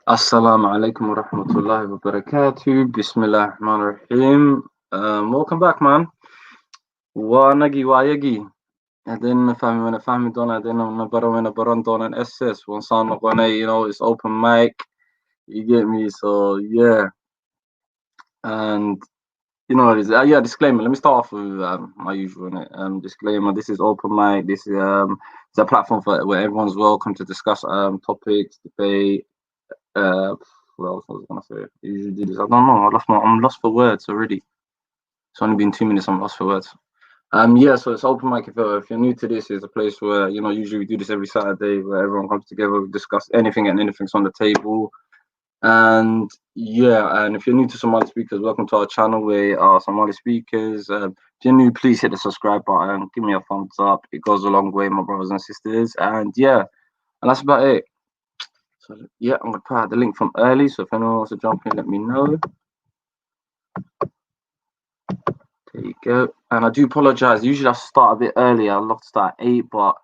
Assalamu alaikum wa rahmatullahi wa barakatuh. Bismillah rahman rahim. Welcome back, man. Wanagi wayagi. Adin fahmi wana fahmi don adin na baron wana baron don an SS. One sound of one, it's open mic. You get me? So yeah. And you know what it is. Yeah, disclaimer. Let me start off with my usual disclaimer. This is open mic. This is it's a platform for where everyone's welcome to discuss topics, debate. What else was I gonna say? You usually do this. I don't know. I'm lost for words already. It's only been 2 minutes. I'm lost for words. Yeah. So it's open mic. If you're new to this, it's a place where usually we do this every Saturday, where everyone comes together, we discuss anything and anything's on the table. And yeah, and if you're new to Somali speakers, welcome to our channel. We are Somali speakers. If you're new, please hit the subscribe button. Give me a thumbs up. It goes a long way, my brothers and sisters. And yeah, and that's about it. So yeah, I'm gonna put out the link from early. So if anyone wants to jump in, let me know. There you go. And I do apologize. Usually I start a bit earlier. I'd love to start at 8, but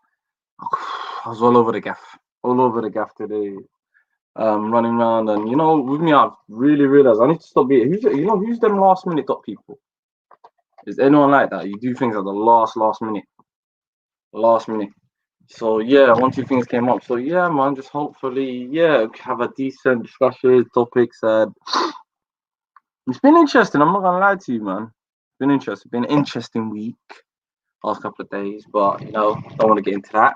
I was all over the gaff today. Running around, and with me, I've really realized I need to stop being. Who's them last minute dot people? Is anyone like that? You do things at the last minute. So yeah, 1, 2 things came up. So yeah, man, just hopefully, have a decent discussion, topics, and it's been interesting. I'm not gonna lie to you, man. It's been interesting. Been an interesting week, last couple of days, but don't want to get into that.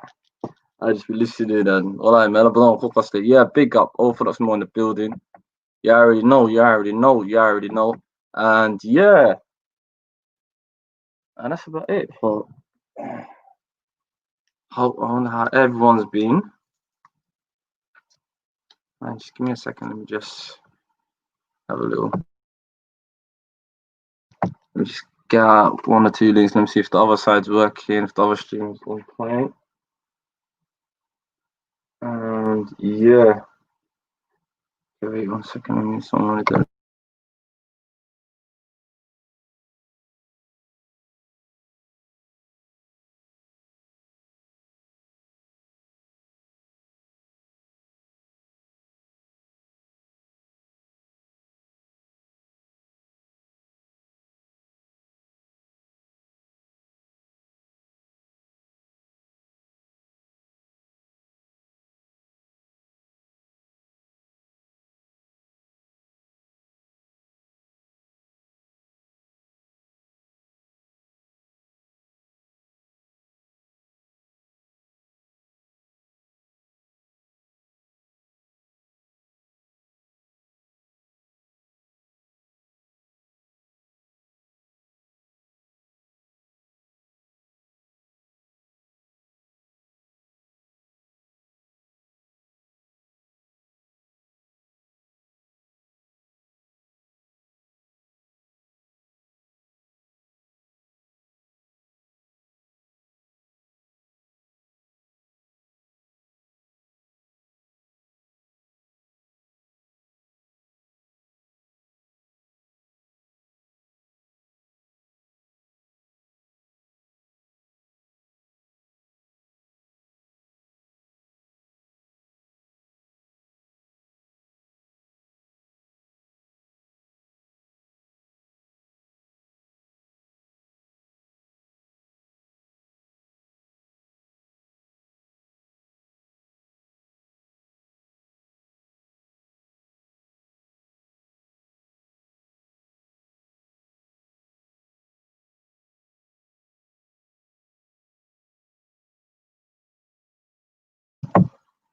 I just be listening and all right, man. I belong to yeah, big up Orthodox more in the building. You already know. And yeah, and that's about it for how everyone's been. And just give me a second. Let me just have a little. Let me just get out 1 or 2 links. Let me see if the other side's working, if the other stream's on point. And yeah. Okay, wait 1 second. I need someone to do.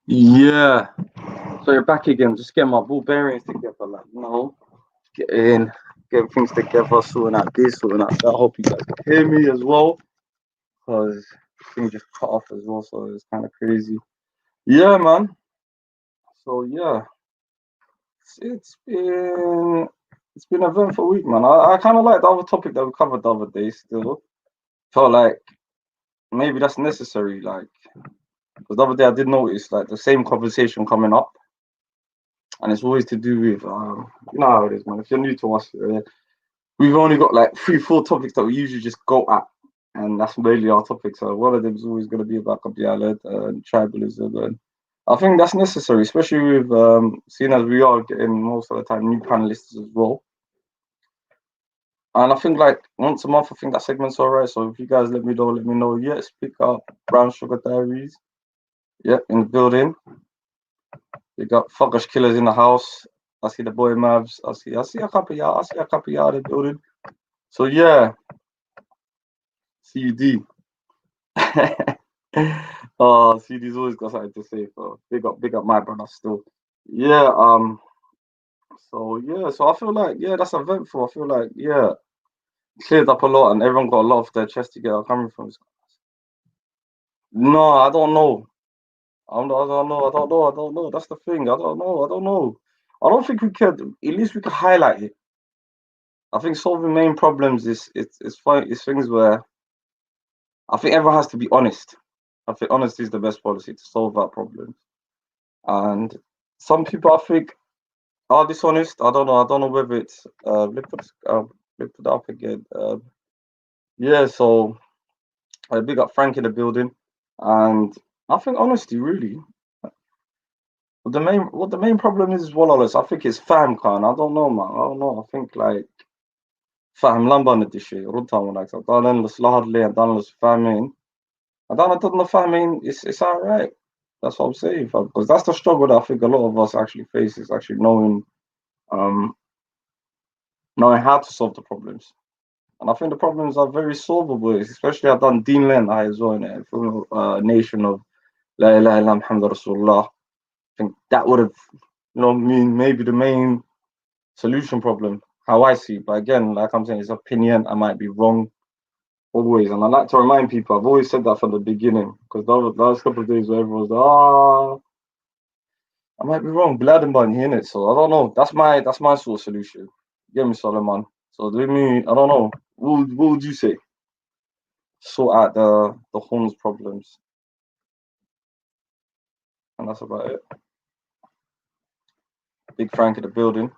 Yeah. So you're back again. Just get my ball bearings together, get in, get things together, sorting out this, sorting out that. I hope you guys can hear me as well, because things just cut off as well, so it's kind of crazy. Yeah, man. So yeah, it's been an eventful week, man. I kind of like the other topic that we covered the other day. Still, felt like maybe that's necessary, because the other day I did notice the same conversation coming up. And it's always to do with, you know how it is, man. If you're new to us, we've only got 3-4 topics that we usually just go at, and that's mainly our topic. So one of them is always going to be about Qabyalad and tribalism and I think that's necessary, especially with seeing as we are getting most of the time new panelists as well. And I think like once a month, I think that segment's all right. So if you guys let me know, let me know. Yeah, speak up. Brown Sugar Diaries. Yep, in the building. We got Fuckers Killers in the house. I see the boy Mavs. I see a couple of y'all. I see a couple of y'all in the building. So yeah, CUD. Oh, CD's always got something to say. So big up my brother still. Yeah. So I feel like that's eventful. I feel like cleared up a lot, and everyone got a lot of their chest to get out coming from. No, I don't know. I don't know. I don't know. I don't know. That's the thing. I don't know. I don't know. I don't think we could. At least we could highlight it. I think solving main problems is it's fine. It's things where I think everyone has to be honest. I think honesty is the best policy to solve that problem. And some people, I think, are dishonest. I don't know. I don't know whether it's let put it up again. Yeah. So big up Frank in the building, and I think honesty really. What the main problem is Wallace. I think it's fam Khan. I don't know, man. I don't know. I think like fam lamba nadishe. Ruta like I don't know hardly. I don't know famin. I don't know famin. It's all right. That's what I'm saying, fam. Because that's the struggle that I think a lot of us actually face is actually um knowing how to solve the problems. And I think the problems are very solvable, especially I've done Dean Len I as well in it, from a nation of La ilaha illallah Muhammad Rasulullah. I think that would have, mean maybe the main solution problem, how I see. But again, like I'm saying, it's opinion. I might be wrong always. And I like to remind people, I've always said that from the beginning, because the last couple of days where everyone's like, I might be wrong, blood and bunny in it. So I don't know. That's my sort of solution. Get me, Solomon. So do me, I don't know. What would you say? Sort out the horns problems. And that's about it. Big Frank in the building.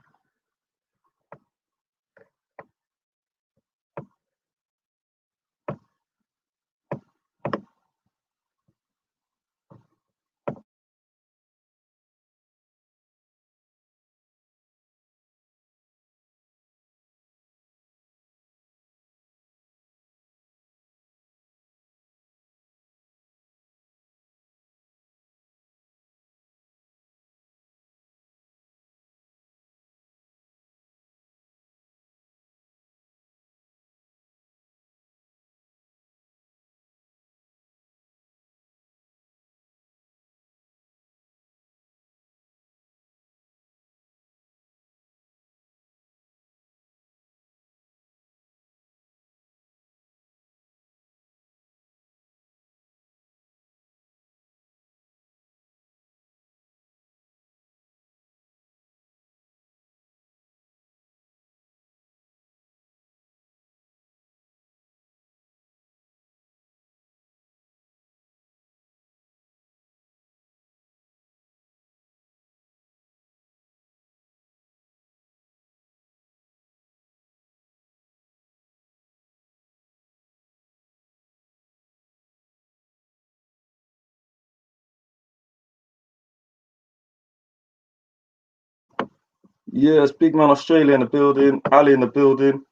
Yes, big man Australia in the building, Ali in the building.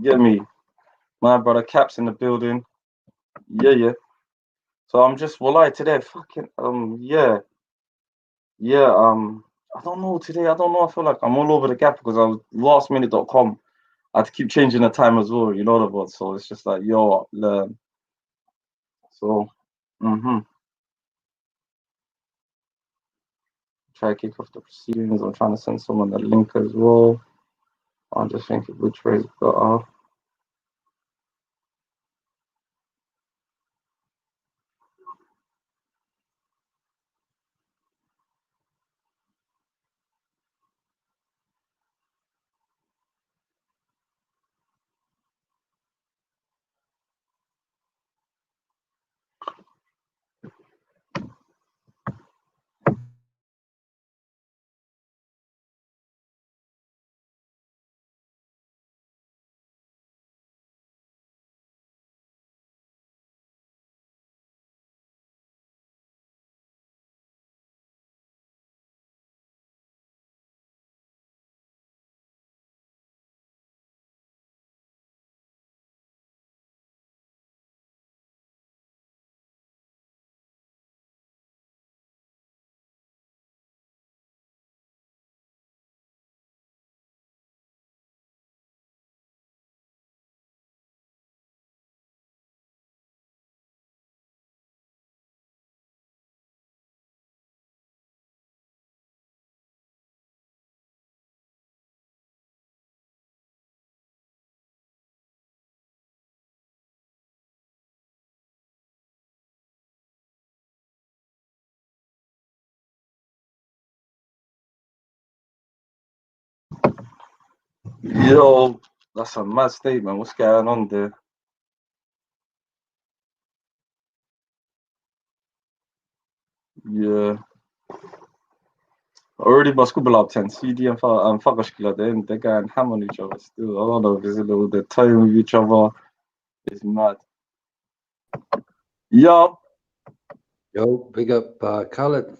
Get me. My brother Caps in the building. Yeah. So I'm just well today. Fucking yeah. I don't know today. I don't know. I feel like I'm all over the gap because I was lastminute.com. I had to keep changing the time as well. You know what about? So it's just like learn. So try to kick off the proceedings. I'm trying to send someone the link as well. I'm just thinking which way is better. Yo, that's a mad statement. What's going on there? Yeah. Already basketball up 10. CD and Fagashkila, they're going ham on each other still. I don't know if there's a little bit time with each other. It's mad. Yo. Yo, big up Khaled.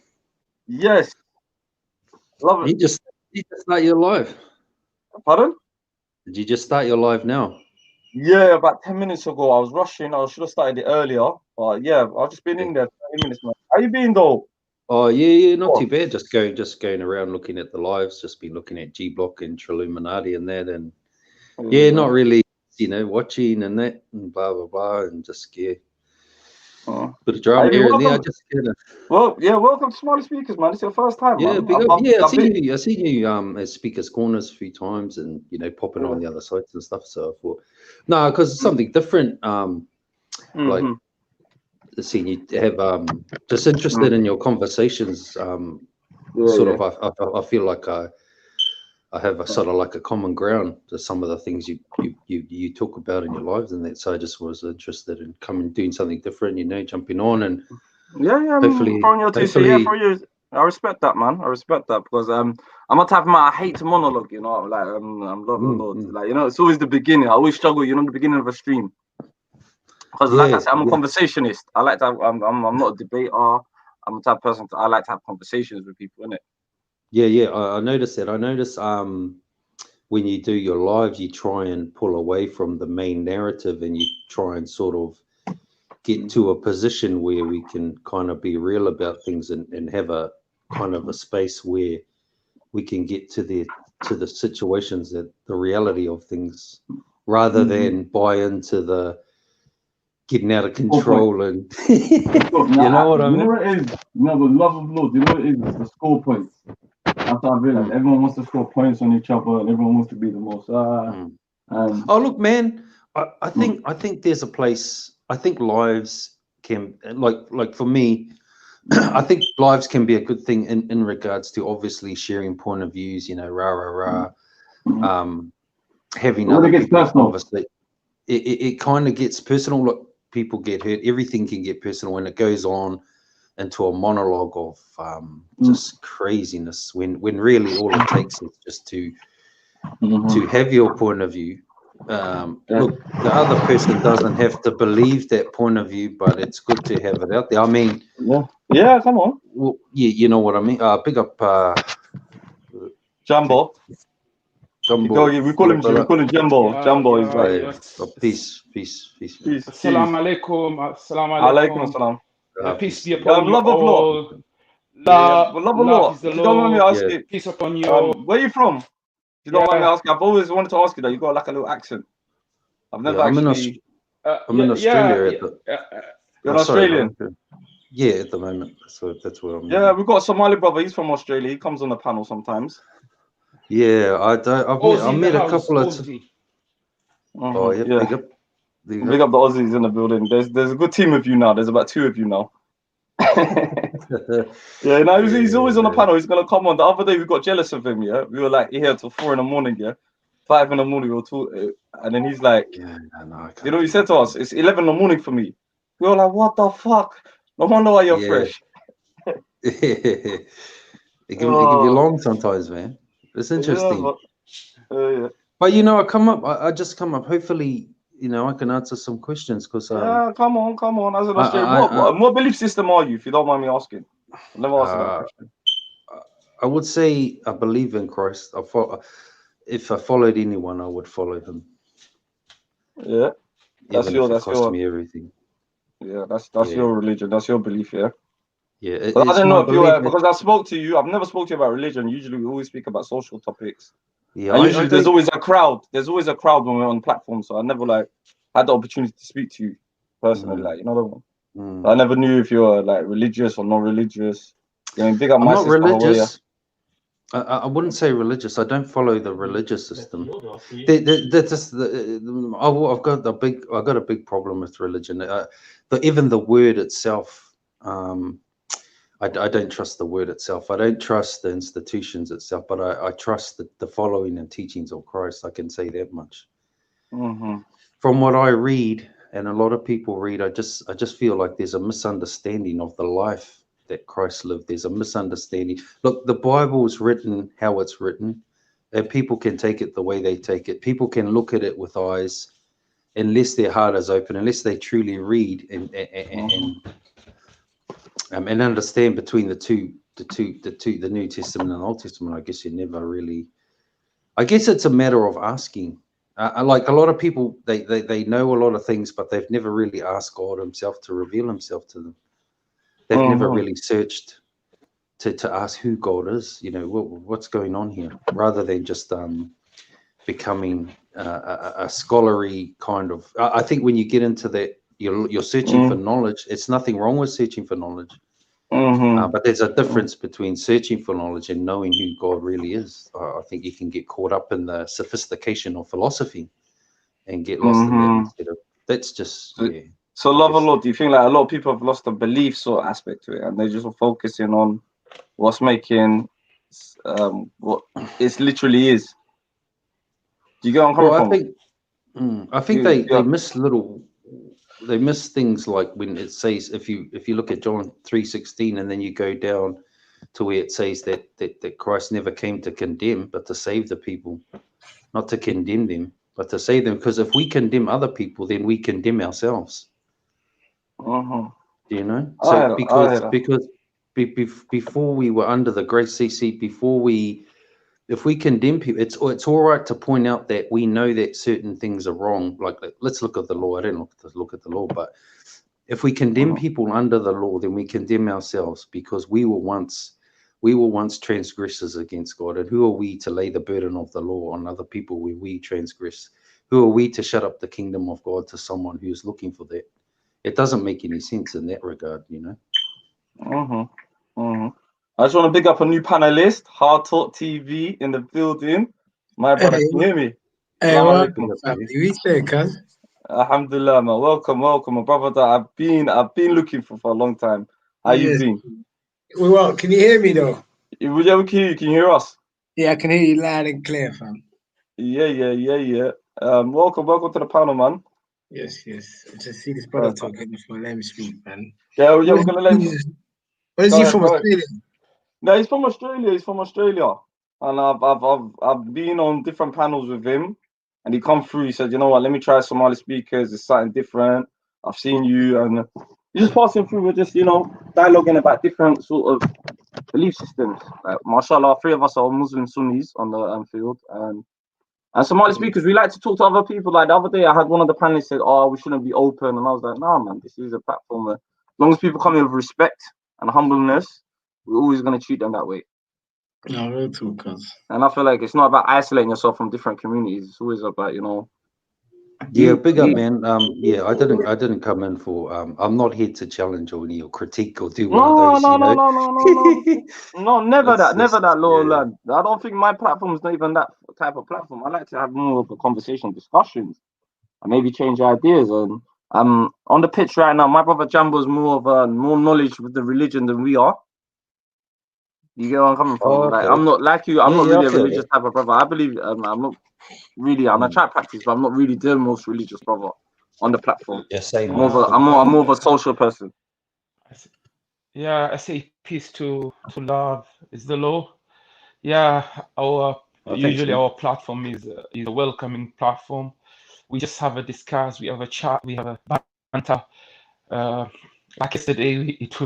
Yes. Love it. You just start your live. Pardon? Did you just start your live now? Yeah, about 10 minutes ago. I was rushing. I should have started it earlier. But yeah, I've just been in there 30 minutes, man. How you been though? Oh yeah, not too bad. Just going around looking at the lives. Just been looking at G Block and Triluminati and that, and yeah, not really, watching and that and blah blah blah, and just bit of drama here and there. I just Well, yeah, welcome to Somali Speakers, man. It's your first time, yeah, man. big up. I seen you at Speakers Corners a few times, and popping on the other sites and stuff. So I thought, no, because it's something different. Like seeing you have just interested in your conversations. Sort of, I feel like I have a sort of like a common ground to some of the things you talk about in your lives and that. So I just was interested in coming doing something different, jumping on and hopefully throwing your 2 cents. Yeah, for you. I respect that, man. I respect that because I'm a type of man. I hate to monologue, like I'm Lord. Like it's always the beginning. I always struggle, the beginning of a stream. Because like I said, I'm a conversationist. I like to have, I'm not a debater. I'm the type of person I like to have conversations with people, innit? Yeah. I noticed that. I notice when you do your live, you try and pull away from the main narrative and you try and sort of get to a position where we can kind of be real about things and have a kind of a space where we can get to the situations, that the reality of things, rather than buy into the getting out of control and you know what I mean? You know what it is? The love of Lord, you know what it is? It's the score points. That's what I realized. Everyone wants to score points on each other and everyone wants to be the most oh look, man, I think there's a place. I think lives can, like for me, I think lives can be a good thing in regards to obviously sharing point of views, having other people, obviously it kind of gets personal. Look, people get hurt, everything can get personal when it goes on into a monologue of just craziness, when really all it takes is just to have your point of view. Look, the other person doesn't have to believe that point of view, but it's good to have it out there. I mean, yeah, come on. Well, yeah, you know what I mean. Big up Jumbo. We call him Jumbo. Yeah, Jumbo is like peace. Assalamu alaikum. Assalamu alaikum. Peace be upon you love all. Love is the Lord. Don't mind me asking. Peace upon you all. Where are you from? You don't mind me asking. I've always wanted to ask you that. You got like a little accent. I've never actually. I'm in Australia. You're Australian. Yeah, at the moment. That's where I'm. Yeah, we've got a Somali brother. He's from Australia. He comes on the panel sometimes. Yeah, I've met a couple of. Oh yeah, big up the Aussies in the building. There's a good team of you now. There's about 2 of you now. He's always on the panel. He's gonna come on. The other day we got jealous of him. Yeah, we were like here till 4 a.m. Yeah, 5 a.m. we were talking, and then he's like, he said to us, it's 11 a.m. for me. We were like, what the fuck? No wonder why you're fresh. It can be long sometimes, man. It's interesting. But I just come up. Hopefully, I can answer some questions because. Come on. As an Australian, what belief system are you? If you don't mind me asking, I've never asked that question. I would say I believe in Christ. If I followed anyone, I would follow him. Yeah, that's cost me everything. Yeah, that's your religion. That's your belief. Yeah. Yeah, but I don't know if you were, because I spoke to you. I've never spoke to you about religion. Usually, we always speak about social topics. Yeah, and usually there's always a crowd. There's always a crowd when we're on platforms. So I never had the opportunity to speak to you personally. I never knew if you were religious or not religious. Big up I'm my not sister, religious. I wouldn't say religious. I don't follow the religious system. I've got a big problem with religion. Even the word itself. I don't trust the word itself. I don't trust the institutions itself, but I trust the following and teachings of Christ. I can say that much. From what I read, and a lot of people read, I just feel like there's a misunderstanding of the life that Christ lived. There's a misunderstanding. Look, the Bible is written how it's written, and people can take it the way they take it. People can look at it with eyes, unless their heart is open, unless they truly read and understand between the New Testament and Old Testament. I guess you never really. I guess it's a matter of asking. Like a lot of people, they know a lot of things, but they've never really asked God Himself to reveal Himself to them. They've never really searched to ask who God is. You know, what's going on here, rather than just becoming a scholarly kind of. I think when you get into that, you're searching for knowledge. It's nothing wrong with searching for knowledge. But there's a difference between searching for knowledge and knowing who God really is. I think you can get caught up in the sophistication of philosophy and get lost in that instead of that's just So love a lot. Do you think like a lot of people have lost the belief sort of aspect to it, and they're just focusing on what's making what it literally is? Do you get what I'm coming from? I think they miss little. They miss things like when it says, if you look at John 3:16, and then you go down to where it says that Christ never came to condemn, but to save the people, not to condemn them, but to save them. Because if we condemn other people, then we condemn ourselves. Do you know? So because before we were under the grace, if we condemn people, it's all right to point out that we know that certain things are wrong. Like, let's look at the law. I don't look at the law, but if we condemn people under the law, then we condemn ourselves, because we were once transgressors against God. And who are we to lay the burden of the law on other people when we transgress? Who are we to shut up the kingdom of God to someone who is looking for that? It doesn't make any sense in that regard, you know. I just want to big up a new panelist, Hard Talk TV in the building. My brother, can you hear me? Hey, welcome. You there, cuz? Alhamdulillah, man. Welcome, my brother. That I've been looking for a long time. How you been? Well, can you hear me though? Yeah, we can hear you. Can you hear us? Yeah, I can hear you loud and clear, fam. Yeah. Welcome to the panel, man. Yes. I just see this brother talking before. Let me speak, man. Yeah, we're gonna let you. Where is he from? Australia? No, he's from Australia. And I've been on different panels with him, and he come through. He said, you know what? Let me try Somali speakers. It's something different. I've seen you, and he's just passing through. We're just dialoguing about different sort of belief systems. Like, mashallah, 3 of us are Muslim Sunnis on the field, and Somali speakers, we like to talk to other people. Like the other day, I had one of the panelists said, "Oh, we shouldn't be open," and I was like, "No, man, this is a platform where, as long as people come in with respect and humbleness, we're always going to treat them that way." No, real talk, cuz. And I feel like it's not about isolating yourself from different communities. It's always about, Yeah, big up, man. Yeah, I didn't come in for. I'm not here to challenge or critique or do one of those. No, never that, little lad. I don't think my platform is not even that type of platform. I like to have more of a conversation, discussions, and maybe change ideas. And on the pitch right now, my brother Jambo is more knowledge with the religion than we are. You get where I'm coming from? Okay. Like, I'm not like you. I'm not really a religious type of brother. I believe I'm not really. I'm a try practice, but I'm not really the most religious brother on the platform. Yeah, same. I'm more of a social person. Yeah, I say peace to love is the law. Yeah, our platform is a welcoming platform. We just have a discuss, we have a chat, we have a banter. Like yesterday, it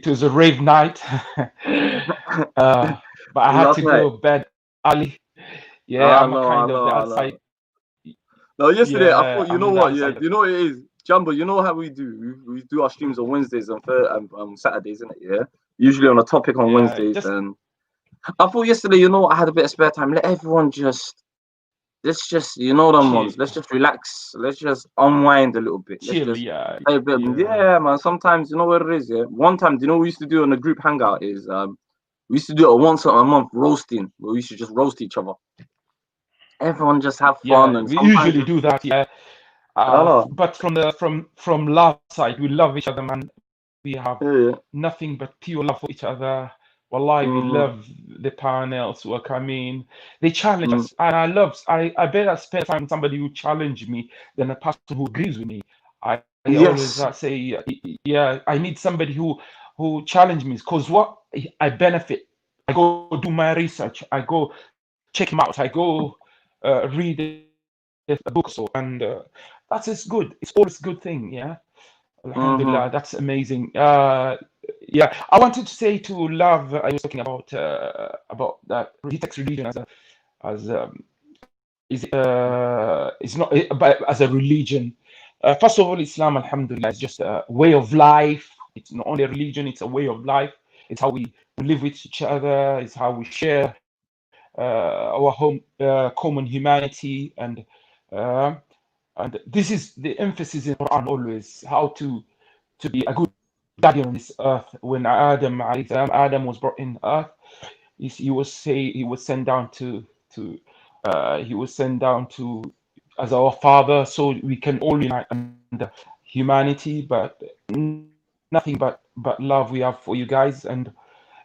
was a rave night, but I had to go to bed early. Yeah, I'm kind of the outside. No, yesterday I thought, you know what? Yeah, you know what it is, Jumbo. You know how we do? We do our streams on Wednesdays and Saturdays, isn't it? Yeah, usually on a topic on Wednesdays. And I thought yesterday, I had a bit of spare time. Let's just let's just relax. Let's just unwind a little bit. Chill, yeah, man. Sometimes, you know what it is, yeah. One time, we used to do on a group hangout is we used to do it once a month roasting, where we used to just roast each other. Everyone just have fun, and we usually do that, yeah. But from love side, we love each other, man. we have nothing but pure love for each other. Wallahi, we love the panels who are coming. They challenge us, and I better spend time with somebody who challenged me than a person who agrees with me. I always say, yeah, I need somebody who challenge me, because what I benefit. I go do my research. I go check him out. I go read a book, so and that is good. It's always a good thing. Yeah, alhamdulillah, that's amazing. Yeah, I wanted to say to Love. I was talking about that he takes religion as it's not but as a religion. First of all, Islam, alhamdulillah, is just a way of life. It's not only a religion; it's a way of life. It's how we live with each other. It's how we share our common humanity, and this is the emphasis in Quran always, how to be a good guardian on this earth. When Adam was brought in earth, he was sent down to as our father, so we can all unite under humanity, but nothing but love we have for you guys, and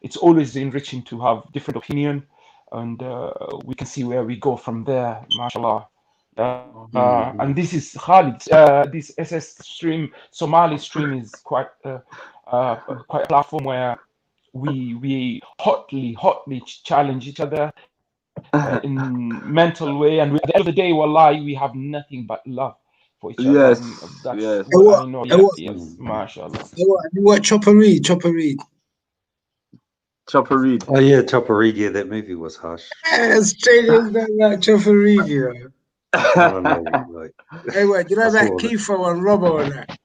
it's always enriching to have different opinion, and we can see where we go from there, mashallah. And this is Khalid. This SS stream, Somali stream, is quite a platform where we hotly challenge each other in mental way, and at the end of the day, wallahi, we have nothing but love for each other. And that's what I know. Yes, mashallah. What Chopper Read? Oh yeah, Chopper Read. Yeah, that movie was harsh. Straight in that Chopper Read, you know. I don't know. Like, Hey, what? You know that Kiefer and Robbo and that?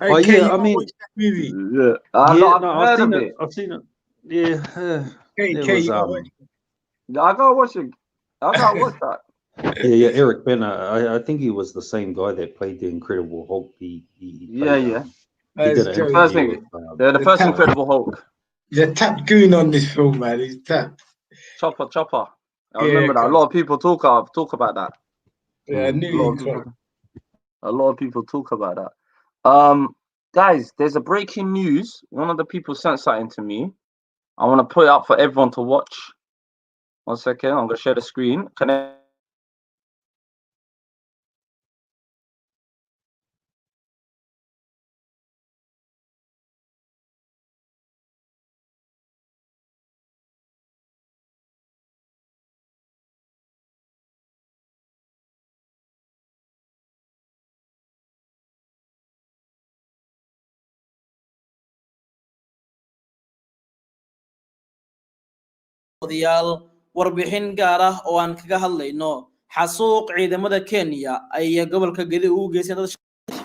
Hey, oh Kay, yeah, I mean, watch that movie? Yeah, I've seen it. I've seen it. Yeah, Hey, it Kay, was. I gotta watch it. I gotta watch that. Yeah, Eric Bana. I think he was the same guy that played the Incredible Hulk. He played, he did an interview with, the first Incredible Hulk. He's a tapped goon on this film, man. He's tapped. Chopper. I remember that. A lot of people talk about that. Yeah, I knew a lot of people talk about that. Guys, there's a breaking news. One of the people sent something to me. I want to put it up for everyone to watch. 1 second, I'm gonna share the screen. warbixin gaar ah oo aan kaga hadlayno xasuuq ciidamada Kenya ay gobolka Gedi u geysay dad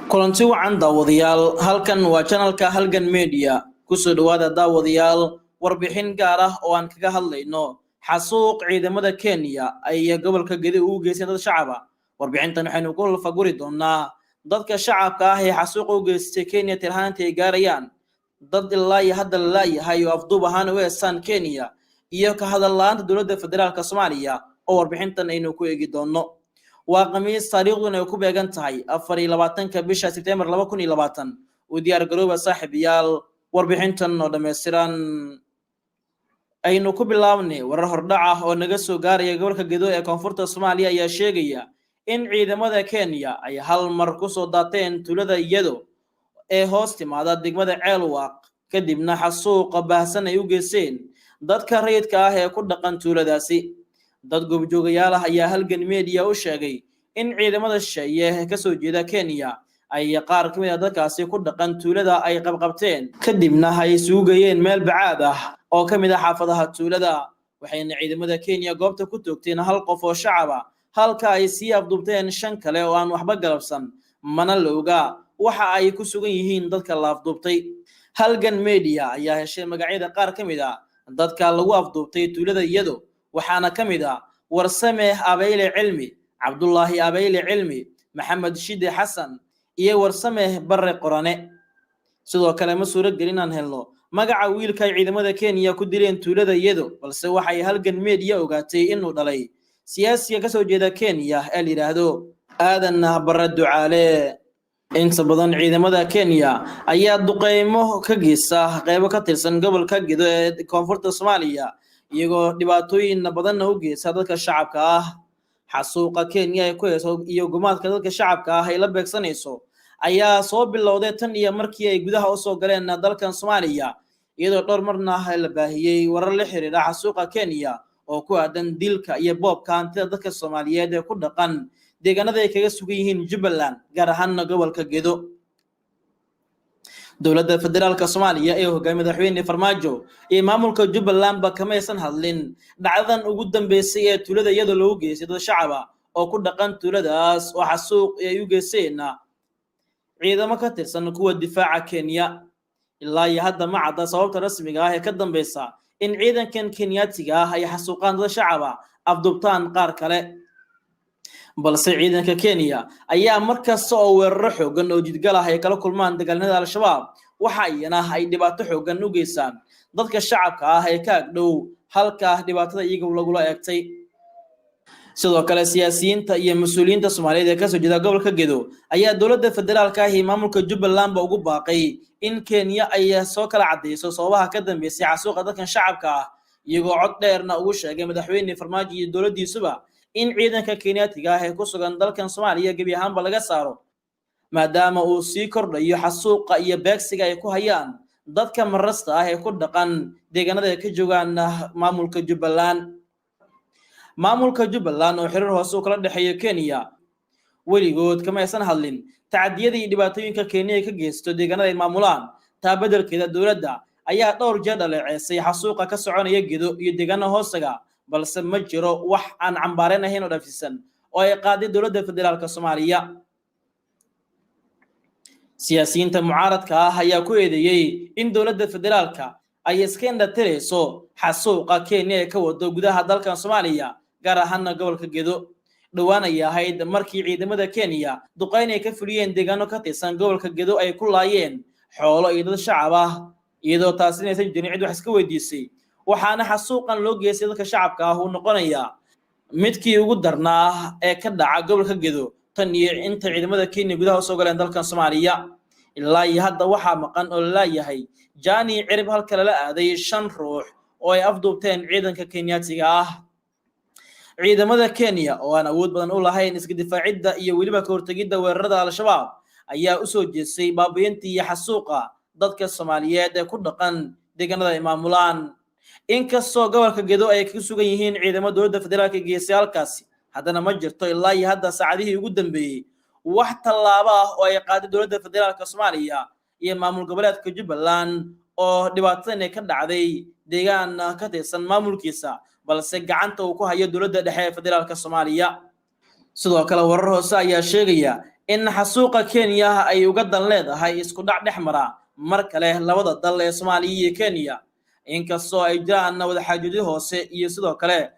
kulanti wacan daawadayaal. Halkan waa channelka Halgan Media. Ku soo dhawaada daawadayaal warbixin gaar ah oo aan kaga hadlayno xasuuq ciidamada Kenya ay gobolka Gedi u geysay dad shacab ah. Warbixintan waxaynu ku faguri doonaa dadka shacabka ah ee xasuuq u geystay Kenya tirhaanta ay gaarayaan dad ilaa iyo hadda la yahay oo afduub ahaan u eesan Kenya iyo ka hadalaanta dawladda federaalka Soomaaliya oo warbixintan aynu ku eegi doono. Waa Khamiis taariikhduna ay ku beegan tahay 24 bisha September 2020. U diyaar garooba saaxiibayaal warbixintan oo dhameystiran. Aynu ku bilaabnay warar hordhac ah oo naga soo gaaraya gobolka Gedo ee koonfurta Soomaaliya ayaa sheegaya in ciidamada Kenya ay hal mar ku soo daateen tuulada iyado ee hoos timaada degmada Ceelwaaq kadibna xasuuq baahsan ay u geysteen dadka rayidka ah ee ku dhaqan tuuladaasi. Dad goobjoogayaal ah ayaa Halgan Media u sheegay in ciidamada Sharia ka soo jeeda Kenya ay qaar ka mid ah dadkaasi ku dhaqan tuulada ay qabqabteen kadibna ay suugayeen meel bacaad ah oo ka mid ah xaafadaha tuulada. Waxayna ciidamada Kenya goobta ku toogteen hal qof oo shacab ah halka ay sii afduubteen 5 kale oo aan waxba galabsan, mana la oga waxa ay ku sugan yihiin dadka la afduubtay. Halgan Media ayaa heshay magacyada qaar ka mid ah dadka lagu afduubtay tuulada iyado waxaana ka mid ah Warsame Abayle Cilmi, Cabdullaahi Abayle Cilmi, Maxamed Shide Xasan iyo Warsame Barre Qorane. Sidoo kale ma suura gelin aan helno magaca wiilka ciidamada Kenya ku dileen tuulada iyado, balse waxay Halgan Media ogaatay inuu dhalay siyaasiga ka soo jeeda Kenya ee la yiraahdo Aadan Barre Ducaale. inta badan ciidamada Kenya ayaa duqeymo ka geysta qaybo ka tirsan gobolka Gedo ee koonfurta Soomaaliya iyagoo dhibaatooyin badan u geysta dadka shacabka ah xasuuqa Kenya ay ku hayso iyo gumaadka dadka shacabka ah ay la beegsanayso ayaa soo bilowday tan iyo markii ay gudaha u soo galeen dalkan Soomaaliya iyadoo dhowr marna la baahiyay warar la xiriira xasuuqa Kenya oo ku aadan dilka iyo boobka hantida dadka Soomaaliyeed ee ku dhaqan deegaanada ay kaga sugan yihiin Jubbaland gaar ahaan gobolka Gedo dowladda federaalka Soomaaliya ee hogaamiye madaxweyne Farmaajo iyo maamulka Jubbaland ba kama aysan hadlin dhacdadan ugu dambeysay ee tuulada iyadoo lagu geystay dad shacab ah oo ku dhaqan tuuladaas oo xasuuq ay u geysteen ciidamo ka tirsan kuwa difaaca Kenya ilaa iyo hadda ma cadda sababta rasmiga ah ee ka dambeysa in ciidankan Kenyaatiga ah ay xasuuqaan dad shacab ah afduubtaan qaar kale balse ciidanka Kenya ayaa markasta oo weerar xoogan oo jidgal ah ay kala kulmaan dagaalada al-shabaab waxa ay dhibaato xoogan u geystaan dadka shacabka ah ee ka agdhow halka dhibaatada iyaga lagula eegtay sidoo kale siyaasiyiinta iyo mas'uuliyiinta Soomaaliyeed ee ka soo jeeda gobolka Gedo ayaa dowladda federaalka ah iyo maamulka Jubbaland ba ugu baaqay in Kenya ay soo kala cadeyso sababaha ka dambeysay xasuuqa dadka shacabka ah iyagoo cod dheerna ugu sheegay madaxweyne Farmaajo iyo dowladdiisuba in ciidanka Kenyaatiga ah ee ku sugan dalkan Soomaaliya gabi ahaanba laga saaro maadaama uu sii kordhayo xasuuqa iyo beegsiga ay ku hayaan dadka marasta ah ee ku dhaqan deegaanada ay ka joogaan maamulka Jubbaland oo xiriir hoose u kala dhaxeeyo Kenya weligood kama aysan hadlin tacadiyada iyo dhibaatooyinka Kenya ay ka geysto deegaanada ay maamulaan taa beddelkeeda dowladda ayaa dhowr jeer dhaleeceysay xasuuqa ka soconaya Gedo iyo deegaanada hoosaga balse ma jiro wax aan cambaareen ahayn oo dhafisan oo ay qaaday dowladda federaalka Soomaaliya siyaasiyiinta mucaaradka ah ayaa ku eedeeyay in dowladda federaalka ay iska indhatirayso xasuuqa Kenya ee ka wado gudaha dalkan Soomaaliya gaar ahaan gobolka Gedo dhawaan ay ahayd markii ciidamada Kenya duqeyn ay ka fuliyeen deegaano ka tirsan gobolka Gedo ay ku laayeen xoolo iyo dad shacab ah iyadoo taasina aysan jirin cid wax iska weydiisay waxaana xasuuqan loo geystay dadka shacabka ah uu noqonayaa midkii ugu darnaa ee ka dhaca gobolka Gedo tan iyo inta ciidamada Kenya gudaha u soo galeen dalkan Soomaaliya ilaa iyo hadda waxa maqan oo la yahay jaani cirib halka la aaday 5 ruux oo ay afduubteen ciidanka Kenyaatiga ah ciidamada Kenya oo aan awood badan u lahayn iska difaacidda iyo waliba ka hortagidda weerarada al-shabaab ayaa u soo jeestay baabiintii iyo xasuuqa dadka Soomaaliyeed ee ku dhaqan deegaanada ay maamulaan inkastoo gobolka Gedo ay ka sugan yihiin ciidamada dowladda federaalka geesay halkaasi haddana ma jirto ilaa iyo hadda saacadihii ugu dambeeyay wax tallaabo ah oo ay qaaday dowladda federaalka Soomaaliya iyo maamul goboleedka Jubbaland oo dhibaatadan ay ka dhacday deegaan ka tirsan maamulkiisa balse gacanta uu ku hayo dowladda dhexe ee federaalka Soomaaliya sidoo kale warar hoose ayaa sheegaya in xasuuqa Kenya ay uga dan leedahay isku dhac dhexmara mar kale labada dal ee Soomaaliya iyo Kenya inkastoo ay jiraan wada xaajoodyo hoose iyo sidoo kale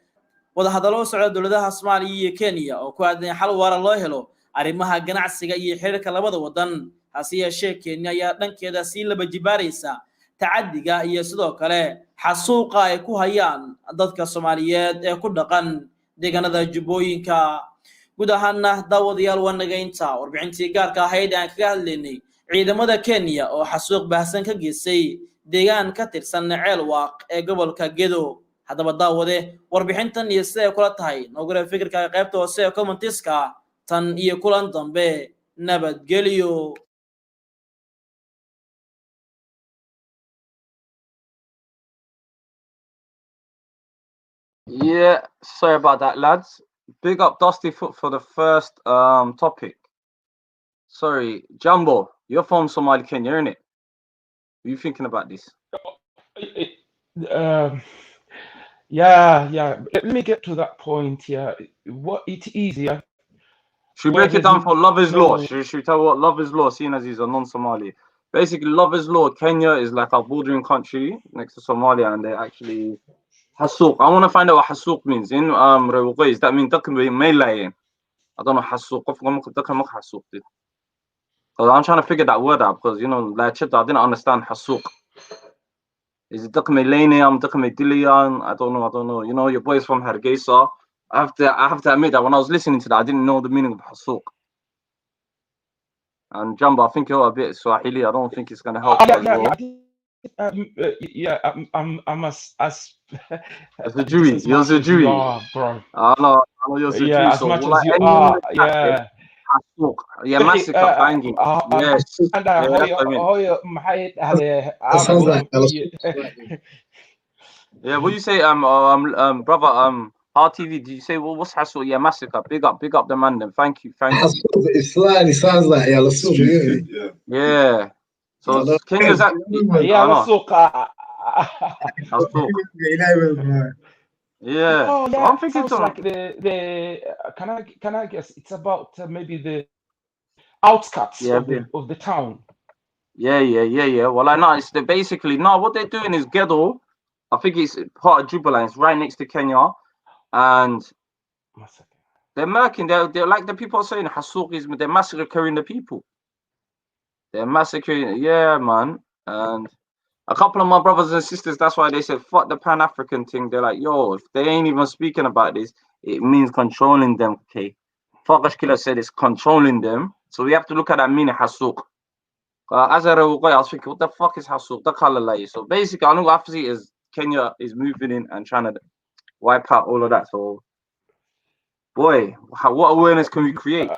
wada hadallo socda dowladaha Soomaaliya iyo Kenya oo ku aadan xal waara loo helo arrimaha ganacsiga iyo xiriirka labada wadan hase yeeshee Kenya ayaa dhankeeda si laba jibaaraysa tacadiga iyo sidoo kale xasuuqa ay ku hayaan dadka Soomaaliyeed ee ku dhaqan deegaanada Jubbooyinka guud ahaana daawadayaal wanaagaynta warbixintii gaarka ahayd aan kaga hadlaynay ciidamada Kenya oo xasuuq baahsan ka geysay deegaan ka tirsan Ceelwaaq ee gobolka Gedo haddaba daawade warbixintan iyo sida ay kula tahay noogura fikirka qaybta hoose ee commentiska tan iyo kulan dambe nabadgelyo Yeah, sorry about that, lads. Big up Dusty Foot for the first topic. Sorry, Jumbo, you're from Somali, Kenya, innit? What are you thinking about this? Yeah. Let me get to that point. Yeah, what it's easier. Should we break it down for love is law? Should we tell what love is law, seeing as he's a non-Somali? Basically, love is law. Kenya is like a bordering country next to Somalia, and they actually حسوق. I want to find out what حسوق means. In Rewaqis, that means دكن بميلاين. I don't know حسوق. دكن مخ حسوق. Because I'm trying to figure that word out because like shit, I didn't understand حسوق. Is it دكن ميلانيام, دكن ميدليان? I don't know. Your boy's from Hargeisa. I have to admit that when I was listening to that, I didn't know the meaning of حسوق. And Jumbo, I think you're a bit Swahili. I don't think it's gonna help as well. I'm as As a Jewy, you're a Jewy. Bro. I know you're a Jewy. As so much like as you anyone are, in the chat there, yeah, massacre banging. Yeah, that's what I mean. That sounds like Yeah, what do you say, brother, RTV? Do you say what's hassle? Yeah, massacre. Big up the man. Then thank you. it slightly sounds like Yeah. So Kenya's at yeah. Oh, so yeah. I'm thinking sounds like the can I guess it's about maybe the outskirts of the town. Yeah. Well, I know it's basically what they're doing is ghetto. I think it's part of Jubaland. It's right next to Kenya, and they're murking. They're like the people are saying Hasuqism. They're massacring the people. They're massacring. Yeah, man. And a couple of my brothers and sisters, that's why they said fuck the Pan-African thing. They're like, yo, if they ain't even speaking about this, it means controlling them. Okay, Farkash Killer said it's controlling them, so we have to look at that meaning Hasuq. As I was thinking, what the fuck is Hasuq? The color like so. Basically, I know what I have to see is Kenya is moving in and trying to wipe out all of that. So, boy, what awareness can we create?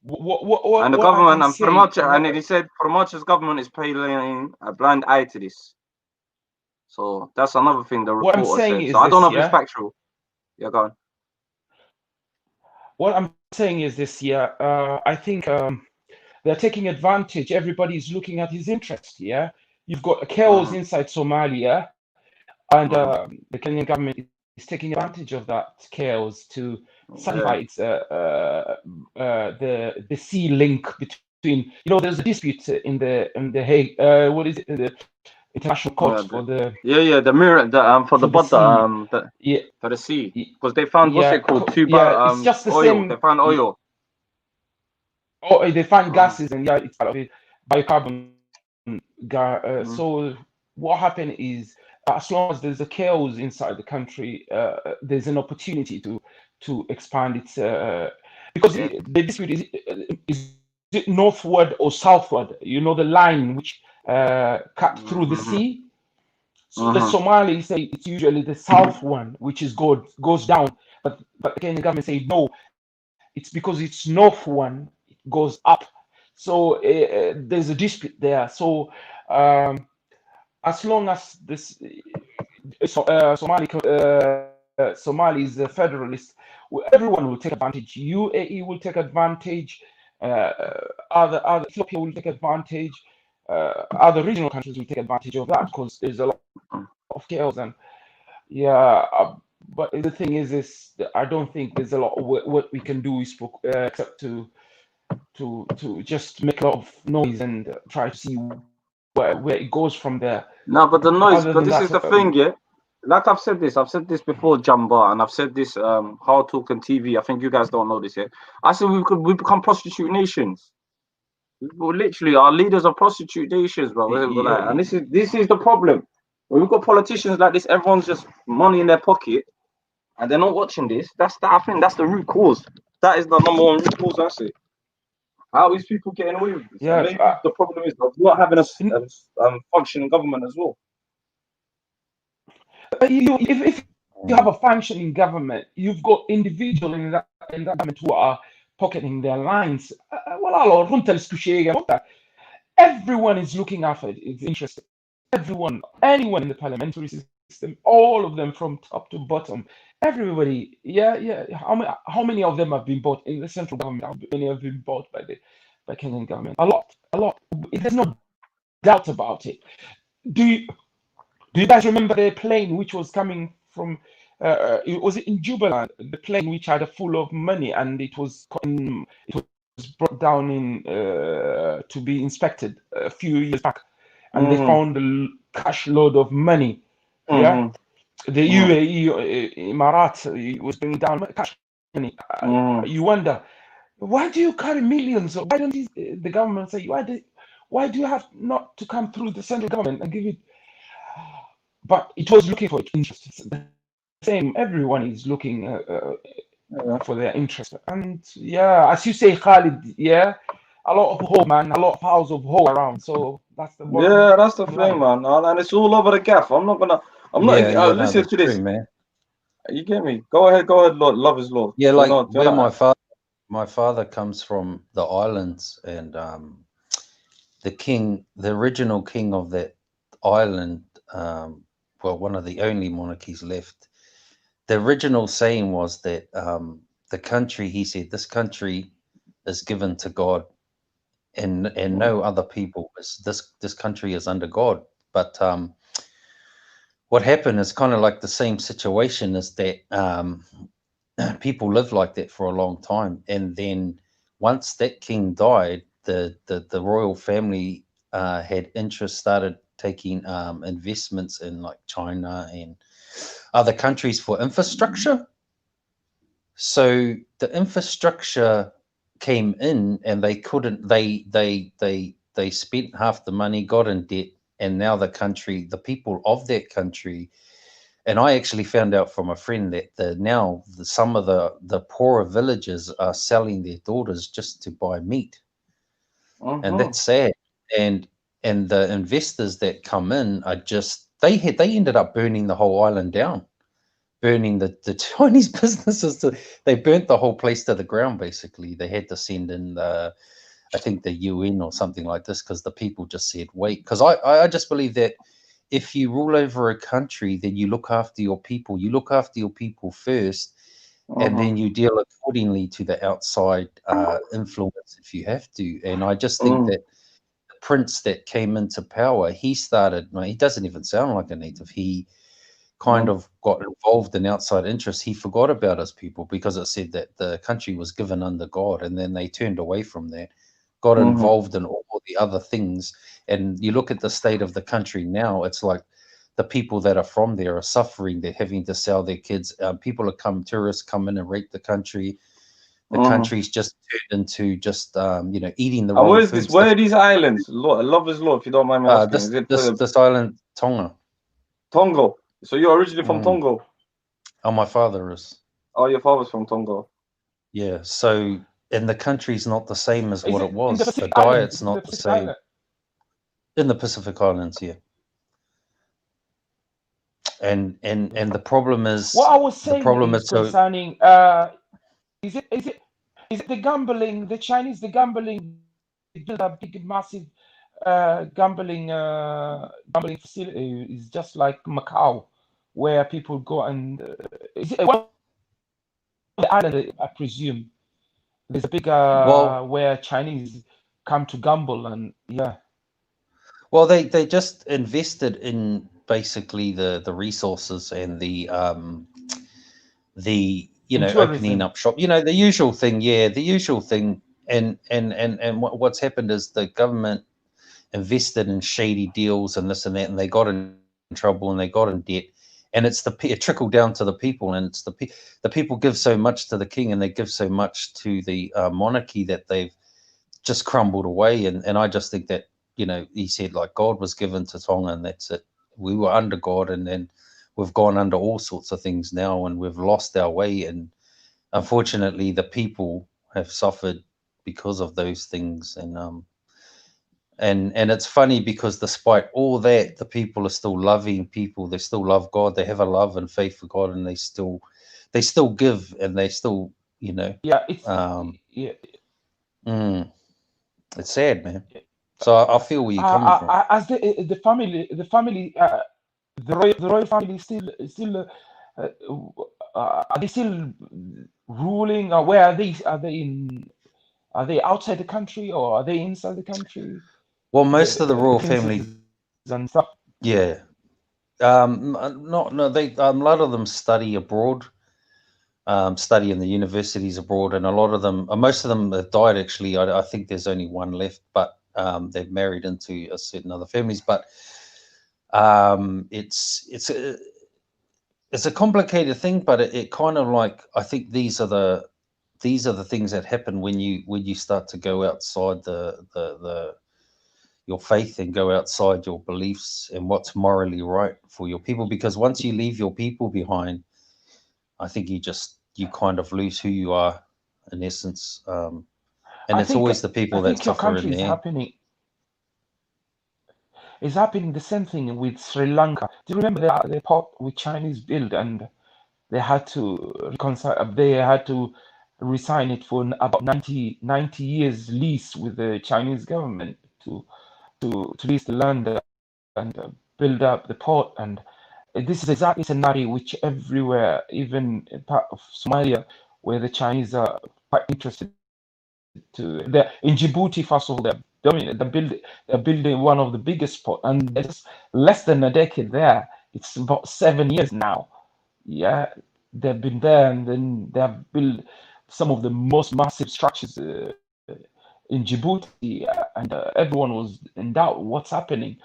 And the government, and pretty much, and he said, pretty much, his government is paying a blind eye to this. So that's another thing the reporter said. So I don't know if it's factual. Yeah, go on. What I'm saying is this, I think they're taking advantage. Everybody's looking at his interest. Yeah, you've got chaos inside Somalia, and the Kenyan government is taking advantage of that chaos to satisfy its the sea link between. There's a dispute in the Hague. What is it? The International Court for the the mirror for the border for the sea, because they found what's it called it's just the oil. Same. They found oil. Oh, they find gases, and it's part of it, biocarbon. So what happened is, as long as there's a chaos inside the country, there's an opportunity to expand its because the dispute is it northward or southward? The line which cut through the sea. So the Somalis say it's usually the south one which is goes down, but the Kenyan government say no, it's because it's north one goes up. So there's a dispute there. So as long as this Somali is a federalist, everyone will take advantage. UAE will take advantage. Other Ethiopia will take advantage. Other regional countries will take advantage of that because there's a lot of chaos. And but the thing is I don't think there's a lot of what we can do except to just make a lot of noise and try to see where it goes from there. No, but the noise. But this is the thing, yeah. Like I've said this before, Jamba, and I've said this Hard Talk and TV. I think you guys don't know this yet. I said we become prostitute nations. Literally, our leaders are prostitute nations, bro. And this is the problem. When we've got politicians like this, everyone's just money in their pocket, and they're not watching this. I think that's the root cause. That is the number one root cause. I say. How is people getting away with this? Yeah, maybe the problem is not having a functioning government as well. If you have a functioning government, you've got individuals in that government who are pocketing their lines. Everyone is looking after it. It's interesting. Anyone in the parliamentary system, all of them from top to bottom, everybody. How many of them have been bought in the central government? How many have been bought by Kenyan government? A lot. There's no doubt about it. Do you guys remember the plane which was coming from? Was it in Jubaland? The plane which had a full of money, and it was brought down in to be inspected a few years back, and they found a cash load of money. Yeah, the UAE Emirates was bringing down cash money. You wonder, why do you carry millions? Why don't the government say why do you have not to come through the central government and give it? But it was looking for interest. The same, everyone is looking for their interest. And as you say, Khalid, a lot of home, man, a lot of house of home around. So that's the Yeah, that's the bottom thing, line. man. And it's all over the gaff. I'm not, Yeah, no, listen that's to this. true, man. You get me? Go ahead, Lord. Love is Lord. Yeah, Do like not, do where not. my father comes from the islands, and the original king of that island, well, one of the only monarchies left. The original saying was that the country, he said, this country is given to God, and no other people. This country is under God. But what happened is kind of like the same situation, is that people lived like that for a long time, and then once that king died, the royal family had interest, started taking investments in like China and other countries for infrastructure. So the infrastructure came in, and they couldn't. They spent half the money, got in debt, and now the people of that country. And I actually found out from a friend that some of the poorer villages are selling their daughters just to buy meat, and that's sad. And the investors that come in are just they ended up burning the whole island down, burning the Chinese businesses. They burnt the whole place to the ground. Basically, they had to send in I think the UN or something like this, because the people just said wait. Because I just believe that if you rule over a country, then you look after your people. You look after your people first, and then you deal accordingly to the outside influence if you have to. And I just think that the prince that came into power, he doesn't even sound like a native. He kind of got involved in outside interests. He forgot about his people because it said that the country was given under God, and then they turned away from that, got involved in all the other things. And you look at the state of the country now, it's like the people that are from there are suffering. They're having to sell their kids. Tourists come in and rape the country. The country's just turned into just eating the And wrong where's this? foods. Where are these islands? Love is Lord, if you don't mind me asking. Is it This island, Tonga. Tonga? So you're originally from Tonga? Oh, my father is. Oh, your father's from Tonga. Yeah. So, and the country's not the same as Is what it it in was. the The Pacific Islands? diet's Is it in the not the Pacific same. Island? In the Pacific Islands, yeah. And the problem is What I was the saying problem is is so concerning is it the gambling, the Chinese, the gambling, they build a big massive gambling facility is just like Macau, where people go and is it one of the island, I presume there's a big well where Chinese come to gamble, and yeah. well they just invested in basically the resources and the In opening tourism. up shop, the usual thing. Yeah, the usual thing. And what's happened is the government invested in shady deals and this and that, and they got in trouble and they got in debt. And it trickled down to the people, and it's the people give so much to the king, and they give so much to the monarchy, that they've just crumbled away. And I just think that he said, like, God was given to Tonga, and that's it. We were under God, and then we've gone under all sorts of things now, and we've lost our way. And unfortunately, the people have suffered because of those things. And it's funny because despite all that, the people are still loving people. They still love God. They have a love and faith for God, and they still give, and they still Yeah, it's um yeah. it's sad, man. So I feel where you're coming from. As the family, the royal family still are they still ruling? Or where are they? Are they outside the country, or are they inside the country? Well, most of the royal family, Princes and stuff. yeah. No, they a lot of them study abroad, study in the universities abroad, and a lot of them, most of them have died. Actually, I think there's only one left, but they've married into a certain other families. But it's a complicated thing, but it kind of like, I think these are the things that happen when you start to go outside your faith and go outside your beliefs and what's morally right for your people. Because once you leave your people behind, I think you kind of lose who you are, in essence. And I it's think always the people that your suffer in country the end. is happening the same thing with Sri Lanka. Do you remember the port with Chinese build, and they had to reconcile, they had to resign it for about 90 years lease with the Chinese government to lease the land and build up the port. And this is exactly a scenario which everywhere, even in part of Somalia, where the Chinese are quite interested to. In Djibouti, first of all, they're building one of the biggest port, and there's less than a decade there. It's about 7 years now. Yeah, they've been there, and then they have built some of the most massive structures in Djibouti, and everyone was in doubt what's happening.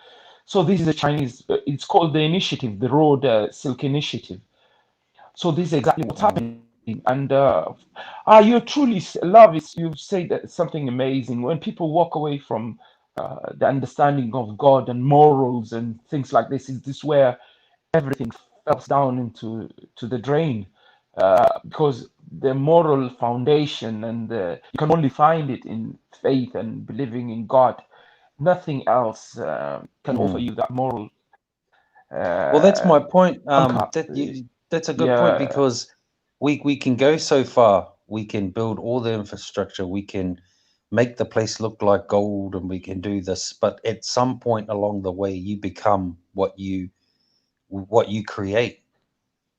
So this is a Chinese. It's called the initiative, the Road Silk Initiative. So this is exactly what's happening. And you truly love it. You say that something amazing when people walk away from the understanding of God and morals and things like this. Is this where everything falls down into the drain? Because the moral foundation, and you can only find it in faith and believing in God. Nothing else can offer you that moral. Well, that's my point. Anchor. That's a good point, Yeah. because we can go so far. We can build all the infrastructure. We can make the place look like gold, and we can do this. But at some point along the way, you become what you create.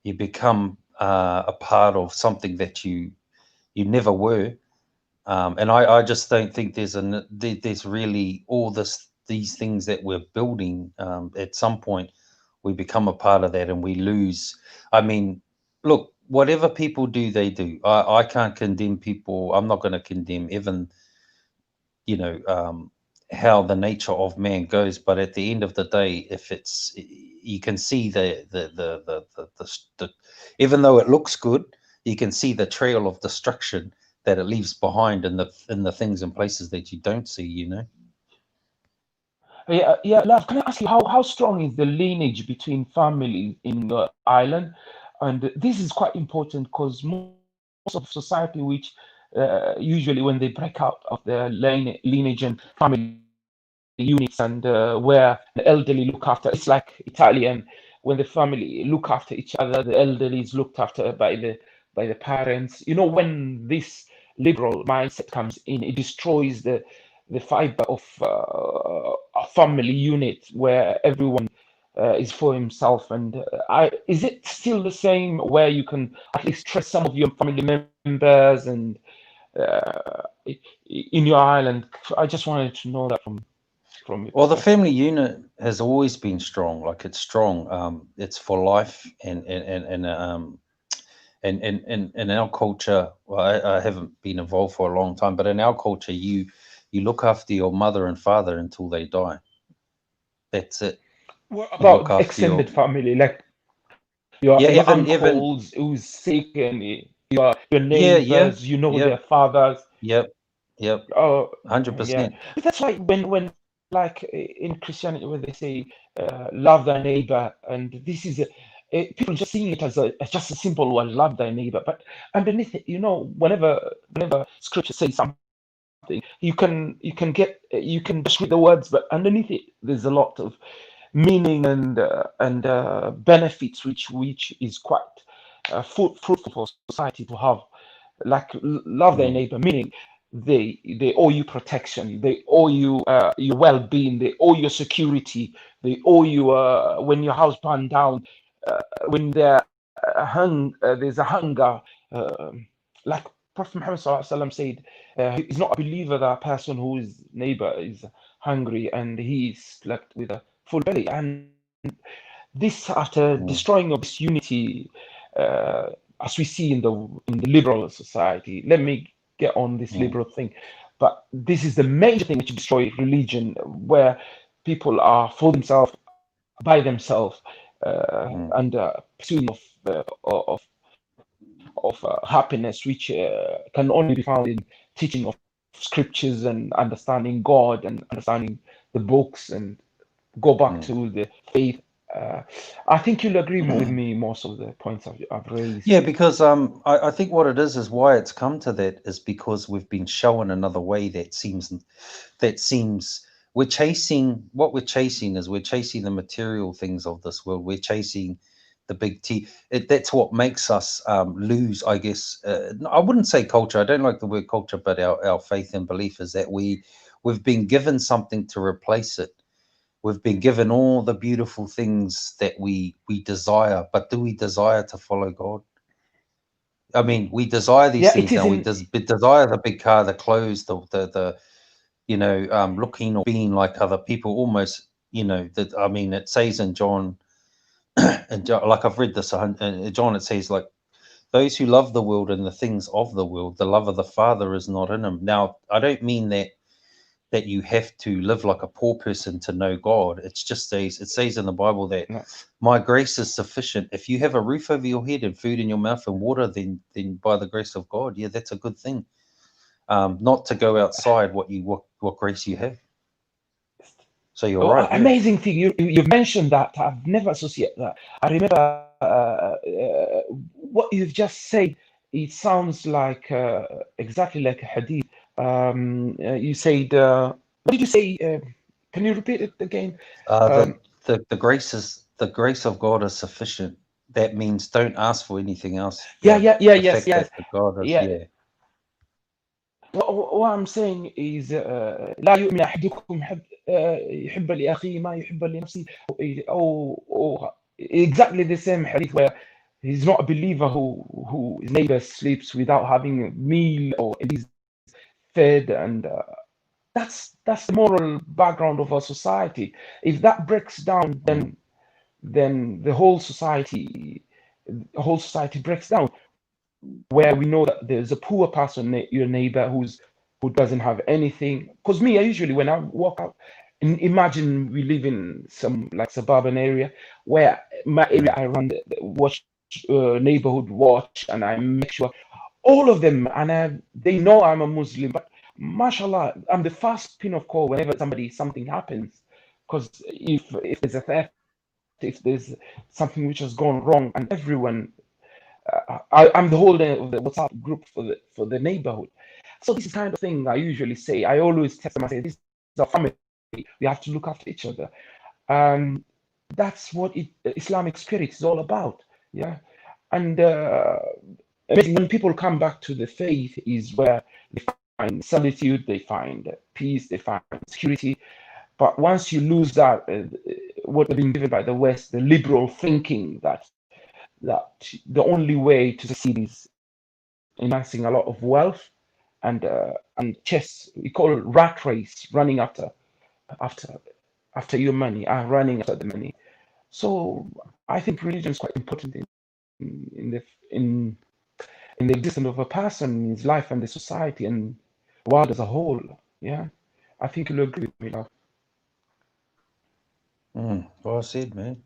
You become a part of something that you never were. And I just don't think there's really all these things that we're building. At some point, we become a part of that, and we lose. I mean, look, whatever people do, they do. I can't condemn people. I'm not going to condemn even, how the nature of man goes. But at the end of the day, if it's, you can see the even though it looks good, you can see the trail of destruction that it leaves behind in the things and places that you don't see. Yeah, Love, can I ask you how strong is the lineage between families in the island? And this is quite important because most of society, which usually when they break out of their lineage and family units, and where the elderly look after, it's like Italian, when the family look after each other, the elderly is looked after by the parents. When this liberal mindset comes in, it destroys the fiber of a family unit where everyone is for himself. And is it still the same where you can at least trust some of your family members and in your island? I just wanted to know that from your Well, the perspective. family unit has always been strong. Like, it's strong. It's for life, and in our culture, well, I haven't been involved for a long time, but in our culture, you look after your mother and father until they die. That's it. What You look about after your extended family, like your even uncles who's sick, and your yeah, neighbors, their yep, fathers? yep, yep, Oh, yeah. 100%. But that's why when like in Christianity, when they say love thy neighbor, and this is people just seeing it as just a simple word, love thy neighbor. But underneath it, whenever Scripture says something, you can just read the words, but underneath it, there's a lot of meaning and benefits, which is quite fruitful for society to have. Like love thy neighbor, meaning they owe you protection, they owe you your well-being, they owe you security, they owe you when your house burned down, when there's a hunger, like Prophet Muhammad SAW said, he's not a believer, that person whose neighbor is hungry and he slept with a full belly. And this, after Mm, destroying of this unity, uh, as we see in the liberal society. Let me get on this mm, liberal thing, but this is the major thing which destroys religion, where people are for themselves, by themselves, mm, and pursuing of happiness, which can only be found in teaching of scriptures and understanding God and understanding the books, and go back mm, to the faith I think you'll agree with me most of the points I've raised. Yeah, because I think what it is why it's come to that is because we've been shown another way that seems we're chasing the material things of this world. We're chasing the big T. That's what makes us lose, I guess. I wouldn't say culture. I don't like the word culture, but our faith and belief is that we've been given something to replace it. We've been given all the beautiful things that we desire, but do we desire to follow God? I mean, we desire these things now. We desire the big car, the clothes, the looking or being like other people. Almost, that. I mean, it says in John, and like I've read this in John, it says like those who love the world and the things of the world, the love of the Father is not in them. Now, I don't mean that you have to live like a poor person to know God. It says in the Bible that my grace is sufficient. If you have a roof over your head and food in your mouth and water, then by the grace of God, yeah, that's a good thing. Not to go outside what grace you have. So you're right. Amazing thing. You've mentioned that. I've never associated that. I remember what you've just said. It sounds like exactly like a hadith. You said, what did you say? Can you repeat it again? The grace of God is sufficient. That means don't ask for anything else. Yes. God is, What I'm saying is, لا يؤمن أحدكم يحب لأخيه ما يحب لنفسه. Exactly the same hadith where he's not a believer who his neighbor sleeps without having a meal or is fed, and that's the moral background of our society. If that breaks down, then the whole society breaks down. Where we know that there's a poor person, your neighbor, who doesn't have anything. Because me, I usually, when I walk out, imagine we live in some like suburban area where my area, I run the neighborhood watch, and I make sure all of them, and they know I'm a Muslim, but mashallah, I'm the first pin of call whenever something happens. Because if there's a theft, if there's something which has gone wrong, and everyone, I'm the holder of the WhatsApp group for the neighborhood. So this is kind of thing I usually say. I always tell them, I say, this is our family. We have to look after each other. That's what Islamic spirit is all about. Yeah. And when people come back to the faith is where they find solitude, they find peace, they find security. But once you lose that, what they've been given by the West, the liberal thinking that the only way to succeed is amassing a lot of wealth and chess. We call it rat race, running after your money, running after the money. So I think religion is quite important in the existence of a person, his life, and the society and the world as a whole. Yeah, I think you'll agree with me now. Well said, man.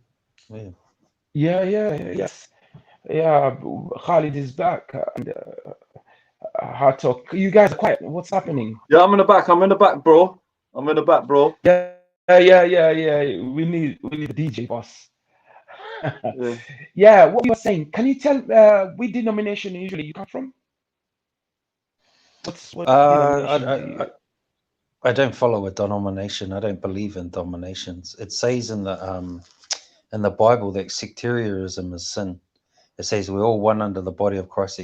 Yes. Yeah, Khalid is back. And hard talk. You guys are quiet. What's happening? Yeah, I'm in the back, bro. Yeah. We need a DJ boss. Yeah, what you were saying. Can you tell which denomination usually you come from? What denomination I don't follow a denomination. I don't believe in dominations. It says in the Bible that sectarianism is sin. It says we're all one under the body of Christ.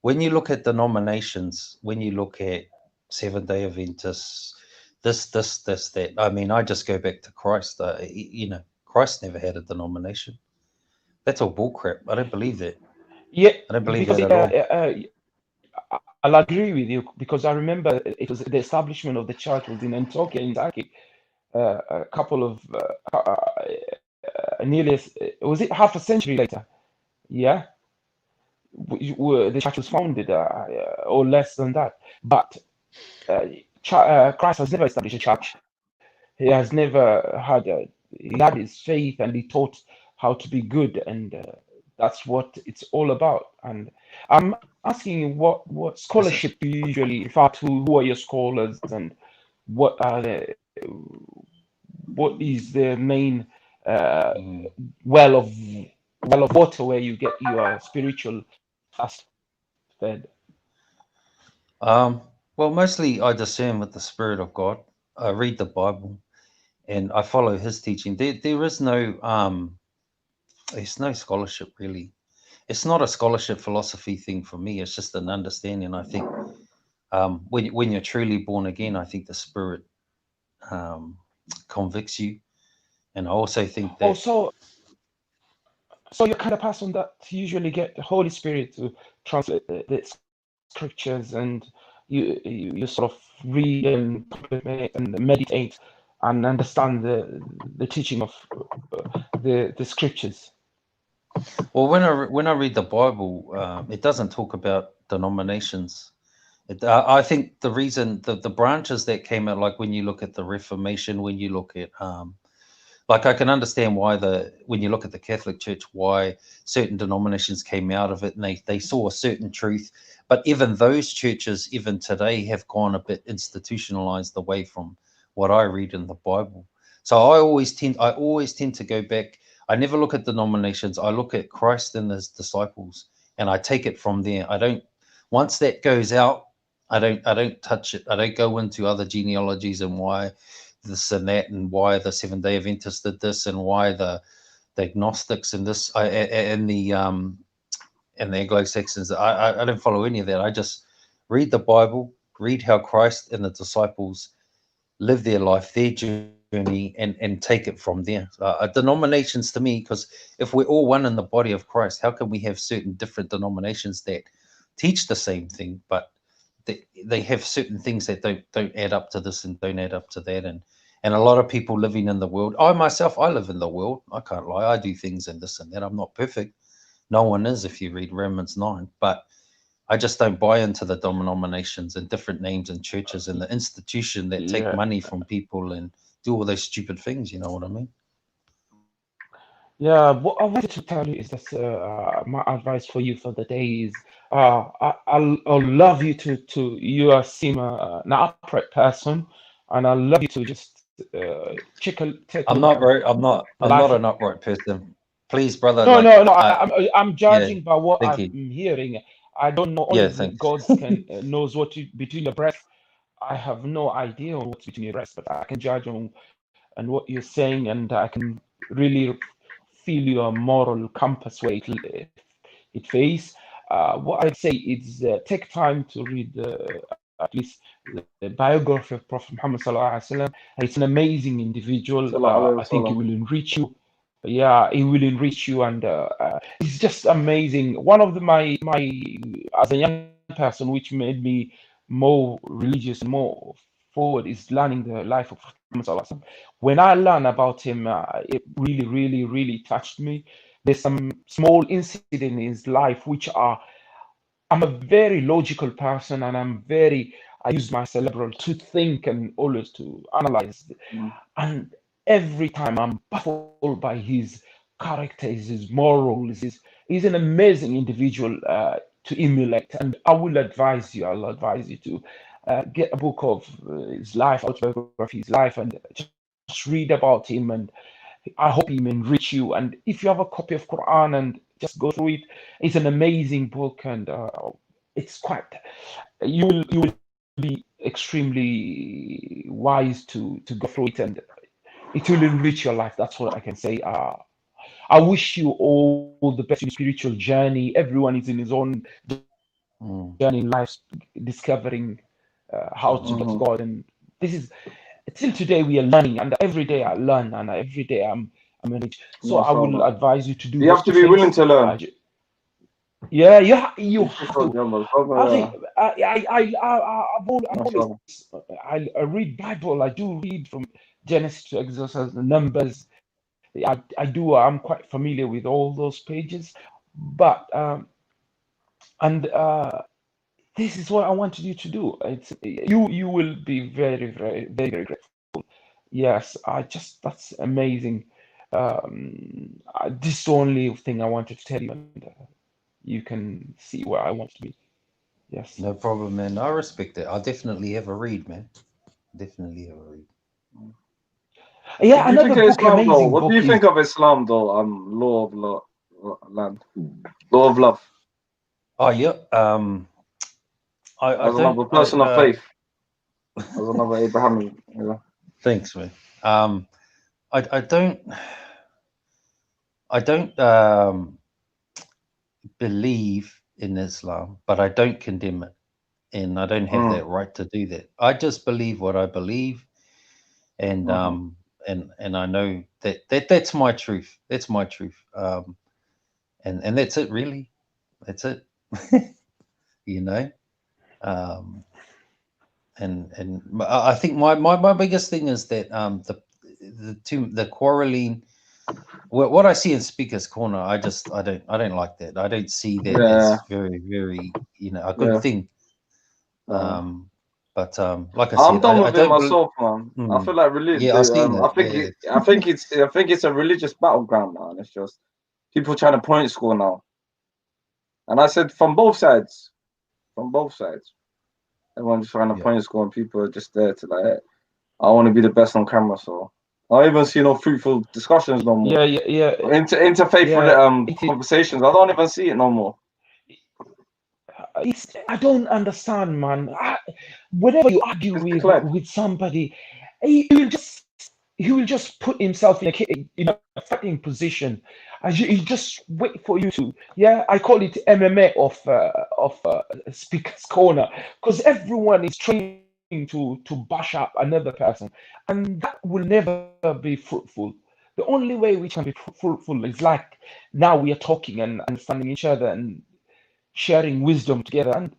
When you look at denominations, when you look at Seventh-day Adventists, this, that. I mean, I just go back to Christ. Christ never had a denomination. That's all bullcrap. I don't believe that. Yeah, I don't believe that at all. I'll agree with you because I remember it was the establishment of the church was in Antioch in Turkey. A couple of nearly, was it half a century later? Yeah, the church was founded, or less than that. But Christ has never established a church. He has never had he had his faith, and he taught how to be good, and that's what it's all about. And I'm asking you, what scholarship do you usually refer to? Who are your scholars, and what is the main well of water where you get your spiritual fast fed? Well, mostly I discern with the Spirit of God. I read the Bible and I follow His teaching. There is no there's no scholarship really. It's not a scholarship philosophy thing for me. It's just an understanding. I think when you're truly born again, I think the Spirit convicts you, and I also think that. So you're kind of person that usually get the Holy Spirit to translate the scriptures, and you sort of read and contemplate and meditate and understand the teaching of the scriptures. Well, when I read the Bible, it doesn't talk about denominations. I think the reason the branches that came out, like when you look at the Reformation, when you look at like I can understand why when you look at the Catholic Church, why certain denominations came out of it, and they saw a certain truth. But even those churches, even today, have gone a bit institutionalized away from what I read in the Bible. So I always tend to go back. I never look at denominations. I look at Christ and His disciples, and I take it from there. I don't. Once that goes out, I don't touch it. I don't go into other genealogies and why this and that, and why the Seventh-day Adventists did this, and why the agnostics and this and the Anglo-Saxons. I don't follow any of that. I just read the Bible, read how Christ and the disciples live their life, their journey, and take it from there. Denominations to me, because if we're all one in the body of Christ, how can we have certain different denominations that teach the same thing, but they have certain things that don't add up to this and don't add up to that, and a lot of people living in the world. I myself, I live in the world. I can't lie. I do things and this and that. I'm not perfect. No one is, if you read Romans 9. But I just don't buy into the denominations and different names and churches and the institution that take money from people and do all those stupid things. You know what I mean? Yeah, what I wanted to tell you is that my advice for you for the day is I'll love you to you seem an upright person, and I'll love you to just take a I'm look not at I'm not an upright person. Please, brother. No, like, no. I'm judging yeah, by what thank I'm you. hearing. I don't know. Yeah, Only thanks. God can knows what between your breath. I have no idea on what's between your breasts, but I can judge on what you're saying, and I can really feel your moral compass where it face. What I'd say is take time to read at least the biography of Prophet Muhammad sallallahu alaihi wasallam. It's an amazing individual. I think it will enrich you. Yeah, it will enrich you, and it's just amazing. One of my as a young person, which made me more religious and more forward, is learning the life of Muhammad sallallahu alaihi wasallam. When I learned about him, it really, really, really touched me. There's some small incident in his life which are. I'm a very logical person, and I use my cerebral to think and always to analyze. And every time I'm baffled by his character, his morals, he's an amazing individual to emulate. And I'll advise you to get a book of his life, autobiography, his life, and just read about him. And I hope he may enrich you. And if you have a copy of Quran and just go through it, it's an amazing book, and it's quite. You will be extremely wise to go through it, and it will enrich your life. That's what I can say. I wish you all the best in your spiritual journey. Everyone is in his own journey in life, discovering how to get to God. And this is till today we are learning, and every day I learn, and every day I'm enriched. So I will advise you to do. You have to be willing to learn. Yeah, you have to. I think I read Bible. I do read from Genesis to Exodus, Numbers. I'm quite familiar with all those pages, but this is what I wanted you to do. You will be very, very, very, very grateful. Yes, that's amazing. This is the only thing I wanted to tell you, and you can see where I want to be. Yes. No problem, man. I respect it. I'll definitely have a read, man. Definitely have a read. Yeah, What do you think another of book, Islam, though? amazing What do book you is think of Islam, though? Law of land, law of love. Oh yeah. I As don't. another person of faith, as another Abraham. Yeah. Thanks, man. I don't believe in Islam, but I don't condemn it, and I don't have that right to do that. I just believe what I believe, and and I know that's my truth. That's my truth. And that's it, really. That's it. You know. And I think my biggest thing is that the quarreling. What I see in Speaker's Corner, I don't like that. I don't see that as very a good thing. But like I I'm said, done I with it don't myself, man. I feel like yeah, I've seen I that. think Yeah. I think it's a religious battleground, man. It's just people trying to point score now. And I said from both sides, everyone's trying to point score, and people are just there to like, I want to be the best on camera. So I don't even see no fruitful discussions no more. yeah. Interfaith conversations. I don't even see it no more. I don't understand, man. Whenever you argue with somebody, he will just put himself in a fighting position. He just wait for you to. Yeah, I call it MMA of Speaker's Corner, because everyone is trying to bash up another person, and that will never be fruitful. The only way we can be fruitful is like now we are talking and understanding each other and sharing wisdom together. And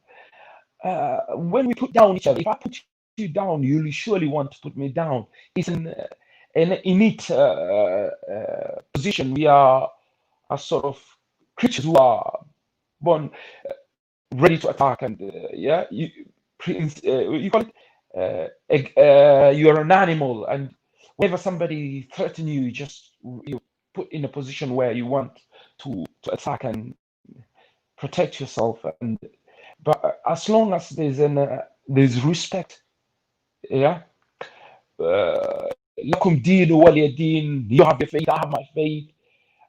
when we put down each other, if I put you down, you'll surely want to put me down. It's an innate position. We are sort of creatures who are born ready to attack, and you call it you're an animal, and whenever somebody threatens you, you put in a position where you want to attack and protect yourself. And but as long as there's respect, yeah. Lakum deen waliya deen. You have your faith, I have my faith.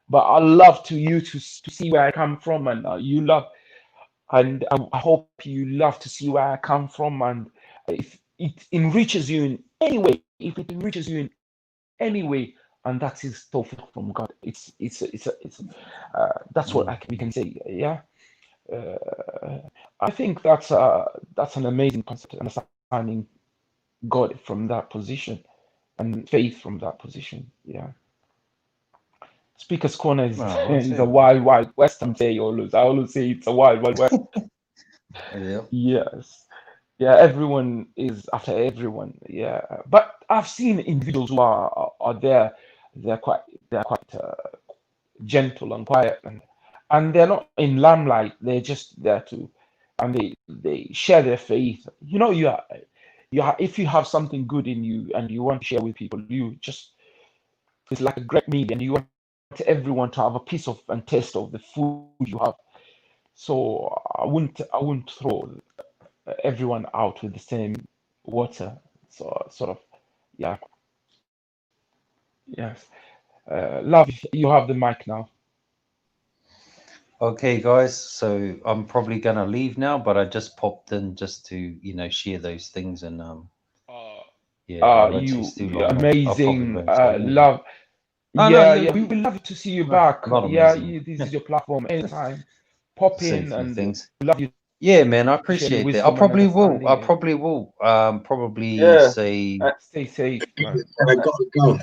But I love you to see where I come from, and you love, and I hope you love to see where I come from. And if it enriches you in any way, and that is tawfiq from God. It's that's what we can say. Yeah. I think that's an amazing concept, understanding God from that position and faith from that position. Yeah. Speaker's Corner is a wild, wild west. I always say it's a wild, wild west. Yeah. Yes. Yeah, everyone is after everyone. Yeah. But I've seen individuals who are there. They're quite gentle and quiet, and they're not in limelight. They're just there to, and they share their faith. You know, if you have something good in you and you want to share with people, it's like a great meal, and you want everyone to have a piece of and taste of the food you have. So I wouldn't throw everyone out with the same water. So sort of, yeah. Yes. Love, you have the mic now. Okay, guys. So I'm probably gonna leave now, but I just popped in just to share those things, and you amazing, love. We will love to see you back. This is your platform. Anytime, pop in and things. Love you. Yeah, man, I appreciate that. I probably will. Probably say. Stay safe. I gotta go.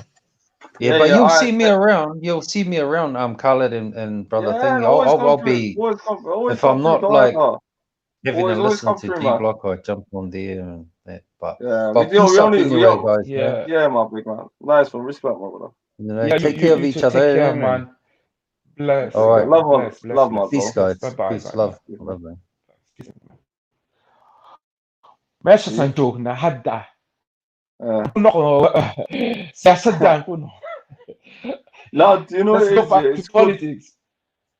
Yeah, but you'll see me around. You'll see me around. Khaled and brother thing. I'll be. If I'm not like having to listen to D Block, I jump on there and that. But peace up anyway, guys. Yeah, my big man. Nice one. Respect, my brother. Take care of each other. Take care, man. Bless. All right. Love, my peace, guys. Bye-bye. Peace, love. Bye-bye. meesha saan joognaa hadda siyaasadaan ku noqo. No, do you know Let's go back to politics.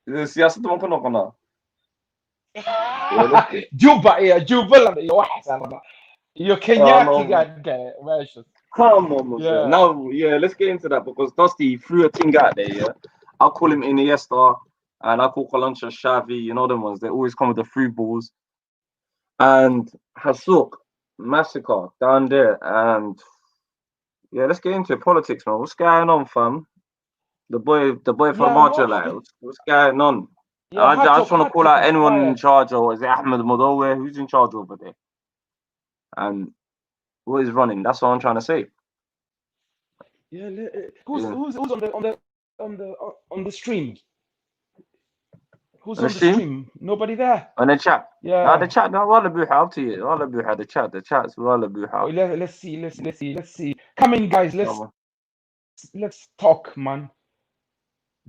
Siyaasadda ma ku noqonaa? Juba iyo waxaasaan rabaa iyo Kenyaatiga meesha. Come on, Muslim. Yeah. Now, yeah, let's get into that because Dusty threw a thing out there, yeah. I'll call him Iniesta and I call Kalancha Xavi, you know them ones. They always come with the free balls. And Hasuk, Massacre down there. And yeah, let's get into it. Politics, man. What's going on, fam? The boy from Yeah, Marja, no, like, what's going on? yeah, I just want to hard call talk out is anyone in quiet. charge, or is it Ahmed Modowe? Who's in charge over there? And what is running? That's what I'm trying to say. Yeah, Yeah. who's on the stream? Who's On on the the stream? stream? Nobody there. On the chat. No, Yeah. the chat. No, wala buha. Up to you. Wala buha. The chat's wala Oh, buha. let's see. Come in, guys. Let's talk, man.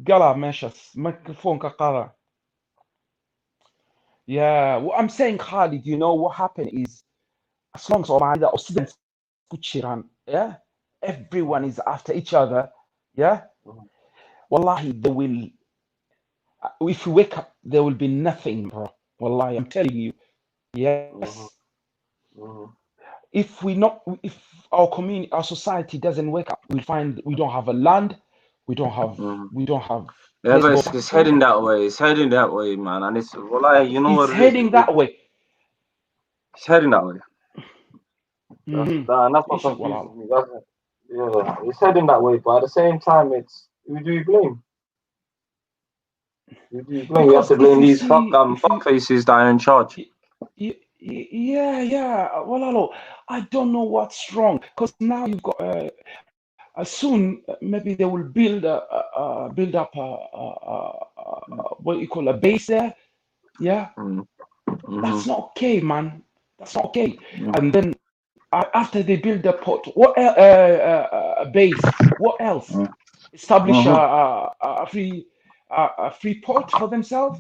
Gala meshas. Microphone kakara. Yeah, what I'm saying, Khalid, you know what happened is, as long as Somalia or students kuchiran, yeah, everyone is after each other, yeah. Wallahi, they will. If you wake up, there will be nothing, bro. Wallahi, I'm telling you. Yes. If our community, our society doesn't wake up, we'll find we don't have a land, we don't have. Yeah, but it's heading that way. It's heading that way, man. And it's wallahi, you know what it is. It's heading that way. It's heading that way. Mhm. That's what confuses me. Yeah, it's heading that way, but at the same time, it's who do you blame? Who do you blame? You have to blame these fuck faces that are in charge. Yeah. Well, I don't know what's wrong because now you've got soon maybe they will build up what you call a base there. Yeah, that's not okay, man. That's not okay. And then after they build the port, what a base? What else? Establish a free port for themselves.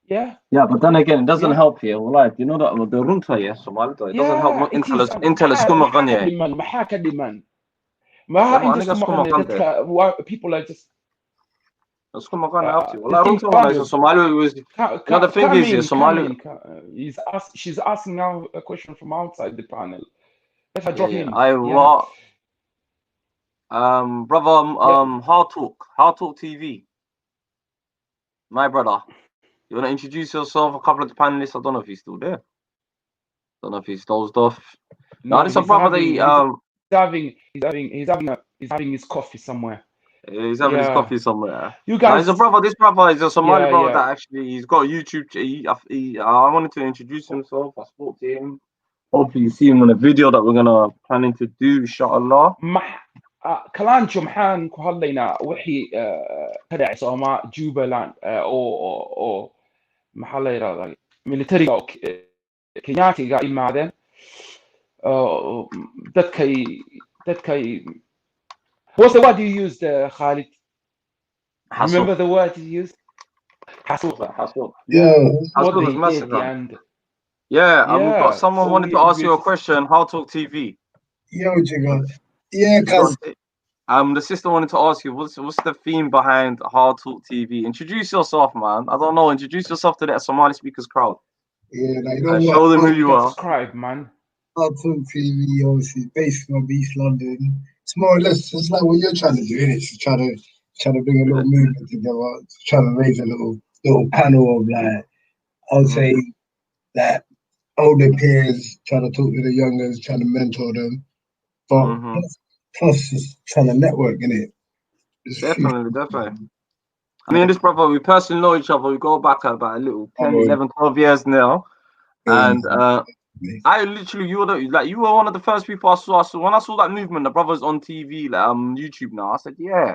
Yeah. Yeah, but then again, it doesn't help here. Like, you know that the runta, yeah, Somali, it doesn't help. People are just the thing is, Somali. She's asking now a question from outside the panel. Let her drop in. Brother, Hard Talk TV. My brother, you want to introduce yourself? A couple of the panelists. I don't know if he's still there. Don't know if he's dozed off. No, this is a brother. He's having his coffee somewhere. He's having his coffee somewhere. You guys, he's a brother. This brother is a Somali brother that actually he's got a YouTube. I wanted to introduce himself. I spoke to him. Hopefully, you see him in a video that we're planning to do, inshallah. كلانشو محان كهالينا وحي كدع سوما جوبلاند او محل يرادا ميليتري كينياتي قاعد معدن dadkay what's the word you used Khalid? Remember the word you used? Hasuk. What they did and we've got someone wanted to ask you a question. How Talk TV. Yo, Jigga. Yeah, cause the sister wanted to ask you what's the theme behind Hard Talk TV. Introduce yourself, man. I don't know. Introduce yourself to that Somali speakers crowd. Yeah, like, you know what? Show them who you are. Subscribe, man. Hard Talk TV, obviously based on East London. It's more or less just like what you're trying to do, innit? It's trying to bring a little movement together, trying to raise a little panel of like, I would say that older peers, trying to talk to the youngers, trying to mentor them. But plus just trying to network, innit? Definitely. I mean, this brother, we personally know each other. We go back about a little 10, 11, 12 years now. And I literally, you were one of the first people I saw. So when I saw that movement, the brothers on TV, like YouTube now, I said, yeah,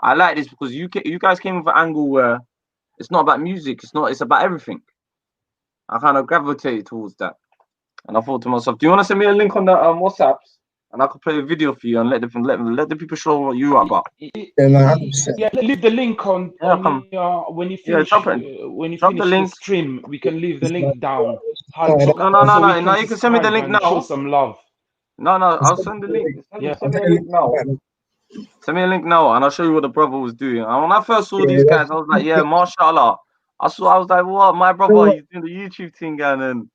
I like this because you guys came with an angle where it's not about music. It's about everything. I kind of gravitated towards that. And I thought to myself, do you want to send me a link on the WhatsApps? And I could play a video for you and let the people show what you are about. Leave the link on when you finish the stream. We can leave the link down. No, you can send me the link now. Show some love. No, I'll send the link. Send me a link now. Send me a link now, and I'll show you what the brother was doing. And when I first saw these guys, I was like, yeah, mashallah. I was like, what? My brother, he's doing the YouTube thing, and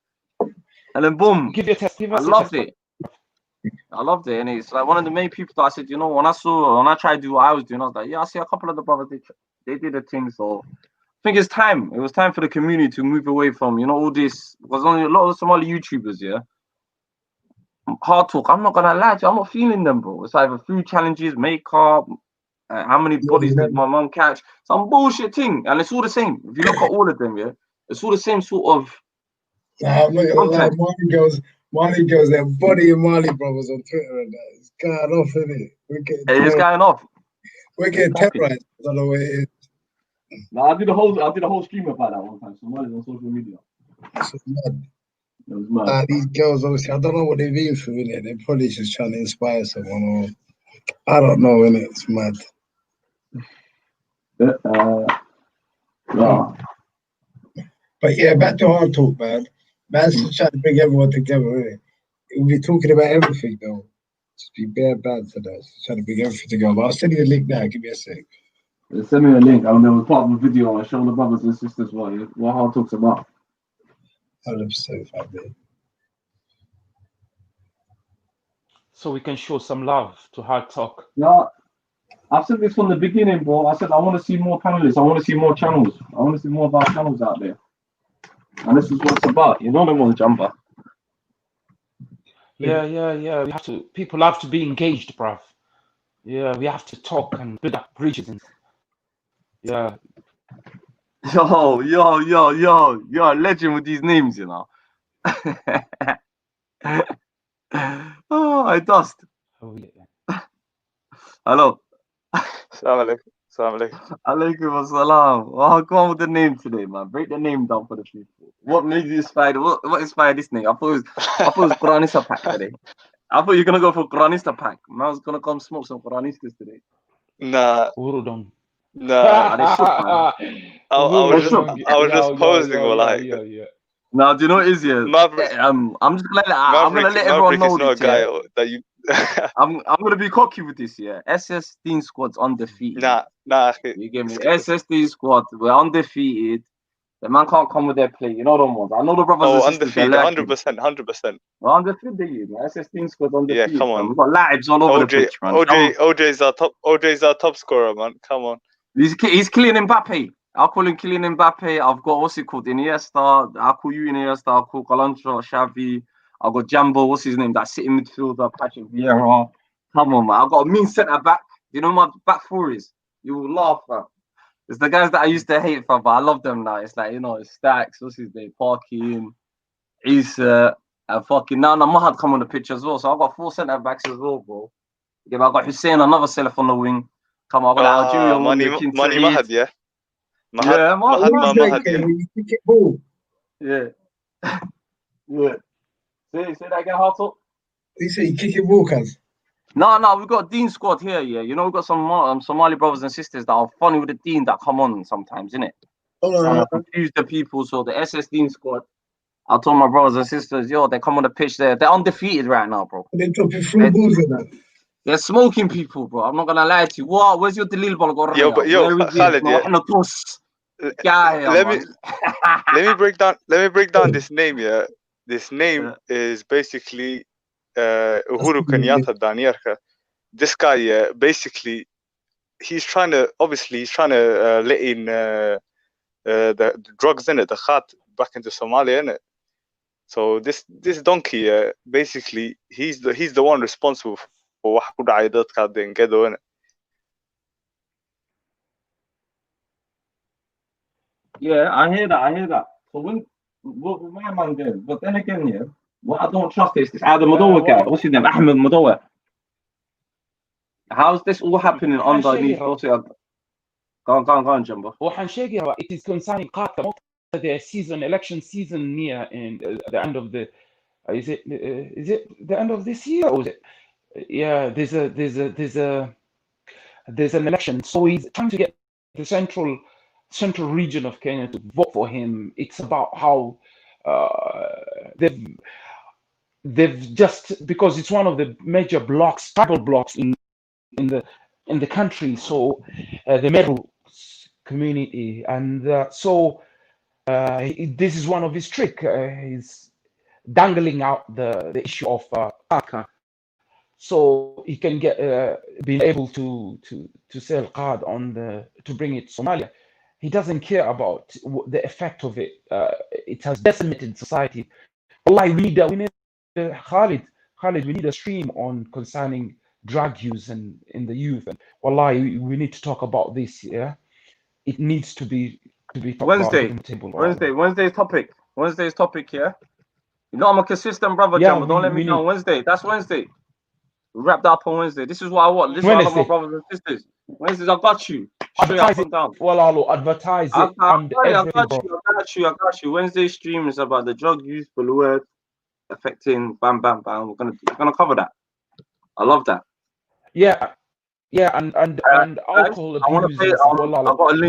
then boom. Give your test. I loved it. I loved it, and it's like one of the main people that I said, you know, when I tried to do what I was doing, I was like, yeah, I see a couple of the brothers, they did a thing, so I think it's time. It was time for the community to move away from, you know, all this, because only a lot of Somali YouTubers, yeah, hard talk. I'm not gonna lie to you, I'm not feeling them, bro. It's either food challenges, makeup, how many bodies did my mum catch? Some bullshit thing, and it's all the same. If you look at all of them, yeah, it's all the same sort of I'm not gonna lie, content. Mali girls, they're body and Mali brothers on Twitter and that. It's going off, isn't it? It's going off. We're getting terrorized. I don't know what it is. No, I did a whole stream about that one time. Somali's on social media. It's mad. It was mad. These girls, obviously, I don't know what they've been through, innit? They're probably just trying to inspire someone, or I don't know, innit? It's mad. No. But yeah, back to hard talk, man. Man's just trying to bring everyone together, innit? We'll be talking about everything, though. Just be bare bad for that. Just trying to bring everything together. But I'll send you a link now. Give me a sec. Send me a link. I'll never part of the video. I show the brothers and sisters what hard talk's about. 100% family. So we can show some love to hard talk. Yeah, I've said this from the beginning, bro. I said I want to see more panelists. I want to see more channels. I want to see more of our channels out there. And this is what it's about. You know them on Jumper. Yeah. We have to. People have to be engaged, bruv. Yeah, we have to talk and build up bridges. Yeah. You're a legend with these names, you know. Oh, I dust. Oh yeah. Hello. Assalamu alaikum. Alaikum assalam. Oh, go on with the name today, man. Break the name down for the people. What made you inspired? What inspired this name? I thought it was Quranista pack today. I thought you were gonna go for Quranista pack. Man, I was gonna come smoke some Quranistas today. Nah. Urudon. Nah. They shook, man. I was just posing, wallahi. Yeah. Now, do you know what it is? Yeah, Maverick, I'm just gonna let everyone know is not this. a guy Yeah. that you. I'm gonna be cocky with this. Yeah, SS-13 squad's undefeated. Nah. You get me? SS-13 squad, we're undefeated. The man can't come with their play. You know them ones. I know the brothers and sisters. Undefeated, 100%. We're undefeated, man. SS-13 squad's undefeated. Yeah, come on. Man. We've got lives all over the pitch, man. OJ's our top scorer, man. Come on. He's Kylian Mbappe. I'll call him Kylian Mbappe. I've got what's it called? Iniesta. I'll call you Iniesta. I'll call Calancho, Xavi. I've got Jambo. What's his name? That sitting midfielder, Patrick Vieira. Come on, man. I've got a mean centre back. You know my back four is? You will laugh, man. It's the guys that I used to hate, fam, but I love them now. It's like, you know, it's Stacks. What's his name? Parkin, Issa, and fucking now Mahad come on the pitch as well. So I've got 4 centre backs as well, bro. Yeah, I've got Hussein, another Salaf on the wing. Come on, I've got Algeria. Money Mahad, yeah. Mahad, yeah. Yeah. Say that again, Hartle. You say you kick it walkers? No, we've got a Dean squad here, yeah. You know, we've got some Somali brothers and sisters that are funny with the Dean that come on sometimes, innit? Confuse the people. So the SS Dean squad, I told my brothers and sisters, yo, they come on the pitch there. They're undefeated right now, bro. They're dropping through balls in that. They're smoking people, bro. I'm not gonna lie to you. What? Where's your Dalil ball? Yo, Khalid, yeah. Let me break down this name, yeah. This name is basically Uhuru Kenyatta Daniyarka. This guy, basically, he's trying to let in the drugs in it, the khat back into Somalia, in it. So this donkey, basically, he's the one responsible for what could I do in Gedo, in it. Yeah, I hear that. So what my man did, but then again, yeah, what I don't trust is this Adam Madowa guy. What's his name? Ahmed Madowa. How's this all happening underneath? Go on, Jumbo. It is concerning Qatar. The election season near, and the end of the is it the end of this year, or is it? Yeah, there's an election, so he's trying to get the central region of Kenya to vote for him. It's about how they've just, because it's one of the major blocks, tribal blocks in the country. So the Meru community, and this is one of his tricks. He's dangling out the issue of Kaka so he can get be able to sell card on to bring it to Somalia. He doesn't care about the effect of it. It has decimated society. Wallahi, we need Khalid, we need a stream on concerning drug use and in the youth. And wallahi, we need to talk about this. Yeah, it needs to be talked Wednesday. about on the table. Wednesday's topic. Yeah. You know I'm a consistent brother, Yeah, Jumbo. Don't let me down. Wednesday. That's Wednesday. We wrapped up on Wednesday. This is what I want. This is what I love my brothers and sisters. Wednesdays, I got you. Advertise it. Well, advertise it. I got you. Wednesday stream is about the drug use, Bulwer, affecting bam. We're gonna cover that. I love that. Yeah, and alcohol abuse.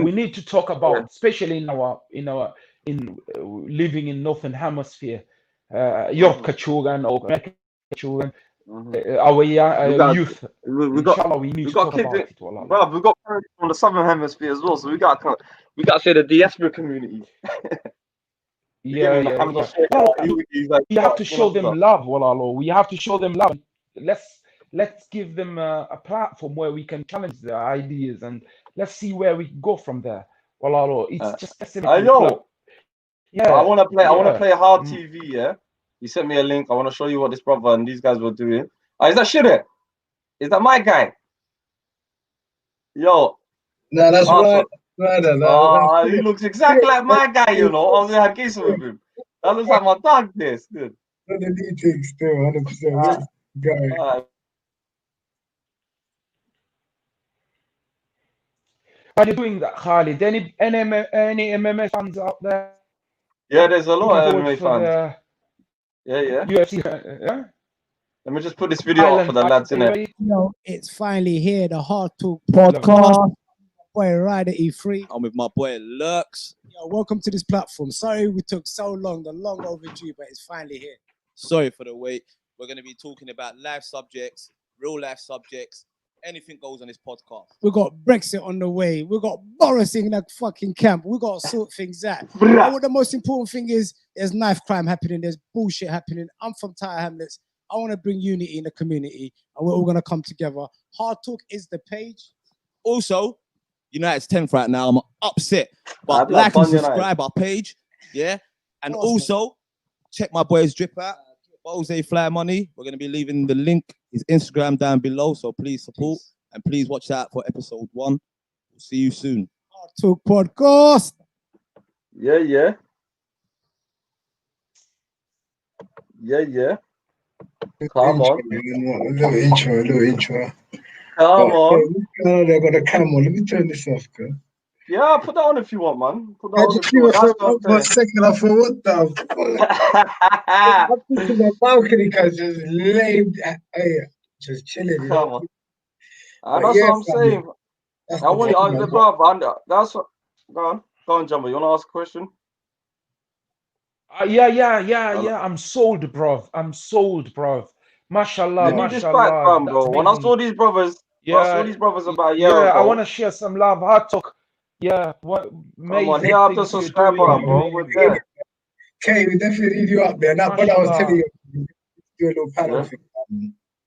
We need to talk about, especially in living in Northern Hemisphere, Europe Kachugan or America Kachugan. Our youth. We got parents from the Southern Hemisphere as well, so we got to say the diaspora community. Yeah. We have to show them love, Walalo. We have to show them love. Let's give them a platform where we can challenge their ideas, and let's see where we go from there. Walalo, it's just I want to play Hard TV. Yeah, you sent me a link. I want to show you what this brother and these guys were doing. Is that Shire? Is that my guy? Yo. No, that's right. He looks exactly like my guy, you know. I was gonna have case with him. That looks like my dog. This good. The details still 100%. Guy. Are you doing that, Khalid? Any MMA fans out there? Yeah, there's a lot of MMA fans. Yeah. UFC, yeah. Let me just put this video up for the lads in it. It's finally here, the Hard Talk podcast. Boy, Ryder E3. I'm with my boy Lurks. Welcome to this platform. Sorry we took so long, the long overdue, but it's finally here. Sorry for the wait. We're going to be talking about life subjects, real life subjects. Anything goes on this podcast. We got Brexit on the way. We got Boris in that fucking camp. We got to sort things out. And what the most important thing is, there's knife crime happening. There's bullshit happening. I'm from Tyre Hamlets. I want to bring unity in the community, and we're all going to come together. Hard Talk is the page. Also, United's 10th right now. I'm upset. But like and subscribe our page. Yeah. And also, check my boy's drip out. Jose Fly Money. We're going to be leaving the link, his Instagram down below. So please support and please watch out for episode 1. We'll see you soon. Hard Talk podcast. Yeah. Come on. A little intro. Come on. They got a camel. Let me turn this off, girl. Yeah, put that on if you want, man. Put that I on just if you want. For a second, I thought, what the fuck? I'm thinking the balcony because just laid, just chilling. Come on. That's what I'm saying. I want to ask the brother. That's what. Go on, Jumbo. You want to ask a question? Yeah. I'm sold, bruv. Mashallah, Let me just back, bro. When I saw these brothers, about a year ago. I want to share some love. Hard Talk. Yeah. What? Come on, here after subscriber, bro. We're there. Okay, we definitely need you up there. Now, but I was telling you, do a little panel thing.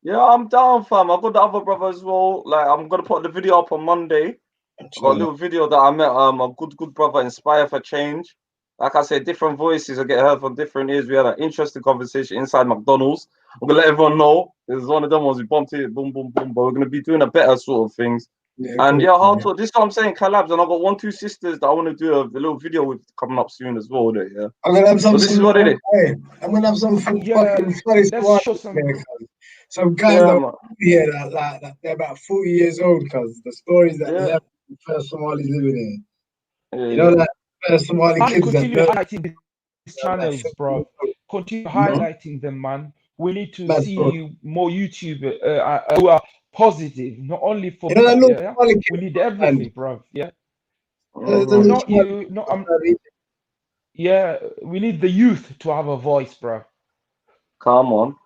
Yeah, I'm down, fam. I got the other brother as well. Like, I'm gonna put the video up on Monday. I got a little video that I met a good brother, Inspire for Change. Like I said, different voices will get heard from different ears. We had an interesting conversation inside McDonald's. I'm gonna let everyone know. This is one of them ones we bumped it, boom. But we're gonna be doing a better sort of things. Hard Talk. This is what I'm saying, collabs, and I've got 2 sisters that I want to do a little video with coming up soon as well. There, yeah. I'm gonna have some. So this is what it is. I'm gonna have some fucking funny stories. Some guys that here that they're about 40 years old, because the stories that they have the first Somalis living here. You know that first Somali kids continue highlighting these channels, bro. Continue highlighting them, man. We need to see more YouTube who are positive, not only for we need everything, bro. Yeah. Not you, we need the youth to have a voice, bro. Come on.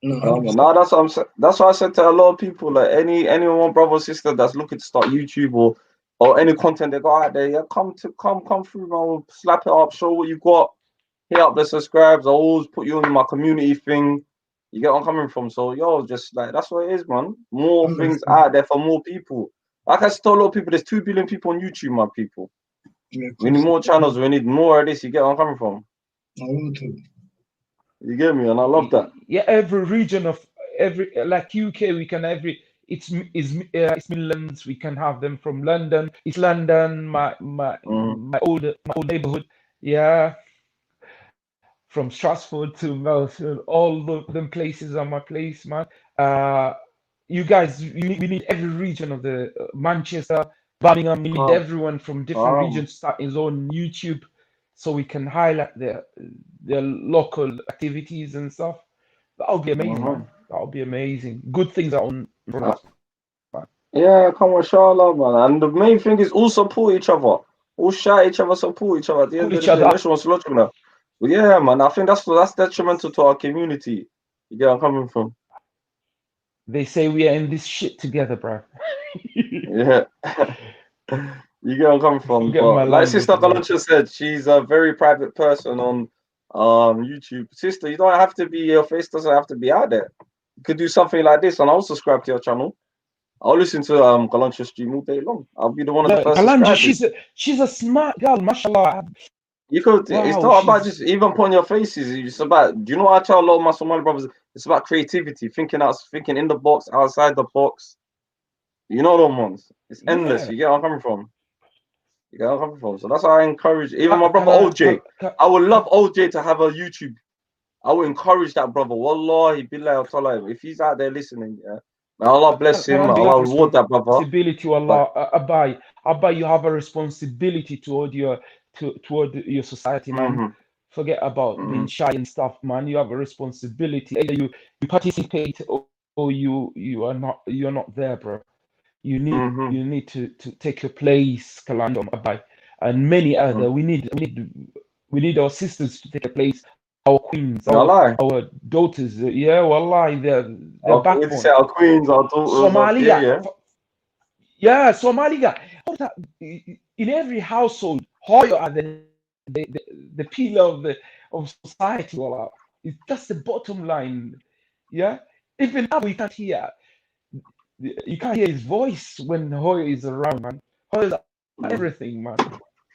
No, that's what I'm saying. That's what I said to a lot of people. Like anyone, brother or sister that's looking to start YouTube or any content they got out there, yeah, come through, man. We'll slap it up, show what you got, hit up the subscribes. I always put you on my community thing. You get what I'm coming from? So yo, just like that's what it is, man. More things out there for more people. Like I told a lot of people, there's 2 billion people on YouTube, my people. We need more channels. We need more of this. You get what I'm coming from? You get me? And I love that. Yeah, every region of like UK, we can it's Midlands. We can have them from London. It's London, my old neighborhood. Yeah, from Stratford to Melton, all them places are my place, man. You guys, we need every region of the Manchester, Birmingham. We need everyone from different regions start his own YouTube, so we can highlight their local activities and stuff. That would be amazing, man. That would be amazing. Good things are on. Yeah, come on, inshallah, man. And the main thing is all support each other. All shout each other, support each other. At the end of the day, unless you want to slaughter them. But yeah, man, I think that's detrimental to our community. You get where I'm coming from? They say we are in this shit together, bro. Yeah. You get where I'm coming from. But like Sister Galancha said, she's a very private person on YouTube. Sister, you don't have to be, your face doesn't have to be out there. You could do something like this, and I'll subscribe to your channel. I'll listen to Galancha stream all day long. I'll be the one of the first subscribers. She's a smart girl, mashallah. You could. Wow, it's not about just even putting your faces. It's about. Do you know what I tell a lot of my Somali brothers? It's about creativity, thinking in the box, outside the box. You know those ones. It's endless. You get where I'm coming from. You get where I'm coming from. So that's why I encourage even my brother OJ. I would love OJ to have a YouTube. I would encourage that brother. Wallahi billahi ta'ala. If he's out there listening, yeah. May Allah bless him. Allah reward that brother. Responsibility to Allah. Abba, you have a responsibility toward your society, man. Forget about being shy and stuff, man. You have a responsibility. Either you participate or you are not there, bro. You need to take your place, Kalandom, Abba, and many other. We need our sisters to take a place. Our queens, our daughters, yeah, wallahi, they're backbone. Our queens, our daughters, Somalia, yeah, Somalia. In every household, Hoyo are the pillar of society. Wallah. It's just the bottom line, yeah. Even now you can't hear his voice when Hoyo is around, man. Hoyo is everything, man.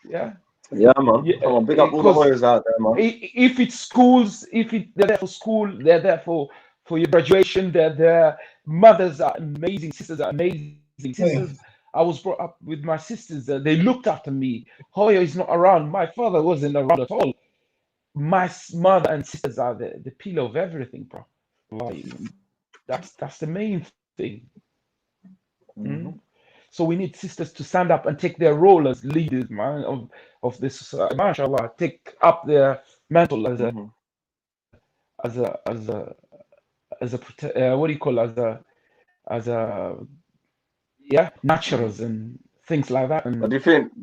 Yeah. Yeah, man. Yeah, come on, big up all the lawyers out there, man. If it's schools, they're there for school, they're there for your graduation, they're there. Mothers are amazing, sisters are amazing. Sisters, I was brought up with my sisters. They looked after me. Hoyo is not around. My father wasn't around at all. My mother and sisters are the pillar of everything, bro. Like, that's the main thing. So we need sisters to stand up and take their role as leaders, man, of this society. MashaAllah, take up their mantle as naturals and things like that. And do you think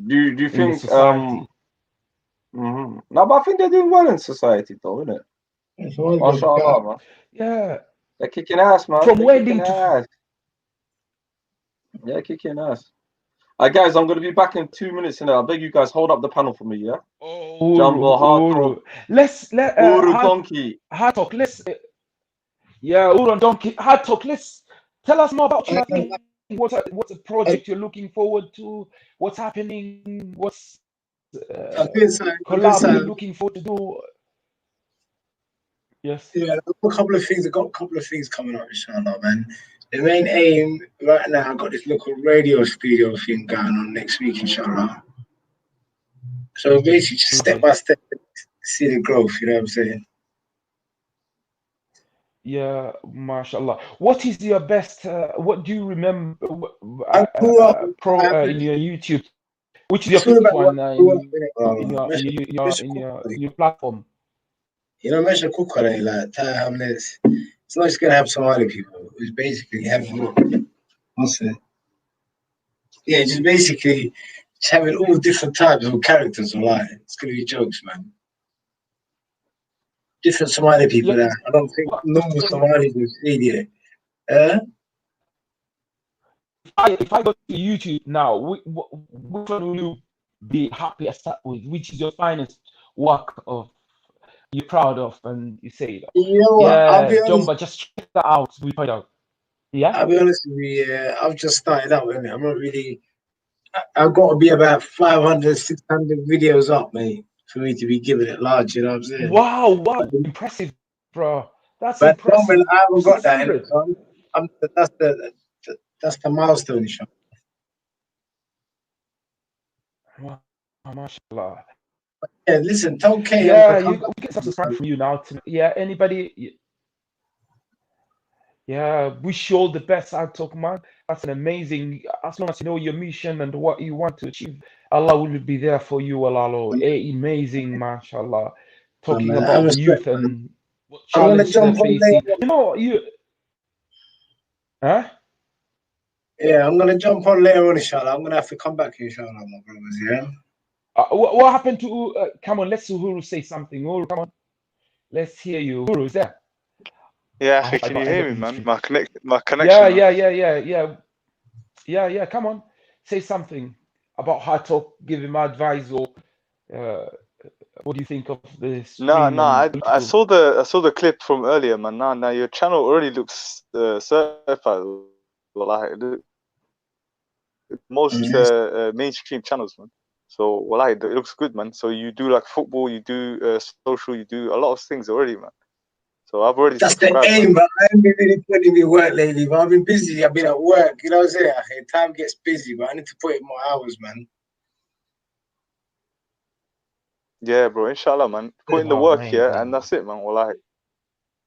no, but I think they're doing well in society, though, isn't it? MashaAllah, man. Yeah, they're kicking ass, man. From wedding to ass. Yeah, kicking ass. Guys, I'm going to be back in 2 minutes. I beg you guys, hold up the panel for me, yeah? Jumbo, hard talk. Donkey. Hard talk. Donkey. Hard talk. Tell us more about you. What's a project you're looking forward to? What's happening? What's collab you're looking forward to do? Yes. Yeah, a couple of things. I've got a couple of things coming up, inshallah, man. The main aim right now, I've got this little radio studio thing going on next week, inshallah. So basically, just step by step, see the growth, you know what I'm saying? Yeah, mashallah. What is your best, what do you remember in your YouTube? Which is your favorite one in your platform? You know, mention Kukwale, like Thai Hamlets. It's not just gonna have Somali people. It's basically having what's it? Yeah, just basically having all different types of characters online. It's gonna be jokes, man. Different Somali people there. I don't think normal Somalis will see it. If I go to YouTube now, which one will you be happy to start with? Which is your finest work of you're proud of, and you say, You know what? I'll yeah, be honest. Jumba, just check that out. We put it out. Yeah. I'll be honest with you. Yeah, I've just started out with it. I'm not really. I've got to be about 500, 600 videos up, mate, for me to be giving it large. You know what I'm saying? Wow, impressive, bro. That's But at the impressive. moment, I haven't got that. 600. So that's the milestone, Sean. Wow, mashallah. Yeah, listen, tell Kay. Yeah, we get some subscribe from you now. Yeah, anybody. Yeah, wish you all the best out of, man. That's an amazing. As long as you know your mission and what you want to achieve, Allah will be there for you, Allah. Amazing, mashallah. Talking man, about the youth and what I'm gonna challenges they're jump on facing. later. You know, huh? Yeah, I'm gonna jump on later on, inshallah. I'm gonna have to come back, inshallah, my brothers. Yeah. What happened to? Come on, let's Uhuru say something. Uhuru, come on, let's hear you. Uhuru, is there? Yeah, can you hear me, man? My connection. Yeah. Come on, say something about how to give him advice, or what do you think of this? No, I saw the clip from earlier, man. Now your channel already looks certified. Most mainstream channels, man. So it looks good, man. So you do like football, you do social, you do a lot of things already, man. So I've already subscribed. That's the aim, but I haven't been really putting in work lately. But I've been busy. I've been at work. You know what I'm saying? Okay, time gets busy, but I need to put in more hours, man. Yeah, bro. Inshallah, man. Put in the work here, and that's it, man.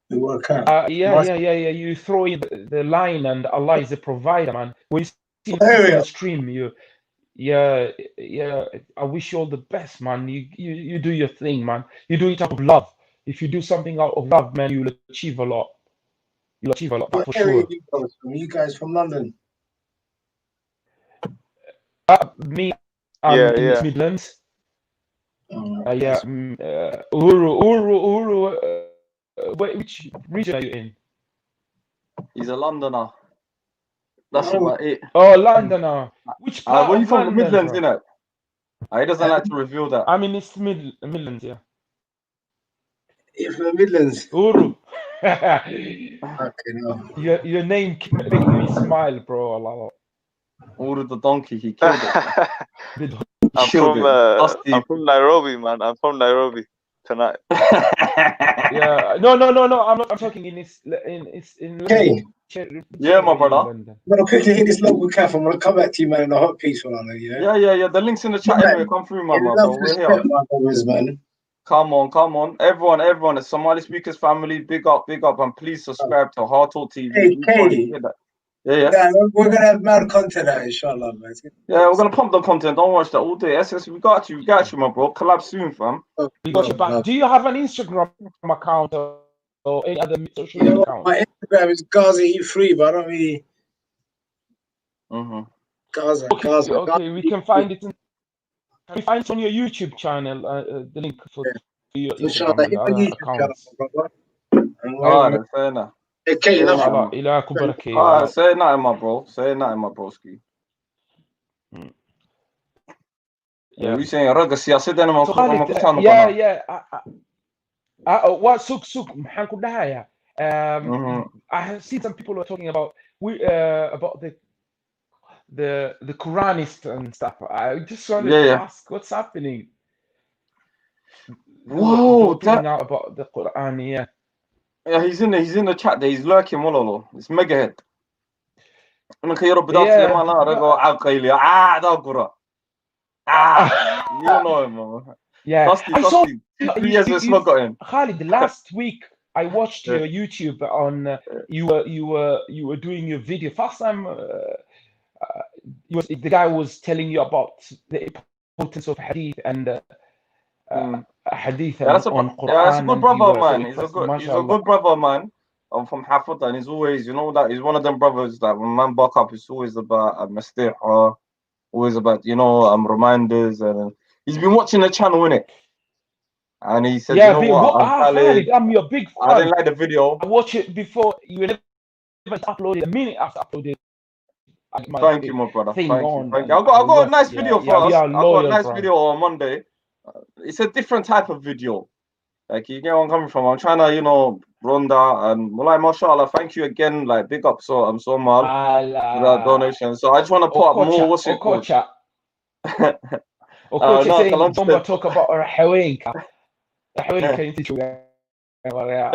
The work out. Yeah. You throw in the line, and Allah is a provider, man. When you see people in the stream, yeah. I wish you all the best, man. You do your thing, man. You do it out of love. If you do something out of love, man, you'll achieve a lot. You'll achieve a lot, for sure. You guys from London? Me, I'm in the Midlands. Uhuru. Which region are you in? He's a Londoner. That's about it. Oh, Londoner. Which part where of you from? London, The Midlands, bro? innit? He doesn't like to reveal that. I'm in East Midlands, yeah. You're from the Midlands? Uhuru. Okay, no. Your name make me smile, bro. Uhuru the donkey, he killed it. I'm from Nairobi, man. I'm from Nairobi tonight. Yeah. No. I'm not. I'm talking in Okay. Yeah, my brother. I'm gonna quickly hit this local cafe. I'm gonna come back to you, man, in a hot piece for that, Yeah. The link's in the chat anyway. Come through, man, bro. We're here. Man. Come on. Everyone, the Somali Speakers family, big up, and please subscribe to Hard Talk TV. Hey, Katie. Yeah. We're gonna have mad content out, inshallah, man. Yeah, we're gonna pump the content. Don't watch that all day. SS, we got you, my bro. Collab soon, fam. We got you back. Do you have an Instagram account or any other social media account? My Instagram is Gaza E3, but I don't really. Gaza. Okay, we can find it. Can we find it on your YouTube channel? The link for your Instagram accounts. Alright, fair enough. Okay, enough. Say nothing, my bro. Say nothing, my broski. Yeah, we saying raga siyaasadda ma ku taano what suk maxaan ku dhahayaa I have seen some people are talking about the Quranist and stuff. I just wanted to ask what's happening. Whoa, talking out about the Quran, Yeah, he's in the chat there. He's lurking, walalo. It's Megahead. You know him, man. Yeah, I saw Khalid, last week I watched your YouTube on you were doing your video. First time the guy was telling you about the importance of Hadith and Hadith on Quran. Yeah, he's a good brother, man. He's a good brother, man. I'm from Hafid, and he's always, that he's one of them brothers that when man buck up, it's always about always about, reminders, and he's been watching the channel, innit? And he said, Khalid, I'm your big fan. I didn't like the video. I watched it before you never uploaded. A minute after uploaded. Thank you, my brother. Thank you. I got a nice video for us. I got a nice video on Monday. It's a different type of video. Like, you get where I'm coming from. I'm trying to, you know, run that, and well, like, mashallah, thank you again. Like, big up, so Somal for that donation. So I just want to put up more. What's it called? Okocha no, saying Kalonji don't said- talk about Rahawinka. Rahawinka inta jooga. Yeah.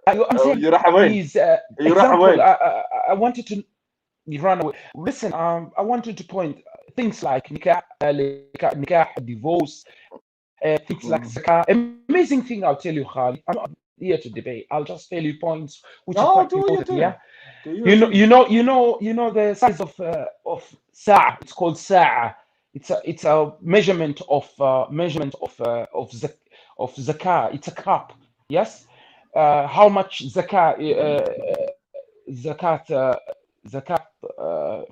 I'm saying You Rahawin. is You example. Rahawin. I wanted to run away. Listen, I wanted to point things like nikah, divorce, things like zakah. Amazing thing, I'll tell you, Khalid. I'm not here to debate. I'll just tell you points which are quite important. Yeah, you know the size of sa'a. It's called sa'a. It's a measurement of zakah. It's a cup. Yes. How much zakat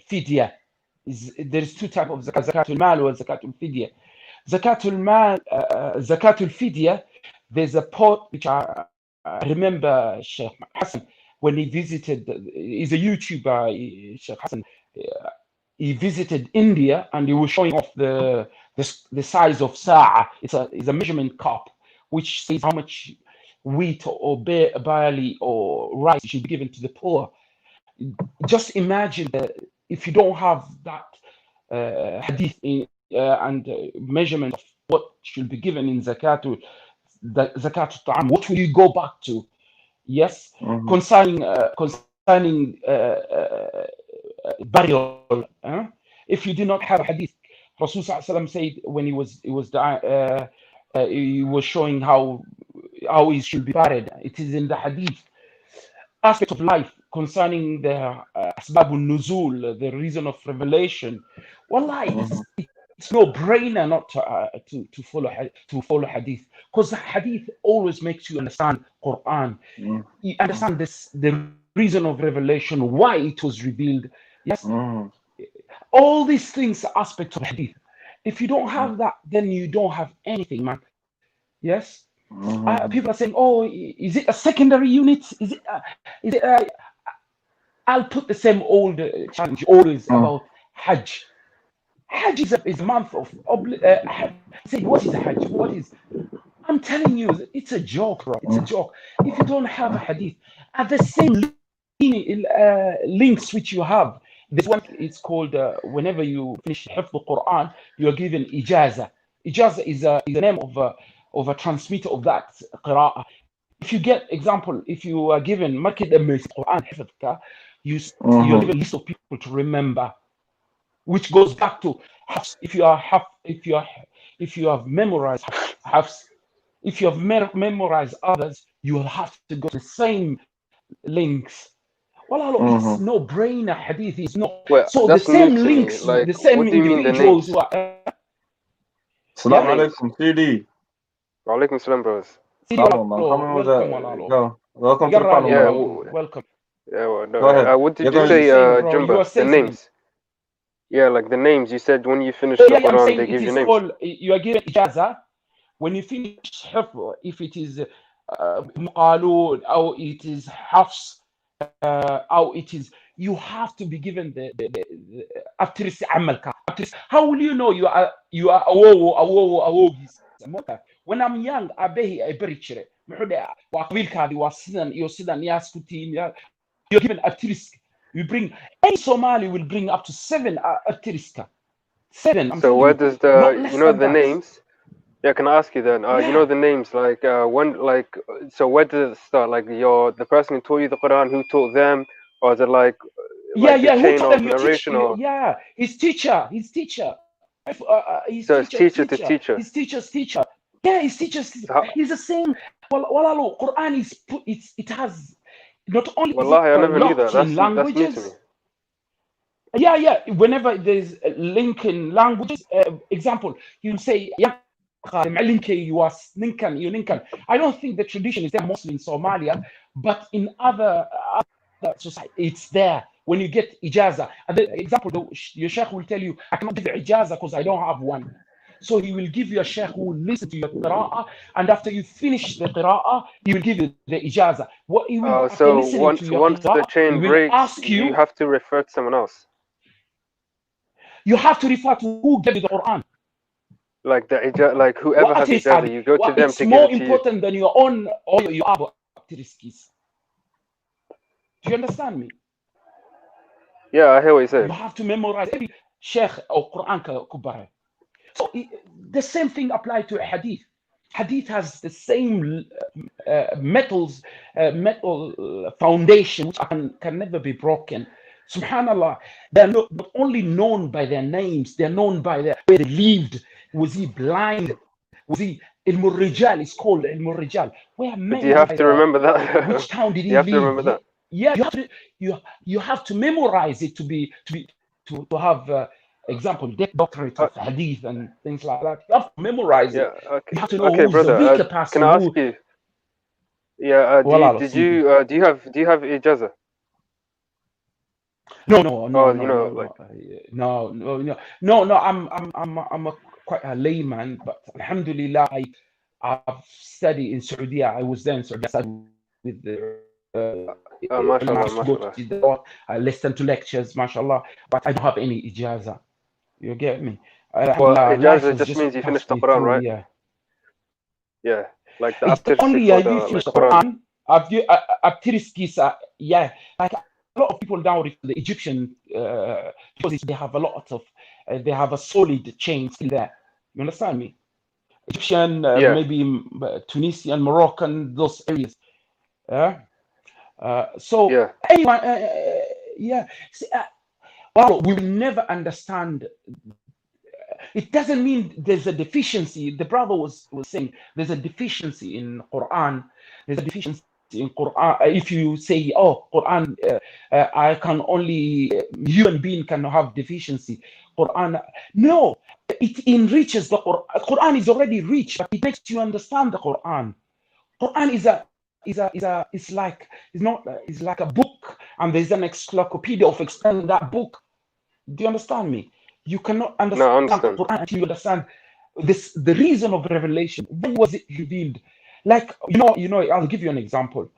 fidya is? There is two types of zakat: zakatul mal or zakatul fidya. Zakatul mal, zakatul fidya. There's a pot which I remember Sheikh Hassan when he visited. He's a YouTuber, Sheikh Hassan. He visited India and he was showing off the size of sa'a. It's a measurement cup which says how much wheat or barley or rice should be given to the poor. Just imagine that if you don't have that hadith and measurement of what should be given in zakatul ta'am, what will you go back to? Yes, concerning burial. If you do not have a hadith, Rasul said when he was showing how he should be buried. It is in the hadith aspect of life concerning the asbabun nuzul, the reason of revelation. Wallahi, it's no brainer not to follow hadith, because hadith always makes you understand Quran. You understand the reason of revelation, why it was revealed. Yes, all these things are aspects of hadith. If you don't have that, then you don't have anything, man. Yes. People are saying, "Oh, is it a secondary unit? Is it? I'll put the same old challenge always about Hajj. Hajj is a month of. Say, what is a Hajj? What is? I'm telling you, it's a joke, bro. It's a joke. If you don't have a hadith, at the same links which you have, there's one. It's called whenever you finish Hifz the Quran, you are given ijaza. Ijaza is a name of a transmitter of that qira'ah. If you get example, if you are given market Quran hifdka, you're given a list of people to remember, which goes back to hafs. If you have memorized hafs, if you have memorized others, you will have to go to the same links. Well, it's no brainer. Hadith is not. Well, so the same links, like, the same what do you mean the individuals names? who are. Assalamu alaikum, CD. Wa alaikum salam, brothers. Welcome, welcome to the panel. Yeah, welcome. Yeah, well, no. Go ahead. What did you say, Jumba? The names. Yeah, like the names. You said when you finish the Quran, they give you names. You are given ijaza. When you finish hifz, if it is muqalun, or it is hafs, or it is, you have to be given the aftiris amalka. How will you know you are awow? When I'm young, I very chire. You're given aftiris. You bring any Somali will bring up to 7 aftiriska. 7. So where does the names? Yeah, can I ask you then? You know the names, like so where does it start? Like the person who taught you the Quran, who taught them, or is it like the chain of narration? His teacher. So it's teacher to teacher. His teacher's teacher. Yeah, his teacher's teacher. He's the same. Well, Quran it has not only Wallahi, I never knew that. That's new to me. Yeah. Whenever there's a link in languages, example, you say, I don't think the tradition is there mostly in Somalia, but in other societies, it's there. When you get ijaza, example, your sheikh will tell you, I cannot give ijaza because I don't have one. So he will give you a sheikh who will listen to your qira'ah, and after you finish the qira'ah, he will give you the ijaza. What he will so once the chain breaks, you have to refer to someone else. You have to refer to who gave you the Quran. Like like whoever has ijaza, you go to them it's to more give it to important than your own or your other skills. Do you understand me? Yeah, I hear what you say. You have to memorize every sheikh or Quran kubara. So the same thing applies to Hadith. Hadith has the same metal foundation which can never be broken. Subhanallah, they're not only known by their names, they're known by where they lived. Was he blind? Was he Ilm al-Rijal? It's called Ilm al-Rijal. Where men, do you have to remember that? Which town did he you have live? to remember that. Yeah, you have to memorize it to have example, doctorate of Hadith and things like that. You have to memorize it. Okay. You have to know Okay, who's brother. the weaker person. Can I ask you? Yeah. Do you have ijaza? No. I'm quite a layman, but alhamdulillah, I've studied in Saudi. I was there in Saudi. I studied with the mashallah. I listened to lectures, mashallah, but I don't have any ijaza. You get me? Well, ijaza just means you finished the Quran, right? Yeah. Like the it's only you finish the Quran. Yeah, like a lot of people now, the Egyptian, because they have a lot of, they have a solid chain still there. You understand me? Egyptian, maybe Tunisian, Moroccan, those areas. So anyone, See, well, we will never understand. It doesn't mean there's a deficiency. The brother was saying there's a deficiency in Quran. There's a deficiency in Quran. If you say, oh, Quran, I can only, human being can have deficiency. Quran, no, it enriches the Quran. Quran is already rich, but it makes you understand the Quran. Quran is like a book, and there's an encyclopedia of explaining that book. Do you understand me? You cannot understand the Quran until you understand this. The reason of revelation. When was it revealed? Like you know. I'll give you an example.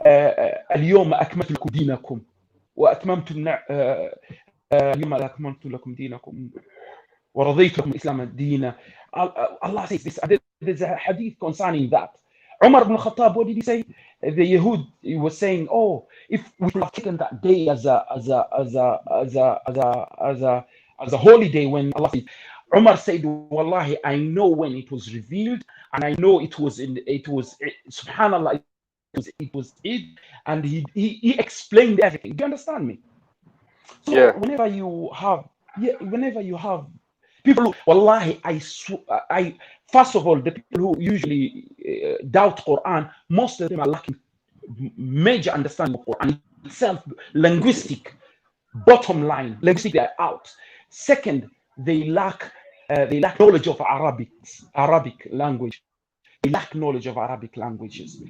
اليوم أكملت لكم دينكم وأتممت اليوم أكملت لكم دينكم ورضيت لكم الإسلام دينا. Allah says this. There's a hadith concerning that. Umar ibn Khattab, what did he say? The Yahud, he was saying, oh, if we could have taken that day as a holiday when Allah said, Umar said, Wallahi, I know when it was revealed, and I know it was subhanallah, it was it, and he explained everything. Do you understand me? So whenever you have people who, wallahi, first of all, the people who usually doubt Quran, most of them are lacking major understanding of Quran itself, linguistic, bottom line, linguistic, they're out. Second, they lack knowledge of Arabic language. They lack knowledge of Arabic languages.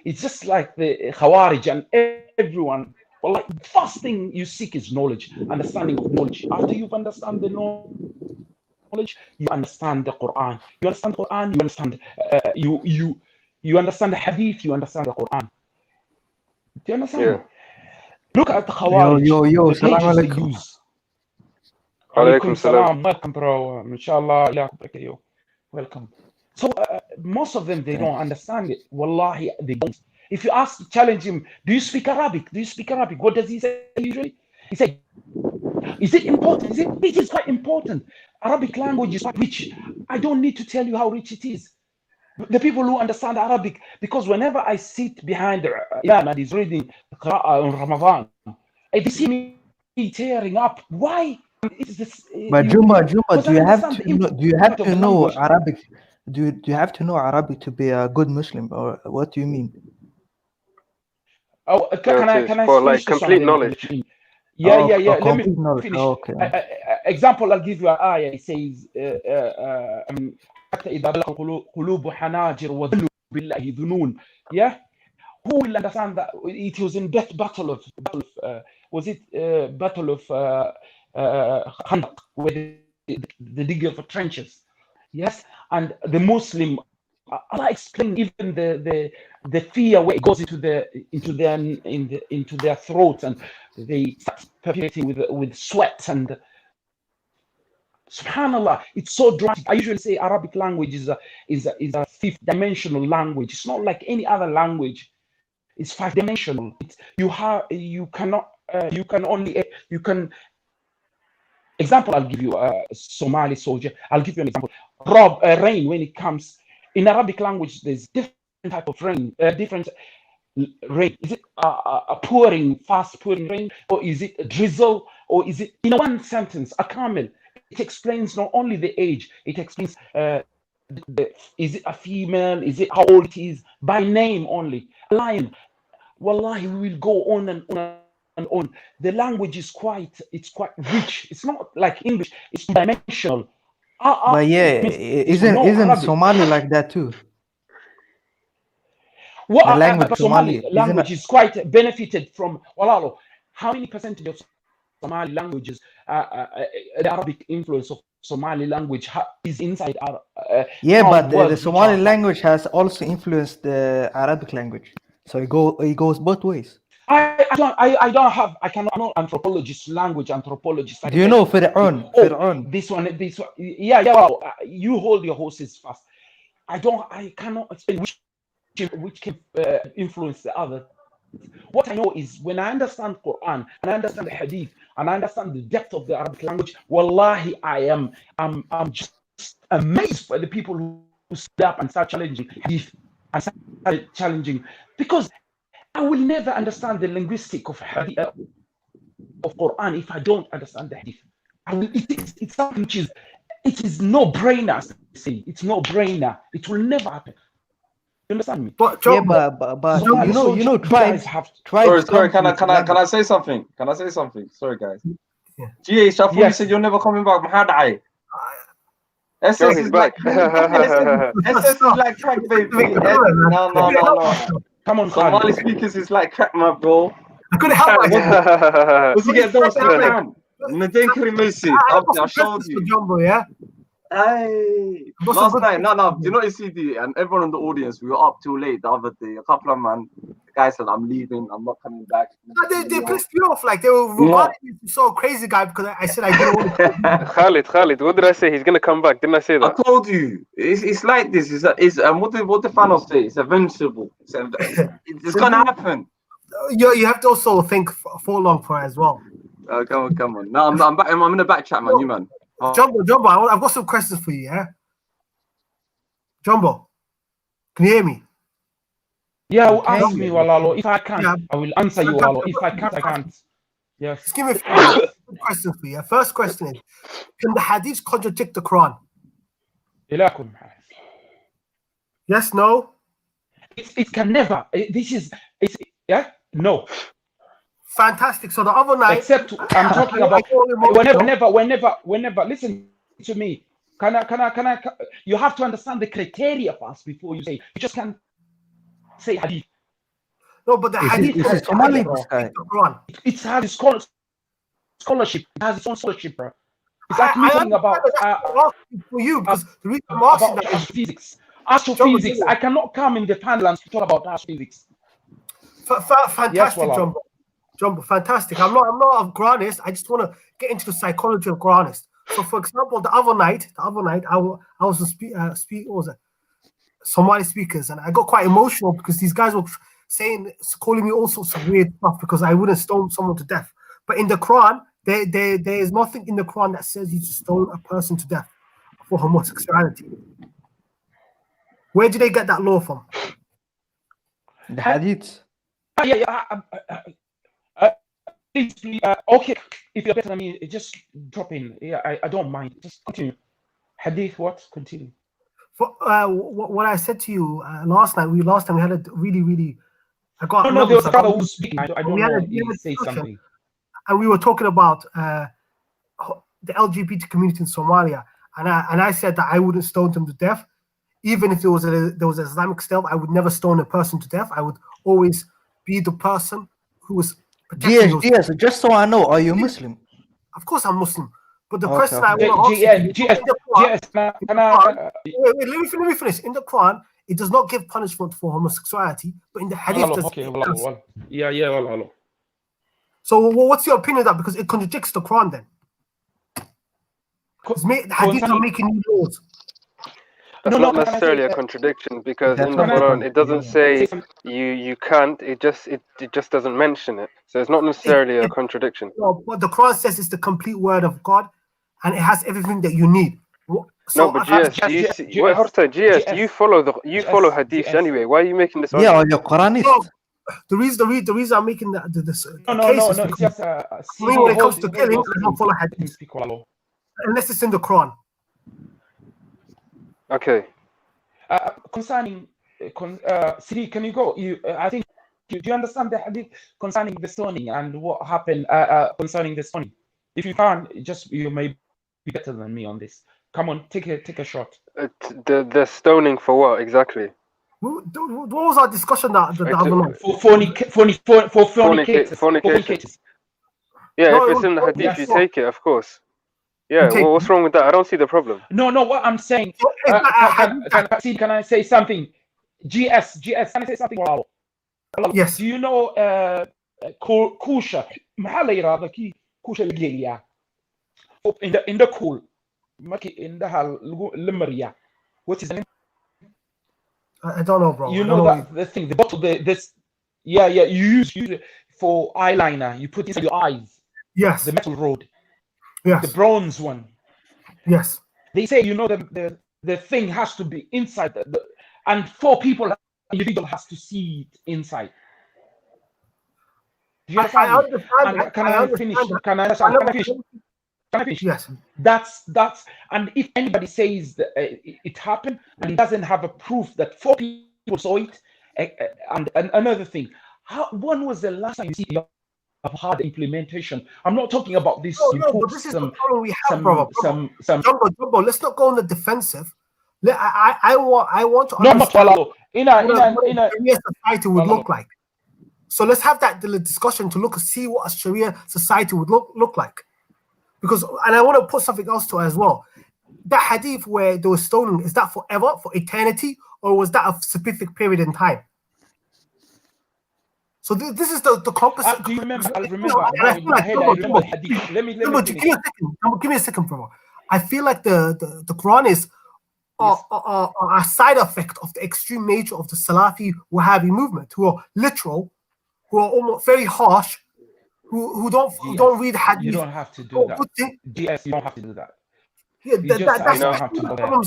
It's just like the Khawarij and everyone. Well, like, the first thing you seek is knowledge, understanding of knowledge. After you've understand the knowledge, you understand the Quran. You understand the Quran. You understand you understand the Hadith. You understand the Quran. Do you understand? Yeah. Look at the Khawarij. Yo, the pages they use. Alaikum salam. Welcome, bro. Inshallah. Welcome. So most of them, they don't understand it. Wallahi, they don't. If you challenge him, do you speak Arabic? Do you speak Arabic? What does he say usually? He says, is it important? It is quite important. Arabic language is quite rich. I don't need to tell you how rich it is. The people who understand Arabic, because whenever I sit behind the Imam and he's reading Qur'an on Ramadan, if you see me tearing up, why? But Juma, do you have to know Arabic? Do you have to know Arabic to be a good Muslim, or what do you mean? Oh, can I for like complete knowledge? Yeah. Let me finish. Oh, okay. Example, I'll give you an ayah. It says, قلوب حناجر وظنوا بالله ظنون. Yeah, who will understand that it was in that battle of Khandaq, where the digging of trenches. Yes, and the Muslim, Allah explained even the fear where it goes into their throats, and they start perpetuating with sweat, and Subhanallah, it's so dramatic. I usually say Arabic language is a fifth dimensional language. It's not like any other language. It's five dimensional. Example, I'll give you a Somali soldier. I'll give you an example. Rain, when it comes in Arabic language, there's different type of rain, different rain. Is it a pouring, fast pouring rain, or is it a drizzle, or is it in one sentence, a camel? It explains not only the age, it explains is it a female, is it how old it is, by name only. Lion, wallahi, we will go on and on and on. The language is quite rich. It's not like English, it's dimensional. But yeah, isn't Somali like that too? Well, the language Somali language is quite benefited from. Well, how many percentage of Somali languages, the Arabic influence of Somali language is inside our but the Somali language has also influenced the Arabic language, so it goes both ways. I'm not anthropologist, language anthropologist. Do you know Fir'aun? Fir'aun. This one. Yeah. Well, you hold your horses fast. I cannot explain which can influence the other. What I know is when I understand Quran and I understand the Hadith and I understand the depth of the Arabic language, wallahi, I'm just amazed by the people who stood up and start challenging Hadith and start challenging, because I will never understand the linguistic of Hadith, of Quran if I don't understand the Hadith. It's something which is no brainer. It's no brainer. It will never happen. You understand me? But you know, tribes. Sorry. Can I say something? Can I say something? Sorry, guys. GH, I thought you said you're never coming back. Mahad SS is back. SS is like crack, baby. No. Come on, Somali speakers is like crack, my bro. I couldn't help myself. What's he get those? I showed you. Jumbo, yeah. Hey, last night, no, you know, CD and everyone in the audience, we were up too late the other day. A couple of man, the guy said, I'm leaving, I'm not coming back. No, they pissed me off, like they were regarding me as so crazy guy because I said I didn't want to. Khalid, what did I say? He's gonna come back. Didn't I say that? I told you, it's like this. What the fans say? It's invincible. It's gonna happen. You have to also think for long for it as well. Come on. No, I'm back. I'm in the back chat, man. You man. Jumbo, I've got some questions for you, yeah? Jumbo, can you hear me? Yeah, ask me, Walalo. If I can, I will answer you, Walalo. If I can't, I can't. Yes. Just give me a few questions for you. First question is, can the Hadiths contradict the Quran? Yes, no? It can never. No. Fantastic. So the other night, except I'm talking about whenever. Listen to me. Can I? You have to understand the criteria first before you say. You just can't say Hadith. No, but the Hadith is Somali. It has its scholarship. It has its own scholarship, bro. It's like talking about for you because the reason I'm asking that is physics. Astrophysics. I cannot come in the panel and talk about astrophysics. Fantastic, yes, Jumbo, fantastic. I'm not a Quranist. I just want to get into the psychology of Quranist. So, for example, the other night, I was Somali speakers, and I got quite emotional because these guys were calling me all sorts of weird stuff because I wouldn't stone someone to death. But in the Quran, there is nothing in the Quran that says you to stone a person to death for homosexuality. Where did they get that law from? The Hadith. Okay, if you're better than me, just drop in. Yeah, I don't mind. Just continue. Hadith, what? Continue. What I said to you last time we had a really. I got. No, there was a brother who was speaking. I don't know. He said something. And we were talking about the LGBT community in Somalia, and I said that I wouldn't stone them to death, even if there was an Islamic state. I would never stone a person to death. I would always be the person who was. Yes. Just so I know, are you Muslim? Of course, I'm Muslim. But the question I want to ask let me finish. In the Quran, it does not give punishment for homosexuality, but in the Hadith, Well. So, what's your opinion of that? Because it contradicts the Quran, then. The hadith are making new laws. That's not necessarily a contradiction, because in the Quran it doesn't say you can't. It just doesn't mention it. So it's not necessarily a contradiction. No, but the Quran says it's the complete word of God, and it has everything that you need. So no, but GS, wait, Horta, GS, you follow hadith anyway. Why are you making this? Yeah, you're Quranist. No, the reason I'm making this case is because when it comes to killing, I don't follow hadith unless it's in the Quran. Okay. Concerning, Siri, can you go? I think. Do you understand the hadith concerning the stoning and what happened concerning the stoning? If you can't, you may be better than me on this. Come on, take a shot. The stoning for what exactly? What was our discussion that the other night? For fornicators. Yeah, if it's in the hadith, you take it, of course. Yeah, well, what's wrong with that? I don't see the problem. No, what I'm saying, can I say something? GS, can I say something? Yes. Do you know kusha? Kusha in the cool. In the limeria. What is the name? I don't know, bro. You know that the thing, the bottle, this. Yeah, you use it for eyeliner. You put inside your eyes. Yes. The metal rod. Yes. The bronze one. Yes. They say, the thing has to be inside and 4 people, individual has to see it inside. Do you understand? I understand. Can I finish? Can I finish? Yes. That's and if anybody says that it happened and it doesn't have a proof that 4 people saw it, and another thing, when was the last time you see of hard implementation? I'm not talking about this. No, but this is the problem we have, brother. Jumbo, let's not go on the defensive. I want to understand what a Sharia society would look like. So let's have that discussion to see what a Sharia society would look like. Because, and I want to put something else to it as well. That hadith where they were stoning, is that forever, for eternity, or was that a specific period in time? So this is the composite. Do you remember? I remember. Give me a second, bro. I feel like the Quran is a side effect of the extreme nature of the Salafi Wahhabi movement, who are literal, who are almost very harsh, who don't read hadith. You don't have to do that. GS, you don't have to do that. Yeah,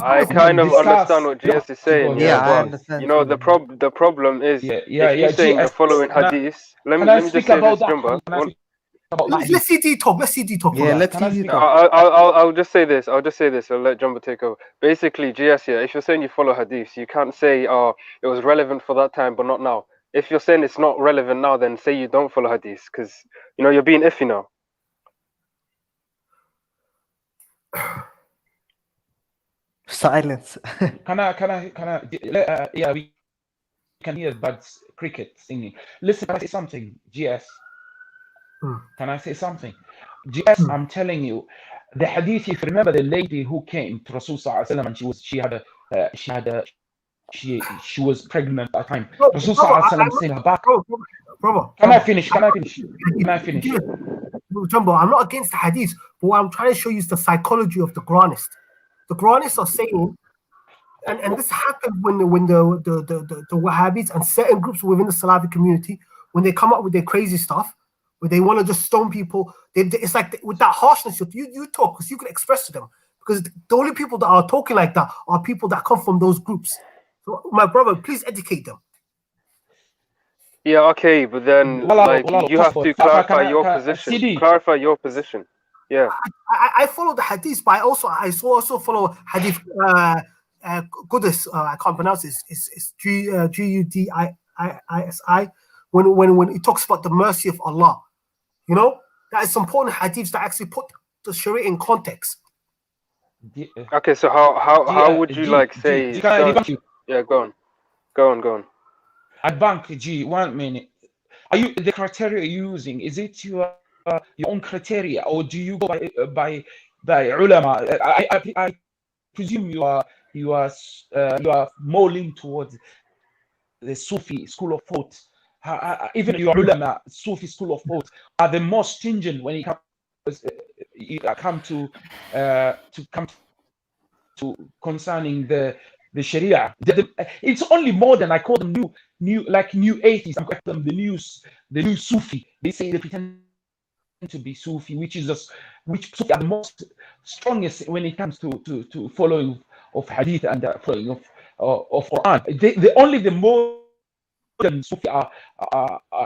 I kind of understand what GS is saying. Yeah, I understand. The problem is if you're saying you're following hadith. Let me just say this, Jumba. Let's CD talk. Yeah, let's CD talk. I'll just say this. I'll let Jumba take over. Basically, GS, if you're saying you follow hadith, you can't say, it was relevant for that time, but not now. If you're saying it's not relevant now, then say you don't follow hadith, because you're being iffy now. Silence. Can I? Yeah, we can hear birds, cricket singing. Listen, can I say something, GS? Can I say something? GS, I'm telling you, the hadith. If you remember the lady who came to Rasul Sallallahu Alaihi Wasallam and she was pregnant at the time. Rasul Sallallahu Alaihi Wasallam said her back. Brother, Can I finish? Jumbo, I'm not against the hadith, but what I'm trying to show you is the psychology of the Quranists. The Quranists are saying, and this happened when the Wahhabis and certain groups within the Salafi community, when they come up with their crazy stuff, where they want to just stone people, it's like with that harshness, you talk because you can express to them. Because the only people that are talking like that are people that come from those groups. So, my brother, please educate them. Yeah, okay, but then you have to clarify your position. Clarify your position. Yeah. I follow the hadith, but I also follow hadith Qudus. I can't pronounce it. It's Gudisi when it talks about the mercy of Allah. That is some important hadiths that actually put the Sharia in context. Okay, so how would you say? Yeah, go on. Adbank G, 1 minute. Are you the criteria you're using? Is it your own criteria, or do you go by ulama? I presume you are more leaning towards the Sufi school of thought. Even your ulama, Sufi school of thought, are the most stringent when it comes. come to concerning the Sharia. It's only modern. I call them new atheists. I call them the new Sufi. They say they pretend to be Sufi, which Sufi are the most strongest when it comes to following of Hadith and following of Quran. The modern Sufi are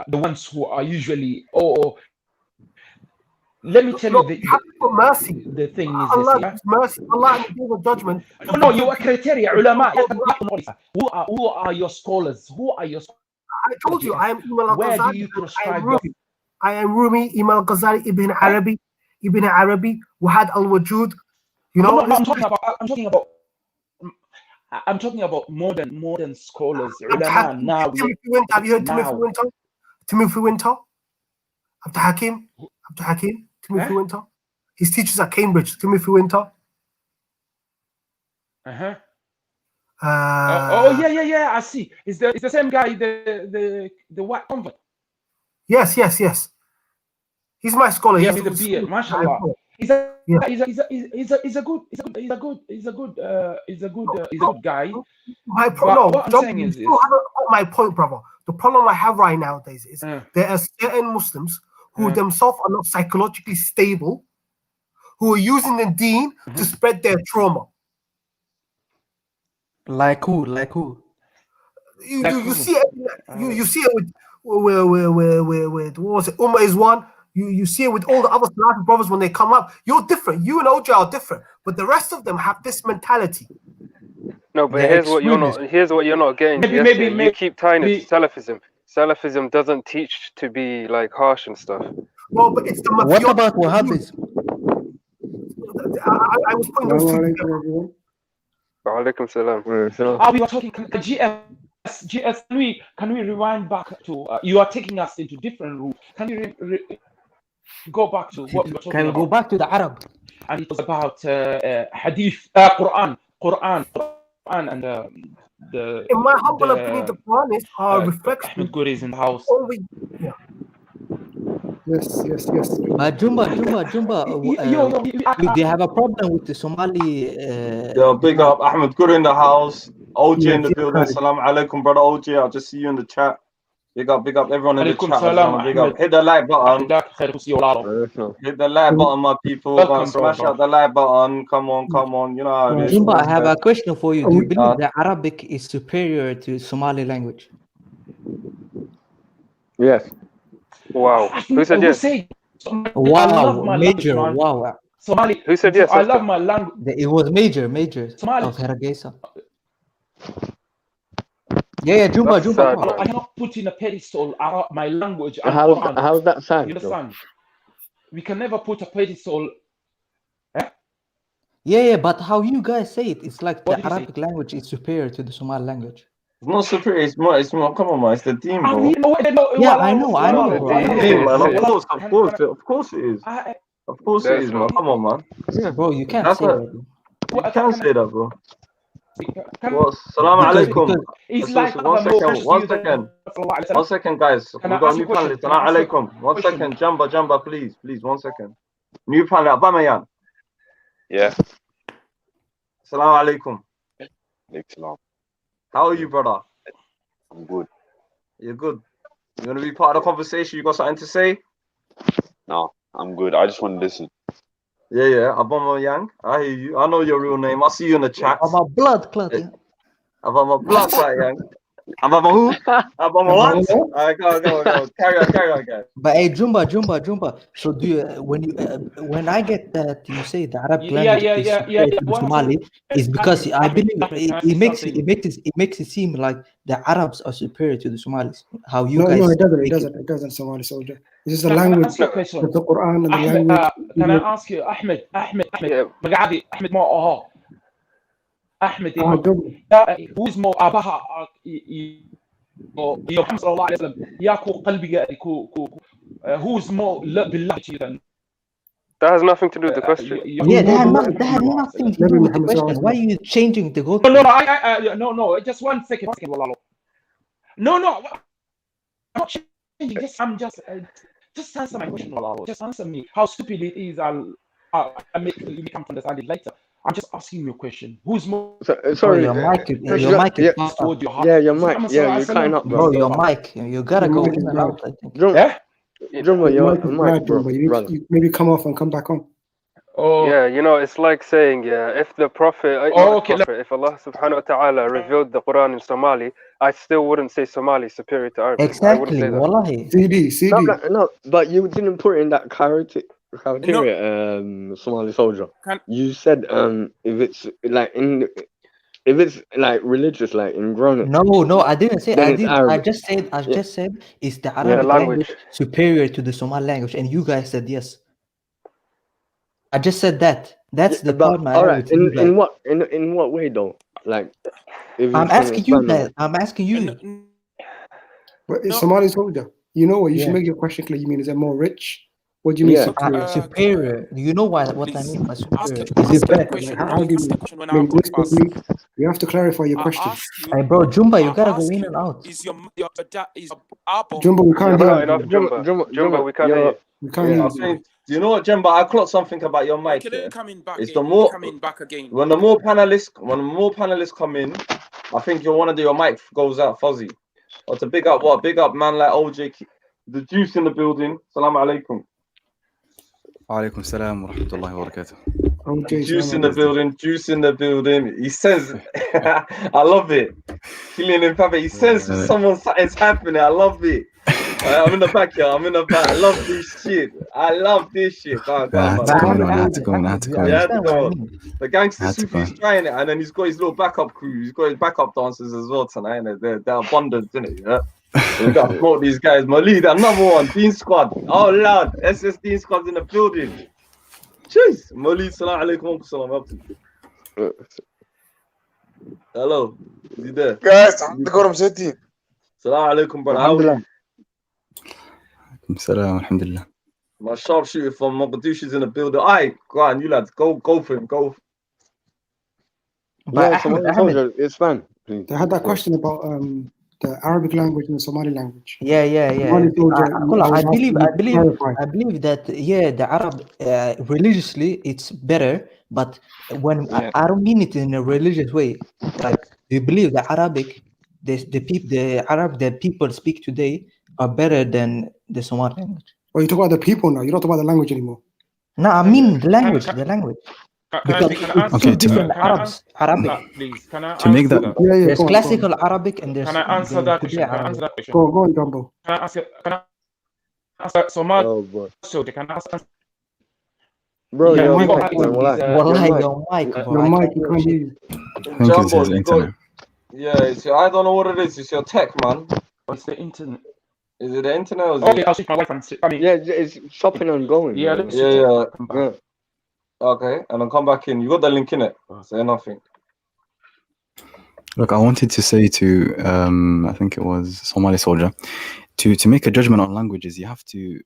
the ones who are usually let me tell you, mercy. The thing is Allah this, mercy. Allah in the day of judgment. No, your criteria, ulama. Who are your scholars? Who are your scholars? I told you, I am Imam al-Ghazali. Where do you prescribe? I am Rumi, Imam al-Ghazali, Ibn Arabi, Wahad al-Wujud. You know, I'm talking about modern scholars, ulama now. Timothy Winter, have you heard Timothy Winter? Abdul Hakim, Timothy Winter. His teachers at Cambridge, Timothy Winter. Yeah, I see. It's the same guy, the white convert. Yes. He's my scholar. Yeah, with the beard, mashallah. He's a good guy. My point, brother. The problem I have right nowadays is there are certain Muslims who themselves are not psychologically stable, who are using the deen to spread their trauma. Like who? You see it. You see it with what was it? Ummah is one. You see it with all the other Salafi brothers when they come up. You're different. You and OJ are different, but the rest of them have this mentality. No, but here's what you're not getting. Maybe you keep tying it to Salafism. Salafism doesn't teach to be like harsh and stuff. Well, but it's the What about Wahhabism? I was putting those two together. Walaikum salam. We were talking GS. Can we rewind back to? You are taking us into different routes. Can you go back to what we were talking about? Can we go back to the Arab? And it was about Hadith, Quran, and the. In my humble opinion, the Quran is a reflection. Ahmed Guri is in the house. Yes. But Jumba, they have a problem with the Somali. Big up Ahmed Guri in the house. OJ in the building. Assalamu alaikum, brother OJ. I'll just see you in the chat. Big up everyone in the chat. Big up. Hit the like button. Hit the like button, my people. Smash out the like button. Come on. You know how it is. Jumba, I have a question for you. Do you believe that Arabic is superior to Somali language? Yes. Wow. Who said yes? Wow, major. Wow. Somali. Who said yes? I love my language. It was major Somali. of Hargeisa. Yeah, Jumba. I cannot put in a pedestal my language. How's that sound? You understand? We can never put a pedestal. Yeah, but how you guys say it? It's like the Arabic language is superior to the Somali language. It's not superior. It's more. Come on, man. It's the team, bro. Yeah, I know. Team, man. Of course it is. Of course it is, man. Come on, man. Yeah, bro, you can't say that. You can't say that, bro. Salaam alaikum. One second, guys. We got a new panelist. Salaam alaikum. 1 second, Jamba, please, 1 second. New panelist, Abamayan. Yeah. Salaam alaikum. Salam. How are you, brother? I'm good. You're good. You gonna be part of the conversation? You got something to say? No, I'm good. I just want to listen. Yeah. Abama Yang. I hear you. I know your real name. I see you in the chat. Abama blood clot. Abama blood clot, Yang. Abama who? Abama what? Alright, go. Carry on, guys. But hey, Jumba. So do you when I get that you say the Arabic language is superior to Somali, is because I believe it makes it seem like the Arabs are superior to the Somalis. How you guys? No, it doesn't. Somali soldier. This is the language, the Quran, and the language. Can I ask you, Ahmed? Magadi, Ahmed more Ahmed, who is more Abaha? Muhammad sallallahu alayhi wa sallam. Yaku qalbiga who's more billah to you than? That has nothing to do with the question. Yeah, that had nothing to do with the question. Why are you changing the goal? No. Just 1 second. No. I'm not changing. I'm just answer my question. Just answer me. How stupid it is. I make you come to understand it later. I'm just asking you a question. Who's more Bro, your mic is fucked up. toward your heart? Yeah, your Is mic. Muhammad Yeah, Sallallahu you're Alaihi cutting Wasallam? up, Bro, bro. your mic, you gotta Your go mic in is and bad. out, I think. Yeah? Drummer, Your your mic is mic, bad, bro. but you need Brother. to maybe come off and come back on. Oh, Yeah, you know, it's like saying, if the Prophet, okay. if Allah subhanahu wa ta'ala revealed the Quran in Somali, I still wouldn't say Somali is superior to Arabic. I wouldn't Exactly, say that. wallahi. CD. No, but you didn't put in that criteria, Somali soldier. You said if it's like religious, like ingrown. No, I didn't say. Then I it's did. Arabic. I just said, is the The Arabic language. language superior to the Somali language? And you guys said yes. I just said that. That's the But problem I all have right, with you guys. in what way though? Like, if I'm you can asking you expand on guys. it. I'm asking you. But it's Somali soldier. You know what? You should Yeah. make your question clear. You mean is it more rich? What do you mean superior? Superior. You know what I mean by superior? Is it Like, better? how do you mean? Linguistically, you have to clarify your question. Hey, bro, Jumba, you gotta go in and out. Jumbo, we can't You're hear not you. enough, Jumba. We can't hear you. We can't hear I you. think, do you know what, Jemba? I clocked something about your mic. Yeah? It's the more when the more panelists come in, I think your mic goes out fuzzy. Or to big up man like OJ, the juice in the building. Salaam alaikum. Alaikum salam wa rahmatullahi wa barakatuh. Okay, Juice in the building. He says, I love it. Kylian Mbappe, he says something's happening. I love it. I'm in the back here. I love this shit. Go on, I had to go in. The gangster Sufi's trying it, and then he's got his little backup crew. He's got his backup dancers as well tonight. And they're abundant, isn't it? Yeah. We got to smoke these guys. Malid, another one. Dean Squad. Oh, Lord. SS Dean Squad's in the building. Jeez. Malid, salam alaikum. Hello. Is he there? Guys, عندكم ستين. Salam alaikum, brother. How are you? Salam, alhamdulillah. My sharpshooter from Mogadishu is in the building. Alright, go on, you lads. Go for him. Go. Yeah, Somali it's fine. They had that question about the Arabic language and the Somali language. Yeah. Somali soldier, I believe that the Arab religiously it's better, but when I don't mean it in a religious way. Like, do you believe the Arabic, the people speak today are better than the Somali language? Oh, you talk about the people now. You don't talk about the language anymore. No, I mean the language. Because it's two different Arabic. Please, can I to make that, there's classical Arabic and there's. Can I answer that question? Go on, Jumbo. Can I answer Somali? Oh, boy. So they can answer. Bro, Yeah, your your mic, mic, man, your mic, bro. Your mic, you can't hear you. I think it's his internet. I don't know what it is. It's your tech, man. It's the internet. Is it the internet or is Okay, it? I'll switch my Wi-Fi. I mean, Yeah, it's shopping and going. yeah, man. let's switch it. Yeah. Okay, and then come back in. You got the link in it. Say nothing. Look, I wanted to say to I think it was Somali soldier, to make a judgment on languages, you have to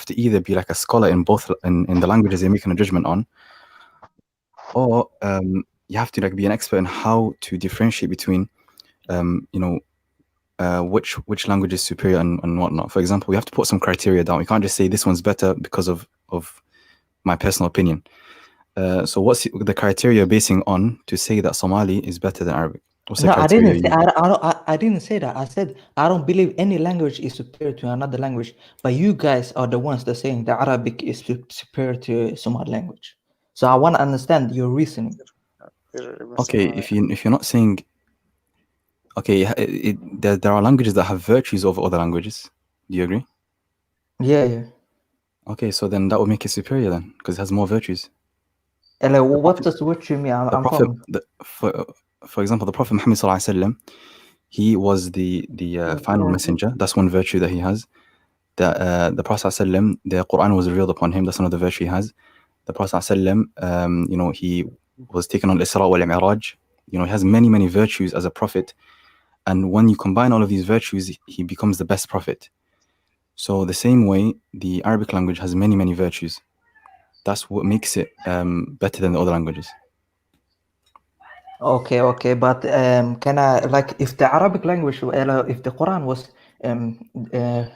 either be like a scholar in both in the languages you're making a judgment on, or you have to like be an expert in how to differentiate between which language is superior and whatnot. For example, we have to put some criteria down. We can't just say this one's better because of my personal opinion. So what's the criteria you're basing on to say that Somali is better than Arabic? No, I didn't say. I didn't say that. I said I don't believe any language is superior to another language. But you guys are the ones that saying that Arabic is superior to Somali language. So I want to understand your reasoning. Okay, if you're not saying, okay, there are languages that have virtues over other languages. Do you agree? Yeah. Okay, so then that would make it superior then, because it has more virtues. What does virtue mean? For example, the Prophet Muhammad sallallahu alaihi wasallam, he was the final messenger. That's one virtue that he has. The Prophet sallallahu alaihi wasallam, the Quran was revealed upon him. That's another virtue he has. The Prophet sallallahu alaihi wasallam, he was taken on Isra wal Mi'raj. He has many virtues as a prophet, and when you combine all of these virtues, he becomes the best prophet. So the same way, the Arabic language has many virtues. That's what makes it better than the other languages. Okay, but can I, like, if the Arabic language, if the Quran was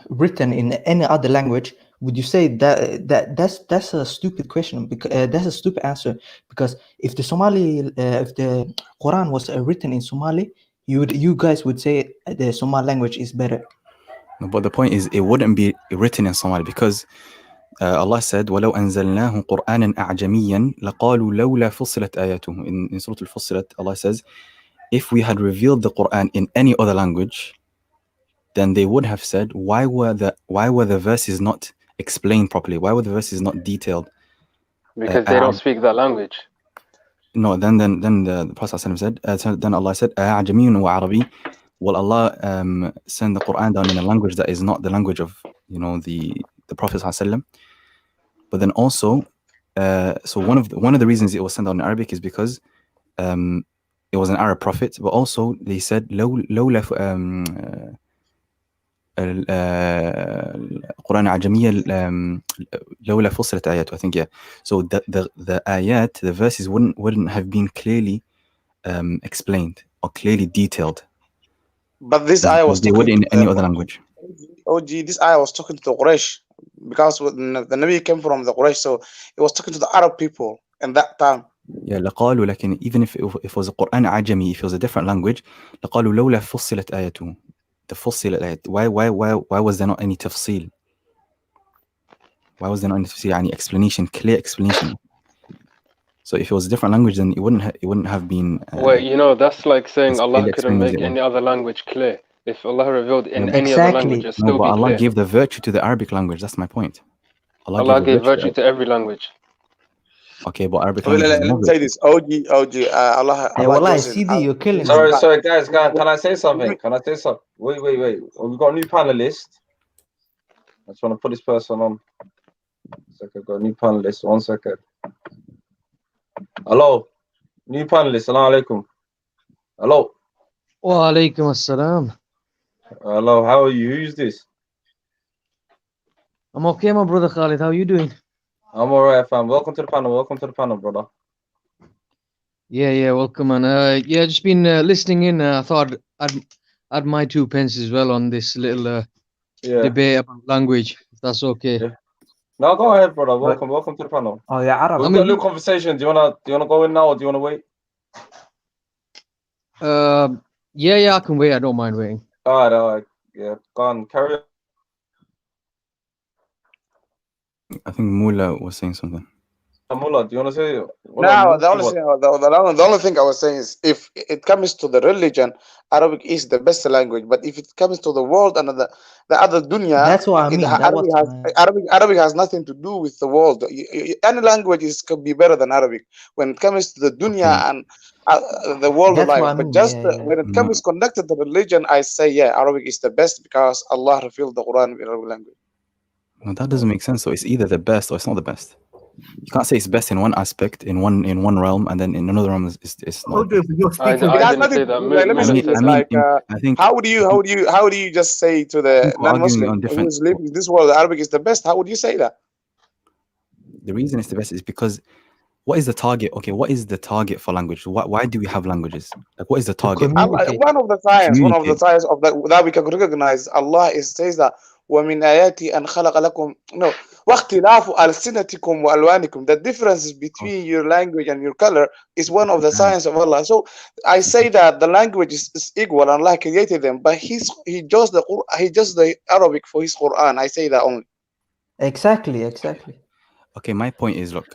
written in any other language, would you say that's a stupid question? Because that's a stupid answer. Because if the Quran was written in Somali, you guys would say the Somali language is better. No, but the point is, it wouldn't be written in Somali because Allah said, وَلَوْ أَنزَلْنَاهُ قُرْآنًا أَعْجَمِيًّا لَقَالُوا لَوْلَا فُصِّلَتْ آيَاتُهُ. In Surah Al-Fussilat, Allah says, if we had revealed the Quran in any other language, then they would have said, why were the verses not explained properly? Why were the verses not detailed? Because they don't speak that language. No, then the Prophet said, then Allah said, أَعْجَمِيٌّ وَعَرَبِيٌّ. Will Allah send the Quran down in a language that is not the language of, the Prophet ﷺ? But then also, so one of the reasons it was sent out in Arabic is because it was an Arab prophet. But also they said لولا Quran عجمية لولا فصلت آياته. I think, yeah. So the ayat, the verses wouldn't have been clearly explained or clearly detailed. But this ayah was they would in any other language. OG, this ayah was talking to the Quraysh because the Nabi came from the Quraysh, so it was talking to the Arab people in that time. Yeah, لقالوا, لكن even if it was a Quran عجمي, if it was a different language, لقالوا لولا فصلت آياته. The فصلت آيات. Why was there not any tafsil? Why was there not any tafsil? يعني explanation, clear explanation. So if it was a different language, then it wouldn't have been. Wait, that's like saying Allah couldn't make any other language clear. If Allah revealed in any other language, it's still but be Allah clear. gave the virtue to the Arabic language. That's my point. Allah gave virtue to every language. Okay, but Arabic Let language. me say this. OG, Allah. Wallahi, CD, you're killing. Sorry, guys. Can I say something? Wait. We've got a new panelist. I just want to put this person on. I've got a new panelist. 1 second. Hello, new panelist. Assalamu alaikum. Hello. Wa alaikum assalam. Hello, how are you? Who's this? I'm okay, my brother Khalid. How are you doing? I'm alright, fam. Welcome to the panel, brother. Yeah, welcome, man. Just been listening in. I thought I'd add my 2 pence as well on this little debate about language, if that's okay. Yeah. No, go ahead, brother. Welcome to the panel. Oh, yeah, Arab. We've got a little conversation. Do you wanna go in now, or do you wanna wait? Yeah, I can wait. I don't mind waiting. All right. Yeah, go on, carry on. I think Mula was saying something. Mullah, do you want to say? No, the only thing I was saying is, if it comes to the religion, Arabic is the best language. But if it comes to the world and the other dunya, that's what I mean. Arabic has nothing to do with the world. Any language could be better than Arabic when it comes to the dunya and the world that's life. What I mean. But just when it comes connected to religion, I say Arabic is the best because Allah revealed the Quran in Arabic language. No, that doesn't make sense. So it's either the best or it's not the best. You can't say it's best in one aspect, in one realm, and then in another realm it's not. I didn't say that. I think. How do you just say to the non-Muslim who's living in this world, Arabic is the best? How would you say that? The reason it's the best is because what is the target? Okay, what is the target for language? Why do we have languages? Like, what is the target? One of the signs of that we can recognize Allah says that وَمِنْ آيَاتِ أَنْ خَلَقَ لَكُمْ وَاخْتِلَافُ أَلْسِنَتِكُمْ وَأَلْوَانِكُمْ. The differences between your language and your color is one of the signs of Allah. So I say that the language is equal. Allah created them, but he chose the Arabic for his Quran. I say that only. Exactly. Okay, my point is, look,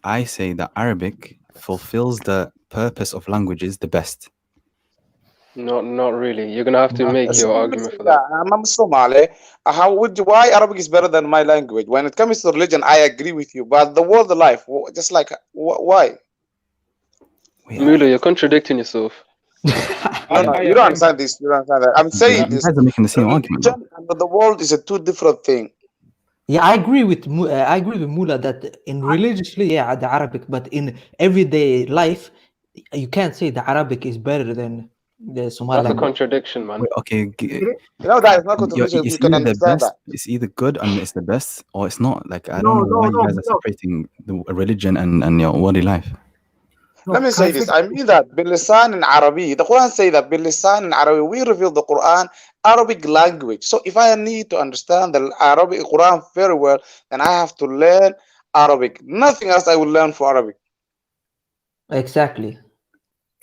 I say that Arabic fulfills the purpose of languages the best. Not really. You're gonna have to make your argument for that. I'm Somali. Why Arabic is better than my language? When it comes to religion, I agree with you. But the world life, just like why? Mula, you're contradicting yourself. No, you don't understand this. You don't understand that. I'm saying this. You guys are making the same argument. And the world is a two different thing. Yeah, I agree with Mula that in religiously, the Arabic, but in everyday life, you can't say the Arabic is better than the Somali That's language. a contradiction, man. Wait, okay. That is not contradiction. You can understand that. It's either good and it's the best, or it's not. Like, I don't know why you guys are separating the religion and your worldly life. Let me say this. I mean that باللسان Arabic. The Quran say that باللسان Arabic. We reveal the Quran Arabic language. So if I need to understand the Arabic Quran very well, then I have to learn Arabic. Nothing else I will learn for Arabic. Exactly.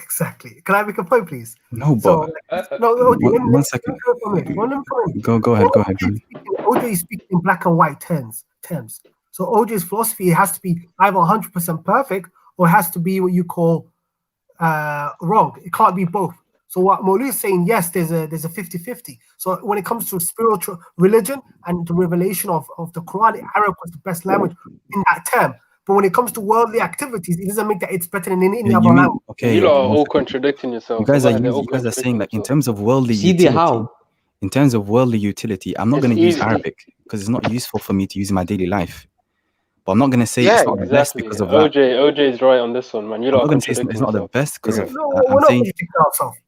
Exactly. Can I make a point, please? No, So, but no, one second. Go ahead. OJ is speaking in black and white terms. So OJ's philosophy has to be either 100% perfect or it has to be what you call wrong. It can't be both. So what Molu is saying, yes, there's a 50-50. So when it comes to spiritual religion and the revelation of the Quran, Arabic was the best language in that term. But when it comes to worldly activities, it doesn't mean that it's better than any other language. Okay, you lot are all contradicting yourself. You guys are saying like in terms of worldly utility. utility. In terms of worldly utility, I'm not going to use Arabic because it's not useful for me to use in my daily life. But I'm not going to say it's not the best because of that. OJ is right on this one, man. You lot I'm are not going to say it's not the best because of. we're not contradicting ourselves.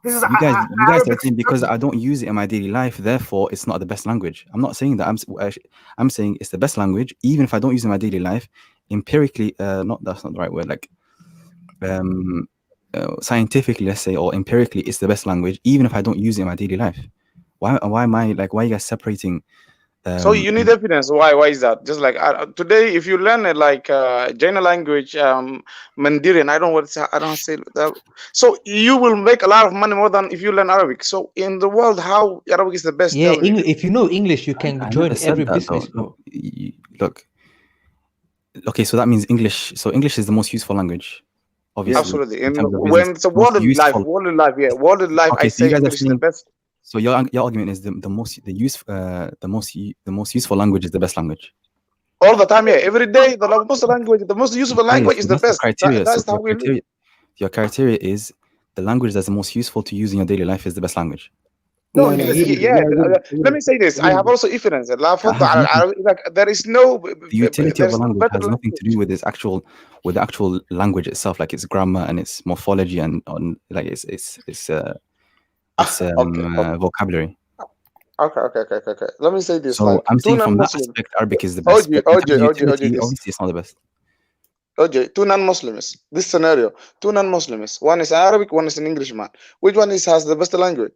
This is you guys are saying because I don't use it in my daily life, therefore it's not the best language. I'm not saying that. I'm saying it's the best language, even if I don't use it in my daily life. Empirically, that's not the right word. Like, scientifically, let's say, or empirically, it's the best language, even if I don't use it in my daily life. Why am I like? Why are you guys separating? So you need evidence. Why is that? Just like today, if you learn it like Jaina language, Mandarin, I don't say that. So you will make a lot of money more than if you learn Arabic. So in the world, how Arabic is the best? Yeah, if you know English, you can join every business. Look, okay, so that means English. So English is the most useful language, obviously. Absolutely. And when it's a worldly life, I say English is the best. So your argument is the most useful language is the best language. All the time, yeah. Every day, the most useful language is the best. Criteria. That's how we live. Your criteria is the language that's the most useful to use in your daily life is the best language. Let me say this. I have also evidence. There is no. The utility of a language has nothing to do with the actual language itself, like its grammar and its morphology and like its vocabulary. Okay. Let me say this. So like, I'm saying from that aspect, Arabic is the best. OJ, obviously, it's not the best. OJ, two non-Muslims. This scenario, two non-Muslims. One is Arabic, one is an Englishman. Which one has the best language?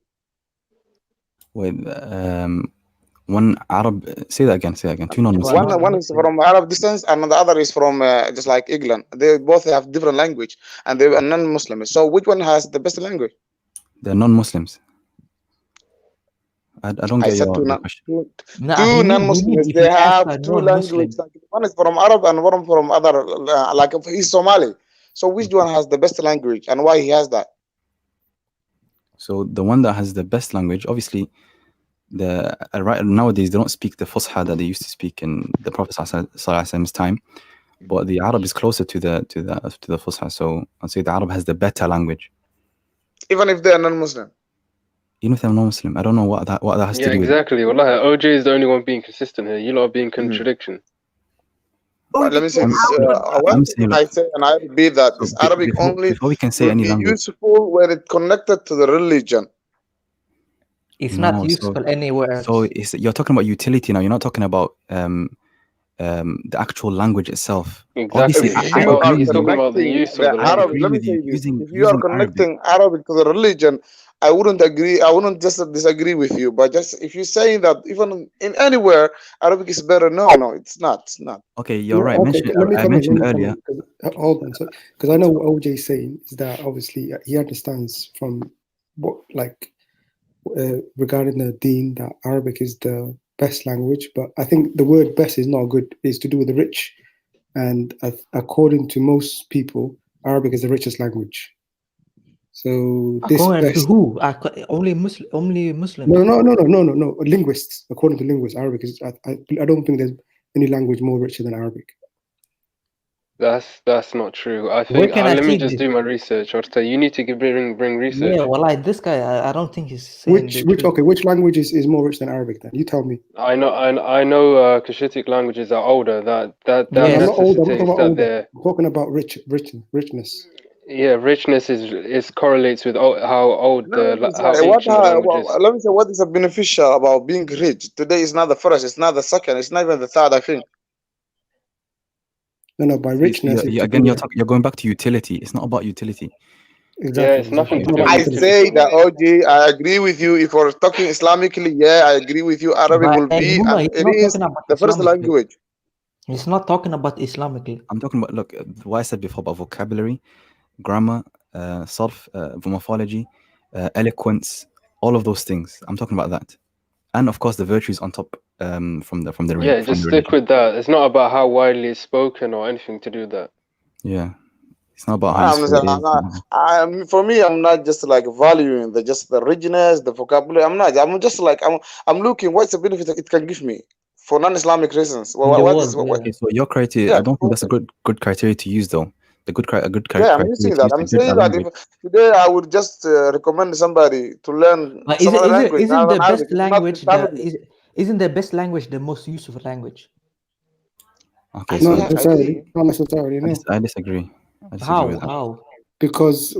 With one Arab. Say that again. Two non-Muslims. One is from Arab descent, and the other is from just like England. They both have different language, and they are non-Muslims. So which one has the best language? They're non-Muslims. I don't get your question. Two non-Muslims. They have two languages. Like one is from Arab and one from other. Like he's Somali. So which one has the best language, and why he has that? So the one that has the best language, obviously, right nowadays they don't speak the Fusha that they used to speak in the Prophet ﷺ's time, but the Arab is closer to the Fusha. So I'd say the Arab has the better language. Even if they are non-Muslim. Even if they're non-Muslim, I don't know what that has to do. Exactly. Wallahi, OJ is the only one being consistent here. You lot are being contradiction. Let me say this. I say, and I repeat that it's Arabic only. Before we can say any language, useful when it connected to the religion. It's not useful anywhere. So you're talking about utility now. You're not talking about the actual language itself. Exactly. Obviously, He's talking about the use of the language. Let me say this. If you are connecting Arabic to the religion, I wouldn't agree. I wouldn't just disagree with you. But just if you're saying that even in anywhere Arabic is better, no, it's not. It's not. Okay, you're right. I mentioned earlier. Hold on, because I know what OJ is saying is that obviously he understands from what regarding the deen that Arabic is the best language, but I think the word best is not good. It's to do with the rich, and according to most people, Arabic is the richest language. So this according to who? Only Muslim. No. Linguists. According to linguists, Arabic is. I don't think there's any language more richer than Arabic. That's not true. I think let me just do my research. Or say you need to bring research. Yeah, well, like this guy, I don't think he's saying which language is more rich than Arabic? Then you tell me. I know Cushitic languages are older. That necessitates that they're. I'm talking about richness. Yeah, richness is correlates with how old how ancient the language is. Let me say what is beneficial about being rich. Today is not the first, it's not the second, it's not even the third, I think. No, by richness. Again, you're going back to utility. It's not about utility. Exactly. Yeah, it's nothing to do with I utility. say that OG, I agree with you. If we're talking Islamically, yeah, I agree with you. Arabic will be, and it is the first language. It's not talking about Islamically. I'm talking about, look, what I said before about vocabulary, grammar, sarf, morphology, eloquence, all of those things. I'm talking about that, and of course the virtues on top from the Yeah, just stick with that. It's not about how widely it's spoken or anything to do with that. Yeah, it's not about how useful it is. For me, I'm not just like valuing the richness, the vocabulary. I'm just like I'm looking what's the benefit it can give me for non-Islamic reasons. Okay, so your criteria, Yeah, I don't think that's a good criteria to use though. A good yeah, I'm using that. I'm saying that if today I would just recommend somebody to learn some other language. Isn't the best Arabic, language isn't the best language the most useful language? Okay, not necessarily. Not necessarily. No. I disagree. With that. How? Because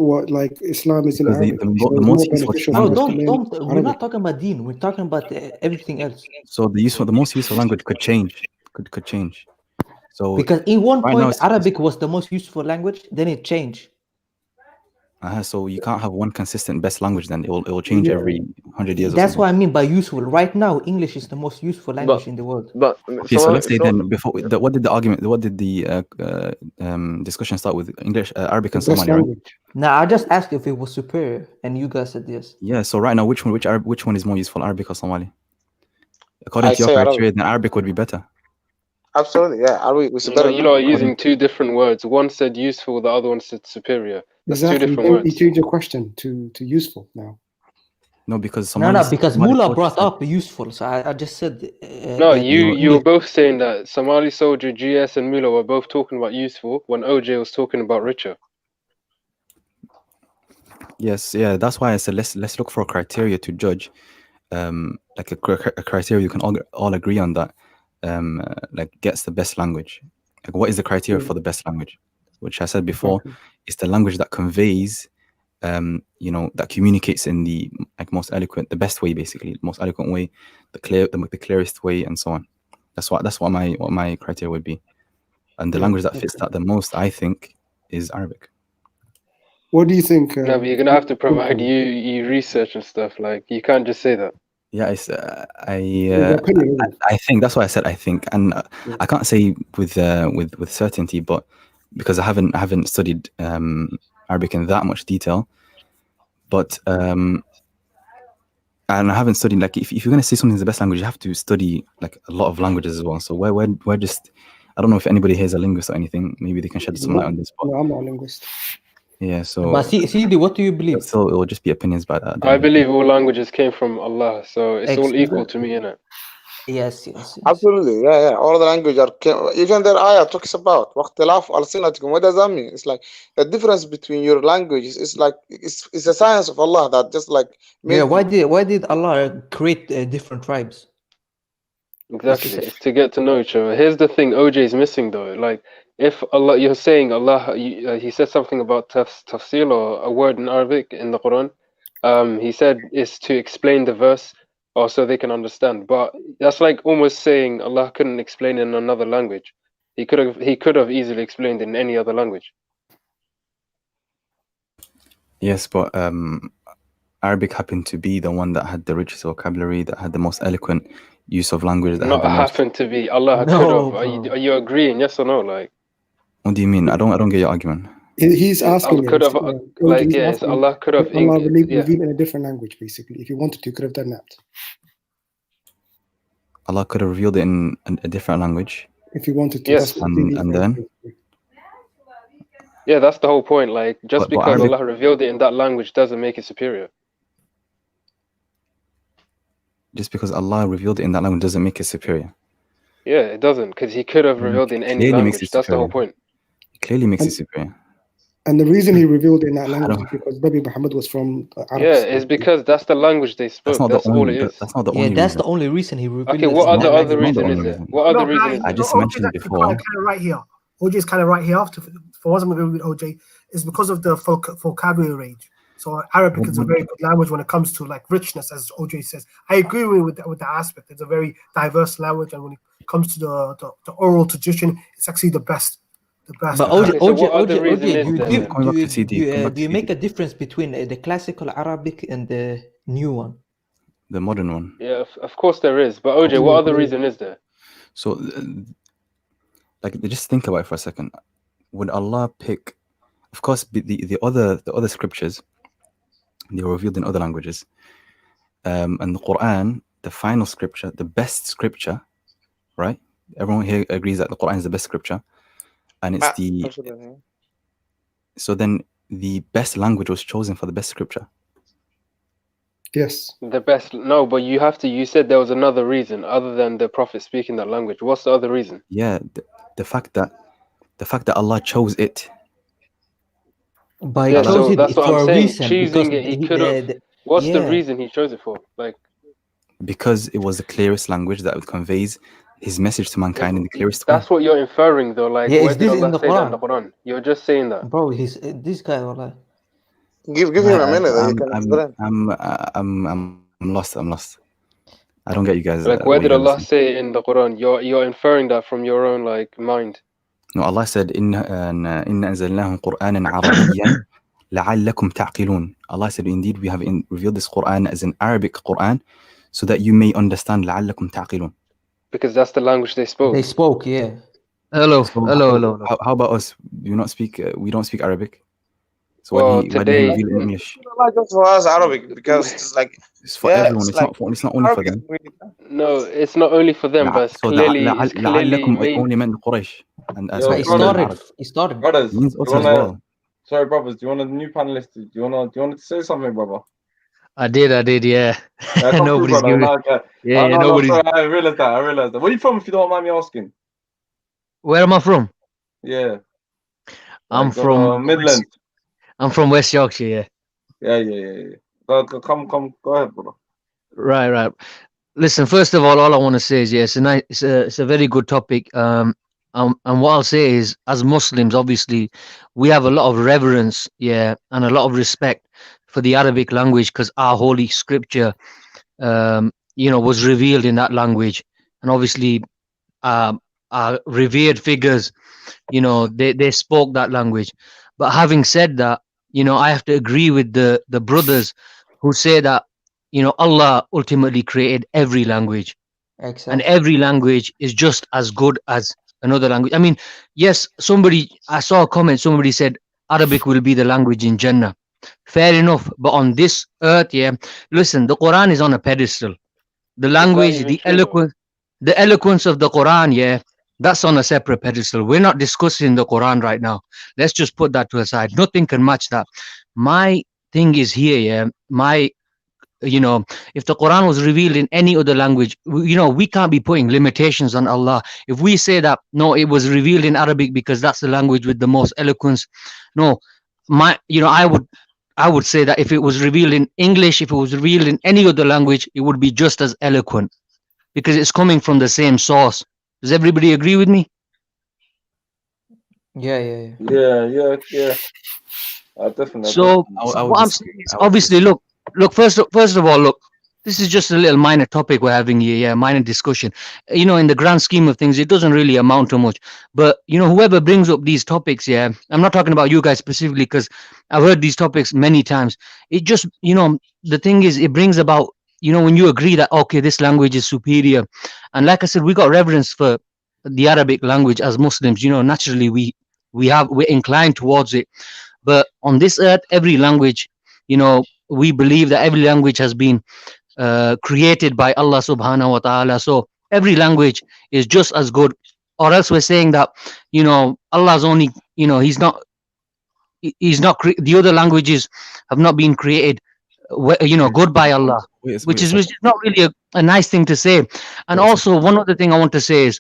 Islam is in Arabic. The most useful language. We're not talking about deen. We're talking about everything else. So the most useful language could change. Could change. So because in one right point Arabic was the most useful language, then it changed. So you can't have one consistent best language. Then it will change every 100 years. That's what I mean by useful. Right now, English is the most useful language in the world. Okay, so let's say then before what did the discussion start with? English, Arabic, and Somali, right? No, I just asked if it was superior, and you guys said yes. Yeah. So right now, which one is more useful, Arabic or Somali? According to your criteria, then Arabic would be better. Absolutely, yeah. You know, using two different words. One said useful, the other one said superior. That's two different words. You change your question to useful now. No, because Somali. Because Mullah brought up useful, so I just said. No, you were both saying that Somali soldier, GS, and Mullah were both talking about useful when OJ was talking about richer. Yes, yeah, that's why I said let's look for a criteria to judge, like a criteria you can all agree on that. Like gets the best language. Like what is the criteria for the best language? Which I said before is the language that conveys, that communicates in the most eloquent, the best way, basically, the most eloquent way, the clearest way, and so on. That's what my criteria would be, and the language that fits that the most, I think, is Arabic. What do you think? No, but you're gonna have to provide you research and stuff. Like you can't just say that. Yeah, I think that's why I said I think, and I can't say with certainty, but because I haven't studied Arabic in that much detail, but and I haven't studied, like, if you're gonna say something's the best language, you have to study like a lot of languages as well. So we're just, I don't know if anybody here is a linguist or anything. Maybe they can shed some light on this. No, I'm not a linguist. Yeah, so. But CD, what do you believe? So it will just be opinions about that. I believe all languages came from Allah, so it's all equal to me, innit? Yes. Absolutely, yeah. All the language even their ayah talks about وَاخْتِلَافُ أَلْسِنَتِكُمْ. What does that mean? It's like the difference between your languages. It's like it's a science of Allah that just like. Yeah. Why did Allah create different tribes? Exactly, it's to get to know each other. Here's the thing OJ is missing though. Like, if Allah, you're saying Allah, he said something about tafsir or a word in Arabic in the Quran. He said it's to explain the verse or so they can understand. But that's like almost saying Allah couldn't explain in another language. He could have easily explained in any other language. Yes, but Arabic happened to be the one that had the richest vocabulary, that had the most eloquent use of language. That Not happened to be. Allah could have. Are you agreeing? Yes or no? Like. What do you mean? I don't get your argument. He's asking. Could have, like, yes, Allah could have. Allah revealed in a different language, basically. If he wanted to, could have done that. Allah could have revealed it in a different language. If he wanted to. Yes. And then. Yeah, that's the whole point. Like, just because Arabic, Allah revealed it in that language doesn't make it superior. Just because Allah revealed it in that language doesn't make it superior. Yeah, it doesn't, because he could have revealed it in any language. That's the whole point. It clearly makes it superior. And the reason he revealed it in that language is because Nabi Muhammad was from Arabs. Yeah, it's because that's the language they spoke. That's all it is. That's not the only reason. That's the only reason he revealed it. Okay, what other reason is it? What other reason is it? I just mentioned before. Kind of right here. OJ is kind of right here. For once I'm going to agree with OJ, is because of the vocabulary range. So Arabic is a very good language when it comes to like richness, as OJ says. I agree with that aspect. It's a very diverse language, and when it comes to the oral tradition, it's actually the best. The best. But Okay, so what other reason is there then? Coming back to CD, coming back do to you make CD, a difference between the classical Arabic and the new one? the modern one. Yeah, of course there is. But OJ, what other reason is there? So, like, just think about it for a second. Would Allah pick? Of course, the other scriptures, they were revealed in other languages, and the Quran, the final scripture, the best scripture, right? Everyone here agrees that the Quran is the best scripture, and it's the. So then, the best language was chosen for the best scripture. Yes. The best. No, but you said there was another reason other than the Prophet speaking that language. What's the other reason? Yeah, the fact that Allah chose it. But Yeah, he chose so it that's what for I'm a saying. reason. Choosing Because it, he could have. What's the reason he chose it for? Like, Because it was the clearest language that conveys His message to mankind in the clearest way. that's what you're inferring, though. Like, Yeah, where is did this in Allah the say that in the Quran? Quran? You're just saying that. Bro, he's this guy. Wallah. Give him a minute. He can explain. I'm lost. I'm lost. I don't get you guys. Like, where what you did guys are Allah saying. say it in the Quran? You're inferring that from your own like mind. No, Allah said, "Inna anzalnahu Qur'anan Arabiyyan la'allakum ta'qilun." Allah said, "Indeed, we have revealed this Quran as an Arabic Quran, so that you may understand. لعلكم تعقلون." Because that's the language they spoke. They spoke, yeah. Hello, So hello. How about us? Do you not speak? We don't speak Arabic. So Well, why did he today, reveal it in English? Just for us Arabic, because it's like It's for everyone. It's like not only for Arabic them. no, it's not only for them, but it's So clearly لعلكم main. only meant Quraysh and Yo, sorry, brothers, He started. brothers, it means do us you as wanna? well. Sorry, brothers, do you want a new panelist? Do you want to say something, brother? I did, yeah. Yeah, come through, Nobody's brother. giving. No, Yeah, no, nobody's. sorry, I realized that. Where are you from, if you don't mind me asking? Where am I from? Yeah, I'm like from Midlands. I'm from West Yorkshire. Yeah. Yeah. Come, go ahead, brother. Right. Listen, first of all I want to say is yes, it's a very good topic. And what I'll say is, as Muslims, obviously, we have a lot of reverence, and a lot of respect for the Arabic language, because our holy scripture, was revealed in that language, and obviously, our revered figures, they spoke that language. But having said that, I have to agree with the brothers who say that, Allah ultimately created every language, and Exactly. every language is just as good as another language. I mean, yes, I saw a comment, somebody said Arabic will be the language in Jannah. Fair enough, but on this earth, listen, the Quran is on a pedestal. The language, even the true, eloquence of the Quran, that's on a separate pedestal. We're not discussing the Quran right now. Let's just put that to the side. Nothing can match that. My thing is here, if the Quran was revealed in any other language, we can't be putting limitations on Allah. If we say that, no, it was revealed in Arabic because that's the language with the most eloquence. No, I would say that if it was revealed in English, if it was revealed in any other language, it would be just as eloquent, because it's coming from the same source. Does everybody agree with me? Yeah. Yeah. Definitely. So what I'm saying is, obviously, look, first of all, look, this is just a little minor topic we're having here, minor discussion. In the grand scheme of things, it doesn't really amount to much. But, whoever brings up these topics, I'm not talking about you guys specifically, because I've heard these topics many times. It just, the thing is, it brings about, when you agree that, okay, this language is superior. And like I said, we got reverence for the Arabic language as Muslims. Naturally, we're inclined towards it. But on this earth, every language, we believe that every language has been created by Allah subhanahu wa ta'ala. So every language is just as good, or else we're saying that, Allah's only, he's not the other languages have not been created, good by Allah, which is not really a nice thing to say. And also, one other thing I want to say is,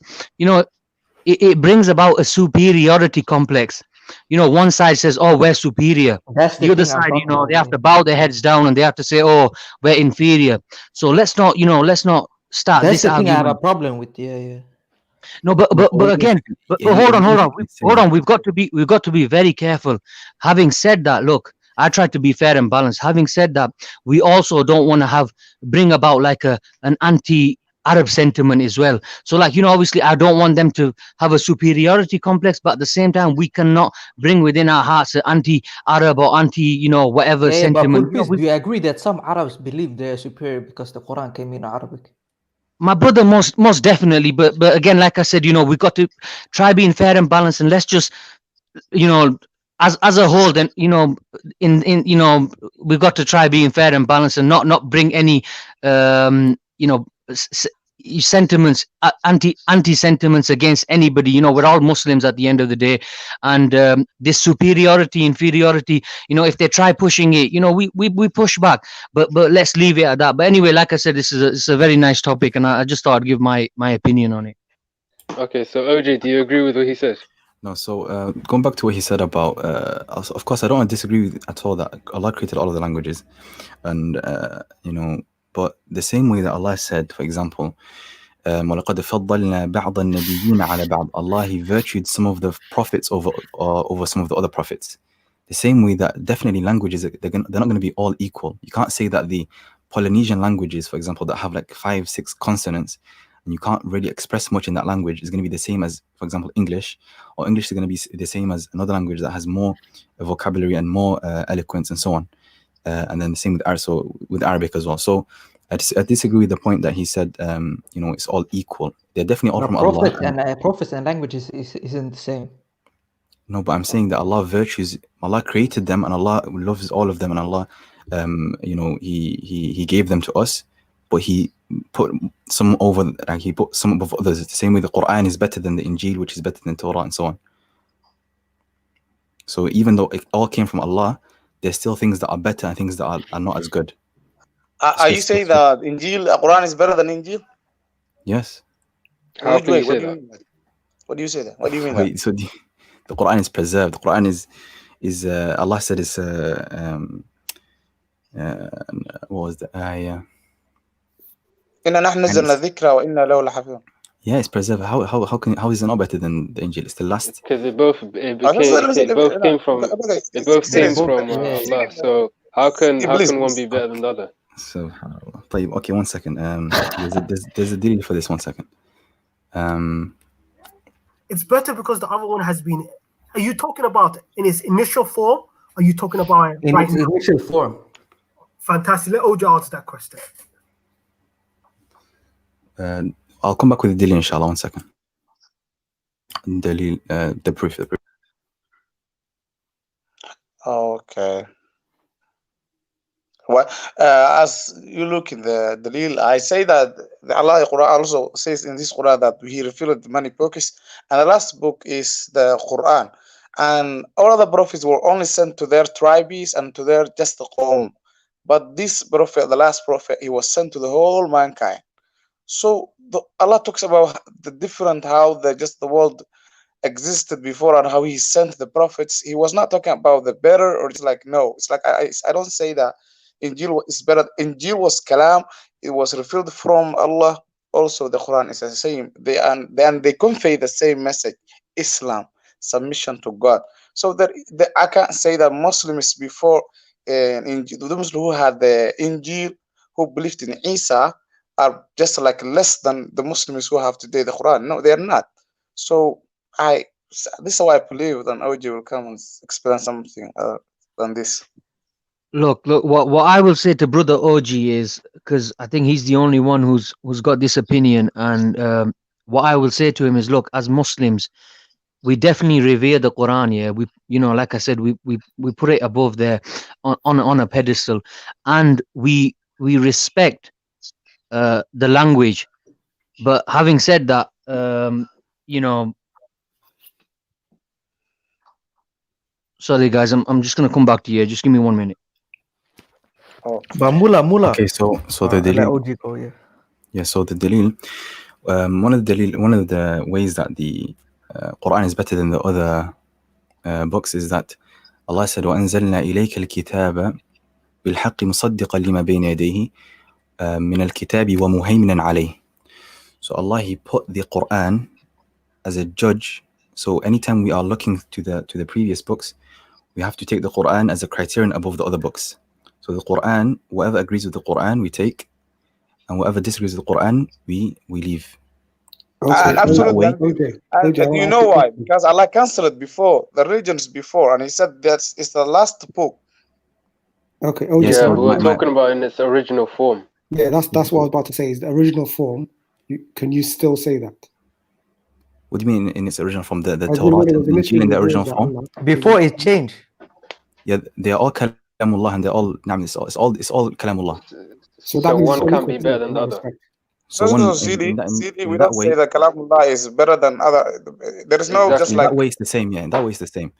it brings about a superiority complex. One side says, oh, we're superior. That's the other side, they have to bow their heads down and they have to say, oh, we're inferior. So let's not start That's this the thing I have argument. a problem with. Yeah. No, but again, hold on. We've got to be very careful. Having said that, look, I try to be fair and balanced. Having said that, we also don't want to bring about like an anti Arab sentiment as well. So like, obviously I don't want them to have a superiority complex, but at the same time, we cannot bring within our hearts an anti-Arab or anti, whatever But sentiment. Pulpis, do you agree that some Arabs believe they're superior because the Quran came in Arabic? My brother, most definitely. But again, like I said, we got to try being fair and balanced, and let's just, as a whole, then in we've got to try being fair and balanced, and not bring any sentiments, anti sentiments against anybody. We're all Muslims at the end of the day, and this superiority, inferiority, if they try pushing it, we push back, but let's leave it at that. But anyway, like I said, this is a very nice topic, and I just thought I'd give my opinion on it. Okay, so OJ, do you agree with what he says? No, so going back to what he said about, of course, I don't disagree with at all that Allah created all of the languages, and but the same way that Allah said, for example, وَلَقَدْ فَضَّلْنَا بَعْضَ النَّبِيِّينَ عَلَى بَعْضٍ, Allah, He virtued some of the prophets over some of the other prophets. The same way that definitely languages, they're not going to be all equal. You can't say that the Polynesian languages, for example, that have like 5-6 consonants, and you can't really express much in that language, is going to be the same as, for example, English, or English is going to be the same as another language that has more vocabulary and more eloquence and so on. And then the same with Arabic as well. So I disagree with the point that he said, it's all equal. They're definitely all from Allah. And prophets and languages isn't the same. No, but I'm saying that Allah created them, and Allah loves all of them, and Allah, He gave them to us, but He put some over, He put some above others. The same way the Quran is better than the Injil, which is better than Torah, and so on. So even though it all came from Allah, there's still things that are better and things that are not as good. Are you saying that Quran is better than Injil? Yes. How can you say that? What do you say that? What do you mean? Wait, so the Quran is preserved. The Quran is Allah said is what was the ayah? إِنَّا نَحْنُ نَزَّلْنَا الذِّكْرَ وَإِنَّا لَهُ لَحَافِظُونَ. Yeah, it's preserved. How is it not better than the Injil? It's the last. Because it both came from Allah. So how can one be better than the other? So okay, 1 second. There's a deal for this. 1 second. It's better because the other one has been. Are you talking about in its initial form? Or are you talking about in its initial form? Fantastic. Let OJ answer that question. I'll come back with the dalil, inshallah. 1 second. Dalil, the proof. Okay. Well, as you look in the dalil, I say that the Allah Quran also says in this Quran that He revealed many books, and the last book is the Quran. And all of the prophets were only sent to their tribes and to their just qawm. But this prophet, the last prophet, he was sent to the whole mankind. So Allah talks about the different how the world existed before and how He sent the prophets. He was not talking about the better, or it's like no. It's like I don't say that Injil is better. Injil was kalam. It was revealed from Allah. Also, the Quran is the same. They convey the same message: Islam, submission to God. So that I can't say that Muslims before Injil, the Muslims who had the Injil, who believed in Isa, are just like less than the Muslims who have today the Quran. No, they are not. So this is how I believe that OJ will come and explain something than this. Look, what I will say to brother OG is, because I think he's the only one who's got this opinion, and what I will say to him is, look, as Muslims, we definitely revere the Quran. Yeah, we, like I said, we put it above there on a pedestal, and we respect the language. But having said that, sorry guys, I'm just gonna come back to you. Just give me 1 minute. Mula. Okay, so the dalil. Yeah, so the dalil. One of the ways that the Quran is better than the other books is that Allah said, وَأَنزَلْنَا إِلَيْكَ الْكِتَابَ بِالْحَقِّ مُصَدِّقًا لِمَا بَيْنَ يَدَيْهِ مِنَ الْكِتَابِ وَمُهَيْمِنًا عَلَيْهِ. So Allah, He put the Quran as a judge. So anytime we are looking to the previous books, we have to take the Quran as a criterion above the other books. So the Quran, whatever agrees with the Quran, we take, and whoever disagrees with the Quran, we leave. Okay, Absolutely. OJ, And you know why? Because Allah cancelled it before, the religions before, and He said that it's the last book. Okay, OJ. Yes, Yeah, but but we're talking about in its original form. Yeah, that's what I was about to say. Is the original form? Can you still say that? What do you mean in its original form? The As in Torah when it and was the Injil initially in the revealed original by form? Allah. Before it changed. Yeah, they are all kalamullah, and they're all it's all kalamullah. So that So means one it's can't equal be to better it than in the that other. respect. So No, one CD, in we that don't way, say that Kalamullah is better than other. There is no just in like that way it's the same. Yeah, in that way it's the same.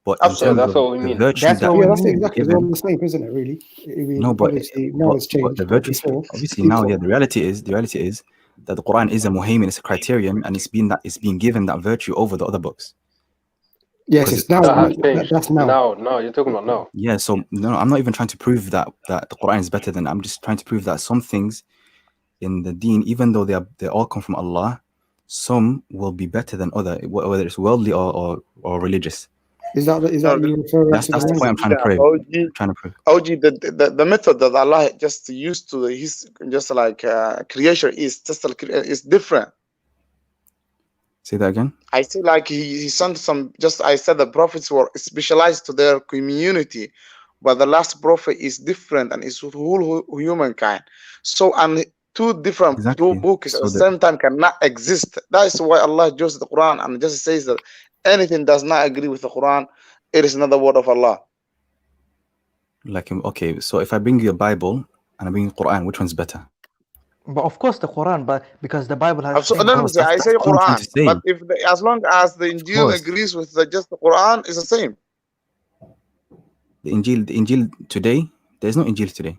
But in absolutely. terms that's of what we the mean. virtue That's that what we Yeah, that's mean. exactly it's given, all the same, isn't it? Really? I mean, no, but obviously now it's changed, the but virtue before obviously it's now, equal. yeah, the reality is that the Quran is a muhaymin, it's a criterion, and it's being given that virtue over the other books. Yes, it's now. That has changed. That's now. Now, you're talking about now. Yeah, so no, I'm not even trying to prove that the Quran is better than. I'm just trying to prove that some things in the deen, even though they all come from Allah, some will be better than other, whether it's worldly or religious. Is that you referring That's to the point I'm trying to prove. OG, the method that Allah just used to His just like creation is just is different. Say that again. I see, like he sent some. Just I said the prophets were specialized to their community, but the last prophet is different and is whole humankind. So and two different two books at the same time cannot exist. That is why Allah chose the Quran and just says that anything does not agree with the Quran, it is not the word of Allah. Like, okay, so if I bring you a Bible and I bring you Quran, which one's better? But of course the Quran, but because the Bible has So, changed. no, I say what I'm trying Quran, to say. but if as long as the Injil agrees with just the Quran, it's the same. The Injil today, there's no Injil today.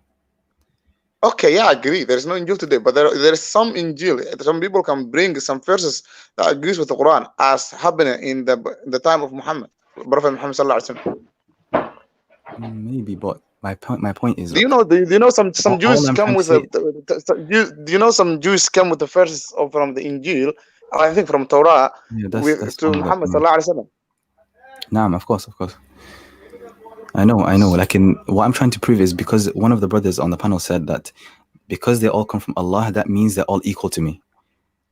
Okay, yeah, I agree. There is no Injil today, but there is some Injil. Some people can bring some verses that agrees with the Quran, as happened in the time of Muhammad, Prophet Muhammad sallallahu alaihi wasallam. Maybe, but my point is. Do you know some Jews come with do you know some Jews come with the verses from the Injil? I think from Torah to Muhammad sallallahu alaihi wasallam. Nah, of course. I know. Like, what I'm trying to prove is because one of the brothers on the panel said that because they all come from Allah, that means they're all equal to me.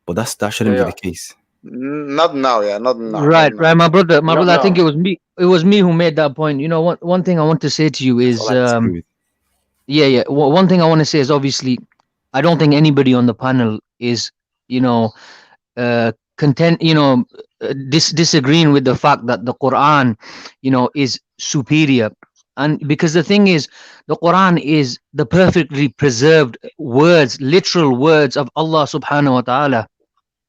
But that shouldn't be the case. Not now, not now. Right, my brother. I think it was me. It was me who made that point. You know, one thing I want to say to you is, yeah. One thing I want to say is obviously, I don't think anybody on the panel is, disagreeing with the fact that the Quran, is superior. And because the thing is, the Quran is the perfectly preserved words, literal words of Allah subhanahu wa ta'ala.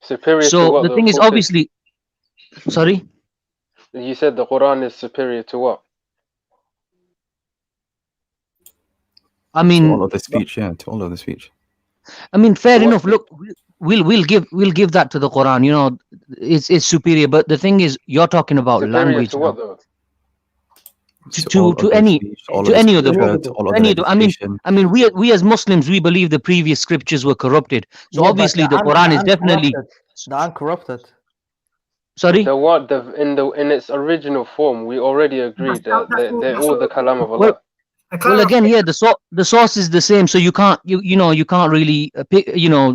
Superior so to what? The thing is obviously, sorry? You said the Quran is superior to what? To all of the speech, to all of the speech. I mean, fair enough. Look, we'll give that to the Quran. It's superior. But the thing is, you're talking about superior language. To what though? To any of the I mean, we as Muslims, we believe the previous scriptures were corrupted. So obviously the Quran is definitely the uncorrupted. Sorry? In its original form, we already agreed that they're all the kalam of Allah. Well, again, yeah, the source is the same, so you can't you can't really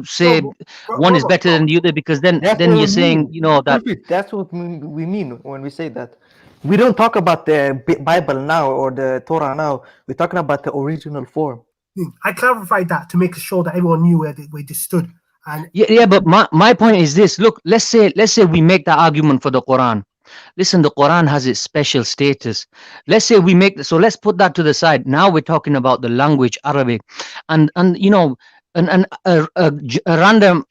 say one is better than the other, because then you're saying that that's what we mean when we say that. We don't talk about the Bible now or the Torah now. We're talking about the original form. I clarified that to make sure that everyone knew where they stood. And yeah, but my point is this. Look, let's say we make that argument for the Quran. Listen, the Quran has its special status. Let's say we make so let's put that to the side. Now we're talking about the language Arabic, and a random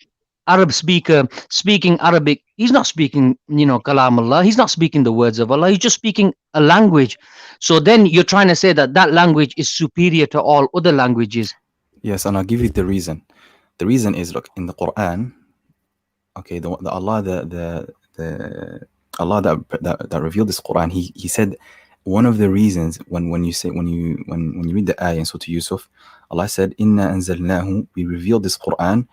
Arab speaker speaking Arabic, he's not speaking kalam Allah, he's not speaking the words of Allah, he's just speaking a language. So then you're trying to say that language is superior to all other languages. Yes, and I'll give you the reason. The reason is, look, in the Quran, okay, the Allah Allah that revealed this Quran, he said one of the reasons when you read the ayah in Surah Yusuf, Allah said, Inna anzalnahu, we revealed this Quran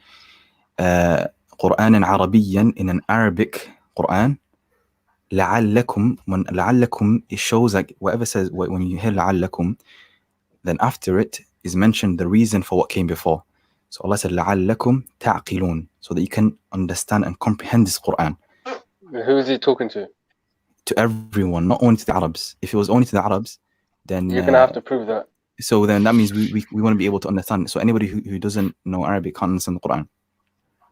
Qur'anan Arabiyan, in an Arabic Quran. لعلكم, it shows like whatever says, when you hear لعلكم, then after it is mentioned the reason for what came before. So Allah said, لَعَلَّكُمْ تَعْقِلُونَ, so that you can understand and comprehend this Quran. Who is he talking to? To everyone, not only to the Arabs. If it was only to the Arabs, then You're gonna have to prove that. so then that means we want to be able to understand. So anybody who doesn't know Arabic can't understand the Quran.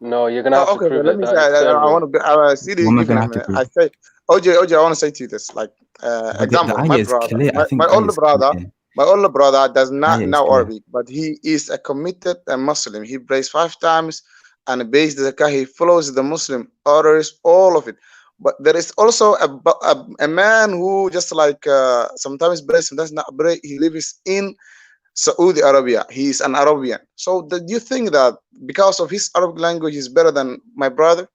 No, you're gonna have to Okay, prove but let it. me That say, it's I want to be, CD, What am I give gonna him, have to prove? I say, OJ, I want to say to you this, like, But example, the my ayah is brother, clear. I think my the ayah older is brother, clear. my older brother does not Ayah is know clear. Arabic, but he is a committed Muslim. He prays 5 times and pays the zakah. He follows the Muslim orders, all of it. But there is also a man who just like sometimes prays, sometimes not pray. He lives in Saudi Arabia. He is an Arabian. So do you think that because of his Arabic language is better than my brother?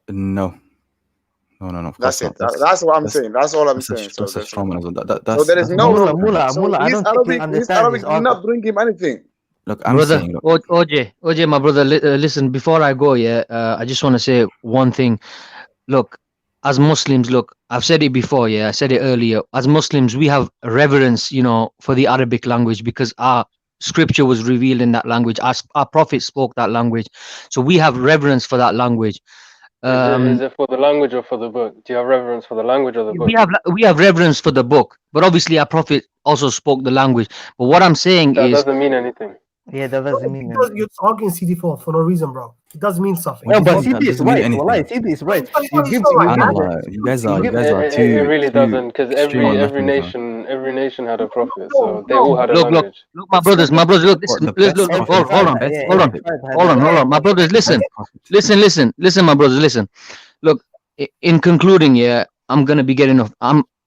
No, of That's course it. not. That's what I'm saying. That's all I'm saying. So That's a strong one as well. so there is no Mullah, room. Mullah, So Mullah, I his don't think you Arabic, understand his did argument. not bring him anything. Look, I'm Brother, saying, look, OJ, my brother, listen, before I go, I just want to say one thing. Look, as Muslims, look, I've said it before, I said it earlier. As Muslims, we have reverence, for the Arabic language because our scripture was revealed in that language. Our prophet spoke that language. So we have reverence for that language. Is it for the language or for the book? Do you have reverence for the language or the book? We have reverence for the book, but obviously our prophet also spoke the language. But what I'm saying That is, doesn't mean anything. Yeah, that doesn't mean Because anything. you're arguing CD4 for no reason, bro. It does mean something. No, but It's CD is doesn't mean right. anything. Wallahi, CD is right. not You give, right. you give, Subhanallah, you guys are It too really doesn't, because extreme on every nothing, man. nation had a prophet, so they all had a look, language. my brothers, look, What, listen, the best look, prophet? hold on, yeah, hold on, every tribe had hold on, a- hold on, my brothers, listen, my brothers, listen. Look, in concluding, I'm gonna be getting off.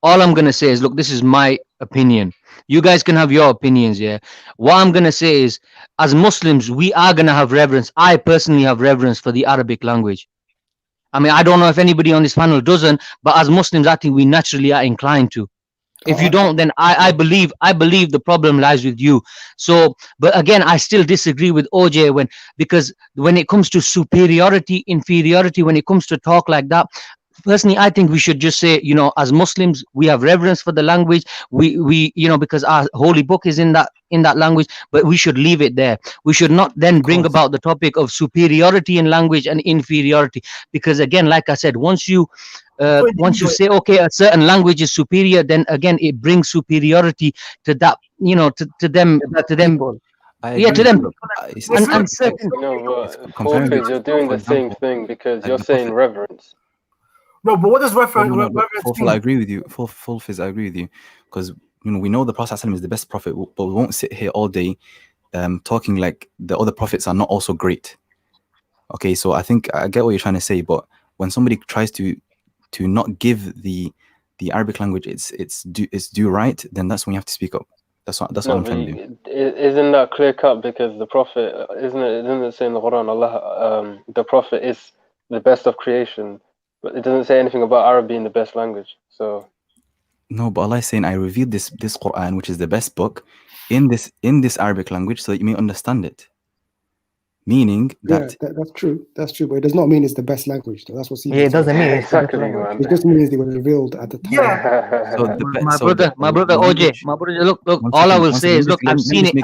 All I'm gonna say is, look, this is my opinion. You guys can have your opinions, What I'm gonna say is, as Muslims, we are gonna have reverence. I personally have reverence for the Arabic language. I mean, I don't know if anybody on this panel doesn't, but as Muslims, I think we naturally are inclined to. If you don't, then I believe the problem lies with you. So, but again, I still disagree with OJ because when it comes to superiority, inferiority, when it comes to talk like that, personally, I think we should just say, as Muslims, we have reverence for the language. We because our holy book is in that language, but we should leave it there. We should not then bring about the topic of superiority in language and inferiority, because again, like I said, once you say, okay, a certain language is superior, then again, it brings superiority to that, to them. I Yeah, agree to with them. you. Look, it's certain. comparing Forfeit, the you're two, doing for the same example, thing because like you're the saying prophet. reverence. No, but what does reverence Fulfil, I mean? agree with you. Fulfiz, I agree with you, because we know the Prophet ﷺ is the best prophet, but we won't sit here all day talking like the other prophets are not also great. Okay, so I think I get what you're trying to say, but when somebody tries to not give the Arabic language its due right, then that's when you have to speak up. That's what I'm trying to do. Isn't that clear cut? Because the prophet, isn't it say in the Quran, Allah, the prophet is the best of creation, but it doesn't say anything about Arab being the best language. So no, but Allah is saying, I revealed this Quran, which is the best book, in this Arabic language, so that you may understand it. Meaning that that's true. That's true, but it does not mean it's the best language. Though. That's what. Yeah, it doesn't mean it's the best exactly, language. man. It just means they were revealed at the time. Yeah. So the My brother OJ, my brother, look, all I will say is, look, I've seen it,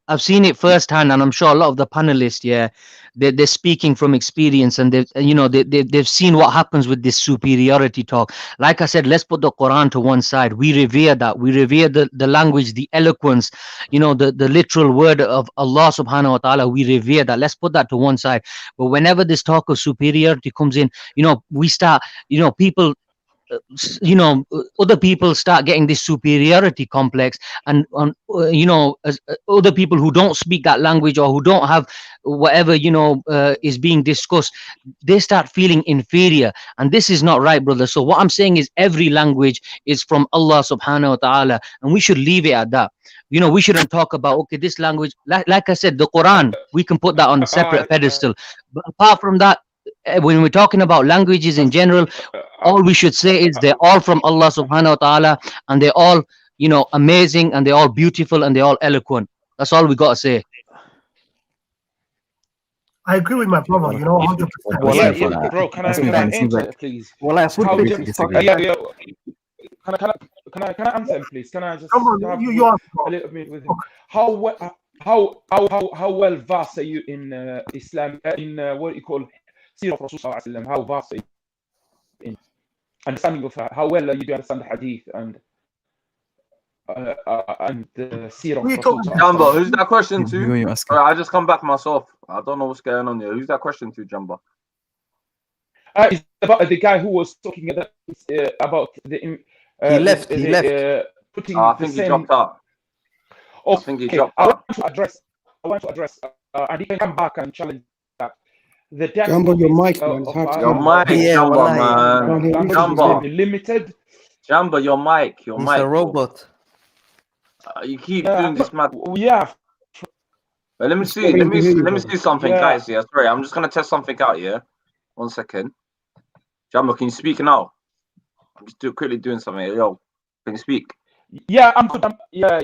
I've seen it firsthand, and I'm sure a lot of the panelists, they're speaking from experience, and they've seen what happens with this superiority talk. Like I said, let's put the Quran to one side. We revere that. We revere the language, the eloquence, the literal word of Allah subhanahu wa ta'ala. We revere that. Let's put that to one side. But whenever this talk of superiority comes in, we start, people, other people start getting this superiority complex, and other people who don't speak that language or who don't have whatever is being discussed, they start feeling inferior, and this is not right, brother. So what I'm saying is, every language is from Allah subhanahu wa ta'ala, and we should leave it at that. We shouldn't talk about, okay, this language, like I said, the Quran, we can put that on a separate pedestal, but apart from that, when we're talking about languages in general, all we should say is they're all from Allah subhanahu wa ta'ala, and they're all, amazing, and they're all beautiful, and they're all eloquent. That's all we got to say. I agree with my brother, 100%. Bro, can I answer, please? Well, I put How this. can Can I answer him, please? Can I just Come on, have you ask. a little bit with him? How well versed are you in Islam? In what you call Seerah of Rasul Sallallahu Alaihi Wasallam? How versed are you in understanding of how well you do understand the Hadith and Seerah of Rasul Sallallahu Alaihi Jumbo, Wasallam? who's that question Who are to? you asking? I just come back myself. I don't know what's going on here. Who's that question to, Jumbo? It's about the guy who was talking about the He left. putting I the think he same. dropped out. Oh, I think he okay. dropped I out. want to address, and he can come back and challenge that. The Jumbo, your mic, man. of Hard to Your our hear. mic, Yeah, Jumbo, wallahi. man. Can't hear language is Jumbo, very limited. Jumbo, your mic, He's a robot. You keep doing this, man. Yeah. But let me It's see. struggling to hear you, Let me brother. see something, Yeah. guys. Yeah, sorry. I'm just gonna test something out here. 1 second. Jumbo, can you speak now? I'm just quickly doing something. Yo, can you speak? Yeah, I'm good. Yeah.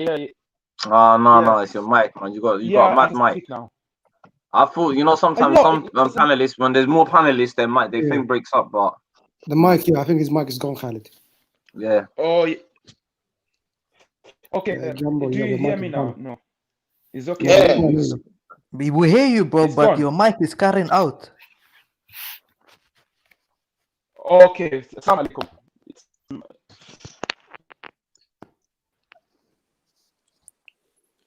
Oh no, Yeah. it's your mic, man. You got a I mad can mic. speak now. I thought, sometimes know, some panelists, when there's more panelists, their thing breaks up, but The mic, yeah, I think his mic is gone, Khalid. yeah. Oh, yeah. Okay. Jumbo, Do yeah, you your hear mic me is now? gone. No. It's okay. Yeah. We hear you, bro, It's but gone. your mic is cutting out. Okay. Assalamu alaikum.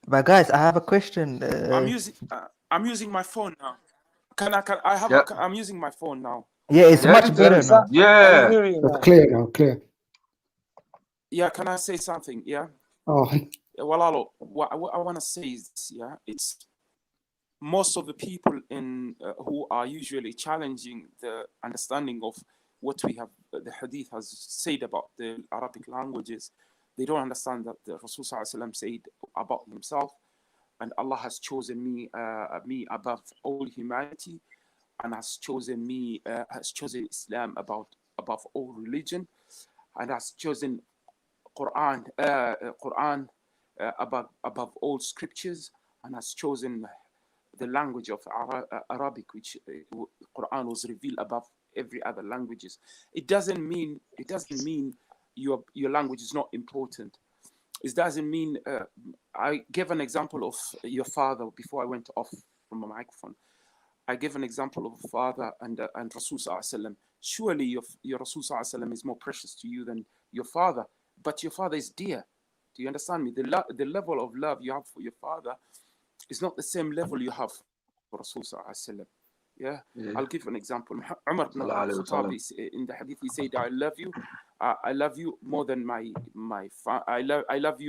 But guys, I have a question. I'm using my phone now. I'm using my phone now. Yeah, it's much better now. Yeah. That's clear now, clear. Yeah, can I say something? Yeah. Oh, Well, what I want to say is this, yeah, it's most of the people who are usually challenging the understanding of what the Hadith has said about the Arabic languages. They don't understand that the Rasul Sallallahu Alaihi Wasallam said about himself, and Allah has chosen me above all humanity, and has chosen Islam above all religion, and has chosen Quran above all scriptures, and has chosen the language of Arabic, which Quran was revealed above every other languages. It doesn't mean your language is not important. It doesn't mean. I gave an example of your father before I went off from the microphone. I gave an example of father and Rasul Sallallahu Alaihi Wasallam. Surely your Rasul Sallallahu Alaihi Wasallam is more precious to you than your father, but your father is dear. Do you understand me? The level of love you have for your father is not the same level you have for Rasul Sallallahu Alaihi Wasallam. Yeah, I'll give an example. Umar ibn al-Khattab, in the hadith, he said, I love you more than I love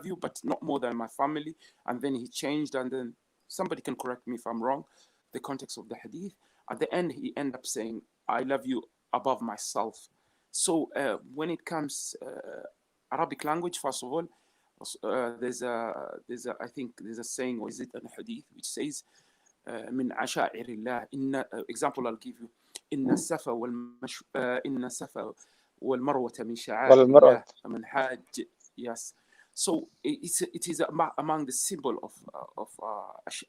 you, but not more than my family. And then he changed, and then somebody can correct me if I'm wrong, the context of the hadith. At the end, he ended up saying, I love you above myself. So when it comes Arabic language, first of all, there's I think there's a saying, or is it a hadith, which says, من عشائر الله. Example I'll give you. إن الصفا والمروة من شعائر الله فمن حاج. Yes. So it is among the symbol of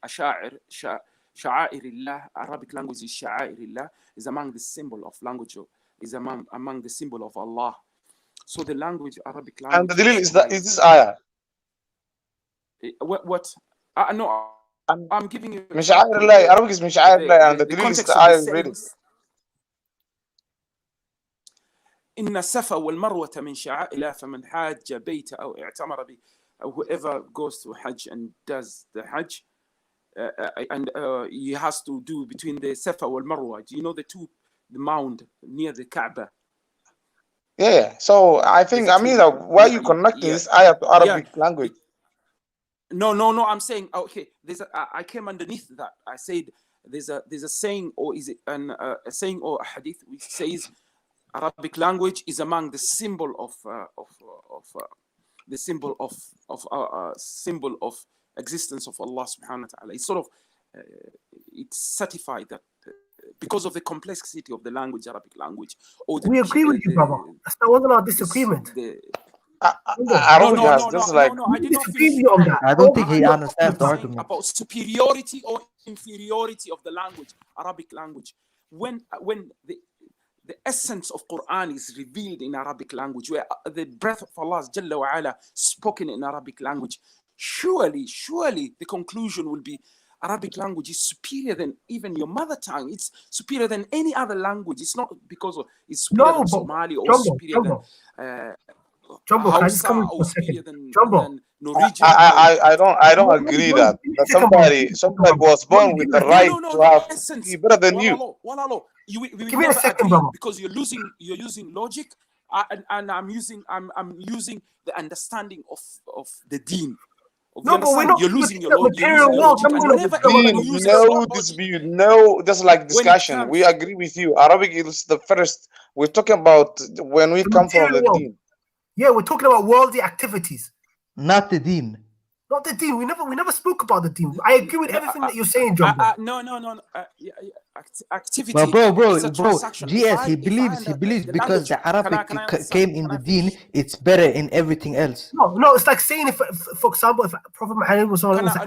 asha'ir, sha'airillah. Arabic language is sha'airillah, is among the symbol of language, is among the symbol of Allah. So the language, Arabic language. And the dalil is this ayah. What? No, I'm giving you. من شعائر الله. Arabic is من شعائر الله, and the dalil is the ayah read it. إن الصفا والمروة من شعائر الله فمن حاج بيت أو اعتمر به. Whoever goes to Hajj and does the Hajj, and he has to do between the Safa wal Marwa. Do you know the mound near the Kaaba? Yeah. So I think, why are you connecting this ayah to Arabic language? No. I'm saying, okay. I came underneath that. I said there's a saying, or is it a saying or a hadith which says Arabic language is among the symbol of existence of Allah subhanahu wa ta'ala. It's sort of it's certified that because of the complexity of the language, Arabic language. We agree with you, brother. That wasn't our disagreement. No, I did not disagree with you on that. I don't think he understands the argument. About superiority or inferiority of the language, Arabic language. When the essence of Quran is revealed in Arabic language, where the breath of Allah Jalla wa Ala spoken in Arabic language. Surely the conclusion will be Arabic language is superior than even your mother tongue. It's superior than any other language. It's not because it's superior than Somali or superior than Jumbo, can I just come in or for a second? superior than Jumbo, Norwegian. I don't agree that somebody was born with the right to have be better than you. We Give me a never second, agree brother. because you're using logic, and I'm using the understanding of the deen. No, but we're not. You're losing your material world. No dispute, no, just like discussion. We agree with you. Arabic is the first. We're talking about when we come from the deen. Yeah, we're talking about worldly activities, not the deen. Not the deen. We never spoke about the deen. I agree with everything that you're saying, John. No. Activity. Bro. GS, He believes because the Arabic came in the deen, it's better in everything else. No, it's like saying if, for example, if Prophet Muhammad was Arab, the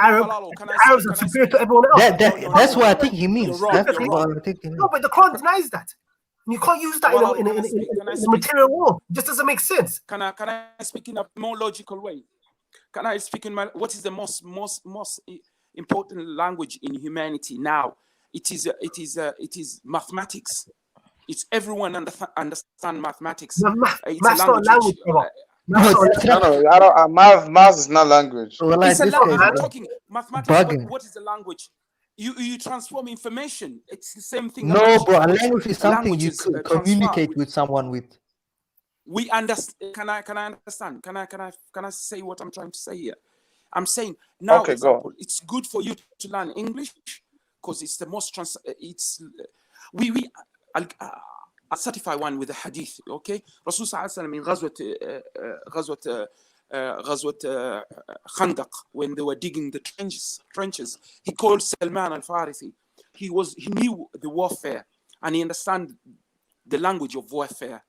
Arabs are superior to everyone else. That's what I think he means. That's what I think he means. No, but the Quran denies that. You can't use that in the material world. It just doesn't make sense. Can I speak in a more logical way? Can I speak in what is the most important language in humanity now? It is mathematics. It's everyone understand mathematics. It's Math's a not language. Math is not language. It's a language. I'm talking mathematics. What is the language? You transform information. It's the same thing. No, bro. A language is something you could communicate with someone with. We understand. Can I understand? Can I say what I'm trying to say here? I'm saying now, okay, example, it's good for you to learn English because it's the most I'll certify one with the Hadith. Okay, Rasul sallallahu alaihi wasallam in غزوة Khandaq, when they were digging the trenches, he called Salman al-Farisi. He knew the warfare and he understand the language of warfare.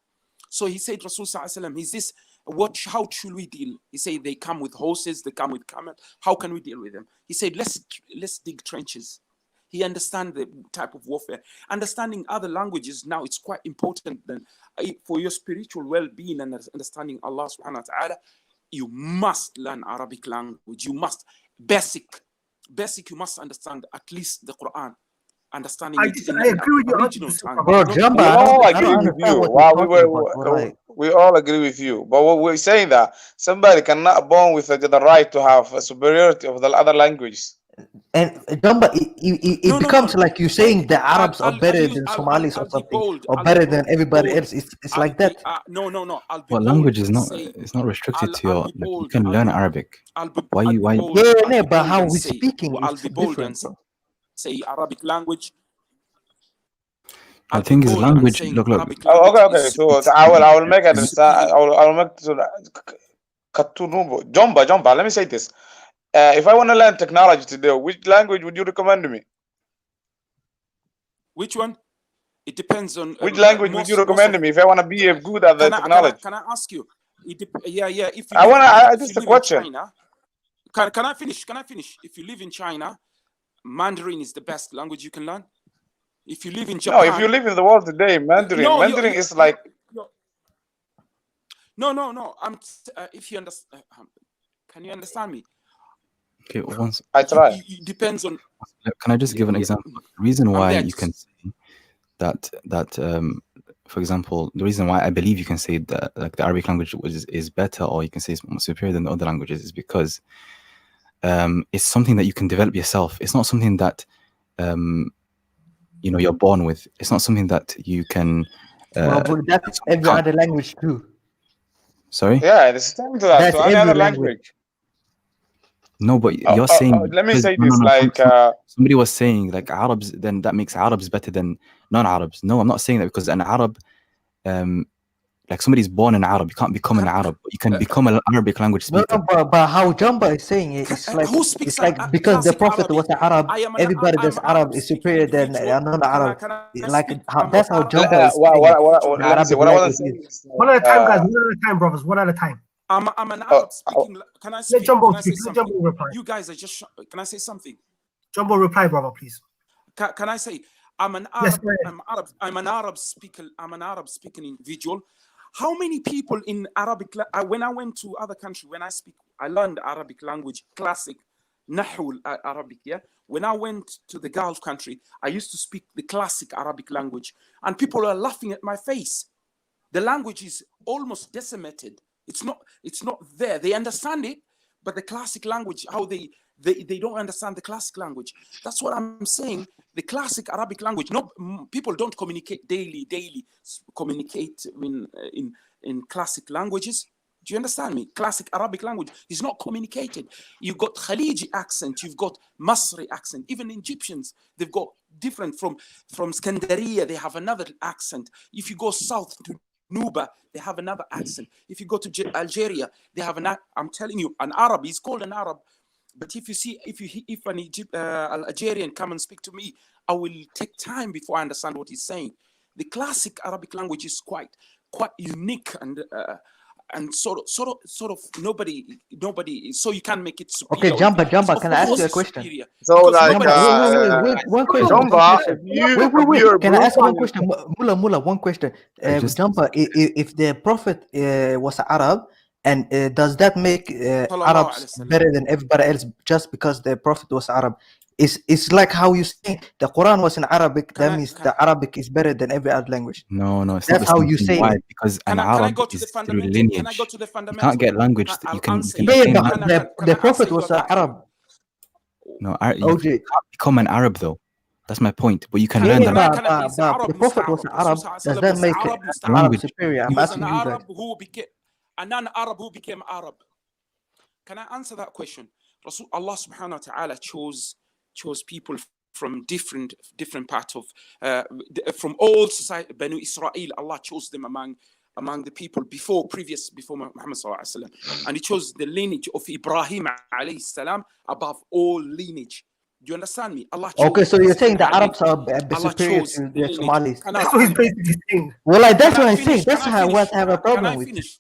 So he said, Rasul sallallahu alaihi wasallam, how should we deal? He said, they come with horses, they come with camels. How can we deal with them? He said, let's dig trenches. He understands the type of warfare. Understanding other languages now, it's quite important then for your spiritual well-being and understanding Allah subhanahu wa ta'ala. You must learn Arabic language. You must basic. You must understand at least the Quran. Understanding it in the original tongue. Bro, we all agree with you. We all agree with you. But what we're saying that somebody cannot born with the right to have a superiority of the other languages. And Jumba, it becomes like you saying the Arabs are better than Somalis or something, or better than everybody else. It's like that. No. Well, language is not restricted to your. You can learn Arabic. Why? Yeah, but how we speaking I'll be bold and say Arabic language. The thing is, language. Look. Okay. So I will make understand. I will make Jumba. Let me say this. If I want to learn technology today, which language would you recommend me? Which one? It depends on. Which language would you recommend me if I want to be good at the technology? Can I ask you? Yeah. If you this is the question. China, can I finish? If you live in China, Mandarin is the best language you can learn. If you live in Japan. No, if you live in the world today, Mandarin is like. No. If you understand, can you understand me? Okay, I try. It depends on. Can I just give an example? The reason why you can say that for example, the reason why I believe you can say that like the Arabic language is better, or you can say it's more superior than the other languages, is because it's something that you can develop yourself. It's not something that you're born with. It's not something that you can. But that's every other language too. Sorry. Yeah, it's same to that. To any other language. No, but you're saying. Let me say this. Somebody was saying like Arabs, then that makes Arabs better than non-Arabs. No, I'm not saying that, because an Arab, like somebody's born an Arab, you can't become an Arab. You can become an Arabic language speaker. No, but how Jumba is saying it's like because the Prophet was an Arab, everybody that's Arab is superior than a non-Arab. That's how Jumba is speaking. One at a time, guys. One at a time, brothers. One at a time. I'm an Arab speaking. Can I speak? Let Jumbo can I say speak. Let Jumbo reply. You guys are just. Can I say something? Jumbo reply, brother, please. Can I say? I'm an Arab speaker. I'm an Arab speaking individual. How many people in Arabic? When I went to other country, I learned Arabic language, classic, Nahu Arabic. Yeah. When I went to the Gulf country, I used to speak the classic Arabic language, and people are laughing at my face. The language is almost decimated. It's not there. They understand it, but the classic language, how they don't understand the classic language. That's what I'm saying. The classic Arabic language. People don't communicate daily communicate in classic languages. Do you understand me? Classic Arabic language is not communicated. You've got Khaliji accent, you've got Masri accent. Even Egyptians, they've got different from Skandaria, they have another accent. If you go south to Nuba, they have another accent. If you go to Algeria, they have I'm telling you, an Arab, he's called an Arab. But if an Algerian come and speak to me, I will take time before I understand what he's saying. The classic Arabic language is quite unique and sort of nobody. So you can make it superior. Okay, Jumper, can I ask you a question? So like, one question. Jumper, wait. Can I ask one question? Mullah, one question. Jumper, if the Prophet was Arab, and does that make Arabs better than everybody else just because the Prophet was Arab? It's like how you say the Quran was in Arabic. That means the Arabic is better than every other language. No, it's that's not how you say why? it. Because an Arab is through lineage. Can I go to the fundamental? You can't get language. You can the Prophet was Arab. No, you can't become an Arab though. That's my point. But you can learn that. But the Prophet was Arab. Does that make Arab superior? I'm asking you guys. A non-Arab who became Arab. Can I answer that question? Allah subhanahu wa ta'ala chose people from different parts of from all society. Banu Israel, Allah chose them among the people before Muhammad sallallahu alaihi wasallam, and He chose the lineage of Ibrahim alayhi salam above all lineage. Do you understand me? Allah chose. Okay, so you're saying the Arabs are superior to the Somalis. That's what he's basically saying. Well, that's what I'm saying. That's what I have a problem with.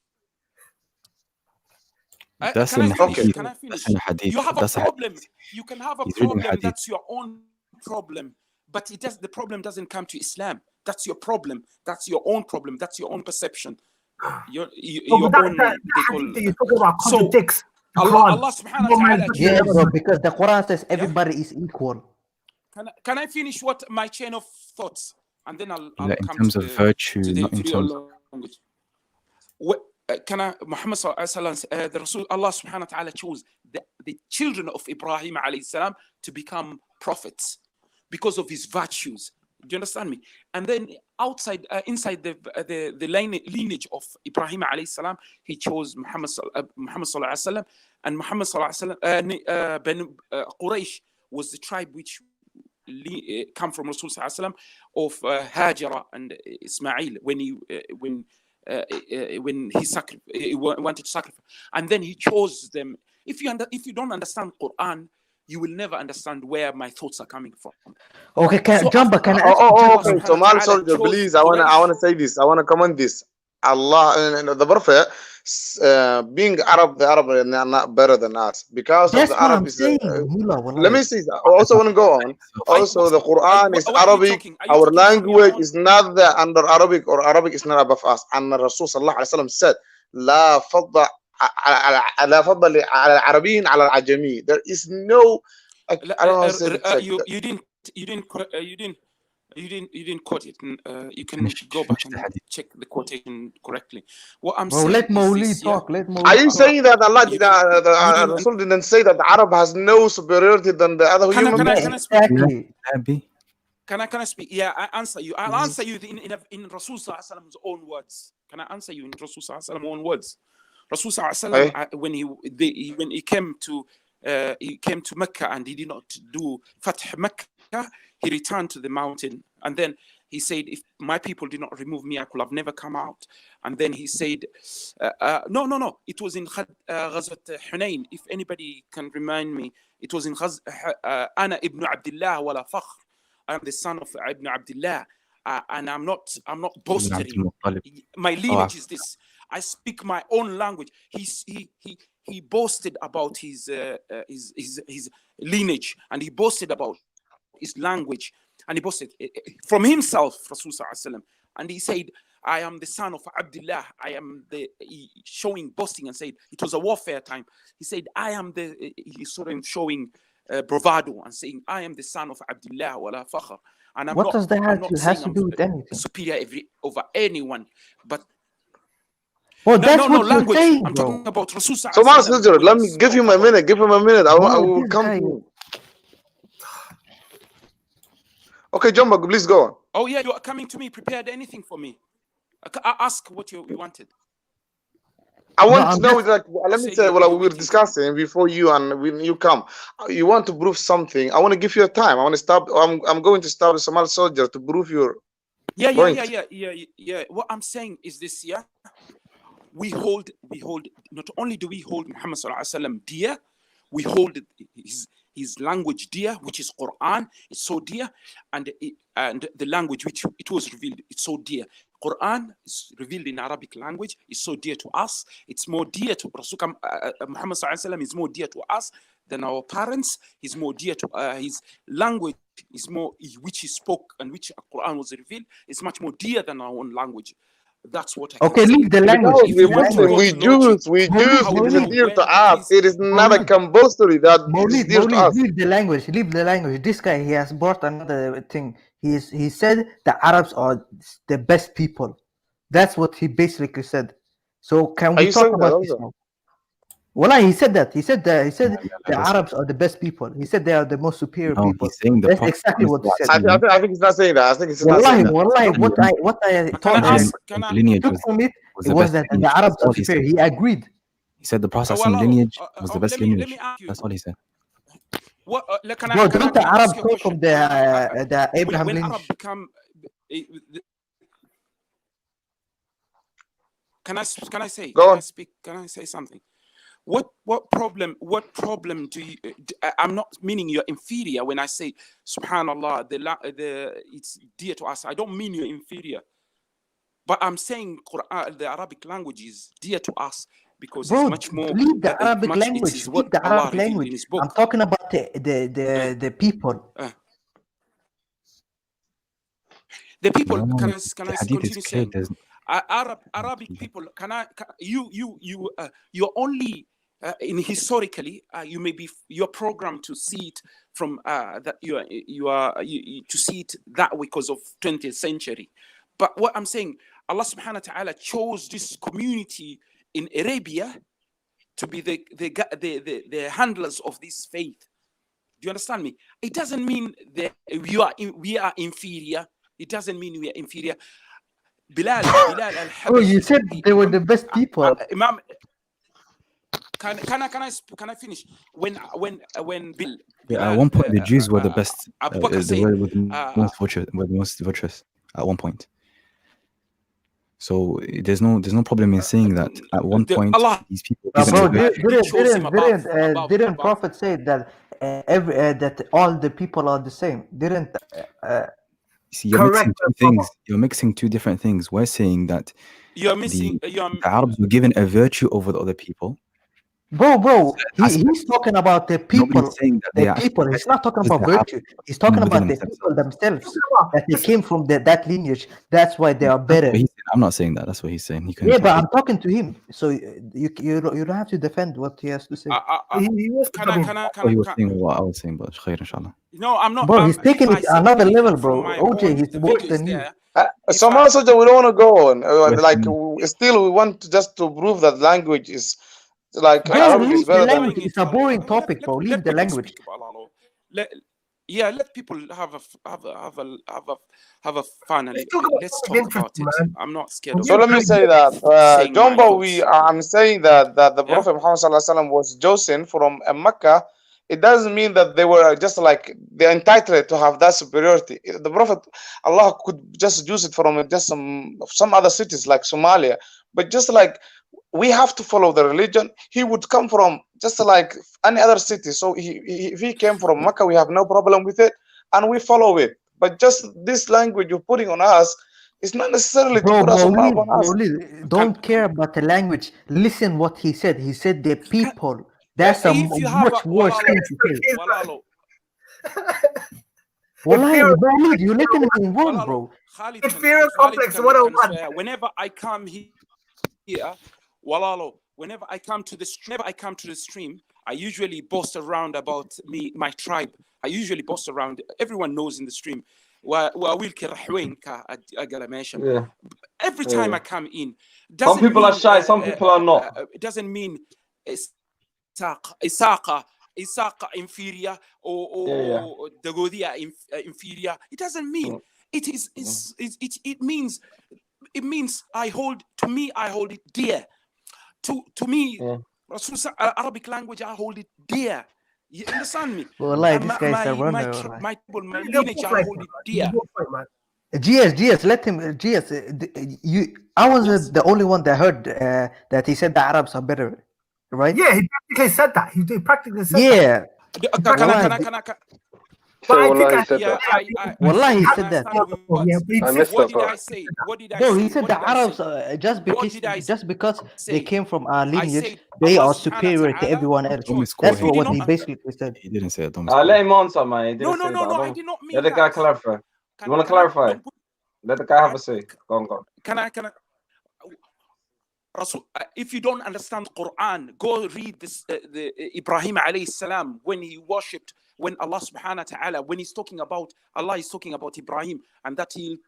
That's in Hadith. Can I finish? That's in Hadith. You have a problem. You can have a He's reading problem. Hadith. That's your own problem. But the problem doesn't come to Islam. That's your problem. That's your own problem. That's your own perception. Your own. You're talking about contradicts. Allah subhanahu wa ta'ala. Yeah, bro, because the Quran says everybody is equal. Can I finish my chain of thoughts, and then I'll in come terms to of virtue, not in terms of language. Muhammad sallallahu alaihi wasallam, the Rasul, Allah subhanahu wa ta'ala chose the children of Ibrahim alayhi salam to become prophets because of his virtues. Do you understand me? And then inside the lineage of Ibrahim alayhi salam, he chose Muhammad sallallahu alaihi wasallam, and Muhammad sallallahu alaihi wasallam, Banu Quraysh was the tribe which come from Rasul sallallahu alaihi wasallam of Hajara and Ismail when he wanted to sacrifice, and then he chose them. If you don't understand Quran, you will never understand where my thoughts are coming from. Okay, Jumper, can I? Okay, Somali soldier, please. I wanna say this. I wanna comment this. Allah and the Prophet, being Arab, the Arab are not better than us because That's of the what Arab I'm is. saying. Let me see. I also want to go on. Also, the Quran is Arabic. Our language is not under Arabic, or Arabic is not above us. And Rasul sallallahu alaihi wasallam said, "La fadda ala al-Arabiyyin ala al-Ajami." There is no. I don't want to say You didn't quote it. You can go back and check the quotation correctly. What I'm saying let Mawli is talk. Let Mawli Are you talk. saying that Allah, the Rasul didn't say that the Arab has no superiority than the other human beings? Exactly. Can I speak? Yeah, I answer you. I'll answer you in Rasul sallallahu alaihi wasallam's own words. Can I answer you in Rasul sallallahu alaihi wasallam's own words? Rasul sallallahu alaihi wasallam, when he came to Mecca and he did not do Fath Mecca, he returned to the mountain, and then he said, if my people did not remove me, I could have never come out. And then he said, no, it was in Ghazwat Hunayn. If anybody can remind me, it was in Ana ibn Abdullah wala fakhr. I am the son of Ibn Abdullah, and I'm not boasting. My lineage is this. I speak my own language. He boasted about his lineage, and he boasted about his language. and he boasted from himself, Rasul Sallallahu Alaihi Wasallam, and he said, I am the son of Abdullah. Showing, boasting, and said, it was a warfare time. He said, he's sort of showing bravado and saying, I am the son of Abdullah wala fakhr. And I'm What not, does that I'm not has saying to I'm do with anything? superior over anyone, but Well, no, that's no, what language. you're saying, I'm bro. talking about Rasul Sallallahu So, Alaihi Mas Wasallam, Hujr, when let he me give him spoke a minute. Give him a minute. I Bro, will this come guy. to you. Okay, Jumbo, please go on. Oh yeah, you are coming to me. Prepared anything for me? I ask what you wanted. I want to I'm know, just like, let me say, well, we were discussing before you, and when you come, you want to prove something. I want to give you a time. I want to stop. I'm going to stop the Somali soldier to prove your point. Yeah. What I'm saying is this, yeah. We hold. Not only do we hold Muhammad Sallallahu Alaihi Wasallam dear, we hold his language dear, which is Quran. It's so dear, and the language which it was revealed, it's so dear. Quran is revealed in Arabic language. It's so dear to us. It's more dear to Muhammad Sallallahu Alaihi Wasallam is more dear to us than our parents. He's more dear to his language is more which he spoke and which Quran was revealed. It's much more dear than our own language. That's what I can okay. say. Leave the language. Because Leave we the language. we Jews, it is dear to us. It is not a compulsory that it is dear to us. Leave the language. Leave the language. This guy, he has brought another thing. He said the Arabs are the best people. That's what he basically said. So can we talk about this now? Well, he said that. He said the Arabs are the best people. He said they are the most superior people. He's saying That's exactly what he said. I think he's not saying that. I think he's not saying that. What I took from it was that the Arabs are superior. He agreed. He said the Prophet lineage was the best lineage. That's all he said. What? Bro, don't the Arabs come from the Abraham when lineage? Arab become, can I say? Can I say something? What problem do you? I'm not meaning you're inferior when I say Subhanallah. It's dear to us. I don't mean you're inferior, but I'm saying Quran, the Arabic language is dear to us because it's much more. Leave the Arabic language. Leave the Arabic language. I'm talking about the people. The people. No, Can I continue saying? Arabic people. You're only historically you're programmed to see it from that you are to see it that way because of 20th century. But what I'm saying, Allah Subhanahu wa Taala chose this community in Arabia to be the handlers of this faith. Do you understand me? It doesn't mean that we are inferior. It doesn't mean we are inferior. Bilal Oh, you said they were the best people. Imam, can I finish? When Bill, at one point the Jews were the best. Abu They Bakr said, were the most virtuous at one point. So there's no problem in saying that at one point these people. Didn't Prophet say that that all the people are the same? Didn't? See, you're mixing two different things. We're saying that the Arabs were given a virtue over the other people. Bro, he's talking about the people. He's not talking about virtue. He's talking about the people themselves. That they came from that lineage. That's why they are better. I'm not saying that. That's what he's saying. Yeah, but I'm talking to him. So you don't have to defend what he has to say. He was saying what I was saying, but khair, inshallah. No, I'm not. Bro, he's taking it to another level, bro. OJ, he's worse than you. Somali soldier, we don't want to go on. Still, we want just to prove that language is. Like Arabic is better than it's a boring topic, bro. Leave the language. Let people have a fun and let's talk about it. I'm not scared of it. So let me say that Jumbo, I'm saying that the Prophet Muhammad Sallallahu Alaihi Wasallam was chosen from Mecca. It doesn't mean that they were just like they're entitled to have that superiority. The Prophet, Allah could just use it from just some other cities like Somalia, but just like we have to follow the religion. He would come from just like any other city. So if he came from Mecca, we have no problem with it, and we follow it. But just this language you're putting on us, it's not necessarily to put us on us. Don't care about the language. Listen what he said. He said the people. That's a much worse thing to say. Wallahi, Inferior bro, complex, you're letting him wrong, Walalo, bro. inferior complex Khalid 101. swear, whenever I come here, Walalo, whenever I come to the stream, I usually boast around about my tribe. I usually boast around. Everyone knows in the stream. Yeah. Every time I come in, Some people are shy, some people are not. it doesn't mean Isaqa inferior or Dagodia inferior. It doesn't mean. It means I hold it dear. To me, Arabic language, I hold it dear. You understand me? Wallahi, this guy is a runner. My lineage, I hold it dear. GS, let him. GS, I wasn't the only one that heard that he said the Arabs are better, right? Yeah, he practically said that. He practically said yeah. that. Wallahi, he said that. I missed that part. Bro, he said the Arabs, just because they came from our lineage, they are superior to everyone else. That's what he basically said. He didn't say it. Let him answer, man. He didn't say that. I did not mean Let the guy clarify. You want to clarify? Let the guy have a say. Go on. Can I? Rasul, if you don't understand Quran, go read this. The Ibrahim alayhi salam, when he worshipped, when Allah subhanahu wa ta'ala, when he's talking about Allah, is talking about Ibrahim, and that he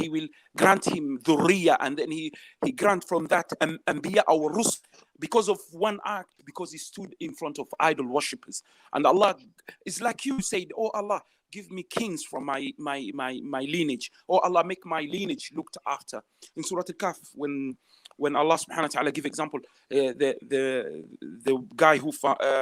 will grant him dhurriya, and then he grant from that anbiya or rusul because of one act, because he stood in front of idol worshippers, and Allah is like you said, oh Allah, give me kings from my lineage. Oh Allah, make my lineage looked after. In Surah Al-Kahf, when Allah subhanahu wa ta'ala give example, the guy who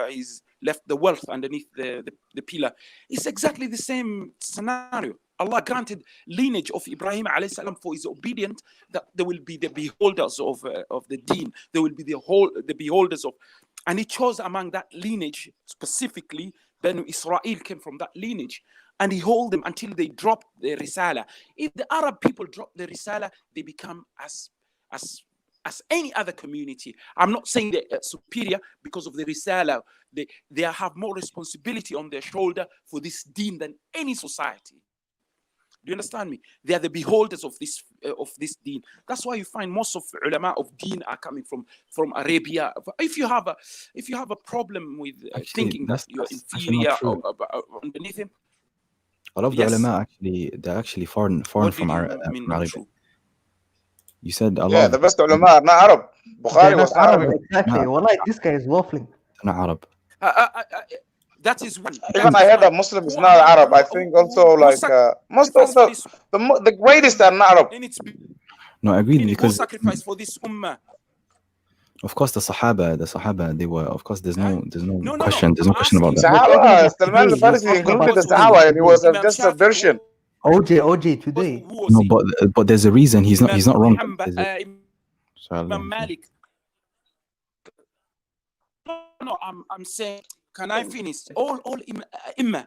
is left the wealth underneath the pillar, it's exactly the same scenario. Allah granted lineage of Ibrahim alayhi salam for his obedience, that there will be the beholders of the deen. There will be the beholders of, and he chose among that lineage specifically. Banu Israel came from that lineage, and he held them until they dropped the risala. If the Arab people drop the risala, they become as any other community. I'm not saying they're superior because of the risala. They have more responsibility on their shoulder for this deen than any society. Do you understand me? They are the beholders of this deen. That's why you find most of ulama of deen are coming from Arabia. If you have a problem with thinking that you're inferior or underneath him, a lot of the ulama they're actually foreign from Arabia. You said Allah. Yeah, the best ulama are not Arab. Bukhari was Arabic. Exactly. Wallahi, this guy is waffling. Not Arab. That is one. Even I heard that Muslim is not Arab. I think also like most of the greatest are not Arab. No, I agree, because sacrifice for this ummah. Of course, the Sahaba, they were. Of course, there's no question. There's no question about that. Sahaba, Salman al-Farisi included the Sahaba, and he was just a version. OJ today. No, but there's a reason he's not wrong. Malik. No, I'm saying. Can I finish? All Imam,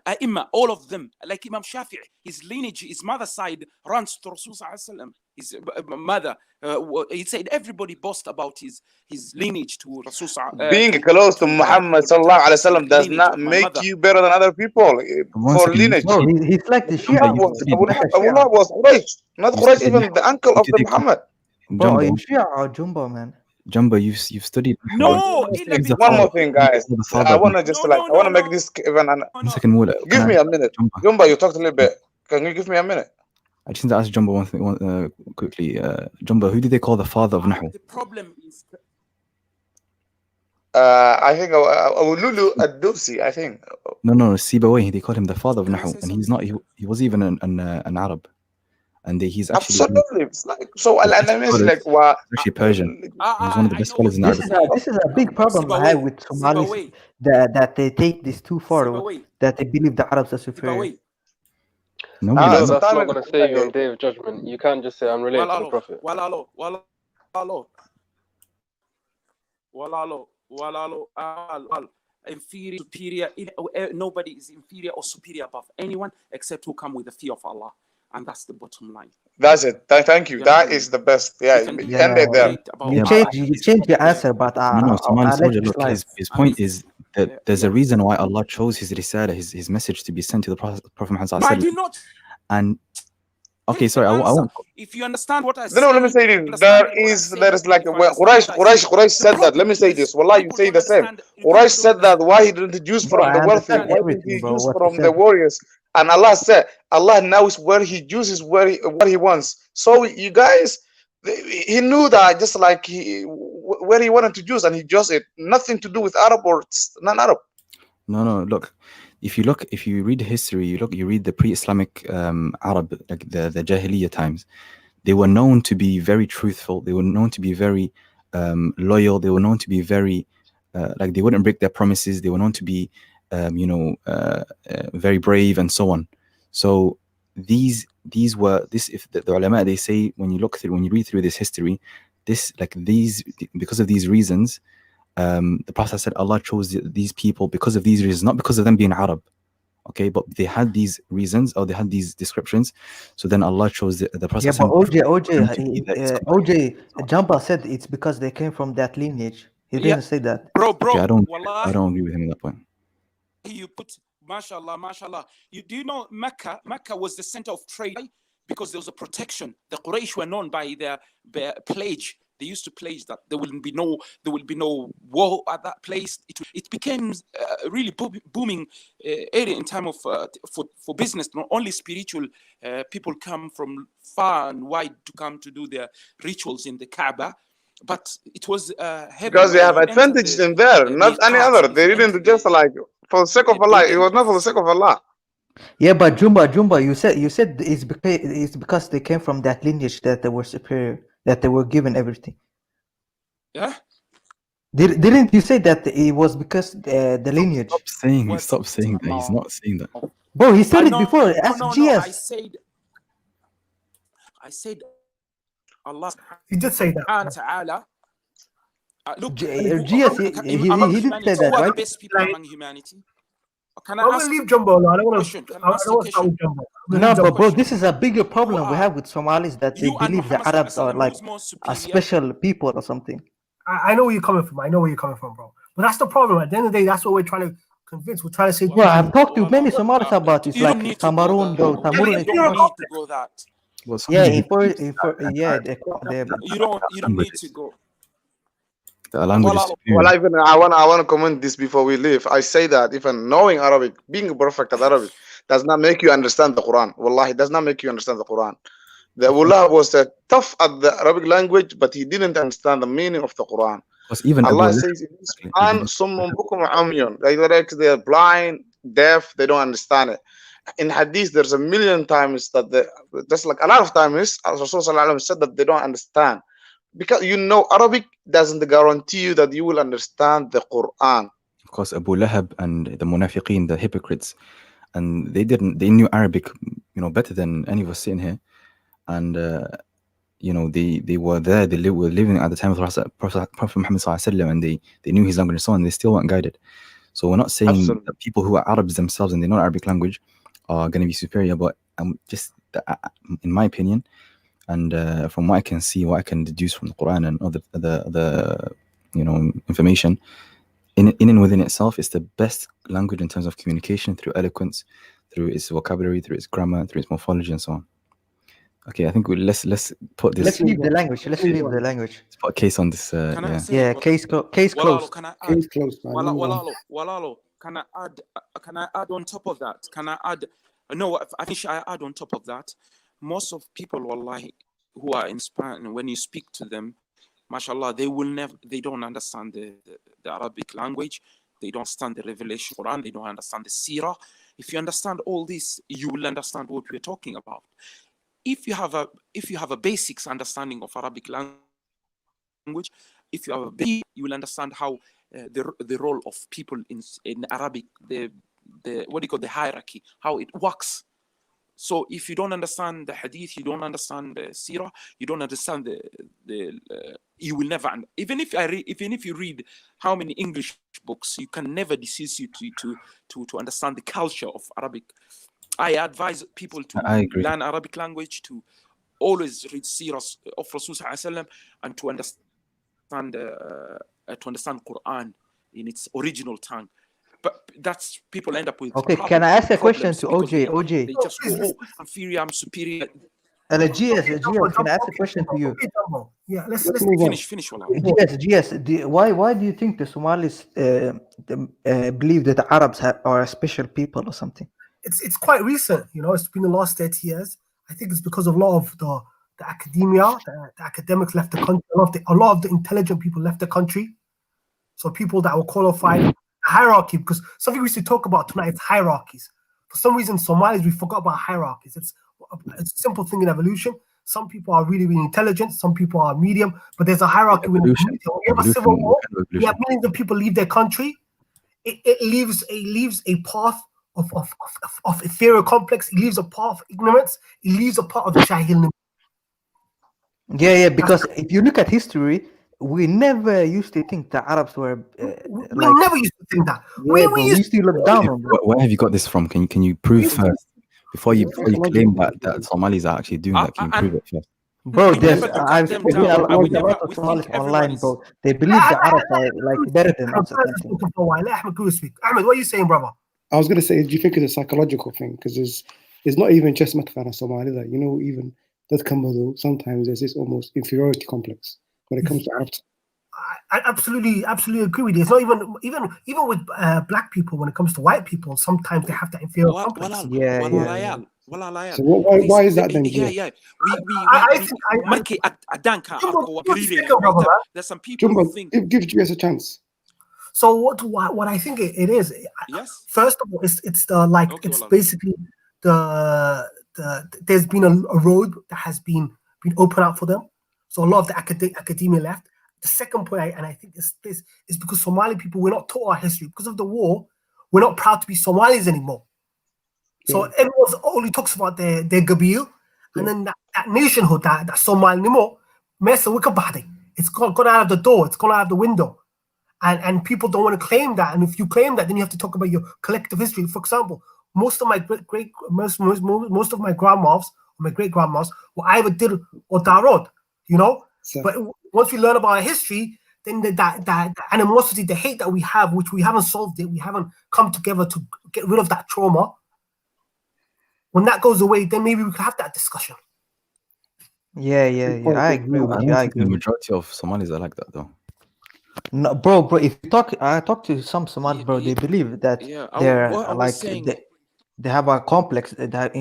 all of them, like Imam Shafi'i, his lineage, his mother's side runs to Rasul sallallahu alaihi wasallam. His mother, he said everybody boast about his lineage to Rasul. Being close to Muhammad sallallahu alaihi wasallam does not make you better than other people for lineage. No, he's like the Shia. Abdullah was Quraysh, not Quraysh, even the uncle of the Muhammad. Bro, are you Shia or Jumbo, man? Jumbo, you've studied. No, one more thing, guys. I want to make this even. Give me a minute. Jumbo, you talked a little bit. Can you give me a minute? I just need to ask Jumbo one thing quickly. Jumbo, who did they call the father of Nahu? The problem is. I think Lulu Ad-Dusi, I think. No, Sibawayh. They called him the father of Nahu, and he's not. He was even an Arab. And he's actually absolutely. It's like, so Al-Anami like actually Persian. He's one of the best scholars in Arabic. This is a big problem I have with Somalis, that they take this too far, that they believe the Arabs are superior. No, that's not going to save you on Day of Judgment. You can't just say I'm related to the Prophet. Inferior, superior. Nobody is inferior or superior above anyone except who come with the fear of Allah. And that's the bottom line. That's it. Thank you. That is the best. Yeah, end it there. You change your answer, but Somali soldier, look, his point is there's a reason why Allah chose his risala, his message, to be sent to the Prophet Muhammad But I did not. and okay, sorry, I won't. If you understand what I say, No, let me say this. There is like when Quraysh said that. Let me say this. Wallah, you say the same. Quraysh said that why he didn't use from the wealthy, why did he use from the warriors? And Allah said, Allah knows where he uses what he wants. So you guys, he knew that just like where he wanted to use, and he just it nothing to do with Arab or non-Arab. No. Look, if you read history, you read the pre-Islamic Arab, like the Jahiliyyah times. They were known to be very truthful. They were known to be very loyal. They were known to be very like they wouldn't break their promises. They were known to be very brave and so on. So these were this. If the ulama, they say when you read through this history, because of these reasons. The Prophet said Allah chose these people because of these reasons, not because of them being Arab, okay, but they had these reasons or they had these descriptions. So then Allah chose the Prophet. Yeah, but OJ Jamba said it's because they came from that lineage. He didn't say that. Bro. Okay, I don't agree with him on that point. You put mashallah. Do you know Mecca was the center of trade because there was a protection. The Quraysh were known by their pledge. They used to pledge that there will be no war at that place. It became a really booming area in time of for business. Not only spiritual, people come from far and wide to come to do their rituals in the Kaaba, but it was because they have advantages in there, not any other. They didn't just like for the sake of Allah. It was not for the sake of Allah. Yeah, but Jumba, you said it's because they came from that lineage that they were superior, that they were given everything. Yeah. Didn't you say that it was because the lineage? Stop saying that. He's not saying that. Bro, he said it before. Ask GS. I said Allah. He did say that. Ta'ala. Look, GS, he did say that, who are right? the best people among humanity? Can I I'm ask gonna leave Jumbo. I don't want to. question? I don't want to start with Jumbo. No, but bro, this is a bigger problem we have with Somalis, that they believe the Arabs are like a special people or something. I know where you're coming from. I know where you're coming from, bro. But that's the problem. At the end of the day, that's what we're trying to convince. We're trying to say. Bro, I've talked to many Somalis about this, like Cameroon, though. Cameroon is You don't need to go that. yeah, You don't need to go. The language is Well, I want to comment this before we leave. I say that even knowing Arabic, being perfect at Arabic, does not make you understand the Quran. Wallahi, it does not make you understand the Quran. The Mullah was tough at the Arabic language, but he didn't understand the meaning of the Quran. Even Allah says in this Quran, "Summun bukum umyun." Like they're blind, deaf, they don't understand it. In Hadith, there's a million times that just like a lot of times, Rasulullah said that they don't understand. Because Arabic doesn't guarantee you that you will understand the Quran. Of course, Abu Lahab and the Munafiqeen, the hypocrites, and they knew Arabic, better than any of us sitting here, and they were there. They were living at the time of the Prophet Muhammad ﷺ, and they knew his language and so on. They still weren't guided. So we're not saying that people who are Arabs themselves and they know Arabic language are going to be superior, but just in my opinion. And from what I can see, what I can deduce from the Quran and other information, in and within itself, it's the best language in terms of communication through eloquence, through its vocabulary, through its grammar, through its morphology, and so on. Okay, I think let's put this. Let's leave the language. Let's put a case on this. Case closed. Case closed. Walalo, can I add on top of that? Can I add? No, I think I add on top of that. Most of people, wallahi, who are inspired, when you speak to them, mashallah, they don't understand the Arabic language. They don't understand the revelation Quran. They don't understand the Seerah. If you understand all this, you will understand what we're talking about. If you have a basics understanding of Arabic language, if you have a basic, you will understand how the role of people in Arabic, the hierarchy, how it works. So if you don't understand the Hadith, you don't understand the Seerah, you don't understand you will never. Even if you read how many English books, you can never deceive you to understand the culture of Arabic. I advise people to learn Arabic language, to always read Seerah of Rasul ﷺ, and to understand Quran in its original tongue. but that's people end up with. Okay, can I ask a question to OJ? OJ. They just go, oh, I'm inferior, I'm superior. GS, can I ask a question to you? Yeah, let's finish. GS, why do you think the Somalis believe that the Arabs are a special people or something? It's quite recent, you know. It's been the last 30 years. I think it's because of a lot of the academia, the academics left the country. A lot of the intelligent people left the country. So people that were qualified, hierarchy, because something we used to talk about tonight is hierarchies. For some reason, Somalis, we forgot about hierarchies. It's a simple thing in evolution. Some people are really, really intelligent. Some people are medium, but there's a hierarchy within the community. When you have a civil war, you have millions of people leave their country. It leaves a path of inferior complex. It leaves a path of ignorance. It leaves a part of jahil. Yeah, because if you look at history, we never used to think the Arabs were. We never used to think that. Yeah, we used to look down on them. Where have you got this from? Can you prove first before you claim that Somalis are actually doing that? Can you prove it first? Bro, I've spoken a lot of Somalis online, bro. They believe the Arabs are like better than us. Ahmed, what are you saying, brother? I was gonna say, do you think it's a psychological thing? Because it's not even just Matfana Somali. Like, you know, even that Kambado, sometimes there's this almost inferiority complex when it comes to Arabs. I absolutely agree with you. It's not even with black people. When it comes to white people, sometimes they have that inferior complex. So why is that then? There's some people who think. Give GS a chance. So what I think it is. Yes. First of all, it's the it's basically the there's been a road that has been opened up for them. So a lot of the academia left. The second point, I think is because Somali people, we're not taught our history. Because of the war, we're not proud to be Somalis anymore. So everyone only talks about their Gabil, and then that nationhood, that Somali anymore, it's gone out of the door, it's gone out of the window. And people don't want to claim that. And if you claim that, then you have to talk about your collective history. For example, most of my most of my grandmas or my great grandmas were either Dir or Darod, you know. So, but once we learn about our history, then that animosity, the hate that we have, which we haven't solved it, we haven't come together to get rid of that trauma. When that goes away, then maybe we can have that discussion. Yeah. I agree with you. I agree. The majority of Somalis are like that, though. No, bro. If you I talk to some Somalis, bro, they believe that they're like they have a complex that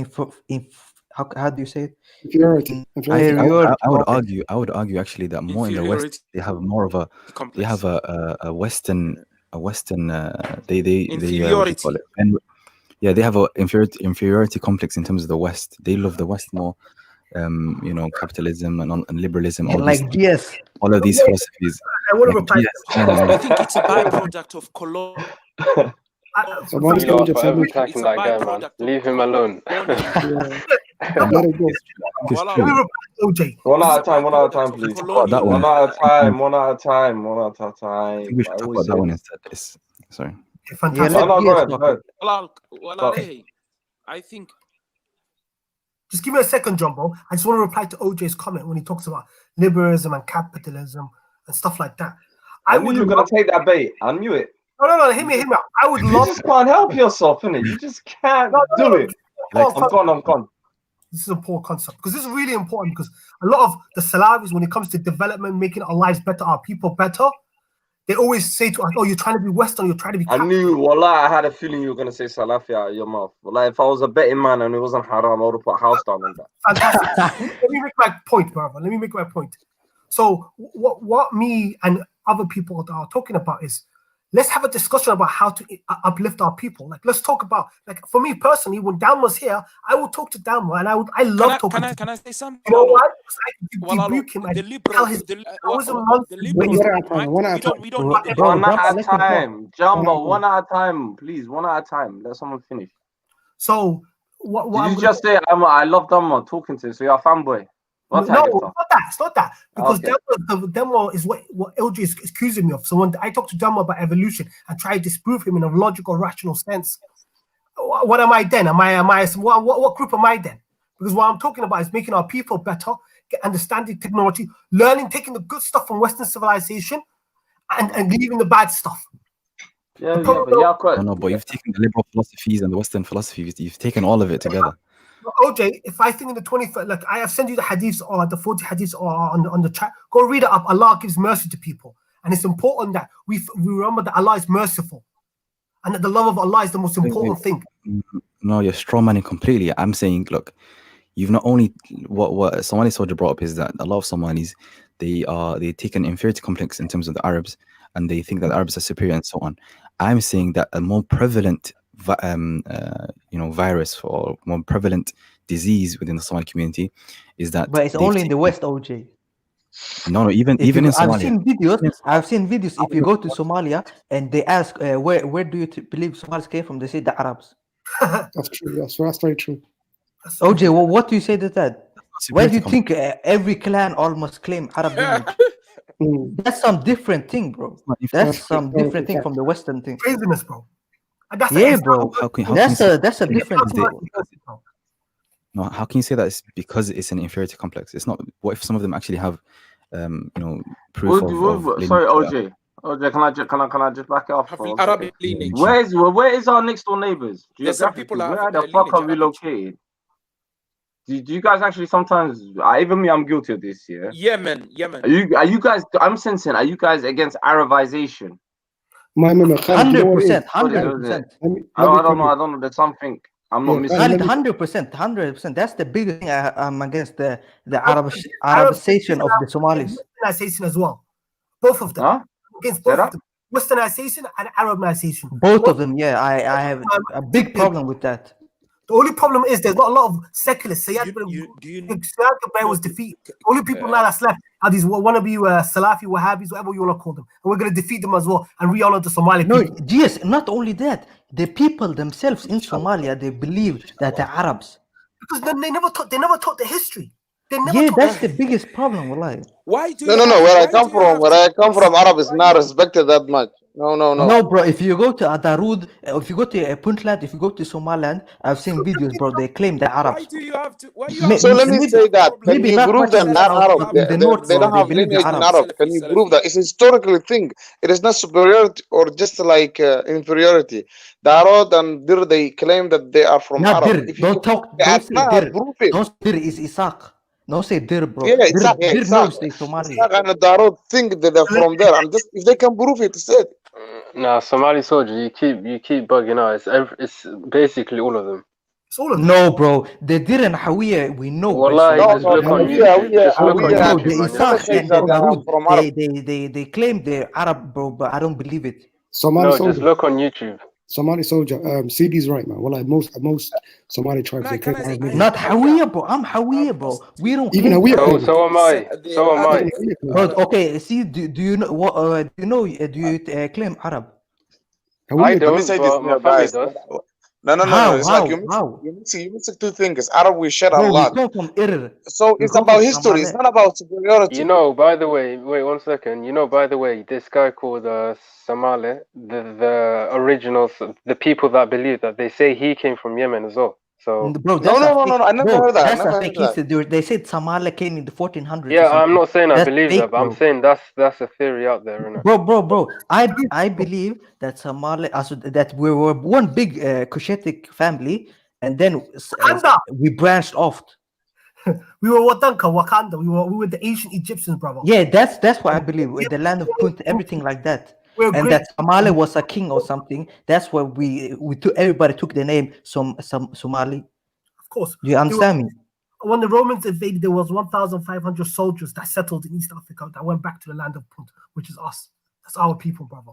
how do you say it? Inferiority. I would argue actually that more in the West they have more of a complex. They have a Western inferiority. They have a inferiority complex in terms of the West. They love the West more. You know, capitalism and liberalism. All of these philosophies. I want to reply. I think it's a byproduct of colonial. Forever attacking that guy, man. Leave him alone. One at a time, please. One at a time. I think we should talk about that one instead. Sorry. I think. Just give me a second, Jumbo. I just want to reply to OJ's comment when he talks about liberalism and capitalism and stuff like that. I knew you were going to take that bait. I knew it. No, hear me out. I would love. You just can't help yourself, innit? You just can't do it. I'm gone. This is a poor concept because this is really important because a lot of the Salafis, when it comes to development, making our lives better, our people better, they always say to us, "Oh, you're trying to be Western, you're trying to be." I knew, wallah, I had a feeling you were going to say Salafi out of your mouth. Wallah, if I was a betting man and it wasn't haram, I would have put a house down on that. Fantastic. Let me make my point, brother. Let me make my point. So, what me and other people are talking about is, let's have a discussion about how to uplift our people. Like, let's talk about, like, for me personally, when Dan was here, I would talk to Dan, and I love talking to him. Can I say something? You know why? Because I rebuke him. I tell his One at a time. Jumbo, one at a time. Please, one at a time. Let someone finish. So, what did you just say? I love Damo talking to you, so you're a fanboy. No, it's not that. Because Demo is what LG is accusing me of. So when I talk to Demo about evolution and try to disprove him in a logical, rational sense, what am I then? What group am I then? Because what I'm talking about is making our people better, understanding technology, learning, taking the good stuff from Western civilization, and leaving the bad stuff. Yeah, No, but you've taken the liberal philosophies and the Western philosophies. You've taken all of it together. OJ, if I think in the 21st, look, I have sent you the hadiths or the 40 hadiths or on the chat. Go read it up. Allah gives mercy to people, and it's important that we remember that Allah is merciful, and that the love of Allah is the most important thing. No, you're strawmanning completely. I'm saying, look, you've not only what Somali soldier brought up is that a lot of Somalis they take an inferiority complex in terms of the Arabs, and they think that the Arabs are superior and so on. I'm saying that a more prevalent virus or more prevalent disease within the Somali community is that. But it's only in the West, OJ. No, even in Somalia. I've seen videos. If you go to Somalia and they ask, where do you believe Somalis came from? They say the Arabs. That's true. That's very true. OJ, well, what do you say to that? Why do you think every clan almost claim Arab lineage? That's some different thing, bro. That's some different thing from the Western thing. Craziness, bro. Yeah, bro. That's a different thing. No, how can you say that it's because it's an inferiority complex? It's not. What if some of them actually have, proof of sorry, OJ. OJ, can I just back it up? Arabic lineage. Where is our next door neighbors? There's some people where the fuck are we located? Do you guys actually sometimes? Even me, I'm guilty of this. Yeah. Yemen. Are you guys? I'm sensing. Are you guys against Arabization? 100%. I don't know. There's something I'm not missing. 100%. That's the biggest thing I'm against the Arabization of the Somalis. Westernization as well. Both of them. Huh? Against both of them. Westernization and Arabization. Both of them, yeah. I have a big problem with that. The only problem is there's not a lot of secularists. Sayyid Qutb was defeated. The only people now that's left are these wannabe Salafi, Wahhabis, whatever you want to call them. And we're going to defeat them as well and re-honor the Somali people. Yes, not only that. The people themselves in Somalia, they believe that they're Arabs. Because they never taught the history. That's the biggest problem, wallahi. Why do No. Where I come from, Arab is not respected that much. No. No, bro. If you go to Adarud, if you go to Puntland, if you go to Somaliland, I've seen videos, bro. They claim they're Arabs. Why do you have to? So let me say that. Can you prove them not Arab? They don't have lineage in Arab. Can you prove that? It's a historical thing. It is not superiority or just like inferiority. The Arab and Dir, they claim that they are from Arab. Don't say Dir. Don't say Dir is Isaac. No, say Dir, bro. Yeah, exactly. Dir knows they Somali. And the Arab think that they're from there. And just if they can prove it, it's it. Nah, Somali soldier, you keep bugging out. It's basically all of them. No, bro. The Dir and Hawiya, we know. Wallahi, just look on YouTube. They claim they're Arab, bro, but I don't believe it. Just look on YouTube. Somali soldier, CD's right, man. Well, like most Somali tribes, they claim Arab lineage. Not Hawiya, bro. I'm Hawiya, bro. We don't even Hawiya. So am I. So am I. Bro, okay, see, do you know what? Do you claim Arab? I don't. But my family does. No. It's like you mix two things. Arab, we share a lot. So it's about history. It's not about superiority. You know, by the way, wait 1 second. You know, by the way, this guy called Somali, the originals, the people that believe that, they say he came from Yemen as well. So bro, no, I never heard that. That's a fake. They said Somali came in the 1400s. Yeah, I'm not saying I believe that, but I'm saying that's a theory out there, isn't it? Bro. I believe that Somali, that we were one big Cushitic family, and then we branched off. We were Wakanda. We were the ancient Egyptians, brother. Yeah, that's what I believe. With the land of Punt, everything like that. And that Somali was a king or something. That's why we took, everybody took the name Somali. Of course. Do you understand me? When the Romans invaded, there was 1,500 soldiers that settled in East Africa that went back to the land of Punt, which is us. That's our people, brother.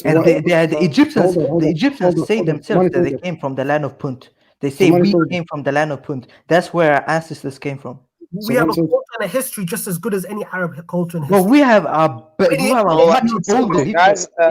And the Egyptians say themselves that they came from the land of Punt. They say we came from the land of Punt. That's where our ancestors came from. We have a culture and a history just as good as any Arab culture and history. Well, we have a much older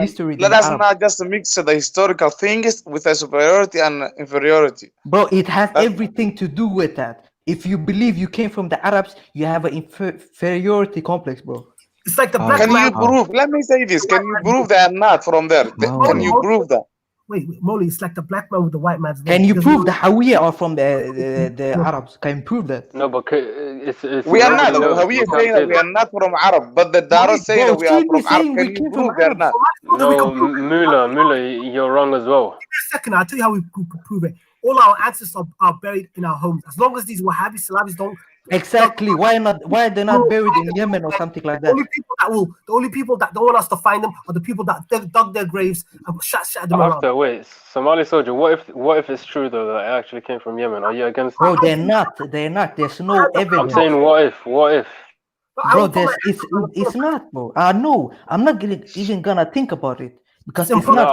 history. Let us not just mix the historical things with the superiority and inferiority. Bro, it has everything to do with that. If you believe you came from the Arabs, you have an inferiority complex, bro. It's like the black man. Can you prove? Let me say this. Can you prove they are not from there? Can you prove that? Wait, Molly, it's like the black man with the white man's name. Can you There's prove no- the Hawiya are from the Arabs? Can you prove that? No, but it's We are not. nobody knows. We You are can't saying say that we that. are not from Arab, but the Dara saying Bro, that we are still we're from Arab. saying Can we you came from prove they're Arabs. not? No, Mula, you're wrong as well. Give me a second, I'll tell you how we could prove it. All our ancestors are buried in our homes. As long as these Wahhabi Salafis don't. Exactly. Why not? Why are they not buried in Yemen or something like The that? only people that don't want us to find them are the people that dug their graves and shat them around. After, wait, Somali soldier, what if it's true though that it actually came from Yemen? Are you against Bro, it? they're not. They're not. There's no evidence. I'm saying what if? Bro, it's not, bro. No, I'm not even gonna think about it because it's No, not.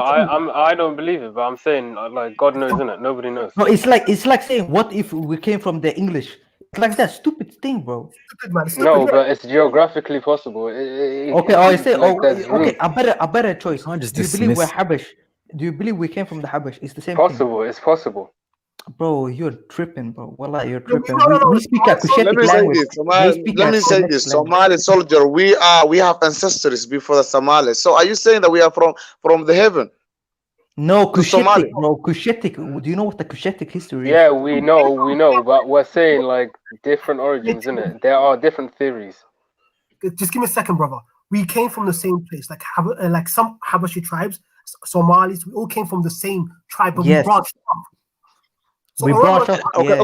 I don't believe it, but I'm saying like God knows, innit? Nobody knows. No, it's like saying, what if we came from the English? It's like that stupid thing, bro. Stupid, man. No, but it's geographically possible. Okay, I say, like there's room. okay, a better choice. just Do you believe we're dismiss- Habash? Do you believe we came from the Habash? It's the same Possible, it's possible. thing. Bro, you're tripping, bro. Wallah, you're tripping. no, We speak a Let Cushitic me say language. this. Let me say this. Somali soldier, we have ancestors before the Somalis. So are you saying that we are from the heaven? No, Somali. Cushitic, bro. Cushitic. Do you know what the Cushitic history is? Yeah, we know, but we're saying like different origins, innit? There are different theories. Just give me a second, brother. We came from the same place, like some Habashi tribes, Somalis. We all came from the same tribe, but Yes. we branched off. So We branched off. Okay.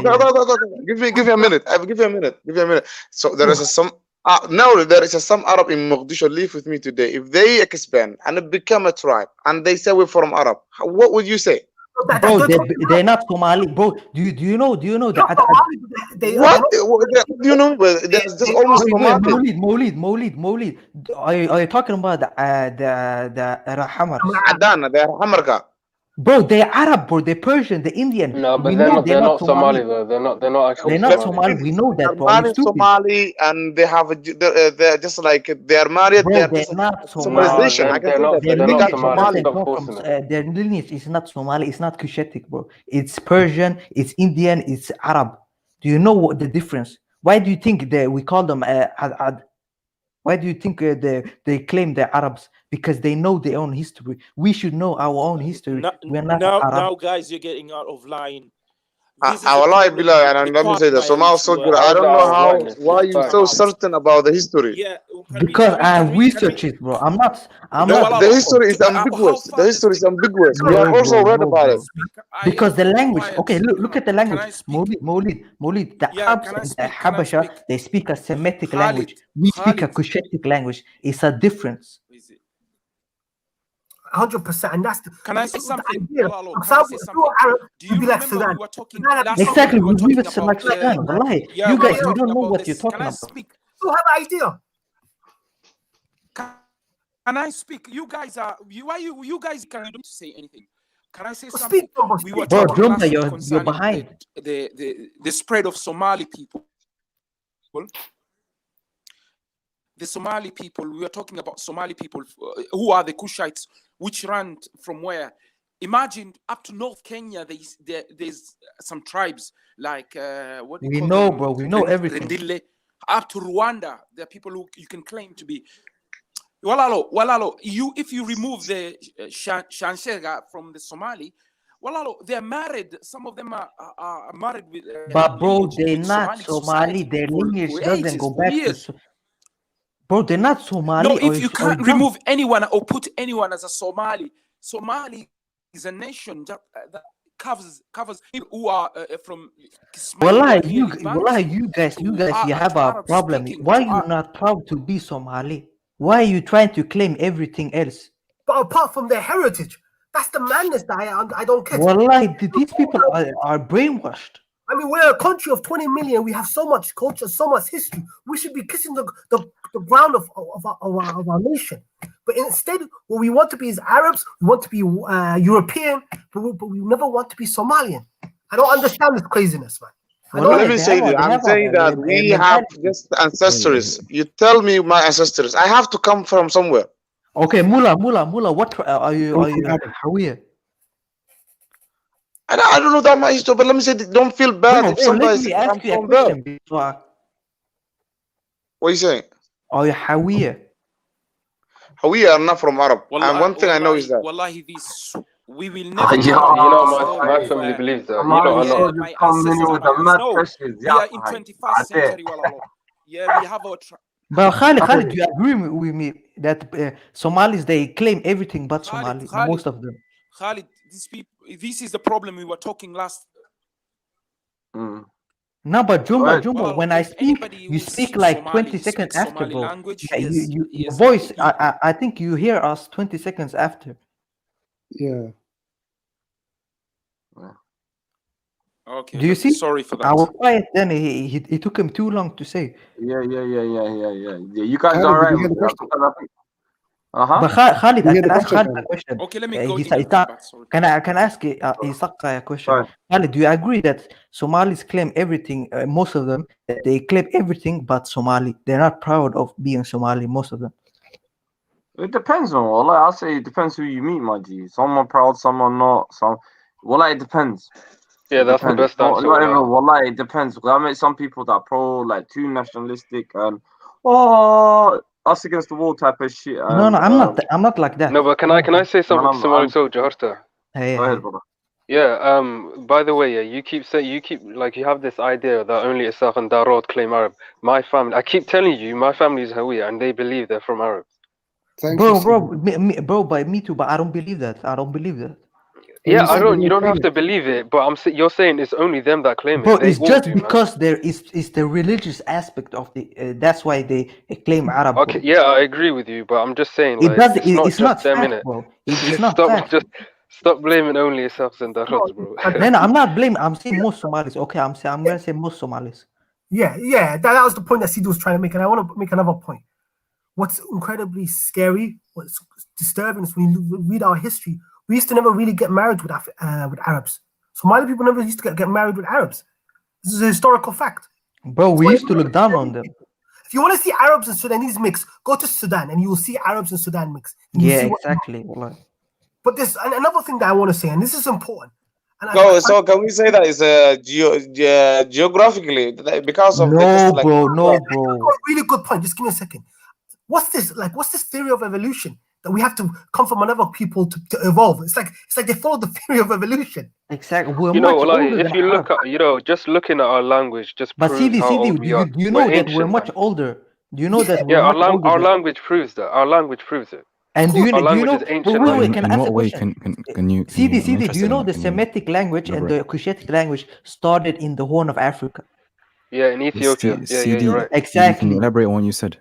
Give me a minute. Give you a minute. So there is some some Arab in Mogadishu live with me today. If they expand and become a tribe and they say we're from Arab, what would you say? Bro, they're not Somali, bro. Do you know that? What? Do you know? There's just almost Somali. Maulid. Are you talking about the Hamar? Adana, they are Hamarka. Bro, they're Arab, bro. They're Persian, they're Indian. No, but We they're know not. They're not Somali though. They're not actually. They're not Somali. We know that, bro. They're Somali, and they have they're just like they're married. Bro, they're not civilization. I can say that Their they lineage got Somali. doesn't come from, their lineage is not Somali. It's not Cushitic, bro. It's Persian. It's Indian. It's Arab. Do you know what the difference? Why do you think that we call them Why do you think they claim they're Arabs? Because they know their own history. We should know our own history. We're not Arab. Now, guys, you're getting out of line. Wallahi billah, and let me say that Somali soldier, I don't know why you're so certain about the history. Yeah, because I research it, bro. I'm not. The history is ambiguous. The history is ambiguous. We have also read about it. Because the language. Okay, look at the language. Maulid. The Arabs and the Habasha, they speak a Semitic language. We speak a Cushitic language. It's a difference. 100%, and that's the. Can I say something? Do you remember we were talking Exactly, we leave it like Sudan. Wallahi, you guys, you don't know what you're talking about. You have an idea. Can I speak? You guys are you guys can don't say anything. Can I say something? We were talking Bro, last week you're concerning behind. The spread of Somali people. The Somali people, we are talking about Somali people who are the Kushites, which ran from where? Imagine up to North Kenya, there's some tribes like what do you We call know, them? bro. We know everything. Rendille. Up to Rwanda, there are people who you can claim to be. Walalo, if you remove the Shanshega from the Somali, Walalo, they're married. Some of them are married with. But bro, they're not Somali. Their lineage doesn't go back to. Bro, they're not Somali. No, if you can't remove anyone or put anyone as a Somali, Somali is a nation that covers people who are from. Wallahi, you guys, you have a problem. Why are you not proud to be Somali? Why are you trying to claim everything else? But apart from their heritage, that's the madness that I don't get. Wallahi, these people are brainwashed. I mean, we're a country of 20 million. We have so much culture, so much history. We should be kissing the ground of our nation. But instead, what we want to be is Arabs. We want to be European, but we never want to be Somalian. I don't understand this craziness, man. Let me say this. I'm saying that we have just ancestors. You tell me my ancestors. I have to come from somewhere. Okay, Mula. What are you Hawiya? I don't know that much history, but let me say, don't feel bad if somebody says I'm from there. What are you saying? Are you Hawiya? Hawiya are not from Arab. And one thing I know is that. Wallahi, these we will never Yeah, my family believes that. Somali Not. just coming in with the mad questions. We are in 21st century, walalo. Yeah, we have our. But Khalid, do you agree with me that Somalis, they claim everything but Somali, most of them? Khalid, these people, this is the problem we were talking last. No, but Jumba, when I speak, you speak like 20 seconds after, bro. Yeah, your voice, I think you hear us 20 seconds after. Yeah. Okay. Do you see? Sorry for that. I was quiet then. He took him too long to say. Yeah. You guys are right with that. But Khalid, I can ask Khalid a question. Okay, let me go. Can I ask Isaac a question? Khalid, do you agree that Somalis claim everything? Most of them, they claim everything but Somali. They're not proud of being Somali. Most of them. It depends on. Wallah, I'll say it depends who you meet, my G. Some are proud, some are not. Some. Wallah, it depends. Yeah, that's the best answer. Not even. Wallah, it depends. I met some people that are pro, like too nationalistic and us against the wall type of shit. No, I'm not like that. No, but can I say something similar to Jaharta? Hey, go ahead, brother. Yeah. By the way, you keep like you have this idea that only Isaac and Darod claim Arab. My family, I keep telling you, my family is Hawiya, and they believe they're from Arab. Bro, by me too, but I don't believe that. Yeah, you don't have to believe it, but you're saying it's only them that claim it. Bro, it's just because there is the religious aspect of the. That's why they claim Arab. Okay, yeah, I agree with you, but I'm just saying like it's not them in it. Bro. It's not fact. Stop blaming only Isaacs and Darod, bro. No, I'm not blaming. I'm saying most Somalis. Okay, I'm gonna say most Somalis. Yeah. That was the point that Sidi was trying to make, and I want to make another point. What's incredibly scary, what's disturbing is when you read our history, we used to never really get married with Arabs. Somali people never used to get married with Arabs. This is a historical fact. Bro, we used to look down on them. If you want to see Arabs and Sudanese mix, go to Sudan and you will see Arabs and Sudan mix. Yeah, exactly. But there's another thing that I want to say, and this is important. So can we say that it's geographically because of no, bro. Really good point. Just give me a second. What's this theory of evolution that we have to come from another people to evolve? It's like they follow the theory of evolution. Exactly. If you look at, just looking at our language, just but proves how old we are. Do you know that we're much older? Do you know that? Yeah, our language proves that. Our language proves it. And do you know? In what way can you? CD, do you know the Semitic language and the Cushitic language started in the Horn of Africa? Yeah, in Ethiopia. Yeah, you're right. Exactly. Can you elaborate on what you said?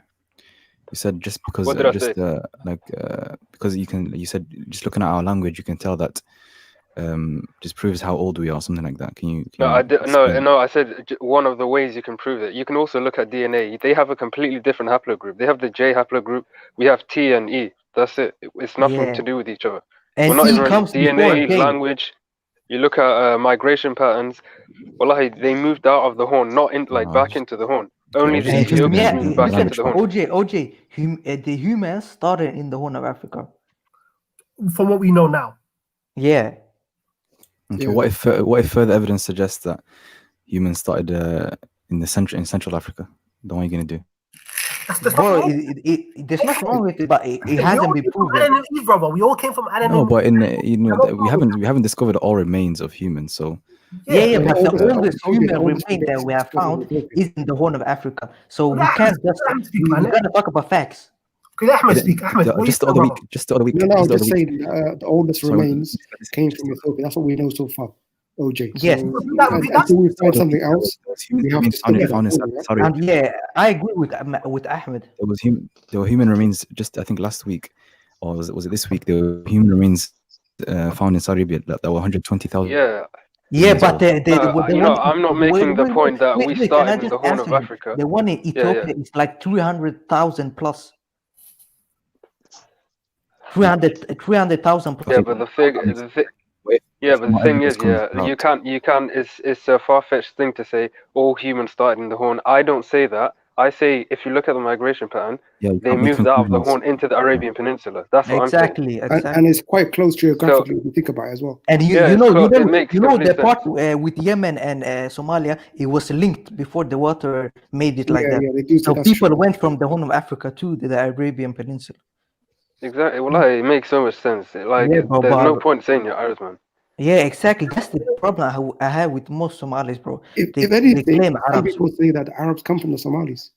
You said just because What did I say? because you said just looking at our language you can tell that just proves how old we are, something like that. Can you No, I said one of the ways you can prove it. You can also look at DNA. They have a completely different haplogroup. They have the J haplogroup. We have T and E. That's it. It's nothing to do with each other. And we're not T even comes DNA, before language. You look at migration patterns. Wallahi, they moved out of the Horn, not in back into the Horn. Only the Ethiopians moved back into the Horn. OJ, the humans started in the Horn of Africa. From what we know now. Yeah. Okay. What if further evidence suggests that humans started in Central Africa? Then what are you gonna do? Bro, there's nothing wrong with it, but it hasn't been proven. Adam and Eve, brother. We all came from Adam and Eve. No, but we haven't discovered all remains of humans, so. Yeah, but the oldest human remain that we have found is in the Horn of Africa. So we can't we gotta talk about facts. Okay, let Ahmed speak. Ahmed, just the other week. No, I'm just saying the oldest remains came from Ethiopia. That's what we know so far. OJ. Yes. Until we find something else, we have to and yeah, I agree with Ahmed. There were human remains just I think last week, or was it this week? There were human remains found in Saudi Arabia that were 120,000. Yeah, but I'm not making the point that we started in the Horn of Africa. The one in Ethiopia is like 300,000 plus. 300,000 plus. Yeah, but the thing is, you can't. It's a far-fetched thing to say all humans started in the Horn. I don't say that. I say if you look at the migration pattern, they moved out of the Horn into the Arabian Peninsula. That's what I'm saying. And it's quite close geographically if you think about it as well. And you know the part with Yemen and Somalia, it was linked before the water made it like that. So people went from the Horn of Africa to the Arabian Peninsula. Exactly. Well, it makes so much sense. Like, Yeah, bro, there's no but point saying you're Arabs, man. yeah, exactly. That's the problem I have with most Somalis, bro. If They anything, claim some Arabs. people say that Arabs come from the Somalis.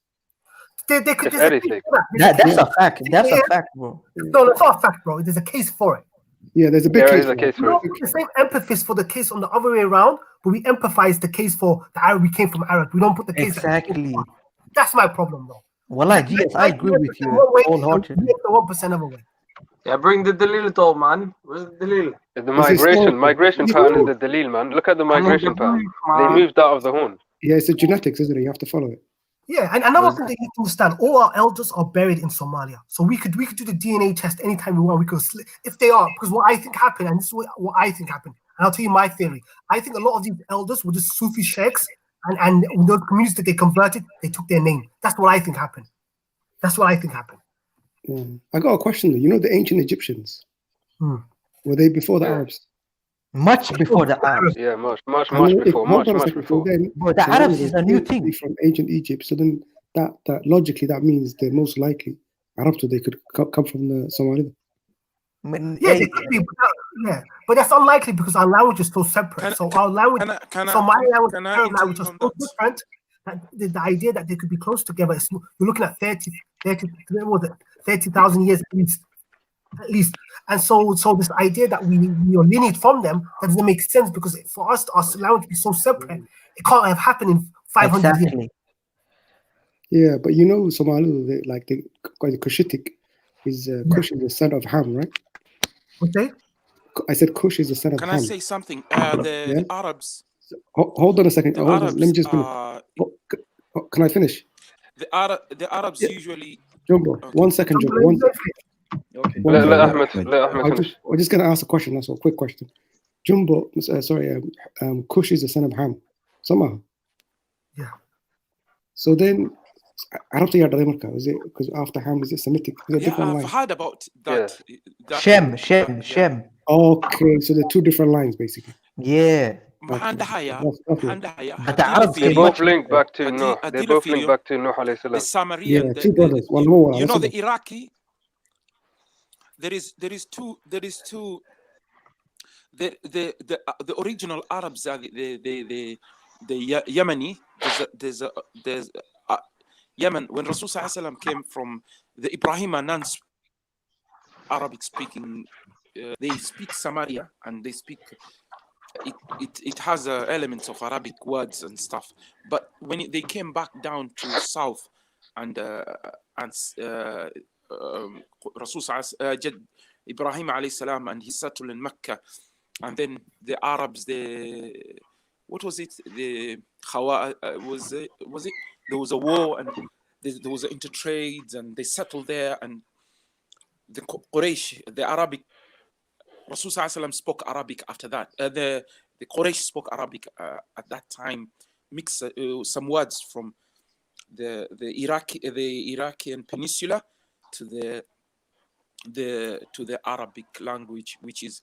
They could. If There's a case anything. for that. That's a fact. That's a fact, bro. No, it's not a fact, bro. There's a case for it. Yeah, there's a big There case is a for case that. We don't put the same emphasis for the case on the other way around, but we empathize the case for the Arab. We came from Arab. We don't put the case. Exactly. That's my problem, though. Wallah, yes, I agree with you One way, wholeheartedly. 1% of a way. Yeah, bring the dalil though, man. Where's the dalil? The migration pattern is the dalil, man. Look at the migration pattern. They moved out of the Horn. Yeah, it's a genetics, isn't it? You have to follow it. Yeah, and another thing that you need to understand: all our elders are buried in Somalia, so we could do the DNA test anytime we want. We could, if they are, because what I think happened, and this is what I think happened, and I'll tell you my theory. I think a lot of these elders were just Sufi sheikhs, and the communities that they converted, they took their name. That's what I think happened. That's what I think happened. Yeah. I got a question though. You know the ancient Egyptians? Were they before the Arabs? Much before the Arabs. Yeah, much before. Then, but the Arabs is a new thing. From ancient Egypt, so then that logically that means they're most likely Arabs, so they could come from the Somali. Yeah, they could be, but that's unlikely because our language is so separate. Our language, Somali language, and Arab language are so different. That the idea that they could be close together is, you're looking at 30,000 years at least. And so this idea that we are lineage from them, that doesn't make sense, because for us, our language to be so separate, it can't have happened in 500 years. Yeah, but you know Somali, the Cushitic is Cush is the son of Ham, right? Okay. I said Cush is the son of Can Ham. I say something? The Arabs. Hold on a second. Hold on. Let me just finish. Can I finish? The Arabs usually. Jumbo, 1 second, Jumbo. Okay. Let Ahmed finish. I'm just gonna ask a question. That's a quick question. Jumbo, Cush is the son of Ham. Somehow. Yeah. So then, Arab is it because after Ham is it Semitic? Is it different I've lines? heard about that. Shem. Okay, so they're two different lines basically. Yeah. But the Arabs, they both link back to Nuh. They both link back to Nuh alayhi salam. The Samarian, two brothers, one more. You know the Iraqi. There is two. The original Arabs are the Yemeni. There's Yemen. When Rasul Sallallahu Alaihi Wasallam came from the Ibrahima non-Arabic speaking, they speak Samaria, and they speak. It has elements of Arabic words and stuff. But when they came back down to south, and Rasul Ibrahim alayhi salam, and he settled in Mecca, and then the Arabs, what was it? The was it? There was a war, and there was intertrades, and they settled there, and the Quraysh, the Arabic. Rasul Sallallahu spoke Arabic after that. The Quraysh spoke Arabic at that time, mixed some words from the Iraqian peninsula to the Arabic language, which is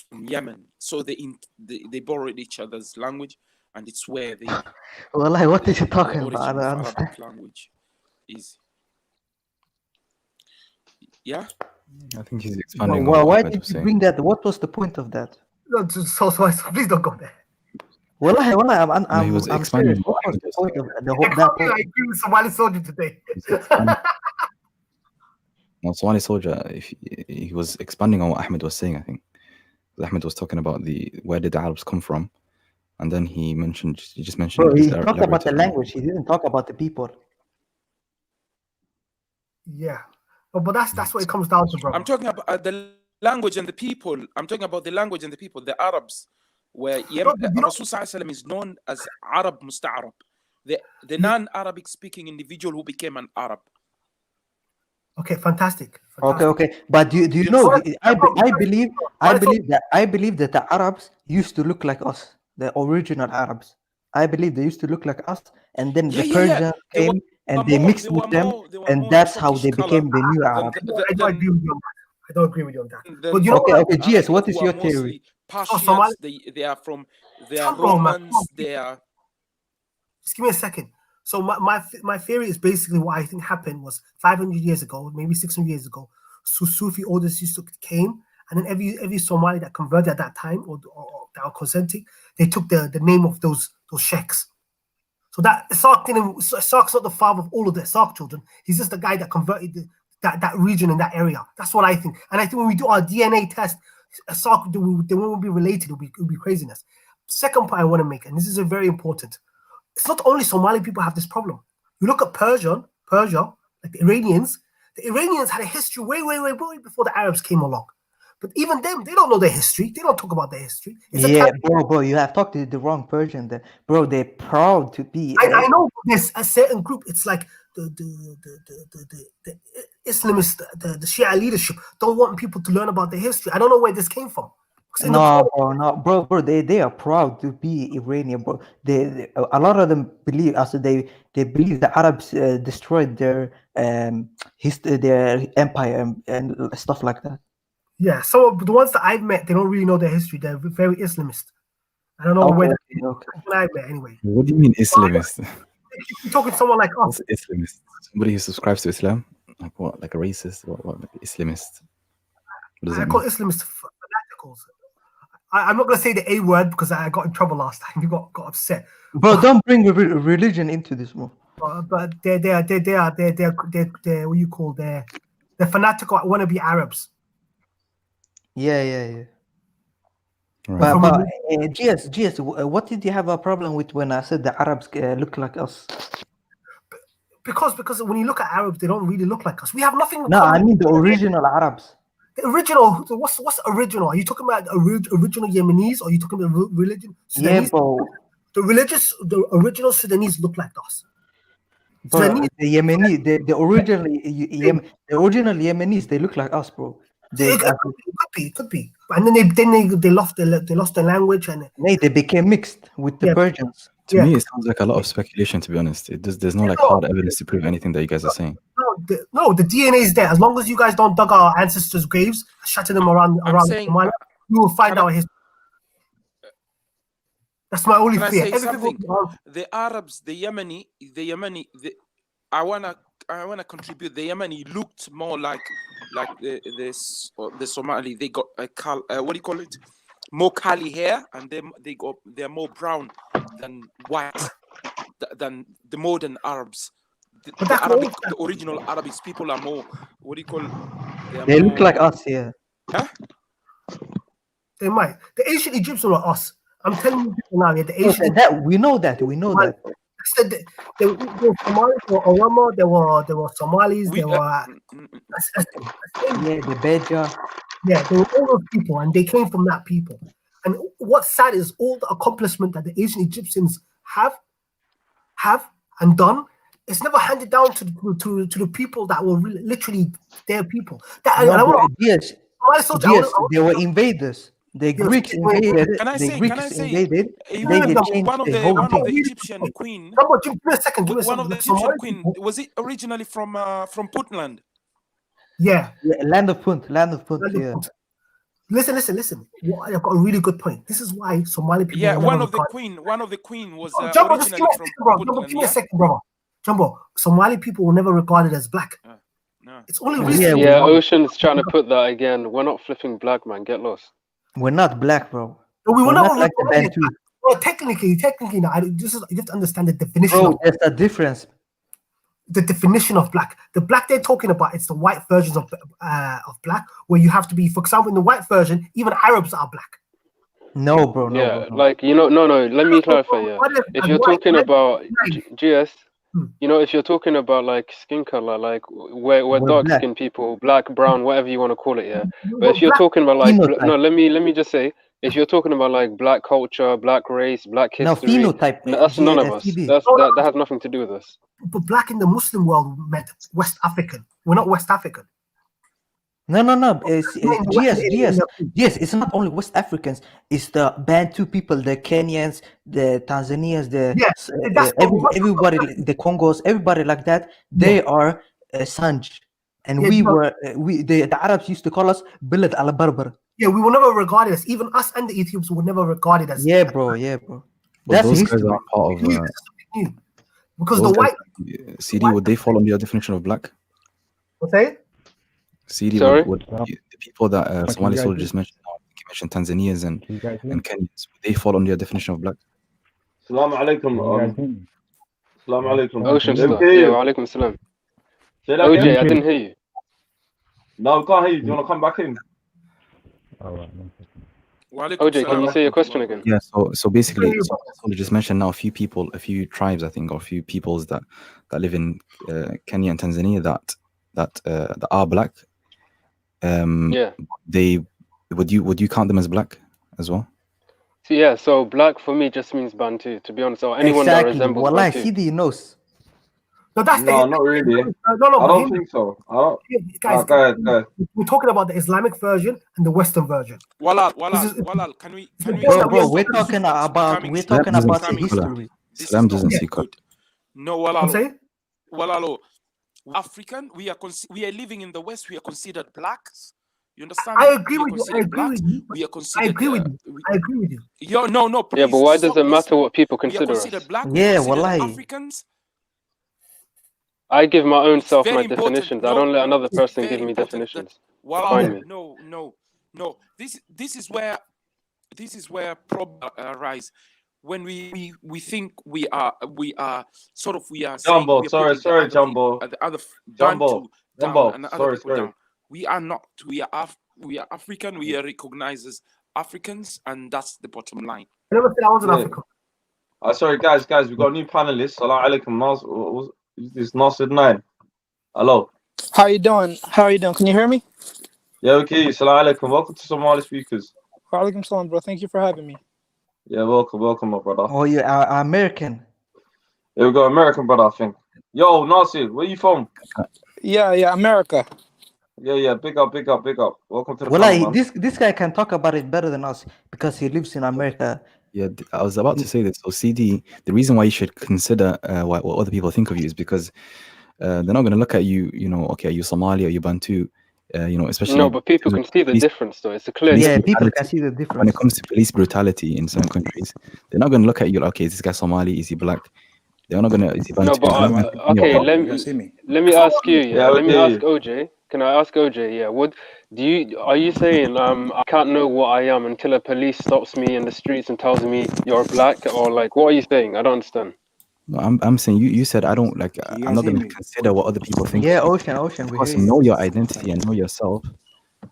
from Yemen. So they borrowed each other's language, and it's where they. Wallahi, what is he talking about? Arabic language is. Yeah. I think he's expanding. Well, why did you bring that? What was the point of that? No, so please don't go there. Wallahi, he was expanding. What was the point of that I agree with Somali soldier today. No, Somali soldier, if he was expanding on what Ahmed was saying, I think. Ahmed was talking about where did the Arabs come from, and then he just mentioned. Bro, he talked about the language. He didn't talk about the people. Yeah. But that's what it comes down to, bro. I'm talking about the language and the people. I'm talking about the language and the people, the Arabs, where Rasul Sallallahu is known as Arab Musta'arab, the non-Arabic speaking individual who became an Arab. Okay, fantastic. Okay. But do you know? I believe that the Arabs used to look like us, the original Arabs. I believe they used to look like us, and then the Persians came. And they mixed with them, and that's how they became the new Arabs. I don't agree with you on that. But you know, okay, GS, what is your theory? Persians, they are Romans, they are. Just give me a second. So my theory is basically what I think happened was 500 years ago, maybe 600 years ago. Sufi orders came, and then every Somali that converted at that time or that were consenting, they took the name of those sheikhs. So that Isaaq's not the father of all of the Isaaq children. He's just the guy that converted that region in that area. That's what I think. And I think when we do our DNA test, Isaaq, they won't be related. It'll be craziness. Second point I want to make, and this is a very important. It's not only Somali people have this problem. You look at Persia, like the Iranians. The Iranians had a history way before the Arabs came along. But even them, they don't know their history. They don't talk about their history. Bro, you have talked to the wrong Persian there. Bro, they're proud to be. I know there's a certain group. It's like the Islamist, the Shia leadership don't want people to learn about their history. I don't know where this came from. No, bro. They are proud to be Iranian, bro. A lot of them believe, they believe the Arabs destroyed their empire and stuff like that. Yeah, so the ones that I've met, they don't really know their history. They're very Islamist. I don't know where I've met anyway. What do you mean Islamist? You're talking to someone like us. What's Islamist? Somebody who subscribes to Islam? Like what? Like a racist? What Islamist? What does I that call mean? Islamists fanaticals. I'm not going to say the A word because I got in trouble last time. You got upset. Bro, don't bring religion into this, bro. But they're what you call they're fanatical wannabe Arabs. Yeah. Right. But GS, what did you have a problem with when I said the Arabs look like us? Because when you look at Arabs, they don't really look like us. We have nothing. No, I mean the original Arabs. The original. What's original? Are you talking about original Yemenis, or are you talking about religion? Sudanese? Yeah, bro. The original Sudanese look like us. Bro, the Yemeni, the original Yemenis, they look like us, bro. It could be. And then they lost their language and they became mixed with the Persians. To me, it sounds like a lot of speculation. To be honest, there's no like hard evidence to prove anything that you guys are saying. No, the DNA is there. As long as you guys don't dug our ancestors' graves, shatter them around Somalia, you will find our history. That's my only fear. The Arabs, the Yemeni, I wanna contribute. The Yemeni looked more like the Somali. They got what do you call it? More curly hair, and they're more brown than white than the modern Arabs. The original Arabic people are more, what do you call it? They look like us, yeah. Huh? They might. The ancient Egyptians were us. I'm telling you now, the ancient. We know that. There were Somalis, there were Oromo, there were Somalis, there were the Beja. Yeah, they were all those people, and they came from that people. And what's sad is all the accomplishment that the ancient Egyptians have and done. It's never handed down to the people that were literally their people. They were invaders. The Greeks invaded. Can I say? Invaded. One of the Egyptian queen. Give me a second. One of the Egyptian queen, was it originally from Puntland? Yeah. Land of Punt. Yeah. Listen. I've got a really good point. This is why Somali people. Yeah, one of the queen was Jumbo, originally from Puntland. Give me a second, brother. Jumbo, Somali people were never regarded as black. No. It's only recently. Yeah, Ocean's trying to put that again. We're not flipping black, man. Get lost. We're not black, bro. No, we were not like the Bantu. Well, technically, now, you have to understand the definition. Bro, there's a difference. The definition of black. The black they're talking about, it's the white versions of black, where you have to be, for example, in the white version, even Arabs are black. No, bro. No. Like, no. Let me clarify. Yeah, if you're talking about GS, if you're talking about like skin color, like we're dark skinned people, black, brown, whatever you want to call it, yeah. But if you're talking about like let me just say, if you're talking about like black culture, black race, black history, that's none of us. That has nothing to do with us. But black in the Muslim world meant West African. We're not West African. No. Yes, it's not only West Africans. It's the Bantu people, the Kenyans, the Tanzanians, everybody, the Congos, everybody like that. They are Sanj, and the Arabs used to call us Bilad al-Barbar. Yeah, we were never regarded as, even us and the Ethiopians were never regarded as. Yeah, bro. But those guys are part of. Because the white CD, would they fall under your definition of black? What's that? CD, Sorry? the people that Somali soldier just mentioned, you mentioned Tanzanians and Kenyans, would they fall under your definition of black? Assalamu alaikum. Assalamu alaikum. Ocean Let me Star. hear Yeah, you. wa alaikum salam. Say that OJ, again? I didn't hear you. No, we can't hear you. Do you want to come back in? OJ, can you say your question again? Yeah, so basically, Somali just mentioned now a few tribes, I think, or a few peoples that live in Kenya and Tanzania that are black. Yeah. Would you count them as black as well? So, yeah, so black for me just means Bantu, to be honest, or anyone that resembles Wallahi, Bantu. CD knows. No, that's No, not really. No, I but don't think so. I don't. Guys, Go ahead. we're talking about the Islamic version and the Western version. Walal, can we Bro, we're talking about the history. Islam doesn't see color. No, Walalo. African, we are living in the West. We are considered blacks. You understand? I agree with you. I agree with you. We are considered. I agree with you. I agree with you. No, please. Yeah, but why does it matter what people We are consider us? considered black. Yeah, we are wallahi. considered Africans. I give my own self very my important. definitions. I don't let another It's person very give me important definitions. Wallah, Find me. no. This is where problems arise when we think we are Jumbo, saying sorry, Jumbo. the other Jumbo, down and the other sorry. people down. We are not. We are African. We are recognized as Africans, and that's the bottom line. I never said I wasn't African. Sorry, guys, we've got a new panelist. Salam alaikum. This is Nasir 9. Hello. How you doing? Can you hear me? Yeah, okay. Salam alaikum. Welcome to Somali Speakers. Wa alaikum salam, bro. Thank you for having me. Yeah, welcome, my brother. Oh, you are American. Yeah, we got American brother, I think. Yo, Nasir, where you from? Yeah, America. Yeah, big up. Welcome to the Wallahi, panel, man. this guy can talk about it better than us because he lives in America. Yeah, I was about to say this. So CD, the reason why you should consider what other people think of you is because they're not going to look at you, okay, are you Somali or you Bantu, especially. No, but people can see the difference, though. It's a clear Yeah, difference. people can see the difference. When it comes to police brutality in certain countries, they're not going to look at you like, okay, is this guy Somali? Is he black? They're not going to. Is he Bantu? No, but okay, let me ask you. Yeah, let me ask OJ. Can I ask OJ? Yeah, are you saying I can't know what I am until a police stops me in the streets and tells me you're black, or like what are you saying? I don't understand. No, I'm saying you said I don't like. I'm not going to consider what other people think. Yeah, Ocean. Of course, know your identity and know yourself,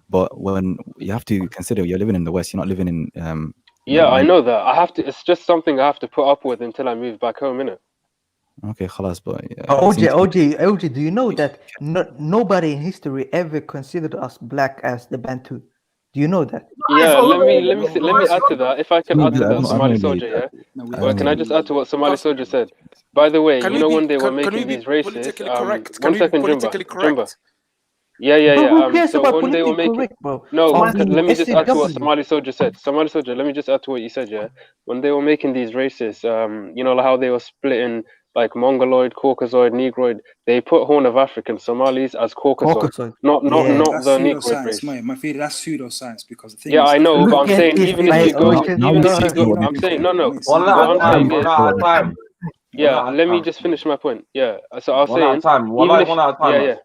but when you have to consider you're living in the West, you're not living in. Yeah, I know that. I have to. It's just something I have to put up with until I move back home, innit? Okay, khalas, but OJ, do you know that nobody in history ever considered us black as the Bantu? Do you know that? Yeah, let me add to that. If I can add to that, Somali soldier, yeah. Well, can I just add to what Somali soldier said? By the way, when they were making these races, one second, Jumba. Yeah. So when they were making, let me just add to what Somali soldier said. Somali soldier, let me just add to what you said, yeah. When they were making these races, how they were splitting like Mongoloid, Caucasoid, Negroid, they put Horn of African Somalis as Caucasoid, not the Negroid race. My theory, that's pseudoscience because the thing is, I know, but I'm saying even if you go, I'm saying no. One at a time. Yeah, let me just finish my point. Yeah, so I was saying one at a time. One at a time.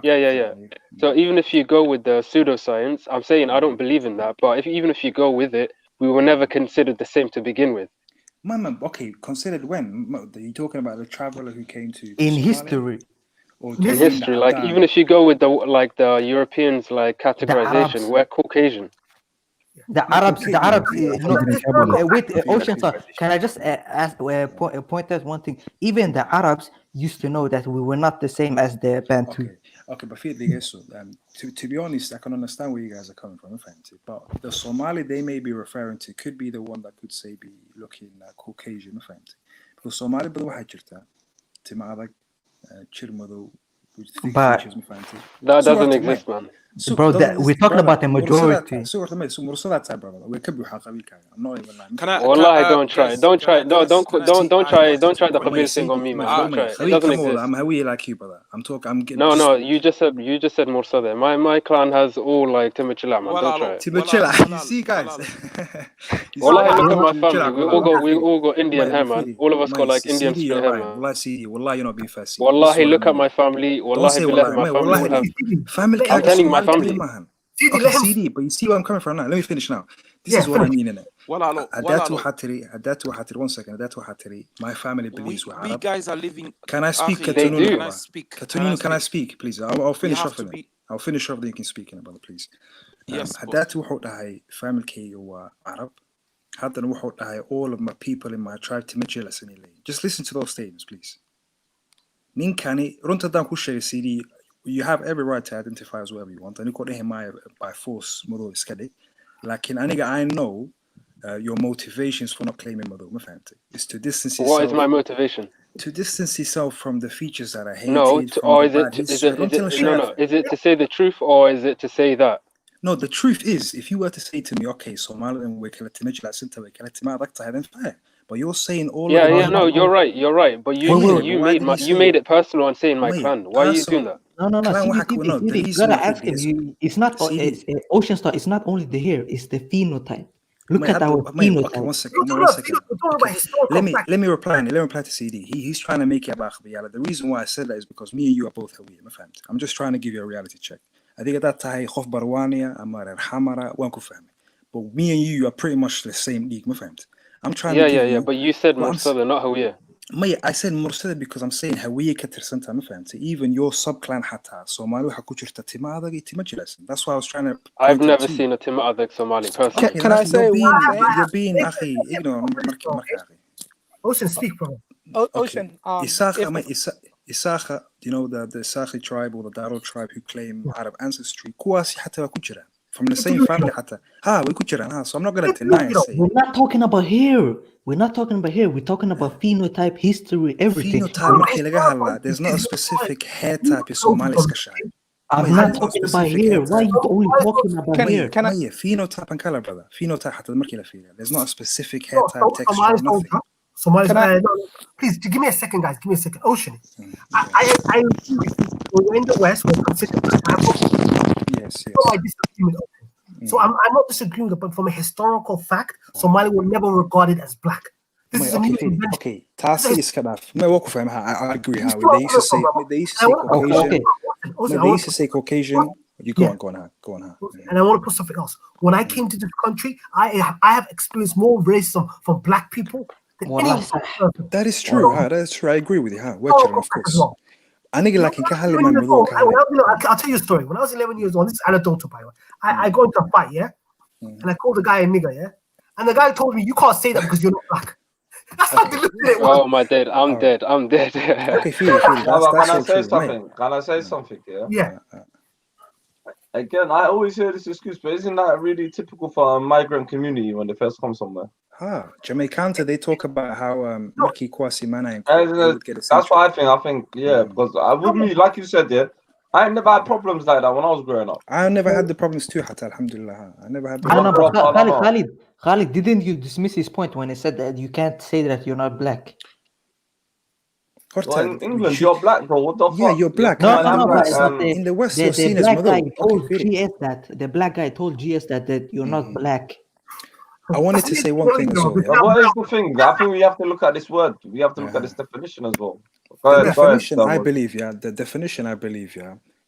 Yeah. So even if you go with the pseudoscience, I'm saying I don't believe in that, but even if you go with it, we were never considered the same to begin with. Okay, considered when? Are you talking about the traveler who came to in Somalia? History? In history, like even if you go with the Europeans like categorization, we're Caucasian. The Arabs. Wait, Ocean. Can I just point out one thing? Even the Arabs used to know that we were not the same as the Bantu. Okay, but to be honest, I can understand where you guys are coming from, but the Somali they may be referring to could be the one that could say be looking Caucasian, because Somali waxaa jirta tima adag chirmado that doesn't exist, man. Bro, we're talking about the majority. I'm not even lying. Wallahi, don't try. Don't try. No, don't try. Don't try the Qabil thing on me, man. Don't try. It doesn't exist. I'm Hawi like you, brother. I'm getting. No. You just said Mursa there. My clan has all like Timachila, man. Don't try. Timachila. You see, guys. Wallahi, look at my family. We all got Indian hair, man. All of us got like Indian straight hair, man. Wallahi, you're not being fair. Wallahi, look at my family. Wallahi, family. I'm telling my family. Okay, CD, but you see where I'm coming from now. Let me finish now. This is what I mean in it. Hadatu Hatiri. 1 second. Hadatu Hatiri. My family believes we're Arab. We guys are living. Can I speak? Katunun, can I speak, please? I'll finish off in it. I'll finish off, then you can speak in it, brother, please. Hadatu Hodahay, family K or Arab. Hadan Hodahay, all of my people in my tribe to Mitchell. Just listen to those statements, please. Ninkani, Runtadan Kushe CD. You have every right to identify as whatever you want. And you call him by force, Moro Skadi. Like in Aniga, I know your motivations for not claiming Moro is to distance yourself. What is my motivation? To distance yourself from the features that I hate. No, or is it to say the truth, or is it to say that? No, the truth is, if you were to say to me, okay, Somali and we're then fair. But you're saying all. No, you're right. But you made it personal on saying my clan. Why are you doing that? No. You gotta ask him. It's not Ocean Star. It's not only the hair. It's the phenotype. Look at our phenotype. Okay, 1 second. 1 second. Okay. Let me reply to CD. He's trying to make it about Khabiyala. The reason why I said that is because me and you are both Hawiya, my friend. I'm just trying to give you a reality check. I think that time Khof Barwania, Amar Hamara, one could fahme. But me and you are pretty much the same league, my friend. I'm trying to give you, but you said Mursada, not Hawiya. I said Mursada because I'm saying Hawiya katirsan my friend. Even your sub-clan Hatta, Somali hakujurta tima adagi tima jilasan. That's why I was trying to. I've never seen a tima adag Somali person. Can I say you're being akhi ignorant. Ocean, speak, bro. Ocean. Isakha, you know the Isakhi tribe or the Daro tribe who claim Arab ancestry. Kuwasi hatta wakujira. From the same family, so I'm not going to deny it. We're not talking about hair. We're talking about phenotype, history, everything. Phenotype, there's not a specific hair type in Somali. I'm not talking about hair. Why are you only talking about hair? Phenotype and color, brother. Phenotype, there's not a specific hair type, texture, nothing. Somali, please give me a second, guys. Give me a second. Ocean. I we're in the West. We're considered. Yes. So I'm not disagreeing, but from a historical fact, Somali were never regarded as black. Okay. Tasi is kind of. I agree. How they used to say Caucasian. They used to say Caucasian. You go on. And I want to put something else. When I came to this country, I have experienced more racism from black people than anyone. That is true. That's true. I agree with you. We're children, of course. I'll tell you a story. When I was 11 years old, this is anecdotal, by the way. I go into a fight, and I called the guy a nigger, and the guy told me, you can't say that because you're not black. That's how deliberate it was. Oh my dead, I'm dead. Okay, Can I say something? Yeah. Again, I always hear this excuse, but isn't that really typical for a migrant community when they first come somewhere? Jamaicans, they talk about how Maki Kwasi Mana. That's what I think. Because I wouldn't, like you said, I never had problems like that when I was growing up. I never had the problems too, Hatta, alhamdulillah. I never had the problems. Khalid, didn't you dismiss his point when he said that you can't say that you're not black? Well, in England, you're black, bro. What the fuck? Yeah, you're black. No, in the West, you're seen as mother. The black guy told GS that you're not black. I wanted to say one thing as well. What is the thing? I think we have to look at this word. We have to look at this definition as well. The definition, I believe,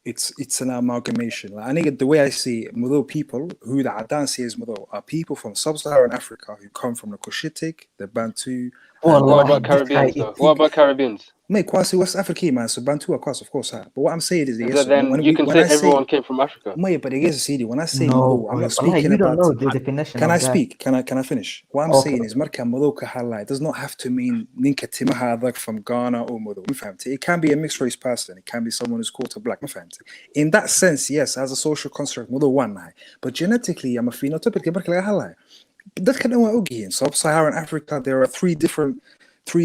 it's an amalgamation. I think the way I see Mudo people, who the Adan sees Mudo, are people from sub-Saharan Africa who come from the Cushitic, the Bantu. What about Caribbeans? What about Caribbeans? Mate, Kwasi West Africa, man. So Bantu, of course. But what I'm saying is, then you can say everyone came from Africa. Mate, but it is a CD. When I say Mudo, I'm not speaking you about. Don't know the definition. Can I speak? Can I finish? What I'm saying is, Marka Mudo Kahala. It does not have to mean Ninka Timahadak from Ghana or Mudo. It can be a mixed race person. It can be someone who's quarter black. In that sense, yes, as a social construct, Mudo one night. But genetically, I'm a phenotypic. That can in sub-Saharan Africa, there are three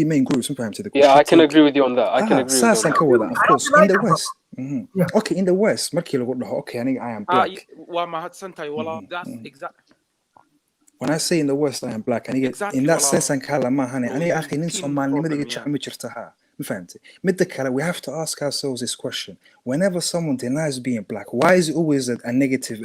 main groups. Yeah, I can agree with you on that. I can agree with you on that. Of course, Okay, in the West, markii lagu dhaho, okay, I am black. waa mahadsantahay walaal. That's exactly. When I say in the West, I am black. In that sense, I'm kala mahane. Akhi nin Somalinimada iga jecel ma jirta ha. Ma fahamtay? Midda kale, we have to ask ourselves this question: whenever someone denies being black, why is it always a negative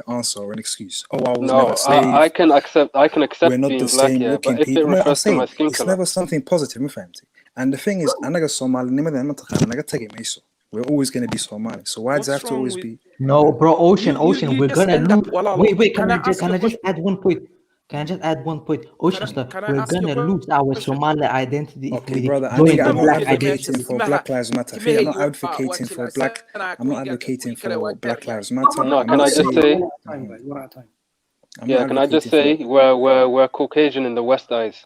answer or an excuse? Oh, I was never slave. I can accept. We're not being the black, same yeah, looking but if it people. refers to my skin it's color, never something positive. Ma fahamtay? And the thing is, anaga Somalinimada ma taqaan naga tagay mayso. We're always going to be Somali. So why does it have to always be? No, bro, Ocean, we're just gonna end up- lose. Walalo, Wait, can I can I just add one point? Can I just add one point? Ocean stuff. can I We're ask you a gonna lose our Somali identity if Okay, we brother, join the I'm not black advocating identity. for Black Lives Matter. I'm not advocating for black. I'm not advocating for Black Lives Matter. no. I'm Can not I just saying- say? I'm Yeah, not can I just advocating say we're Caucasian in the West eyes?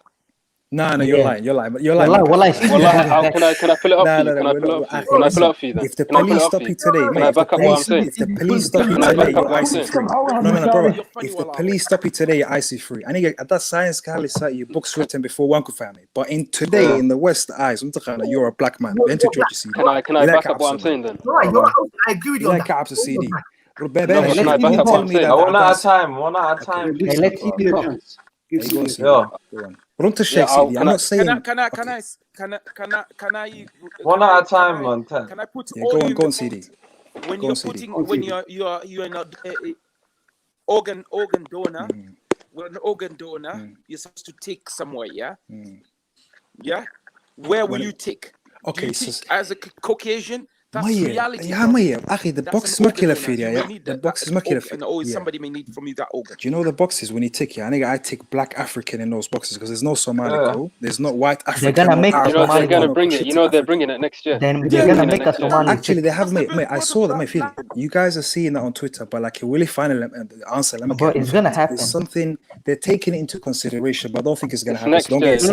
No, you're Yeah. lying. You're lying. Wallahi, Can I pull it up for you? Can I pull it up for you? Can I pull it up for you then? If the Can I pull it police up stop for you today, Can mate, I if the back up what I'm police, saying? if the police stop you Can I today, back up you're what I'm icy saying? free. No, brother. If the police stop you today, you're icy free. And at that science, your books written before one could family. But in today, in the West eyes, you're a black man. Then to judge you. Can I back up what I'm saying then? I agree with you on Like that. to CD. No, but can I back up what I'm saying? One at a time. One at a time. Hey, let's see the talk. Yeah. Runta sheeg CD. I'm not saying. Can I One at a time, man. Can I put Yeah, all go you on, in CD. when Go you're on, CD. putting when you're an organ donor, when an organ donor, you're supposed to take somewhere, yeah? Yeah? Where will you take? Okay, Do you so take as a Caucasian? That's Maya, reality. yeah, bro. Maya. Akhi, the That's box an is not organ killer donor. feed, You yeah. may need The that box is not killer organ, or yeah. somebody may need from you that organ. Do you know the boxes when you tick? Yeah, I tick black African in those boxes because there's no Somali co. There's not white African. They're gonna make a Somali. They're gonna bring it. You know they're bringing it next year. Then they're gonna make a Somali. Actually, they have made. I saw that. Mate, you guys are seeing that on Twitter, but like, really final answer. Let me Bro, it's gonna happen. There's something they're taking into consideration, but I don't think it's gonna It's happen. next So don't year, get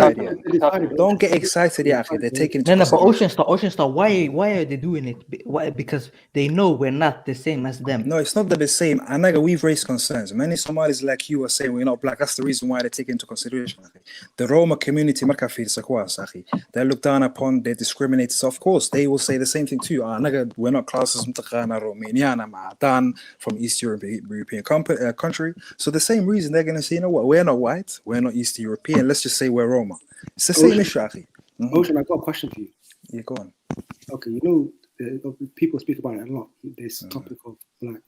excited yet. Don't get excited yet. They're taking into No, but consideration. Ocean Star, why are they doing it? Why? Because they know we're not the same as them. No, it's not that the same. And we've raised concerns. Many Somalis like you are saying we're not black. That's the reason why they take into consideration. The Roma community, they're looked down upon, they're discriminated. So of course, they will say the same thing too. We're not classes from East European country. So the same reason they're going to say, you know what, we're not white, we're not East European. Let's just say we're Roma. It's the same issue, Ocean, I got a question for you. Yeah, go on. Okay, you know, people speak about it a lot. This topic of black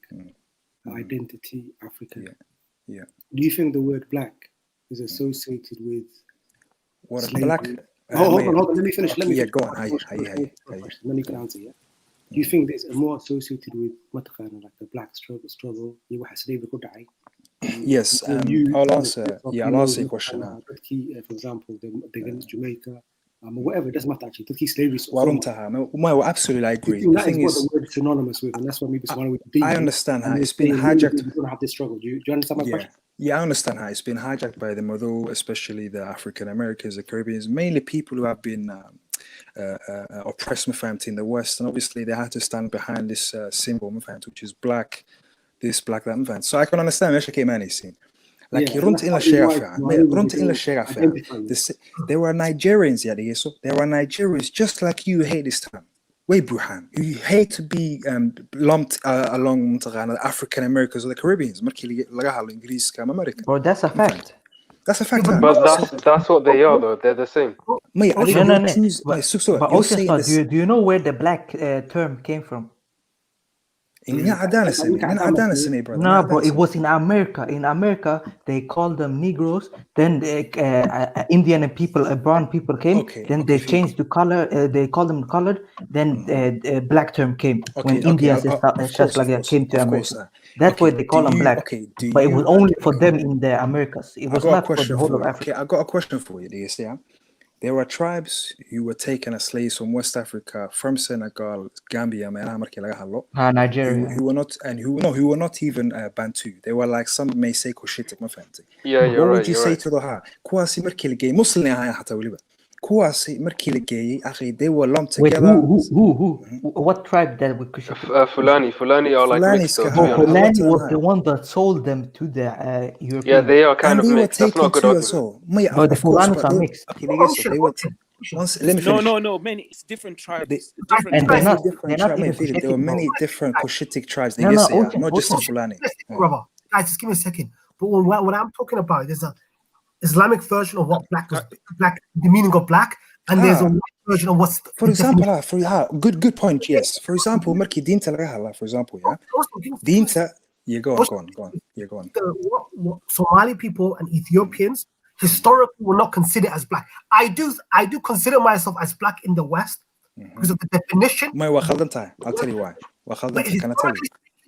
identity, African. Yeah. Do you think the word black is associated with what slavery? Black? Hold on. Let me finish. Okay, go on. Then you can answer. Yeah. Do you think there's more associated with like the black struggle? Yes, I'll answer. Yeah, I'll answer your question now. For example, against Jamaica. Whatever, it doesn't matter actually. Turkey slavery. Absolutely, I agree. The thing is what the word synonymous with, and that's why maybe Somali would be. I understand how it's been hijacked. You don't have this struggle. Do you understand my question? Yeah, I understand how it's been hijacked by them, although especially the African Americans, the Caribbeans, mainly people who have been oppressed in the West, and obviously they had to stand behind this symbol, which is black, this, black, that. So I can understand where Shakimani is saying. Like there were Nigerians, there were Nigerians just like you hate this time. Wait, Bruhan, you hate to be lumped along the African Americans or the Caribbeans. Bro, that's a fact. That's a fact. But that's what they are, though. They're the same. But Ocean Star, do you know where the black term came from? No, bro, it was in America. In America, they called them Negroes. Then Indian people, brown people came. Then they changed the color. They called them colored. Then black term came when Indians came to America. That's why they call them black. But it was only for them in the Americas. It was not for the whole of Africa. I got a question for you, yeah. There were tribes who were taken as slaves from West Africa, from Senegal, Gambia, Nigeria, who were not even Bantu. They were like some may say Cushitic, my friend. Yeah, you're right. What would you say to the Kuasi Merkili Muslim Kuasi Merkili they were lumped together. Who? What tribe that we could Fulani are like mixed. Fulani was the one that sold them to the Europeans. Yeah, they are kind of mixed. That's not a good argument. But the Fulanis are mixed. Let me finish. No. Many. It's different tribes. And they're Many not different even tribes. There Cushitic, were many bro. different Cushitic tribes. No, no, Not just in Ocean. Fulani. Brother, guys, just give me a second. But what I'm talking about, there's a Islamic version of what black, the meaning of black, and there's a white version of what's. For example, good point. Yes. For example, markii diinta laga hadlaa, for example, yeah. Diinta. Yeah, go on. Yeah, go on. What Somali people and Ethiopians historically were not considered as black. I do consider myself as black in the West because of the definition. I'll tell you why. Can I tell you?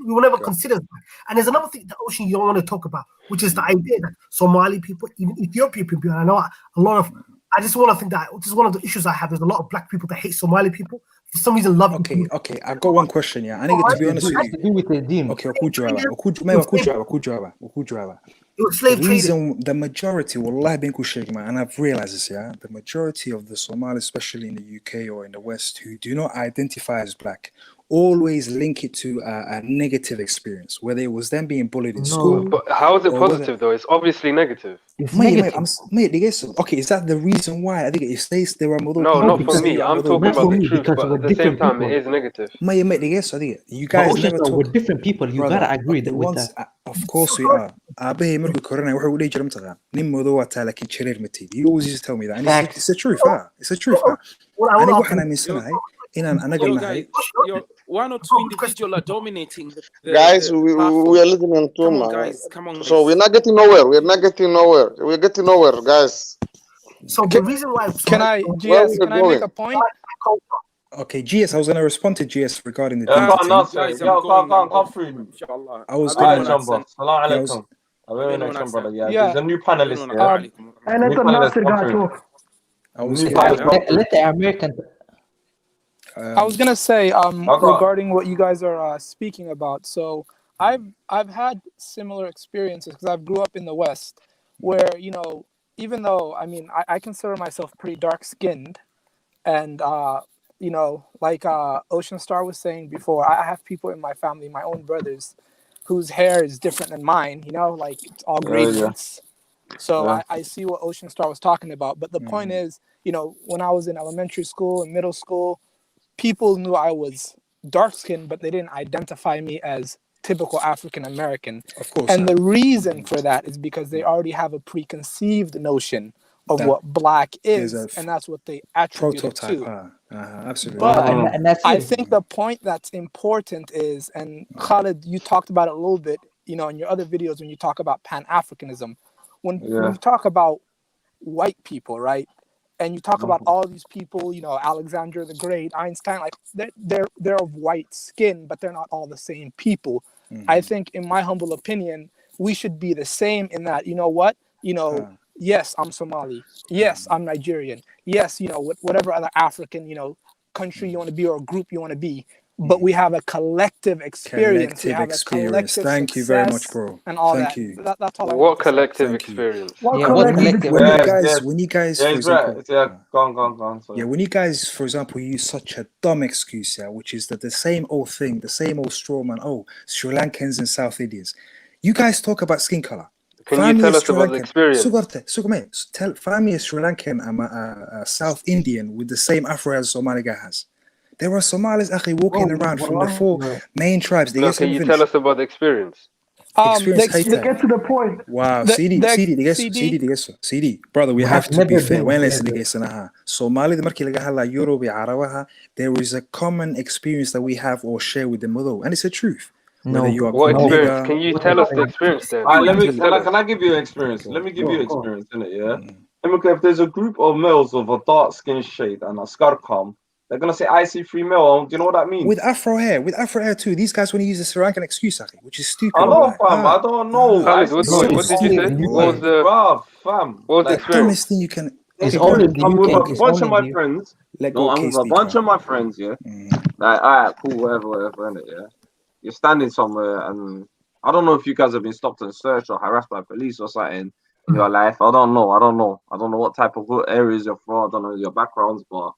We were never considered black. And there's another thing, the Ocean, you don't want to talk about, which is the idea that Somali people, even Ethiopian people, and I know a lot of. I just want to think that this is one of the issues I have. There's a lot of black people that hate Somali people for some reason. Love. Okay. I've got one question. Yeah, I need to be honest with you. Okay, the reason the majority, wallahi bin kushayk, man, and I've realized this, yeah, the majority of the Somalis, especially in the UK or in the West, who do not identify as black, always link it to a negative experience, whether it was them being bullied in school. But how is it positive though? It's obviously negative. Okay, is that the reason why? I think it stays there are No, not for me. I'm talking about the truth, but at the same time, it is negative. You guys never talk with different people. You gotta agree with that. Of course we are. You always used to tell me that, and it's the truth. It's the truth. One or two individuals are dominating the guys, we are listening to Come on, guys. Come on, so we're not getting nowhere. We're getting nowhere, guys. So the reason why can I make a point? Okay, GS, I was going to respond to GS regarding the Come through. I was going to there's a new panelist here. And let the Nasser guy talk. Let the American. I was gonna say regarding what you guys are speaking about. So I've had similar experiences because I've grew up in the West, where even though I consider myself pretty dark skinned, and like Ocean Star was saying before, I have people in my family, my own brothers, whose hair is different than mine. Like it's all gradients. So I see what Ocean Star was talking about. But the point is, when I was in elementary school and middle school, people knew I was dark skinned, but they didn't identify me as typical African American. Of course. And the reason for that is because they already have a preconceived notion of what black is, and that's what they attribute it to. Absolutely. But I think the point that's important is, and Khalid, you talked about it a little bit, in your other videos when you talk about Pan-Africanism. When you talk about white people, right? And you talk about all these people, Alexander the Great, Einstein, like they're of white skin, but they're not all the same people. I think, in my humble opinion, we should be the same in that, yes, I'm Somali. Yes, I'm Nigerian. Yes, whatever other African, country you want to be or group you want to be. But we have a collective experience. Thank you very much, bro. And all Thank you. That's all. What collective experience? When you guys, for example, when you guys, for example, use such a dumb excuse, which is that the same old thing, the same old straw man. Oh, Sri Lankans and South Indians. You guys talk about skin color. Can you tell us about the experience? Tell me a Sri Lankan and a South Indian with the same afro as Somali guy has. There are Somalis actually walking around from the four main tribes. Can you tell us about the experience? Get to the point. Wow, CD, brother, we have to be fair. When Somali, there is a common experience that we have or share with them, and it's a truth. What experience? Can you tell us the experience then? Can I give you an experience? Let me give you an experience, innit? Yeah. If there's a group of males of a dark skin shade and a scarcom, they're gonna say, "I see free male." Do you know what that means? With afro hair too. These guys want to use the Sri Lankan excuse, which is stupid. I know, fam. I don't know. What did you say? What was the experience? Dumbest thing you can. I'm with a bunch of my friends. I'm with a bunch of my friends. Yeah. Like, alright, cool, whatever, innit? Yeah. You're standing somewhere, and I don't know if you guys have been stopped and searched or harassed by police or something in your life. I don't know what type of areas you're from. I don't know your backgrounds, but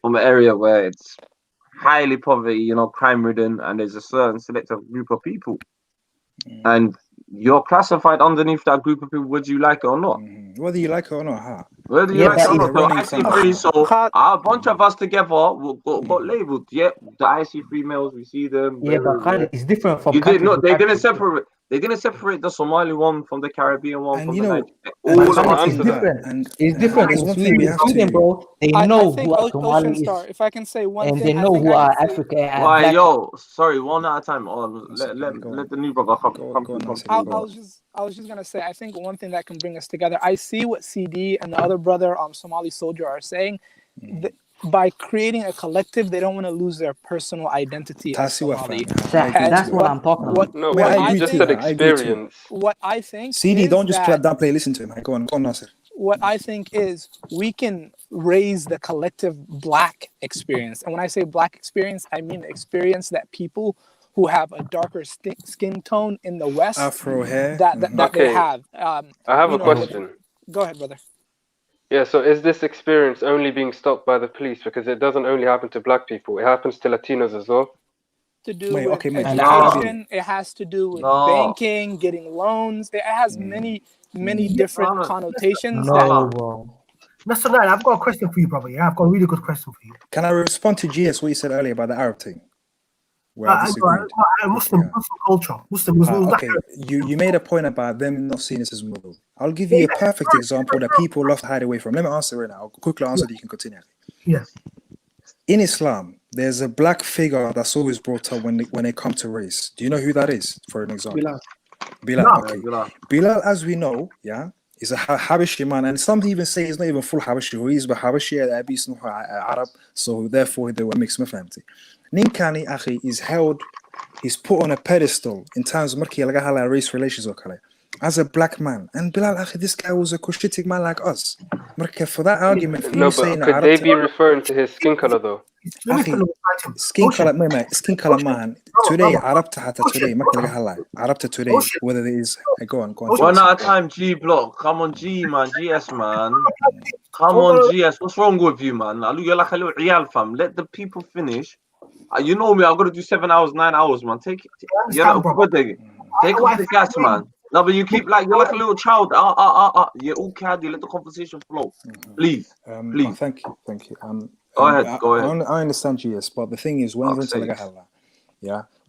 from an area where it's highly poverty, crime ridden, and there's a certain selective group of people, and you're classified underneath that group of people, whether you like it or not. Whether you like it or not, huh? Whether you like it or not, the IC3, so a bunch of us together got labeled. Yep, the IC3 males, we see them. Yeah, but Khalid, it's different from You did country not. to They're gonna country. separate. They're gonna separate the Somali one from the Caribbean one, And from you the know, Nigerian. and All there's of one us. thing It's different. It's different there's in one thing we Sweden. have Sweden, to. bro, they I know think who a Ocean Somali Star, is, if I can say one and thing, they I know think who I are can say African and Why, black. yo, sorry, one at a time. Let the new brother come through. I was just gonna say, I think one thing that can bring us together. I see what CD and the other brother, Somali soldier, are saying. By creating a collective, they don't want to lose their personal identity as Somali. Exactly, that's what I'm talking about. No, what but you just said experience. What I think CD, is don't just that downplay. Listen to him. Go on, Nasser. what I think is we can raise the collective black experience. And when I say black experience, I mean the experience that people who have a darker skin tone in the West, Afro hair, that they Okay. have. I have a question. Go ahead, brother. Yeah, so is this experience only being stopped by the police? Because it doesn't only happen to black people, it happens to Latinos as well. To do Wait, with okay, mate. education, it has to do with No. banking, getting loans. It has many different connotations. National, I've got a question for you, brother. Yeah, I've got a really good question for you. Can I respond to GS what you said earlier about the Arab thing? Where I disagreed. Muslim culture. Muslim. Okay, you made a point about them not seeing this as model. I'll give you a perfect example that people love to hide away from. Let me answer right now. I'll quickly answer that you can continue. Yeah. In Islam, there's a black figure that's always brought up when they come to race. Do you know who that is, for an example? Bilal. Okay. Bilal, as we know, yeah, is a Habashi man, and some even say he's not even full Habashi. He's Habashi Arab, so therefore they were mixed. Ninkani Akhi is held, he's put on a pedestal in terms of race relations as a black man. And Bilal Akhi, this guy was a Cushitic man like us. For that argument, for No, you saying but could they be referring to his skin color though? Skin color man. Today, Arabta today, Arabta today, whether there is go on. One at a time, G block. Come on, G man, GS man. Come on, GS. What's wrong with you, man? You're like a little real fam. Let the people finish. You know me, I've got to do 7 hours, 9 hours, man. Take off the gas, man. No, but you keep you're like a little child. You're all caddy. Let the conversation flow, please. Please. Thank you. Go ahead. I understand GS, but the thing is, when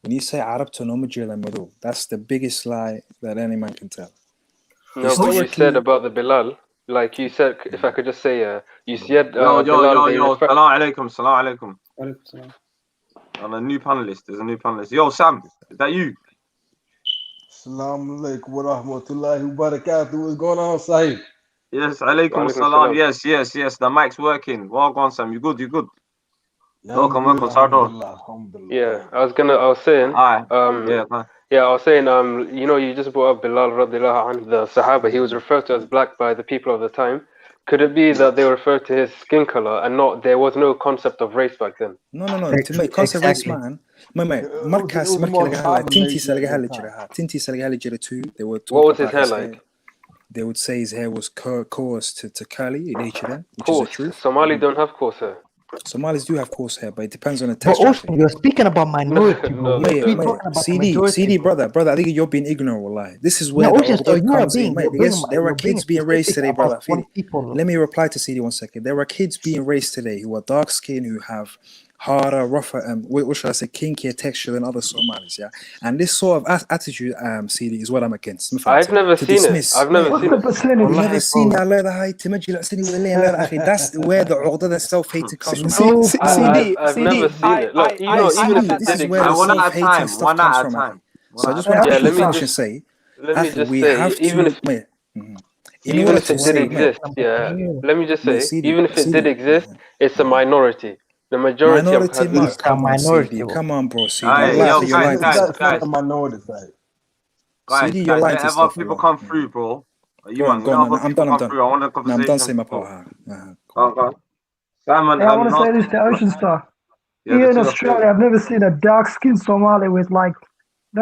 you say Arab to no, that's the biggest lie that any man can tell. No, but you said about the Bilal, like you said, if I could just say, you said Bilal. Salam alaikum. Alaikum. I'm a new panelist. There's a new panelist. Yo, Sam, is that you? Assalamu alaikum wa rahmatullahi wa barakatuh. What's going on, Sahib? Yes, alaikum salam. Yes. The mic's working. Well gone, Sam. You good? Welcome, Sardo. Yeah, I was saying, you know, you just brought up Bilal radiallahu anhu, the Sahaba. He was referred to as black by the people of the time. Could it be that they referred to his skin color and there was no concept of race back then? No. To make concept race, man. Marcus too. They were what was his hair like? They would say his hair was coarse to curly in nature, then, which coarse. is the truth. Somali don't have coarse hair. Somalis do have coarse hair, but it depends on the texture. But also, you're speaking about minority, bro. CD, brother, I think you're being ignorant, wallahi. This is where comes in. There are kids being raised today, brother. Let me reply to CD 1 second. There are kids being raised today who are dark skinned, who have harder, rougher, what should I say, kinkier texture than other Somalis, yeah? And this sort of attitude, CD, is what I'm against. I've never seen it. I've never seen it. That's where the order self-hating comes from. I've never seen it. Look, you know, even if it did exist, one at a time. So I just want to finish and say, even if it did exist, it's a minority. The majority of come on, bro. CD, guys, the minority side. Guys, whenever people come through, bro. I'm done. I'm done saying my part. Simon, I want to say this to Ocean Star. Here in Australia, I've never seen a dark-skinned Somali with no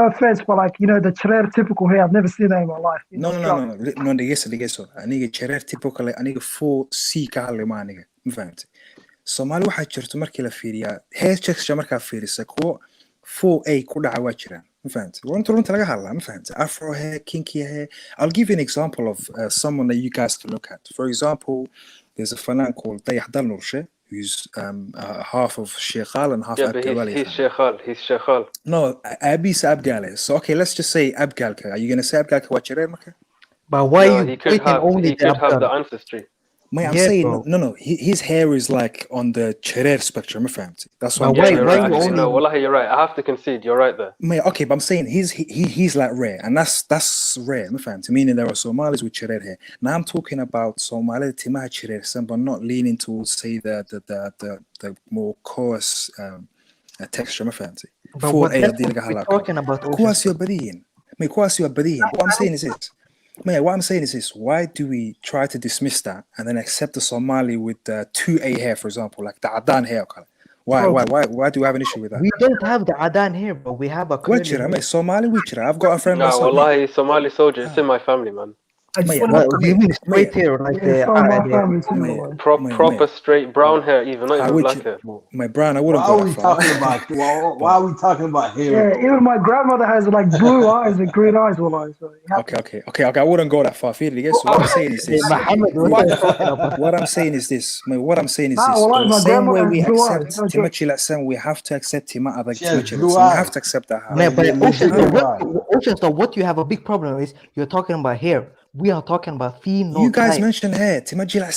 offense, but the stereotypical hair. I've never seen that in my life. No. I need stereotypical. I need full C kahale ma aniga. Ma fahamtay. Somali waxaa jirto markii la fiiriyaa hair texture markaa fiirisa kuwa 4A ku dhaca waa jiraan ma fahamtay runta laga hadlaa ma fahamtay afro hair kinky hair. I'll give you an example of someone that you guys can look at. For example, there's a fanaan called Dayax Dal Nurshe who's half of Shekhal and half Abgal. He's Shekhal. No, Abis Abgal. So okay, let's just say Abgal. Are you gonna say Abgal waa jireen marka? But why No, you he could have the ancestry. I'm saying no. His hair is like on the Cherer spectrum. That's what I'm You're saying. right. Actually, no, wallahi, you're right. I have to concede. You're right there. Okay, but I'm saying he's like rare, and that's rare. Meaning there are Somalis with Cherer hair. Now I'm talking about Somali Timah Cherer, but not leaning towards say the more coarse texture. But what we're talking about? What I'm saying is this. What I'm saying is this: why do we try to dismiss that and then accept the Somali with 2A hair, for example, like the Adan hair? Why do we have an issue with that? We don't have the Adan hair, but we have a Somali Wichira. I've got a friend. No, wallahi, Somali soldier. It's in my family, man. You mean straight hair, like proper straight brown hair, even not even black hair. My brown, I wouldn't. Why are we talking about hair? Yeah, even my grandmother has like blue eyes and green eyes. Okay. I wouldn't go that far. So what I'm saying is this. What I'm saying is this. The same way we accept Timachila Sam, we have to accept Tima other Timachila. We have to accept that. So what you have a big problem is you're talking about hair. We are talking about phenotype. You guys mentioned hair. Timajila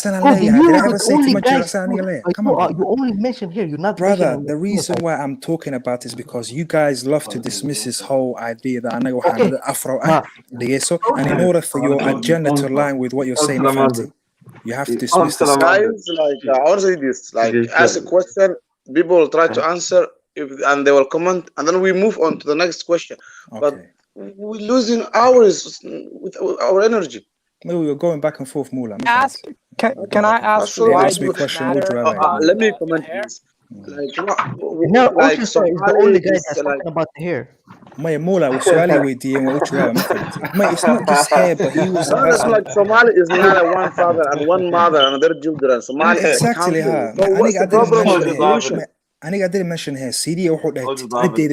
Come on. You only mentioned hair. You're not. Brother, the reason why I'm talking about is because you guys love to dismiss this whole idea that I know Afro and in order for your agenda to align with what you're saying, you have to dismiss this. Guys, I want to say this. Ask a question, people will try to answer, and they will comment, and then we move on to the next question. But we're losing hours with our energy. Maybe we're going back and forth more. Can I ask why me a question? Let me comment this. Ocean Star is the only guy that's talking about the hair. It's not just hair, but he was like Somali is not a one father and one mother and their children. Somali exactly. I didn't mention here. CD or what they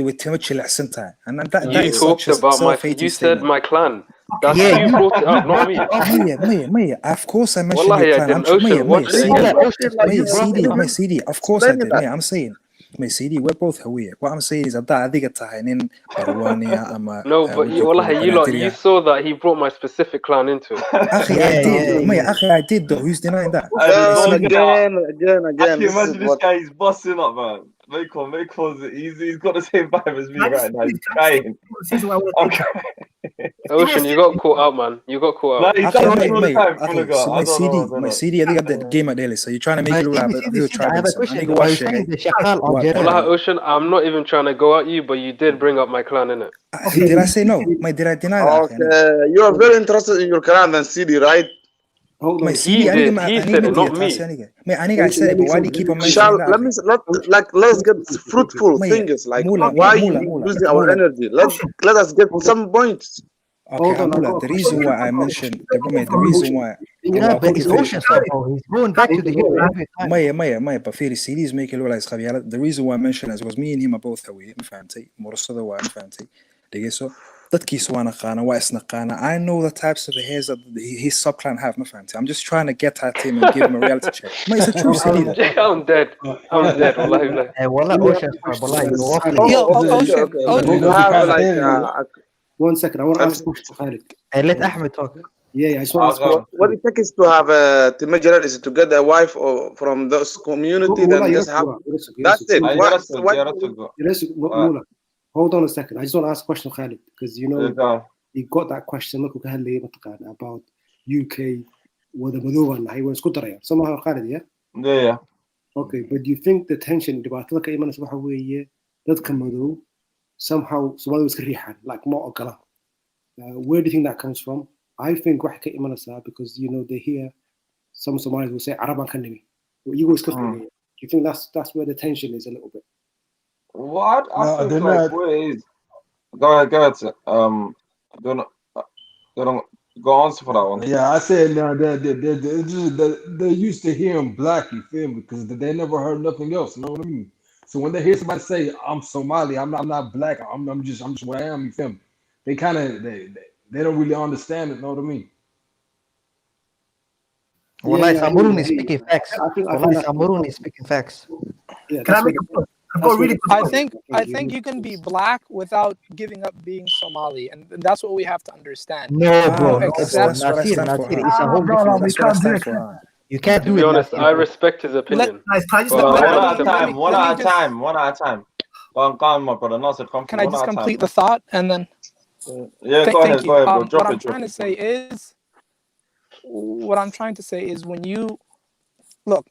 with too much accent, and that you talked about you said my clan. That's you brought it up, not me. Of course I mentioned your clan. CD. Of course I did. I'm saying. CD, we're both Hawiye. What I'm saying is that I think it's no, but you saw that he brought my specific clan into it. I did though. Who's denying that? Again. Actually, imagine this guy is busting up, man. He's got the same vibe as me right now. He's crying. Ocean, you got caught out, man. You got caught out. My CD, I think I did game at daily. So you're trying to make it look like you're trying to Ocean, I'm not even trying to go at you, but you did bring up my clan, innit? Did I say no? Did I deny that? Okay, you are very interested in your clan than CD, right? My CD, he said it, not me. I said it, but why do you keep on mentioning that? Let's get fruitful things. Like, why are you losing our energy? Let us get some points. Okay, the reason why I mentioned the reason why. But it's Ocean Star, he's going back to the hill every time. Maya, but Firi CD is making it look like Javier. The reason why I mentioned it was me and him are both away. Morosada wa fancy. I know the types of hairs that his subclan have. I'm just trying to get at him and give him a reality check. It's a true CD. I'm dead. One second, I want to ask a question, Khalid. Let Ahmed talk. Yeah, I just want to ask. What it takes to have a Timajarar is to get a wife or from this community, then just have. That's it. Hold on a second. I just want to ask a question, Khalid, because you got that question. Look, about UK, where the Madovan, he was good. Somehow, Khalid, yeah. Yeah. Okay, but do you think the tension about that somehow Somali was like more where do you think that comes from? I think because they hear some Somalis will say Araban Kanimi. You guys do you think that's where the tension is a little bit? What? I think like where it is. Go ahead. Go answer for that one. Yeah, I said now they're used to hearing black, you feel me? Because they never heard nothing else. You know what I mean? So when they hear somebody say, I'm Somali, I'm not black, I'm just what I am, you feel me? They kind of, they don't really understand it, know what I mean? Wallahi, I Samurun is agree. speaking facts. I think Wallahi, that's Samurun is speaking facts. yeah. Can I make a point? I've got a really good point. I think you can be black without giving up being Somali, and that's what we have to understand. No, bro, You no, bro. accept. Nasir, it's a whole different. we can't do it. You can't To do be it. honest, Nasir. I respect his opinion. Guys, can I just One let at me- a time, one let me at a just- time, one at a time. Go on, my brother. Nasir, come Can I one just at a time, complete bro. the thought and then? Yeah, Thank go ahead, you. bro. What Drop I'm it, trying to drop say is, when you look,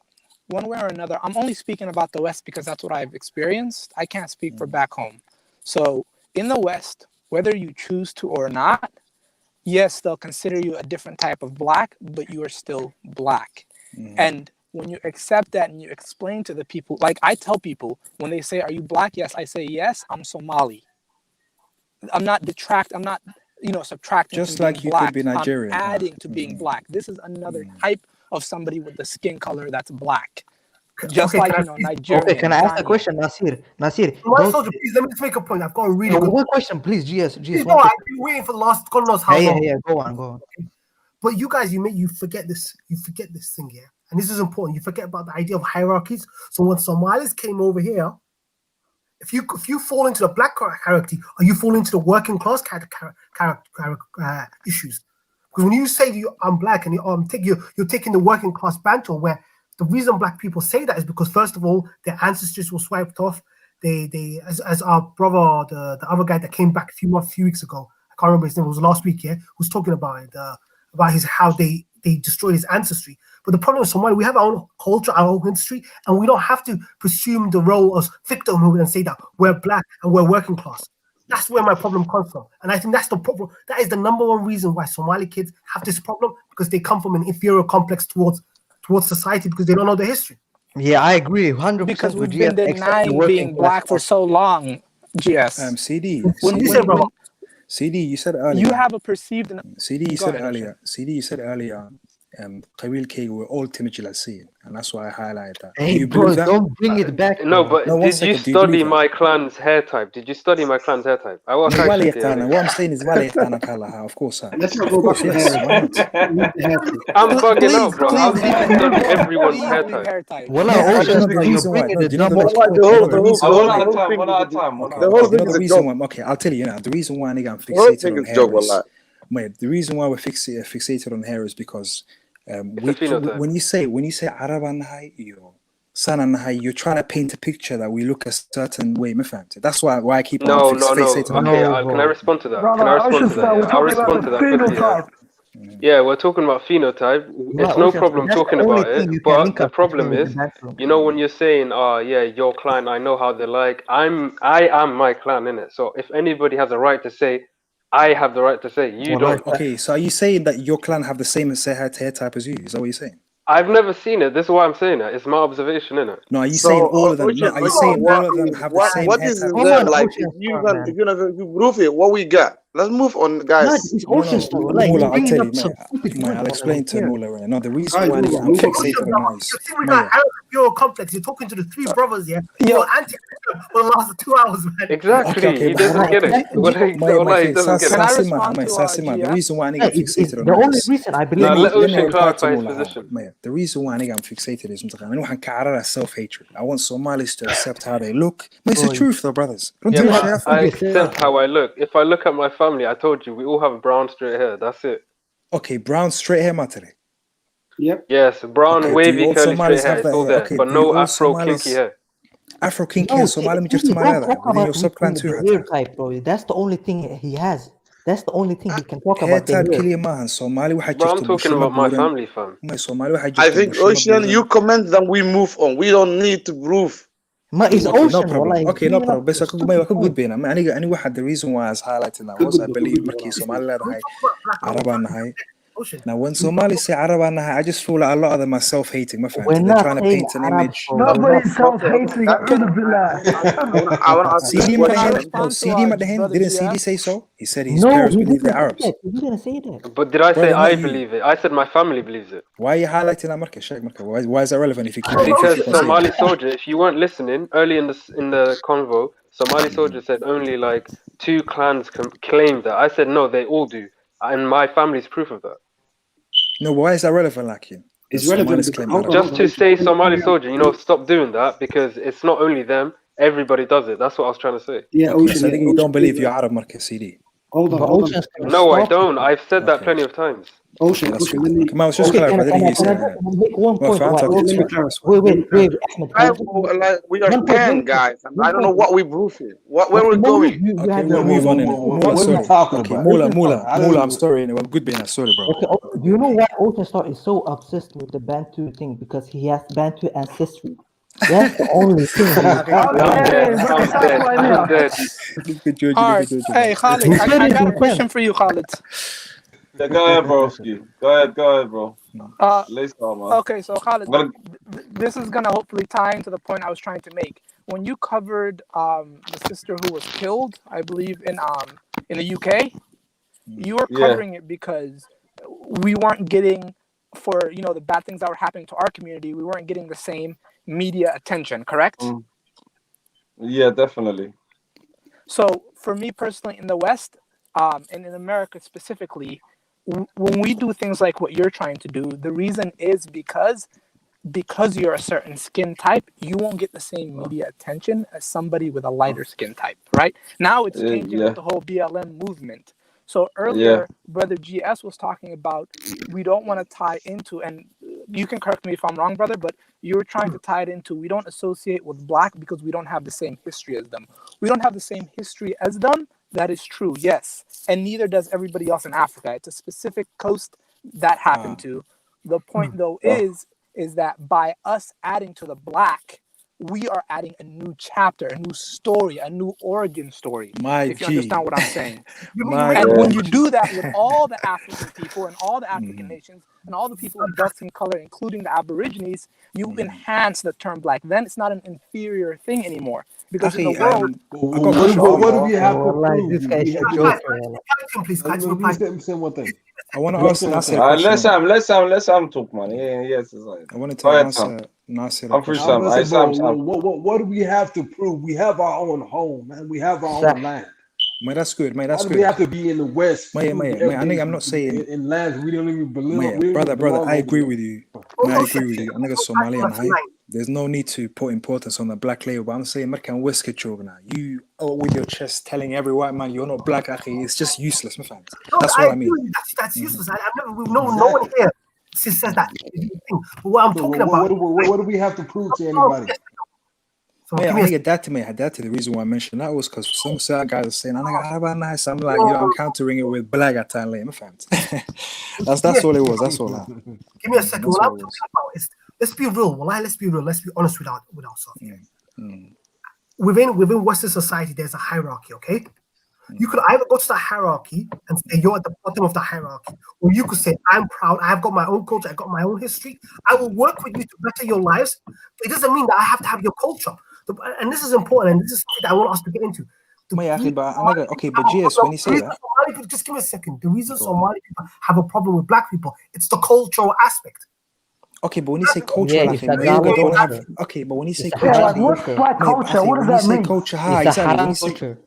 one way or another, I'm only speaking about the West because that's what I've experienced. I can't speak for back home. So in the West, whether you choose to or not, yes, they'll consider you a different type of black, but you are still black. And when you accept that and you explain to the people, like I tell people when they say, "Are you black?" Yes, I say, "Yes, I'm Somali." I'm not subtracting Just from like being you black. could be Nigerian. I'm adding to being black. This is another type of somebody with the skin color that's black. Just like Nigerian. Okay, can I ask a Ghanaian. question, Nasir? Nasir, One soldier, please let me just make a point. I've got a really good one question, please, GS. Please, no, I've been waiting for the last God knows how long. Yeah, go on. But you guys, you forget this thing here, and this is important. You forget about the idea of hierarchies. So when Somalis came over here, if you fall into the black hierarchy, or you fall into the working class issues, because when you say I'm black and you're taking the working class banter, where the reason black people say that is because first of all their ancestors were swiped off. They as our brother, the other guy that came back a few weeks ago, I can't remember his name. It was last week, yeah, who's talking about it, about how they destroyed his ancestry. But the problem is Somalia, we have our own culture, our own history, and we don't have to presume the role of victimhood and say that we're black and we're working class. That's where my problem comes from, and I think that's the problem. That is the number one reason why Somali kids have this problem, because they come from an inferior complex towards society because they don't know the history. Yeah, I agree 100%. Because we've been denying being black for so long. GS. CD. CD, you said earlier. You have a perceived. CD, you said earlier. CD, you said earlier. Qabil were all Timijilasian, and that's why I highlighted that. Hey, you bro, that? don't bring it back. No, but did you study my clan's hair type? Did you study my clan's hair type? I was What I'm saying is, of course. Let's not go back to hair. I'm bugging out, bro. How did you study everyone's hair type? One at a time. Okay, I'll tell you now. The reason why I'm fixated on hair is, the reason why we're fixated on hair is because when you say Arab and you're trying to paint a picture that we look a certain way. That's why I keep on fixated on hair. Okay, can I respond to that? I'll respond to that quickly. Yeah, we're talking about phenotype. It's no problem talking about it, but the problem is, when you're saying, your clan, I know how they're like. I am my clan, innit? So if anybody has a right to say, I have the right to say, you don't. Okay, so are you saying that your clan have the same hair type as you? Is that what you're saying? I've never seen it. This is why I'm saying it. It's my observation, innit? No, are you saying all of them? No, are you saying all of them have the same what hair is type? there? Like, if you're not going to prove it, what we got? Let's move on, guys. Mula, I'll tell you, man. I'll explain to Mula right now. The reason why I'm fixated on this. You're complex. You're talking to the three brothers, yeah? You're anti for the last 2 hours, man. Exactly. He doesn't get it. He doesn't get it. The reason why I get fixated on the only this. reason I believe let Ocean clarify his position. The reason why I'm fixated is self-hatred. I want Somalis to accept how they look. It's the truth, though, brothers. I accept how I look. If I look at my family, I told you, we all have brown straight hair. That's it. Okay, brown straight hair, Matare. Yep. Yes, brown wavy curly straight hair. It's all there, but no Afro kinky hair. Afro kinky hair. Somali just your subclan too. Hair type, bro. That's the only thing he has. That's the only thing he can talk hair about. Type Somali. Bro, I'm talking about my family, fam. I think Ocean, you comment, then we move on. We don't need to prove. It's Ocean. Okay, no problem. بس good بينا. أنا واحد the reason why I was highlighting that was I believe مركي Somali هاي عربان هاي. Now, when Somalis say Arab, I just feel like a lot of them are self-hating. We're They're not trying to saying paint an Arab, image. bro. We're not Nobody's saying self-hating. A'udhu billah. I want to ask you a CD Can I question. respond to didn't Brother CD GS? say so? He said his No, parents he believe didn't they're say Arabs. that. He didn't say that. But did I say Brother, I not you. believe it? I said my family believes it. Why are you highlighting that market? Sheikh Market? Why is that relevant if you keep Because on saying Somali that? soldier, if you weren't listening early in the convo, Somali soldier said only like 2 clans claim that. I said no, they all do, and my family's proof of that. No, why is that relevant, Lakin? It's relevant. Just to say Somali soldier, stop doing that because it's not only them. Everybody does it. That's what I was trying to say. Yeah, Okay, so I Ocean. think you don't believe you're Arab market CD. Hold on. No, I don't. I've said that plenty of times. Ocean. That's Ocean. good. Let me. Come on, just Okay, clarify. I didn't hear you say can I that. make one Well, point? if I'm Right, talking, Let it's me fine. clarify. wait, Ahmed. Like we are One point, scared, one guys, and I point. don't know what we proofing. Where Okay, we're going? you Okay, had we'll move on. What are we talking Okay, about? Mula, I'm sorry. I'm good being sorry, bro. Okay, do you know why Ocean Star is so obsessed with the Bantu thing? Because he has Bantu ancestry. That's the only thing. I'm dead. All right. Hey, Khalid, I got a question for you, Khalid. Yeah, go ahead, broski. Go ahead, bro. Let's go, man. Okay, so Khalid, this is gonna hopefully tie into the point I was trying to make. When you covered the sister who was killed, I believe in the UK, you were covering it because we weren't getting, for the bad things that were happening to our community, we weren't getting the same media attention, correct? Yeah, definitely. So for me personally, in the West, and in America specifically, when we do things like what you're trying to do, the reason is because you're a certain skin type, you won't get the same media attention as somebody with a lighter skin type, right? Now it's changing with the whole BLM movement. So earlier, Brother GS was talking about we don't want to tie into, and you can correct me if I'm wrong, brother, but you were trying to tie it into we don't associate with black because we don't have the same history as them. We don't have the same history as them. That is true, yes. And neither does everybody else in Africa. It's a specific coast that happened to. The point, though, is that by us adding to the black, we are adding a new chapter, a new story, a new origin story. If you understand what I'm saying. And when you do that with all the African people and all the African nations and all the people of dark skin color, including the Aborigines, you enhance the term black. Then it's not an inferior thing anymore. Because in the world, what do we have to prove? This guy is a joker. Let me say one thing. I want to ask Nasir a question. Let Sam talk, man. Yes, it's like. I wanted to answer Nasir a question. What do we have to prove? We have our own home, man. We have our own land. Mate, that's good. Mate, that's Why good. do we have to be in the West? Mate, I'm not saying in lands we don't even believe. Brother, I agree with you. I agree with you. I'm not Somali and high. There's no need to put importance on the black label. But I'm saying, American whisker children. You with your chest telling every white man you're not black. It's just useless, my friends. That's what I mean. That's useless. No one here says that. But what I'm talking about. What do we have to prove to anybody? I think that the reason why I mentioned that was because some certain guys are saying, I'm like, I'm countering it with black at time later, my friends. That's all it was. That's all. Give me a second. What I'm talking about is, let's be real. Let's be real. Let's be honest with ourselves. Within Western society, there's a hierarchy, okay? You could either go to the hierarchy and say you're at the bottom of the hierarchy, or you could say, I'm proud, I've got my own culture, I've got my own history. I will work with you to better your lives. It doesn't mean that I have to have your culture. And this is important, and this is something that I want us to get into. But GS, when you say that, just give me a second. The reason Somali people have a problem with black people, it's the cultural aspect. Okay, but when you say culture, but when you say culture, what's black culture? What does that mean? Culture, exactly.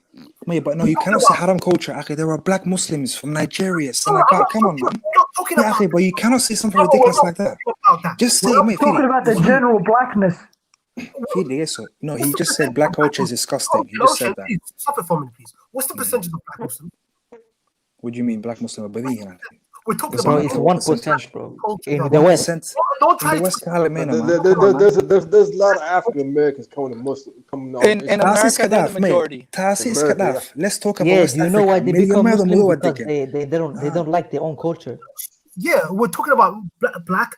But no, you cannot say haram culture. There are black Muslims from Nigeria, Senegal. Come on, man. But you cannot say something ridiculous like that. Just say, I'm talking about the general blackness. No, he just said black culture is disgusting. He just said that. Stop it for me, please. What's the percentage of black Muslims? What do you mean, black Muslim? We're talking about it's 1%, bro. In the West. Don't try there's a lot of African Americans coming in America, they're the majority. Let's talk about West Africa. You know why they become Muslim? Because they don't like their own culture. Yeah, we're talking about black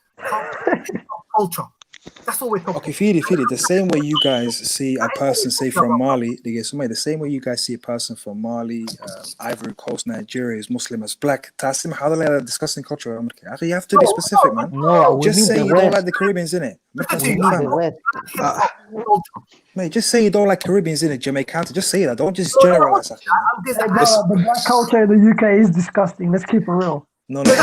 culture. That's what we're talking. Okay, Fidi, the same way you guys see a person, say from Mali, the same way you guys see a person from Mali, Ivory Coast, Nigeria is Muslim as black. Tasim, how do they discussing culture? You have to be specific, man. No, just say you don't like the Caribbeans, innit? Mate, just say you don't like Caribbeans, innit? Jamaican, just say that. Don't just generalize. The black culture in the UK is disgusting. Let's keep it real. No. When we're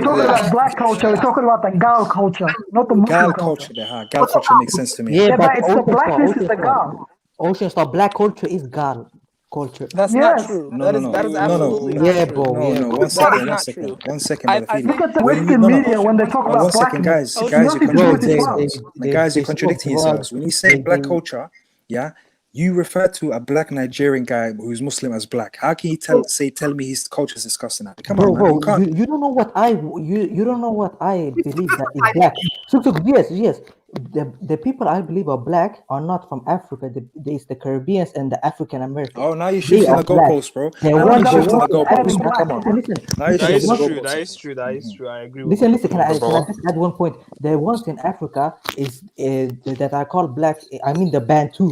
talking about black culture, we're talking about the Gal culture, not the Muslim culture. Gal culture makes sense to me. Yeah, but it's the blackness is the Gal. Ocean Star, black culture is Gal culture. That's not true. That is absolutely not yeah, true. bro. No, one second. One second. Look at the Western media when they talk about blackness. Guys, you're contradicting yourselves. When you say black culture, yeah, you refer to a black Nigerian guy who's Muslim as black. How can you tell me his culture is disgusting? Come on, man. Bro, you don't know what you don't know what I believe that is black. So yes. The people I believe are black are not from Africa. It's the Caribbeans and the African Americans. Oh, now you're shifting the goalposts, bro. Come on. That is true. I agree with you. Listen. Can I just add one point? The ones in Africa is that I call black. I mean the Bantu.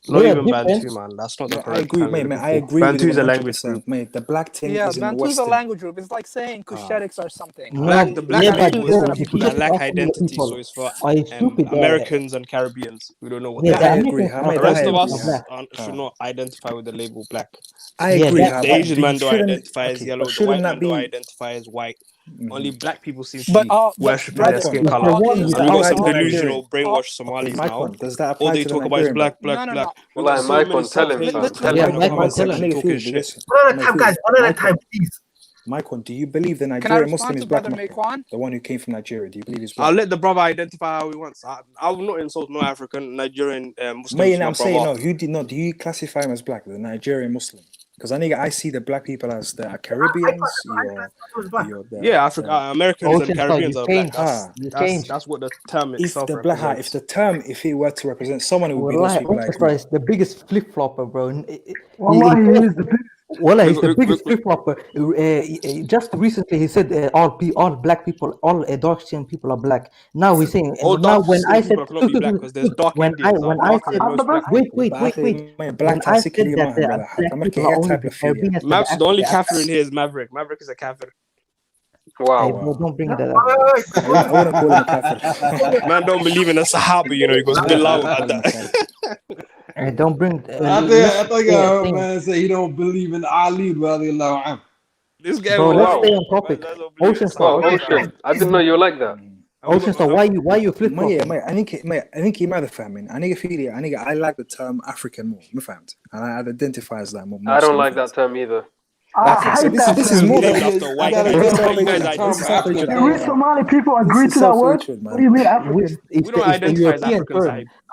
Not even Bantu, man. That's not the correct. I agree, mate. I agree. Bantu is a language group, mate. The black thing is in the Bantu is a Western. language group. It's like saying Kushetics or something. The black people is for people that lack identity, so it's for Americans and Caribbeans. We don't know what I agree. The rest of us should not identify with the label black. I agree. The Asian man don't identify as yellow. The white man don't identify as white. Only black people seem to be worshipping their skin color. And we got some delusional, brainwashed Somalis now. Does that all they talk about is black. Well, Michael, tell him. One at a time, please. Michael, do you believe the Nigerian Muslim is black? The one who came from Nigeria, do you believe he's black? I'll let the brother identify how he wants. I will not insult no African, Nigerian Muslim. Mate, I'm saying no. You did not. Do you classify him as black, the Nigerian Muslim? Because I see the black people as the Caribbeans. Africa, Americans and Caribbeans are black. That's what the term itself represents. If he were to represent someone who would be those people like the biggest flip flopper, bro. He's the biggest flip flopper. Just recently, he said all black people, all dark skinned people are black. Now he's saying when I said Max, the only kafir in here is Maverick. Maverick is a kafir. Wow. Don't bring that up. I wouldn't call him a kafir. Man don't believe in a Sahaba, he goes below at that. Don't bring. I think I heard man say he don't believe in Ali, brother. This guy. Bro, let's stay on topic. Ocean Star. I didn't know you like that. Ocean Star, why you flip flop? I think he might have found I like the term African more. And I identify as that more. I don't like that term either. So this is more than we Somali people agree to that word. What do you mean African? We don't identify as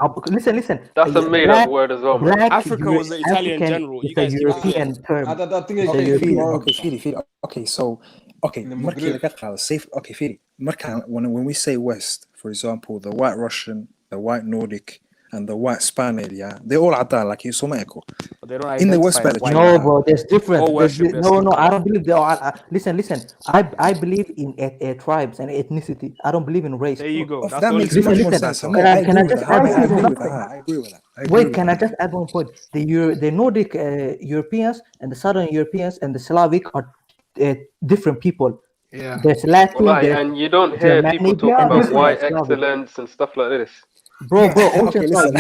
African. Listen. That's a made-up word as well. Africa was the Italian general. You guys European term. When we say West, for example, the white Russian, the white Nordic, and the white Spaniard, they're all Adan, like in Somalia. In the West Bank. No, bro, there's different. No, I don't believe they are. Listen. I believe in tribes and ethnicity. I don't believe in race. There you go. That makes much more sense. I agree. Can I just add one point? The Nordic Europeans and the Southern Europeans and the Slavic are different people. Yeah. There's Latin. And you don't hear people talk about white excellence and stuff like this. Bro, okay, listen.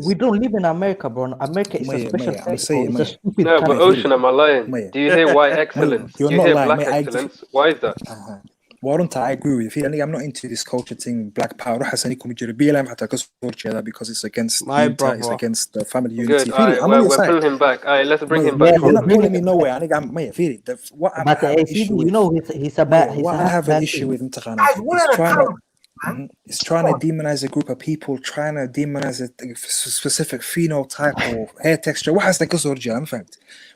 We don't live in America, bro. America is a special place. It's a stupid country. But Ocean, am I lying? Do you hear white excellence? Do you hear black excellence? Why is that? I agree with you. I'm not into this culture thing, black power. Because it's against it's against the family unity. We're pulling him back. Let's bring him back. You're not pulling me nowhere. He's a bad. What I have an issue with it's trying to demonize a group of people, trying to demonize a specific phenotype or hair texture. What has the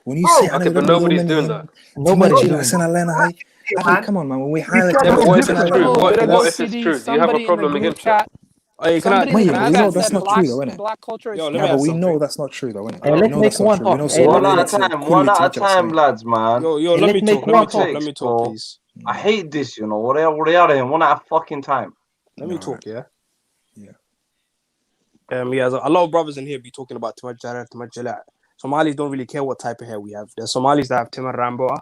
when you say but nobody's doing that. Come on, man. When we highlight what if it's true? Do you have a problem against that? Hey, Somebody Mate, in the but we chat know that's said not true though, innit? black culture is Yo, let me Yeah, but add we know something. that's not true though, innit? Let's We know make that's not one true. We know talk. Hey, One Somali at a time, kulli one at a Timajala time, Same. lads, man. Yo, hey, let me let's make talk. Let me one talk. talk. Let me talk, Bro. please. I hate this, you know. What are they? One at a fucking time. Let me talk, yeah? Yeah. Yeah, a lot of brothers in here be talking about Timajala. Somalis don't really care what type of hair we have. There's Somalis that have Timar Ramboa,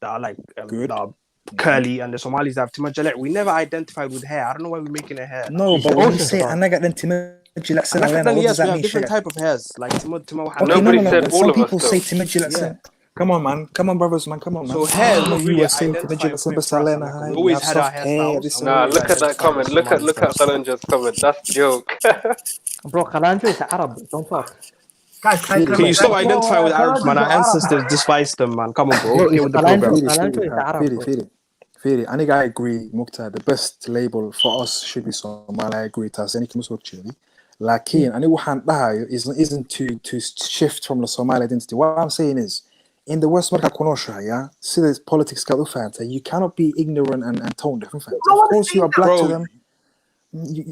that are like that are curly, and the Somalis that have Timajala. We never identified with hair. I don't know why we're making a hair. No, but when you say Anaga then Timajala Then what yes, does that we have mean? different Share? type of hairs. Like Timo. Okay, no. But some people say Timajala Yeah. Come on, man. Come on, brothers, man. Come on, man. So hair is I know not you really were saying identifying Timajala point for us. Salena Like, we high. You always have had our soft hair. hairstyles. This And we and always look at that identified comment. as Look Somali at first. Kalanja's comment. That's joke. Bro, Kalanjo is Arab. Don't talk. Guys, Can you stop identifying with Arabs, man? Our ancestors despised them, man. Come on, bro. Get with the program. Firi, aniga I agree, Mukhtar, the best label for us should be Somali. I agree, Tasani Kimusokchili. Lakin, aniga waxaan dhahayo isn't to shift from the Somali identity. What I'm saying is, in the West marka kunoshahay, yeah, sida politics ka u fahantay, you cannot be ignorant and tone deaf. Of course you are black to them.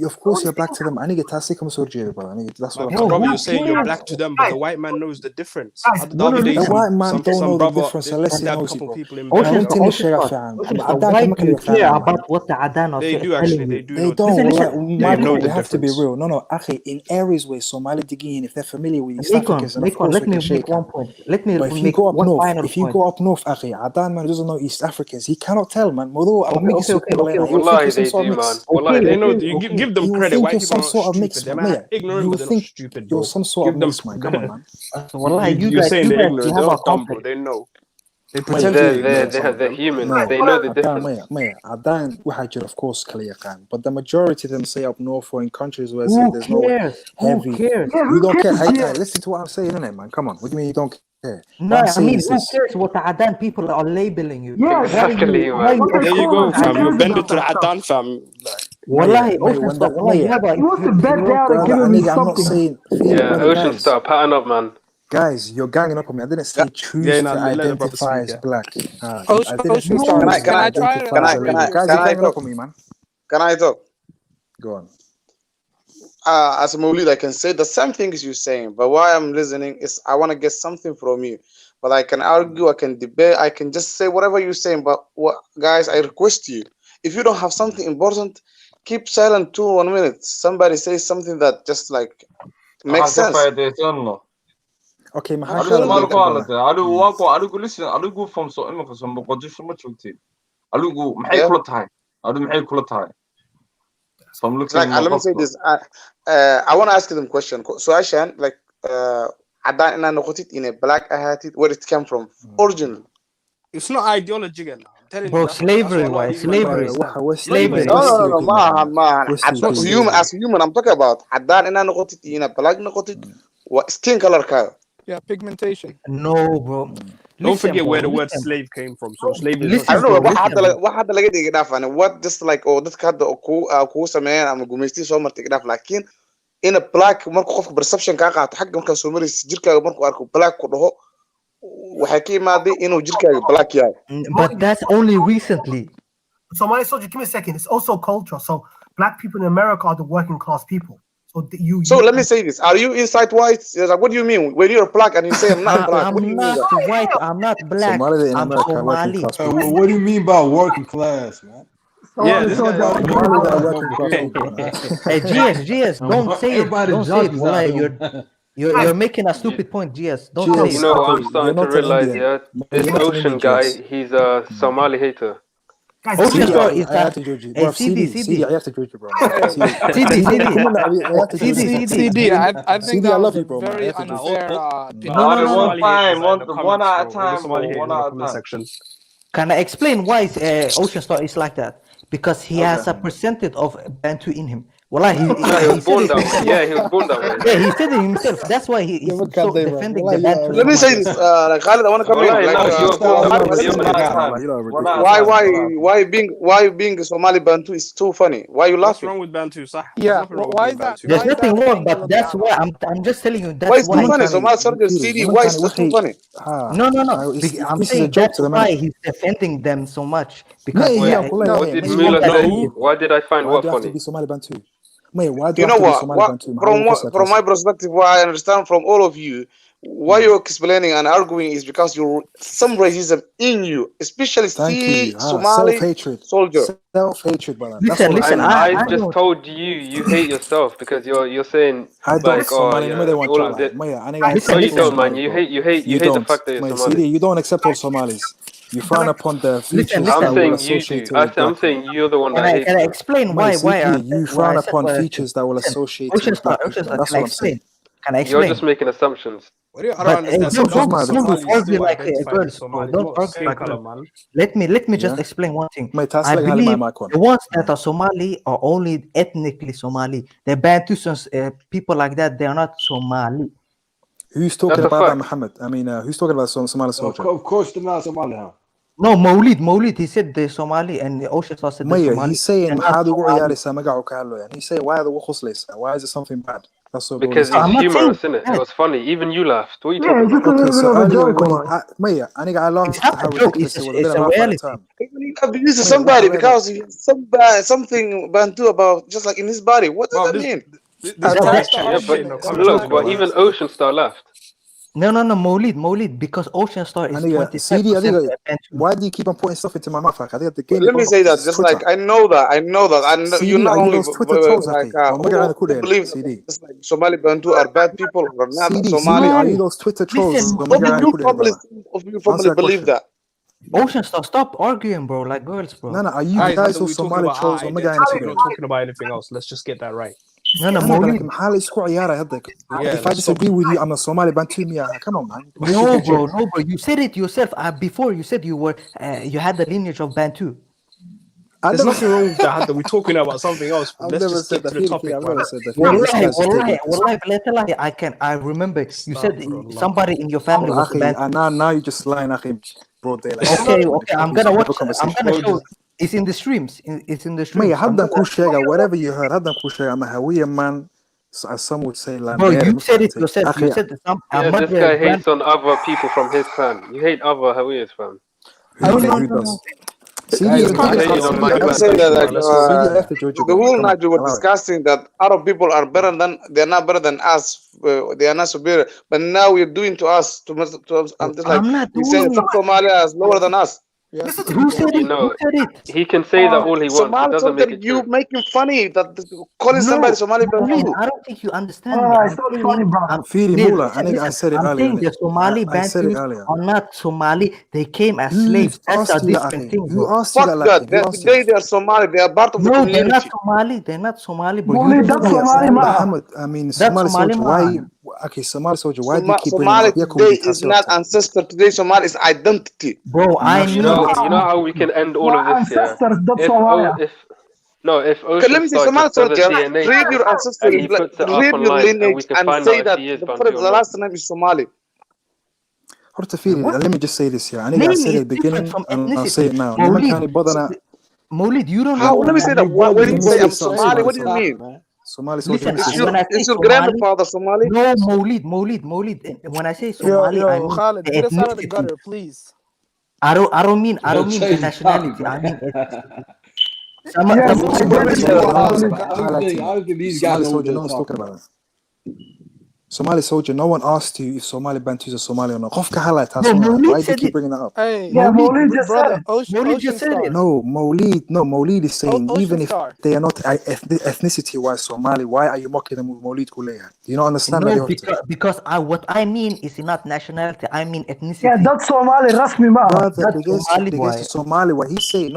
Of course you're black to them. Aniga tasi kamusokchili, brother. That's what I'm saying. Brother, you're saying you're black to them, but the white man knows the difference. The white man don't know the difference unless he knows it, bro. Ocean the white do care about what the Adan are They do telling actually. you. They do. They know don't. the Michael, we the have to be difference. real. No, Akhi, in areas where Somali digging, if they're familiar with East Nikon, Africans, and of course let we me can shake make one them. point. Let me But if you make go up one north, final point. Akhi, Adan man doesn't know East Africans. He cannot tell, man. Although Okay. Wallahi, they do, man. Wallahi, They they know. do. You give them You credit. think White you're people some are sort of not mix, stupid. man. They're Yeah, ignorant, you but they're not think stupid, bro. you're some sort of Give them. mix, man. Come on, man. Wallahi, You're saying they're ignorant. you They're have a not dumb, bro. complex. They know. They pretend to be ignorant. Some of They're them. humans. They know the difference. Adan, of course, kala yaqaan. But the majority of them say up north or in countries where Who there's no cares? heavy. Who cares? You don't care. Hey, listen to what I'm saying, innit, man. Come on. What do you mean you don't care? No, What I'm I saying mean, is who this. cares what the Adan people are labeling you? Yeah, exactly, Why you There you go, fam. You bend it to the stuff. Adan, fam. Wallahi, Maya, Ocean when Star, that wallahi, you have a He wants to bend down and brother, give him I'm not something. saying Yeah, brother, Ocean guys. Star, pattern up, man. Guys, you're ganging up on me. I didn't say choose to let the brother identify speak, as yeah. black. I Ocean didn't say Star, choose to can I try to identify as a elaborate label. what Guys, you're you're saying? ganging up on me, man. Can I talk? Go on. As a Maulid, I can say the same things you're saying, but why I'm listening is I want to get something from you. But I can argue, I can debate, I can just say whatever you're saying. But guys, I request you, if you don't have something important, keep silent 1 minute. Somebody say something that just like makes sense. Okay, adigu listen, adigu from so imika so Mogadisho ma joogteen. Adigu maxay kula tahay? Adigu maxay kula tahay? From looking Like, let me say this. I want to ask them question. So Ashan, like, Adan ina noqotid in a black ahatid, where it came from originally. It's not ideology again. I'm telling Bro, you, slavery, why? Slavery. Slavery. No, man. As human, I'm talking about Adan ina noqotid in a black noqotid. What skin color ka? Yeah, pigmentation. No, bro. Don't forget where the word slave came from. So slave is I not. don't know what had laga dhigay dhaaf ani what just like dadka hadda ku sameeyaan ama gumeystii soo martay dhaaf laakiin in a black markuu qofka perception ka qaato xagga markaa soo maraysa jirkaaga markuu arko black ku dhaho waxay ka imaaday inuu jirkaaga black yahay. But that's only recently. Somali soldier, give me a second. It's also culture. So black people in America are the working class people. So let me say this. Are you inside white? Like, what do you mean? When you're black and you say I'm not black, what do you mean? I'm not white, I'm not black. Somali in I'm America Somali. What do you mean by working class, man? Yeah, this guy. Hey, GS, don't say it. Don't say it. Wallahi, you're making a stupid point, GS. Don't say it. You know what I'm starting to realize, yeah? This Ocean guy, he's a Somali hater. Ocean Star is that CD, I have to judge you, bro. CD, I think that was a bro, very unfair opinion. One at a time, one at a time. Can I explain why Ocean Star is like that? Because he has a percentage of Bantu in him. Wallahi, he was born that way. Yeah, he was born that way. Yeah, he said it himself. That's why he's so defending the Bantu. Let me say this, like Khalid, I want to come in. Why being Somali Bantu is so funny? Why you laughing? What's wrong with Bantu, sah? Yeah, why is that? There's nothing wrong, but that's why I'm just telling you. That's why it's too funny. Somali soldier CD. Why is it too funny? No. I'm saying that's why he's defending them so much. Because what did Mula say? Why did I find what funny? Somali Bantu. Mate, why do You I have know to be what? Somali Bantu? From my perspective, what I understand from all of you, why you're explaining and arguing is because you're some racism in you, especially Thank see you. Somali Self-hatred. soldier. Self-hatred, brother. Listen, That's all I'm listen. saying. I just told you hate yourself because you're saying I don't like, oh Somali. yeah, want all of to it. Maya, I No, accept you all don't, man. Somalis, You bro. hate the don't. fact that you're Mate, Somali. CD, you don't accept all Somalis. You frown upon the features I'm that will saying you associate do. it with I'm black. saying you're the one Can that I hates can I them. explain Mate, why I CD, you said frown what I upon said? features that will Listen, associate it Ocean with Star, black Ocean people, Star. and that's Can I what I'm saying. explain? Can I You're explain? just making assumptions. I don't But understand. don't Somalians argue still like identify girls, as bro. Somali. Don't What? argue Skin like color, girls. man. Let me just Yeah? explain one thing. Mate, that's I like having my believe mic on. the ones that are Somali are only ethnically Somali. The Bantus, people like that, they are not Somali. Who's talking That's a about that, fact. Muhammad? I mean, who's talking about Somali soldier? Of course, they're not Somali. Huh? No, Maulid, he said they're Somali, and the Ocean Star said they're Maya, Somali. he's saying, They're not how do Somali. he's saying, why are the wukhus? Why is it something bad? That's all Because he's he's I'm not saying humorous, isn't it? It that. was funny. Even you laughed. What are you Yeah, talking it's just about? a little bit of a earlier joke, when he, man. Maya, I think I It's laughed not how a joke. ridiculous it was. It's Let a him have fun at reality. the time. Even he abused Maya, somebody because he has something Bantu about just like in his body. What does that mean? This That- guy that- is trying Yeah, to but shit in the It's a comments. joke, look, but brother. even Ocean Star laughed. No, Maulid, because Ocean Star is 25% CD, I think, Bantu. why do you keep on putting stuff into my mouth? Like, I think the game Let me say that, just Twitter. like I know that, and you CD, not are you only those Twitter trolls, like who who believe that CD? just like Somali Bantu are bad people or not CD, Somali. are you those Twitter trolls? Listen, Some people probably believe that. Ocean Star, stop arguing, bro, like girls, bro. No, are you Guys, guys we're those talking Somali about our trolls? identity. We're not talking about anything else. Let's just get that right. No, But Maulid. like, محل اسكو عيارة هذاك. Yeah, If I disagree with you, I'm a Somali Bantu. Come on, man. No, bro. You said it yourself. Before you said you had the lineage of Bantu. There's nothing wrong with that. We're talking about something else. I've Let's never just said stick to that. the topic, I've man. never said that. This guy's just taking Wallahi, I remember you said somebody in your family was a Bantu. And now you're just lying, akhi, broad daylight. Okay, I'm gonna watch. I'm gonna show. It's in the streams. It's in the streams. Maya, haddan kuu sheega, whatever you heard, haddan kuu sheega, I'm a Hawiya man, as some would say, Bro, you said it yourself. You said Yeah, this guy hates on other people from his clan. You hate other Hawiyas, fam. Who does? I say that like, the whole night we were discussing that Arab people are better than they're not better than us. They are not superior. But now we're doing to us. I'm just like he's saying some Somalia is lower than us. Who said it? Who said it? He can say that all he wants. It doesn't make it you making funny that calling somebody Somali Bantu. I don't think you understand me. It's not funny, bro. I said it I'm earlier. saying the Somali Bantus are not Somali. They came as slaves. That's a different thing, bro. Fuck that. Today they are Somali. They are part of the community. They're not Somali. They're not Somali, bro. Only that's Somali, man. Muhammad, I mean, Somali soldier, why? Okay, Somali soldier, why do you keep bringing Somali up? today is not ancestor. Today Somali is identity. Bro, I You know how we can end all of this, yeah? If Ocean Star just does a DNA read your ancestors, and he puts it up read your online and we lineage, can and find say out that if he is the Bantu or not. last name is Somali. Let me just say this here. I think I said it at the beginning, and I'll say it now. Maulid, you don't How? know. Let me say that. When you say I'm Somali, what do you mean? Somali soldier. Listen, is your grandfather Somali? No, Maulid. When I say Somali, I mean Khalid, get us out of the gutter, please. I don't mean the nationality. I mean I don't think these guys know what they're talking about. Somali soldier, no one asked you if Somali Bantus are Somali or not. Why do you keep bringing that up? Hey, Maulid just said it. Maulid just said it. No, Maulid is saying even if they are not ethnicity-wise Somali, why are you mocking them with Maulid Kuleya? Do you not understand that? No, because what I mean is not nationality. I mean ethnicity. Yeah, that's Somali. Rasmi, man. That's Somali. What he's saying,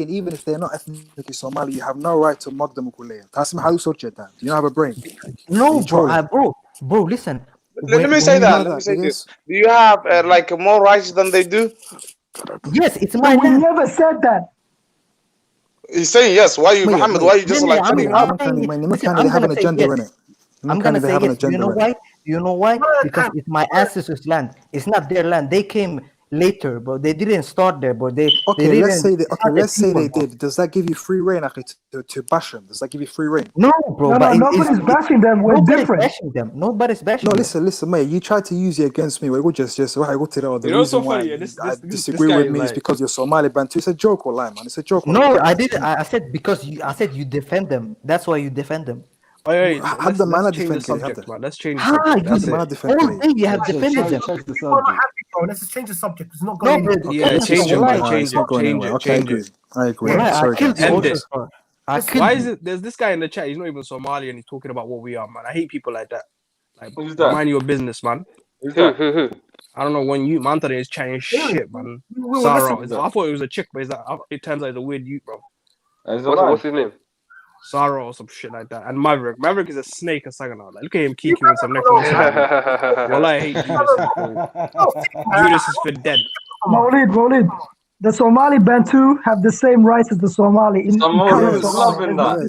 even if they're not ethnically Somali, you have no right to mock them with Kuleya. Do you not have a brain? No, bro, listen. Let me say this. Do you have like more rights than they do? Yes, it's my land. We never said that. He's saying yes. Why you, Muhammad? Why you just like putting up? They have an agenda in it. I'm gonna say yes. You know why? You know why? Because it's my ancestors' land. It's not their land. They came later, but they didn't start there. But let's say they did. Does that give you free reign to bash them? Does that give you free reign? No, bro. No, nobody's bashing them. We're different. Nobody's bashing them. Listen, mate. You tried to use it against me. We just the reason why I disagree with me is because you're Somali Bantu. It's a joke or lie, man. It's a joke. No, I didn't. I said because you. I said you defend them. That's why you defend them. Wait, حتى ما أنا let's change the defend كده subject, حتى man. Let's change the Ah, subject. you That's ما أنا it. defend all كده. day you have defended them. People are not happy, bro. Let's just change the subject. It's not No, going but anywhere. Yeah, listen, change it, man. wallahi, Change It's not it. going Change anywhere. it. Okay, I Change agree. it. I agree. wallahi, I Sorry, killed guys. you End also, it. sir. I Listen, killed Why you. is it? There's this guy in the chat. He's not even Somali, and he's talking about what we are, man. I hate people like that. Like, Who's that? mind your business, man. Who's that? I don't know when you Mantare is chatting shit, man. we will Sarah, listen. I thought it was a chick, but it turns out it's a weird youth, bro. What's his name? Sarah or some shit like that. And Maverick. Maverick is a snake and Sagana. Like, look at him kicking with some next Muslim. Well, I hate Judas, bro. Judas is for dead. Maulid. The Somali Bantu have the same rights as the Somali in current Somalia.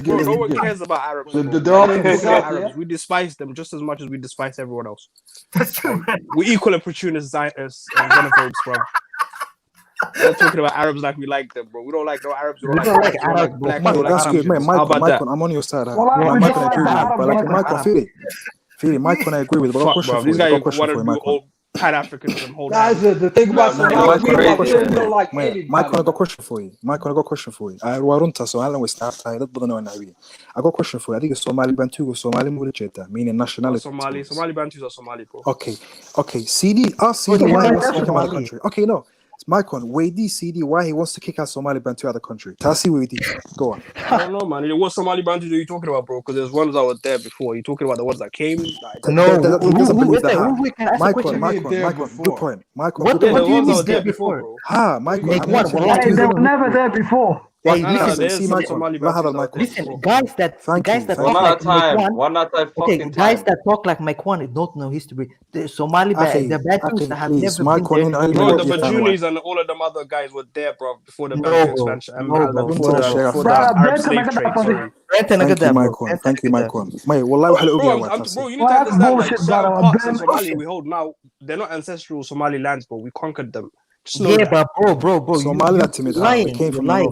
Bro, no one cares about Arabs. Bro. They're all in the south, Arabs. yeah? We despise them just as much as we despise everyone else. That's true. We equal opportunists and xenophobes, bro. We're talking about Arabs like we like them, bro. We don't like no Arabs. We don't like Arabs. Black. That's good, man. Michael, I'm on your side. Michael, I agree with you. But like, Michael, feel it. Michael, I agree with. But I got a question for you. I got a question for you, Michael. Pan-Africanism. Hold Guys, the thing about Somalia, we don't like anybody. Michael, I got a question for you. Warunta Somali West Africa. Dad badan oo nabi. I got a question for you. Adiga Somali Bantu, Somali Murjeta, meaning nationality. Somali Bantus are Somali, bro. Okay. CD why he wants to kick him out of the country. Okay, no. Michael, Wady CD why he wants to kick out Somali Bantu out of the country. Tasi Wady, go on. I don't know, man. What Somali Bantus are you talking about, bro? Because there's ones that were there before. You talking about the ones that came? Like, no, he doesn't believe that. Michael, good point. Michael, what the ones that were there before, bro? Michael, they were never there before. Hey, listen, guys that talk like Mike don't know history. The Somali, the Bantus have never been there. Bro, the Bajunis and all of them other guys were there, bro, before the Bantu expansion. Before the Arab slave trade. Sorry. Thank you, Michael. Bro, you need to understand, like, certain parts of Somalia we hold now, they're not ancestral Somali lands, but we conquered them. Yeah, but bro, Somaliland you're lying,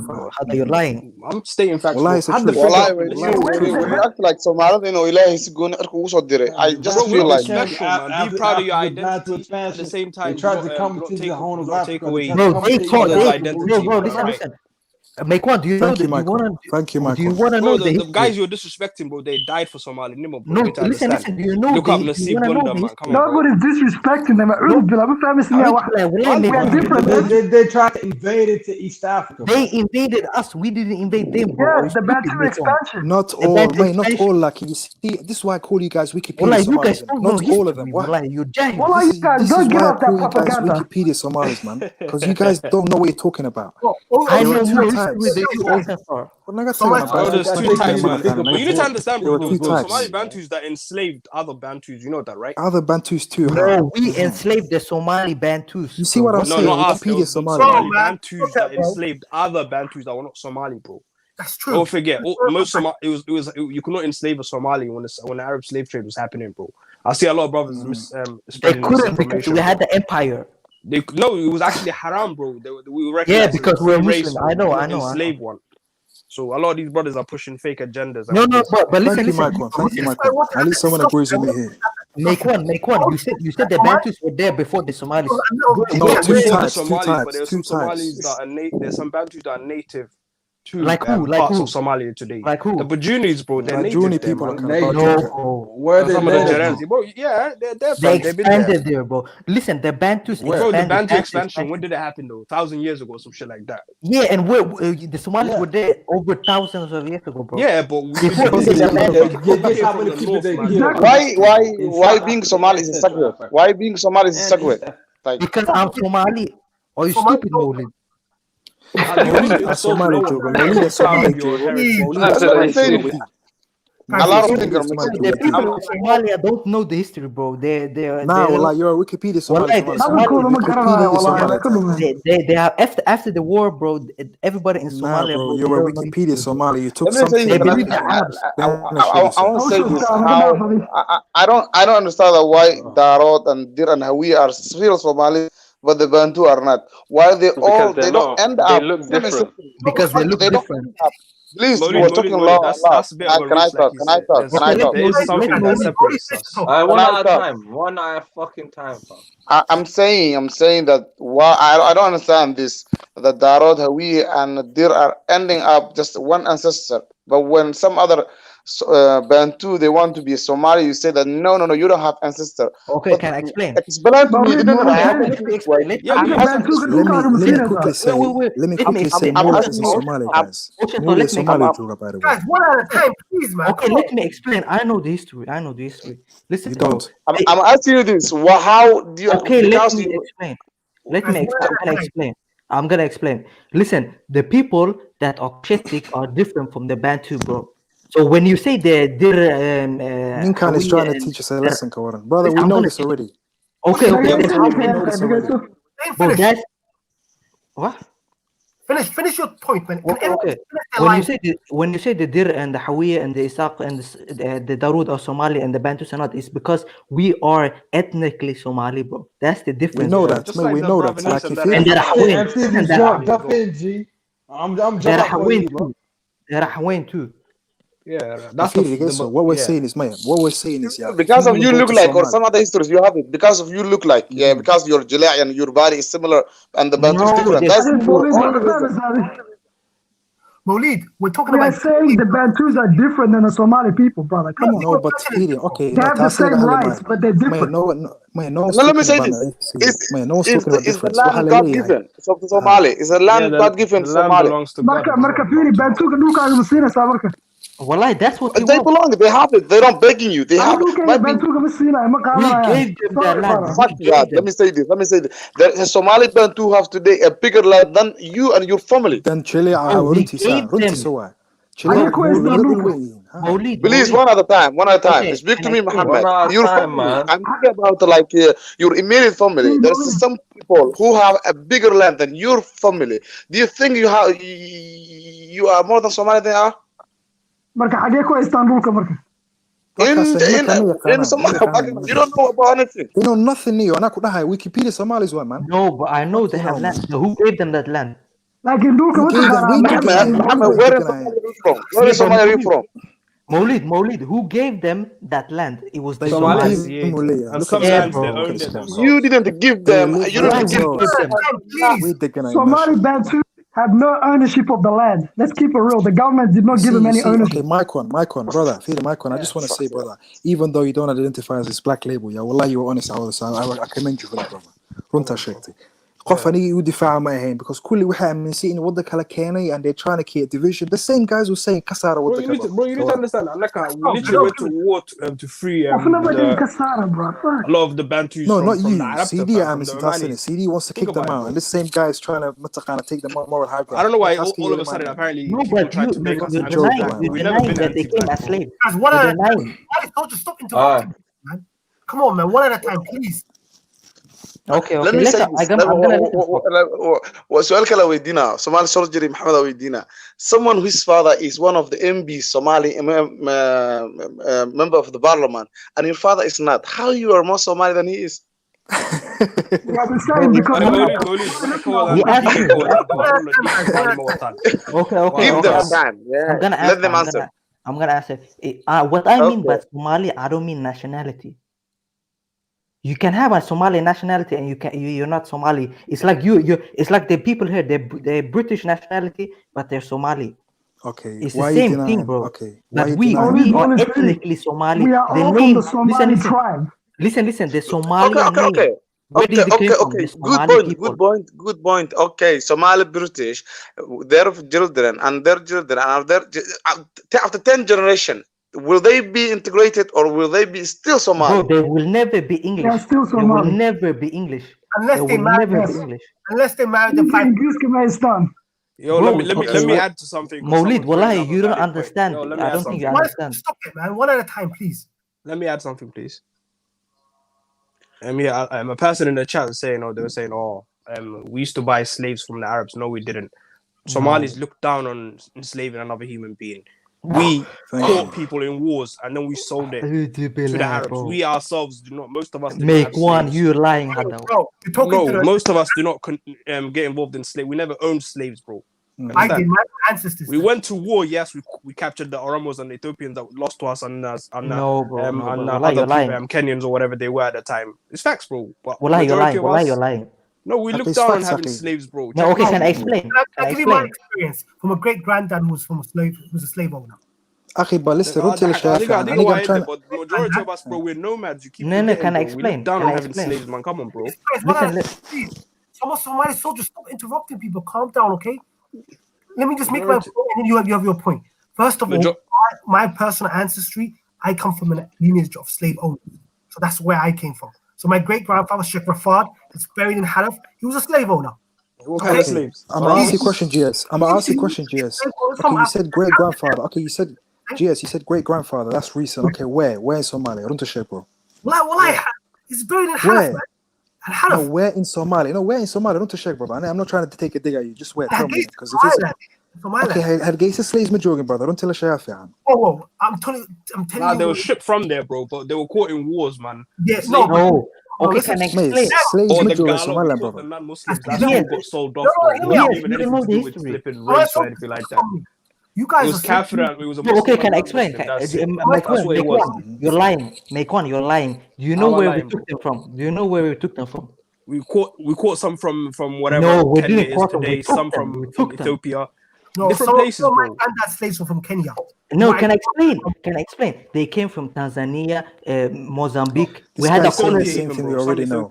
bro. You're lying. I'm stating facts. When you act like Somali, you know, Ilahi is going to I just feel like special, man. Be proud of your identity. At the same time, they tried to come to the horn of Africa. Take away identity. Bro, listen. Make one. Do you know that you want to? Thank you, Michael. Do you want to know the guys you're disrespecting, bro? They died for Somali. No, listen. Do you know? Look up Nasib Gunda, man. Come on, nobody's disrespecting them. We are different. They tried to invade into East Africa. They invaded us. We didn't invade them. Bro. Yeah, the Bantu expansion. Not all. Like you see, this is why I call you guys Wikipedia Somalis. Not all of them. Why? You guys don't give up that propaganda. Wikipedia Somalis, man, because you guys don't know what you're talking about. I know more. There's two types, man. But you need to understand, bro. There were Somali Bantus that enslaved other Bantus. You know that, right? Other Bantus too. No, we enslaved the Somali Bantus. You see what I'm saying? No, not us. Somali Bantus that enslaved other Bantus that were not Somali, bro. That's true. Don't forget, most you could not enslave a Somali when the Arab slave trade was happening, bro. I see a lot of brothers they couldn't because we had the empire. No, it was actually haram, bro. We because we're Muslim. I know. Enslaved one. So a lot of these brothers are pushing fake agendas. No, but listen. Thank you, Michael. At least someone agrees with me here. Make one. You said the Bantus were there before the Somalis. No, two times. But there's some Somalis that are there's some Bantus that are native to like who? parts of Somalia today. Like who? The Bajunis, bro. They're native people are where some of the Gerenzi, bro. Yeah, they're there. They expanded there, bro. Listen, the Bantus. Bro, the Bantu expansion. When did it happen, though? 1,000 years ago, some shit like that. Yeah, and the Somalis were there over thousands of years ago, bro. Yeah, but why being Somali is a struggle? Why being Somali is a struggle? Because I'm Somali. Are you stupid, Maulid? A lot of things the people of Somalia don't know the history, bro. They're you're a Wikipedia Somali. They have after the war, bro. Everybody in Somalia, bro, you're a Wikipedia Somali. You took something. I want to say this. I don't understand why Darod and Dir and Hawi are real Somali, but the Bantu are not? Why they Because they don't end they up look same different. Because they look they don't different. end up. Please, you Maulid, were Maulid, talking Maulid. loud. That's a bit of a Can I reach, like talk? he Can I said. talk? Can I talk? There is something that separates us. One Can I at a talk? time. One at a fucking time, fam. I'm saying that why I don't understand this. That Darod, Hawi, and Dir are ending up just one ancestor. But when some other Bantu they want to be Somali, you say that no, you don't have ancestor. Okay, But can I explain? explain to me. Maulid, No, I Maulid, have finish. a question. Yeah, I'm but asking Bantu you. Luka Let me Musina, quickly say. Wait. Let me Let me quickly say. explain. I'm Muli is asking a you. Somali, guys. Ocean, Muli let is me Somali, explain. Juga, by the way. Guys, one at a time, please, man. Okay, Come let on. me explain. I know the history. Listen, You bro. don't. I'm asking you this. How do you? Okay, Because let me you. explain. I'm gonna explain. Listen, the people that are Coptic are different from the Bantu, bro. So when you say they're Ninkan is trying to teach us a lesson, Kawaran. Brother, we I'm know gonna this already. Okay, Yeah, okay. but Listen, we know this already. Bro, Finish. that's what? Finish your point, man. Can everyone Okay. finish their line? When you say the Dir and the Hawiya and the Isaq and the Darood are Somali and the Bantu are not, it's because we are ethnically Somali, bro. That's the We difference. know bro. that. We know that. Like if And they're Hawiyan. MTV, jump in, G. I'm They're jumping for Hawiyan you, bro. too. They're Hawiyan too. Yeah, that's so what we're saying is, man, what we're saying is, yeah, Because if of you you go look to like, or Somalia, some other histories you have it. Because of you look like, yeah. Because your Jalai and your body is similar, and the Bantu is No, different. there's That's two your different. only reason. Maulid, we're talking We are about. saying the Bantus are different than the Somali people, brother. Come on. no, but Fidi, okay, They have the same rights, but they're man, different. no one's Now let me talking say about this: man, no one's is talking about the difference. land God given to Somali? Is the land God given to Somali? Marka Fini Bantuga Luka Musina Samarka. Wallahi, that's what They belong. They have it. They're not begging you. They have it. Might be. Bantuga Musina. We gave them their land. Fuck that. Let me say this. The Somali Bantu have today a bigger land than you and your family. Then Chile, runti sawa. Please, one at a time. Okay, Speak to me, One Muhammad. at a Your time, family. man. I'm talking about like your immediate family. There's some people who have a bigger land than your family. Do you think you are more than Somali than they are? Marka xagee ku Istanbul ka marka. In Somalia, you don't know about anything. They know nothing new. And I could have Wikipedia Somalis one, man. No, but I know they have land. So who gave them that land? Like in Dulka, what Muhammad, where is Somalia from? Where is Somalia from? Maulid, who gave them that land? It was the Somalis, Somalis. and some lands they owned it themselves. You didn't give them. You didn't give them. Somali Bantu have no ownership of the land. Let's keep it real. The government did not give them any ownership. Okay, mic one, brother. I just want to say, brother, even though you don't identify as this black label, yeah, wallah, you were honest. I commend you for that, brother. Runta sheegtay. qof anigii u difaaca ma ahayn because kulli waxay aaminsan in wadda kala keenay and they're trying to create division. The same guys who say ka saara wadda kala. Bro, you need to understand. Like, we literally went to war to free a lot of the Bantus from you. the Arab CD from aaminsan the taasina. Omanis. CD wants to kick them out, and this same guy is trying to mataqaana take them moral high ground. I don't know why all of a sudden apparently people try to make us anti-black. We've never been anti-black. Guys, one at a time. Don't just stop interrupting, man. Come on, man. One at a time, please. Okay. Let me say this. وسؤال كلا ويدينا Somali surgery محمد ويدينا. Someone whose father is one of the MPs, Somali member of the parliament, and your father is not. How you are more Somali than he is? Okay. Give them time. Yeah. Let them answer. I'm gonna answer. What I mean by Somali, I don't mean nationality. You can have a Somali nationality and you're not Somali. It's like it's like the people here, they're British nationality, but they're Somali. Okay. It's the same thing, bro. Okay. But we are ethnically Somali. We are all from the Somali tribe. Listen, the Somalian name. Okay. Good point. Okay, Somali British, their children and their children are there after 10 generations. Will they be integrated or will they be still Somali? Bro, they will never be English. They're still Somali. They will never be English. Unless they marry the five. Yo, let me add to something. Maulid, wallahi, you don't understand. I don't think you understand. Stop it, man. One at a time, please. Let me add something, please. I'm a person in the chat saying, they were saying, we used to buy slaves from the Arabs. No, we didn't. Somalis looked down on enslaving another human being. We Thank caught you. people in wars and then we sold it to the Arabs. bro. We ourselves do not. Most of us did not Make have one, slaves. you're lying, Hada. Bro, you're talking to Bro, the... most of us do not get involved in slavery. We never owned slaves, bro. I did. My ancestors. We went to war. Yes, we captured the Oromos and the Ethiopians that lost to us, and No, bro, no, bro. Wallahi, other you're lying. people, Kenyans or whatever they were at the time. It's facts, bro. But Wallahi, you're majority lying. of Wallahi, us, you're lying. no, we looked down on having slaves, bro. No, okay, can I explain? Can I give you my experience from a great granddad who was from a slave, who was a slave owner? أخي بالست رد I للشافعي. think why but majority of us, bro, we're nomads. You keep No, can I bro. We explain? look down Can on I having explain? slaves, man. Come on, bro. Listen. Some Somali soldiers, stop interrupting people. Calm down, okay? Let me just make my point, and then you have your point. First of all, my personal ancestry, I come from a lineage of slave owners, so that's where I came from. So my great grandfather Sheikh Rafad is buried in Hadith. He was a slave owner. What kind of slaves? I'm gonna ask you a question, GS. Okay, you said great grandfather. Okay, you said GS. You said great grandfather. That's recent. Okay, where? Where in Somalia? Run to Sheikh, bro. Well, he's buried in Hadith, man. No, where in Somalia? No, where in Somalia? Don't to check, brother. I'm not trying to take a dig at you. Just where? Tell me, because if it's okay, هالقيس slaves مجوجين, brother. Don't tell a شيء يعني. Oh, I'm telling you. They were shipped from there, bro, but they were caught in wars, man. Yeah, no. Okay, can I explain? Slaves or the مجوجين Galo, Somalia, brother. the non-Muslims, that's who got sold off, bro. It wasn't even anything to do with flipping race or anything like that. You guys it was kafir, it was a no, Muslim. Okay, can I explain? That's what it was. You're lying. Make one, you're lying. Do you know where we took them from? Do you know where we took them from? We caught some from whatever No, we Kenya didn't is caught them. today, We took some them. from Ethiopia. No, different places, bro. My granddad's slaves were from Kenya. No, can I explain? Can I explain? They came from Tanzania, Mozambique. This we had a guy's saying the colony. same thing we already know.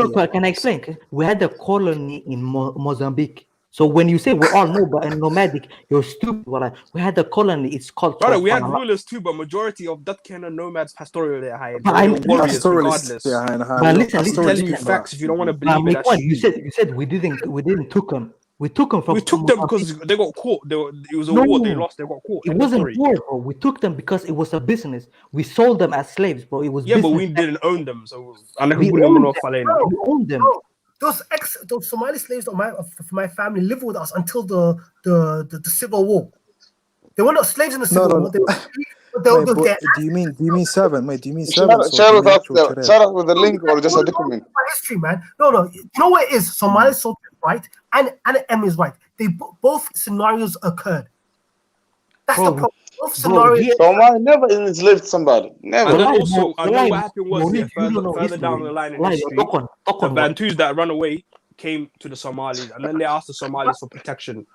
No, can I explain? We had a colony in Mozambique. So when you say we all know, but nomadic, you're stupid. We had a colony. It's called. Brother, we had rulers too, but majority of that kind of nomads pastoral they hired. Warriors, regardless. But listen, I'm telling you facts. If you don't want to believe it, that's you said we didn't took them. We took them from. We took them because they got caught. It was a war. They lost. They got caught. It wasn't war, bro. We took them because it was a business. We sold them as slaves, bro. It was yeah, business. but we didn't own them. So we owned them. Those Somali slaves of my family lived with us until the civil war. They were not slaves in the civil war. Do you mean seven? Wait, do you mean seven? Share with the link or just a document? History, man. No. You know what it is? Somali soldiers, right? And M is right. They both scenarios occurred. That's the problem. Both scenarios. Somali never enslaved somebody. Never. And then also, I know what happened was further down the line in history, the Bantus that ran away came to the Somalis, and then they asked the Somalis for protection.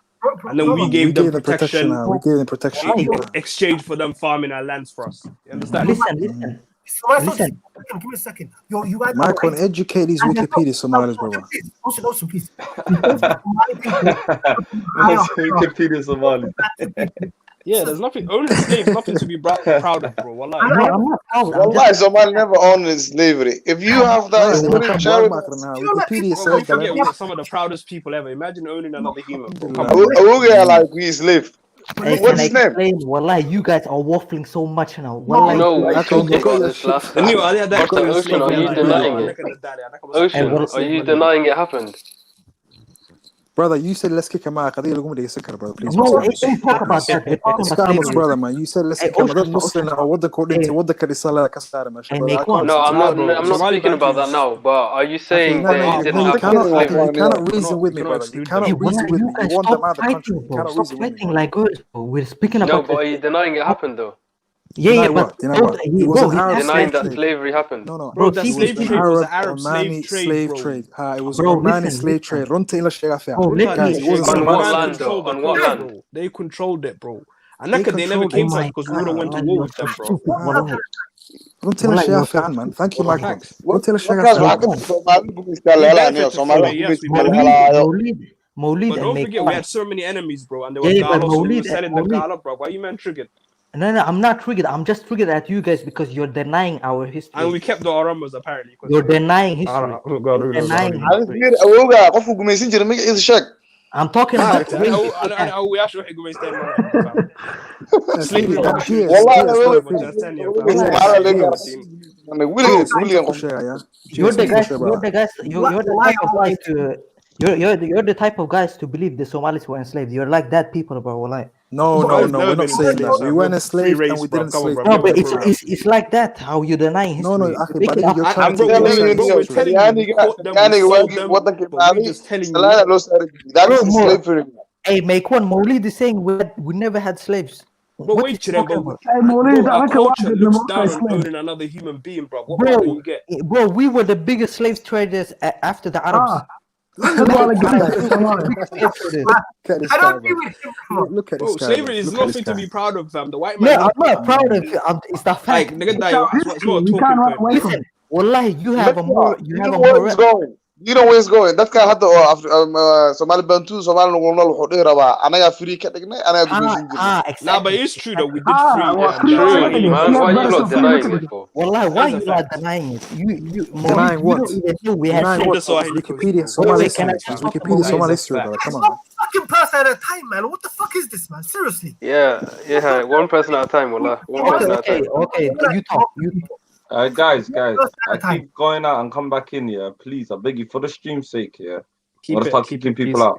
And then we gave them protection. We gave them protection. In exchange for them farming our lands for us. You understand? Listen. Give me a second. You guys Michael, educate these Wikipedia Somalis, brother. Also, please. Wikipedia Somali. Yeah, there's nothing. Owning slaves, nothing to be proud of, bro. Wallahi. I'm not proud. Wallahi, Somali never owned slavery. If you have that, Wikipedia said that some of the proudest people ever. Imagine owning another human. Like we slave. What's his name? Wallahi, you guys are waffling so much now. Wallahi, no, I talked about this last time. Ocean, are you denying it? Ocean, are you denying it happened? Brother, you said let's kick him out. Brother, please. No, don't talk about that. Brother, man. You said let's kick him out. Muslim or what No, I'm not speaking about that now. But are you saying they didn't have slavery? You cannot reason with me, brother. You cannot reason with me. You want them out of the country. You cannot reason with me. Like girls, we're speaking about. No, but are you denying it happened though? Yeah, but he was denying that slavery happened. No, bro, that slave trade was an Arab slave trade. It was Romani slave trade. Run to on what land? They controlled it, bro. And they never came to us because we would have went to war with them, bro. Don't tell us share fan, man. Thank you, Michael. Don't tell us share Maulid, but don't forget, we had so many enemies, bro, and they were Galos selling the Gala, bro. Why you man triggered? No, I'm not triggered. I'm just triggered at you guys because you're denying our history. And we kept the Oromos apparently. You're denying history. I'm talking about. We actually You're the type of guys to believe the Somalis were enslaved. You're like that people, bro. Like No, Somali's no, never we're been not saying that. enslaved. We We're weren't free enslaved and race, we bro. didn't Come on, slave bro. No, Give me but a people. break. it's like that. How you denying No, no, history? okay, but Making up you're facts. trying to Bro, take we're your side bro, of we're history. telling you, we caught them, we sold them, but we just telling you. That Bro, is more. slavery. Hey, make one. Maulid is saying we never had slaves. But What wait is to he them, talking about? Hey, Maulid, bro, I our reckon why culture did the looks most down on slave? owning another human being, bro. What more can you get? Bro, we were the biggest slave traders after the Arabs. That's why they give us the Somali. Slave traders. Look at this I guy, don't bro. agree with him. Come on. Look at Bro, this guy, bro. slavery is Look at this nothing to guy. be proud of, fam. The white No, man I'm never. not proud of it. It's the Like, fact. nigga, It's die. our It's history. not a We can't talking run point, away bro. from Listen, wallahi, you Look, have a more. You you have know a where more. it's going. You know where it's going. Dadka hadda oo Somali Bantu Somali nool wuxuu dhihi rabaa anaga free ka dhignay anaga gumaysan jirnay. Nah, but it's true though. We did Ah, free well, It's free true, Swahili. man. We had Why are you brothers lot from free denying Swahili. it for? Wallahi, why That's a you not fact. denying it? You Denying what? don't even know we had Denying Send what? the Swahili It's coast, Wikipedia, bro. Somali Wait, can I history. just It's talk Wikipedia, about That is Somali a history, brother. fact. Come on, One man. fucking person at a time, man. What the fuck is this, man? Seriously. Yeah, one person at a time, wallah. One person at a time. Okay. You talk. Guys, One person at I a time. keep going out and come back in, yeah. Please, I beg you, for the stream's sake, yeah. I'm Keep gonna start it, kicking people please. out.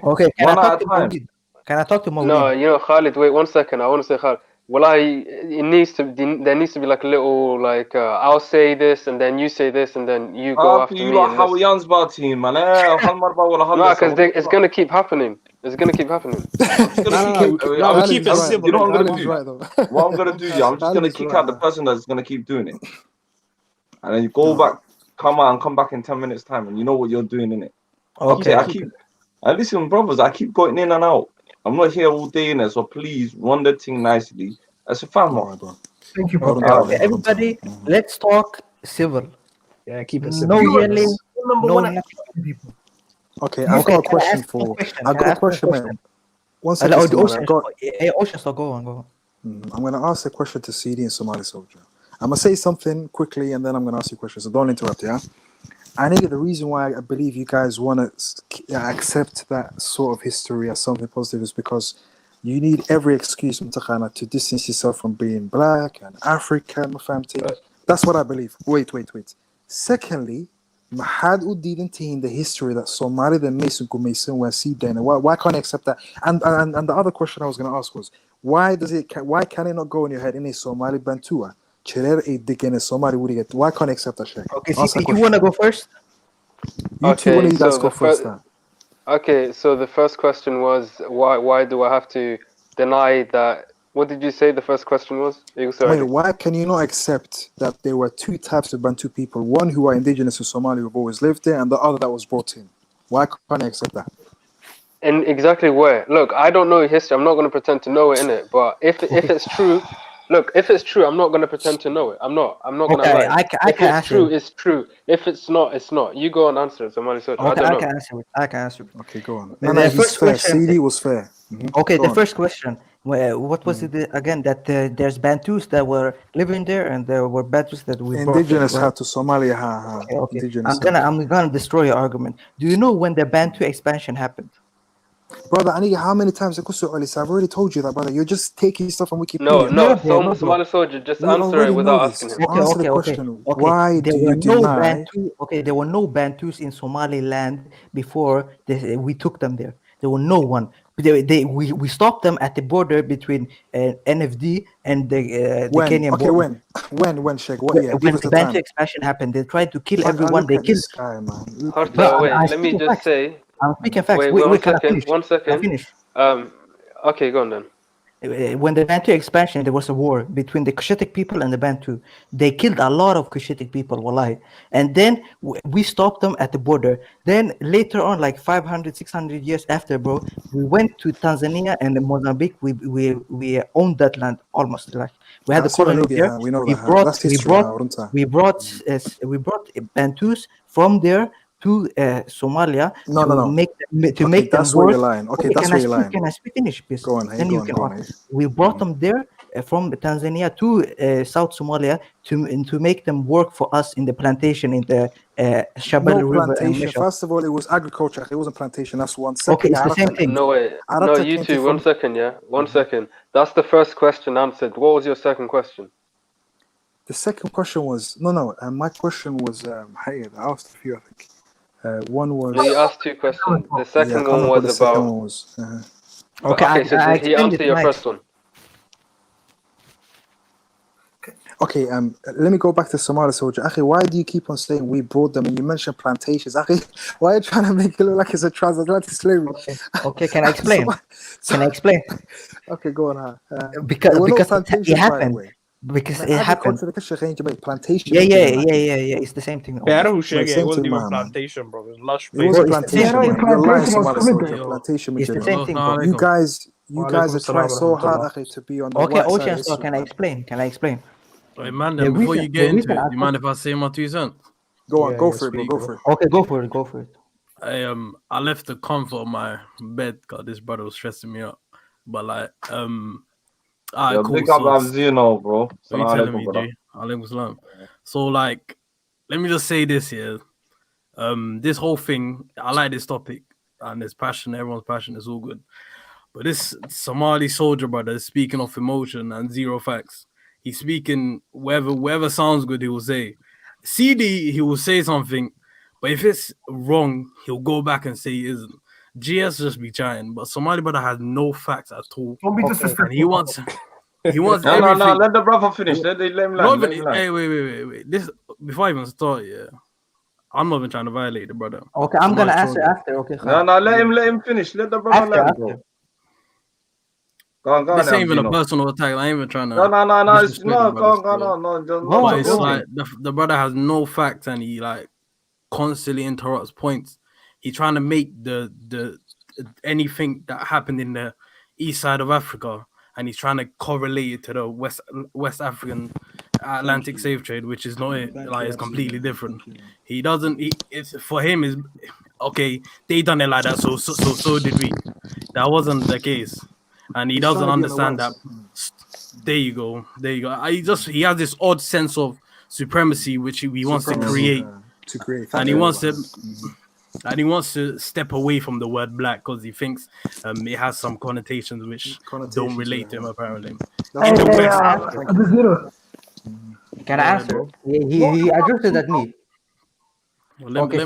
Okay, can I One talk at to a time. Maulid? Can I talk to Maulid? No, you know, Khalid, wait 1 second. I want to say, Khalid, wallahi, there needs to be like a little, like, I'll say this, and then you say this, and then you go After after you me, lot and this. Hawaiians team, man. Halmarba wala No, hallasa. because it's going to keep happening. It's going to keep happening. I'm just gonna No, we keep it civil. You know what I'm gonna Khalid is do? right, though. What I'm gonna do, yeah, I'm just Khalid gonna is kick right, out the man. person that's gonna keep doing it. And then you go back, come out and come back in 10 minutes time, and you know what you're doing in it. Okay. And listen, brothers, I keep going in and out. I'm not here all day in it, so please run the thing nicely. As a family. Thank you, Hold bro. on, Okay, everybody, let's talk civil. Yeah, keep it No civil. yelling, Number no one nothing. people. Okay, I've got a question for. I've got a question, man. man. 1 second, Somali. Ocean, so go on. I'm going to ask a question to CD and Somali Soldier. I'm going to say something quickly and then I'm going to ask you questions. So don't interrupt, yeah? I think the reason why I believe you guys want to accept that sort of history as something positive is because you need every excuse to distance yourself from being black and African. That's what I believe. Wait. Secondly, Mahad Uddin the history that Somali the Mason were see then. Why can't I accept that? And the other question I was going to ask was why can it not go in your head in a Somali Bantua? Why can't I accept that shit? Okay, so you want to go first? You two, one of you guys go first. Okay, so the first question was why do I have to deny that? What did you say the first question was? Why can you not accept that there were two types of Bantu people? One who are indigenous to Somalia who've always lived there, and the other that was brought in. Why can't I accept that? And exactly where? Look, I don't know history. I'm not going to pretend to know it, innit? But if it's true, look, if it's true, I'm not going to pretend to know it. I'm not going to lie. If it's true, it's true. If it's not, it's not. You go and answer it, Somali Soldier. Okay, I don't know. I can answer it. Okay, go on. The first question. CD was fair. Okay, the first question. What was it again? That there's Bantus that were living there, and there were Bantus that we indigenous brought to Somalia. Okay. Indigenous I'm gonna destroy your argument. Do you know when the Bantu expansion happened? Brother, Aniga, how many times I've already told you that, brother. You're just taking stuff from Wikipedia. No, Somali Soldier, just answer it without asking him. Answer the question. Why do you deny? There were no Bantus in Somaliland before we took them there. There were no one. We stopped them at the border between NFD and the Kenyan border. When, Sheikh? What year? When the Bantu expansion happened, they tried to kill everyone. They killed. This guy, man. Let me just say. I'm speaking facts. Wait, one second. Can I finish? Okay, go on then. When the Bantu expansion, there was a war between the Cushitic people and the Bantu. They killed a lot of Cushitic people, wallahi. And then we stopped them at the border. Then later on, like 500, 600 years after, bro, we went to Tanzania and Mozambique. We owned that land almost. Like we had the colony there. We know that. We brought Bantus from there to Somalia to make them that's work. Where you're lying. Okay, that's where you're lying. Can I finish, please? Go on. Then you can. We brought them there from Tanzania to South Somalia to make them work for us in the plantation in the Shabelle River. Plantation. First of all, it was agriculture. It wasn't plantation. That's one. Second, okay, it's the same thing. No, wait. No, you two. 1 second, yeah. 1 second. That's the first question answered. What was your second question? The second question was no. My question was I asked a few, I think. One was. No, you asked two questions. The second one was about. Okay, So I did he explained answer it your right. first one? Okay, let me go back to Somali soldier. Akhi, why do you keep on saying we brought them and you mentioned plantations? Akhi, why are you trying to make it look like it's a transatlantic slavery? Okay, can I explain? Can I explain? Okay, go on. There Because were no it plantations, by the happened. way. Because Like it happened. agriculture, plantation. Yeah. It's the same thing. Yeah, almost. it wasn't even plantation, bro. It was lush It wasn't place. plantation, Yeah, man. You're lying, plantation was Somali coming soldier. there. Plantation, It's the same thing, bro. You guys Walaikum are trying assalam so wa hard, rahmatullah. Akhi, to be on the Okay, right side of Ocean Star, history. can I explain? Can I explain? Hey, man, The then before reason, you the get into reason it, I do you mind if I say my 2 cents? Go on, go for it, bro. Go for it. Okay, go for it. Go for it. I left the comfort of my bed because this brother was stressing me out. But like, Yeah, cool. big up So Zeno, bro. what are you Salam telling alaikum, me, brother. G? Alaikum salam. So like, let me just say this here. This whole thing, I like this topic, and there's passion. Everyone's passion. It's all good. But this Somali soldier brother is speaking of emotion and zero facts. He's speaking wherever sounds good, he will say. CD, he will say something, but if it's wrong, he'll go back and say it isn't. GS just be chatting, but Somali brother has no facts at all. Don't be disrespectful. And he wants No, everything. let the brother finish. Let him land. Let him land. Hey, wait. This before I even start, yeah. I'm not even trying to violate the brother. Okay, I'm gonna answer after. Okay. No, let him finish. Let the brother land, bro. Go on, This ain't even Zeno. a personal attack. I ain't even trying to. No, it's disrespect no, the brothers, go bro. on, no. But it's like the brother has no facts and he like constantly interrupts points. He's trying to make the anything that happened in the east side of Africa, and he's trying to correlate it to the West African Atlantic slave trade, which is not it. Like it's completely different. He doesn't. It's for him is okay. They done it like that, so did we. That wasn't the case, and he doesn't understand that. There you go. He has this odd sense of supremacy which he wants to create, and he wants to. And he wants to step away from the word black because he thinks it has some connotations which don't relate to him, apparently. Can I answer? He addressed it at me. Well, Okay,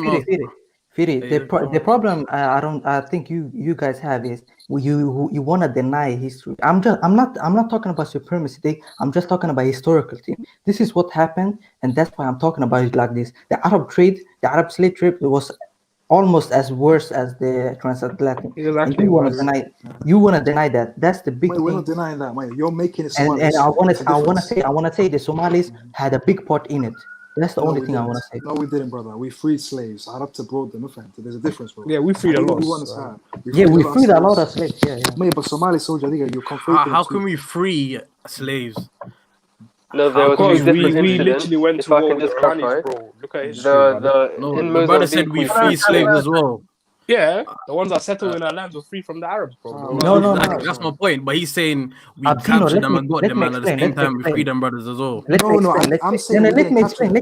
Firi. The problem I think you guys have is you want to deny history. I'm not talking about supremacy. I'm just talking about historical thing. This is what happened, and that's why I'm talking about it like this. The Arab slave trade was almost as worse as the transatlantic. And you want to deny that. That's the big thing. We're not denying that, mate. You're making it. And I want to say the Somalis had a big part in it. That's the only thing I want to say. No, we didn't, brother. We freed slaves. Arab to brought them. There's a difference, bro. Yeah, we freed a lot. We freed a lot of slaves. Yeah. Mate, but Somali soldier, you're conflating. How can we free slaves? No, there was two different we incidents. literally went If to I war can with just the clarify, Iranis, bro. Look at history. The brother said we free slaves as well. Yeah, the ones that settled in our lands were free from the Arabs, bro. No. That's my point. But he's saying we Abdino, captured them and got them, and at the same time we free them brothers as well. Let me explain.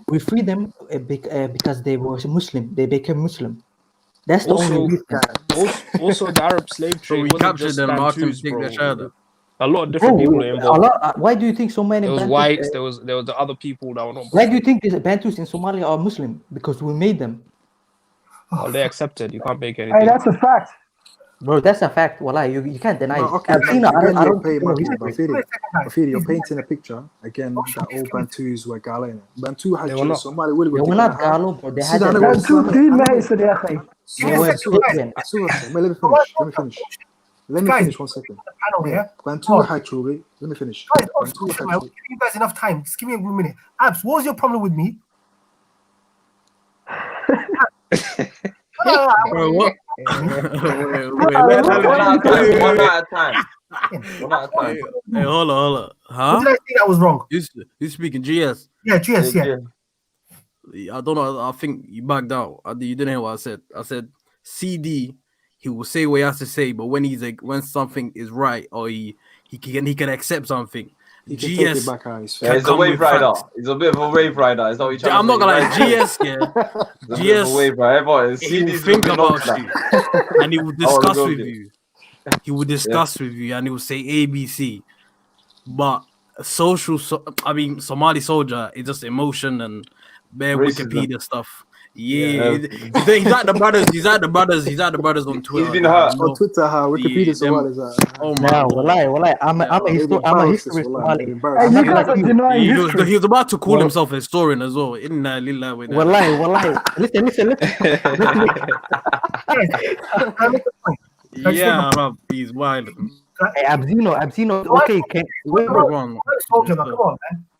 We freed them because they were Muslim. They became Muslim. That's the only reason. Also, the Arab slave trade. So we captured them, asked them to take their shahada. A lot of different people were involved. Why do you think so many? There was Bantus, whites. There was the other people that were not. Why do you think these Bantus in Somalia are Muslim? Because we made them. Oh, they accepted. You can't make anything. Hey, that's a fact. Bro, that's a fact. Wallah, you can't deny it. Okay, you're painting a picture again that all Bantus were Gala. Bantu had Somali. They were not Galo, but they had Bantu Let me finish 1 second. Bantu had Churi. Let me finish. Guys, I'll give you guys enough time. Just give me a minute. Abs, what was your problem with me? Bro, what? One at a time. Hey, hold on. Huh? What did I say that was wrong? You speaking GS? Yeah, GS, yeah. I don't know. I think you backed out. You didn't hear what I said. I said CD. He will say what he has to say, but when when something is right or he can accept something. He can take it back, he's a wave rider. He's a bit of a wave rider. Is that what you're I'm not gonna lie. GS, GS, a wave rider. He will think about you, and he will discuss with you. He will discuss with you, and he will say ABC. But Somali soldier is just emotion and bare Racism. Wikipedia stuff. Yeah, he's at the brothers. He's at the brothers on Twitter. He's been hurt. On Twitter, Wikipedia Somali is that. Oh my No, god. wallahi, I'm a history Somali. Hey, you guys are denying history. He was about to call himself a historian as well. Inna lillahi wa inna Wallahi. Listen. Yeah, Rob, he's wild. Hey, Abzino. Okay, wait, bro. Come on, man.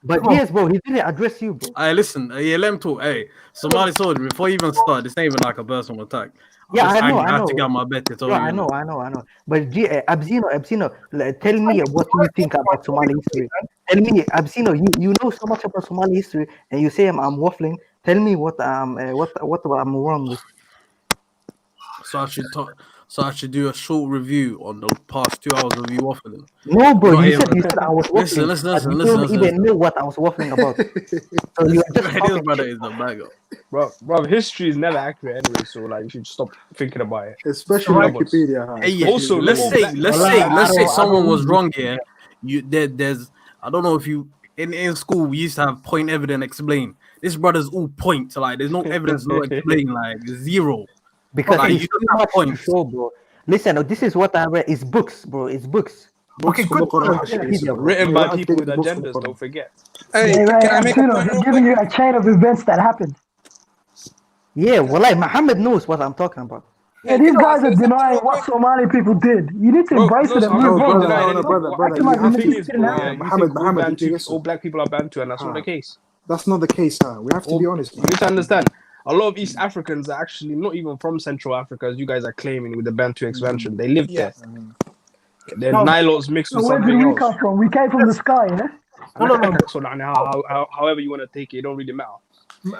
But yes, bro, he didn't address you, bro. Hey, listen, yeah, let him talk. Hey, Somali soldier, before you even start, this ain't even like a personal attack. Yeah, I know. I have to get my bet to tell you. I know. But Abzino, tell me what you think about Somali history. Tell me, Abzino, you know so much about Somali history, and you say I'm waffling. Tell me what I'm wrong with. So I should do a short review on the past 2 hours of you waffling. No, bro, you said I was waffling. Listen. You don't even know what I was waffling about. So you're just this brother is the bagger. Bro, history is never accurate anyway, so like you should stop thinking about it. Especially Wikipedia. Hey, yeah. Also, let's say someone was wrong here. There's I don't know if you in school we used to have point, evident, explain. This brother's all point, like there's no evidence, no explain, like zero. Because like, it's too much to show, bro. Listen, this is what I read. It's books, bro. It's books. Okay, good. Written by people with agendas, don't forget. Hey, can I make a point? He's giving you a chain of events that happened. Yeah, wallahi, Muhammad knows what I'm talking about. Yeah, these guys are denying what Somali people did. You need to embrace it and move on. Brother. Muhammad, all black people are Bantu, and that's not the case. That's not the case, huh? We have to be honest. You need to understand. A lot of East Africans are actually not even from Central Africa, as you guys are claiming with the Bantu expansion. They lived there. They're Nilotes mixed with something else. Where did we come from? We came from the sky, yeah? No. So however you want to take it, it don't really matter.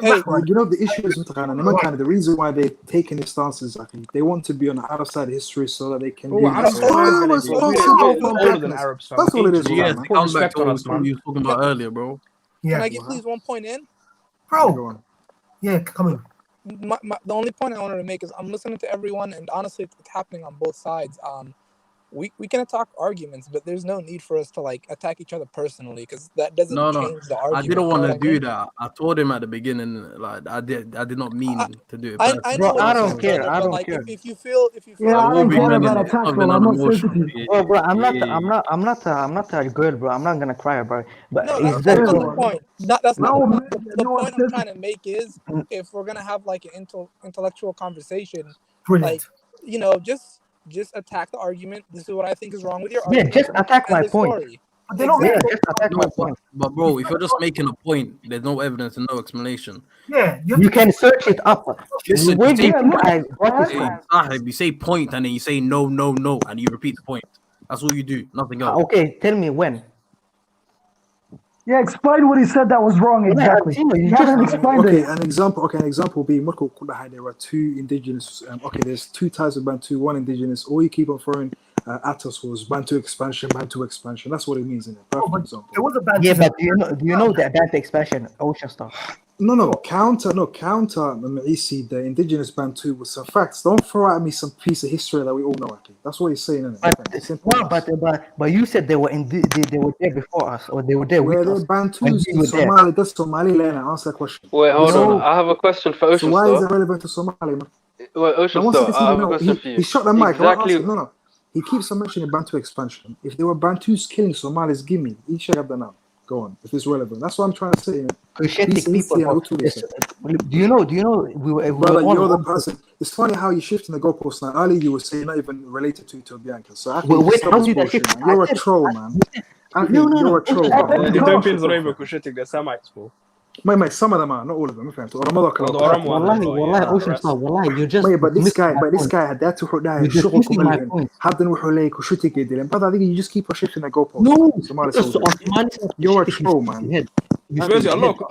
Hey, you know the issue is the reason why they're taking these stances, they want to be on the other side of history so that they can be That's all it is. Yeah, they come back to what you were talking about earlier, bro. Can I get please one point in? Bro. Yeah, come in. The only point I wanted to make is I'm listening to everyone, and honestly, it's happening on both sides. We can attack arguments, but there's no need for us to like attack each other personally, because that doesn't change the argument. I didn't want to do that. I told him at the beginning, like I did not mean to do it. I know. I don't care. I don't care. If you feel, yeah, I don't care about attack, bro. I'm not sensitive. Oh, bro, I'm not a girl, bro. I'm not gonna cry about it. But no, that's not the point. That's not the point I'm trying to make is if we're gonna have like an intellectual conversation, like just attack the argument. This is what I think is wrong with your argument. Yeah, just attack my point. Just attack my point. But bro, if you're just making a point, there's no evidence and no explanation. Yeah, you can search it up. Listen, you say point and then you say no, and you repeat the point. That's all you do, nothing else. Okay, tell me when. Yeah, explain what he said that was wrong exactly. You haven't explained it. An example will be there are two indigenous. There's two types of Bantu, one indigenous. All you keep on throwing at us was Bantu expansion. That's what it means in it. Perfect example. It was a Bantu. Yeah, but do you know the Bantu expansion, ocean stuff? No, counter, Maisi, the indigenous Bantu with some facts. Don't throw at me some piece of history that we all know. Okay? That's what he's saying. But you said they were they were there before us, or they were there with us. Bantus in Somali, that's Somaliland. Answer that question. Wait, hold on. I have a question for Ocean. So why is it relevant to Somali? Wait, Ocean, I have a question for you. He shot the mic. Exactly. No. He keeps on mentioning Bantu expansion. If there were Bantus killing Somalis, give me. He should have done now. Go on, if it's relevant. That's what I'm trying to say. Do you know? We were you're the person. It's funny how you shift in the goalpost now. Earlier you were saying not even related to Bianca. So you're a troll, man. You're a troll. The Semites, bro. Some of them are, not all of them. Wallahi, Ocean Star, wallahi, you just. But this guy had that to you just keep shifting the goalpost. No, you're a troll, man. A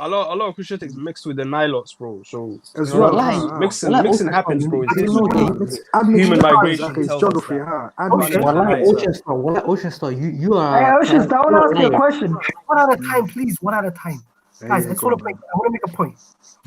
lot of Cushitic mixed with the Nilotes, bro. So mixing happens, bro. Human migration, geography. Ocean Star, you are. Hey, Ocean Star, I want to ask you a question. One at a time, please. One at a time. Guys, I want to make a point.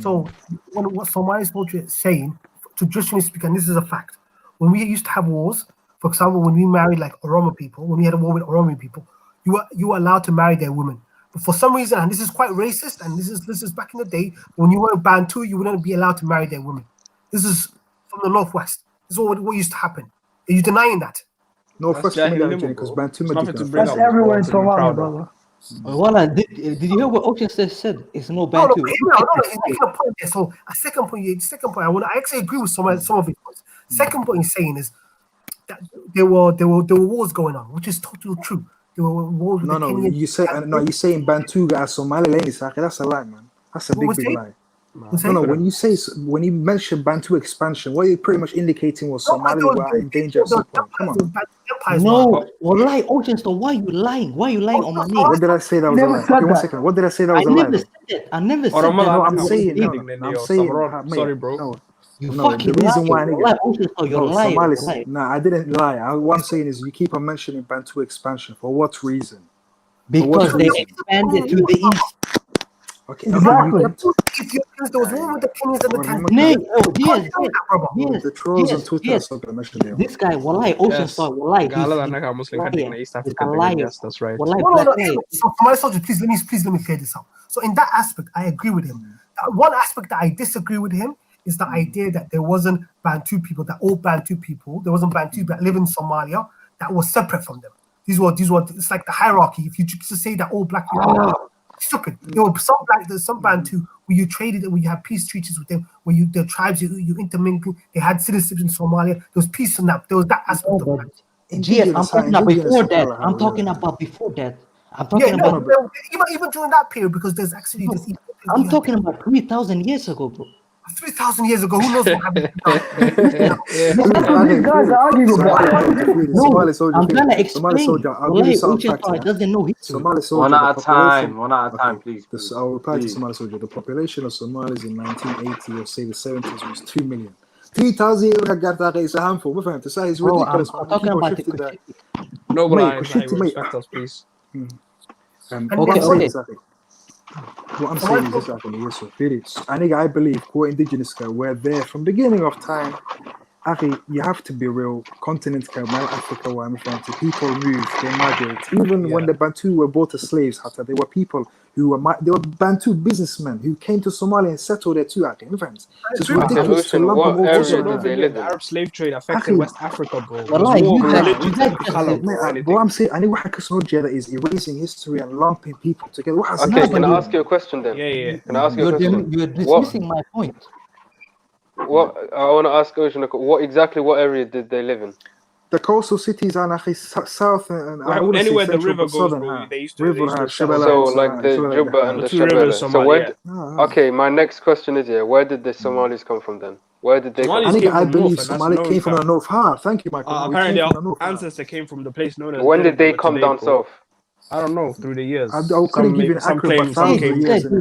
So, what Somali culture is saying, traditionally speaking, this is a fact. When we used to have wars, for example, when we married like Oromo people, when we had a war with Oromo people, you were allowed to marry their women. But for some reason, and this is quite racist, and this is back in the day when you were Bantu, you wouldn't be allowed to marry their women. This is from the northwest. This is what used to happen. Are you denying that? No, That's first Jahilism, because bro. Bantu It's nothing to Magic. bring That's up, everywhere in to be Somalia, proud of. brother. Well, did you hear what Ocean said? It's no No, Bantu. but he's making a point there. So a second point, I actually agree with some of his points. Second point he's saying is that there were wars going on, which is totally true. There were wars with the Kenyans. You're saying Bantu as Somaliland. That's a lie, man. That's a big lie. No, when you mention Bantu expansion, what you're pretty much indicating was Somali were in danger at some point. Come on. No, wallahi, Ocean Star, why are you lying? Why are you lying on my name? What did I say that was a lie? Okay, 1 second. What did I say that was a lie? I never said that. I never said that. No, I'm saying, sorry, bro. No, You no, fucking the reason why lying. Ocean Star, you're lying. Somalis. No, I didn't lie. What I'm saying is you keep on mentioning Bantu expansion. For what reason? Because they expanded to the east. Okay, exactly. There was war with the Kenyans and the Tanzanians. The trolls on Twitter stop mentioning it. This guy, wallahi, Ocean Star, wallahi, That's right. So for my soldiers, please let me clear this out. So in that aspect, I agree with him. One aspect that I disagree with him is the idea that there wasn't Bantu people, that all Bantu people, there wasn't Bantu that live in Somalia that was separate from them. These were it's like the hierarchy. If you just say that all black people stupid. There were some Bantu where you traded and where you had peace treaties with them, where the tribes you intermingled, they had citizenship in Somalia. There was peace in that. There was that aspect of that. Yes, I'm talking about before that. I'm talking about before that. I'm talking about even during that period, because there's actually I'm talking about 3,000 years ago, bro. 3,000 years ago, who knows what happened? These guys are arguing about No, I'm trying to explain. Doesn't know history. One at a time, please. I'll reply to Somali soldier. The population of Somalis in 1980 or say the 70s was 2 million. 3,000 is a handful. It's ridiculous. I'm talking about the No, but respect us, please. Okay. What I'm saying is this, actually, yes, sir. I believe core indigenous were there from the beginning of time. Actually, you have to be real. Continent Africa, where I'm referring to, people moved, they migrated. Even when the Bantu were bought as slaves, they were people who were Bantu businessmen who came to Somalia and settled there too. It's ridiculous to lump them all together. The Arab slave trade affected West Africa, bro. Bro, I'm saying, I know that is erasing history and lumping people together. Okay, can I ask you a question then? Yeah. Can I ask you a question? You're dismissing my point. What I want to ask Ocean, what area did they live in? The coastal cities are south and anywhere the river goes, bro, they used to so like the Juba and the Shabelle. So okay, my next question is where did the Somalis come from then? Where did they come from? I believe Somali came from the north. Thank you, Michael. Apparently our ancestors came from the place known as when did they come down south? I don't know, through the years. I couldn't give you an accurate, but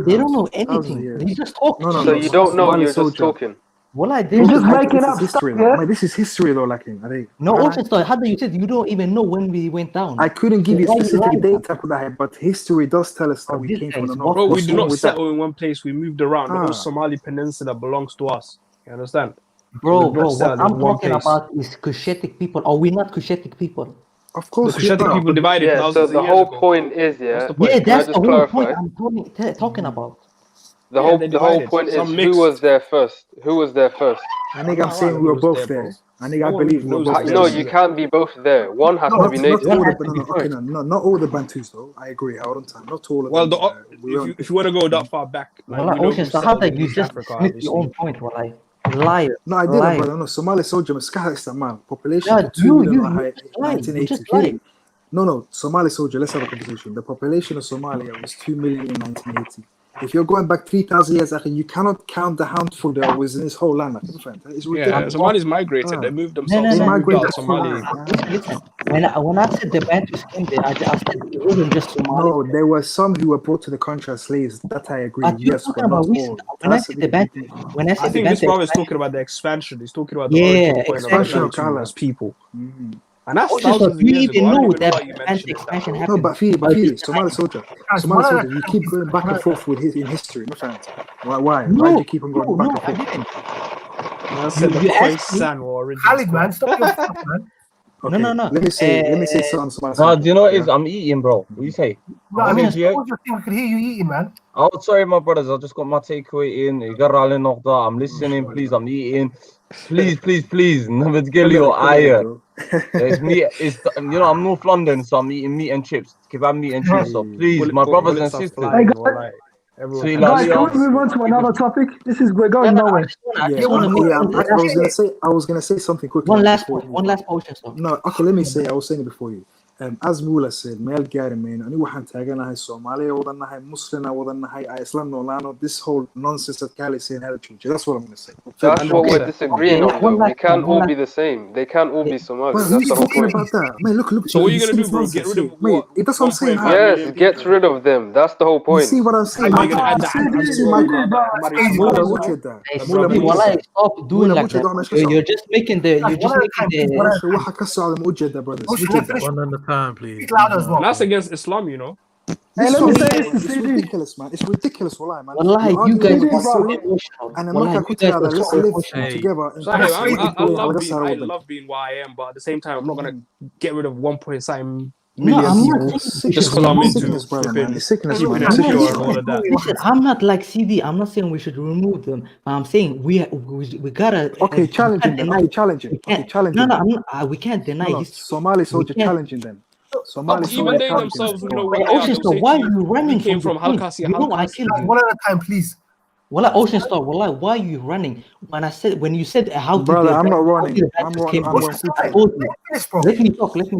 they don't know anything. They just talk. So you don't know, you're just talking. Well, you're just making up history, stuff, yeah? This is history, though, lacking. No, also, how do you say you don't even know when we went down? I couldn't give you specific data for that, but history does tell us that we came from the north. Bro, we do not settle in one place. We moved around. The whole Somali peninsula belongs to us. You understand? Bro, what I'm talking about is Cushitic people. Are we not Cushitic people? Of course, the Cushitic people divided. Yeah, so the whole point is, that's the whole point I'm talking about. The whole point is who was there first? I think I'm saying we were both there. I think I believe we were both there. No, you can't be both there. One has to be native. Not all the Bantus though. I agree. Hold on. Not all of them. Well, if you want to go that far back, how that you just split your own point, liar. No, I didn't, brother. No, Somali soldier, population 2 million 1980. No, Somali soldier. Let's have a conversation. The population of Somalia was 2 million in 1980. If you're going back 3,000 years, you cannot count the handful that was in this whole land. It's ridiculous. Somalis migrated. They moved themselves. They migrated Somalia. Listen, when I said the Bantus came there, I said it wasn't just Somalia. No, there were some who were brought to the country as slaves. That I agree. Yes, but not all. When I said the Bantus, I think this brother is talking about the expansion. He's talking about the expansion of Bantus people. And that's thousands of years ago. Know that expansion happened. No, but Fili, Somali soldier, you keep going back and forth with in history, my friends. Why? Why do you keep on going back and forth? Khalid, man, stop your stuff, man. No, no, no. Let me say something. No, do you know what it is? I'm eating, bro. What do you say? No, I mean, I could hear you eating, man. Oh, sorry, my brothers. I just got my takeaway in. You got Raleigh knocked out. I'm listening. Please, I'm eating. Please. Never get your eye. It's me. It's I'm North London, so I'm eating meat and chips. Kebab meat and chips. So please, my brothers and sisters. Hey, guys, can we move on to another topic? We're going nowhere. I was gonna say something quickly. One last point. No, okay, let me say. I was saying it before you. As Mula said, meel gaari mayno. Anigu waxaan taaganahay Soomaaliya wadanahay, Muslimna wadanahay, Islam noolaano. This whole nonsense that Cali saying had to change. That's what I'm gonna say. That's what we're disagreeing on, though. We can't all be the same. They can't all be Somali. Well, That's the whole point. about that? Man, look. So what are you gonna do, bro? Get rid of what? That's what I'm saying. Yes, get rid of them. That's the whole point. You see what I'm saying? Stop doing like that. You're just making the. waxa ka socda ma u jeedaa, brothers? One at a time, please. That's against Islam, you know. Hey, let me say this to It's CD. ridiculous, man. It's ridiculous, wallahi, man. Wallahi, you guys are so emotional. And I'm Wallahi, not you guys going are to so live emotional. together. I love being what I am, but at the same time, I'm not gonna get rid of 1.7 No, million I'm people not just because I'm into brother, flipping man. It's sickness, man. keeping It's it sickness, pure and man. all of that. Listen, I'm not like CD. I'm not saying we should remove them, but I'm saying we gotta. Okay, challenging them. Okay, challenging. Okay, challenging. No, I'm not, we can't deny No, history. Somali soldier can't- challenging them. Somali Even soldier they challenging themselves them. know Wait, what they are. Ocean They'll Star, say why to are you, you running we came from from the point? Halkasi. You know I killed you. One at a time, please. Well, Ocean Star, why are you running? When you said how did Brother, the I'm not running. how did the I'm Bantus running. came I'm there? going I told you. Let me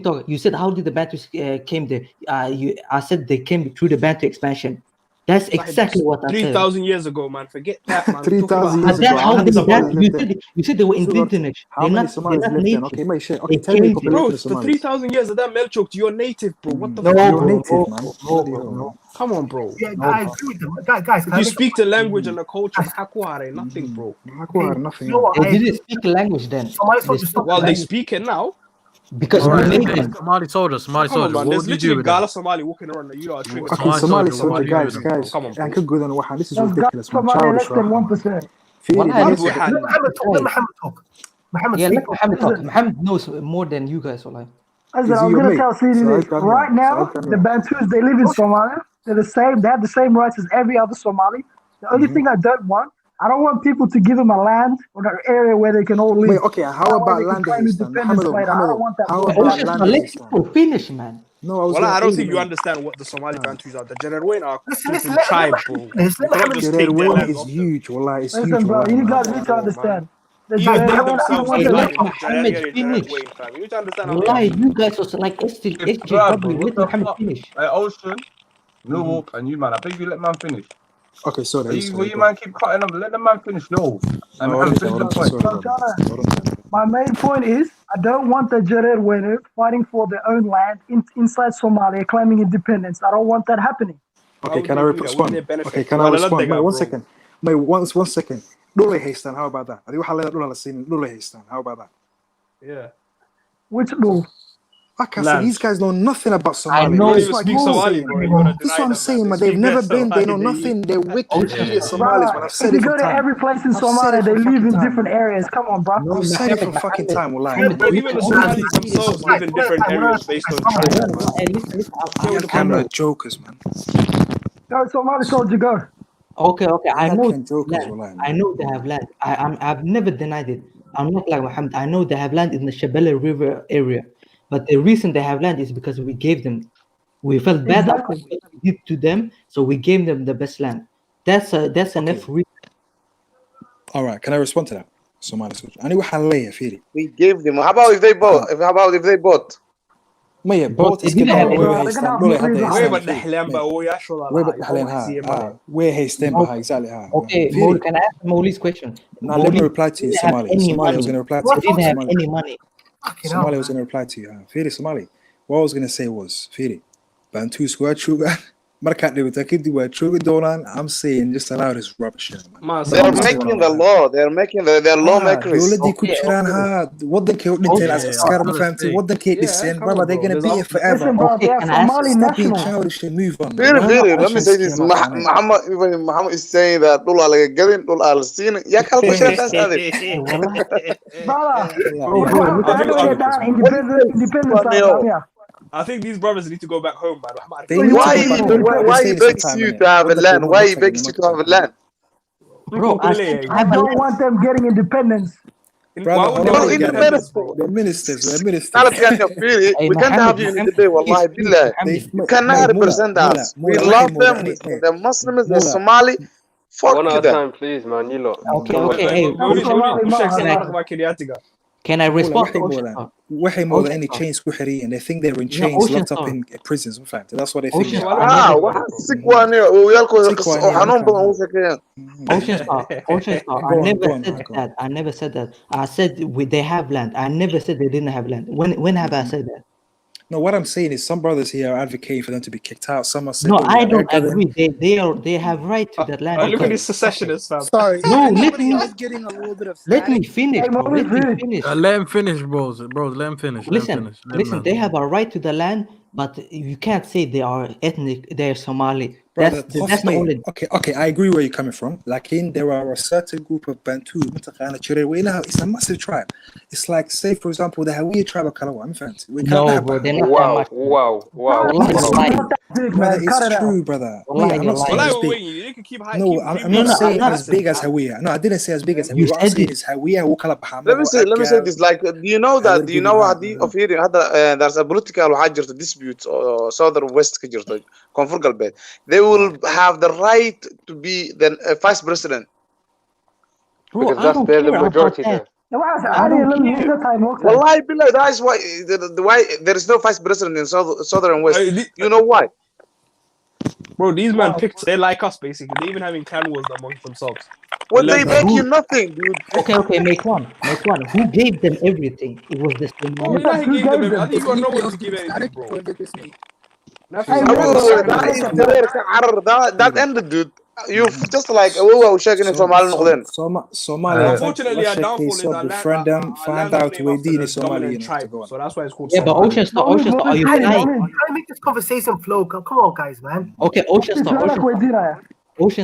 talk. You said how did the Bantus came there? I said they came through the Bantu expansion. That's exactly what I said. 3,000 years ago, man. Forget that, man. 3,000 But years that's ago. how How many they Somalis lived there? you said they were indigenous. How many Somalis they're not lived then? native. Okay, mate, shit. They Okay, tell me came the there. Bro, population of for Somalis. 3,000 years of that Melchok, you're native, bro. What the No, fuck? You're bro, native, man. Bloody hell, man. Come on, bro. Yeah, I agree with them. Guys, If you speak the language and the culture, Hakware, nothing, bro. Nothing. You know what? They didn't speak the language then. Well, they speak it now. Because we made them. Somali soldier. Come on, man. What There's would you do literally with that? Gala Somali walking around. You know, treating Okay, Somali soldier, guys. Come on, I could go on one. This is There's ridiculous, man. Somali Childish, less than right? 1%. Let Muhammad talk. Muhammad Yeah, speak. let Muhammad talk. Muhammad knows more than you guys. Wallahi. Listen, Is I he was your going to mate? tell CD So this. I can Right hear. now, So I can the hear. Bantus, they live in Somalia. They're the same. They have the same rights as every other Somali. The only thing I don't want people to give them a land or an area where they can all live. Wait, okay, how about land claim independence later. I don't want that. How bullshit. about land Let people finish, man. No, I was Well, I don't think say, you man. understand what the Somali Bantus are. The Jenerwen are Listen, flipping let tribe, bro. You cannot just take their land is off them. huge, wallah. It's Listen, huge, bro, wallah, you man. guys need to understand. The Even they Jerewan, I don't themselves want divide them. into Jararian and Jararwain, fam. You need to understand how Wallahi, they you guys was like SJW. What Let the Muhammad fuck? finish. Hey, Ocean, Millwalk, and you, man. I beg you, let man finish. Okay, sorry. You man keep cutting up. Let the man finish, yo. And okay, finish the point. My main point is, I don't want the Jerewan fighting for their own land inside Somalia, claiming independence. I don't want that happening. Okay, can I respond? Okay, can I respond? Wait, 1 second. Wait, one second. Dole Haystan, how about that? Dole Haystan, how about that? Yeah. Which rule? Like I said, these guys know nothing about Somalia. I know. That's You what speak I'm Somali, saying. bro. That's what I'm saying, man. They've never been. They know nothing. They're wicked idiot Somalis, man. I've said If it you for go to time. every place in I've said Somalia, it they for live fucking in time. different areas. Come on, bro. I've said it for fucking time, wallah. Bro, even the Somalis themselves live in different areas based on tribes, Camera jokers, man. Go, Somali soldier, go. Okay. I know jokers, land. I know they have land. I've never denied it. I'm not like Muhammad. I know they have land in the Shabelle River area, but the reason they have land is because we gave them. We felt bad about what we did to them, so we gave them the best land. That's enough reason. All right, can I respond to that? Somali soldier. Ani waxaan leeyahay fiiri. We gave them. How about if they bought? How about if they bought? Maya bought iska daa way haystaan dhulay hadda haystaan. Way dhaxleen ba ooyaashooda way dhaxleen ha way haysteen ba ha exactly ha. Okay, Maul, can I ask Mauli's question? Now let me reply to you, Somali. Somali was going to reply to you. They didn't have any money. Somali was going to reply to you. Fiiri Somali. What I was going to say was, Fiiri, Bantu squad sugar. markaad dhibata kadib waa joogi doonaan. I'm saying just allow this rubbish, man. They're making the law. They're making they're lawmakers. dowladii ku jiraan ha wadankay u dhinteen as askar ma fahamtay wadankay dhiseen brother they're gonna be here forever. Listen, bro, they are Somali Stop being nationals. childish and move on. Really, let me say this. Muhammad is saying that dul ala gadin, dul ala siin. Ya kal bashar taas aade. I think these brothers need to go back home, man. Why he begs you to have a land? Why he begs you to have a land? Bro, I don't want them getting independence. Independence, bro. They're ministers. We can't have you in the day. Wallahi billah. You cannot represent us. We love them. The Muslims, the Somali. Fuck One you at a them. time, please, man. Yilo. Can I respond? waxay moodaa inay chains ku xiran yihiin. They think they're in chains, locked up in prisons. In fact, that's what they think. Sick one here. Wiyaalkooda xanuun badan ugu sheekeeyaan. Ocean Star. I never said that. I said they have land. I never said they didn't have land. When have I said that? No, what I'm saying is some brothers here are advocating for them to be kicked out. Some are saying, no, I don't agree. They have right to that land. Look at these secessionists, fam. Sorry. No, let me finish. Bro. Let me finish. Let him finish, bros. Let him finish. Listen, they have a right to the land, but you can't say they are ethnic. They're Somali. Brother, That's the only. Okay, I agree where you're coming from. Like there are a certain group of Bantu, it's a massive tribe. It's like, say, for example, the Hawiya tribe of Kalawa. No, bro, they're not that much. Wow. Brother, it's true, brother. I'm not saying as big. No, I'm not saying as big as Hawiya. No, I didn't say as big as Hawiya. What I'm saying is Hawiya Let me say this. Like, do you know Hadith of here? There's a political dispute or southern west Koonfur Galbeed. They will have the right to be the vice president. Bro, because that's the majority there. Wallahi billah, that's why why there is no vice president in southern west. You know why? Bro, these men picked. They're like us, basically. They even having clan wars amongst themselves. Well, they make you nothing, dude. Okay, make one. Who gave them everything? It was the same. Oh, yeah, he gave them. I think you got no one to give anything, bro. That ended, dude. You just like shaking in Somali. Somalia. Unfortunately, our downfall is our befriend them, find out where Dean is Somali. So that's why it's called. Yeah, but Ocean Star, are you trying to make this conversation flow? Come on, guys, man. Okay, Ocean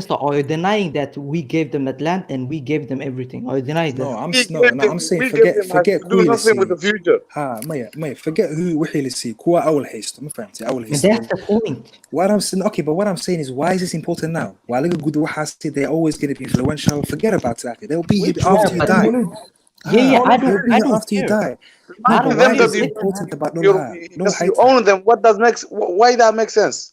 Star, are you denying that we gave them that land and we gave them everything? Are you denying that? No, I'm saying forget do nothing with the future. Maya, forget who وحي kuwa awal haysto, ma fahamtay? Awal haysto. That's the point. What I'm saying, okay, but what I'm saying is, why is this important now? While they're always going to be influential. Forget about that. They'll be here after you die. I don't after you die. Why is it important about you own them? Why that makes sense?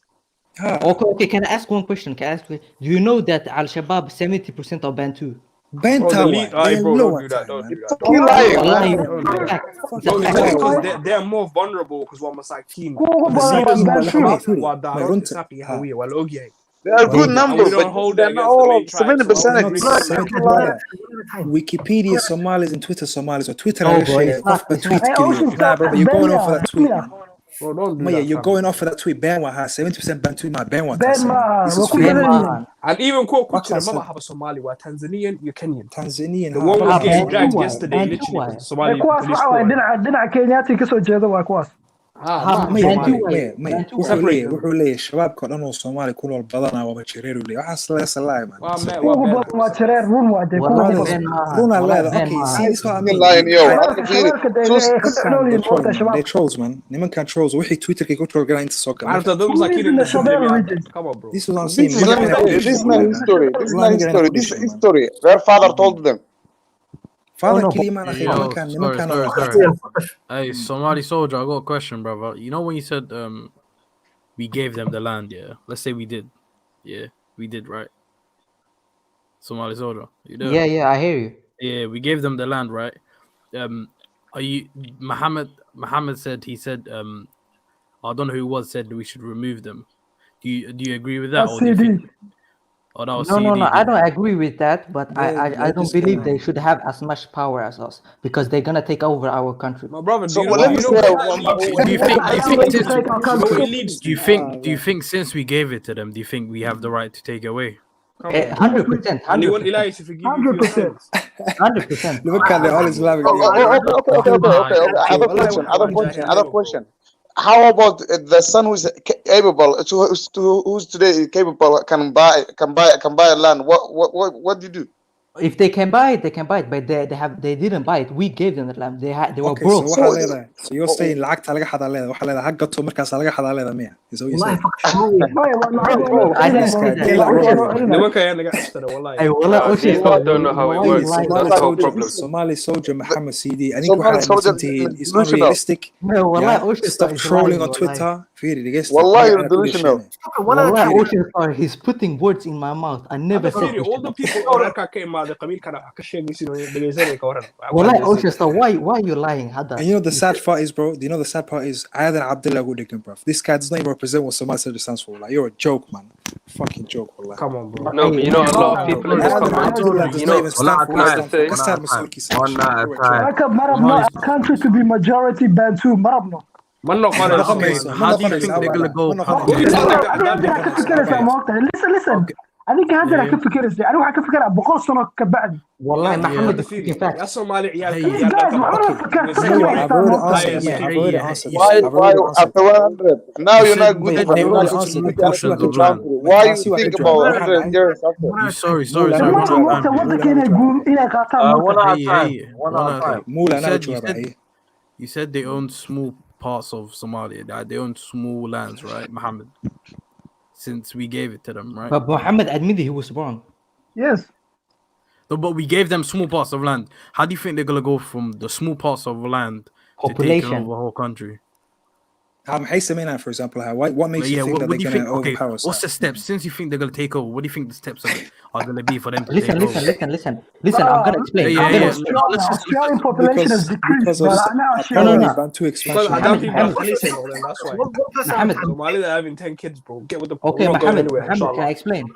Okay. Can I ask one question? Do you know that Al Shabaab 70% are Bantu? Bro, don't do that. Because they're more vulnerable because one was like team. They are good numbers, but they're not all 70%. Wikipedia Somalis and Twitter Somalis, or Twitter you're going off of that tweet. Bro, don't do Maya, that, you're fam. going off of that tweet. Banwa has 70% Bantu, my Banwa. And even remember how Somali were Tanzanian, you're Kenyan. Tanzanian. The one was getting dragged yesterday, literally. Somali police court. wuxuu leeyahay shabaabka dhan oo Soomaali ku nool badanaa waa jireer u leeyahay waxaas la salaay man they trolls man nimankan trolls wixii Twitterka ku troll galaan inta soo kala Come on, bro. This is what I'm saying. This is not history. Their father told them. Hey, Somali soldier, I got a question, brother. You know when you said we gave them the land, yeah? Let's say we did. Yeah, we did, right? Somali soldier. You know? Yeah, I hear you. Yeah, we gave them the land, right? Are you Muhammad said I don't know who it was said we should remove them. Do you agree with that? Oh, that was No, CD. I don't agree with that, but I They're don't just believe they should have as much power as us because they're gonna take over our country. My brother, do So you well, know? let Do me you say, know where that leads to? Do you think? Do you Allow think them to since? take our Do you know what country. it leads Do you to? think? Do you think since we gave it to them, do you think we have the right to take it away? Come on, bro. 100%, And you want 100%, Elias to forgive you for your 100%. sins. 100%. Look at the all Islamic. Other question. How about the son who's capable, who's today capable, can buy a land? What do you do? If they can buy it, they can buy it, but they didn't buy it. We gave them the land. They were Okay, broke. so waxaa leedahay. So you're saying lacagta laga xadaa leedahay. Waxaa leedahay ha gato markaas laga xadaa leedahay miya? Is what you're saying? I didn't say that. nimanka ayaa naga cashtada wallahi. Ay, wallah, These guys don't know how it works. That's the whole problem. Somali soldier Muhammad CD. I think waxaa aaminsantihiin it's unrealistic. Stop trolling on Twitter. Fiiri dhegeysta. Wallahi, you're delusional. Wallah, Ocean Star, he's putting words in my mouth. I never said Fiiri, all the people oo reerka ka imaaday qabiilkana wax ka sheegaysin oo dhageysanay ka waran. Wallah, Ocean Star, why are you lying? And you know the sad part is, bro. You know the sad part is, Adan Abdullah Gudikin, bro. This guy does not even represent what Somali stands for. Like, you're a joke, man. Fucking joke, wallah. Come on, bro. No, but you know a lot of people in this community. You know, even stand for what I'm saying. Marab not a country to be majority Bantu. Marab no. How do you think they're gonna go? Listen. أنا قاعد أحكي فكرة إزاي أنا واحد أفكر بقول سنة كبعد والله محمد يا صومالي عيال After 100 now you're not good. Why you think about 100 years after? Sorry. You said they own small parts of Somalia. That they own small lands, right, Muhammad? Since we gave it to them, right? But Muhammad admitted he was wrong. Yes. No, but we gave them small parts of land. How do you think they're gonna go from the small parts of land to taking over the whole country? For example, what makes you think that they're going to overpower us? What's the steps? Since you think they're going to take over, what do you think the steps are going to be for them to listen, take over? Listen. I'm going to explain. Australian population has decreased. Because of Bantu expansion. I don't think that's why. Somalia are having 10 kids, bro. Get with the okay, Muhammad, can I explain?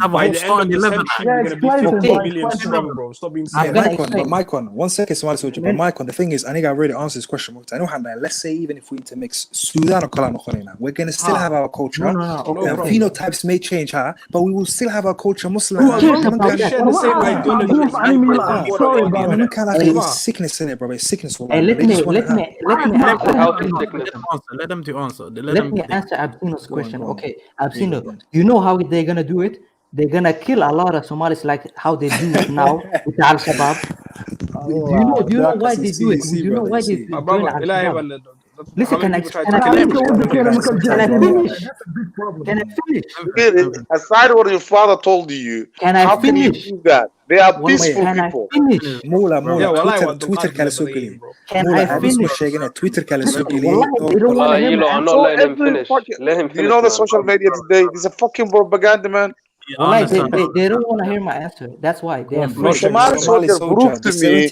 By the end of the century, we're going to be 50 million strong, bro. Stop being silly. Maikon, 1 second, Somali soldier. But Maikon, the thing is, I think I already answered this question. I know how that. Let's say even if we intermix Sudan, we're going to still have our culture. Phenotypes may change, but we will still have our culture. Muslim. It's sickness in it, bro. It's sickness. Let me answer. Let me answer Absino's question. Okay, Absino, you know how they're going to do it? They're going to kill a lot of Somalis like how they do it now with Al-Shabaab. Do you know why they do it? Do you know why they do it? Listen, can I finish? Aside what your father told you, how can you do that? They are peaceful people. Mula, Twitter kala soo geli. Can I finish? Twitter kala soo geli. I'm not letting him finish. Let him finish. You know the social media today is a fucking propaganda, man. Well, they don't want to hear my answer. That's why they're afraid. Somali soldiers prove to me.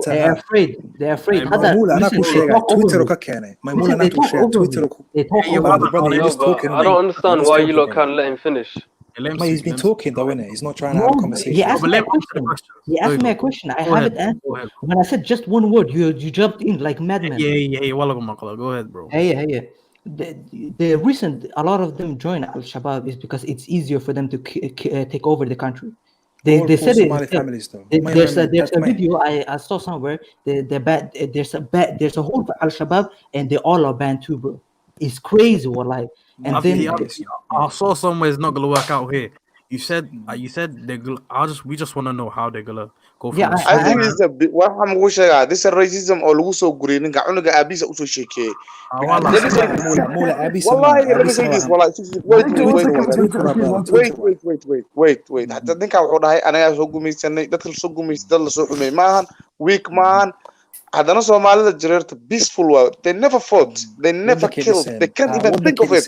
They're afraid. They're afraid. Twitter I don't understand why you lot can't let him finish. He's been talking though, innit? He's not trying to have a conversation. He asked me a question. I haven't answered. When I said just one word, you jumped in like madman. Yeah. Go ahead, bro. Yeah. The reason a lot of them join Al-Shabaab is because it's easier for them to take over the country. They said there's a video I saw somewhere. There's a whole Al-Shabaab and they all are Bantu, bro. It's crazy, wallahi. And I saw somewhere it's not gonna work out here. You said they're gonna. We just want to know how they're gonna go. I think it's a bit. What I'm going to say, this is racism or also green. Ninka unuga abisa uso shake. Let me say this. Wait. I think I would have. And I so gumisane. That so gumis. That so gumi. Man, weak man. I don't know Somali the Jared peaceful world. They never fought. They never killed. They can't even think of it.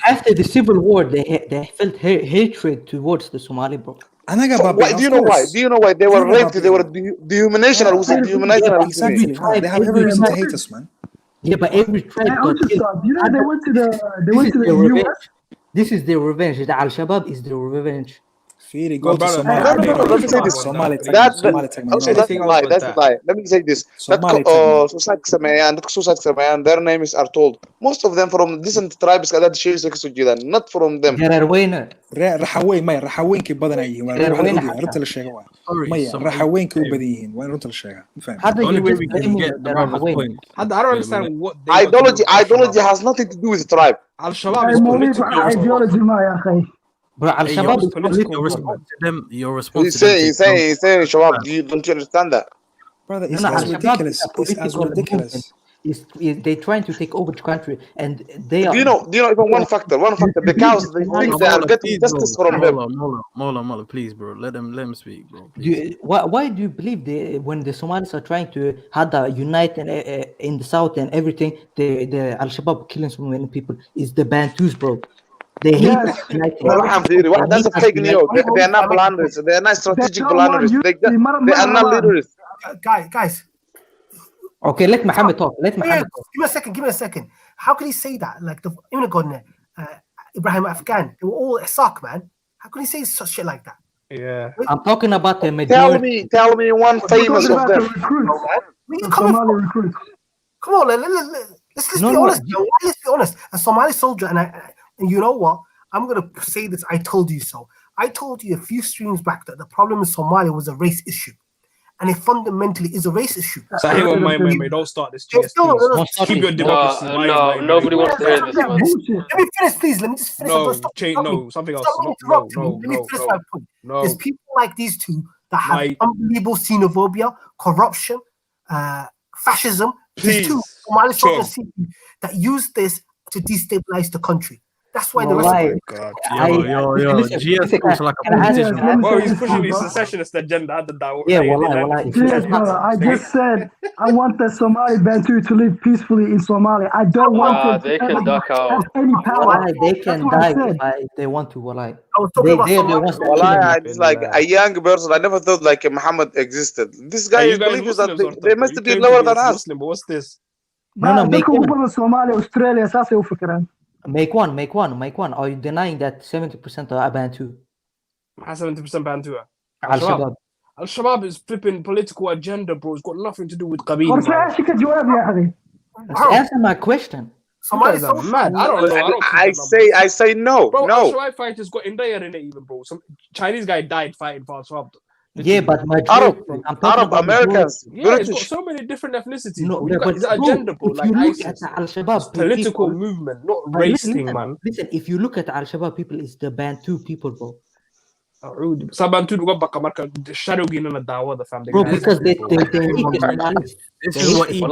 After the civil war, they felt hatred towards the Somali, bro. Do you know why? Do you know why they were raped? They were dehumanization. Exactly. They have every reason to hate us, man. Yeah, but every tribe got killed. You know they went to the US. This is their revenge. The Al-Shabaab is their revenge. Fili, go to brother, Somalia. No. Let me say this. Somali That technique. also that's a lie. That's a lie. Let me say this. Somali Dadka suicide sameeyaan, dadka suicide sameeyaan, their names are told. Most of them from decent tribes kada shayska kasoo jeedaan, not from them. Gararweyne. raxaweyn maya raxaweynkay badan ay yihiin waa Gararweyne waxaan ogyahay runta la sheega waa Sorry, maya some raxaweynkay u badan yihiin waa in runta la sheegaa ma fahmi Hadda the only you're way just we can blaming get the the brother's Rahawayne. point. I don't understand what they got to do Ideology with ideology Al-Shabaab. has nothing to do with tribe. Al-Shabaab Hey, is Malik, politically ideology ma ya akhi. Bro, Hey, Al-Shabaab is political Your movement. response to them, your response He's to them. saying Shabab, don't you understand that? brother No, it's no, as Al-Shabaab ridiculous is a it's as political movement. ridiculous They're trying to take over the country, and they Do are. you know even one factor? Because they think they are getting justice from them. Mola, please, bro. Let him speak, bro. Please. Why do you believe when the Somalis are trying to unite in the south and everything, the Al-Shabaab killing so many people is the Bantus, bro. They hate us uniting. That's a fake news. They are not planners. They are not strategic planners. They are not leaders. Guys. Okay, let Mohammed talk. Let Mohammed talk. Give me a second. How can he say that? Like Ibrahim Afghan, they were all Iraq, man. How can he say such shit like that? Yeah. I'm talking about the majority. Tell me one famous of them. Somali recruits. Come on, let's be honest. Let's be honest. A Somali soldier, and you know what? I'm gonna say this. I told you so. I told you a few streams back that the problem in Somalia was a race issue. And it fundamentally is a race issue. So hang on, my, don't start this. Keep your democracy. Nobody wants to hear this, man. Let me finish, please. Let me just finish. Something else. Let me finish my point. There's people like these two that have unbelievable xenophobia, corruption, fascism. These two Somali soldiers that use this to destabilize the country. That's why the rest of GS looks like a politician. Bro, he's pushing his secessionist agenda. Yes, brother. I just said I want the Somali Bantu to live peacefully in Somalia. I don't want they can duck out. Any power. They can die if they want to. It's like a young person. I never thought like Muhammad existed. This guy believes that they must be lower than us. Muslim, but what's this? No, make one. Somalia, Australia, Make one. Are you denying that 70% are Bantu? 70% Bantu. Al-Shabaab. Al-Shabaab is flipping political agenda, bro. It's got nothing to do with Qabeel. Answer my question. Somali's so mad. I don't know. I say no. Bro, no. Al-Shabaab fighters got in there in it even, bro. Some Chinese guy died fighting for Al-Shabaab. Yeah, but Arab Americans, yeah, it's got so many different ethnicities. No, it's an agenda, bro. Like ISIS, Al-Shabaab political movement, not race thing, man. Listen, if you look at Al-Shabaab people, it's the Bantu people, bro. Sa Bantu go back America, the shadow in the dawa, the family. Bro, because they This is what you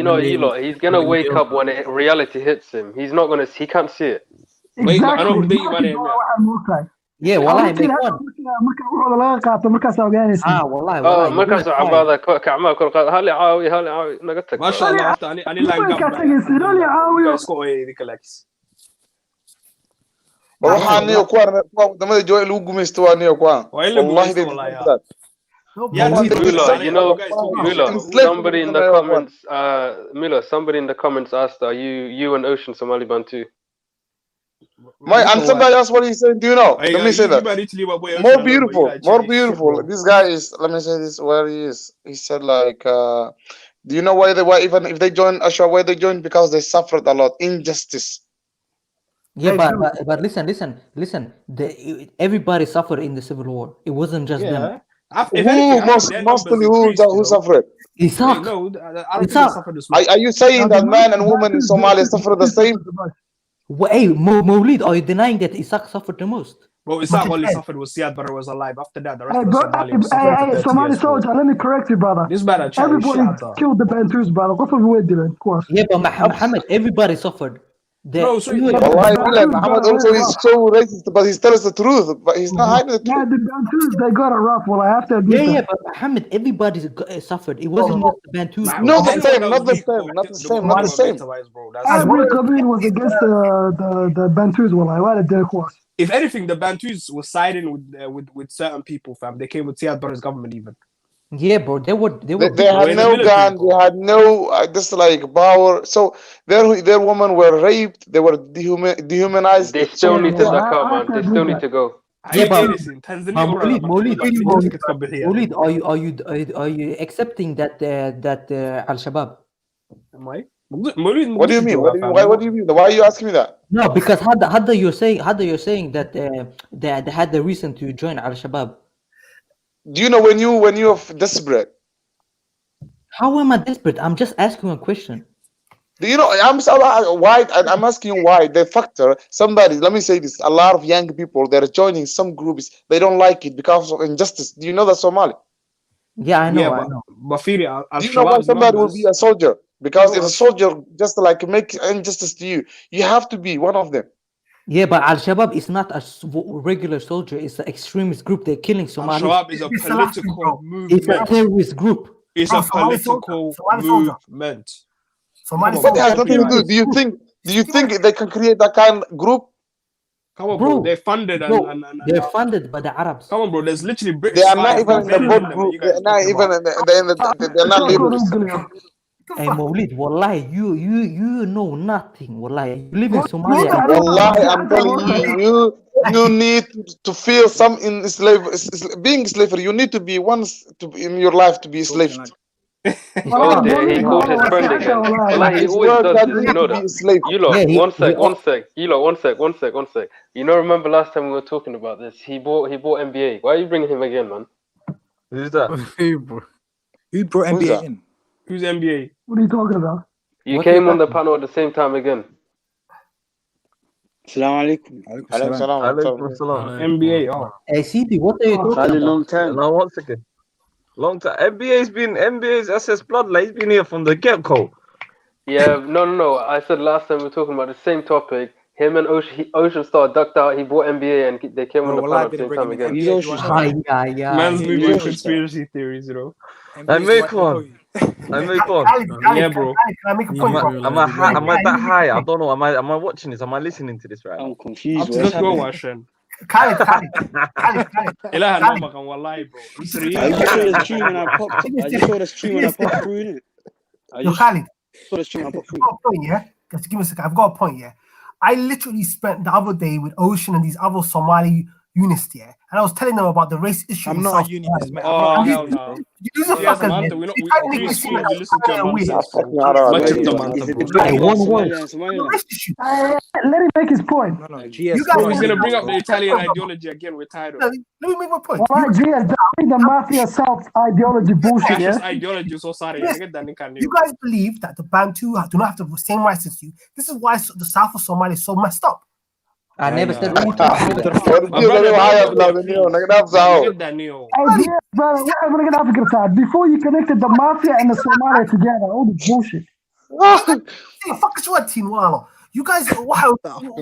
know, he's gonna wake up when reality hits him. He's not gonna. He can't see it. Yeah, والله make one. والله مركز عبادة كعمة كل هالي عاوي نقطك ما شاء الله أنا لا والله أنا يقوان دم الجوال اللي هو مستوى أنا يقوان والله Mila, somebody in the comments somebody in the comments asked, are you and Ocean Somali Bantu? And somebody else, what he said, do you know? Let me say that. More beautiful. This guy is, let me say this, where he is. He said like, do you know why even if they join Ashura, why they joined? Because they suffered a lot, injustice. Yeah, but listen. Everybody suffered in the civil war. It wasn't just them. Mostly who suffered? Isaac. Are you saying that man and woman in Somalia suffer the same? Hey, Mawlid, are you denying that Isaac suffered the most? Bro, Isaac only suffered was Siad Barre was alive. After that, the rest of Somalia was Hey, Somali soldier, let me correct you, brother. This man, everybody killed the Bantus, brother. What are we doing? Of course. Yeah, but Muhammad, everybody suffered. Muhammad also is so racist, but he tells the truth. But he's not hiding the truth. Yeah, the Bantus, they got it rough. Well, I have to admit that. Yeah, but Muhammad, everybody suffered. It wasn't just the Bantus. Not the same. Every Qabeel was against the Bantus. Well, I wanted to course. If anything, the Bantus were siding with certain people, fam. They came with Siad Barre's government, even. Yeah, bro. They were They big. had no gun. They had no just like power. So their women were raped. They were dehumanized. They So still need to yeah, back out, man. They still need to go. Yeah, but Tanzania Maulid, are you accepting that Al Shabaab? Am I? What do you mean? What do you mean? Why are you asking me that? No, because Hadda you're saying that they had the reason to join Al Shabaab. Do you know when you're desperate? How am I desperate? I'm just asking a question. Do you know? I'm asking you why. The factor. Somebody. Let me say this. A lot of young people they're joining some groups. They don't like it because of injustice. Do you know that Somali? Yeah, I know. Yeah, I know. but Firi, Do you know why somebody will be a soldier? Because if a soldier just like make injustice to you, you have to be one of them. Yeah, but Al Shabaab is not a regular soldier. It's an extremist group. They're killing Somalis. Al Shabaab is a political movement. It's a terrorist group. It's a political movement. But it has nothing to do. Do you think they can create that kind of group? Come on, bro. They're funded and they're funded by the Arabs. Come on, bro. There's literally British. They are not even in the boat group. They're not even they're not leaders. Hey, Maulid, wallahi, you know nothing. Wallahi, you live in Somalia. Wallahi, I'm telling you, you need to feel some in being slavery. You need to be once in your life to be enslaved. He called his friend again. Wallahi, he always does this. You know that. You lot, one sec. You know, remember last time we were talking about this? He bought NBA. Why are you bringing him again, man? Who's that? Who brought NBA in? Who's NBA? What are you talking about? You came on the panel at the same time again. Assalamu alaikum. NBA. Oh. Hey, CD, what are you talking about? Long time. Now, once again. Long time. NBA's SS Bloodline. He's been here from the get-go. Yeah, no. I said last time we were talking about the same topic. Him and Ocean Star ducked out. He bought NBA and they came on the panel at the same time again. Man's moving conspiracy theories, you know. I make one. Yeah, bro. Can I make a point, bro? Am I that high? I don't know. Am I watching this? Am I listening to this right now? I'm confused. Let's go, Washan. Khalid. Ilaha no makan wallahi, bro. I just saw the stream and I popped through it. Yo, Khalid. Saw the stream and I popped through. I've got a point, yeah? Just give me a second. I've got a point, yeah? I literally spent the other day with Ocean and these other Somali unionists, yeah? And I was telling them about the race issue. I'm not a unionist, man. Oh, hell no. You the fucker, man. We listen to your nonsense. Let him make his point. He's gonna bring up the Italian ideology again. We're tired of it. Let me make my point. Well, GS, I think the mafia South ideology bullshit, yeah? Fascist ideology, so sorry. You guys believe that the Bantu do not have the same rights as you. This is why the south of Somalia is so messed up. I never said Hey, GS, brother, we're gonna have to get aside. Before you connected the mafia and the Somalia together, all the bullshit. Fuck is what team walo. You guys wow. Okay, you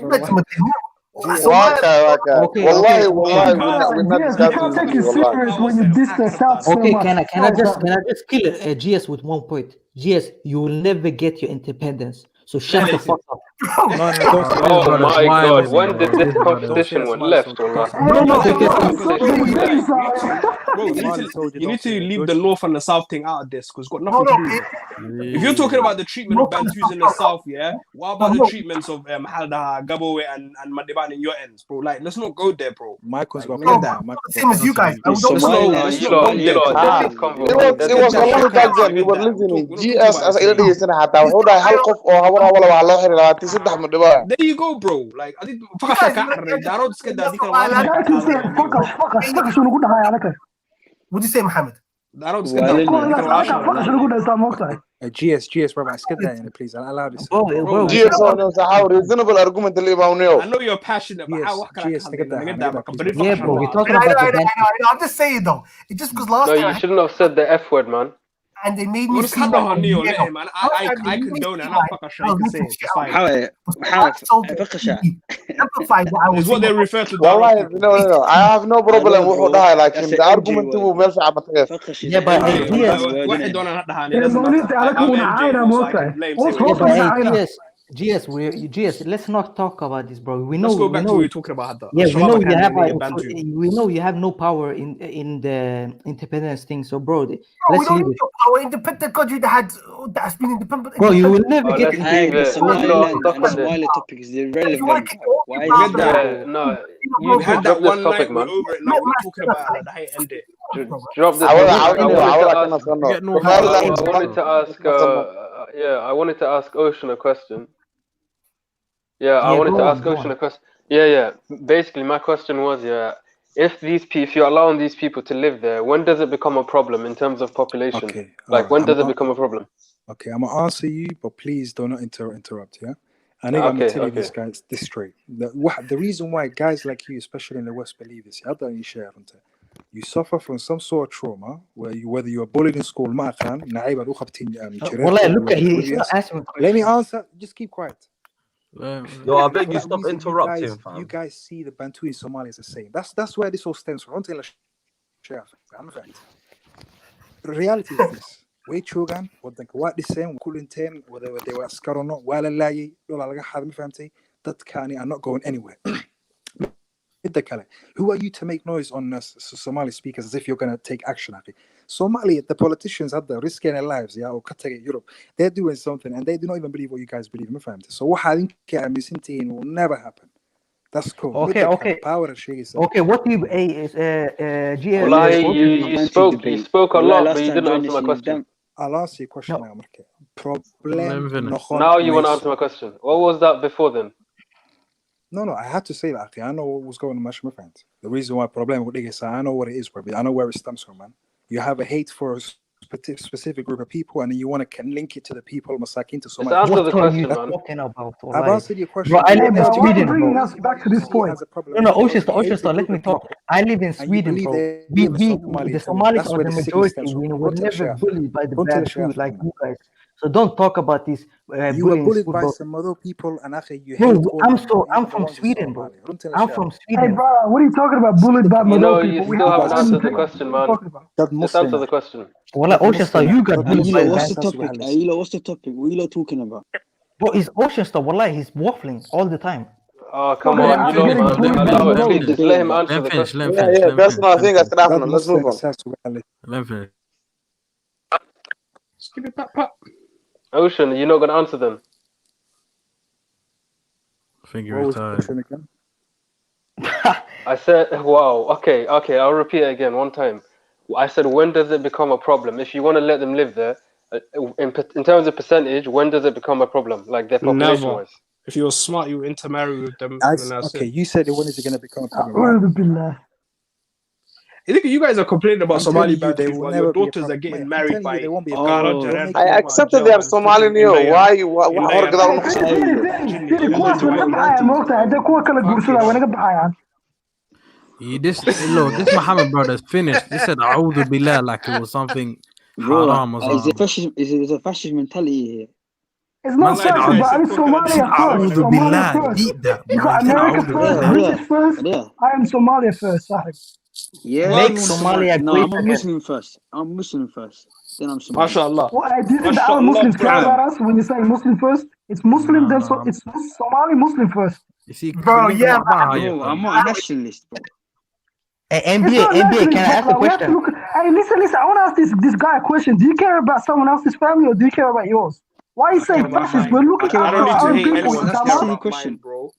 can't take it serious when you diss the South so Okay, much. can I just kill GS with one point? GS, you will never get your independence. So shut the fuck up. Oh my God! When did this competition went left? Bro, you need to leave the North and the South thing out of this because it's got nothing to do with it. If you're talking about the treatment of Bantus in the South, yeah, what about the treatments of Halda, Gabowe, and Madiban in your ends, bro? Like, let's not go there, bro. Michael's got that. Same as you guys. It was a long back then. We were listening. GS as a lady is in a hat. There you go, bro. Like, I think what do you say, Mohammed? GS, bro, let's get that in, please. I'll allow this. Reasonable argument. I know you're passionate, but how GS, get that. Yeah, bro, we're talking about the I'm just saying, though. It's just because last No, time. you shouldn't have said the F word, man. And they made me feel like, man. I condone it. I'm not fucking sure you can say it. It's fine. It's what they refer to. No. I have no problem with that. Like the argument to yeah, but GS, let's not talk about this, bro. We know. Let's go We back to know. what we were talking about. Yeah, we know you have. Bantu. We know you have no power in the independence thing. So, bro, we let's don't leave need it. your power. Independent country that's been independent. Bro, you will never get Hey, the Somaliland and Somalia topic is irrelevant. Why is it Yeah, no, We had drop that this one topic, night. We're man. over it now. We're talking about like how it ended. Drop this عوض topic. عوض عوض كنا I wanted to ask. I wanted to ask Ocean a question. Yeah, I wanted to ask Ocean a question. Yeah. Basically, my question was, if you're allowing these people to live there, when does it become a problem in terms of population? Okay. Like, when does it become a problem? Okay, I'm gonna answer you, but please do not interrupt. Yeah. I think I'm gonna tell you this, guys, this straight. The reason why guys like you, especially in the West, believe this, you suffer from some sort of trauma whether you were bullied in school, let me answer. Just keep quiet. Yo, I beg you stop interrupting, fam. You guys see the Bantu in Somalia as the same. That's where this all stems from. The reality is this. way joogaan wadanka waa dhiseen waa ku dhinteen whether they were askar or not waa la laayay dhulaa laga xaday ma fahamtay dadkaani are not going anywhere. Who are you to make noise on Somali speakers as if you're going to take action? Somalia, the politicians are risking their lives, or Europe. They're doing something and they do not even believe what you guys believe. So what I think will never happen. That's cool. Okay. Power Okay, what do you you spoke a lot, but you didn't answer my question. I'll answer your question now, Marke. Problem. Now you want to answer my question. What was that before then? No, I had to say that. I know what was going on with my friends. The reason why problem with is I know what it is, I know where it stems from, man. You have a hate for a specific group of people, and then you want to link it to the people masakin to Somalia. Just answer the question, man. I've answered your question. Bro, I live in Sweden, bringing bro. us back to this point. No, Ocean, let me talk. I live in Sweden, bro. We the Somalis are the majority. We were never bullied by the bad Jews like you guys. So don't talk about this. You were bullied by some other people, and you hate. I'm from Sweden, bro. I'm from Sweden. Hey, bro, what are you talking about? Bullied by other people? You still haven't answered the question, man. Just answer the question. Well, Ocean Star, you got bullied by what's the topic? What's the topic? What are you talking about? Bro, it's Ocean Star. Wallah, he's waffling all the time. Oh, come on. Just let him answer the question. Yeah, that's not a thing that's going to happen. Let's move on. Let him finish. Skip it, pop. Ocean, you're not going to answer them. I think you're retired. I said, wow, okay, I'll repeat it again one time. I said, when does it become a problem? If you want to let them live there, in terms of percentage, when does it become a problem? Like their population-wise? If you're smart, you intermarry with them. Okay, you said when is it going to become a problem? You guys are complaining about Somali bad people, while your daughters are getting married by. I accepted they are Somali new. Why? This Muhammad brother's finished. They said "A'udhu billah" like it was something haram or something. Is a fascist mentality here? It's not fascist, but I'm Somalia first. Somalia first. You got America first, British first. I am Somalia first, Sahib. Yeah, make Somalia great. I'm a Muslim first. I'm Muslim first. Then I'm Somali. MashaAllah. Do you think our Muslims care about us when you say Muslim first? It's Muslim, then it's Somali Muslim first. You see, bro, yeah, no, I'm not a nationalist, bro. NBA, can I ask a question? Hey, listen, I want to ask this guy a question. Do you care about someone else's family or do you care about yours? Why are you saying fascist? We're looking at our own people. That's a silly question, bro.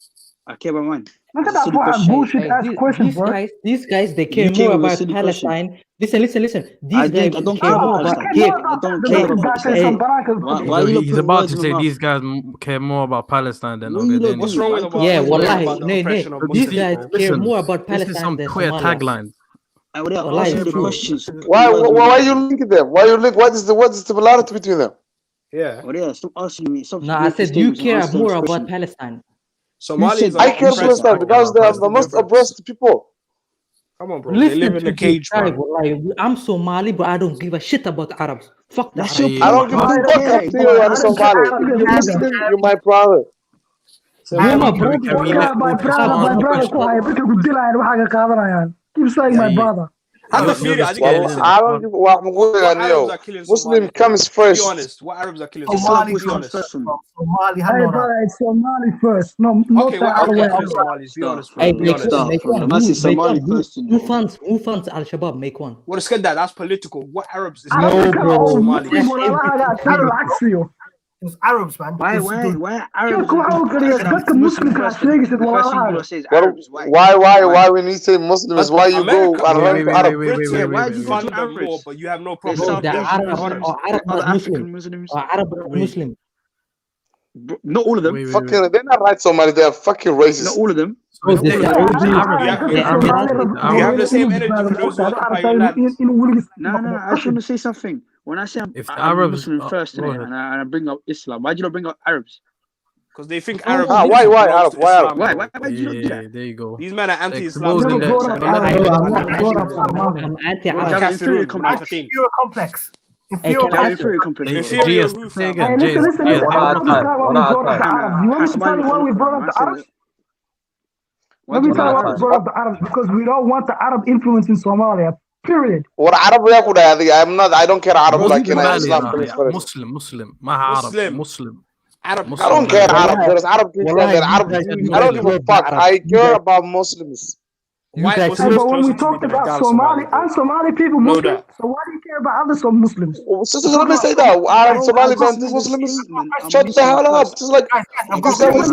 I care about mine. Look at that bullshit ass question, bro. These guys, they care more about Palestine. Listen. These guys don't care about Palestine. I don't care about Palestine. He's about to say these guys care more about Palestine than Ogaden. What's wrong with about? Yeah, wallahi, these guys care more about Palestine. This is some queer tagline. Why you link them? Why you link? What is the similarity between them? Yeah. Stop asking me. No, I said you care more about Palestine. Somalis I care Palestine because they are the most oppressed people. Come on, bro. They live in a cage, bro. I'm Somali, but I don't give a shit about Arabs. Fuck that. I don't give a fuck. You're Somali. You're Muslim. You're my brother. My brother. Keep saying my brother. I don't give what Arabs are killing Muslim Somalia? comes Be first. honest. What Arabs are killing Somali Somalia? Be comes honest. first. Somali, Hey, bro, it's Somali first. No, not Okay, the what other Arabs way are killing around. Somalis? Be honest, bro. Hey, Be make honest. one, make one. Who funds Al Shabaab? Make one. What is that? That's political. What Arabs is No, killing bro. Somalis? That's everything. It's Arabs, man. Why Arabs? Dadka Muslimka sheegaysid walaalahaaga. Why when you say Muslims, why you go and run to Arab? Why do you fund them more, but you have no problem? The Arab Muslims. Arab Muslim. Not all of them. Fucking, they're not right Somali. They're fucking racist. Not all of them. Do you have the same energy for those who occupy your land? No, I just want to say something. When I say I'm Muslim first, and I bring up Islam, why do you not bring up Arabs? Because they think Arabs. Why Arab? Why did you not do that? There you go. These men are anti-Islam. I'm anti-Arab. Inferior complex. Inferior complex. Hey, listen. You want me to tell you why we brought up the Arabs? Let me tell you why we brought up the Arabs, because we don't want the Arab influence in Somalia. Period. What Arab I don't care Arab like in Islam. Muslim. Muslim. Arab. I don't care Arab. There's Arab people and Arab. I don't give a fuck. I care about Muslims. But when we talked about Somali and Somali people Muslims, so why do you care about others from Muslims? Let me say that. Arab Somali Muslims, shut the hell up. Just like this guy was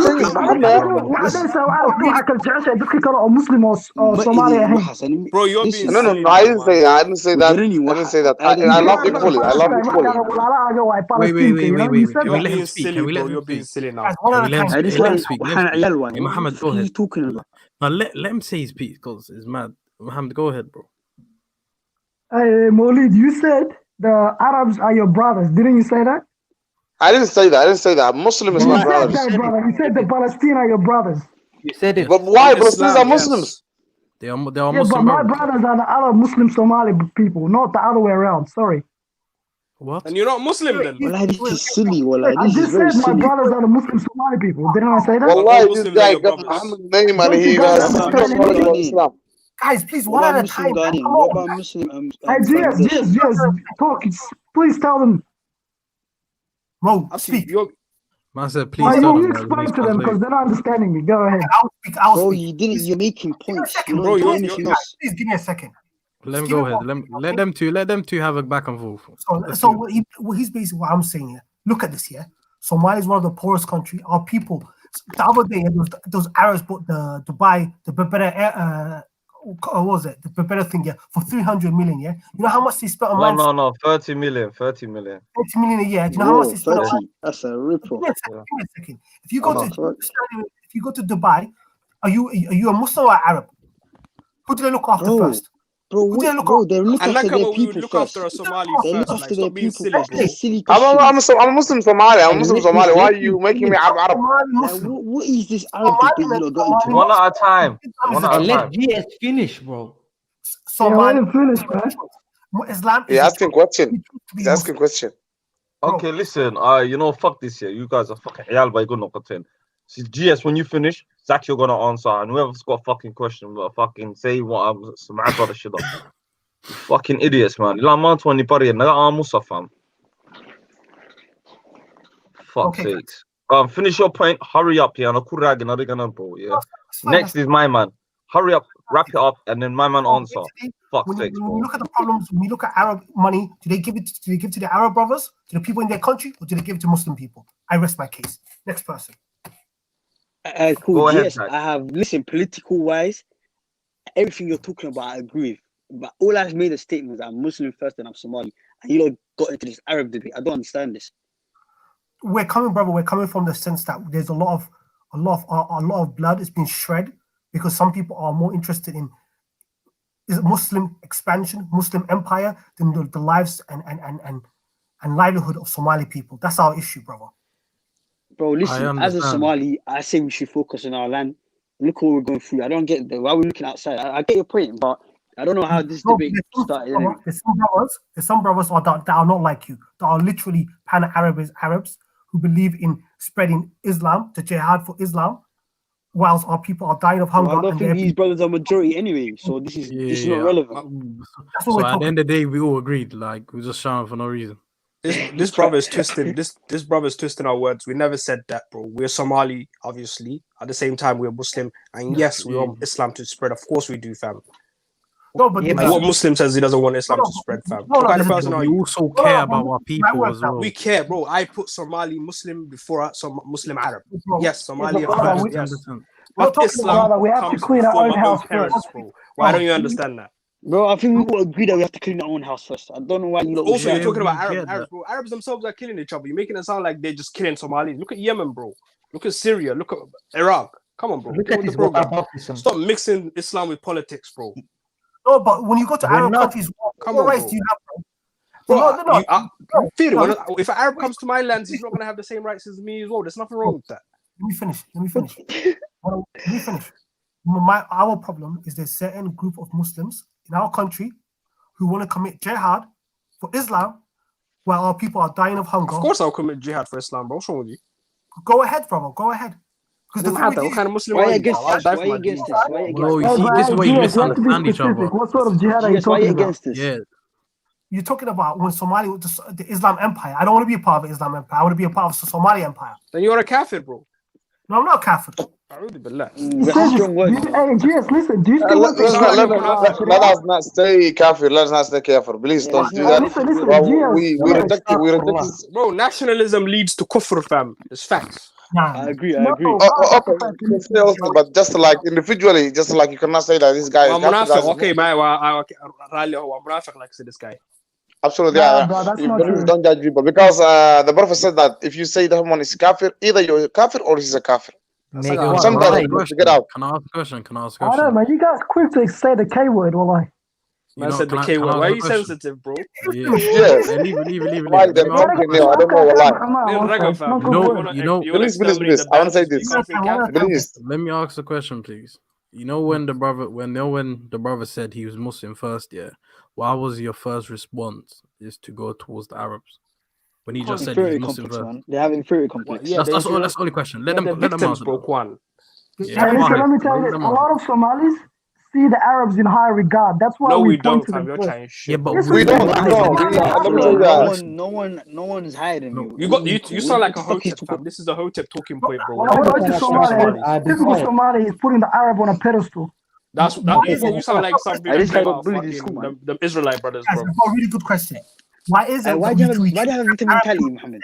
saying, bro, you're being no, I didn't say that. I love equally. Wait. You're being silly now. Let him speak. Muhammad, go ahead. Talking about. Now let him say his piece because it's mad. Muhammad, go ahead, bro. Hey, Maulid, you said the Arabs are your brothers. Didn't you say that? I didn't say that. Muslim is my brothers. You said the Palestinians are your brothers. You said it. But why? Palestinians are Muslims. They are Yeah, Muslim but my brothers are the other Muslim Somali people, not the other way around. Sorry. What? And you're not Muslim then? Wallahi, this is silly. I just said my brothers are the Muslim Somali people. Didn't I say that? Wallahi, this guy got Muhammad's name and he has Islam. Guys, please, one at a time. What about Muslim? Yes. Talk. Please tell them. Mo, speak. Man said, please tell you explain to them because they're not understanding me. Go ahead. Bro, you're making points. Bro, please give me a second. Let me go ahead. Let them two have a back and forth. So he's basically what I'm saying here. Look at this here. Somalia is one of the poorest countries. Our people. The other day, those Arabs bought the Dubai, the better what was it? The better thing here for 300 million. Yeah. You know how much they spent on? No. 30 million. 30 million. 30 million a year. Do you know how much they spent on? That's a rip-off. Give me a second. If you go to Dubai, are you a Muslim or Arab? Who do they look after first? Bro, they look after their people first. After a Somali they look after their people. I'm a Muslim Somali. I'm a Muslim Somali. Why are you making me Arab? What is this Arab thing you got into? One at a time. Let GS finish, bro. Somali finish, man. Islam. He's asking question. Okay, listen. Fuck this here. You guys are fucking hell by good nothing. GS, when you finish, Zach, you're gonna answer, and whoever's got a fucking question, but fucking say what I'm smacked on the shit up. You fucking idiots, man. La man 20 party, fam. Fuck's sakes. Finish your point. Hurry up, yeah. Yeah. Next is my man. Hurry up, wrap it up, and then my man answer. Fuck's sakes, bro. When you look at the problems, when you look at Arab money, do they give to the Arab brothers, to the people in their country, or do they give it to Muslim people? I rest my case. Next person. Cool. Go ahead, yes, I have. Listen, political wise, everything you're talking about, I agree with. But all I've made a statement that I'm Muslim first and I'm Somali, and you lot got into this Arab debate. I don't understand this. We're coming from the sense that there's a lot of blood is being shed because some people are more interested in Muslim expansion, Muslim empire than the lives and livelihood of Somali people. That's our issue, brother. Bro, listen, as a Somali, I say we should focus on our land. Look what we're going through. I don't get why we're looking outside. I get your point, but I don't know how this debate started. There's some brothers that are not like you, that are literally Pan-Arabs who believe in spreading Islam, the jihad for Islam, whilst our people are dying of hunger. I don't and think they're- these brothers are majority anyway, so this is not relevant. That's what So we're at the talking end of the day, we all agreed. Like we're just shouting for no reason. This brother's twisting this brother's twisting our words. We never said that, bro. We're Somali, obviously. At the same time, we're Muslim, and yes, we want Islam to spread. Of course, we do, fam. No, but like what Muslim says he doesn't want Islam to spread, fam. What kind of person are We you? also care about our people as well. We care, bro. I put Somali Muslim before some Muslim Arab. Bro. Yes, Somalia Yeah, but brother, first. we- Yes. We're But talking Islam about we have to comes clean our before own my house parents, first. bro. Why don't you understand that? Bro, I think we all agree that we have to clean our own house first. I don't know why you lot Also, would you're talking about we Arabs, get Arabs, bro. Arabs themselves are killing each other. You're making it sound like they're just killing Somalis. Look at Yemen, bro. Look at Syria. Look at Iraq. Come on, bro. Look Get at with the this program. whataboutism. Stop mixing Islam with politics, bro. No, but when you go to We're Arab not- countries, Come what on, race bro. do you have, bro? Bro, No, Feel no, it. If an Arab comes to my lands, he's not gonna have the same rights as me as well. There's nothing wrong with that. Let me finish. Our problem is there's certain group of Muslims in our country who want to commit jihad for Islam while our people are dying of hunger. Of course, I'll commit jihad for Islam, bro. What's wrong with you? Go ahead, brother. Go ahead. Because the thing What kind of Muslim Why are are you you? against I'll this? die Why for are you my against deen, this? fam. Why are you Bro, against you this? see, this is where you You have to be misunderstand each other. specific. What sort of jihad are you GS, why are you talking about? against this? Yeah. you're talking about when Somalia was the Islam Empire. I don't want to be a part of the Islam Empire. I want to be a part of the Somali Empire. Then you're a kafir, bro. No, I'm not a kafir. That's strong words. Hey, GS, listen. Do you still want to let us not stay kafir. Let's not stay kafir. Please don't do that. Listen, Well, GS. we reject it. We reject it. Bro, nationalism leads to kufr, fam. It's facts. I agree. Okay, you can say also, but just like individually, just like you cannot say that this guy is kafir. Okay, man. I'm munafiq like say this guy. Absolutely, Nah, yeah. bro, that's You not please true. don't judge people because the Prophet said that if you say that someone is kafir, either you're a kafir or he's a kafir. Sometimes you get out. Can I ask a question? Can I ask a I don't know, question? man. You guys quick to say the K word, wallahi. Man said the K word. Why are you sensitive, bro? Yes. Leave it. Why they're talking now? I don't know what lie. Please. I want to say this. Please. Let me ask a question, please. You know when the brother said he was Muslim first, yeah. Why was your first response is to go towards the Arabs? When he just said he was Muslim first. Man. They have inferiority complex. Yeah, that's the only question. Let them answer. Bro, Kwan. Yeah, Hey, listen, let me tell you this. A lot of Somalis see the Arabs in high regard. That's why we point to them first. Yeah, but Yes, we don't. No one is hiding you. You sound like a hotep, fam. This is a hotep talking point, bro. When I go to Somalia, typical Somali is putting the Arab on a pedestal. You sound like something about the Israelite brothers, bro. I've got a really good question. Why is it? Why do you have a victim mentality, Muhammad?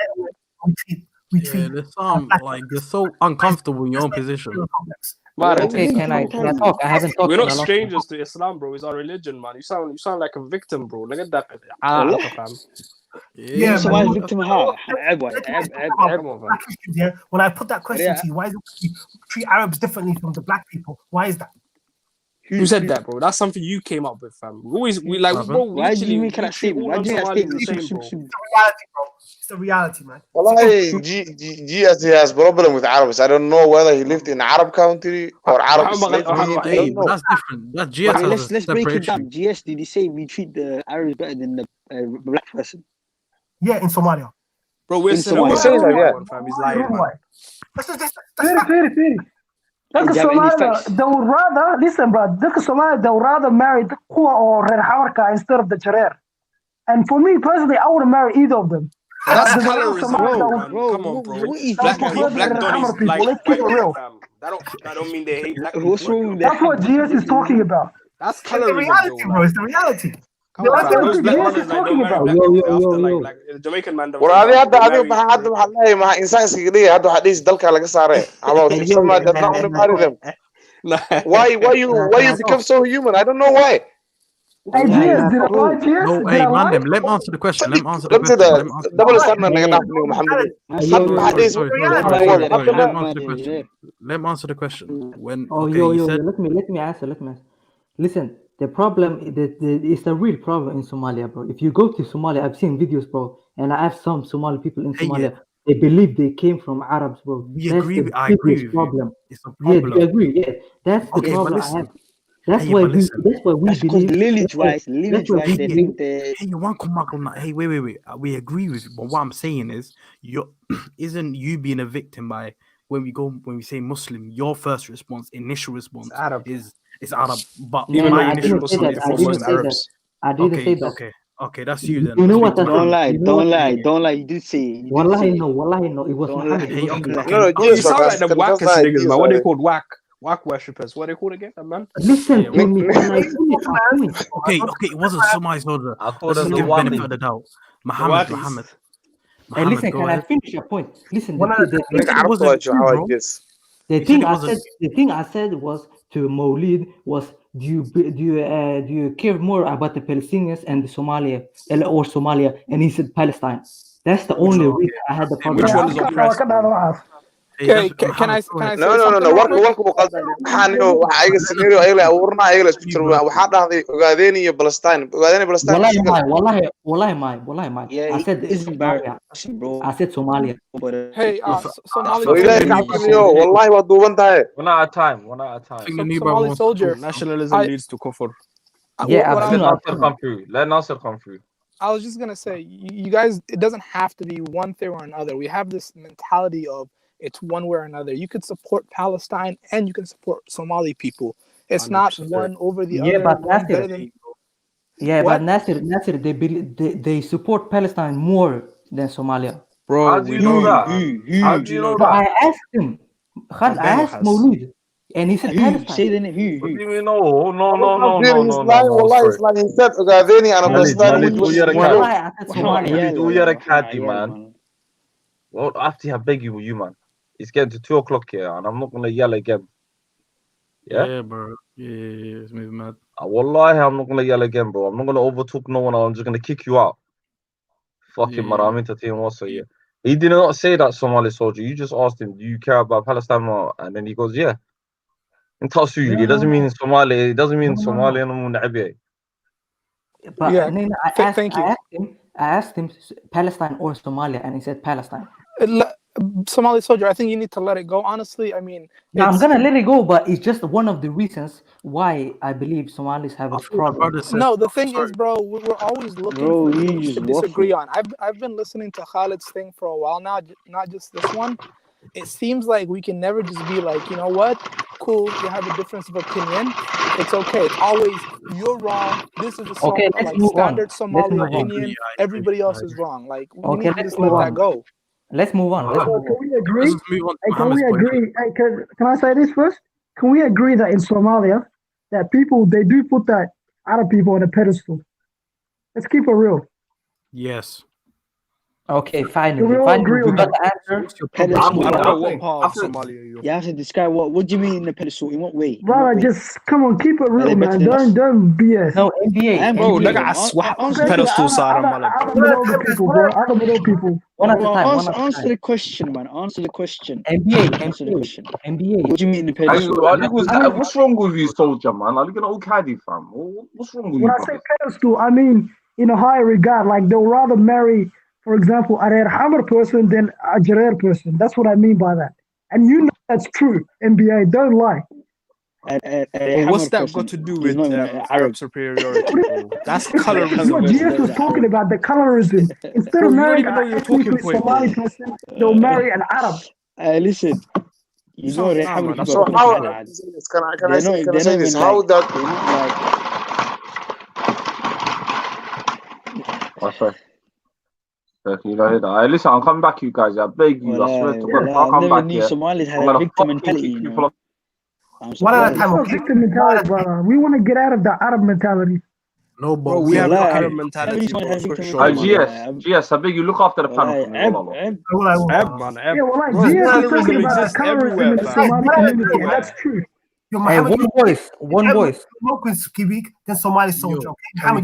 They sound like they're so uncomfortable in your own position. Okay, can I talk? I haven't talked. We're not in a long strangers to Islam, bro. It's our religion, man. You sound like a victim, bro. Look at that. Fam. Yeah, so why is victim how? When I put that question to you, why is it we treat Arabs differently from the black people? Why is that? Who said that, bro? That's something you came up with, fam. Bro. Why do you make that statement? Why do you make that statement? It's the reality, bro. It's the reality, man. Wallahi, GS has problem with Arabs. I don't know whether he lived in Arab country or Arab state. Hey, but that's different. That's GS. Let's break it down. GS, did he say we treat the Arabs better than the black person? Yeah, in Somalia. Bro, we're saying that, fam. He's lying, man. Very. Look at Somalia, they would rather, listen, bro, look at Somalia, they would rather marry the Kuwa or Red Hawarka instead of the Charer. And for me personally, I would marry either of them. That's colorism, bro. Come on, bro. Black Donnies like let's keep it real. That don't mean they hate black people. What's wrong with that? That's what GS is talking about. That's It's the colorism, reality, bro. It's the reality. Come on, fam. Those black GS brothers is like talking don't marry about. black people after like Jamaican man don't war adi hadda waxaa leeyahay ma insaan iskaga dhigay hadda waxaa dhis dalka laga saaray about Somalia does not want to marry them. Why you become so human? I don't know why. Hey, GS, did I lie, GS? No, hey, man, let me answer the question. Double standard naga dhaaf niyo Muhammad. Let me answer the question. When let me answer. Listen, the problem, it's a real problem in Somalia, bro. If you go to Somalia, I've seen videos, bro, and I have some Somali people in Somalia. They believe they came from Arabs, bro. I agree with you. It's a problem. Yeah, you agree. Yeah, that's the problem I have. That's why we believe. Lineage-wise, they think they. Hey, you want come back on that? Hey, wait. We agree with you, but what I'm saying is, isn't you being a victim by when we say Muslim, your first response, initial response Arab. is Arab. But No, in no, my I initial didn't say response, that. I didn't say that. I didn't say that. Okay, that's you then. You know what I Don't said? lie, You know don't what? lie, don't lie. You did say it. You did say Wallahi it. no, wallahi no. It was Don't Muhammad. lie. It wasn't me. No, Bro, you sound like the wackest niggas, man. What they called whack worshippers? What they called again, man? Listen to me. Can I finish my point? Okay, it wasn't Somali soldier. I call Let's them just the give benefit Wadi. of the doubt. The Muhammad, Wadis. Hey, listen, go can I ahead. finish your point? Listen, وانا the He said it wasn't true, bro. The He thing said it I wasn't. said, the thing I said was to Maulid was, do you care more about the Palestinians and the Somalia or Somalia? And he said Palestine. That's the only reason I had the problem. Which one is oppressed? Okay, can I say no something no real warka quick? warka buu qaldan waxaan waxa ayaga scenario ayaga abuurna ayaga la isku jiro waxa dhahday ogaadeen iyo Palestine ogaadeen iyo Palestine Wallahi, I said Somalia. I said Somalia. Hey, Somali ilaahay ka cabsaniyo wallahi waa duuban tahay One at a time. Somali soldier. Nationalism leads to kufr. Yeah, let Nasser come through. Let Nasser come through. I was just gonna say, you guys, it doesn't have to be one thing or another. We have this mentality of it's one way or another. You could support Palestine and you can support Somali people. It's 100%. Not one over the other. But Nasser, they support Palestine more than Somalia. Bro, how do you know that? How do you know that? I asked him. I asked Maulid, and he said Palestine. Say the name. What do you mean? No. Wallahi is like he said ogaadeen and Palestine. Do you caddy, man? Well, after I beg you, man. It's getting to 2 o'clock here, and I'm not gonna yell again. Yeah, bro. Yeah, it's moving mad. Wallahi, I'm not gonna yell again, bro. I'm not gonna overtalk no one. I'm just gonna kick you out. Fucking Maraminta team also, yeah. He did not say that, Somali soldier. You just asked him, do you care about Palestine? And then he goes, yeah. In Tasu, it doesn't mean Somali. It doesn't mean Somali. But yeah. Thank you. I asked him Palestine or Somalia, and he said Palestine. Somali soldier, I think you need to let it go. Honestly, I mean, I'm gonna let it go, but it's just one of the reasons why I believe Somalis have a problem. No, the thing is, bro, we're always looking for things to disagree on. I've been listening to Khalid's thing for a while now, not just this one. It seems like we can never just be like, you know what, cool, you have a difference of opinion. It's okay. It's always you're wrong. This is a standard Somali opinion. Everybody else is wrong. Like we need to just let that go. Let's move on. Can we agree? Can we agree? Can I say this first? Can we agree that in Somalia, that people, they do put that Arab people on a pedestal? Let's keep it real. Yes. Okay, finally. We all agree on that. You have to describe what do you mean in the pedestal? In what way? Brother, just come on, keep it real, man. Don't BS. No, NBA. Bro, look at us. Pedestal side, man. Other people. One at a time. Answer the question, man. Answer the question. NBA. What do you mean in the pedestal? What's wrong with you, soldier, man? Are you gonna Okadi, fam? What's wrong with you? When I say pedestal, I mean in a higher regard. Like they'll rather marry, for example, a Hammer person than a Jarer person. That's what I mean by that. And you know that's true. NBA, don't lie. What's that got to do with Arab superiority? That's colorism. What GS was talking about, the colorism. Instead of marrying a Somali person, they'll marry an Arab. Listen. You know they have so how can I say this? How that? Listen, I'm coming back, you guys. I beg you. I swear to God, I'll come back here. Somalis had a victim mentality. You know? One at a time. Victim mentality, brother. We want to get out of the Arab mentality. No, bro. We have Arab mentality. GS, I beg you, look after the panel. Colorism exists everywhere. That's true. One voice. Then Somali soldier. Can we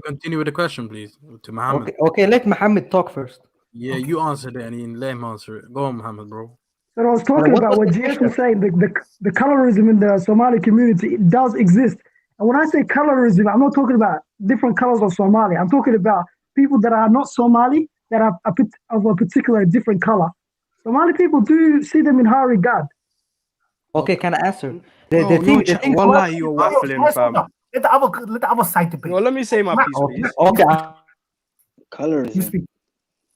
continue with the question, please, to Mohammed? Okay, let Mohammed talk first. Yeah, you answered it, and let him answer it. Go on, Mohammed, bro. But I was talking about what GS was saying. The colorism in the Somali community, it does exist. And when I say colorism, I'm not talking about different colors of Somali. I'm talking about people that are not Somali, that are of a particular different color. Somali people do see them in high regard. Okay, can I answer? Wallahi, you're waffling, fam. Let the other side debate. Well, let me say my piece, please. Okay. Colorism.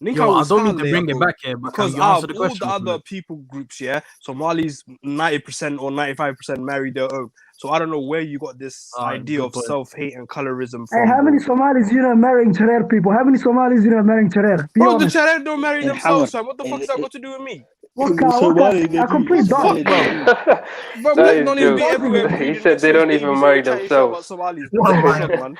Ninka I was don't mean to bring it bro, back here, but can because you answer the all question? the other people groups, yeah, Somalis 90% or 95% marry their own. So I don't know where you got this idea good of point. self-hate and colorism Hey, from. how many Bro. Somalis marrying Charer people? How many Somalis marrying Charer? Be Bro, the honest. Charer don't marry Hey, themselves, Hamad, fam. What the fuck has that got to do with me? What a complete Fuck, dog. bro. Bro, That black is don't even be jokes. everywhere He breeding said they Muslim don't even babies. marry You trying to shout about themselves. Somalis, bro. What the fuck, man?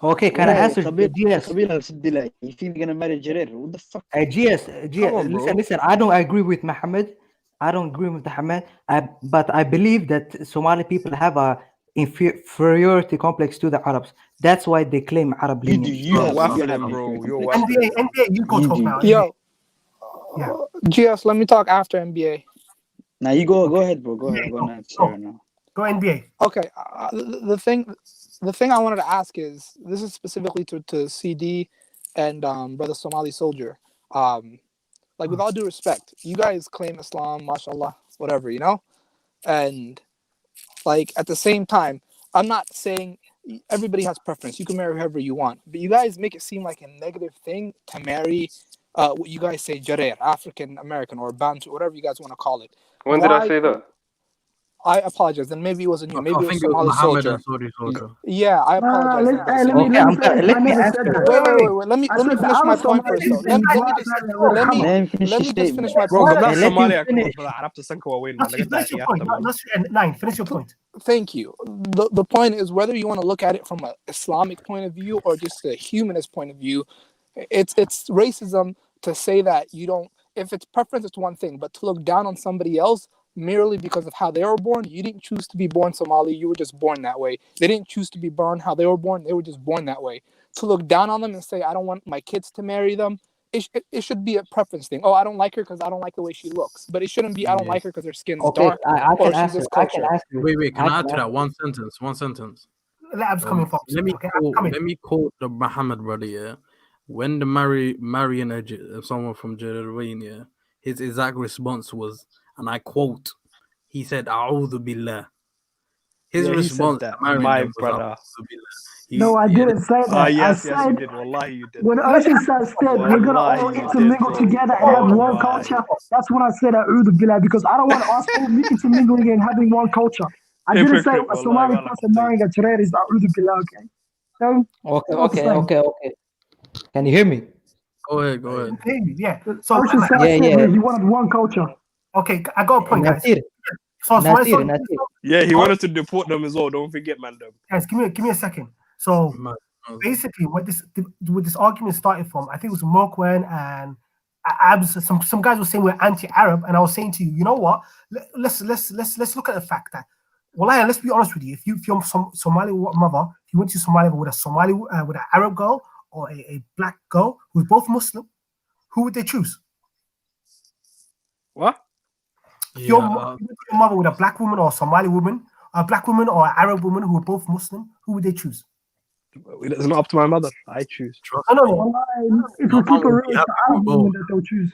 Okay, can I Wallahi, answer GS? Qabila Sidila, you think you're gonna marry Jarir? What the fuck? GS, Come on, bro. listen. I don't agree with Mohammed. I don't agree with Mohammed. But I believe that Somali people have a inferiority complex to the Arabs. That's why they claim Arab You do. lineage. You You're have waffling, bro. inferior You're complex. waffling. NBA, you go talk now. Yo, Yeah. GS, let me talk after NBA. Now you go ahead, bro. Go ahead. I'm gonna answer now. Go NBA. Okay, the thing I wanted to ask is, this is specifically to CD and brother Somali soldier. Like, with all due respect, you guys claim Islam, mashallah, whatever, you know, and like at the same time, I'm not saying everybody has preference. You can marry whoever you want, but you guys make it seem like a negative thing to marry what you guys say Jarer, African American, or Bantu, whatever you guys want to call it. When did I say that? I apologize. Then maybe it wasn't you. Maybe I it was think it was Somali Mohammed soldier. and Saudi soldier. Yeah, I apologize. Let me answer that. Wait. Let me I said finish the my other point first, though. Somalis Let me just finish my Bro, point. قبل Let me Somalia كله في العرب تسنكوا وين ما Finish your point. Nine. Finish your point. Thank you. The point is, whether you want to look at it from an Islamic point of view or just a humanist point of view, it's racism to say that you don't. If it's preference, it's one thing, but to look down on somebody else merely because of how they were born, you didn't choose to be born Somali, you were just born that way. They didn't choose to be born how they were born, they were just born that way. To look down on them and say, I don't want my kids to marry them, it should be a preference thing. Oh, I don't like her because I don't like the way she looks. But it shouldn't be, I don't like her because her skin's dark or she's this culture. Wait, can I add to that? One sentence. Let me quote the Muhammad brother, yeah. When the marrying someone from Jeddah, his exact response was, and I quote, he said, "A'udhu billah." His response to marrying my them was, brother. No, I didn't say that. Yes, I said you did. Wallahi, you did. when Ocean said we're gonna all intermingle together and have one culture, that's when I said A'udhu billah, because I don't want us all intermingling and having one culture. I didn't say a Somali person marrying a Charer is A'udhu billah, okay? So, Okay. Can you hear me? Go ahead. Yeah. So Ocean said he wanted one culture. Okay, I got a point, guys. Yeah, he wanted to deport them as well. Don't forget, man. Guys, give me a second. So basically, what this argument started from, I think it was Mokwen and Abs. Some guys were saying we're anti-Arab, and I was saying to you, you know what? Let's look at the fact that, well, let's be honest with you. If you're Somali mother, if you went to Somalia with a Somali with an Arab girl or a black girl who's both Muslim, who would they choose? What? Your mother with a black woman or a Somali woman, a black woman or an Arab woman who are both Muslim, who would they choose? It's not up to my mother. I choose. No. If we keep it real, it's the Arab woman that they'll choose.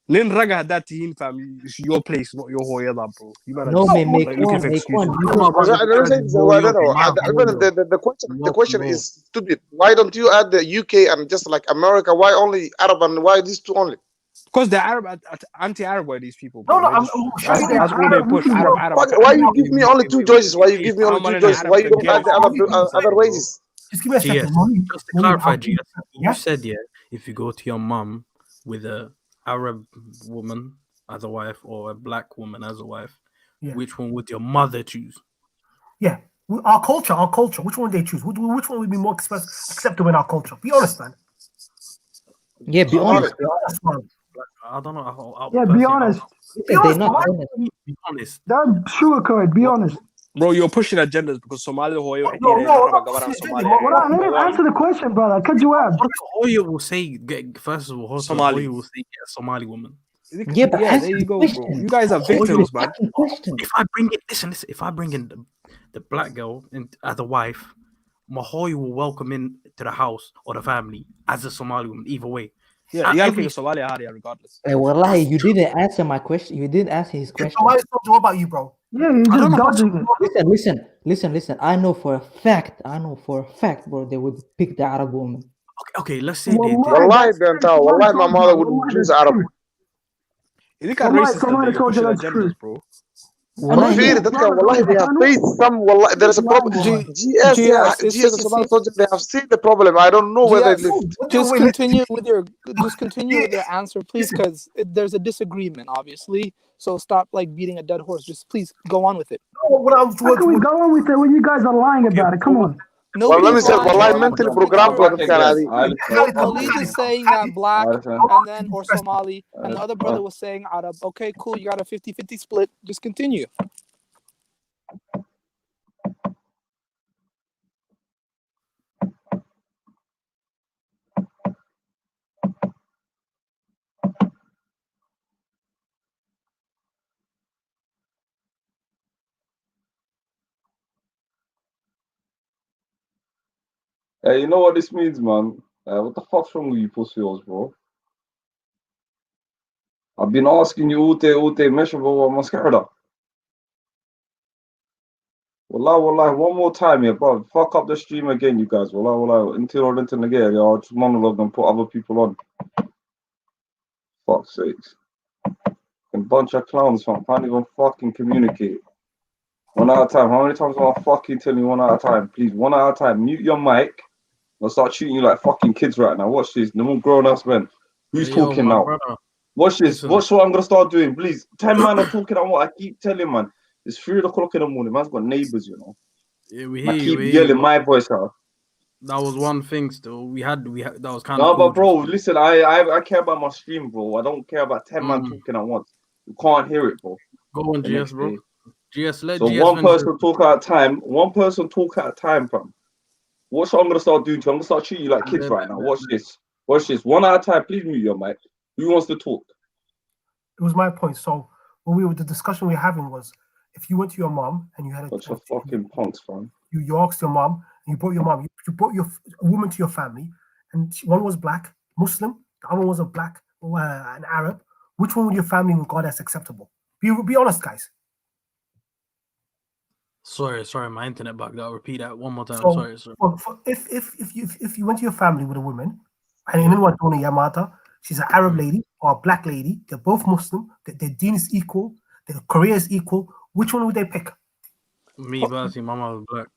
Nin raga had that team, fam. It's your place, not your hoya, bro. You better No, just, make looking for excuses. The question is stupid. Why don't you add the UK and just like America? Why only Arab and why these two only? Because they're Arab, anti-Arab were these people. No, that's all they push. Arab. Why you give me only two choices? Why you give me only two choices? Why you don't add the other races? Just give me a second. Just to clarify, you said if you go to your mum with a Arab woman as a wife or a black woman as a wife, which one would your mother choose? Yeah, our culture. Which one would they choose? Which one would be more acceptable in our culture? Be honest, man. Yeah, be honest. I don't know. Be honest. Be honest. Don't sugarcoat. Be honest. Bro, you're pushing agendas because Somali let him answer the question, brother. Cut you out. Hoya will say, first of all, Somali. Hoya will say a Somali woman. Yeah, but there you go, bro. You guys are victims, man. If I bring in, listen, if I bring in the black girl as a wife, Mahoy will welcome in to the house or the family as a Somali woman, either way. Yeah, you gotta pick a Somali area regardless. Wallahi, you didn't answer my question. You didn't answer his question. What about you, bro? Yeah, you just dodging it. Listen. I know for a fact, bro, they would pick the Arab woman. Okay, let's say they did. Wallahi, wallahi, my mother would choose Arab. You got racist that you're pushing agendas, bro. Fear that wallahi they have faced some. Wallahi, there is a problem. GS, yeah, GS and Somali soldiers, they have seen the problem. I don't know where they lived. Just continue with your answer, please, because there's a disagreement, obviously. So stop like beating a dead horse. Just please go on with it. How can we go on with it when you guys are lying about it? Come on. Well, let me say, wallahi, mentally programmed for this kind of Khalid is saying that black and then or Somali, and the other brother was saying Arab. Okay, cool. You got a 50-50 split. Just continue. Hey, you know what this means, man? What the fuck's wrong with you pussy-holes, bro? I've been asking you all day, measure what mascara. Wallah, one more time, yeah, bro. Fuck up the stream again, you guys. Wallah. Until again, yeah, I'll just monologue and put other people on. Fuck's sakes. A bunch of clowns, fam. Can't even fucking communicate. One at a time. How many times am I fucking telling you one at a time? Please, one at a time. Mute your mic. I'll start shooting you like fucking kids right now. Watch this. No more grown-ass men. Who's talking now? Brother. Watch this. Watch what I'm going to start doing, please. 10 man are talking on what I keep telling, man. It's 3 o'clock in the morning. Man's got neighbors, you know. Yeah, we hear I you. keep yelling my voice out. That was one thing still. We had that was kind No, of but bro, listen, I care about my stream, bro. I don't care about 10 man talking at once. You can't hear it, bro. Go on, GS, bro. GS, let so GS one person talk at a time. One person talk at a time, fam. Watch what I'm gonna start doing to you. I'm gonna start treating you like kids right now. Watch this. Watch this. One at a time. Please mute your mic. Who wants to talk? It was my point. So the discussion we were having was, if you went to your mom and you had bunch of fucking punks, fam. You asked your mom, and you brought your mom. You brought a woman to your family, and one was black, Muslim. The other one was a black, an Arab. Which one would your family regard as acceptable? Be honest, guys. Sorry, my internet bugged out. Repeat that one more time. So, Sorry. If you went to your family with a woman, and anyone told me Yamata, she's an Arab lady or a black lady, they're both Muslim, their deen is equal, their career is equal, which one would they pick? Me personally, my mom was black.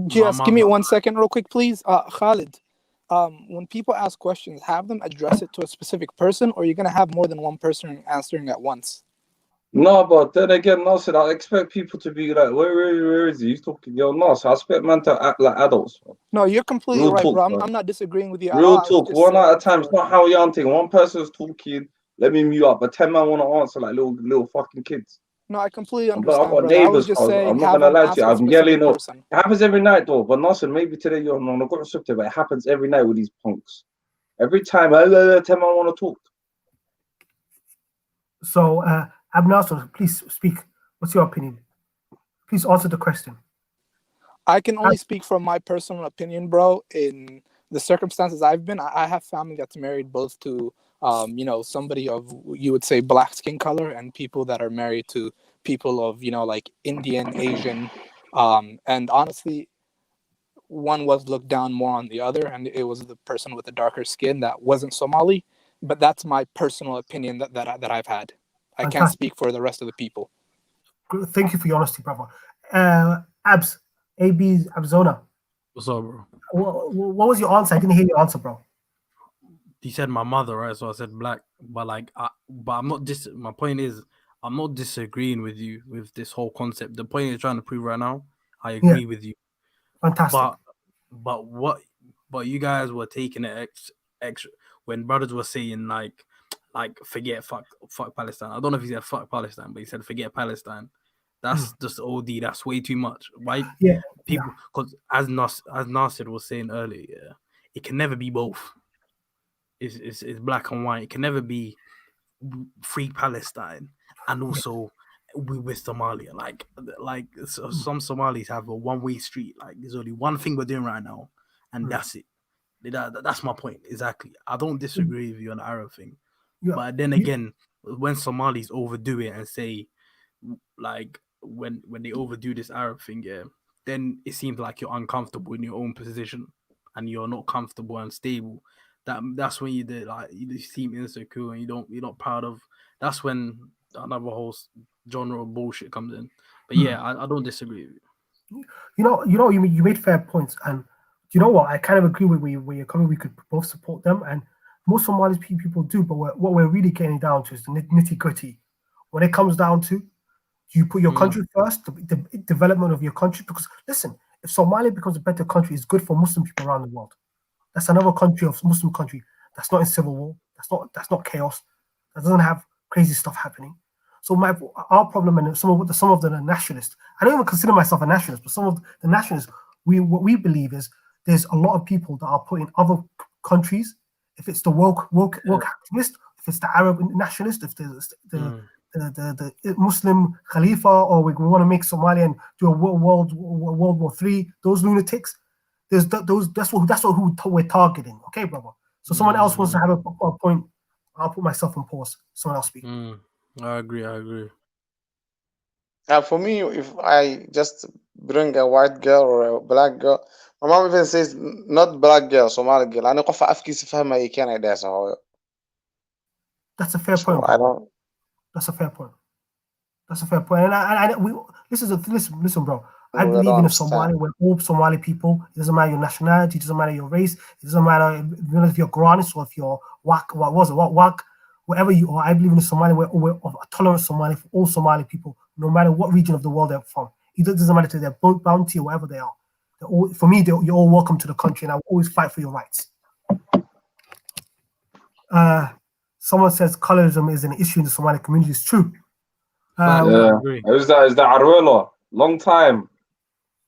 Just give me 1 second real quick, please. Khalid, when people ask questions, have them address it to a specific person, or you're going to have more than one person answering at once? No, but then again, Nasir, I expect people to be like, where is he? He's talking, yo, Nasir, I expect men to act like adults. Bro. No, you're completely Real right, talk, bro. I'm not disagreeing with you. Real talk, one at a time. It's not how young thing. One person's talking, let me mute up, but 10 men want to answer like little fucking kids. No, I completely understand. I've got neighbors. I'm not gonna lie to you. I'm yelling. It happens every night, though. But Nasir, maybe today you're not going to but it happens every night with these punks. Every time, 10 men want to talk. So, Abnasir, please speak. What's your opinion? Please answer the question. I can only speak from my personal opinion, bro. In the circumstances I've been, I have family that's married both to, somebody of, you would say, black skin color, and people that are married to people of, like Indian, Asian. And honestly, one was looked down more on the other, and it was the person with the darker skin that wasn't Somali. But that's my personal opinion that I've had. I can't speak for the rest of the people. Thank you for your honesty, brother. AB's Abzona. What's up, bro? What was your answer? I didn't hear your answer, bro. He said my mother, right? So I said black, but I'm not. My point is, I'm not disagreeing with you with this whole concept. The point you're trying to prove right now, I agree with you. Fantastic. But you guys were taking it extra when brothers were saying like forget fuck Palestine. I don't know if he said fuck Palestine, but he said forget Palestine. That's just OD. That's way too much, right? Yeah. People, because as Nasir was saying earlier, it can never be both. It's black and white. It can never be free Palestine and also with Somalia. So some Somalis have a one-way street. Like there's only one thing we're doing right now, and that's it. That's my point exactly. I don't disagree with you on the Arab thing, but then again, when Somalis overdo it and say like when they overdo this Arab thing, then it seems like you're uncomfortable in your own position. and you're not comfortable and stable, that's when you seem insecure and you're not proud of. That's when another whole genre of bullshit comes in. But yeah, I don't disagree with you. You made fair points, and you know what? I kind of agree with where you're coming. We could both support them, and most Somali people do. But what we're really getting down to is the nitty gritty. When it comes down to, you put your country first, the development of your country. Because listen, if Somalia becomes a better country, it's good for Muslim people around the world. That's another country of Muslim country that's not in civil war. That's not chaos. That doesn't have crazy stuff happening. So our problem, and some of the nationalists, I don't even consider myself a nationalist, but some of the nationalists, what we believe is there's a lot of people that are put in other countries. If it's the woke activist, if it's the Arab nationalist, if there's the Muslim Khalifa, or we want to make Somalia and do a World War III, those lunatics, there's that's who we're targeting. Okay, brother. So someone else wants to have a point. I'll put myself on pause. Someone else speak. I agree. For me, if I just bring a white girl or a black girl, my mom even says not black girl, Somali girl. أنا قف أفكي سفهم أي كان عدا سهوا. That's a fair point. I don't. That's a fair point. And listen, bro. I believe in a Somali where all Somali people. It doesn't matter your nationality. It doesn't matter your race. It doesn't matter if you're Quranis or if you're Wak. Whatever you are. I believe in a Somali where we're a tolerant Somali for all Somali people, no matter what region of the world they're from. It doesn't matter to their bounty or wherever they are. For me, you're all welcome to the country, and I will always fight for your rights. Someone says colorism is an issue in the Somali community. It's true. Is that Arwelo? Long time.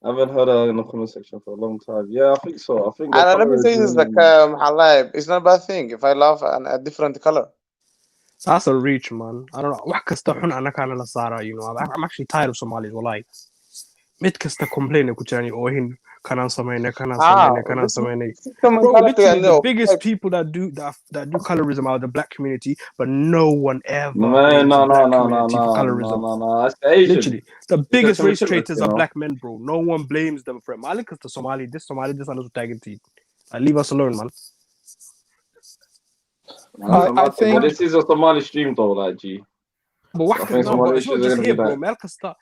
I haven't heard her in the comment section for a long time. Yeah, I think so. I think. And let me say this, like, it's not a bad thing if I love a different color. That's a reach, man. I don't know. You know, I'm actually tired of Somalis. Wallahi. Mid kasta complain ku jirani oohin kana sameeyna. Bro, literally the biggest people that do colorism are the black community, but no one ever blames the black community for colorism. That's Asian. Literally, the biggest race traitors are black men, bro. No one blames them for it. Malik is the Somali, this, and this tagging team. Leave us alone, man. I think this is a Somali stream though, like G. But what it's not just here, bro. Mel Kasta.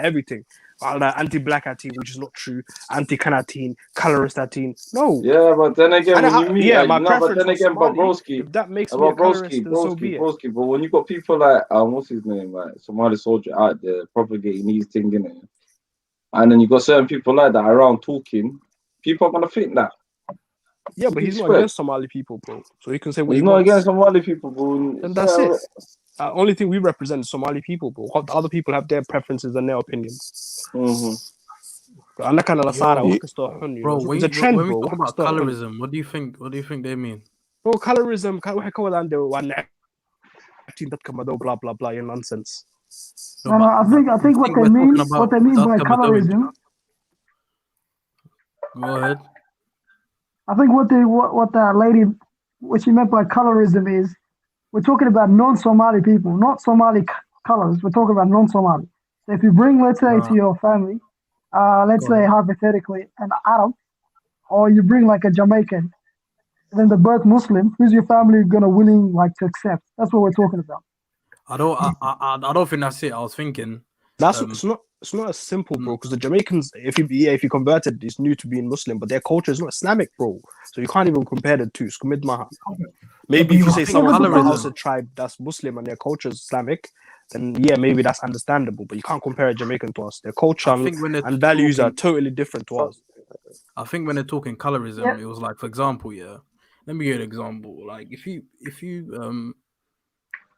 Everything. Anti-black which is not true. Anti-Kanatin, colorist teen. No. Yeah, but then again, when you meet, my preference but then again, Somali, broski, if that makes me a colorist, then so be it. Broski. But when you got people like what's his name, like Somali soldier out there propagating these things in it, and then you got certain people like that around talking, people are gonna think that. Yeah, but he's not against Somali people, bro. So he can say what he's he not wants. against Somali people, bro. And that's it. Only thing we represent is Somali people, bro. The other people have their preferences and their opinions. Bro, it's a trend, when we bro. talk about colorism, what do you think they mean? Bro, colorism, blah blah blah, your nonsense. No, I think what they mean by colorism. Go ahead. I think what she meant by colorism is we're talking about non-Somali people, not Somali colors. We're talking about non-Somali. So if you bring, let's say, to your family, let's say hypothetically an Arab, or you bring like a Jamaican, and then they're both Muslim, who's your family gonna willing like to accept? That's what we're talking about. I don't think that's it. I was thinking it's not as simple, bro. Because the Jamaicans, if you converted, it's new to being Muslim, but their culture is not Islamic, bro. So you can't even compare the two. Maybe if you say someone from a Hausa tribe that's Muslim and their culture is Islamic, then yeah, maybe that's understandable. But you can't compare a Jamaican to us. Their culture and values are totally different to us. I think when they're talking colorism, it was like, for example, let me give you an example. Like if you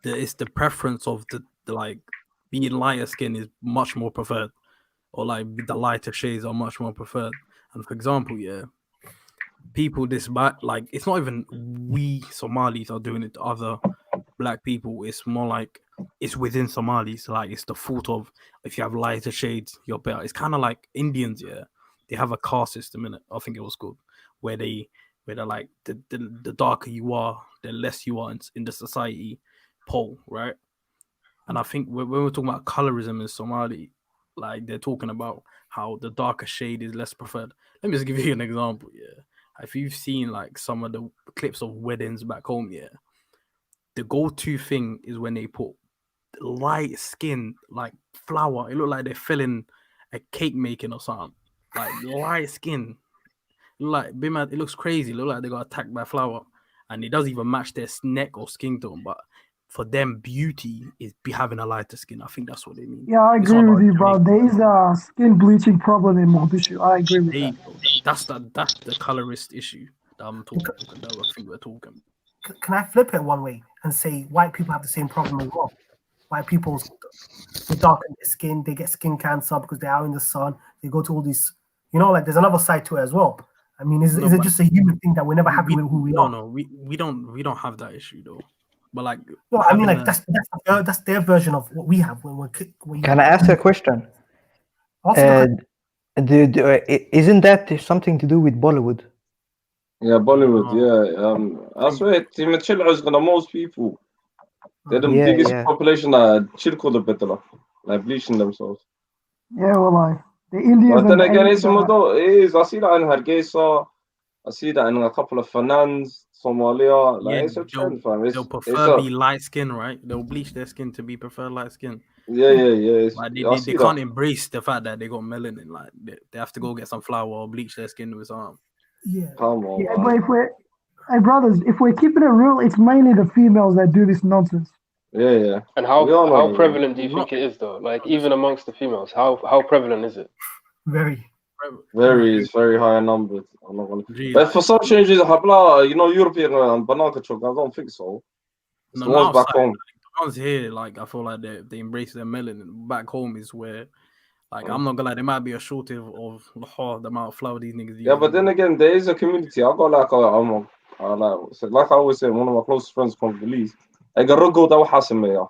it's the preference of the like being lighter skin is much more preferred, or like the lighter shades are much more preferred. And for example, people like it's not even we Somalis are doing it to other black people. It's more like it's within Somalis. Like it's the fault of if you have lighter shades, you're better. It's kind of like Indians, they have a caste system in it. I think it was called where they're like the darker you are, the less you are in the society pole, right? And I think when we're talking about colorism in Somali, Like they're talking about how the darker shade is less preferred. Let me just give you an example. Yeah, if you've seen like some of the clips of weddings back home, yeah, the go-to thing is when they put light skin, like flour. It look like they're filling a cake making or something. Like light skin, it looks crazy. It look like they got attacked by flour, and it doesn't even match their neck or skin tone. But for them, beauty is having a lighter skin. I think that's what they mean. Yeah, I agree with you, bro. There is a skin bleaching problem in Mogadishu. I agree with that. That's the colorist issue that I'm talking. That I think we're talking. Can I flip it one way and say white people have the same problem as well? White people, they darken their skin, they get skin cancer because they are in the sun. They go to all these, like there's another side to it as well. I mean, is it just a human thing that we're never happy with who we are? No, we don't have that issue though. But like, no, I mean, like that's their version of what we have when we're. Can I ask a question? Isn't that something to do with Bollywood? Yeah, Bollywood. Yeah, I swear, Chilco is gonna most people. They're the biggest population that Chilco the better, like bleaching themselves. Yeah, well, the Indians. But then again, I see that in Hargeisa. I see that in a couple of finance, Somalia. Like, it's a trend, fam. They'll prefer be light skin, right? They'll bleach their skin to be preferred light skin. Yeah. Like they can't embrace the fact that they got melanin. Like they have to go get some flour or bleach their skin with some. Yeah. Come on. Yeah, but brothers, if we're keeping it real, it's mainly the females that do this nonsense. Yeah. And how prevalent do you think it is, though? Like even amongst the females, how prevalent is it? Very. It's very high numbers. I'm not gonna. But for some changes, European and banana chocolate, I don't think so. No, the ones back home. The ones here, like I feel like they embrace their melanin. Back home is where, like, I'm not gonna lie, there might be a shortage of the amount of flour these niggas use. Yeah, but then again, there is a community. I got like I always say, one of my closest friends from Belize. I got Rogo that was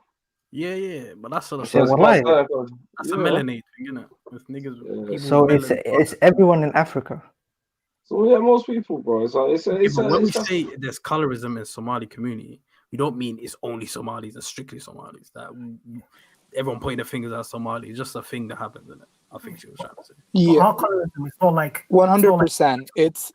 Yeah, but that's sort of that's a melanated thing, isn't it? With niggas. So it's everyone in Africa. So yeah, most people, bro. When we say there's colorism in Somali community, we don't mean it's only Somalis and strictly Somalis. That everyone pointing their fingers at Somali. It's just a thing that happens, isn't it? I think she was trying to say. Yeah, colorism. It's not like 100%. It's.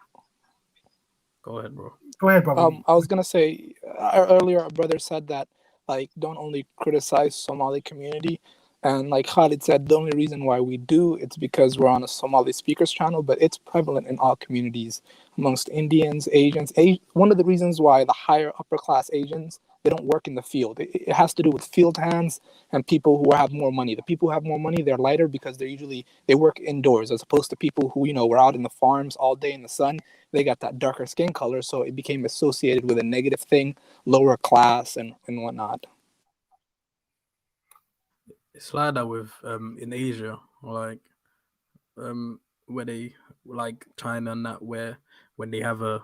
Go ahead, bro. Go ahead, brother. I was gonna say earlier, our brother said that like don't only criticize Somali community, and like Khalid said, the only reason why we do it's because we're on a Somali speakers channel, but it's prevalent in all communities amongst Indians, Asians. One of the reasons why the higher upper class Asians, they don't work in the field. It has to do with field hands and people who have more money. The people who have more money, they're lighter because they work indoors, as opposed to people who were out in the farms all day in the sun. They got that darker skin color, so it became associated with a negative thing, lower class and whatnot. It's like that with in Asia, like where they like China and that, where when they have a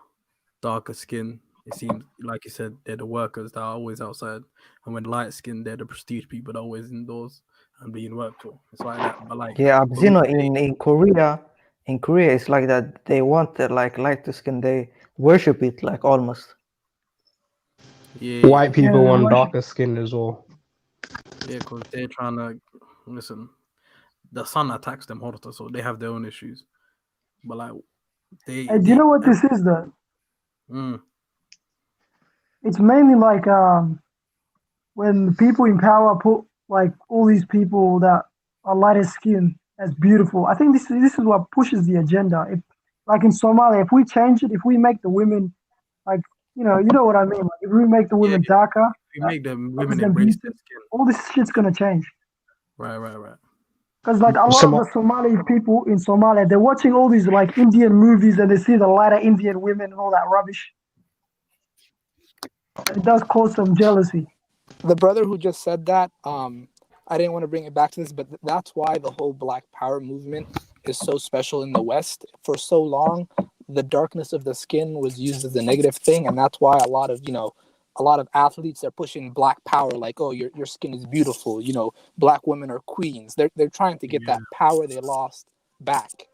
darker skin, it seems like you said they're the workers that are always outside, and when light skin, they're the prestige people that are always indoors and being worked for. It's like that, but like in Korea. In Korea, it's like that. They want the lighter skin. They worship it like almost. Yeah. White people want darker skin as well. Yeah, because they're trying to listen. The sun attacks them harder, so they have their own issues. But like, do you know what this is, though? It's mainly like when people in power put like all these people that are lighter skin as beautiful. I think this is what pushes the agenda. If, like in Somalia, if we change it, if we make the women like you know what I mean. Like if we make the women darker, if we make the women embrace their skin, all this shit's gonna change. Right. Because like a lot of the Somali people in Somalia, they're watching all these like Indian movies and they see the lighter Indian women and all that rubbish. It does cause some jealousy. The brother who just said that, I didn't want to bring it back to this, but that's why the whole Black Power movement is so special in the West. For so long, the darkness of the skin was used as a negative thing, and that's why a lot of athletes are pushing Black Power, like, oh, your skin is beautiful. Black women are queens. They're trying to get that power they lost back.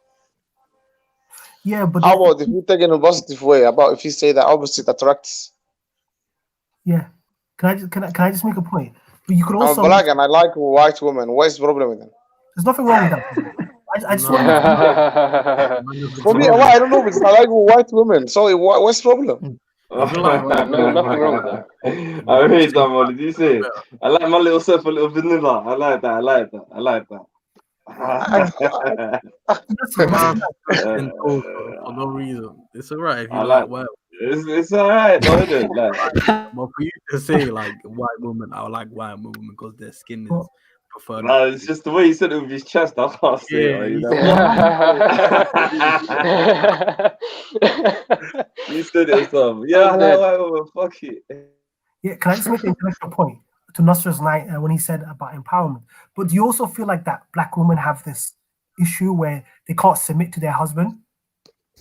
Yeah, but how about if you take it in a positive way? About if you say that opposite attracts. Yeah, can I just make a point? But you could also. I'm black and I like white women. What is the problem with them? There's nothing wrong with that. I just want For me, I don't know because I like white women. So what's the problem? No, nothing wrong with that. I hate that, what did you say? I like my little self a little vanilla. I like that. For no reason. It's alright if you I like like white. it's alright, though, isn't it? Like, but for you to say like white women, I like white women because their skin is preferred. No, it's just the way he said it with his chest. I can't say it. You know what? You said it yourself. Yeah, I like white women. Fuck it. Yeah, can I just make an intellectual point to Nasser's night when he said about empowerment? But do you also feel like that black women have this issue where they can't submit to their husband?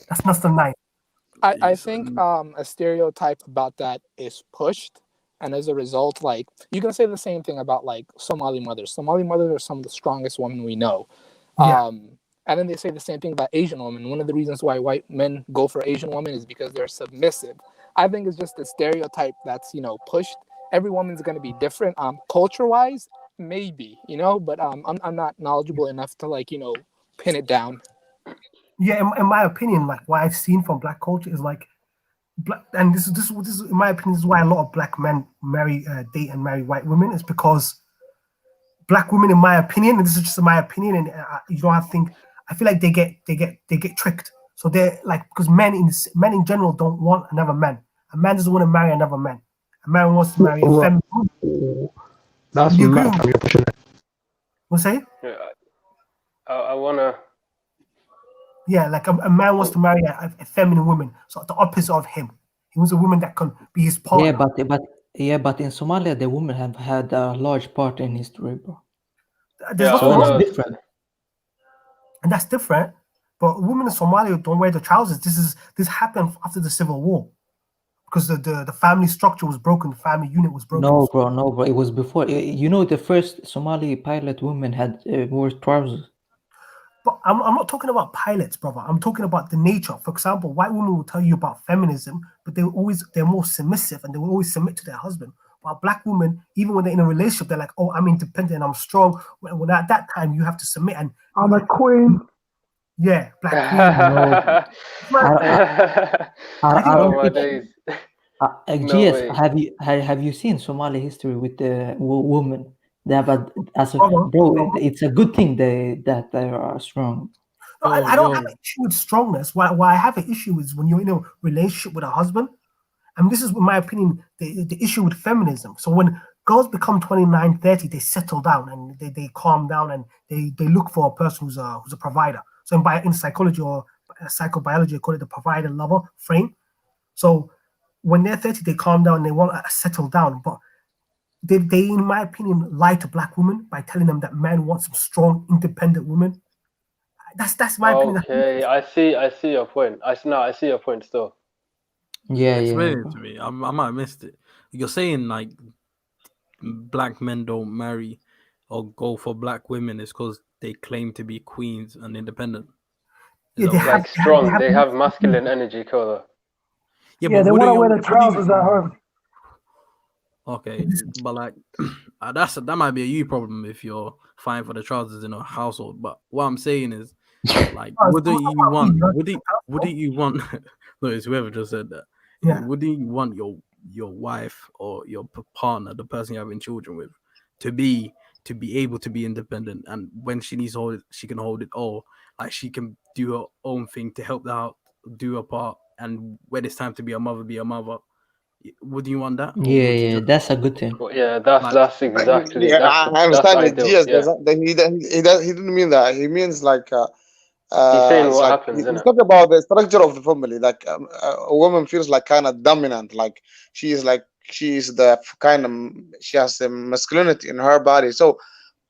That's Nasser night. I think a stereotype about that is pushed, and as a result, like you can say the same thing about like Somali mothers. Somali mothers are some of the strongest women we know. Yeah. And then they say the same thing about Asian women. One of the reasons why white men go for Asian women is because they're submissive. I think it's just a stereotype that's, you know, pushed. Every woman's going to be different. Culture-wise, maybe, you know, but I'm not knowledgeable enough to like, you know, pin it down. Yeah, in my opinion, like what I've seen from black culture is like, and this is in my opinion, this is why a lot of black men date and marry white women, is because black women, in my opinion, and this is just my opinion, and you don't have to think. I feel like they get tricked. So they're like, because men in general don't want another man. A man doesn't want to marry another man. A man wants to marry a feminine woman. That's you agree mad. with me? What's that? Yeah, I wanna. Yeah, like a man wants to marry a feminine woman, so the opposite of him. He wants a woman that can be his partner. But in Somalia, the women have had a large part in history, bro. There's nothing wrong with different, and that's different. But women in Somalia don't wear the trousers. This happened after the civil war, because the family structure was broken, the family unit was broken. No, bro. It was before. You know, the first Somali pilot women had wore trousers. But I'm not talking about pilots, brother. I'm talking about the nature. For example, white women will tell you about feminism, but they're more submissive and they will always submit to their husband. But black women, even when they're in a relationship, they're like, "Oh, I'm independent and I'm strong." When at that time you have to submit, and I'm a queen. Yeah, black queen. Oh my days. GS, have you seen Somali history with the women? It's a good thing that they are strong. No, I don't have an issue with strongness. Why I have an issue is when you're in a relationship with a husband. And this is, in my opinion, the issue with feminism. So when girls become 29, 30, they settle down and they calm down and they look for a person who's a provider. So in psychology or psychobiology, they call it the provider lover frame. So when they're 30, they calm down and they want to settle down. But they, in my opinion, lie to black women by telling them that men want some strong, independent women. That's my opinion. Okay, I see your point. I see your point still. Explain it to me. I might have missed it. You're saying like black men don't marry or go for black women is because they claim to be queens and independent. Like strong. They have masculine energy, Kola. Yeah, they want to wear the trousers at home. Okay, but like that might be a you problem if you're fine for the trousers in a household. But what I'm saying is, like, wouldn't you want? No, it's whoever just said that. Yeah. Wouldn't you want your wife or your partner, the person you're having children with, to be able to be independent, and when she needs to hold it, she can hold it, or like she can do her own thing to help out, do her part, and when it's time to be a mother, be a mother. Would you want that? Yeah, that's a good thing. Well, yeah, that's exactly. Yeah, I understand that's that. Yes, he didn't mean that. He means like he's saying what like, happens. He's talking about the structure of the family. Like a woman feels like kind of dominant. Like she is the kind of, she has the masculinity in her body. So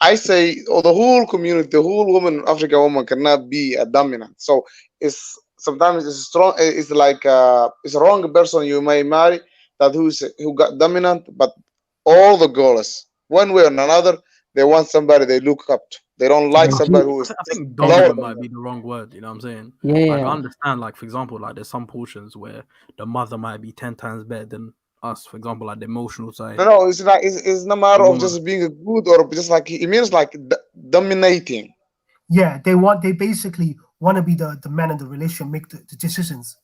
I say, the whole community, the whole African woman cannot be a dominant. So sometimes it's strong. It's like it's a wrong person you may marry who got dominant, but all the girls, one way or another, they want somebody they look up to. They don't like somebody who is. I think dominant might be the wrong word. You know what I'm saying? Yeah. Like I understand. Like for example, like there's some portions where the mother might be 10 times better than us, for example, like the emotional side. No, it's like it's no matter You of just being a good or just like it means like dominating. Yeah, they basically want to be the man in the relationship, make the decisions,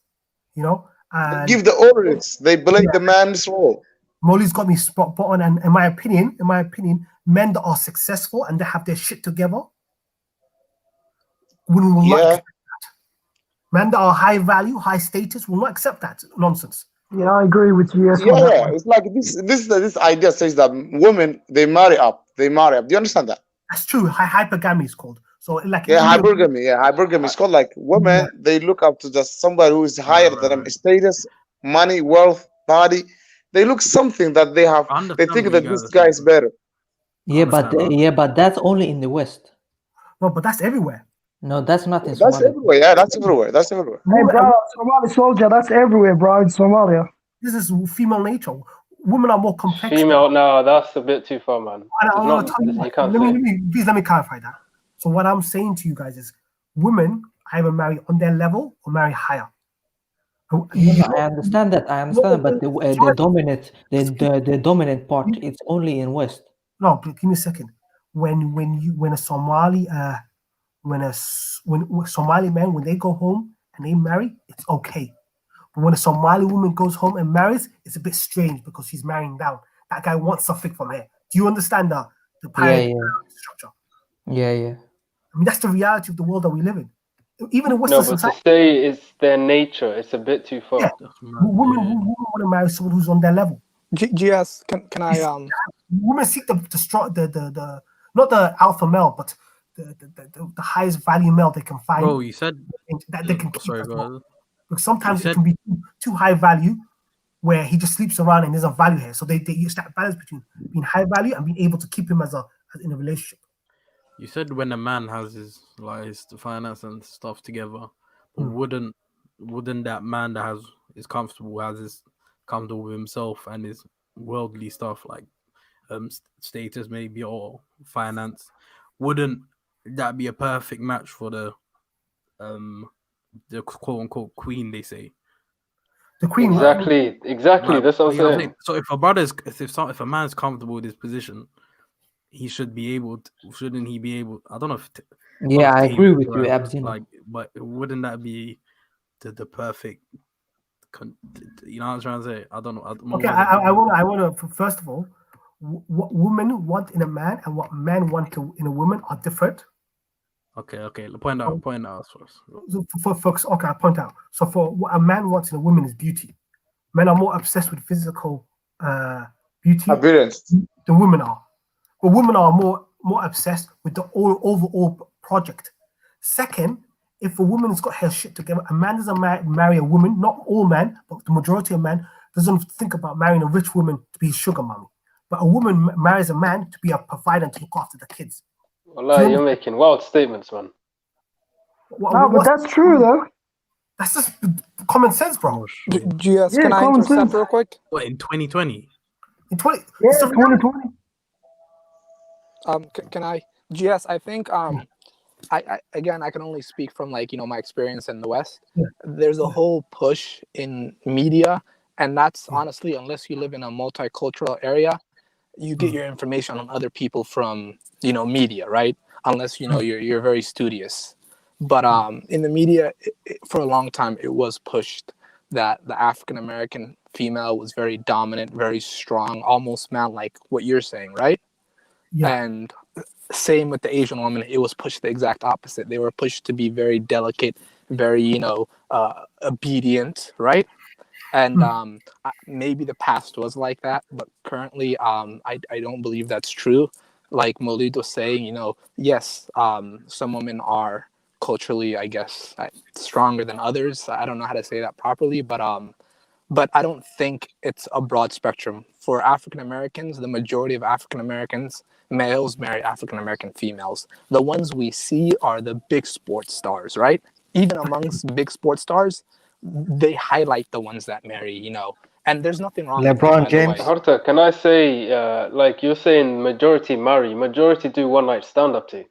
you know. They And give the orders. They play the man's role. Molly's got me spot on, and in my opinion, men that are successful and they have their shit together will not accept that. Men that are high value, high status will not accept that nonsense. Yeah, I agree with you. Yes, Yeah. It's like this idea says that women they marry up. Do you understand that? That's true. Hypergamy is called. So like hypergamy. Yeah, hypergamy is called like women. They look up to just somebody who is higher than them, status, money, wealth, body. They look something that they have. They think that this guy is better. Yeah, but that's only in the West. No, but that's everywhere. No, that's not in That's Somalia. everywhere. Yeah, that's everywhere. That's everywhere. Hey, bro, Somali soldier, that's everywhere, bro, in Somalia. This is female nature. Women are more complex. Female, no, that's a bit too far, man. Let me clarify that. So what I'm saying to you guys is, women either marry on their level or marry higher. Yeah, I understand that. But the dominant part, it's only in West. No, but give me a second. When a Somali Somali man, when they go home and they marry, it's okay. But when a Somali woman goes home and marries, it's a bit strange because she's marrying down. That guy wants something from her. Do you understand the pyramid structure? Yeah. I mean, that's the reality of the world that we live in. Even in Western society. No, but to say it's their nature, it's a bit too far. Yeah. Women want to marry someone who's on their level. GS, can I Women seek the not the alpha male, but the highest value male they can find. Bro, you said that they can keep as well. Because sometimes it can be too high value, where he just sleeps around and there's a value here. So they use that balance between being high value and being able to keep him as in a relationship. You said when a man has his finance and stuff together, wouldn't that man that is comfortable with himself and his worldly stuff like status maybe or finance, wouldn't that be a perfect match for the quote unquote queen, they say? The queen. Exactly. Right. That's what I'm saying. So if a man's comfortable with his position, he should be able to, shouldn't he be able? I don't know if. I agree with you, absolutely. But wouldn't that be the perfect? You know what I'm trying to say? I don't know. Okay, I want to first of all, what women want in a man and what men want in a woman are different. Okay. Point out first. Okay, I'll point out. So for what a man wants in a woman is beauty. Men are more obsessed with physical beauty appearance than women are. But women are more obsessed with the overall project. Second, if a woman's got her shit together, a man doesn't marry a woman, not all men, but the majority of men doesn't think about marrying a rich woman to be his sugar mommy. But a woman marries a man to be a provider and to look after the kids. Wallah, you're making wild statements, man. But that's true, though. That's just common sense, bro. GS, can I intercept real quick? What, in 2020? In 2020. Can I? GS, I think I can only speak from my experience in the West. There's a whole push in media, and that's honestly, unless you live in a multicultural area, you get your information on other people from media, right? Unless you're very studious. But in the media, for a long time, it was pushed that the African American female was very dominant, very strong, almost man-like what you're saying, right? Yeah. And same with the Asian woman, it was pushed the exact opposite. They were pushed to be very delicate, very obedient, right? And maybe the past was like that, but currently I don't believe that's true. Like Maulid was saying, yes, some women are culturally, I guess, stronger than others. I don't know how to say that properly, but I don't think it's a broad spectrum. For African Americans, the majority of African Americans, males marry African American females. The ones we see are the big sports stars, right? Even amongst big sports stars, they highlight the ones that marry, and there's nothing wrong with LeBron James. Horta, can I say, like you're saying, majority marry, majority do one night stand up to.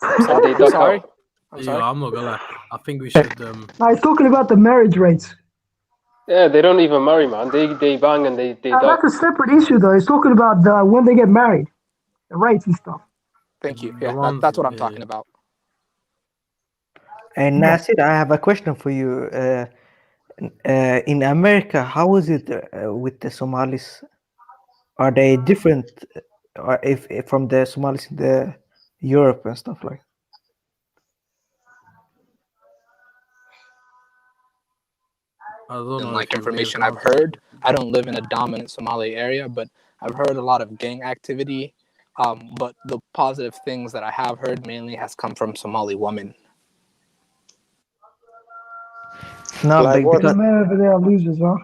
I'm sorry. I'm not gonna lie. I think we should. He's talking about the marriage rates. Yeah, they don't even marry, man. They bang and they die. That's a separate issue, though. It's talking about when they get married, the rights and stuff. Thank you. Yeah, that's what I'm talking about. And Nasir, I have a question for you. In America, how is it with the Somalis? Are they different, or if from the Somalis in the Europe and stuff like? I don't know. Like information I've heard. I don't live in a dominant Somali area, but I've heard a lot of gang activity. But the positive things that I have heard mainly has come from Somali women. No, Like what? The men over there are losers, huh?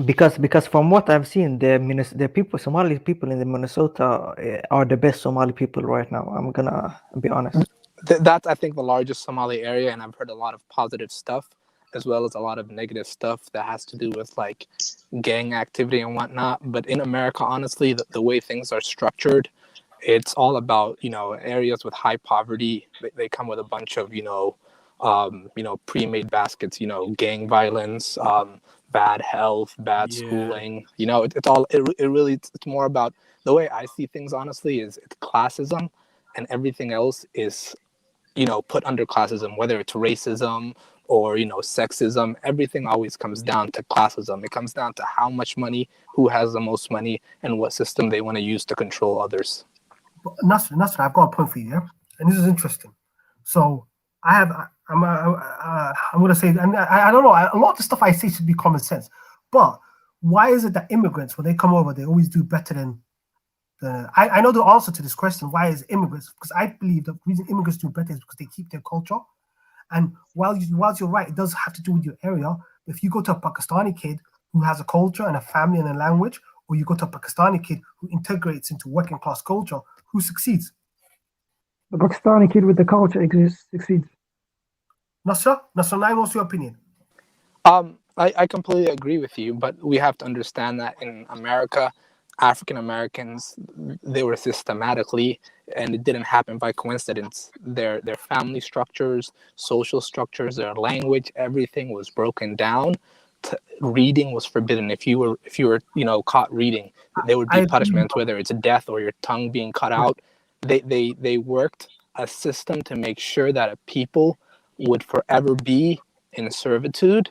because from what I've seen, the people, Somali people in the Minnesota are the best Somali people right now. I'm gonna be honest. That's, I think, the largest Somali area, and I've heard a lot of positive stuff, as well as a lot of negative stuff that has to do with like gang activity and whatnot. But in America, honestly, the way things are structured, it's all about, areas with high poverty. They come with a bunch of, pre-made baskets, gang violence, bad health, bad schooling. It's more about, the way I see things, honestly, is it's classism, and everything else is, put under classism, whether it's racism or, sexism. Everything always comes down to classism. It comes down to how much money, who has the most money, and what system they want to use to control others. Nasser, I've got a point for you, yeah? And this is interesting. So I'm going to say, and I don't know, a lot of the stuff I say should be common sense, but why is it that immigrants, when they come over, they always do better than I know the answer to this question. Why is immigrants? Because I believe the reason immigrants do better is because they keep their culture. And whilst you're right, it does have to do with your area. If you go to a Pakistani kid who has a culture and a family and a language, or you go to a Pakistani kid who integrates into working class culture, who succeeds? The Pakistani kid with the culture succeeds. Nasra, what's your opinion? I completely agree with you, but we have to understand that in America, African Americans, they were systematically, and it didn't happen by coincidence. Their family structures, social structures, their language, everything was broken down. Reading was forbidden. If you were caught reading, there would be punishment, whether it's death or your tongue being cut out. They worked a system to make sure that a people would forever be in servitude.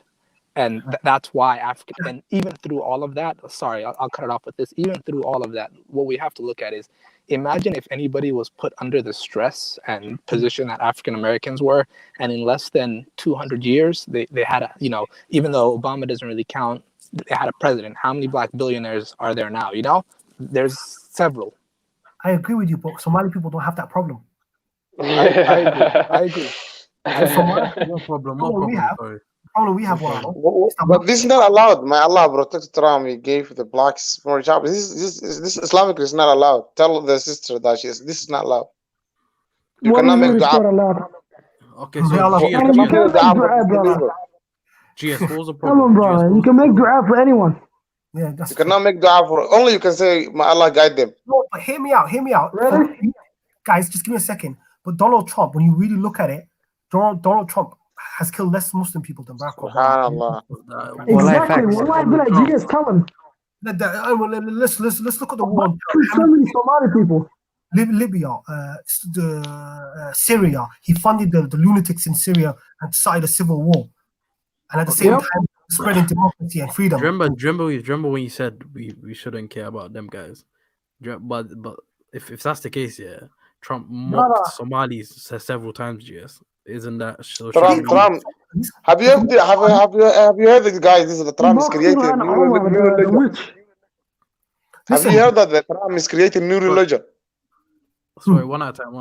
And that's why African, and even through all of that, sorry, I'll cut it off with this. Even through all of that, what we have to look at is, imagine if anybody was put under the stress and position that African Americans were, and in less than 200 years, they had even though Obama doesn't really count, they had a president. How many black billionaires are there now? There's several. I agree with you, but Somali people don't have that problem. I agree. No problem. We have one. But this is not allowed. May Allah protect Trump. He gave the blacks more jobs. This Islamic is not allowed. Tell the sister that this is not allowed. You cannot make dua. Okay, so GS, what was the problem? Come on, bro. You can make dua for anyone. Yeah, you cannot make dua for, only you can say, may Allah guide them. No, but hear me out. Really? Guys, just give me a second. But Donald Trump, when you really look at it, Donald Trump has killed less Muslim people than Barack Obama. Exactly. Why did I just tell him? Let's look at the war. So many Somali people. Libya, Syria. He funded the lunatics in Syria and started a civil war, and at the same time spreading democracy and freedom. Remember when you said we shouldn't care about them guys? But if that's the case, yeah, Trump mocked Somalis several times. GS. Isn't that so? Trump. Have you heard the guys? This is the Trump is creating new religion. Have you heard that the Trump is creating new religion? Sorry, one at a time.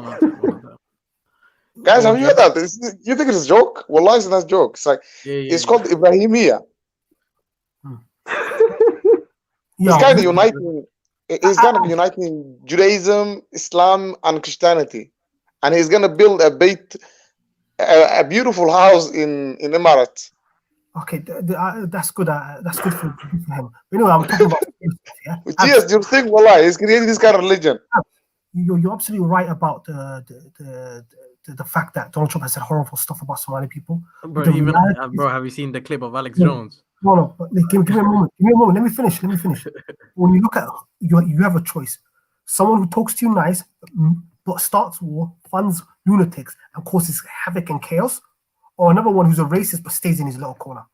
Guys, have you heard that? You think it's a joke? Wallah, it's not a joke. It's like it's called Ibrahimiyya. It's kind of uniting. It's kind of uniting Judaism, Islam, and Christianity, and he's gonna build a beautiful house in Emirates. Okay, that's good. That's good for him. Anyway, I'm talking about. Yes, you think Wallah, he's creating this kind of religion. You're absolutely right about the fact that Donald Trump has said horrible stuff about Somali people. Bro, have you seen the clip of Alex Jones? No, but give me a moment. Give me a moment. Let me finish. When you look at you have a choice. Someone who talks to you nice, but starts war, funds lunatics, and causes havoc and chaos, or another one who's a racist but stays in his little corner.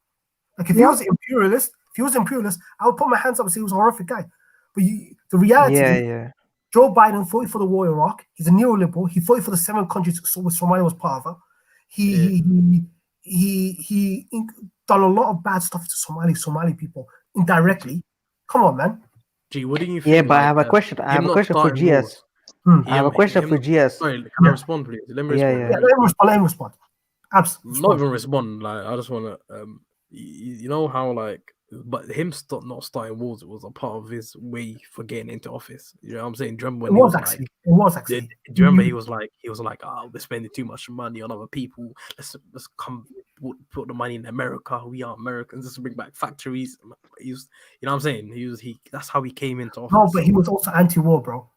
Like if he was imperialist, I would put my hands up and say he was a horrific guy. But the reality is, Joe Biden fought for the war in Iraq. He's a neoliberal. He fought for the 7 countries which Somalia was part of. He done a lot of bad stuff to Somali people indirectly. Come on, man. Gee, what do you think? Yeah, but I have a question. I have a question for GS. I have a question for GS. Sorry, can I respond, please? Let me respond. Let me respond. Absolutely. Not even respond. Like, I just want to, you know how like, but him not starting wars was a part of his way for getting into office. You know what I'm saying? Do you remember when it was actually. Do you remember he was like, oh, we're spending too much money on other people. Let's come put the money in America. We are Americans. Let's bring back factories. You know what I'm saying? He that's how he came into office. No, but he was also anti-war, bro.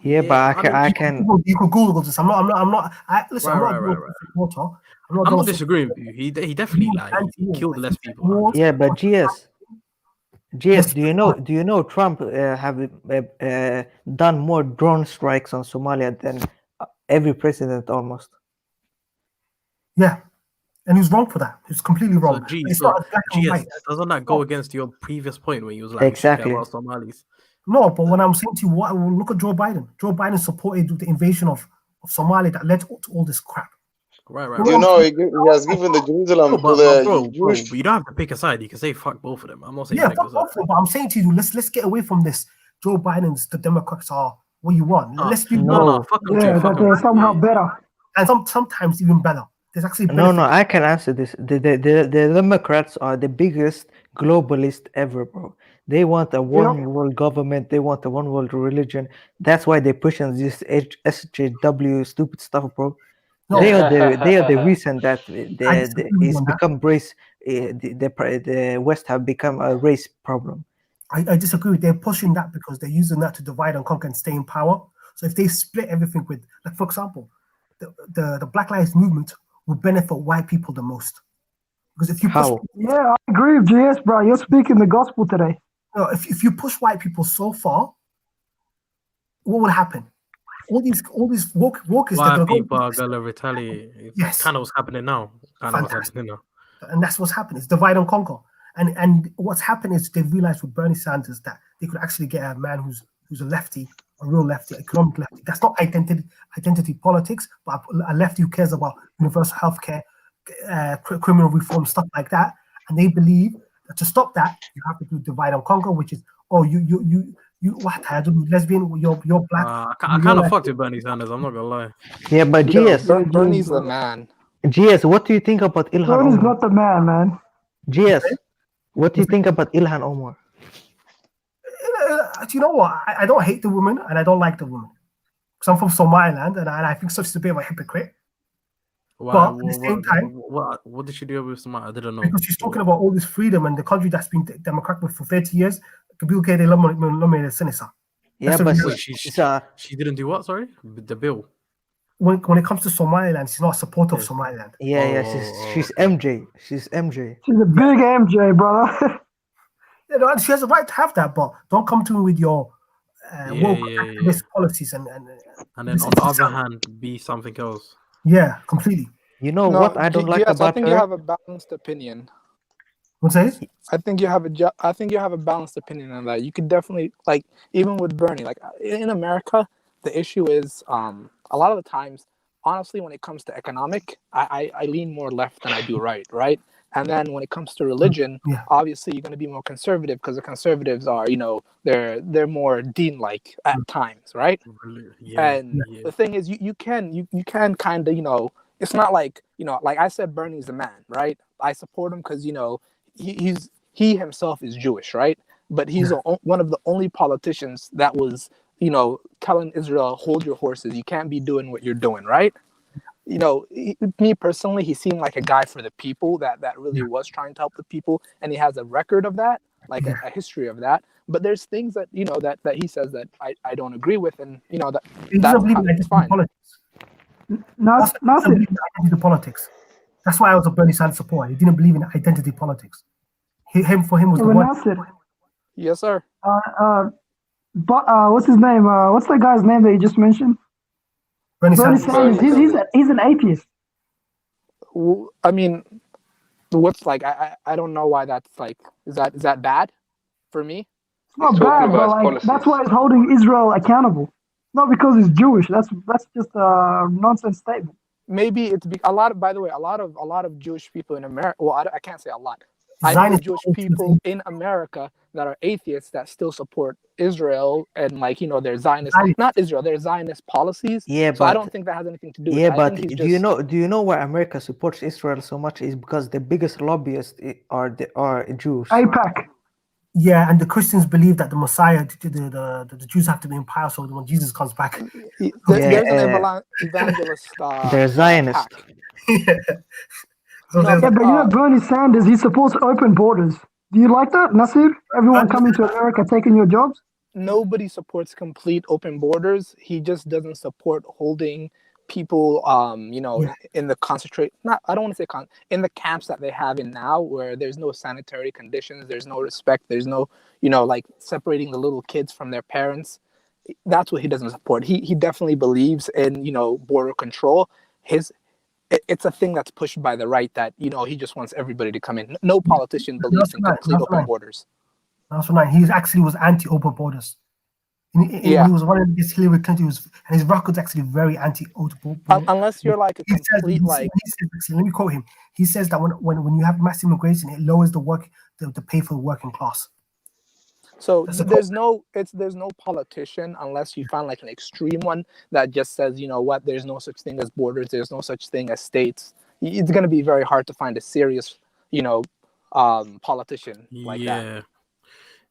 Yeah, but I can. You can Google this. I'm not. Listen, I'm not disagreeing with you. He definitely killed less people. Yeah, but GS, do you know Trump have done more drone strikes on Somalia than every president almost? Yeah, and he's wrong for that. He's completely wrong. Doesn't that go against your previous point when you was like exactly about Somalis? No, but when I'm saying to you, look at Joe Biden. Joe Biden supported the invasion of Somalia that led to all this crap. Right. You know, he has given the Jerusalem to the Jewish. But you don't have to pick a side. You can say fuck both of them. I'm not saying fuck both of them. But I'm saying to you, let's get away from this. Joe Biden's the Democrats are what you want. Let's be fuck them too. Fuck them. Somehow better, and sometimes even better. There's actually no. I can answer this. The Democrats are the biggest globalist ever, bro. They want a one world government. They want a one world religion. That's why they're pushing this SJW stupid stuff, bro. No. They are the reason that it's become race. The West have become a race problem. I disagree. They're pushing that because they're using that to divide and conquer and stay in power. So if they split everything with, like for example, the Black Lives Movement will benefit white people the most. Because if you push, I agree with GS, bro. You're speaking the gospel today. No, if you push white people so far, what will happen? All these walkers. White people are gonna retaliate. It's kind of what's happening now. And that's what's happening. It's divide and conquer. And what's happened is they've realized with Bernie Sanders that they could actually get a man who's a lefty, a real lefty, economic lefty. That's not identity politics, but a lefty who cares about universal healthcare, criminal reform, stuff like that. And they believe that to stop that, you have to do divide and conquer, which is you what lesbian, you're black. I kind of fucked with Bernie Sanders. I'm not gonna lie. Yeah, but GS, Bernie's the man. GS, what do you think about Ilhan Omar? Bernie's not the man. GS, what do you think about Ilhan Omar? You know what? I don't hate the woman and I don't like the woman. Because I'm from Somaliland and I think she's a bit of a hypocrite. Wow, but at the same time, what did she do with Somalia? I didn't know. Because she's talking about all this freedom and the country that's been democratic for 30 years. Yeah, but she didn't do what? Sorry, the bill. When it comes to Somaliland, she's not a supporter of Somaliland. Yeah, she's MJ. She's MJ. She's a big MJ, brother. Yeah, she has a right to have that, but don't come to me with your activist policies and then on the other hand, be something else. Yeah, completely. You know what I don't like about I think her? You have a balanced opinion. What's that? I think you have a balanced opinion on that. You could definitely, like, even with Bernie, like in America, the issue is a lot of the times, honestly, when it comes to economic, I lean more left than I do right? And then when it comes to religion, obviously you're going to be more conservative because the conservatives are, they're more Dean-like at times, right? The thing is, you can kind of, it's not like, like I said, Bernie's the man, right? I support him because, he himself is Jewish, right? But he's one of the only politicians that was, telling Israel, hold your horses. You can't be doing what you're doing, right? Me personally, he seemed like a guy for the people that really was trying to help the people, and he has a record of that, like a history of that. But there's things that that he says that I don't agree with, and that's fine. Not identity politics. That's why I was a Bernie Sanders supporter. He didn't believe in identity politics. For him was the Ibn word. Nasir. Yes, sir. But what's his name? What's the guy's name that you just mentioned? Bernie Sanders. Sanders. He's an atheist. I mean, what's like? I don't know why that's like. Is that bad for me? It's not bad, but like that's why he's holding Israel accountable. Not because he's Jewish. That's just a nonsense statement. Maybe it's a lot of. By the way, a lot of Jewish people in America. Well, I can't say a lot. I know Jewish people in America that are atheists that still support Israel and they're Zionist, not Israel, they're Zionist policies. Yeah, so I don't think that has anything to do with it. Yeah, but do you know why America supports Israel so much is because the biggest lobbyists are Jews. AIPAC. Yeah, and the Christians believe that the Messiah, the Jews have to be in power, so when Jesus comes back, there's an evangelist. They're Zionist. But Bernie Sanders, he supports open borders. Do you like that, Nasir? Everyone coming to America taking your jobs? Nobody supports complete open borders. He just doesn't support holding people, in the I don't want to say in the camps that they have in now, where there's no sanitary conditions, there's no respect, there's no, separating the little kids from their parents. That's what he doesn't support. He definitely believes in, border control. It's a thing that's pushed by the right that, he just wants everybody to come in. No politician believes in complete open borders. That's right. He actually was anti-open borders. He was running against Hillary Clinton, and his record's actually very anti-open borders. Unless you're like a complete let me quote him. He says that when you have mass immigration, it lowers the pay for the working class. So there's no politician unless you find like an extreme one that just says, there's no such thing as borders, there's no such thing as states. It's going to be very hard to find a serious, politician like that.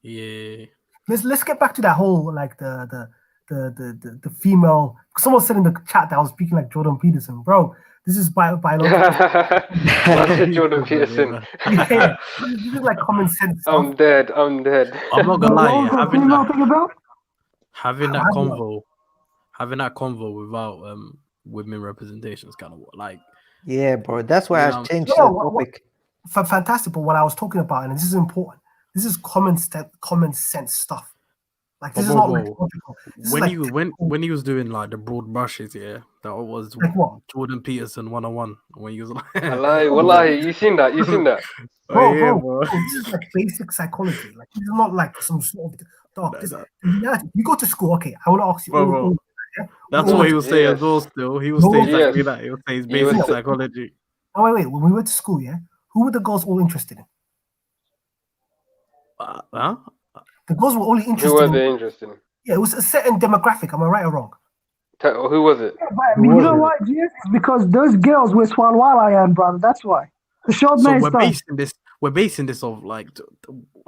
Yeah. Let's get back to that whole like the female. Someone said in the chat that I was speaking like Jordan Peterson, bro. This is biological. That's Jordan Peterson. Yeah, this is like common sense stuff. I'm dead. I'm not gonna lie. Having that convo without women representation is kind of like. Yeah, bro. That's why I've changed the topic. Fantastic. But what I was talking about, and this is important. This is common sense stuff. Like this is not like when he was doing like the broad brushes, that was like what? Jordan Peterson 101 when he was like, Wallahi, you seen that? Bro, this is like basic psychology. Like this is not like some sort of dog. You go to school, okay? I want to ask you. Bro. That's what he was saying as well. Still, he was saying exactly that. He was saying basic psychology. Oh wait. When we went to school, who were the girls all interested in? The girls were only interested. Who were they interested in? Yeah, it was a certain demographic. Am I right or wrong? Who was it? Yeah, but you know why? It's because those girls were Swalwalayan, brother. That's why. The short man stuff. We're basing this off like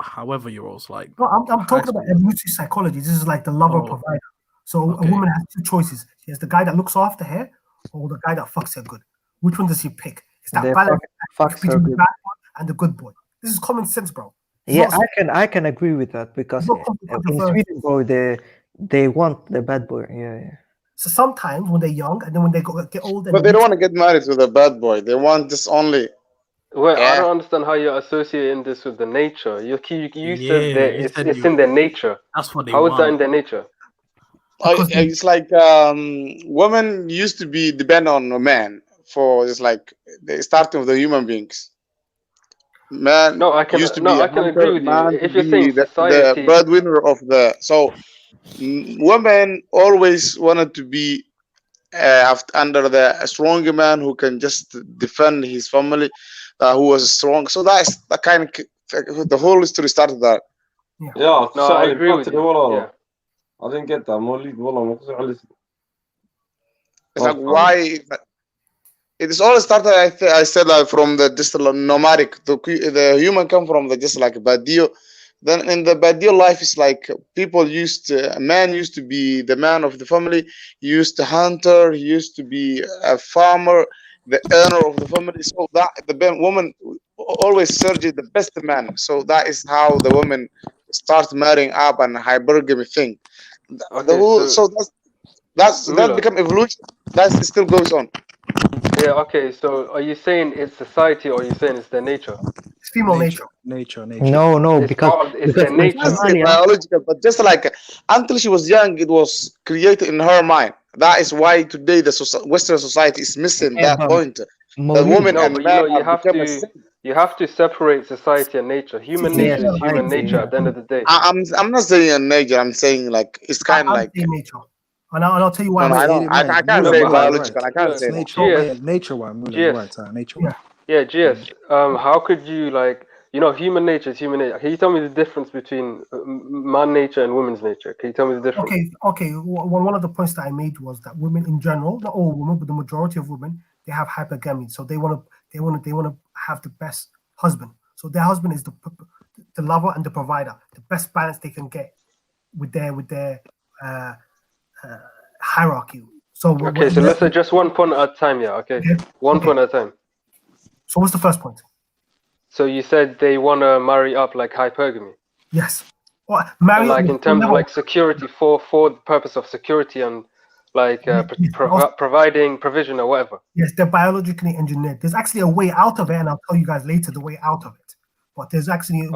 however you're also like. No, I'm talking about evolutionary psychology. This is like the lover provider. So a woman has two choices. She has the guy that looks after her, or the guy that fucks her good. Which one does she pick? It's that balance between the bad boy and the good boy. This is common sense, bro. Yeah, I can agree with that because in Sweden, bro, they want the bad boy. Yeah. So sometimes when they're young and then when they get older, but they don't want to get married with a bad boy. They want this only. Well, I don't understand how you're associating this with the nature. You said that it's in their nature. That's what they want. How is that in their nature? It's like women used to be depend on a man for it's like starting with the human beings. Man, I can agree with you. If you're saying society, the breadwinner of women always wanted to be under the stronger man who can just defend his family, who was strong. So that's the kind of the whole history started that. Yeah, I agree with you. Yeah. I didn't get that. It's like why. It is all started. I said from the just nomadic. The human come from just like Badio. Then in the Badio life, it's like a man used to be the man of the family. He used to hunter. He used to be a farmer, the earner of the family. So that the woman always searches the best man. So that is how the women start marrying up and hypergamy thing. That become evolution. That still goes on. Yeah, okay, so are you saying it's society or are you saying it's their nature? female nature. Nature. No, because It's their I can't say Somalia, biological, but just like until she was young, it was created in her mind. That is why today the Western society is missing yeah, that but point. The Maulid, woman No, and but man you have become a you have to separate society and nature. Human yeah, nature is human society, nature yeah. at the end of the day. I'm not saying nature. I'm saying like it's kind of I'm like saying nature, and I'll tell you why. no, I Wait, don't. I can't Mula, say but Mula, you're biological. right. I can't Look, say It's that. nature. Yeah, nature one. Mula, you're right. Nature one. GS, how could you human nature is human nature. Can you tell me the difference between man nature and women's nature? Can you tell me the difference? Okay. One of the points that I made was that women in general, not all women, but the majority of women, they have hypergamy. So they want to have the best husband. So their husband is the lover and the provider, the best balance they can get with their hierarchy. So Okay, so let's say just one point at a time. Yeah. Okay. One point at a time. So what's the first point? So you said they want to marry up like hypergamy. Yes. Or marry like in terms of like security for the purpose of security and like providing provision or whatever. Yes, they're biologically engineered. There's actually a way out of it, and I'll tell you guys later the way out of it. But there's actually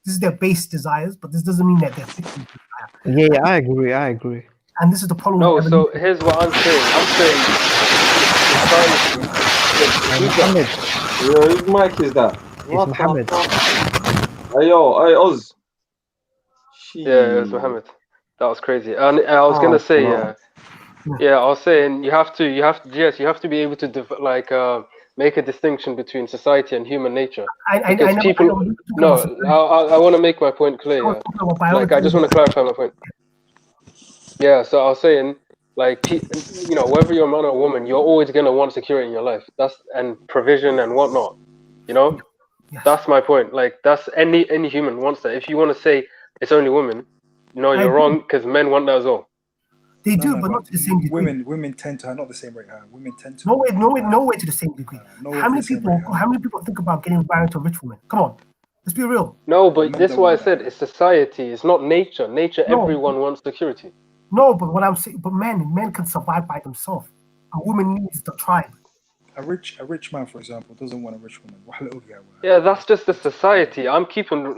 this is their base desires, but this doesn't mean that they're fixing desire. Yeah, I agree. And this is the problem. No, so here's what I'm saying. Mohammed. Whose mic is that? It's Mohammed. Hey Oz. Yeah, it was Mohammed. That was crazy. And I was gonna say, I was saying you have to be able to make a distinction between society and human nature. I want to make my point clear. Like I just want to clarify my point. Yeah, so I was saying, like, whether you're a man or a woman, you're always gonna want security in your life. And provision and whatnot. That's my point. Like, that's any human wants that. If you want to say it's only women, you're wrong, because men want that as well. They do, but not to the same degree. Women tend to not the same rate. Women tend to no way to the same degree. How many people think about getting married to a rich woman? Come on, let's be real. No, but that's why I said it's society. It's not nature. Everyone wants security. No, but what I'm saying, but men can survive by themselves. A woman needs the tribe. A rich man, for example, doesn't want a rich woman. Yeah, that's just the society. I'm keeping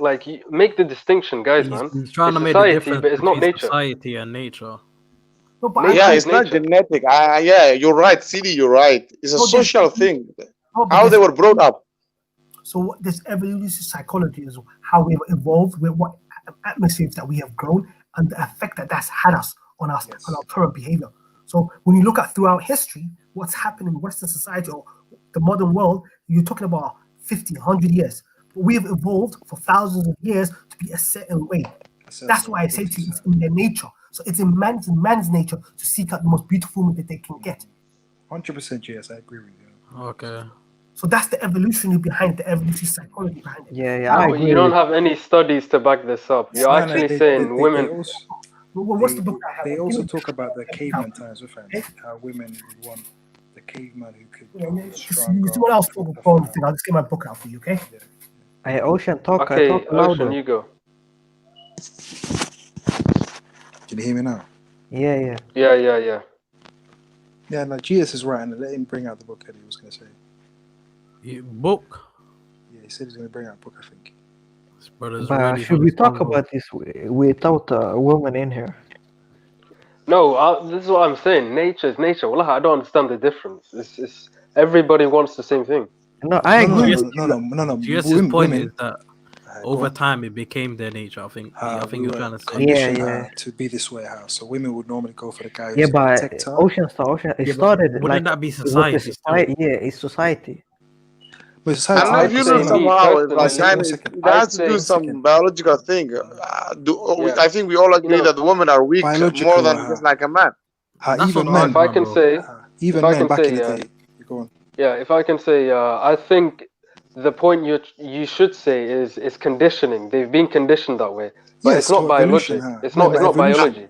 make the distinction, guys, man. He's trying to make society, the difference but it's not between nature. society and nature. No, but it's not genetic. You're right, CD. You're right. It's a social thing. How they were brought up. So this evolutionary psychology is how we have evolved, with what atmospheres that we have grown, and the effect that that's had us on our current behavior. So when you look at throughout history, what's happened in Western society or the modern world, you're talking about 50, 100 years. But we have evolved for thousands of years to be a certain way. That's why I say to you, it's in their nature. So it's in man's nature to seek out the most beautiful woman that they can get. 100% yes, I agree with you. Okay. So that's the evolutionary behind the evolutionary psychology behind it. Yeah, I agree. You don't have any studies to back this up. You're actually saying women. What's the book that I have? They also talk about the caveman times with them. How women would want the caveman who could be stronger. You see what else talk about? I'll just get my book out for you, okay? Hey, Ocean, talk. Okay, talk louder. Ocean, you go. Can you hear me now? Yeah. Yeah, no, GS is right, and let him bring out the book that he was going to say. Book? Yeah, he said he's going to bring out a book, I think. But should we talk about this without a woman in here? No, this is what I'm saying. Nature is nature. Well, I don't understand the difference. It's everybody wants the same thing. No, I agree. No. GS's point is that over time it became their nature. I think you're trying to say. To be this way, how so women would normally go for the guy. Yeah, but Ocean. It started. Wouldn't that be society? It's society. But society, I feel somehow it has to do some biological thing. I think we all agree that women are weak more than just like a man. Even men. If I can say, even men back in the day. Go on. Yeah, if I can say, I think the point you should say is conditioning. They've been conditioned that way, but it's not biology. It's not biology.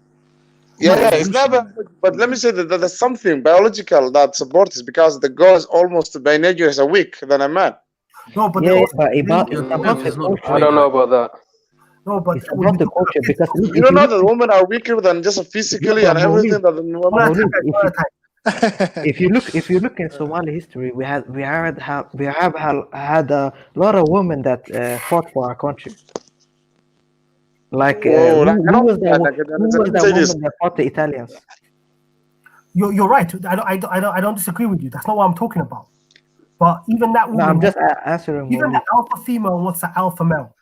Yeah, it's never. But let me say that there's something biological that supports it, because the girl is almost by nature is a weak than a man. No, but I don't know about that. No, but it's about the culture, because you don't know that women are weaker than just physically and everything. That If you look in Somali history, we have had a lot of women that fought for our country. Like Oh, who was that? let Who was me that say this. woman that fought the Italians? You're right. I don't disagree with you. That's not what I'm talking about. But even that No, woman, I'm just answering. even the alpha female, what's the alpha male?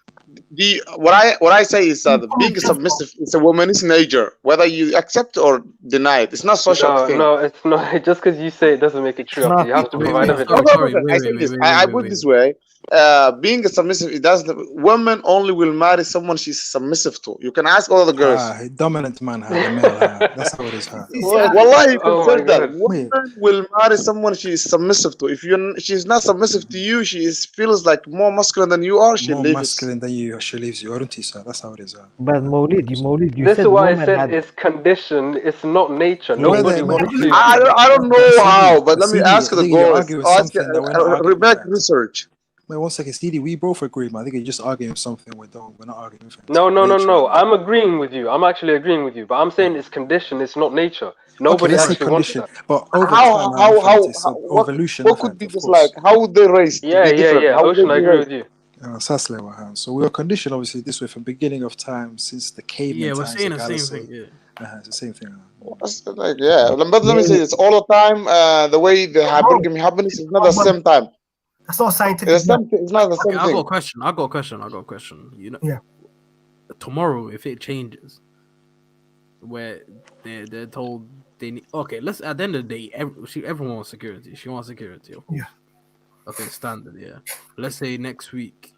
What I say is that being submissive is a woman's nature, whether you accept or deny it. It's not social thing. No, it's not. Just because you say it doesn't make it true. You have to provide evidence. I say this. I put this way. Being a submissive, it doesn't. Women only will marry someone she's submissive to. You can ask all the girls. Dominant man, the male. That's how it is. Wallahi, you can say that. Women will marry someone she is submissive to. If she's not submissive to you, she feels like more masculine than you are. She More leaves. masculine than you, she leaves you, aren't you, sir? That's how it is. But Maulid, you This said is why I women said had. it's conditioned. It's not nature. Whether- Nobody wants to. I don't know how, but let me CD, ask the I think you're girls. arguing with something that we're not arguing Make about. research. Wait 1 second, CD. We both agree, man. I think you're just arguing with something we're not arguing with. No. I'm agreeing with you. I'm actually agreeing with you. But I'm saying it's conditioned. It's not nature. Nobody let's say actually wants condition, that. but over How evolution. what could be just like how would they raise to be different? Yeah. How would Ocean, they I be agree raised? with you. So we were conditioned, obviously, this way from beginning of time since the caveman Yeah, we're times. saying the the same galaxy. thing. Yeah. It's the same thing. Like, yeah, but let me say this all the time. The way the hypergamy happens is not the same time. That's not scientific. It's not the same I thing. got a question. You know, yeah. Tomorrow, if it changes, where they're told they need. Okay, let's at the end of the day, everyone wants security. She wants security. Of course. Yeah. Okay, standard. Yeah. Let's say next week,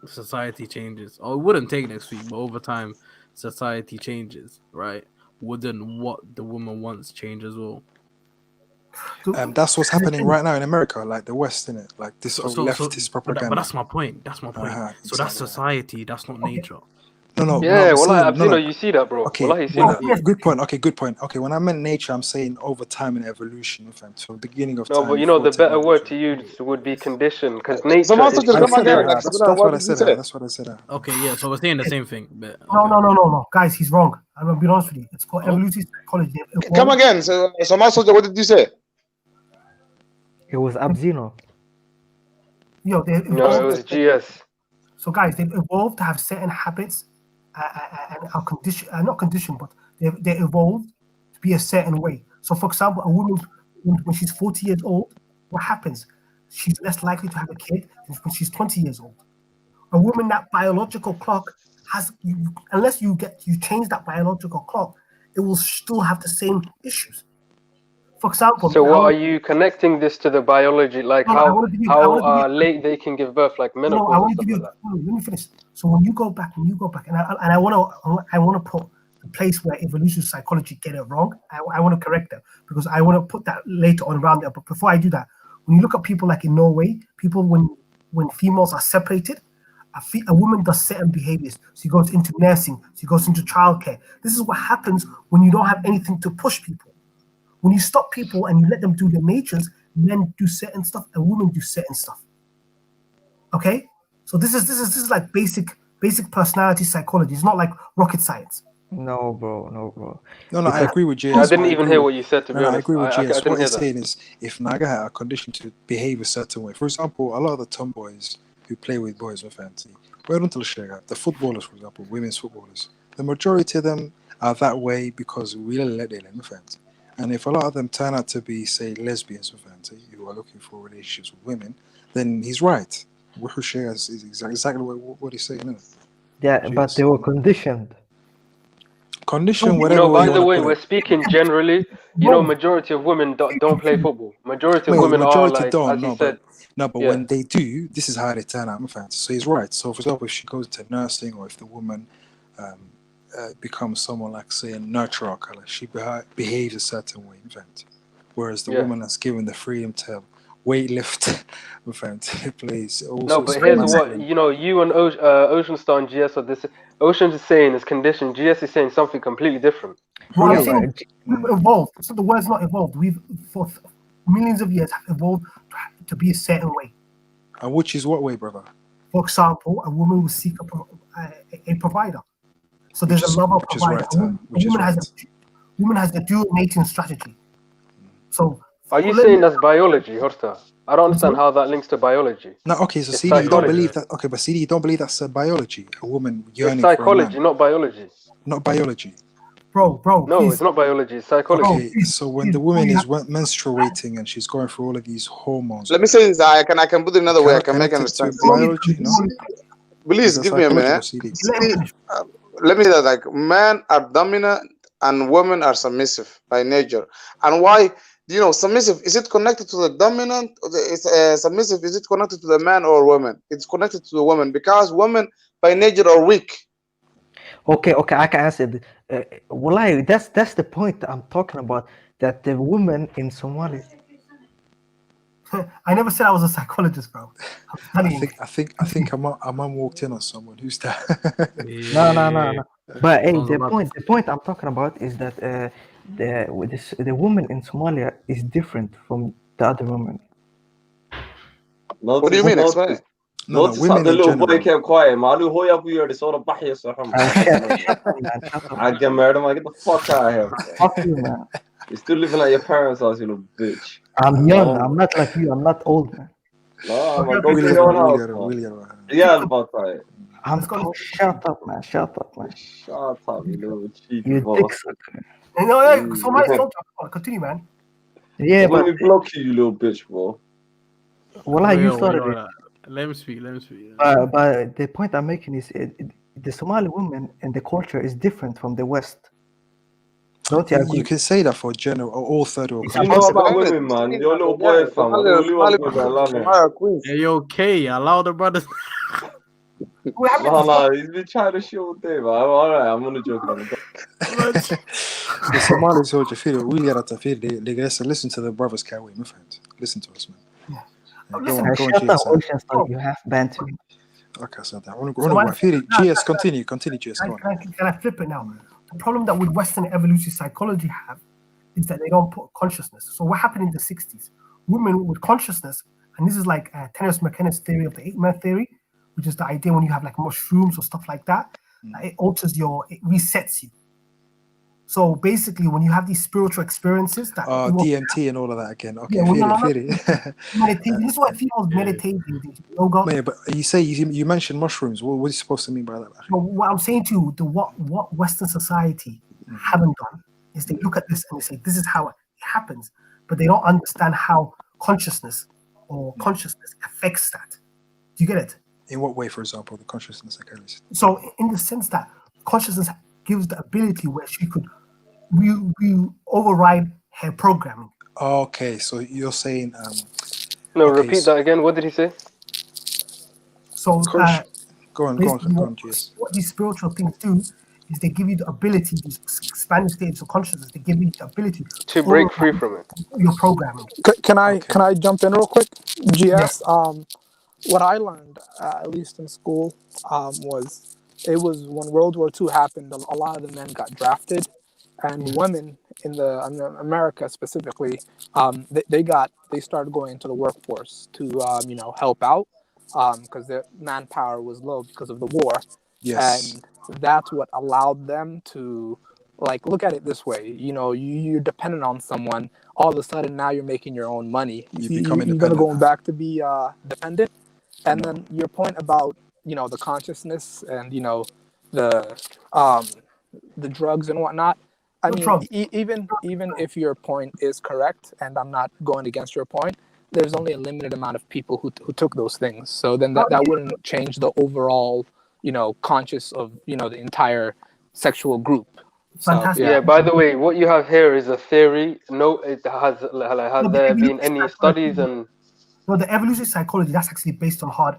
society changes, or it wouldn't take next week, but over time, society changes, right? Wouldn't what the woman wants change as well? That's what's happening right now in America, like the West, innit? Like this whole leftist propaganda. But that's my point. So that's society. That's not nature. No. Yeah, you see that, bro. Okay, You see that. good point. Okay, when I meant nature, I'm saying over time and evolution. So beginning of No, time. but you know the better word to use would be condition, because nature. That's what I said. That's what I said. Okay, yeah. So we're saying the same thing. But, No, guys, he's wrong. I'm gonna be honest with you. It's called evolutionary psychology. Come again. So my soldier, what did you say? It was Abzino. No, it was GS. So guys, they've evolved to have certain habits and are not conditioned, but they evolved to be a certain way. So, for example, a woman when she's 40 years old, what happens? She's less likely to have a kid than when she's 20 years old. A woman, that biological clock has, unless you change that biological clock, it will still have the same issues. For example, so what are you connecting this to the biology, like how late they can give birth, like menopause? No, I want to give you. Let me finish. So when you go back, and I want to put the place where evolutionary psychology get it wrong. I want to correct them because I want to put that later on around there. But before I do that, when you look at people like in Norway, people when females are separated, a woman does certain behaviors. She goes into nursing. She goes into childcare. This is what happens when you don't have anything to push people. When you stop people and you let them do their natures, men do certain stuff and women do certain stuff. Okay, so this is like basic personality psychology. It's not like rocket science. No, bro. No, I agree with Jay. I didn't even hear what you said, to be honest. I agree with Jay. What he's that. saying is, if Naga are conditioned to behave a certain way, for example, a lot of the tomboys who play with boys with fancy, the footballers, for example, women's footballers, the majority of them are that way because we let them fancy. And if a lot of them turn out to be, say, lesbians with fancy, who are looking for relationships with women, then he's right. Wuhu is exactly what he's saying. Yeah, but they were conditioned. Whatever. By the way, we're speaking generally. Majority of women don't play football. Majority of women are like, as you said. But when they do, this is how they turn out. So he's right. So, for example, if she goes to nursing, or if the woman becomes someone like, say, a nurturer, she behaves a certain way, whereas the woman that's given the freedom to weightlift, plays. No, but here's what you and Ocean Star and GS are this. Ocean is saying is conditioned. GS is saying something completely different. Well, I'm saying we've evolved. So the word's not evolved. We've for millions of years have evolved to be a certain way. And which is what way, brother? For example, a woman will seek a provider. So there's a lover provider. A woman has the dual mating strategy. So are you saying that's biology, Horta? I don't understand how that links to biology. No, okay, so It's CD, you don't psychology. believe that. Okay, but CD, you don't believe that's biology. A woman yearning It's for a psychology, man. not biology. Not biology. Bro, No, please. it's not biology. It's psychology. Okay, so when the woman is menstruating and she's going through all of these hormones. Let me say this. I can put it another way. I can make it understand. Biology, no? Please give me a minute. CD? Let me say that like men are dominant and women are submissive by nature. And why? You know, submissive, is it connected to the dominant? Submissive, is it connected to the man or woman? It's connected to the woman because women by nature are weak. Okay, I can answer. Wallahi, that's the point I'm talking about. That the women in Somalia. I never said I was a psychologist, bro. I think Amam walked in on someone. Who's that? No. But hey, the point I'm talking about is that the woman in Somalia is different from the other women. What do you mean? Explain. Notice how the little boy kept quiet. Malu hoy up here, this all the bahya saham. I get married, I'm like, get the fuck out of here. Fuck you, man. You're still living at your parents' house, you little bitch. I'm young. I'm not like you. I'm not old, man. No, I'm go to your house. Yeah, about that. Shut up, man. Shut up, you little cheeky You boss. dick sucker. No, somebody's talking. Continue, man. Yeah, Let but me block you, you little bitch, bro. Wallahi, you started it. Let me speak. But the point I'm making is the Somali women and the culture is different from the West. Don't you agree? You can say that for general or all third world You know about women, man. Your little boy, fam. Hey, yo, K, allow the brothers. No, he's been trying to show day, man. Alright, I'm only joking. The Somali soldier feel really at the field. They listen to the brothers can't wait, my friends. Listen to us, man. Go on, Shut up, ocean stuff. You have banter. Okay, so that. I want to go. GS, continue, GS. Go on. Can I flip it now? The problem that with Western evolutionary psychology have is that they don't put consciousness. So what happened in the 60s? Women with consciousness, and this is like Terence McKenna's theory of the 8-man theory, which is the idea when you have like mushrooms or stuff like that, it alters it resets you. So basically, when you have these spiritual experiences, that DMT and all of that again. Okay, meditating. This is what females meditating, yoga. Man, but you mentioned mushrooms. What are you supposed to mean by that? So what I'm saying to you, what Western society haven't done is they look at this and they say this is how it happens, but they don't understand how consciousness affects that. Do you get it? In what way, for example, the consciousness psychologist? So in the sense that consciousness gives the ability where she could override her programming. Okay, so you're saying repeat that again. What did he say? So go on, Jess. What these spiritual things do is they give you the ability, these expanded states of consciousness, they give you the ability to break free from it. Your programming. Can I jump in real quick? GS. What I learned, at least in school, was when World War II happened, a lot of the men got drafted, and women in America specifically, they started going into the workforce to help out, because their manpower was low because of the war. Yes. And that's what allowed them to look at it this way. You're dependent on someone. All of a sudden now you're making your own money. You're going to go back to be dependent. And then your point about the consciousness and the drugs and whatnot. I mean, even if your point is correct, and I'm not going against your point, there's only a limited amount of people who took those things. So then that wouldn't change the overall conscious of the entire sexual group. Fantastic. Yeah. By the way, what you have here is a theory. No, has there been any studies and? No, the evolutionary psychology, that's actually based on hard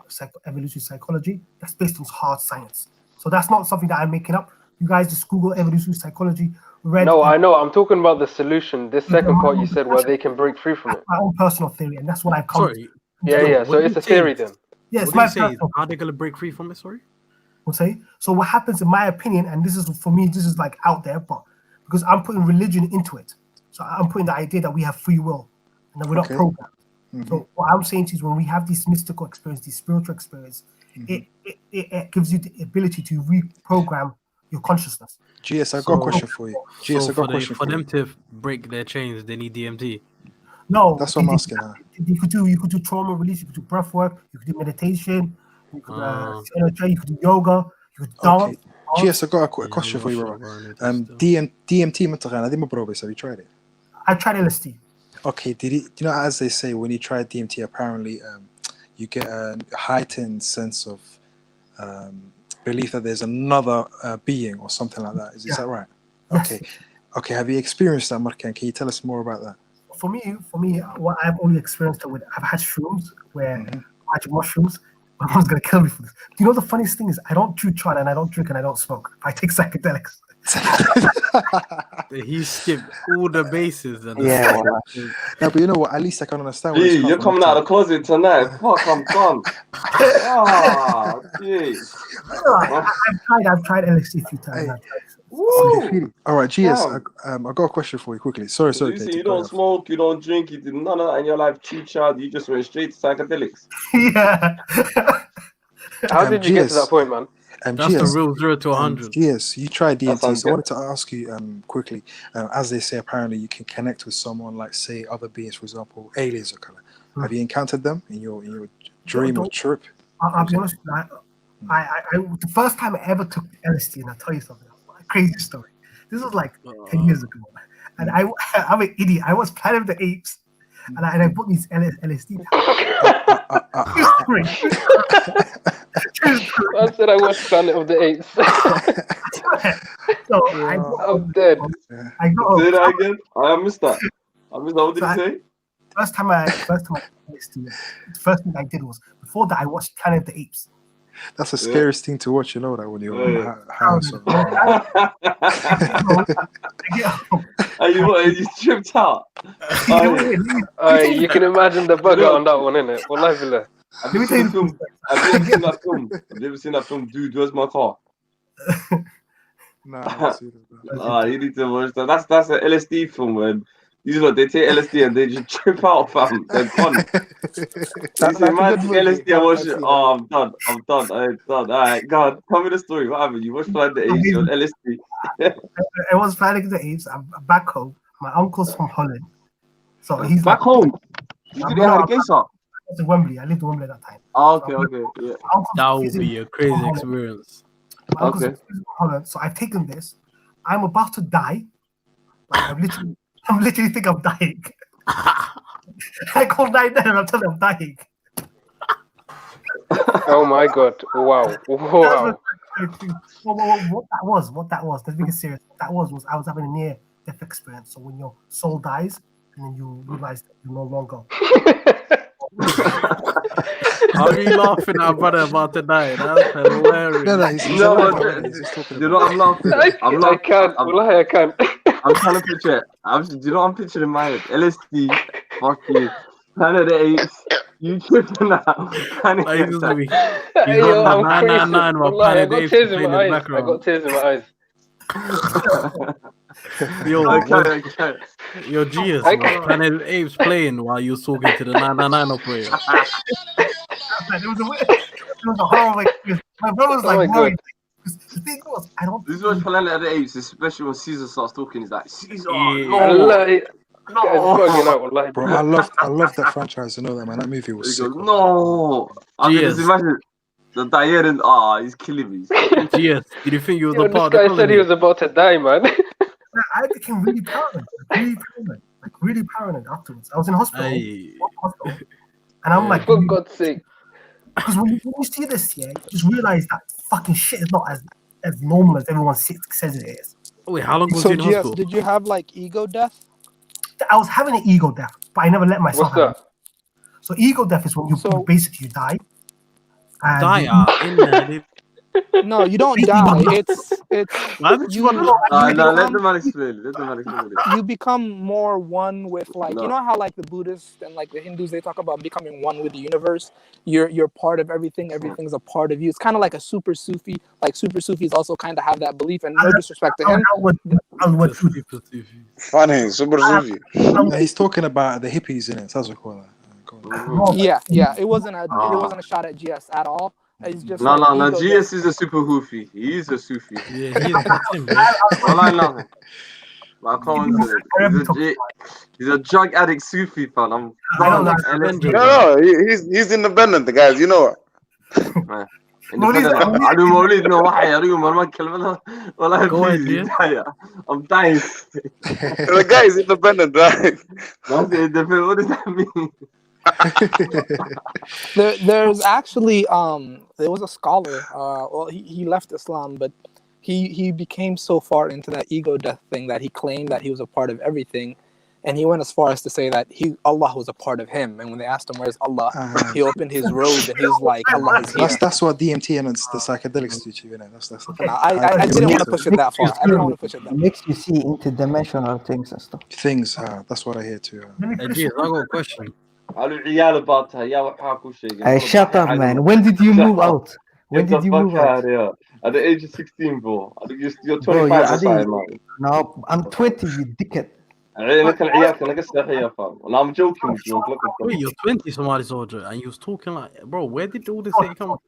evolutionary psychology. That's based on hard science. So that's not something that I'm making up. You guys just Google evolutionary psychology. No, I know. I'm talking about the solution. This second part you said where they can break free from it. My own personal theory, and that's what I've come to. Yeah. So it's a theory then. Yes, what do you say? How are they going to break free from it? Sorry? So what happens, in my opinion, and this is for me, this is out there, but because I'm putting religion into it. So I'm putting the idea that we have free will and that we're not programmed. Mm-hmm. So what I'm saying to you is when we have this mystical experience, this spiritual experience, it gives you the ability to reprogram your consciousness. GS, I've got a question for you. GS, I've got a question for them to break their chains, they need DMT. No, that's what I'm asking now. You could do trauma release. You could do breath work. You could do meditation. You could you could do yoga. You could dance. GS, I've got a question for you, bro. DMT, have you tried it? I tried LSD. Okay, as they say, when you try DMT, apparently you get a heightened sense of belief that there's another being or something like that. Is that right? Yes. Okay. Have you experienced that, Markan? Can you tell us more about that? For me, what I've only experienced it with, I've had shrooms where I had mushrooms. My mom's gonna kill me for this. You know the funniest thing is I don't chew chon and I don't drink and I don't smoke. I take psychedelics. He skipped all the bases. And No, but you know what? At least I can understand. Gee, you're coming out of the closet tonight. Fuck, I'm gone. Oh, jeez. I've tried LSD a few times. Okay, all right, GS, I've got a question for you quickly. Sorry. So you don't smoke, you don't drink, you did none of that in your life, cheap shot, you just went straight to psychedelics. Yeah. How did you get to that point, man? That's the real 0 to 100. GS, you tried DMT, so I wanted to ask you quickly, as they say, apparently you can connect with someone like, say, other beings, for example, aliens or color. Have you encountered them in your dream or trip? I'll be honest with you, I the first time I ever took LSD, and I'll tell you something, crazy story. This was like 10 years ago, and I'm an idiot. I was Planet of the Apes, and I bought these LSD. I said I watched Planet of the Apes. I'm dead. Say that again. I missed that. What did you say? First time I LSD. The first thing I did was, before that I watched Planet of the Apes. That's the scariest thing to watch, you know that when you're high. You tripped out. You can imagine the bugger on that one, innit? Wallahi. Have you seen that film? Have you ever seen that film, Dude, Where's My Car? No, you need to watch that. That's an LSD film, man. They take LSD and they just trip out, fam. They're gone. LSD, I watch it. Oh, I'm done. All right, God, tell me the story. What happened? You watched Planet of the Apes, you're on LSD. I was Planet of the Apes. I'm back home. My uncle's from Holland. So he's back home? You didn't have a case up? I was in Wembley. I lived in Wembley at that time. Oh, okay, yeah. That would be a crazy experience. My uncle's from Holland. So I've taken this. I'm about to die. Like, I'm literally think I'm dying. I called 999 and I'm telling I'm dying. Oh my God! Wow! What that was? Let's make it serious. What that was I was having a near-death experience. So when your soul dies, and then you realize that you're no longer. Are you laughing at brother about to die? That's hilarious. You know I'm laughing. I can't. I can't. I'm trying to picture it. Do you know what I'm picturing in my head? LSD, fuck you. Planet of the Apes, you tripping now. I'm crazy. I got tears in my eyes. Yo, Jesus, Planet of the Apes playing while you was talking to the 999 operator. It was a horrible experience. My brother was like, worried. The thing was, I don't. This is what Planet of the Apes, especially when Caesar starts talking. He's like, Caesar, no. Bro, I love that franchise. You know that, man. That movie was sick. No, I mean, just imagine the Diane. He's killing me. Yes, did you think you were the part? This guy said he was about to die, man. I became really paranoid afterwards. I was in hospital, and I'm like, for God's sake. Because when you see this, you just realize that fucking shit is not as normal as everyone says it is. Wait, how long was you in hospital? Did you have like ego death? I was having an ego death, but I never let myself have it. So ego death is when you basically die. In there. No, you don't die. It's let the man explain. You become more one with, like, you know how like the Buddhists and like the Hindus, they talk about becoming one with the universe. You're part of everything. Everything's a part of you. It's kind of like a super Sufi. Like super Sufis also kind of have that belief, and no disrespect to him. Funny, super Sufi. He's talking about the hippies in it. That's what I call that. Yeah. It wasn't a shot at GS at all. It's just No, like no, no. ego GS is a super hoofy. He's a Sufi. Yeah, he's him, bro. Well, I know him. I can't say it. He's a drug addict Sufi fan. I'm No, he's independent, guys. You know. Independent. I do Maulid. No, why? I do my kelma. Well, Go ahead, please. Jay. I'm dying. The guy is independent, right? That's independent. What does that mean? There's actually there was a scholar. Well, he left Islam, but he became so far into that ego death thing that he claimed that he was a part of everything, and he went as far as to say that Allah was a part of him. And when they asked him where's Allah, he opened his robe and he's like, Allah is here. That's what DMT and the psychedelics do to you, innit? That's I didn't want to push it that far. I didn't want to push it that It makes you see interdimensional things and stuff. things. That's what I hear too. Hey, geez, I got a question. Shut up, man. When did you move out? When did you move out? At the age of 16, bro. I think you're Bro, 25 or something, man. No, I'm 20, you dickhead. I'm joking with you. Wait, you're 20, Somali soldier, and you was talking like, bro, where did all this thing come?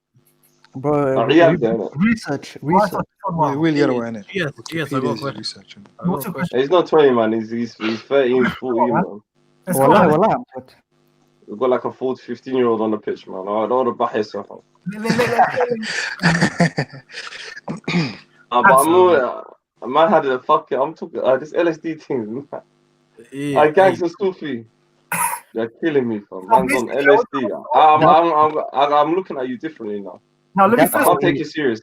Bro, research. We'll get away in it. Yes, I got a question. Research. He's not 20, man. He's 13, 14, man. Wallah, but We've got like a 14, 15-year-old on the pitch, man. I don't want to back yourself up. But man had a fucking. I'm talking this LSD thing. I gangs are Sufi. They're killing me, fam. Man's on LSD. I'm looking at you differently now. Now let me I finish. can't take you serious.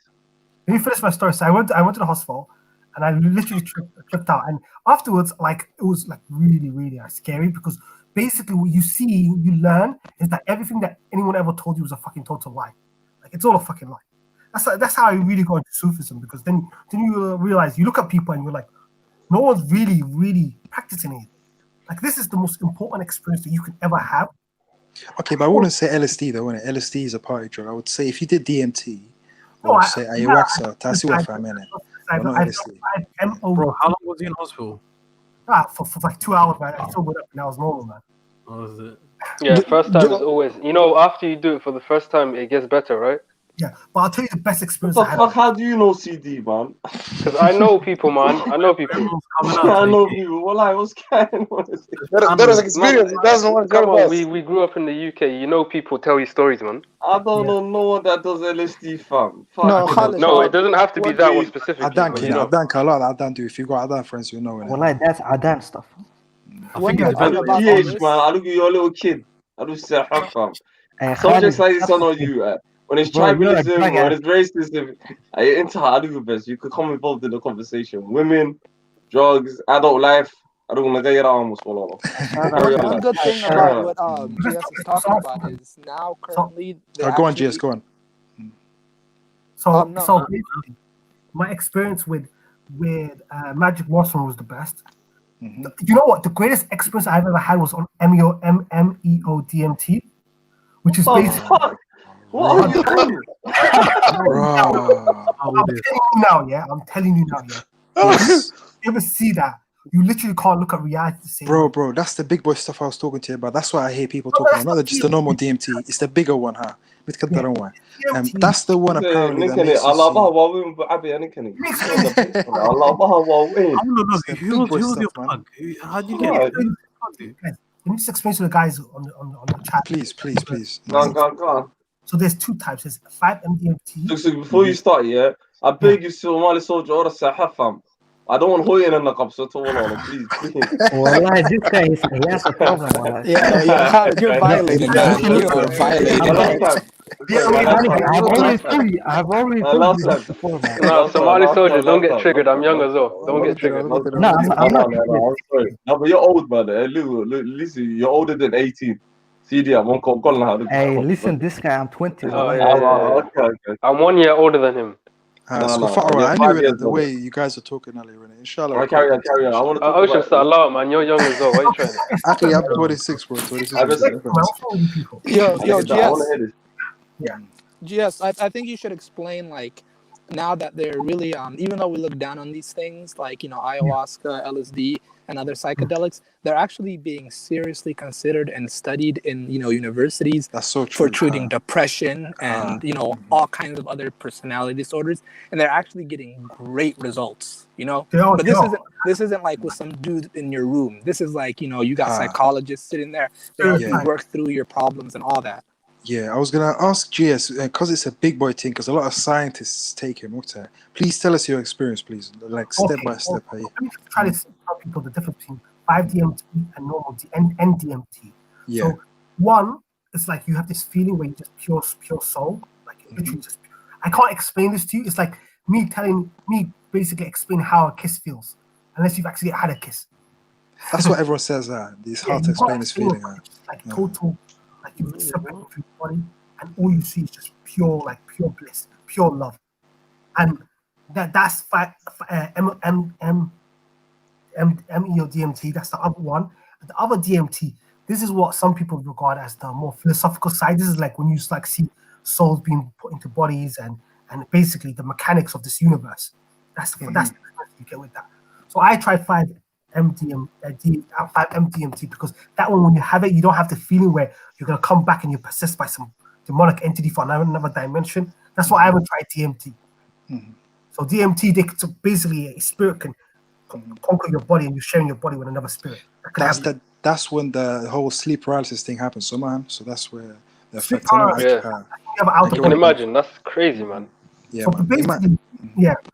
Let me finish my story. So I went to the hospital, and I literally tripped out. And afterwards, like it was like really, really scary because basically what you learn is that everything that anyone ever told you was a fucking total lie. Like it's all a fucking lie. That's how I really got into Sufism, because then you realize, you look at people and you're like, no one's really practicing it. Like this is the most important experience that you can ever have. Okay, but I wouldn't say LSD though, wouldn't it? LSD is a party drug. I would say if you did DMT or say ayahuasca, tasiwa for a minute. Not LSD. Bro, how long was you in hospital? For like 2 hours, man. I still went up and I was normal, man. Oh, is it? Yeah, first time is always. After you do it for the first time, it gets better, right? Yeah, but I'll tell you the best experience What I the had. fuck? How do you know CD, man? Because I know people, man. I know people. I know people. Well, I was kind of. That is experience. It doesn't want to Come come on, us. we grew up in the UK. You know, people tell you stories, man. I don't know no one that does LSD, fam. No, it doesn't have to be that one specifically. Adan, but you know. Adan, a lot of Adan do. If you got Adan friends, you know it. Wallah, that's Adan stuff. I look at man. I look at your little kid. I do say, fam. Subjects like this are not you. When it's tribalism, when it's racism, I do your best. You could come involved in the conversation. Women, drugs, adult life. I don't want to get almost One good thing about what GS is talking about is now currently. Go on, GS. Go on. So basically, my experience with Magic Mushroom was the best. Mm-hmm. You know what? The greatest experience I've ever had was on MEO DMT, which is basically. What are you doing? I'm telling you now, You ever see that? You literally can't look at reality the same. Bro, that's the big boy stuff I was talking to you about. That's why I hear people talking about. Not just the normal DMT. It's the bigger one, huh? That's the one apparently that makes Who was your plug? How did you get it? Let me just explain to the guys on the chat. Please. Go on. So there's two types. There's 5-MeO-DMT. So before you start, I beg you, Somali soldier, or a fam. I don't want hoying in the cup, so please. Wallah, this guy he has a problem. Wallah. You're violating that. You're violating. I've already told you this before, man. No, Somali soldiers, don't get triggered. I'm young as well. Don't get triggered. No, I'm not. Sorry. No, but you're old, man. Listen, you're older than 18. CD, I'm on call now. Hey, listen, this guy, I'm 20. Okay. I'm 1 year older than him. I knew it the way you guys are talking earlier. Inshallah. Carry on. I want to talk Ocean Star, Allah, man. You're young as well. Why are you trying? Actually, I'm 26, bro. 26. Yo, GS. Yeah. GS, I think you should explain, like, now that they're really, even though we look down on these things like, ayahuasca, LSD, and other psychedelics, they're actually being seriously considered and studied in, universities. That's so for true. treating depression and, all kinds of other personality disorders. And they're actually getting great results, But this isn't like with some dude in your room. This is like, you got psychologists sitting there. They help you work through your problems and all that. Yeah, I was gonna ask GS because it's a big boy thing. Because a lot of scientists take him. Please tell us your experience, please, like step by step. Let me try to tell people the difference between 5-DMT and normal NDMT. Yeah. So one, it's like you have this feeling where you just pure soul, like literally just. I can't explain this to you. It's like me basically explaining how a kiss feels, unless you've actually had a kiss. That's what everyone says. It's hard to explain this feeling. Like total. Like you separate from your body, and all you see is just pure bliss, pure love, and that's DMT. That's the other one. The other DMT. This is what some people regard as the more philosophical side. This is like when you see souls being put into bodies and basically the mechanics of this universe. That's the difference you get with that. So I tried 5-MDMT because that one, when you have it, you don't have the feeling where you're gonna come back and you're possessed by some demonic entity from another dimension. That's why I haven't tried DMT. So DMT, basically a spirit can conquer your body and you're sharing your body with another spirit. That's when the whole sleep paralysis thing happens. So that's where the effect. I can imagine. That's crazy, man. Yeah, so basically,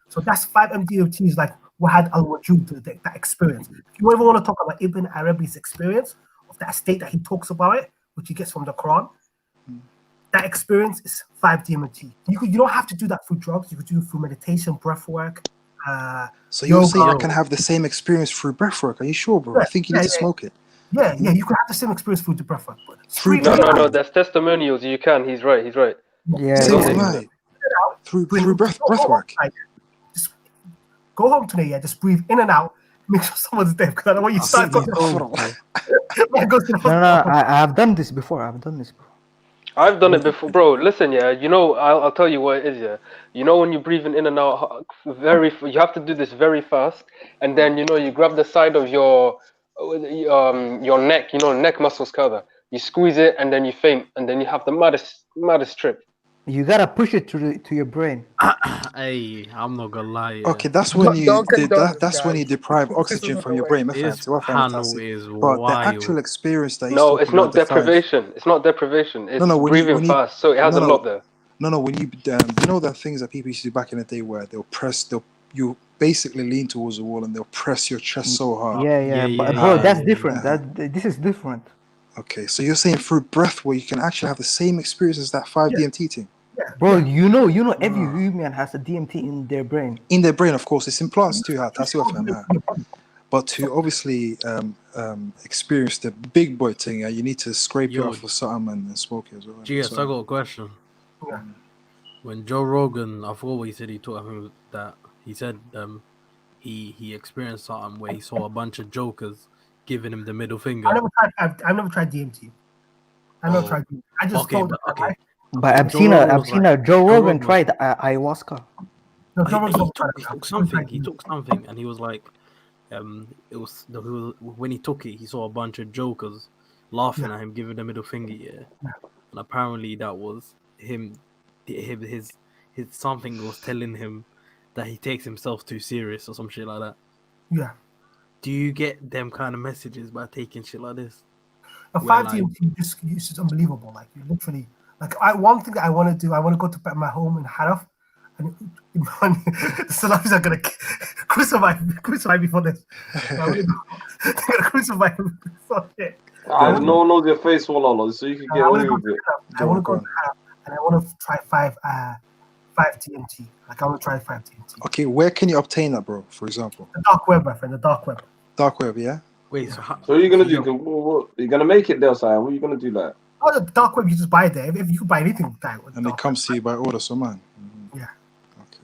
so that's 5-MDMT is like what had al-Wujud, that experience. If you ever want to talk about Ibn Arabi's experience of that state that he talks about it, which he gets from the Quran, that experience is 5-DMT. You don't have to do that through drugs. You could do it through meditation, breath work. So you're saying I can have the same experience through breath work? Are you sure, bro? I think you need to smoke it. Yeah, you can have the same experience through the breath work. No, there's testimonials. You can. He's right. Yeah. Through breath work. Just go home today, just breathe in and out. Make sure someone's dead, because I don't want you to start going. No, I have done this before. I've done it before, bro. Listen, I'll tell you what it is, when you're breathing in and out, you have to do this very fast, and then you grab the side of your neck, neck muscles cover. You squeeze it, and then you faint, and then you have the maddest trip. You gotta push it to your brain. Hey, I'm not gonna lie. Okay, that's when you deprive oxygen from your brain. This panel is but wild. the actual experience that no, it's not deprivation. It's not deprivation. It's breathing fast, so it has a lot there. No, when you the things that people used to do back in the day where you basically lean towards the wall and they'll press your chest so hard. But bro, that's different. This is different. Okay, so you're saying through breath where you can actually have the same experience as that 5-DMT thing? Bro, every human has a DMT in their brain. In their brain, of course. It's in plants too. But to obviously experience the big boy thing, you need to scrape it off with something and smoke it as well. GS, I got a question. When Joe Rogan, I forgot what he said, he said he experienced something where he saw a bunch of jokers giving him the middle finger. I've never tried DMT. I just told But I've seen a Joe Rogan tried ayahuasca. He took something, and he was like, when he took it, he saw a bunch of jokers laughing at him, giving the middle finger. And apparently that was him. His something was telling him that he takes himself too serious or some shit like that. Yeah. Do you get them kind of messages by taking shit like this? A 5-DMT is just unbelievable. Like you literally, one thing that I want to do, I want to go to my home in Hadith, and the Salamis are gonna crucify me for this. They're gonna crucify me. So shit. No one knows your face, Wallah, so you can get away with it. I want to go to Hadith, and I want to try 5-DMT. Like I want to try 5-DMT. Okay, where can you obtain that, bro? For example, the dark web, my friend. The dark web. Dark web, yeah. Wait, so what are you gonna do? What, you're gonna make it there, Simon? What are you gonna do that? Oh, the dark web, you just buy it there. If you can buy anything with that. And it comes to you by order, so man. Yeah. Okay.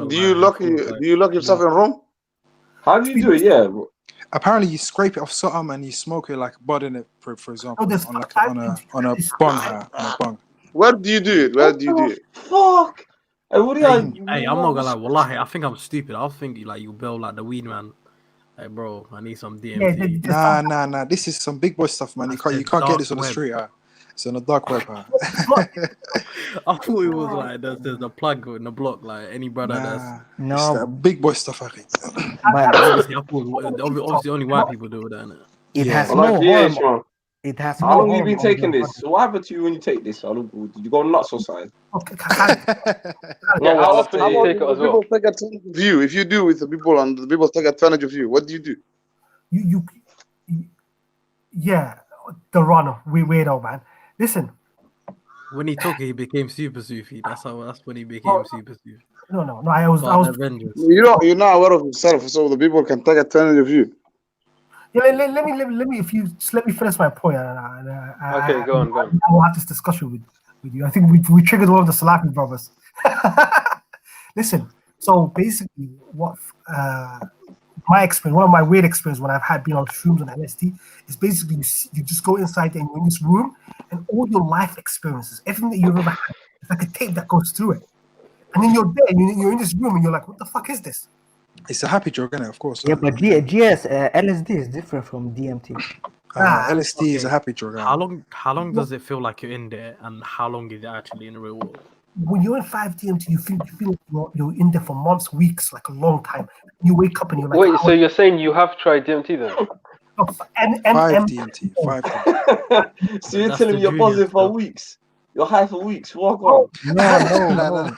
Do you lock yourself in a room? How do you do it? Yeah. Apparently, you scrape it off something and you smoke it like bud in it, for example, on a bong. Where do you do it? Fuck! Hey, what do Hey, I'm not gonna lie. Wallahi, I think I'm stupid. I was thinking like you build like the weed man. Hey, bro, I need some DMT. Nah. This is some big boy stuff, man. You can't get this on the street. It's on the dark web. I thought it was like there's the plug in the block. Like any brother that's it's that big boy stuff, But obviously, obviously only white people do that. Innit? It has I no like harm. man. It has How no long you harm been on taking your this? So what happened to you when you take this? Did you go nuts or something? Yeah, how often do you take it as well? People take advantage of you. If you do with the people and the people take advantage of you, what do you do? Yeah, the runner. We weirdo, man. Listen. When he took it, he became super Sufi. That's when he became super Sufi. No. I was. You're not aware of yourself, so the people can take advantage of you. Yeah, let me. If you just let me finish my point. Okay, go on. I will have this discussion with you. I think we triggered one of the Salafi brothers. Listen. So basically, what my experience, one of my weird experience when I've had been on shrooms and LSD is basically you just go inside and you're in this room and all your life experiences, everything that you've ever had, it's like a tape that goes through it. And then you're there, and you're in this room, and you're like, "What the fuck is this?" It's a happy drug, isn't it? Of course. Yeah, but LSD is different from DMT. LSD is a happy drug. How long does it feel like you're in there, and how long is it actually in the real world? When you're in 5-DMT, you feel you're in there for months, weeks, like a long time. You wake up and you're like, wait. So you're saying you have tried DMT then? 5-DMT. So you're telling me you're positive for weeks? You're high for weeks? Walk on. No.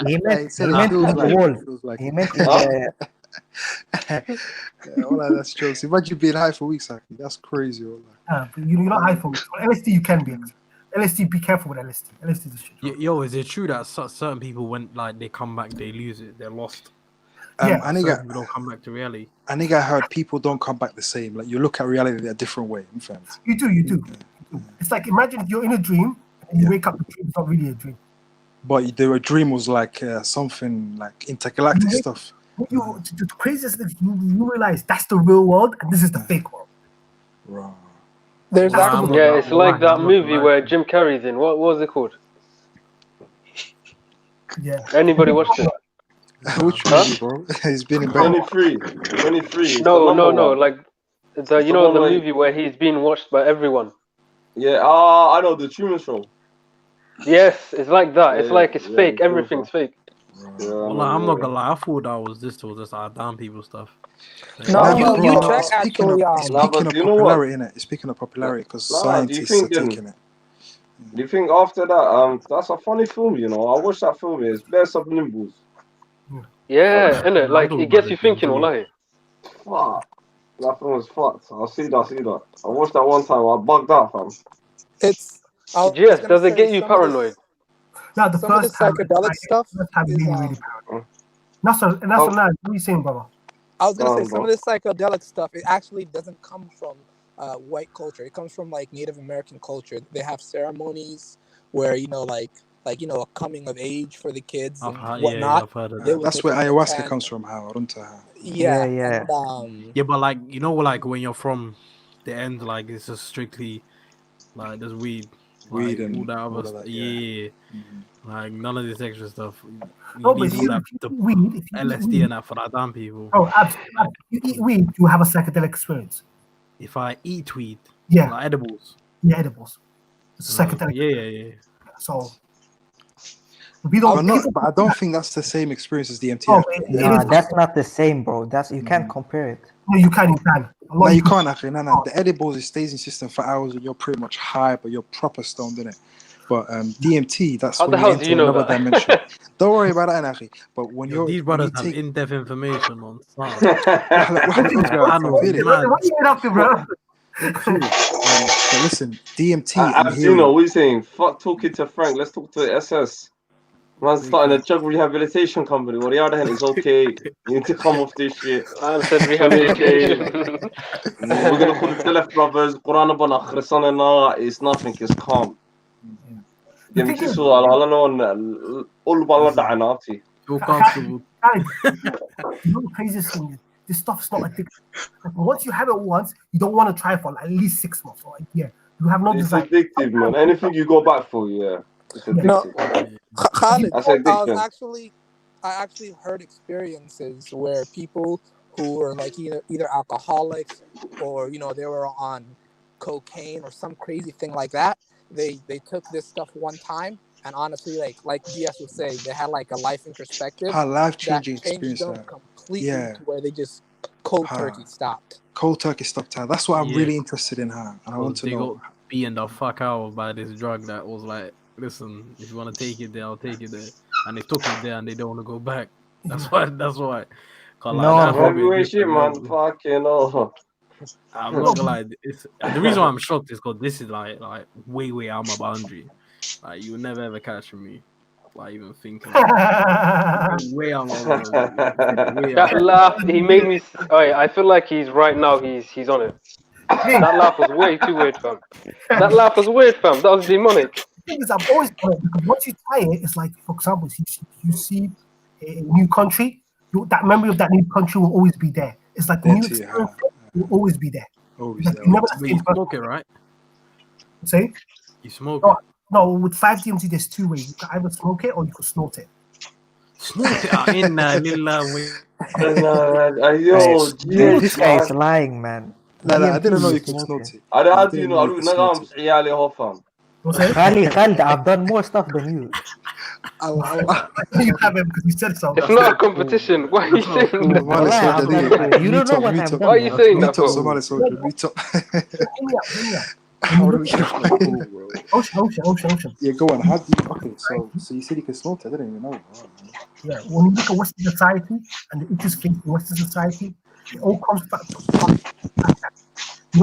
He meant in the world. He meant in the... that's jokes. Imagine being high for weeks, actually. That's crazy. You're not high for weeks. LSD, you can be. LSD, be careful with LSD. LSD is shit. Yo, is it true that certain people, when like they come back, they lose it, they're lost? I think people don't come back to reality. I think I heard people don't come back the same. Like you look at reality a different way. In fact, you do. It's like imagine if you're in a dream and you wake up, the dream is not really a dream. But the dream was like something like intergalactic stuff. The craziest thing you realize that's the real world and this is the fake world. Right. It's like that movie where Jim Carrey's in. What was it called? Yeah. Anybody watched it? Which movie, bro? He's been in 23. No. Like the movie where he's being watched by everyone. Yeah. I know, the Truman Show. Yes, it's like that. It's like it's fake. Everything's fake. Well, I'm not gonna lie. I thought that was just damn people stuff. Speaking of popularity, innit? Speaking of popularity, because scientists are taking it. Do you think after that, that's a funny film? You know, I watched that film. It's bare subliminals. Yeah, innit? Like it gets you thinking, wallahi. Fuck. That film was fucked. I'll see that. I watched that one time. I bugged out, fam. Yes, does it get you paranoid? No, the some of the psychedelic stuff is really paranoid. That's what are you saying, brother? I was gonna say some of the psychedelic stuff. It actually doesn't come from white culture. It comes from like Native American culture. They have ceremonies where a coming of age for the kids and whatnot. That's where ayahuasca comes from. Yeah. But like like when you're from the end, like it's just strictly like there's weed and all that other stuff. Yeah. Like none of this extra stuff. No, but if you eat weed, LSD and that for that damn people. Oh, absolutely. You eat weed, you have a psychedelic experience. If I eat weed, like edibles. Yeah, edibles. It's a psychedelic. Yeah. So but I don't think that's the same experience as DMT. That's not the same, bro. You can't compare it. No, you can. No, you can't actually. No. The edibles, it stays in system for hours and you're pretty much high, but you're proper stoned in it. But DMT, that's how when the hell do you know another dimension. Don't worry about that, Anaki. But when these brothers have in-depth information on what are you up to, bro? But listen, DMT. What are you saying? Fuck talking to Frank. Let's talk to the SS. Man's starting a drug rehabilitation company. What the other hand is okay. You need to come off this shit. I said rehabilitation. We're gonna call the left brothers. Quran upon Akhrisana. It's nothing. It's calm. DMT so I don't know. All bala da'anati. Feel comfortable. You know the craziest thing is this stuff's not addictive. Like, once you have it once, you don't want to try it for at least 6 months or a year. You have no desire. It's addictive, man. Anything you go back for, yeah. It's No, addictive. Khalid, That's I addiction. actually heard experiences where people who were like either alcoholics or they were on cocaine or some crazy thing like that. They took this stuff one time, and honestly, like GS would say, they had like a life introspective How life that changing changed experience them that. completely Yeah. to where they just cold turkey stopped. Cold turkey stopped out. That's what I'm Yeah, really interested in, and I want to they know. got beaten the fuck out by this drug that was like, listen, if you want to take it there, I'll take it there, and they took it there and they don't want to go back. That's why. That's why. That's heavyweight shit, man. Fucking hell. I'm not gonna lie. It's the reason why I'm shocked is because this is like way out my boundary. Like you will never ever catch me. Like even thinking. Way out my boundary. That laugh, he made me. I feel like he's right now. He's on it. That laugh was way too weird, fam. That laugh was weird, fam. That was demonic. The thing is, I've always done it because once you try it, it's like, for example, you see a new country, that memory of that new country will always be there. It's like when you experience it, it will always be there. Always like, there. never You smoke it, right? Say? You smoke it. No, with 5-DMT, there's two ways. You can either smoke it or you can snort it. Snort it? Inna lillahi. Yo, This guy is lying, man. I didn't know you could snort it. How do you know? Khalid, I've done more stuff than you. You haven't because you said so. It's not a competition. Why are you saying that? You don't know what I've done. Why are you saying that for? Somali soldier, meet up. Ocean. Yeah, go on. How do you? Okay, so you said you can snort it. I didn't even know. Yeah, when you look at Western society and the issues facing Western society, it all comes back to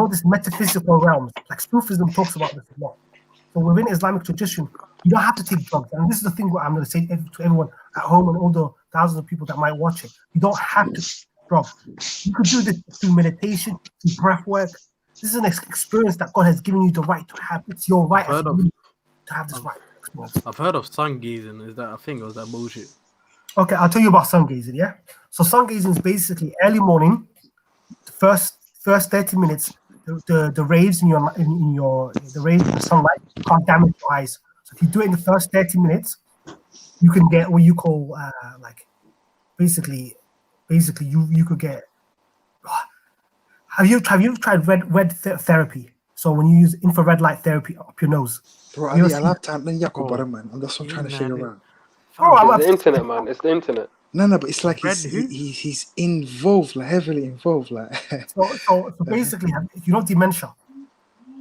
this metaphysical realms. Like Sufism talks about this a lot. So within Islamic tradition, you don't have to take drugs. And this is the thing what I'm going to say to everyone at home and all the thousands of people that might watch it. You don't have to take drugs. You could do this through meditation, through breath work. This is an experience that God has given you the right to have. It's your right to have this right experience. I've heard of sun gazing. Is that a thing or is that bullshit? Okay, I'll tell you about sun gazing, yeah? So sun gazing is basically early morning, the first 30 minutes, the rays in the rays of the sunlight can't damage your eyes. So if you do it in the first 30 minutes, you can get what you call basically you could get. Have you tried red therapy? So when you use infrared light therapy up your nose. Bro, I love time. Then man. I'm just trying to figure out. It's the internet, man. It's the internet. No, but it's like he's involved, like heavily involved, like. So basically, you know dementia.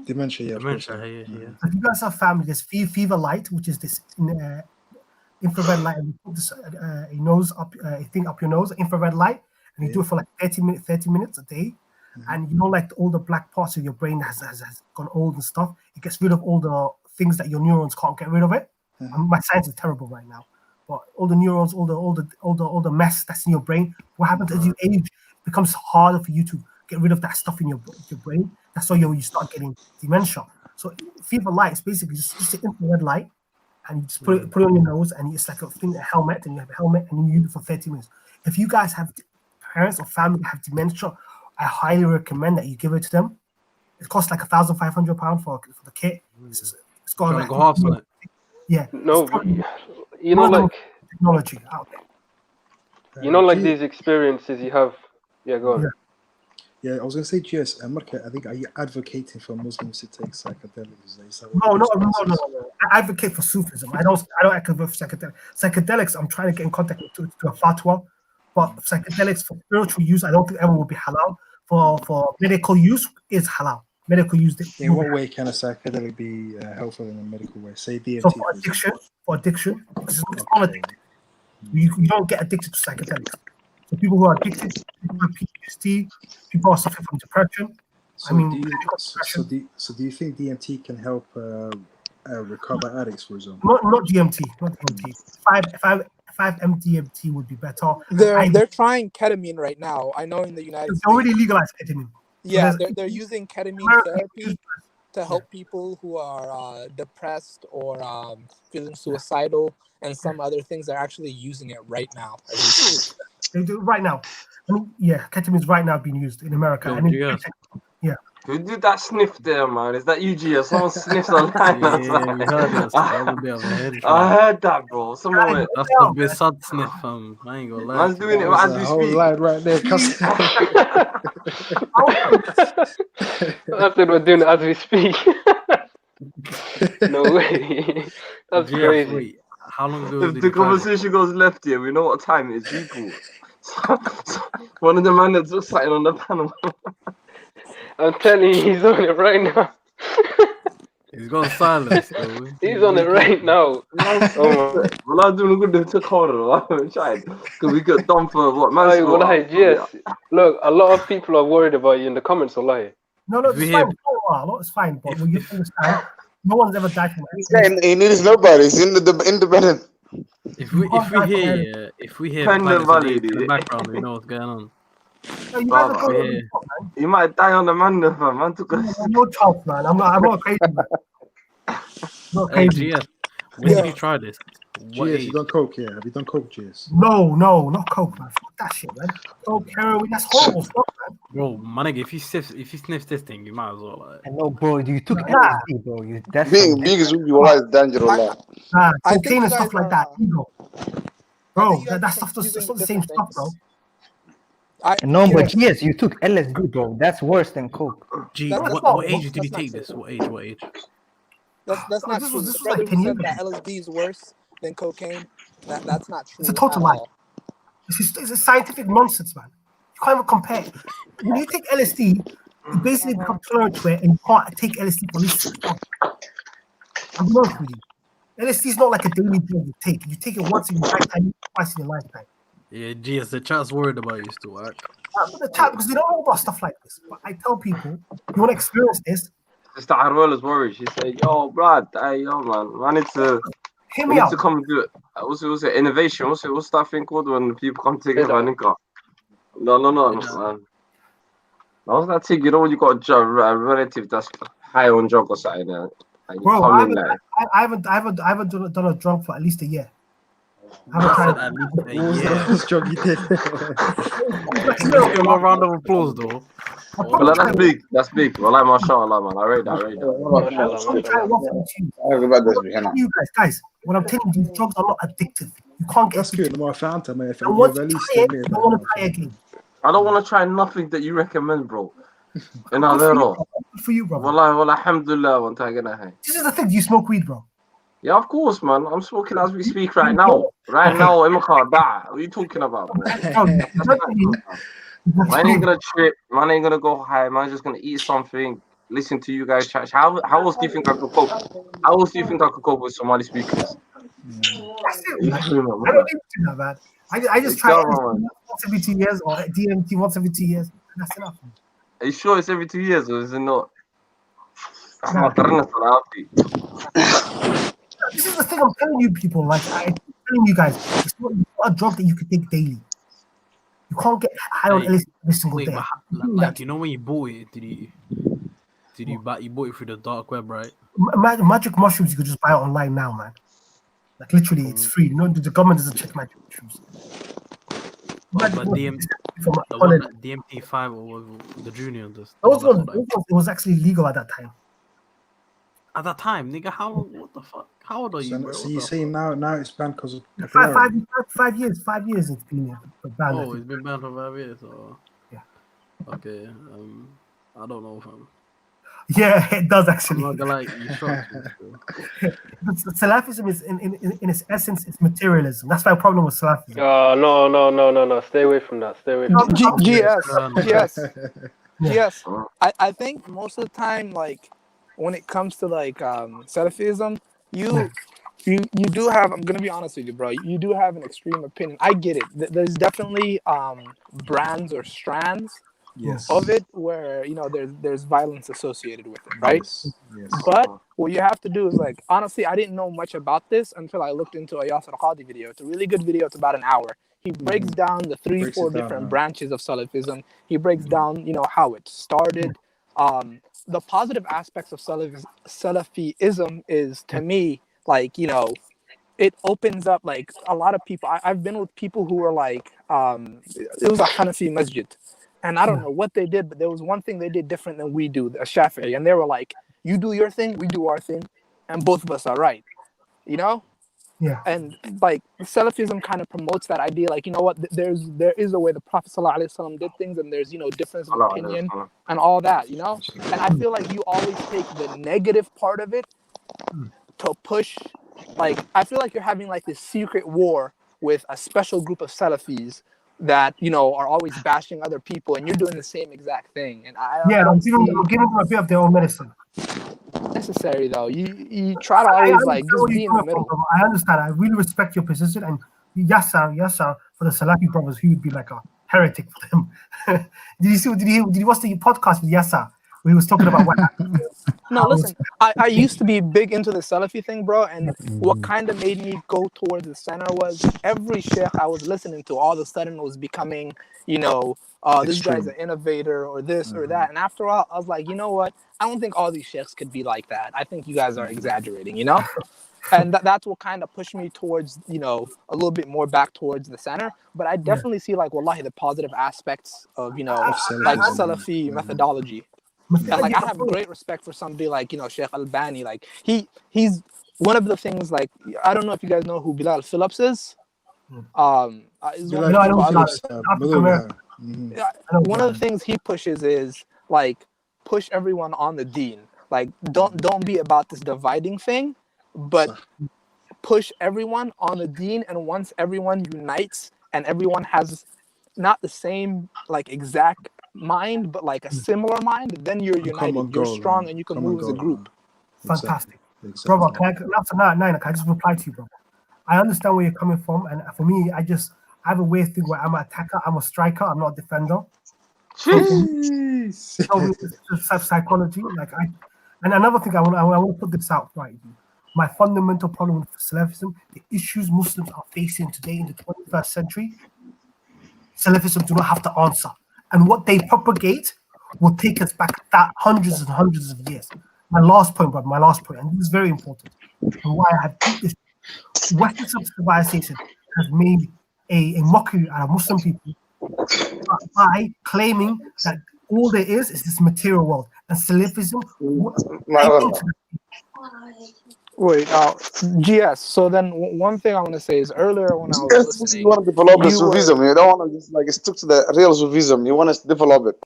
Dementia, yeah. If you guys have family, there's fever light, which is this infrared light, and you put this a thing up your nose, infrared light, and you do it for like 30 minutes a day. And like all the black parts of your brain has gone old and stuff. It gets rid of all the things that your neurons can't get rid of it. My science is terrible right now, but all the neurons, all the mess that's in your brain. What happens as you age? It becomes harder for you to get rid of that stuff in your brain. That's why you start getting dementia. So fever light is basically just an infrared light, and you just put it on your nose, and it's like a helmet, and you have a helmet, and you use it for 30 minutes. If you guys have parents or family that have dementia, I highly recommend that you give it to them. It costs like £1,500 for the kit. It's got like, go half on it. Yeah. No, you know, like technology out there. Like these experiences you have. Yeah, go on. Yeah, I was gonna say, GS, Mark, I think, are you advocating for Muslims to take psychedelics? No. I advocate for Sufism. I don't advocate for psychedelics. Psychedelics, I'm trying to get in contact with to a fatwa, but psychedelics for spiritual use, I don't think ever will be halal. For medical use, is halal. Medical use. In what way can a psychedelic be helpful in a medical way? Say DMT. So for addiction, because it's not addictive. You don't get addicted to psychedelics. So people who are addicted, people who have PTSD, people who are suffering from depression. So do you think DMT can help recover addicts, for example? Not DMT. 5-MDMT would be better. They're trying ketamine right now. I know in the United States. They already legalized ketamine. Yeah, they're using ketamine therapy to help people who are depressed or feeling suicidal, and some other things. They're actually using it right now. They do right now. I mean, ketamine is right now being used in America. Who did that sniff there, man? Is that UG? Someone sniffs on line. Yeah, we heard that. That was a bit of a head I track. heard that, bro. Someone went. That's the best sad sniff, I ain't gonna lie. Man's doing That it was as a we whole speak. line right there. I said we're doing it as we speak. No way. That's crazy. Wait, how long ago If did the you try this? conversation goes left here, we know what time it is, people. So one of the man that's just sitting on the panel. I'm telling you, he's on it right now. He's gone silence, though. He's on it right now. Oh my. Well, I'm doing a good to Coro. I'm trying. Because we got done for what? Man, Aye, wallahi, yes. Look, a lot of people are worried about you in the comments, wallahi. No, it's fine. It's fine. But you understand, no one's ever died from that. He needs nobody. He's independent. If we hear Pendant Valley, in the background, we know what's going on. You might die on the man, man. Took us. No chance, man. I'm not crazy. Man. Not Hey, crazy. GS, when did you try this? What GS, age? you done coke? Yeah, have you done coke, GS? No, not coke, man. Fuck that shit, man. Coke, heroin, that's horrible stuff, man. Bro, my nigga, if you sniff this thing, you might as well. Like... I know, bro. You took LSD, bro. That's Being is dangerous. Cocaine and stuff like that. Bro, that stuff that's not the same stuff, bro. No, but yes, you took LSD, bro. That's worse than coke. What age did you take this? What age? That's not true. This was Brother like who 10 years said that LSD is worse than cocaine. That's not true. It's a total at lie. all. It's a scientific nonsense, man. You can't even compare. When you take LSD, you basically become tolerant to it, and you can't take LSD for at least 6 months. I'm being honest with you. LSD is not like a daily thing you take. You take it once in your lifetime, twice in your lifetime. Yeah, GS, the chat's worried about you still, alright? But the chat, because they don't know about stuff like this. But I tell people, you want to experience this, Sister Arwela's worried. She said, "Yo, Brad, hey, yo, man, I need to, Hear we me need out. to come do it. What's it? Innovation. What's that thing called when people come together and think, no, man. What's that thing? You know when you got a relative that's high on drug or something, and you Bro, come I in haven't done a drug for at least a year. I haven't tried at least a What was the last drug you did? Give him a round of applause, though. Well, that's big. That's big. Well, like mashallah, man. I rate that. Guys, what I'm telling you, these drugs are not addictive. You can't get. That's good. My fountain, man. If And you've once at you least try it, admitted you don't that. want to try again. I don't want to try nothing that you recommend, bro. In Good Adero. for you, brother. Well, alhamdulillah, one time again. This is the thing. Do you smoke weed, bro? Yeah, of course, man. I'm smoking as we speak right now. Right now, in my car. What are you talking about, bro? Man ain't gonna trip. Man ain't gonna go high. Man's just gonna eat something. Listen to you guys chat. How else do you think I could cope? How else do you think I could cope with Somali speakers? That's it, man. I don't need to do that, man. I just try once every 2 years or DMT once every 2 years. And that's enough. Man. Are you sure it's every 2 years or is it not? This is the thing I'm telling you, people. Like I'm telling you guys, it's not a drug that you can take daily. You can't get high on LSD every single day. Like, you know when you bought it, did you bought it through the dark web, right? Magic mushrooms, you could just buy it online now, man. Like literally, it's free. You know, the government doesn't check magic mushrooms. But DMT5 or the junior, it was actually legal at that time. At that time, nigga, what the fuck? How old are you, bro? So you say now it's banned because of 5 years. 5 years it's been banned. Oh, it's been banned for 5 years. Oh. Yeah. Okay. I don't know if I'm. Yeah, it does actually. I'm not gonna lie, you shocked me. Salafism is in its essence, it's materialism. That's my problem with Salafism. No. Stay away from that. Stay away from that. GS. I think most of the time, like, when it comes to like Salafism, you do have. I'm gonna be honest with you, bro. You do have an extreme opinion. I get it. There's definitely brands or strands of it where there's violence associated with it, right? Yes. But what you have to do is like, honestly, I didn't know much about this until I looked into a Yasser Qadi video. It's a really good video. It's about an hour. He breaks down the 3-4 different branches of Salafism. He breaks down, how it started. The positive aspects of Salafism is, to me, like, it opens up, like, a lot of people. I've been with people who were like, it was a Hanafi masjid. And I don't know what they did, but there was one thing they did different than we do, a Shafi'i. And they were like, you do your thing, we do our thing, and both of us are right. You know? Yeah. And like Salafism kind of promotes that idea, like, you know what, there is a way the Prophet ﷺ did things, and there's, you know, difference of opinion and all that, you know? And I feel like you always take the negative part of it to push, like, I feel like you're having like this secret war with a special group of Salafis that, you know, are always bashing other people, and you're doing the same exact thing. And I don't see I'm giving them a bit of their own medicine. Necessary though. You try to always like just be in the middle. I understand. I really respect your position, and Yasser for the Salafi brothers, he would be like a heretic for them. Did you watch the podcast with Yasser where he was talking about what happened? No, listen, I used to be big into the Salafi thing, bro, and what kind of made me go towards the center was every sheikh I was listening to all of a sudden was becoming, you know, this guy's an innovator or this or that. And after all, I was like, you know what? I don't think all these sheikhs could be like that. I think you guys are exaggerating, you know? And that's what kind of pushed me towards, you know, a little bit more back towards the center. But I definitely see, like, wallahi, the positive aspects of, you know, like Salafi methodology. And like I have great respect for somebody like, you know, Sheikh Albani. Like he's one of the things, like, I don't know if you guys know who Bilal Phillips is. One of the things he pushes is like push everyone on the deen. Like don't be about this dividing thing, but push everyone on the deen. And once everyone unites and everyone has not the same like exact mind, but like a similar mind, then you're united, you're strong, and you can move as a group. Fantastic. Brother, can I just reply to you, bro? I understand where you're coming from, and for me, I have a weird thing where I'm an attacker, I'm a striker, I'm not a defender. Psychology, like and another thing I want to put this out right. My fundamental problem with Salafism, the issues Muslims are facing today in the 21st century, Salafism do not have to answer. And what they propagate will take us back that hundreds and hundreds of years. My last point, and this is very important, and why I have deep this. Western civilization has made a mockery out of Muslim people by claiming that all there is this material world, and Salafism. Wait, GS. So then, one thing I want to say is earlier when I was listening, you want to develop the Sufism. You don't want to just like stick to the real Sufism. You want to develop it.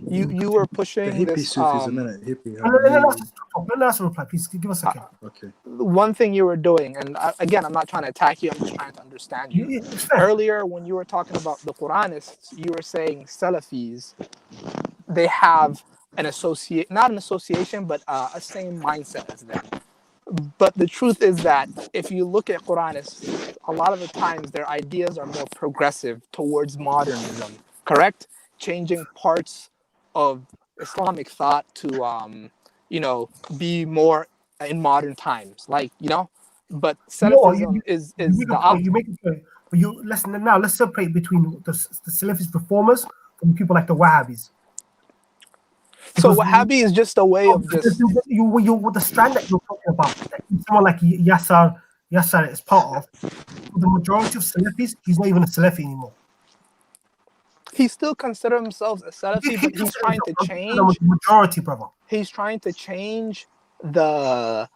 You were pushing the hippie this. Sufism, hippie. Let us reply, please. Give us a second. Okay. One thing you were doing, and again, I'm not trying to attack you. I'm just trying to understand you. Earlier, when you were talking about the Quranists, you were saying Salafis, they have not an association, but a same mindset as them. But the truth is that if you look at Quranists, a lot of the times their ideas are more progressive towards modernism, correct? Changing parts of Islamic thought to, you know, be more in modern times, like, you know. But Salafism is the opposite. You make a point, but let's separate between the Salafist reformers from people like the Wahhabis. So Wahhabi is just a way of just you with the strand that you're talking about, someone like Yasser is part of. For the majority of Salafis, he's not even a Salafi anymore. He still considers himself a Salafi, but he's trying to change the majority, brother. He's trying to change the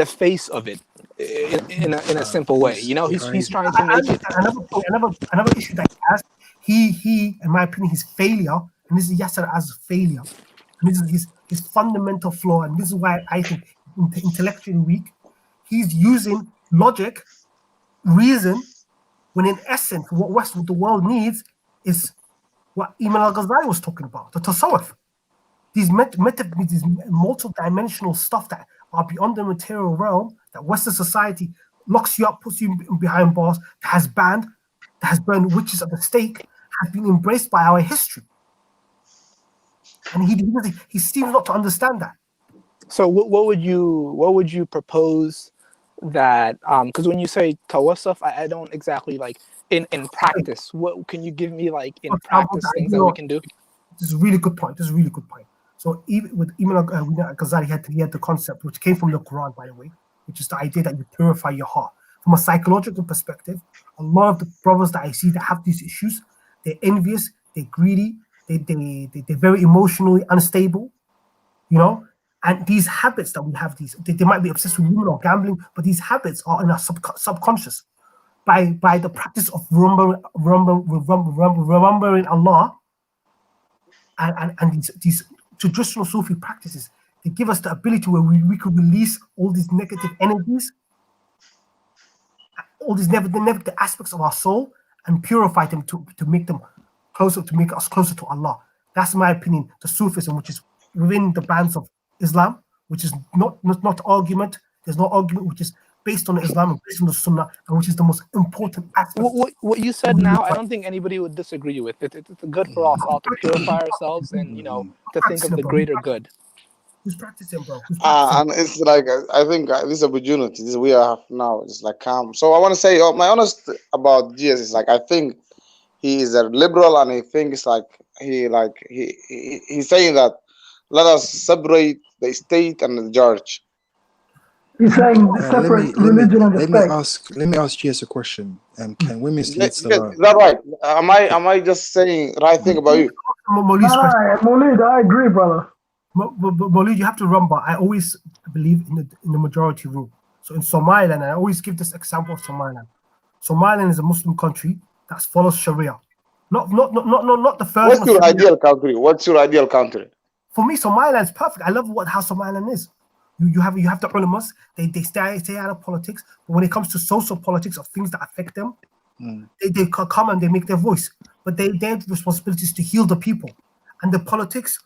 face of it in a simple way. You know, he's trying to make it. Another issue that he has, he in my opinion, his failure. And this is Yasser as failure. And this is his fundamental flaw. And this is why I think intellectually weak. He's using logic, reason, when in essence, what the world needs is what Imam al-Ghazali was talking about, the tasawwuf. These multi-dimensional stuff that are beyond the material realm, that Western society locks you up, puts you behind bars, that has burned witches at the stake, has been embraced by our history. And he seems not to understand that. So what would you propose that because when you say tawassuf, I don't exactly like in practice. What can you give me like in practice things that we can do? This is a really good point. So even with Imam al-Ghazali, he had the concept which came from the Quran, by the way, which is the idea that you purify your heart. From a psychological perspective, a lot of the brothers that I see that have these issues, they're envious, they're greedy, they're very emotionally unstable, you know. And these habits that we have, they might be obsessed with women or gambling, but these habits are in our subconscious. By the practice of remembering Allah and these traditional Sufi practices, they give us the ability where we could release all these negative energies, all these negative aspects of our soul, and purify them to make them closer, to make us closer to Allah. That's my opinion. The Sufism, which is within the bands of Islam, which is not argument. There's no argument, which is based on Islam and based on the Sunnah, and which is the most important aspect. What you said now, I don't think anybody would disagree with. It's good for us all to purify ourselves and, you know, to think of the greater good. Who's practicing, bro? And it's like, I think this opportunity, this we have now, it's like calm. So I want to say, my honest about Jesus is like, I think he is a liberal, and I think it's like he's saying that let us separate the state and the church. He's saying separate religion and the state. Let me ask Jesus a question. Can women sleep Is that right? Am I just saying right thing about you? Maulid, I agree, brother. Maulid, you have to remember, I always believe in the majority rule. So in Somaliland, I always give this example of Somaliland. Somaliland is a Muslim country that follows Sharia. Not the first. What's your ideal country? What's your ideal country? For me, Somaliland is perfect. I love how Somaliland is. You have the ulamas. They stay out of politics. But when it comes to social politics of things that affect them, they come and they make their voice. But their responsibility is to heal the people, and the politics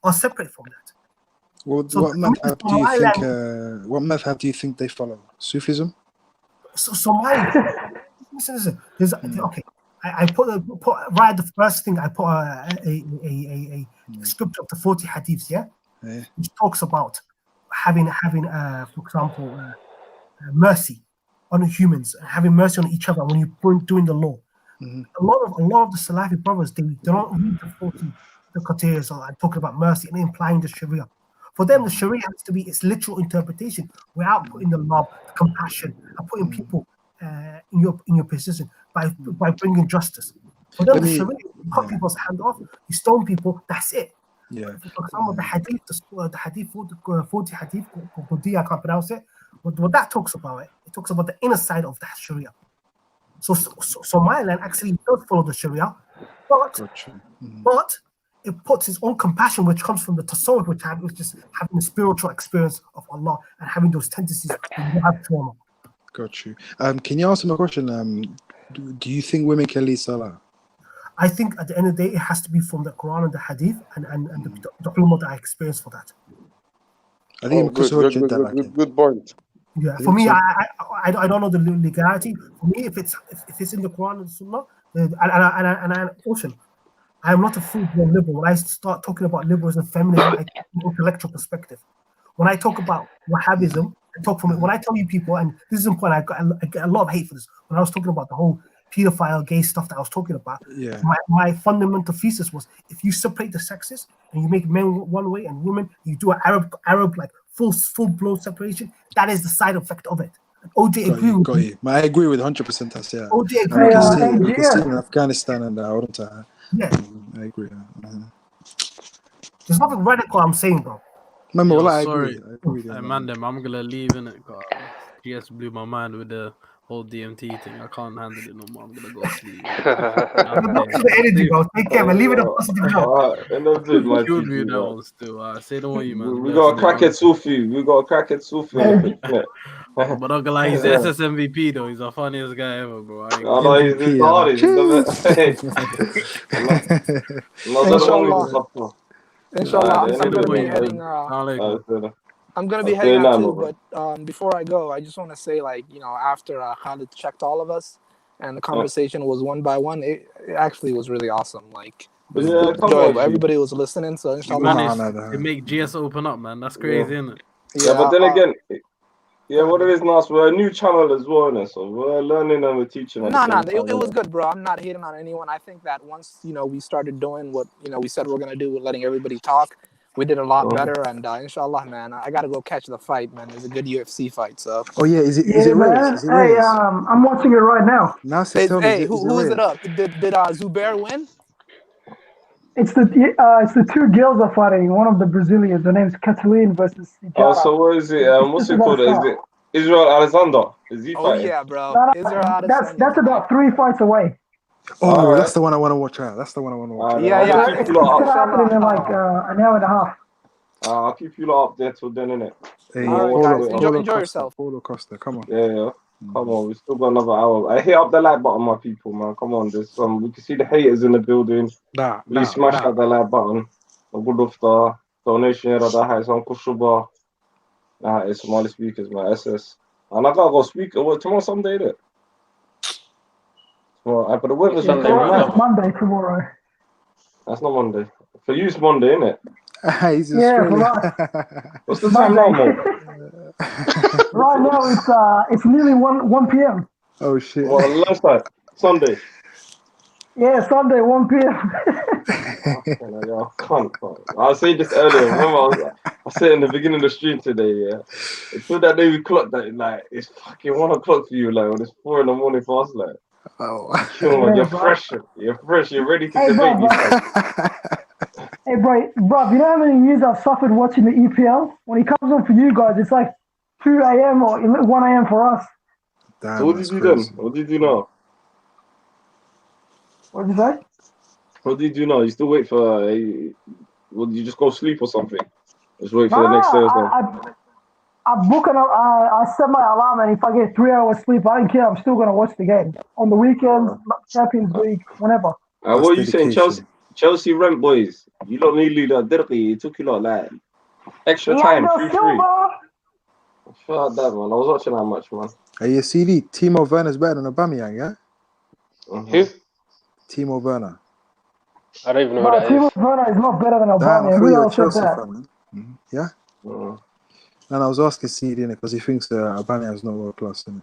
are separate from that. Well, So what madhab do you think they follow? Sufism? So Somalia. Listen. Okay. I put right at the first thing. I put a script of the 40 hadiths, which talks about having for example, mercy on humans, having mercy on each other when you're doing the law. A lot of the Salafi brothers, they don't read the 40 criteria or talking about mercy and implying the Sharia. For them, the Sharia has to be its literal interpretation without putting the love, the compassion, and putting people in your position by bringing justice. For them, the Sharia, you cut people's hand off, you stone people, that's it. Yeah. For example, the hadith, the hadith 40 hadith, I can't pronounce it. What that talks about, it talks about the inner side of the Sharia. So Somaliland actually does follow the Sharia, but it puts its own compassion, which comes from the tasawwuf, which is having a spiritual experience of Allah and having those tendencies when you have trauma. Got you. Can you answer my question? Do you think women can lead Salah? I think at the end of the day, it has to be from the Quran and the Hadith and the ulama that I experienced for that. I think good point. Yeah, for me, I don't know the legality. For me, if it's in the Quran and the Sunnah, and also, I am not a full-blown liberal. When I start talking about liberalism, feminism, I take an intellectual perspective. When I talk about Wahhabism, I talk from it. When I tell you people, and this is important, I get a lot of hate for this. When I was talking about the whole pedophile, gay stuff that I was talking about, my fundamental thesis was if you separate the sexes and you make men one way and women, you do an Arab like full-blown separation, that is the side effect of it. OJ agreed with me. I agree with 100%. That's yeah. OJ agreed. You can see in Afghanistan and yeah, I agree. There's nothing radical I'm saying, bro. I sorry, agree. man, I'm gonna leave innit. GS blew my mind with the whole DMT thing. I can't handle it no more. I'm gonna go sleep. The energy, bro. Take care, man. Leave it a positive note. Killed me that one still. Say don't worry, man. We got a crackhead Sufi. But I'm gonna lie, he's the SSMVP though. He's the funniest guy ever, bro. I know he's the hardest. Inshallah, I'm gonna be heading out too. But before I go, I just want to say, like, you know, after Khalid checked all of us and the conversation was one by one, it actually was really awesome. Like, enjoyable. Everybody was listening, so inshallah. It make GS open up, man. That's crazy, isn't it? Yeah, but then again. Yeah, what it is, Nas, we're a new channel as well, so we're learning and we're teaching. It was good, bro. I'm not hating on anyone. I think that once, you know, we started doing what, you know, we said we're gonna do with letting everybody talk, we did a lot better. And inshallah, man, I gotta go catch the fight, man. It's a good UFC fight, so. Oh yeah, is it man? I'm watching it right now. Hey, who is it up? Did Zubair win? It's the two girls are fighting. One of the Brazilians. Her name's Cataline versus Oh, Sijara. so what is it? What's it called? Is it Israel Alexander? Is he Oh fighting? yeah, bro. No, Israel that's about 3 fights away. Oh, Alright. that's the one I want to watch out. That's the one I want to watch out. Yeah. It's gonna happen in like an hour and a half. I'll keep you lot up there till then, innit? Hey, Alright, guys, enjoy yourself. Paulo Costa, come on. Yeah. Come on, we still got another hour. I hit up the like button, my people, man. Come on, there's some. We can see the haters in the building. Please smash out the like button. A good after donation here at the house. Uncle Shuba. It's Somali speakers, man. SS. And I gotta go speak. Tomorrow Sunday, innit? Tomorrow, but the weather's Sunday, mad. Monday tomorrow. That's not Monday. For you, it's Monday, innit? He's in Yeah, Australia. What's the time now, Mo? Right now it's nearly 1 p.m. Oh shit. What, lunchtime? Sunday? Yeah, Sunday 1 p.m. I can't. I was saying this earlier. Remember, I was saying in the beginning of the stream today, yeah. Until that day we clocked that, like, it's fucking 1 o'clock for you, like, when it's 4 in the morning for us, like. Oh. You're fresh. You're fresh. You're ready to debate these guys. Hey, bro, you know how many years I've suffered watching the EPL? When he comes on for you guys, it's like 2 a.m. or 1 a.m. for us. Damn, so what did you do then? What did you do now? What did you say? What did you do now? You still wait for? Well, you just go sleep or something? Just wait for the next day or something. I book and I set my alarm, and if I get 3 hours sleep, I don't care. I'm still gonna watch the game on the weekends, Champions League, whenever. What are you saying, Chelsea rent boys? You don't need that dirty. It took you lot like extra time, free. Fuck that, man. I was watching that much, man. Hey, you CD, Timo Werner's better than Aubameyang, yeah? Who? Timo Werner. I don't even know what that Timo is. Werner is not better than Damn, I Aubameyang. thought Who you were a else said Chelsea that? fan, man. Yeah? And I was asking CD in it because he thinks Aubameyang's not world class, isn't it?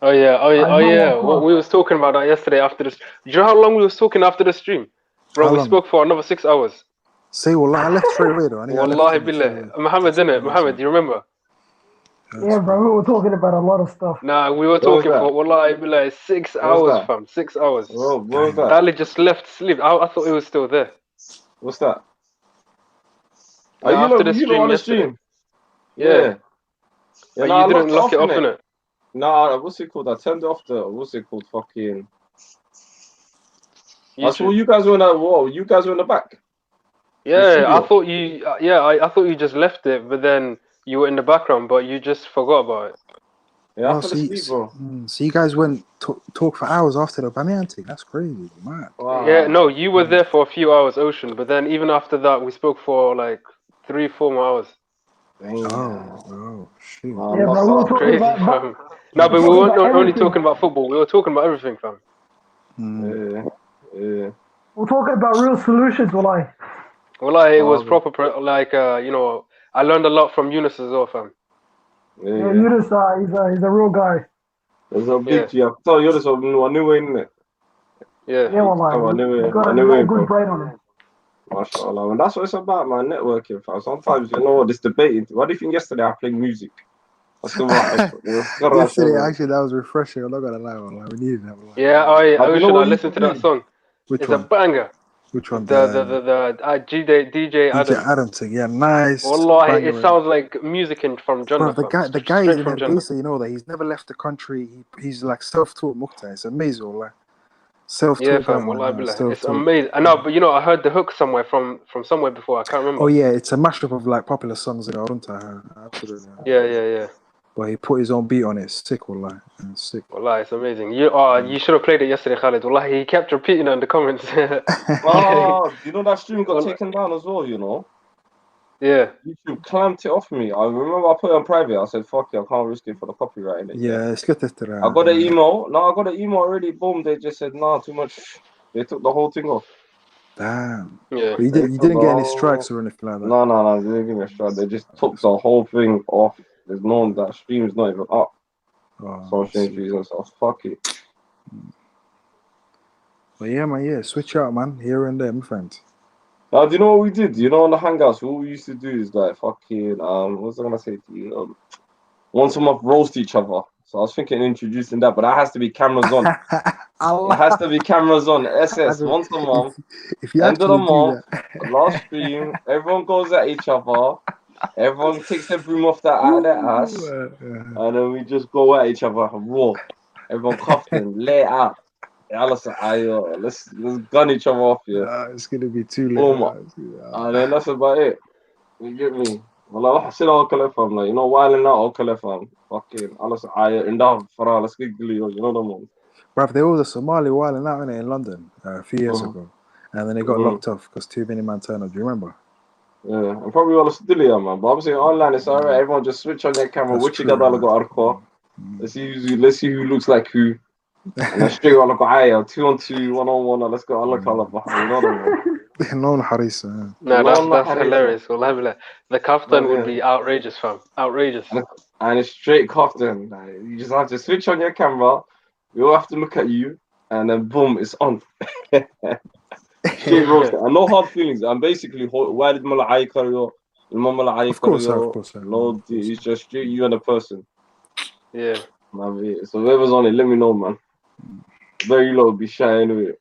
Oh yeah. What we was talking about that yesterday after this. Do you know how long we was talking after the stream? Bro, How we long? spoke for another 6 hours. Say wallah, I left straight away though. Wallahi billah. Muhammad, didn't it? Muhammad, do you remember? Yeah, bro, we were talking about a lot of stuff. Nah, we were talking for wallahi billah 6 hours, fam. 6 hours. What was that? Dali just left sleep. I thought he was still there. What's that? Like, after the stream on the yesterday. stream? Yeah. Yeah, But you didn't lock it off, innit? Nah, what's it called? I turned off the what's it called? Fucking. I saw you guys were in that wall. You guys were in the back. Yeah, I thought you. I thought you just left it, but then you were in the background, but you just forgot about it. Yeah, I fell asleep, bro. So you guys went talk for hours after the Aubameyang thing. That's crazy, man. Wow. Yeah, no, you were there for a few hours, Ocean, but then even after that, we spoke for like 3-4 more hours. Oh, shit. Yeah, bro, we were talking Crazy, about. fam. No, but we weren't only talking about football. We were talking about everything, fam. Yeah. We're talking about real solutions, wallahi. Well, it was proper, I learned a lot from Yunus as well, fam. Yeah, Yunus, he's a real guy. There's a big G. I tell you this, I knew it, innit? Yeah. Yeah, wallahi. I knew it. Got I knew a it, good bro. brain on him. MashaAllah. And that's what it's about, man. Networking, fam. Sometimes, you know what, this debating. What do you think yesterday I played music? Yesterday, actually, that was refreshing. I'm not gonna lie, man. We needed that. Yeah, I listened to that song. Which it's one? a banger. Which one? DJ Adams. Yeah, nice. Wallahi, it sounds like music from Jannah. Bro, the guy is in Hargeisa, you know that he's never left the country. He's like self-taught Muqta. It's amazing, wallah. Self-taught. Yeah, fam, it's amazing. I know, but I heard the hook somewhere from somewhere before. I can't remember. Oh yeah, it's a mashup of like popular songs in Arunta. Absolutely. Yeah. But he put his own beat on it. Sick, wallah. Sick. Wallah, it's amazing. You should have played it yesterday, Khalid. Wallah, he kept repeating it in the comments. You know that stream got taken down as well, you know? Yeah. YouTube clamped it off me. I remember I put it on private. I said, fuck it, I can't risk it for the copyright. Yeah, it's good to I got an email. No, I got an email already. Boom, they just said, nah, too much. They took the whole thing off. Damn. Yeah. But you didn't get any strikes or anything like that? No, they didn't give me a strike. They just took the whole thing off. There's no, that stream is not even up. So strange reasons. So fuck it. But yeah, man, switch out, man, here and there, my friend. Now, do you know what we did? You know, on the Hangouts, what we used to do is like fucking, what was I gonna say to you? Once a month roast each other. So I was thinking introducing that, but that has to be cameras on. It has to be cameras on. SS once a month. If you End of the actually do month, that, last stream. Everyone goes at each other. Everyone takes their broom off out of their ass, and then we just go at each other raw. Everyone cuffed and lay it out. Let's gun each other off here. it's gonna be too late. Boom. And then that's about it. You get me? والله واحد شيء لو كله فهم like you know while in that كله فهم fucking alles enough for let's get you know the one. Bruv, there was a Somali wilding out in London a few years ago, and then they got locked off because too many man turned up. Do you remember? Yeah, and probably all still here, man. But obviously online it's alright. Everyone just switch on their camera. That's Which you true, got man. arco. Let's see who looks like who. And then straight on go 2-on-2, 1-on-1. Let's go. Allah call up. You know the one. No harissa. No, that's hilarious. Wallahi, the kaftan would be outrageous, fam. Outrageous. And it's straight kaftan. Like, you just have to switch on your camera. We all have to look at you, and then boom, it's on. Straight roast. And no hard feelings. I'm basically why did Malai Kario? Of course. No, it's just straight you and the person. Yeah. So whoever's on it, let me know, man. Very low, be shy anyway.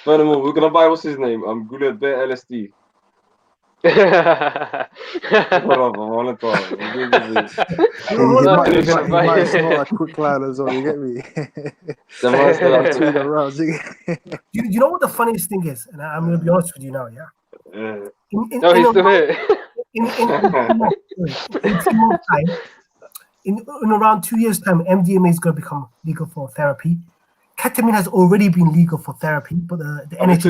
Furthermore, we're gonna buy what's his name? Gula Bear LSD. He might snort a quick line as well, you get me? You know what the funniest thing is? And I'm going to be honest with you now, yeah? In around 2 years' time, MDMA is going to become legal for therapy. Ketamine has already been legal for therapy, but the NHS...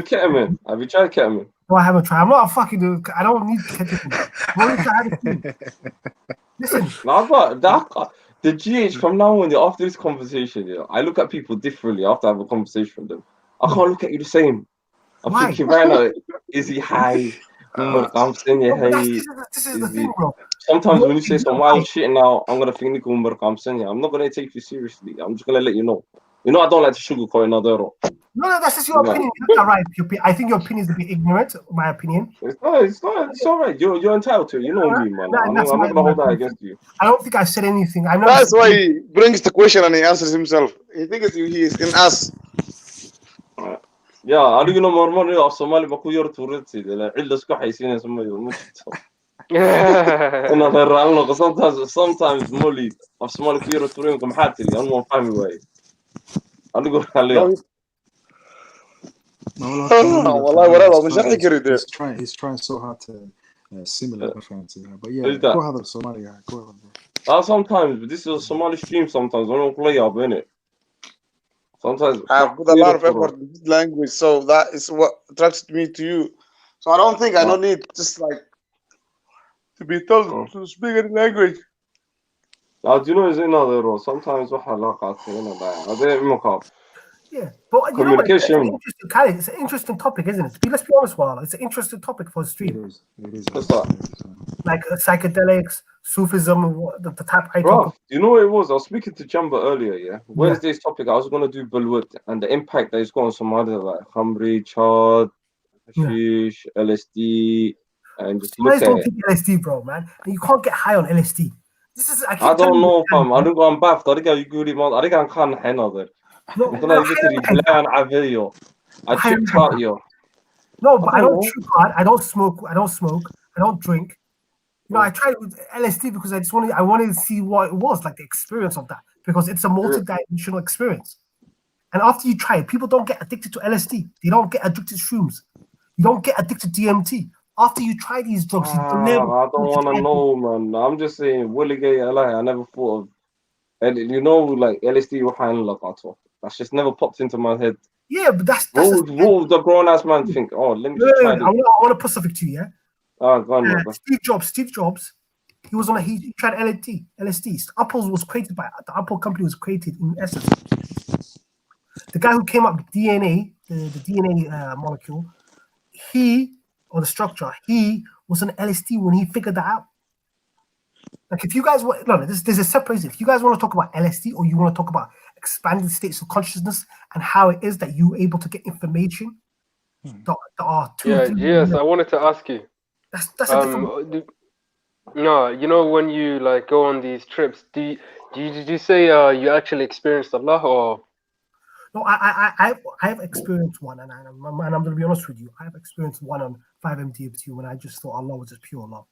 Have you tried ketamine? No, I haven't tried. I'm not a fucking... I don't need ketamine. Listen. No, but the GH from now on, after this conversation, I look at people differently after I have a conversation with them. I can't look at you the same. I'm thinking right now, is he high? This is the thing, bro. Sometimes when you say some wild shit now, I'm gonna think I'm not gonna take you seriously. I'm just gonna let you know. You know I don't like to sugarcoat another. No, that's just your opinion. You're right. I think your opinion is a bit ignorant, my opinion. It's all right. You're entitled to it. You know me, man. I'm not gonna hold that against you. I don't think I said anything. I know that's why he brings the question and he answers himself. He thinks he is in us. Yeah, I don't know more money of Somali Bakuyor Turiti. The school I seen in Somali. Sometimes Molly of Somali Kiro Turin come hat to on one family way. I don't go He's trying so hard to simulate my fancy. But yeah, go ahead, Somali guy. Go ahead. Sometimes, but this is a Somali stream sometimes. I don't play up in it. Sometimes I put a lot of effort in this language, so that is what attracted me to you. So I don't think I don't need just like to be told to speak any language. Do you know is another role? Sometimes what yeah, but you know what? It's an interesting topic, isn't it? Let's be honest, Wala. It's an interesting topic for a stream. It is. Like psychedelics, Sufism, the type I talk. You know what it was? I was speaking to Jamba earlier, yeah? Wednesday's topic, I was going to do Bulwood and the impact that it's got on some other, like Khamri, Chad, Hashish, LSD, and just look at don't take LSD, bro, man. And you can't get high on LSD. I don't know, fam. I don't go on bath. I think I'm kind of henna there. I'm going to get to the plan Avilio. I trip out you. No, but I don't trip hard. I don't smoke. I don't drink. You know, I tried with LSD because I wanted to see what it was, like the experience of that, because it's a multi-dimensional experience. And after you try it, people don't get addicted to LSD. They don't get addicted to shrooms. You don't get addicted to DMT. After you try these drugs, I don't want to know, man. I'm just saying, I never thought of, and you know, like LSD, that's just never popped into my head. Yeah, but that's what would the grown-ass man think? Oh, let me just try this. I want to put something to you, yeah? Go on, Steve Jobs, he tried LSD. The Apple company was created in essence. The guy who came up with DNA, the DNA molecule, or the structure, he was on LSD when he figured that out. Like if you guys want, there's a separation. If you guys want to talk about LSD or you want to talk about expanded states of consciousness and how it is that you're able to get information that are yes, I wanted to ask you. That's a different... No, you know when you like go on these trips, do Did you say you actually experienced Allah, or? No, I've experienced one, and I'm going to be honest with you. I've experienced one on 5MTFT when I just thought Allah was just pure love,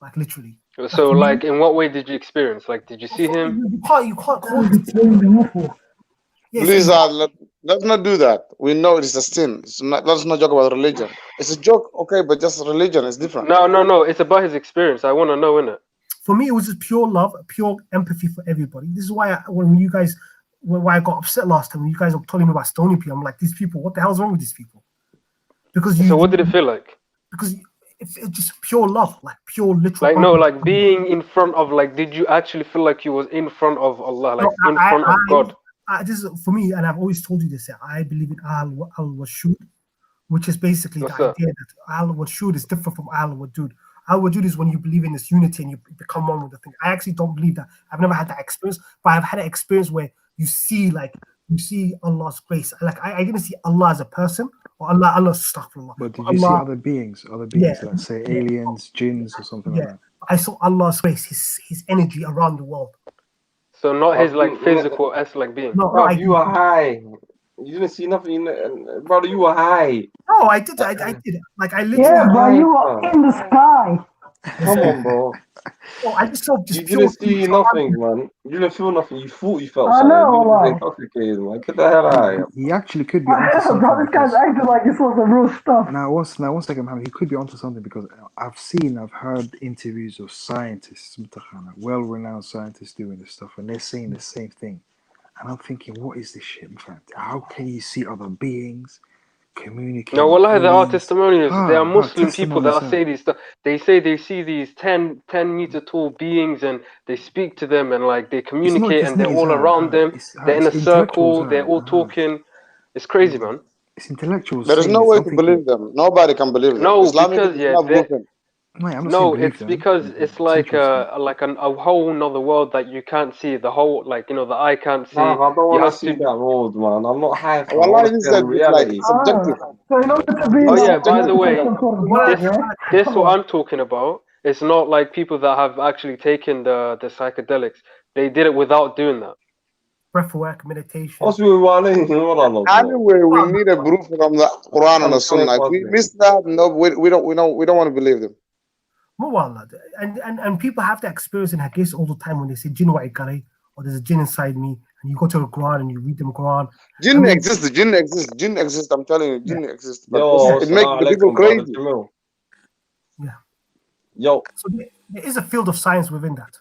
like literally. So, like, in what way did you experience? Like, did you see him? You can't call it. Please, let's not do that. We know it's a sin. Let's not joke about religion. It's a joke, okay, but just religion is different. No. It's about his experience. I want to know, innit? For me, it was just pure love, pure empathy for everybody. This is why why I got upset last time when you guys were telling me about stoning people. I'm like, these people, what the hell's wrong with these people? So what did it feel like? Because it's just pure love, like pure literal. Like no, like being in front of, like, did you actually feel like you was in front of Allah, like in front of God? This is for me, and I've always told you this. I believe in al-Washud, which is basically the idea that al-Washud is different from al-Wadud. Al-Wajud is when you believe in this unity and you become one with the thing. I actually don't believe that. I've never had that experience, but I've had an experience where you see Allah's grace. Like I didn't see Allah as a person or Allah astaghfirullah. But did you see other beings, like say aliens, jinns, or something like that? I saw Allah's grace, his energy around the world. So not his like physical as like being. No, you were high. You didn't see nothing, brother. You were high. No, I did. I did. Like I literally. Yeah, bro, you were in the sky. Come on, bro. Oh, I just saw. You didn't see nothing, man. You didn't feel nothing. You thought you felt I something. know, You were like. intoxicated, man. Get the hell out of here. He actually could be onto something. Bro, this guy's acting like he saw some real stuff. Now, one second, Mohammed. He could be onto something because I've heard interviews of scientists, well-renowned scientists doing this stuff, and they're saying the same thing. And I'm thinking, what is this shit, man? How can you see other beings communicate? No, wallahi, there are testimonials. There are Muslim people that say these stuff. They say they see these 10-meter tall beings and they speak to them and like they communicate and they're all around them. They're in a circle. They're all talking. It's crazy, man. It's intellectuals. There is no way to believe them. Nobody can believe them. No, Islamic because it's because it's like a whole nother world that you can't see. The whole, like, the eye can't see. No, I don't want to see that world, man. I'm not high. Wallahi, this is reality. Subjective. Oh yeah, by the way, this what I'm talking about. It's not like people that have actually taken the psychedelics. They did it without doing that. Breathwork, meditation. Anyway, we need a proof from the Quran and the Sunnah. If we miss that, no, we don't want to believe them. And people have that experience in Hadith all the time when they say jinn wa ikari, or there's a jinn inside me, and you go to the Quran and you read the Quran. Jinn exists. Jinn exists. I'm telling you, jinn exists. But it makes the people crazy. Yeah. Yo. So there is a field of science within that.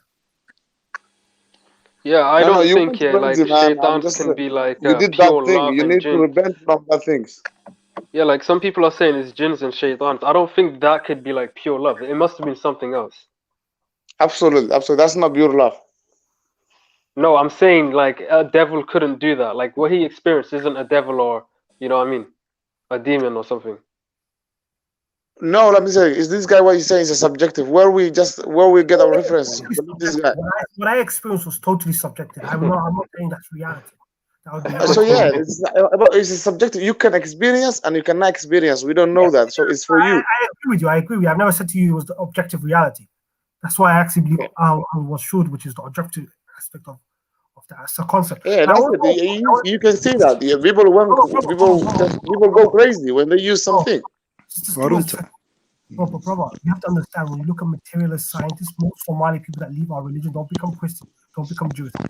Yeah, I don't think like shaitans can be like you did pure that thing. love You and need jinn. to repent from that things. Yeah, like some people are saying it's jinns and shaitans. I don't think that could be like pure love. It must have been something else. Absolutely. That's not pure love. No, I'm saying like a devil couldn't do that. Like what he experienced isn't a devil or, you know what I mean, a demon or something. No, let me say, is this guy what you say is a subjective? Where we get our references? This guy. What I experienced was totally subjective. I'm not saying that's reality. So yeah, it's a subjective. You can experience and you cannot experience. We don't know that, so it's for you. I agree with you. I've never said to you it was the objective reality. That's why I actually believe al-Washud, which is the objective aspect of that. It's a concept. Yeah, that's it. You can see that. Yeah, people go crazy when they use something. Brother, you have to understand, when you look at materialist scientists, most Somali people that leave our religion don't become Christian, don't become Jewish, they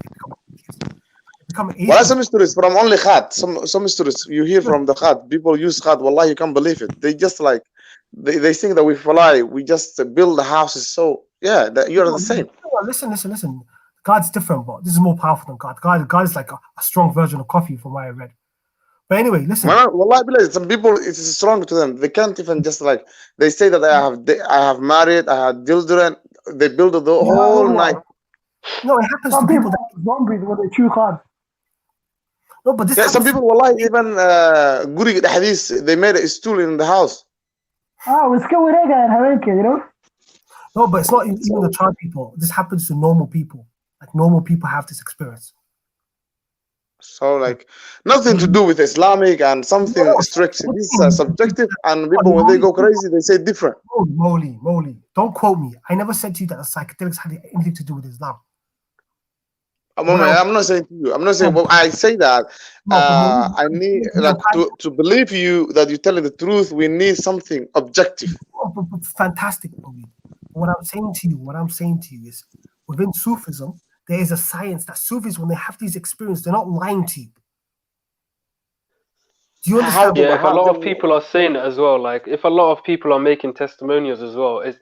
become Asian. Well, some stories from only Khat. Some stories you hear from the Khat. People use Khat. Wallah, you can't believe it. They just like they think that we fly. We just build the houses. So yeah, that you're the same. Listen. God's different, but this is more powerful than God. God is like a strong version of coffee, from what I read. But anyway, listen. Wallah, some people, it's strong to them. They can't even just like, they say that I have married, I had children. They build the whole night. No, it happens to people that zombies when they chew hard. No, but this some people, wallah, even Guri Hadith, they made a stool in the house. Oh, it's going on, you know? No, but it's not even the child people. This happens to normal people. Like normal people have this experience. So like nothing to do with Islamic and something strict. This is subjective, and people when they go crazy, they say different. Moly, don't quote me. I never said to you that the psychedelics had anything to do with Islam. I'm not saying to you. I'm not saying. Well, I say that I need like to believe you that you're telling the truth. We need something objective. Fantastic, Bobby. What I'm saying to you is, within Sufism, there is a science that Sufis, when they have these experiences, they're not lying to you. Do you understand? Yeah, if a lot of people are saying it as well, like if a lot of people are making testimonials as well, it's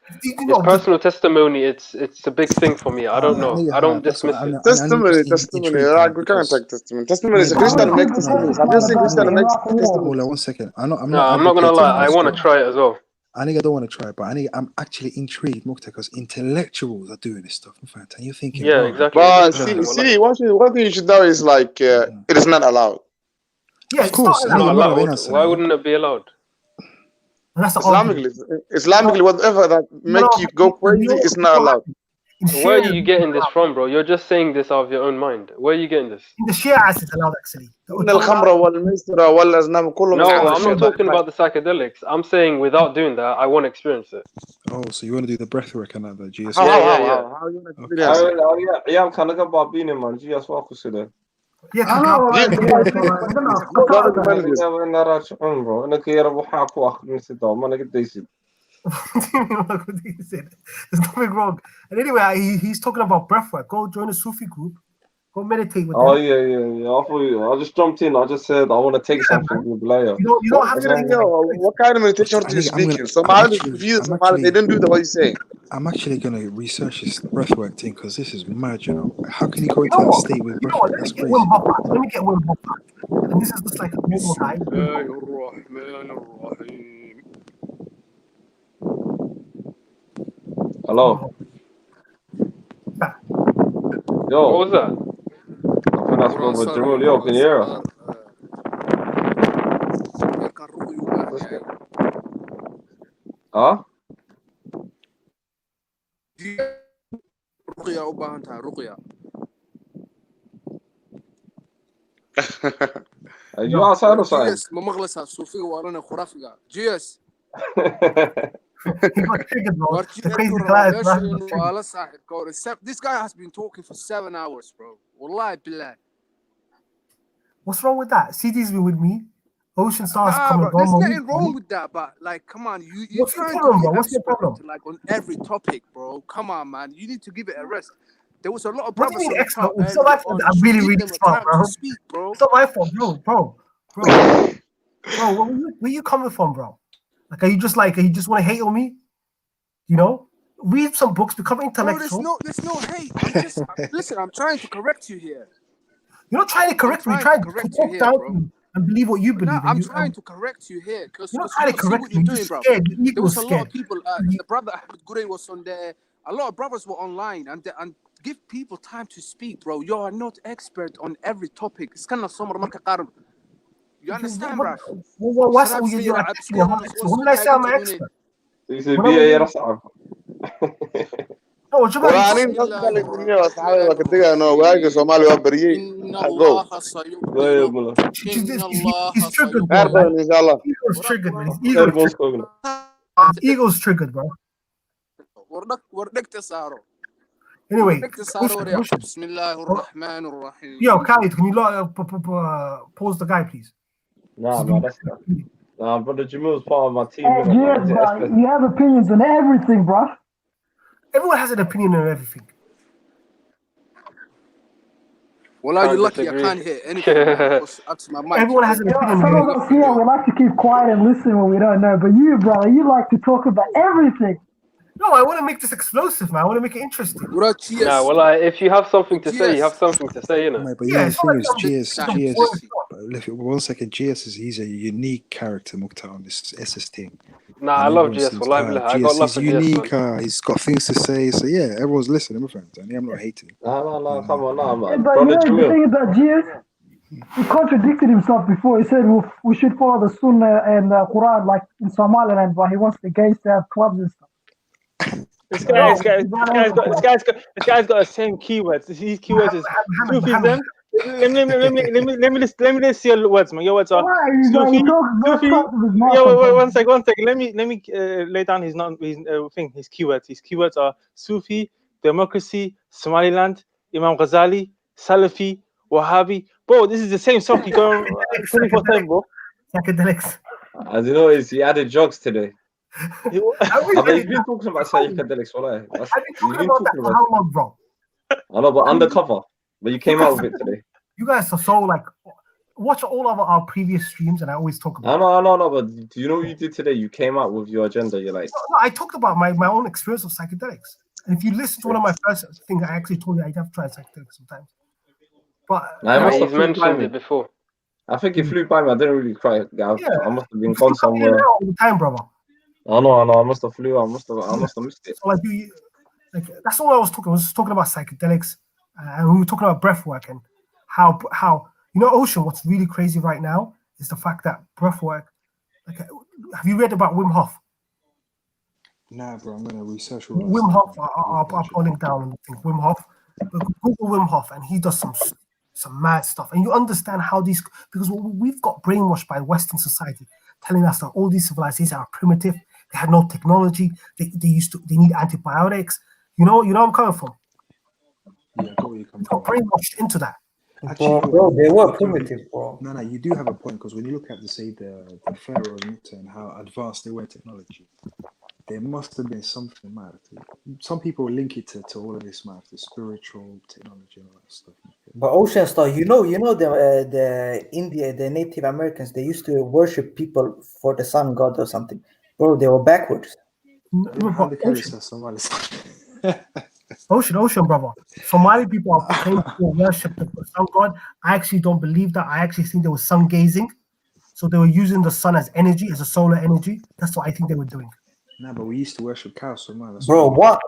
personal testimony. It's a big thing for me. I don't know. I don't dismiss it. Testimony. Like we can't take testimony. Testimony is a Christian make testimonies. Have you seen Christian make testimonies? Hold on 1 second. I'm not gonna lie. I want to try it as well. I don't want to try it, but I'm actually intrigued, Mukta, because intellectuals are doing this stuff. And you're thinking, yeah, exactly. But see, one thing you should know is like it is not allowed. Yeah, of course. It's not allowed. Why wouldn't it be allowed? Islamically, whatever that make you go crazy is not allowed. Where are you getting this from, bro? You're just saying this out of your own mind. Where are you getting this? In the Shia it's allowed, actually. No, I'm not talking about the psychedelics. I'm saying without doing that, I want to experience it. Oh, so you want to do the breath work and that, the GS? How you want to experience it? There's nothing wrong. And anyway, he's talking about breathwork. Go join a Sufi group. Go meditate with them. Oh yeah. I just jumped in. I just said I want to take something with later. You don't have to. What kind of meditation are you speaking? Somali, they didn't do the way you say. I'm actually going to research this breathwork thing because this is mad, you know. How can you go into that state with breathwork? That's crazy. Let me get Wim Hof. And this is just like a normal guy. Hello. Yo. What was that? I think that's Brother Jamal. Yo, can you hear us? Huh? Are you outside or something? GS ما مغلسها صوفي ورانا خرافية GS This guy has been talking for 7 hours, bro. Wallahi billah. What's wrong with that? CD's been with me. Ocean Stars coming. There's nothing wrong with that, but like, come on, you're trying to be What's your problem? like on every topic, bro. Come on, man. You need to give it a rest. There was a lot of brothers. What do you mean expert? It's not my fault. I'm really smart, bro. It's not my fault, bro. Where you coming from, bro? Like, are you just want to hate on me? You know, read some books, become intellectual. Bro, there's no hate. Listen, I'm trying to correct you here. You're not trying to correct me. You're trying to talk down to me and believe what you believe. No, I'm trying to correct you here because you're not trying to correct me. You're bro. Scared. There was a lot of people. The brother Ahmed Gurey was on there. A lot of brothers were online, and give people time to speak, bro. You are not expert on every topic. You understand, bro? What's when did I say I'm an expert? وأنا نسأل الدنيا وأصحابي وكده أنا واجي Somali وبريء. Go. He's triggered, bro. Ego's triggered, man. Ego's triggered, bro. Anyway, yo, Khalid, can you pause the guy, please? Nah, man, that's not. Nah, Brother Jamil's part of my team. You have opinions on everything, bro. Everyone has an opinion on everything. Well, are you lucky? I can't hear anything. Everyone has an opinion. Some of us here, we like to keep quiet and listen when we don't know. But you, brother, you like to talk about everything. No, I want to make this explosive, man. I want to make it interesting. Nah, well, if you have something to say, you have something to say, you know. But yeah, the thing is, GS. 1 second, he's a unique character, Mukhtar, on this SS team. Nah, I love GS. I got love for GS. He's unique. He's got things to say. So yeah, everyone's listening, my friend. I'm not hating. No, come on, man. But you know the thing about GS, he contradicted himself before. He said we should follow the Sunnah and the Quran, like in Somaliland, but he wants the gays to have clubs and stuff. This guy's got the same keywords. His keywords is Sufism. Let me just see your words, man. Your words are Sufi. Yo, one second. Let me lay down his thing. His keywords. His keywords are Sufi, democracy, Somaliland, Imam Ghazali, Salafi, Wahhabi. Bro, this is the same stuff you go 24/7, bro. Psychedelics. As you notice, he added drugs today. Are we But really you've been talking about psychedelics, wallah. I've been talking about that for how long, bro? I know, but undercover. But you came out with it today. You guys are so like, watch all of our previous streams, and I always talk about. I know, but do you know what you did today? You came out with your agenda. You're like, no, I talked about my own experience of psychedelics. And if you listen to one of my first things, I actually told you I have tried psychedelics sometimes. But he's mentioned it before. I think it flew by me. I didn't really cry. I must have been gone you come here somewhere. now all the time, brother. I know. I must have flew. I must have missed it. So like that's all I was talking. I was talking about psychedelics, and we were talking about breath work and how Ocean. What's really crazy right now is the fact that breath work. Like, have you read about Wim Hof? Nah, bro. I'm gonna research. Wim Hof. I'll put a link down on the thing. Wim Hof. Google Wim Hof, and he does some mad stuff. And you understand how these, because we've got brainwashed by Western society, telling us that all these civilizations are primitive. They had no technology. They need antibiotics. You know I'm coming from. Yeah, I got where you come from. Brainwashed into that. Actually, bro, they were primitive, bro. No, you do have a point, because when you look at the pharaohs and how advanced they were in technology, there must have been something mad. Some people link it to all of this mad, the spiritual technology and all that stuff. But Ocean Star, you know the Native Americans, they used to worship people for the sun god or something. Bro, they were backwards. Ocean, brother. Somali people are claiming to worship the sun god. I actually don't believe that. I actually think they were sun gazing. So they were using the sun as energy, as a solar energy. That's what I think they were doing. No, but we used to worship cows, so man. Bro, what?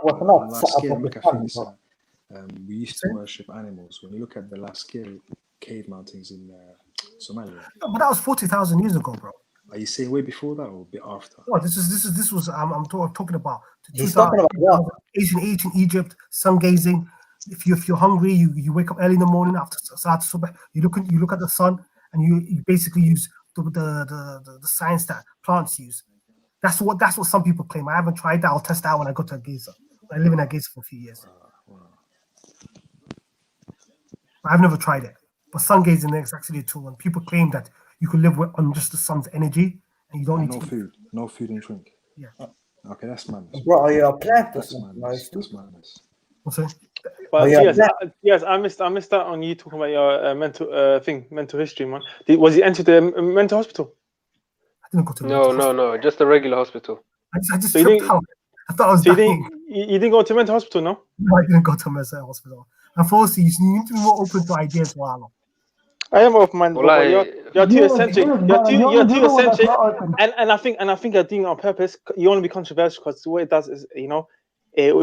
We used to worship animals. When you look at the Lascari cave mountains in Somalia. No, but that was 40,000 years ago, bro. Are you saying way before that or a bit after? No, this was I'm talking about. He's talking about what? Ancient Egypt, sun gazing. If you're hungry, you wake up early in the morning after Salat Subh. You look at the sun, and you basically use the science that plants use. That's what some people claim. I haven't tried that. I'll test that when I go to Ageza. I live in Ageza for a few years. I've never tried it. But sun gazing is actually a tool, and people claim that you can live on just the sun's energy, and you don't need no food and drink. Yeah. Okay, that's madness. Bro, are you a plant? That's madness. What's that? But yes, I missed that on you talking about your mental history, man. Was he entered the mental hospital? I didn't go to No, just a regular hospital. I just tripped out. I thought I was dying. You didn't go to mental hospital, no? No, I didn't go to mental hospital. Unfortunately, you need to be more open to ideas, Wallo. I am open-minded, but you're too eccentric. You're too eccentric, and I think you're doing it on purpose. You want to be controversial because what it does is, it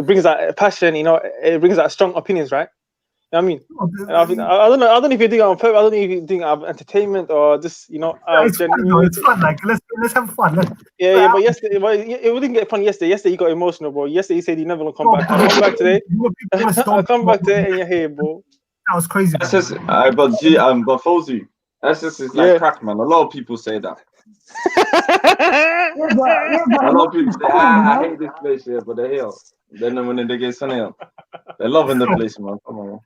brings that passion. It brings that strong opinions, right? You know what I mean? And I don't know if you're doing it on purpose. I don't know if you're doing it out of entertainment or just, it's fun. Like let's have fun. But yesterday, it didn't get fun yesterday. Yesterday you got emotional, bro. Yesterday you said you never gonna come back. I come back today. I come back today and you're here, bro. That was crazy. That's just, but Fawzi, that's just like crack, man. A lot of people say that. A lot of people say, I hate this place here, but they're here. Then when they get sunny up, they're loving the place, man. Come on.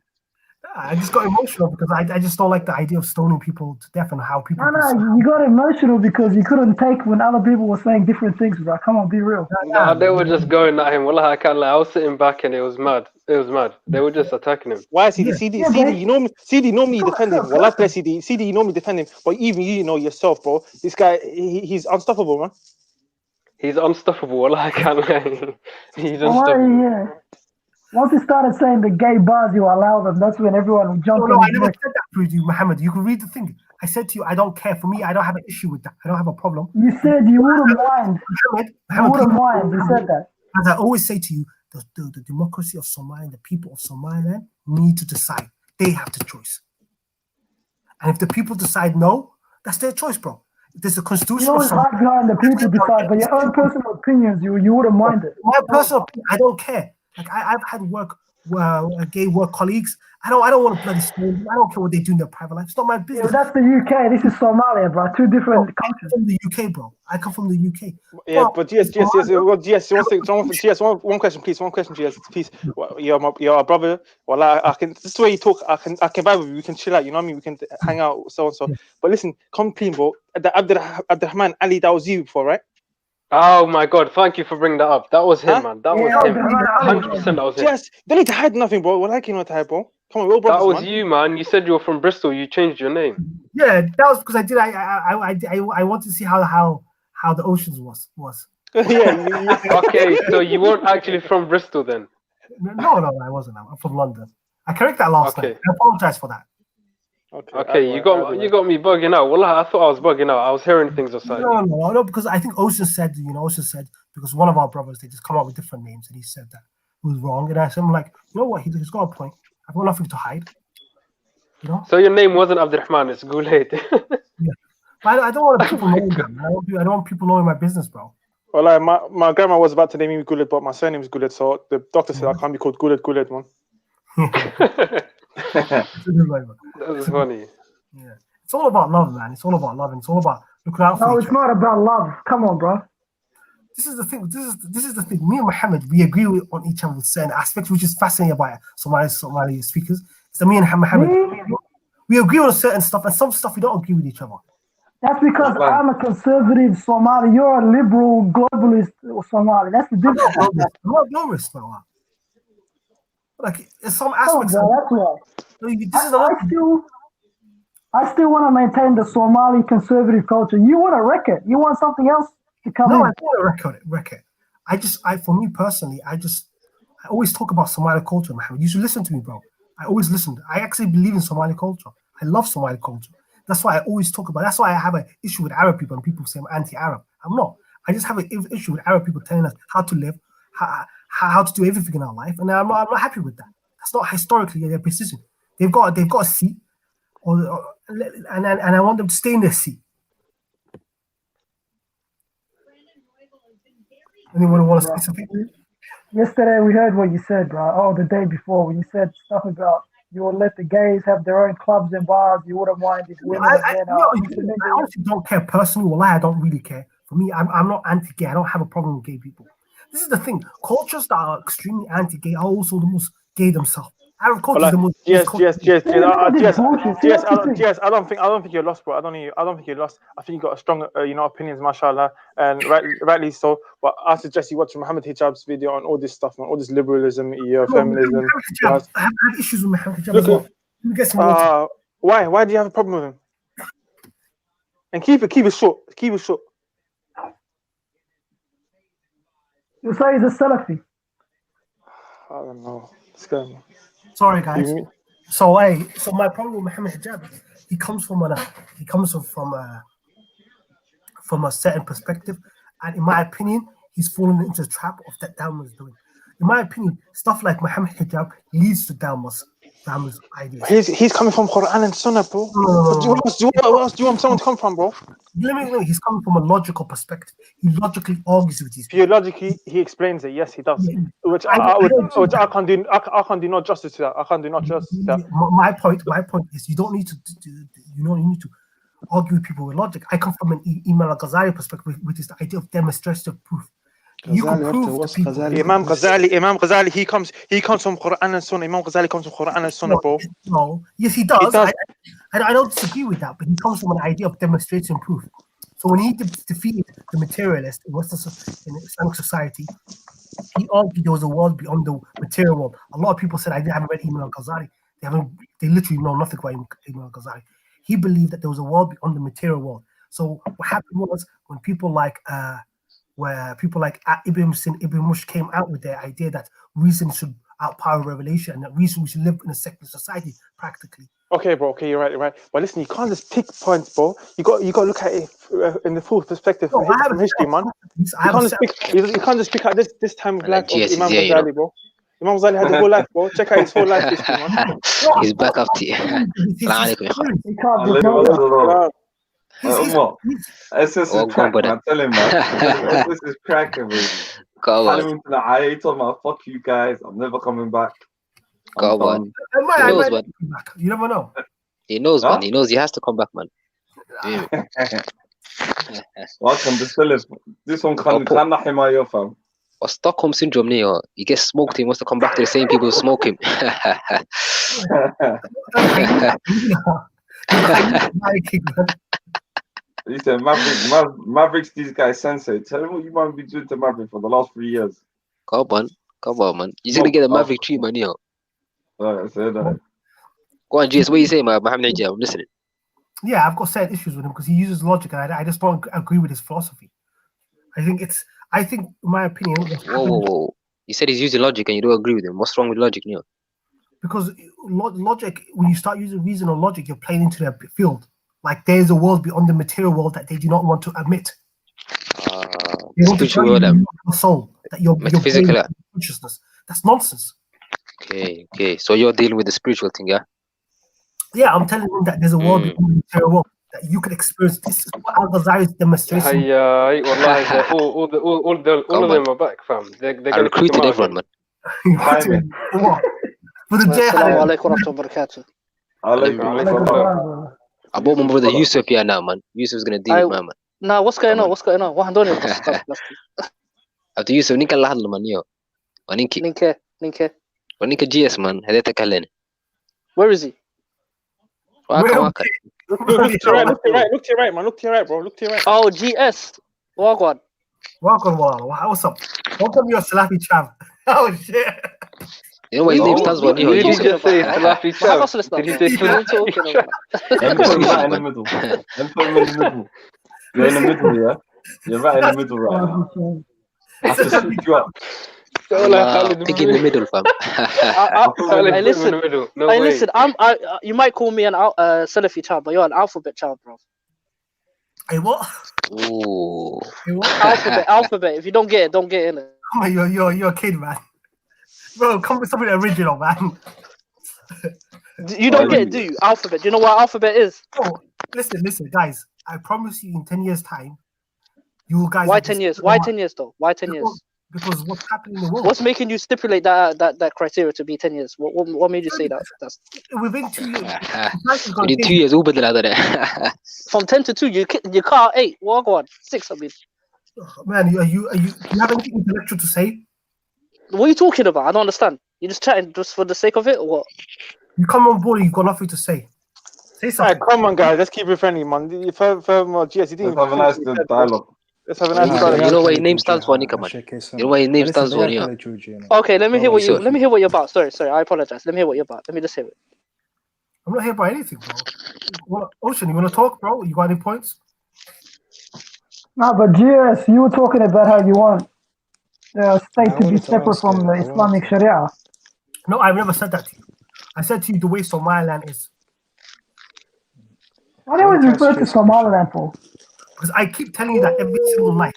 I just got emotional because I just don't like the idea of stoning people to death and how people. No, you got emotional because you couldn't take when other people were saying different things, bro. Come on, be real. No, they were just going at him. Wallah, I can't lie. I was sitting back and it was mad. They were just attacking him. Why CD? You know me. CD normally defend him. Well, that's CD. You normally defend him, but even you know yourself, bro. This guy, he's unstoppable, man. He's unstoppable. Wallah, I can't lie. He's unstoppable. Yeah. Once you started saying the gay bars, you allow them. That's when everyone would jump. No, I never said that for you, Muhammad. You can read the thing. I said to you, I don't care. For me, I don't have an issue with that. I don't have a problem. You said you wouldn't mind. You wouldn't mind. You said that. As I always say to you, the democracy of Somalia, the people of Somaliland need to decide. They have the choice. And if the people decide no, that's their choice, bro. If there's a constitution. You always hide behind the people decide, but your own personal opinions, you wouldn't mind it. My personal opinion, I don't care. Like I've had gay work colleagues, I don't want to bloody stone. I don't care what they do in their private life. It's not my business. Yeah, that's the UK. This is Somalia, bro. Two different countries. I'm from the UK, bro. I come from the UK. Yeah, but GS, one question, please. One question, GS, please. You're a brother. Well, I can. This is the way you talk. I can vibe with you. We can chill out. You know what I mean? We can hang out, so and so. But listen, come clean, bro. The Abdurrahman Ali, that was you before, right? Oh my God! Thank you for bringing that up. That was him, man. That was him. 100%. That was him. Yes, don't need to hide nothing, bro. Well, I cannot hide, bro. Come on, we're all brothers, That was man. you, man. You said you were from Bristol. You changed your name. Yeah, that was because I did. I wanted to see how the oceans was. Yeah. Okay, so you weren't actually from Bristol then. No, I wasn't. I'm from London. I correct that last time. I apologize for that. Okay, you got me bugging out. Well, I thought I was bugging out. I was hearing things aside. No, because I think Ocean said, because one of our brothers, they just come up with different names, and he said that it was wrong. And I said, I'm like, you know what? He's got a point. I've got nothing to hide. You know. So your name wasn't Abdurrahman. It's Guled. Yeah. But I don't want people knowing. I don't want people knowing my business, bro. Well, my grandma was about to name me Guled, but my surname is Guled, so the doctor said I can't be called Guled, man. That's funny. Yeah, it's all about love, man. It's all about love, and it's all about looking out for No, each it's not about love. Come on, bro. This is the thing. This is the thing. Me and Mohammed, we agree on each other with certain aspects, which is fascinating about Somali speakers. So me and Mohammed, we agree on certain stuff, and some stuff we don't agree with each other. That's because I'm a conservative Somali. You're a liberal globalist Somali. That's the difference. I'm not globalist, man. Like in some aspects, that's why. I still want to maintain the Somali conservative culture. You want to wreck it. You want something else to come in. No, I don't want to wreck it. For me personally, I always talk about Somali culture, Mohammed. You should listen to me, bro. I always listen. I actually believe in Somali culture. I love Somali culture. That's why I always talk about. That's why I have an issue with Arab people and people say I'm anti-Arab. I'm not. I just have an issue with Arab people telling us how to live, how to do everything in our life, and I'm not happy with that. That's not historically their position. They've got a seat, and I want them to stay in their seat. Anyone want to say something? Yesterday we heard what you said, bro. Oh, the day before when you said stuff about you would let the gays have their own clubs and bars. You wouldn't mind if women I honestly don't care personally. Well, I don't really care. For me, I'm not anti-gay. I don't have a problem with gay people. This is the thing. Cultures that are extremely anti-gay are also the most gay themselves. Arab culture is the most. Yes. I don't think you're lost, bro. I don't think you're lost. I think you got a strong, opinions, mashallah, and rightly so. But I suggest you watch Muhammad Hijab's video on all this stuff, man, all this liberalism, feminism. I have had issues with Muhammad Hijab as well. Let me get some water. Why? Why do you have a problem with him? And keep it short. Keep it short. You say he's a Salafi. I don't know. This guy. Sorry, guys. So my problem with Muhammad Hijab, he comes from a certain perspective, and in my opinion, he's fallen into the trap of that Dalma's doing. In my opinion, stuff like Muhammad Hijab leads to Dalma's ideas. He's coming from Quran and Sunnah, bro. What else do you want someone to come from, bro? He's coming from a logical perspective. He logically argues with these people. Theologically, he explains it. Yes, he does. Yeah. Which I can't do. I can't do no justice to that. I can't do no justice to that. My point is, you don't need to. You need to argue with people with logic. I come from an Imam al-Ghazali perspective, which is the idea of demonstrative proof. You can prove people. Imam Ghazali, he comes from Quran and Sunnah. Imam Ghazali comes from Quran and Sunnah, bro. No, yes, he does. I don't disagree with that, but he comes from an idea of demonstrating proof. So when he defeated the materialist in Islamic society, he argued there was a world beyond the material world. A lot of people said I haven't read Imam al-Ghazali. They literally know nothing about Imam al-Ghazali. He believed that there was a world beyond the material world. So what happened was when people like Ibn Rushd came out with their idea that reason should outpower revelation and that reason we should live in a secular society practically. Okay, bro. Okay, you're right. But listen, you can't just pick points, bro. You got to look at it in the full perspective from history, man. You can't just pick out this time of life of Imam Ghazali, bro. Imam Ghazali had a whole life, bro. Check out his whole life history, man. He's back up to you. This is cracking. I'm telling man. This is cracking, bro. He told me, fuck you guys. I'm never coming back. Go on. He knows, man. You never know. He knows, man. He knows he has to come back, man. Welcome to Philip. This one can't حماية fam. Or Stockholm syndrome, Neo. He gets smoked, he wants to come back to the same people who smoke him. He said, Maverick's these guys sensei. Tell him what you might be doing to Maverick for the last 3 years. Come on, man. He's gonna get a Maverick treatment, Neo. Alright, say that. Go on, GS, what you say, man? Mohammed Najib, I'm listening. Yeah, I've got certain issues with him because he uses logic, and I just don't agree with his philosophy. I think, in my opinion, Whoa. You said he's using logic and you don't agree with him. What's wrong with logic, Neo? Because logic, when you start using reason or logic, you're playing into their field. Like there's a world beyond the material world that they do not want to admit. Spiritual world, soul, that you're metaphysical consciousness. That's nonsense. Okay. So you're dealing with the spiritual thing, yeah? Yeah, I'm telling them that there's a world beyond the material world that you can experience. This is what Al-Ghazali's demonstration. All of them are back, fam. They're I recruited everyone, man. For the Assalamu alaikum wa rahmatullahi wa barakatuh. I bought my brother Yusuf here now, man. Yusuf's gonna deal with my man. Nah, what's going on? What I'm doing? After Yusuf, ninka lahadlo man yo. Ninka. Ninka GS man, hadeta kalene. Where is he? Waka. Look to your right, man. Look to your right, bro. Look to your right. Oh, GS. Wagwan. What's up? Welcome your Salafi chav. Oh shit. You know what his name stands for? Did he just say Salafi chav? Did he say Salafi chav? Right in the middle. You're in the middle, yeah? You're right in the middle right now. I have to sweep you up. Pick in the middle, fam. Hey, listen. You might call me an Salafi child, but you're an alphabet child, bro. Hey, what? Ooh. Hey, what? Alphabet. If you don't get it, don't get in it. Oh, you're a kid, man. Bro, come with something original, man. You don't get it, do you? Alphabet. Do you know what alphabet is? Oh, listen, guys. I promise you, in 10 years' time, you guys. Why 10 years? Why 10 years though? Why 10 years? Because what's happening in the world? What's making you stipulate that criteria to be 10 years? What made you say that? That's within 2 years. Within 2 years, who better than that? From 10 to 2, you can't 8. Walk on 6. I mean, man, do you have anything intellectual to say? What are you talking about? I don't understand. You're just chatting just for the sake of it, or what? You come on board, you've got nothing to say. Say something. Right, come on, guys. Let's keep it friendly, man. Furthermore, GS, let's have a nice dialogue. Let's have a nice dialogue. You know what his name stands for, Nika, man. You know what his name stands for, Nika. Okay, let me hear what you're about. Sorry, I apologize. Let me hear what you're about. Let me just hear it. I'm not here about anything, bro. Ocean, you want to talk, bro? You got any points? No, but GS, you were talking about how you want the state to be separate from the Islamic Sharia. No, I've never said that to you. I said to you the way Somaliland is. Why do you always refer to Somaliland for? Because I keep telling you that every single night.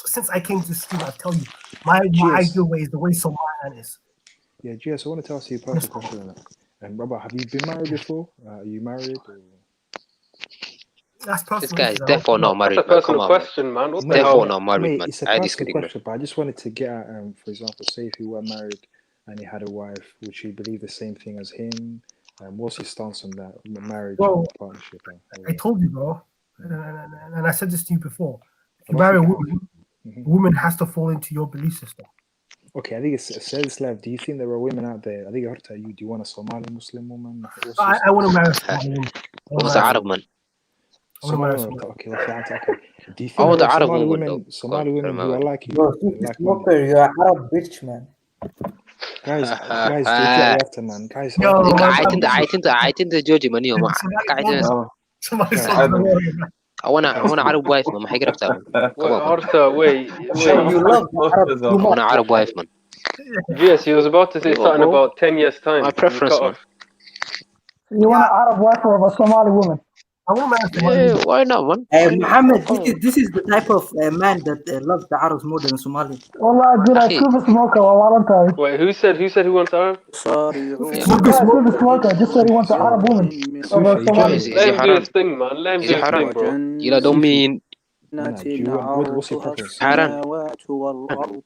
Since I came to school, I tell you, my ideal way is the way Somaliland is. Yeah, GS, I wanted to ask you a personal question on that. And Robert, have you been married before? Are you married? Or... That's personal. This guy is definitely not married. That's a personal question, man. He's definitely not married, man. It's a personal question, but I just wanted to get at, for example, say if you were married and he had a wife, would you believe the same thing as him? What's your stance on that marriage and partnership? I told you, bro, and I said this to you before. If you marry a woman, a woman has to fall into your belief system. Okay, I think it's Slav. Do you think there are women out there? I think I heard you. Do you want a Somali Muslim woman? I want to marry a Somali woman. What's an Arab man? Okay. Do you think I want the Arab Somali woman, Somali women who are like you? You're an Arab bitch, man. Guys, after man. Guys, I think the Georgie money. I want an Arab wife, man. I get Arthur, wait. You love I want an Arab wife, man. Yes, he was about to say something about 10 years time. My preference, man. You want an Arab wife or a Somali woman? Yeah, why not, man? Muhammad, this is the type of man that loves the Arabs more than Somali. Wallah, good. I could smoker. Wait, who said who wants Arab? Sorry. Smoker just said he wants an Arab woman. Let him do his thing, man. Let him do his thing, bro. You know, don't mean what's your preference? السماوات والأرض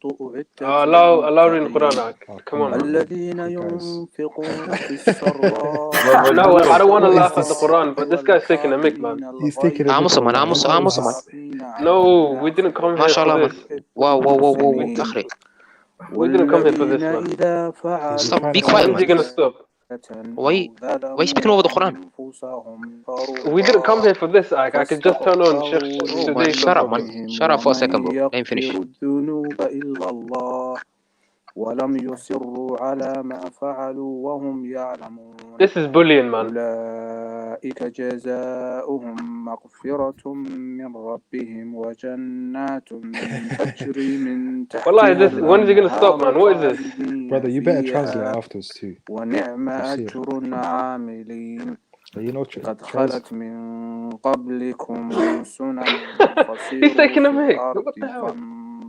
أعدت allow in Quran. Oh, Come on, man. الذين ينفقون في السراء No, I don't want to What is laugh at the this? Quran, but this guy's taking a mic, man. He's taking a mick. عاموس man. No, we didn't come ما here شاء for الله this. man. واو أخري. We didn't come here for this, man. إذا فعلوا Stop, be When quiet is he man. gonna stop? Why you speaking over the Quran? We didn't come here for this, I could just turn on Sheikh Bro, man, shut up man. Shut up for a second bro. Let him finish. الذنوب إلا الله ولم يصروا على ما فعلوا وهم يعلمون. This is bullying, man. أولئك جزاؤهم مغفرة من ربهم وجنات تجري من Wallahi, تحتها this, when is he gonna stop, man? What is this? Brother, you better translate afterwards too. ونعم أجر العاملين. قد خلت من قبلكم سنن He's taking a فسيروا في mic. الأرض What the hell?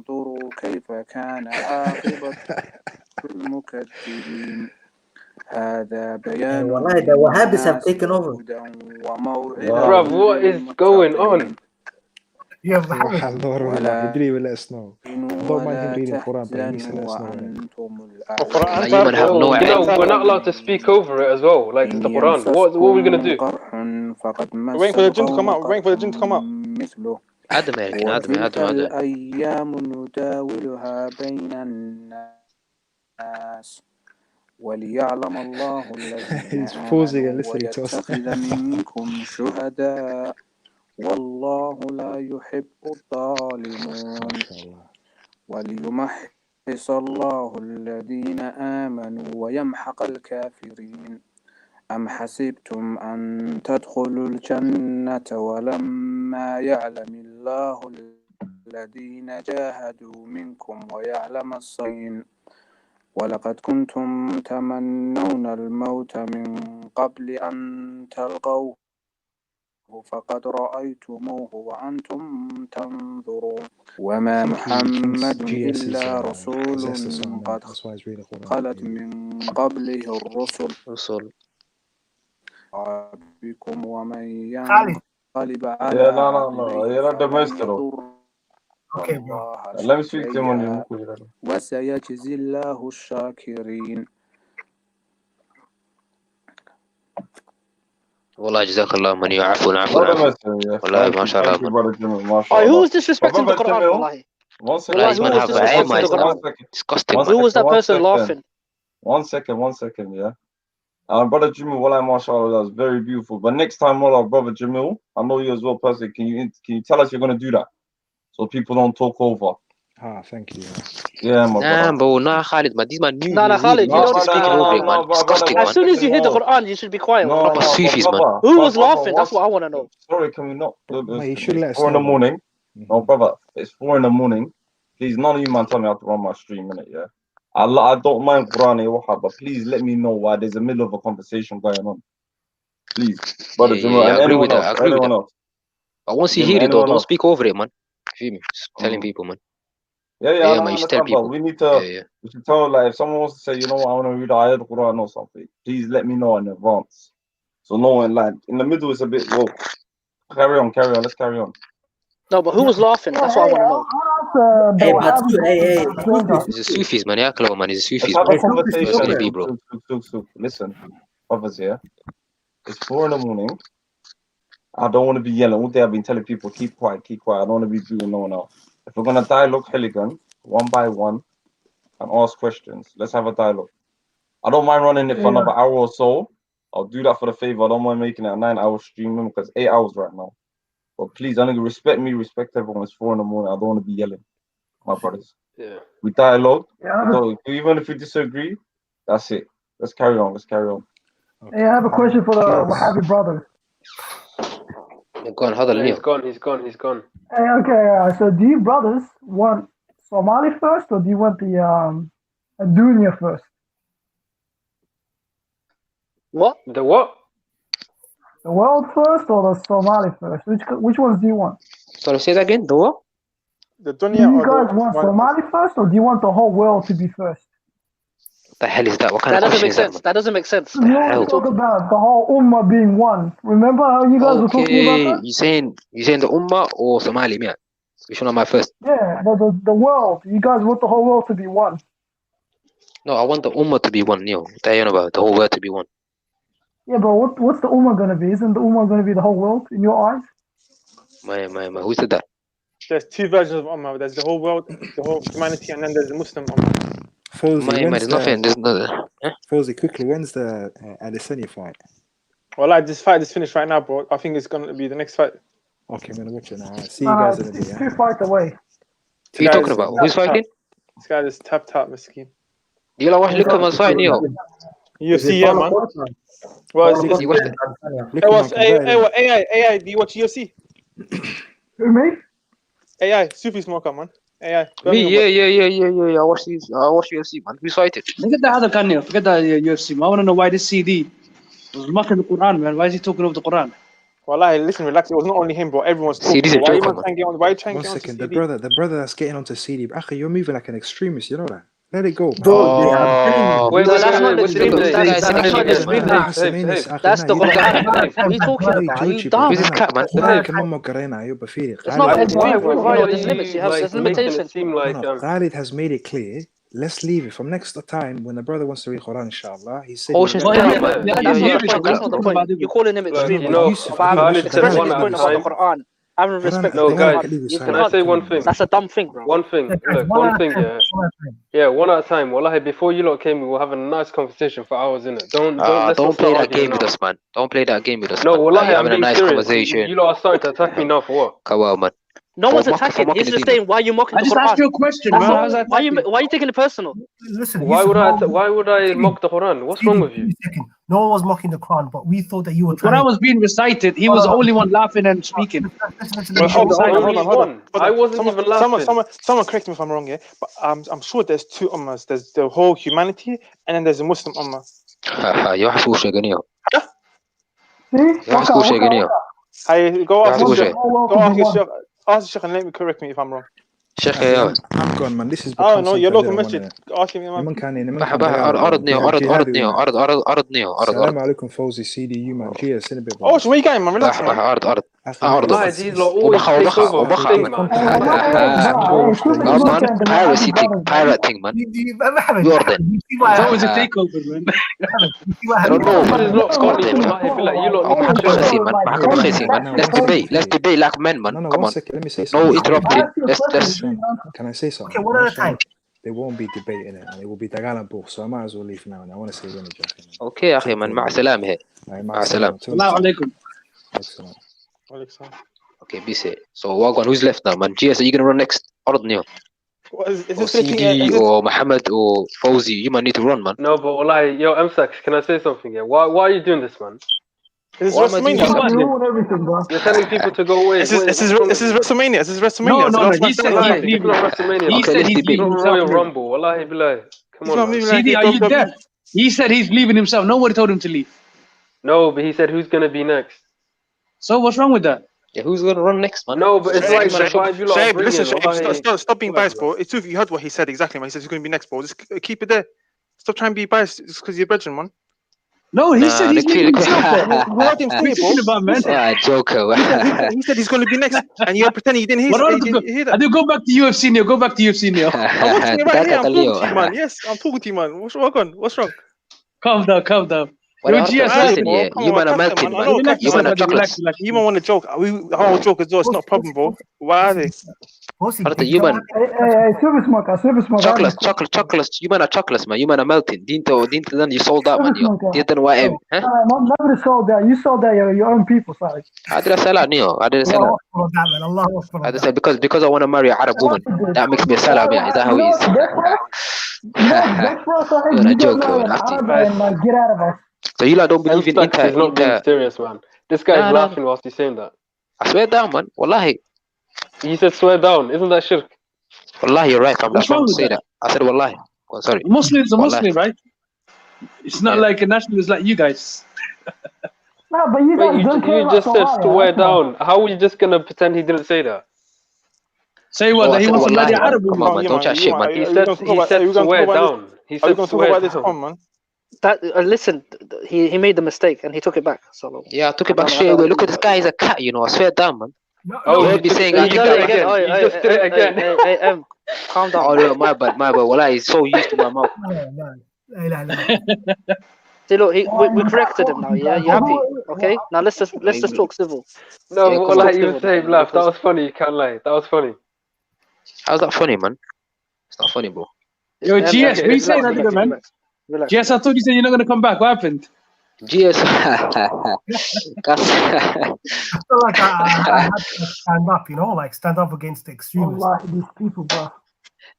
فانظروا كيف كان عاقبة المكذبين. هذا بيان والله the Wahhabis have taken over. Bruv, what is going on? He didn't even let us know. Don't mind him reading Quran, but he needs to let us know. We're not allowed to speak over it as well. Like it's the Quran. What are we gonna do? We're waiting for the jinn to come out. We're waiting for the jinn to come out. وتلك الأيام نداولها بين الناس وليعلم الله الذين آمنوا ويتخذ منكم شهداء والله لا يحب الظالمين وليمحص الله الذين آمنوا ويمحق الكافرين. أم حسبتم أن تدخلوا الجنة ولما يعلم الله الذين جاهدوا منكم ويعلم الصابرين ولقد كنتم تمنون الموت من قبل أن تلقوه فقد رأيتموه وأنتم تنظرون وما محمد إلا رسول قد خلت من قبله الرسل بكم ومن ينقلب على عقبيه Okay, bro. Let me speak to him on you. وسيجزي الله الشاكرين. والله جزاك الله من يعفو والله ما شاء الله من. Who was disrespecting the Quran? Wallahi. One second. Disgusting. Who was that person laughing? 1 second, yeah. Brother Jamil, wallah, mashallah, that was very beautiful. But next time, wallah, brother Jamil, I know you as well, personally. Can you tell us you're gonna do that, so people don't talk over? Thank you. Yeah, my brother. Bro, nah, Khalid, man. These man new. Nah, Khalid, you don't speaking over it, man. Disgusting, man. As soon as you hear the Quran, you should be quiet. Proper Sufis, man. Who was laughing? That's what I want to know. Sorry, can we not? You should let us 4 in the know. morning. No, brother, it's 4 in the morning. Please, none of you man tell me how to run my stream, innit, yeah? I don't mind Quran, but please let me know why there's a middle of a conversation going on. Please, brother Jamal, and anyone else. But once you hear it, though, don't speak over it, man. You feel me? Just telling people, man. Yeah, man, you should tell people. We need to, we should tell, like, if someone wants to say, you know what, I want to read Ayat Quran or something, please let me know in advance. So no one, like, in the middle, it's a bit, well, carry on, let's carry on. No, but who was laughing? That's what I want to know. Hey, He's a Sufis, man. Yeah, clever, man. He's a Sufis, Let's man. have a conversation. Listen, brothers here. It's 4 in the morning. I don't want to be yelling. All day I've been telling people, keep quiet. I don't want to be booing no one out. If we're going to dialogue Heligan, one by one, and ask questions, let's have a dialogue. I don't mind running it for another hour or so. I'll do that for the favor. I don't mind making it a 9-hour stream because 8 hours right now. But please, I need to respect me, respect everyone. It's 4 in the morning. I don't want to be yelling, my brothers. Yeah. We dialogue. So even if we disagree, that's it. Let's carry on. Okay. Hey, I have a question for the Wahhabi brothers. Go on, he's gone. Hey, okay, so do you brothers want Somali first, or do you want the Dunya first? What? The what? The world first or the Somali first? Which ones do you want? Sorry, say that again. The what? The dunya. Do you guys want Somali first, or do you want the whole world to be first? What the hell is that? What kind that of doesn't question make sense. That doesn't make sense. You always talk about the whole Ummah being one. Remember how you guys were talking about that? You saying the Ummah or Somali, man? Which one am I first? Yeah, the world. You guys want the whole world to be one. No, I want the Ummah to be one, yo. What are you on about? The whole world to be one. Yeah, but what's the Ummah gonna be? Isn't the Ummah gonna be the whole world in your eyes? My. Who said that? There's two versions of Ummah. There's the whole world, the whole humanity, and then there's the Muslim Ummah. Fawzi, There's nothing. Fawzi, quickly, when's the Adesanya fight? Well, this fight is finished right now, bro. I think it's gonna be the next fight. Okay, I'm gonna watch it now. See you guys in a bit. It's 2 fights away. Who you talking about? Who's fighting? This guy just tap Miskin. Do you like watch Lickman's fight, yo? UFC, yeah, man. Well, You watched it? AI, do you watch UFC? Who, me? AI, Sufi Smoker, man. AI. Me, yeah. I watch UFC, man. Who's fighting? Forget the other Kanye. Forget the UFC. I want to know why this CD was mocking the Quran, man. Why is he talking over the Quran? Wallahi, listen, relax. It was not only him, bro. Everyone's talking. Why you trying to get on? Why you trying to get on? 1 second. The brother that's getting onto CD. Akhi, you're moving like an extremist. You know that. Let it go. Wait, that's not the extremist. That's not the extremist. That's the Quran. What are you talking about? You dumb. Who's this cat, man? It's not the extreme, bro. There's limits. There's limitations. Khalid has made it clear. Let's leave it from next time when the brother wants to read Quran, inshallah. He said, that's not the point. You're calling him extreme. Khalid said one at a time. Having respect. No, guys, can I say one thing? That's a dumb thing, bro. One thing. Look, one thing, yeah. Yeah, one at a time. Wallahi, before you lot came, we were having a nice conversation for hours, innit? Don't play that game with us, man. Don't play that game with us. No, wallahi, I'm having a nice conversation. You lot are starting to attack me now for what? Come on, man. No one's attacking. He's just saying, why are you mocking the Quran? I just asked you a question, man. Why are you taking it personal? Listen, why would I mock the Quran? What's wrong with you? No one was mocking the Quran, but we thought that you were trying. When I was being recited, he was the only one laughing and speaking. Hold on. I wasn't even laughing. Someone correct me if I'm wrong, yeah. But I'm sure there's two ummahs. There's the whole humanity, and then there's a Muslim ummah. You have to shake it. Hey, go ask Sheikh and let me correct me if I'm wrong. Sheikh, I'm gone, man. This is no, you're local masjid. Ask him, man. Assalamu alaikum, Fawzi, CD, you, man. Cheers, in a bit. Oh, where you going, man? Relax, man. Pirate thing, man. It's always a takeover, man. I don't know. Let's debate like men, man. Come on. Let me say something. No interrupting. Can I say something? Okay, one at a time. They won't be debating it, and it will be Tagalan book, so I might as well leave now. And I want to say one of Okay, أخي man. مع السلامة. مع السلامة. Assalamu alaikum. Excellent. Okay, be safe. So, Wagwan, who's left now, man? GS, are you gonna run next? Or CD or Muhammad or Fawzi? You might need to run, man. No, but wallahi, yo, MSAX, can I say something? Yeah, why are you doing this, man? This is WrestleMania. You're telling people to go away. This is WrestleMania. This is WrestleMania. No. He said he's leaving. He said he's leaving Royal Rumble. Wallahi billahi. Come on. CD, are you deaf? He said he's leaving himself. Nobody told him to leave. No, but he said who's gonna be next. So what's wrong with that? Yeah, who's gonna run next, man? No, but it's like the five you lot bringing. Listen, stop being biased, bro. It's true. You heard what he said exactly, man. He said he's gonna be next, bro. Just keep it there. Stop trying to be biased just because you're brethren, man. No, he said he's leaving himself. What him talking about, man? Joker. He said he's going to be next, and you're pretending you didn't hear that. I do go back to UFC now. Go back to UFC now. I'm watching you right here. I'm talking to you, man. Yes, I'm talking to you, man. What's wrong? Calm down. Well, you man are melting, man. You man are chocolate. You man want to joke. I want to joke as well. It's not a problem, bro. Why are they? You man. Service smoker. Chocolates. You man are chocolates, man. You man are melting. Dinto, then you sold out, man. Didn't why? Nobody sold that. You sold that your own people, sorry. I didn't sell out, Neo. I didn't sell out. I just said because I want to marry an Arab woman. That makes me sell out, man. Is that how it is? You're a joker. Get out of us. So you like don't believe in inter? He's not being serious, man. This guy is laughing whilst he's saying that. I swear down, man. Wallahi. He said swear down. Isn't that shirk? Wallahi, you're right. I'm not wrong to say that. I said wallahi. Oh, sorry. Muslims are Muslim, right? It's not like a nationalist like you guys. No, but you guys you just said swear down. How are you just gonna pretend he didn't say that? Say what? That he wants to marry Arab woman. Come on, man. Don't chat shit, man. He said swear down. He said swear down. That listen, he made the mistake and he took it back. So yeah, I took it back straight away. Look at this guy, he's a cat, you know. I swear down, man. Oh, You heard me saying you did it again. You just did it again. Hey, calm down. Oh no, my bad. Wallah, he's so used to my mouth. See, look, we corrected him now. Yeah, you happy? Okay. Now let's just talk civil. No, Yeah, but come like on. you were saying, laugh. That was funny. You can't lie. That was funny. How's that funny, man? It's not funny, bro. Yo, GS, Relax, what are you saying, relax, man? relax. GS, I thought you said you're not going to come back. What happened? GS. I feel like I had to stand up, you know, like stand up against the extremists. Wallahi, these people, bro.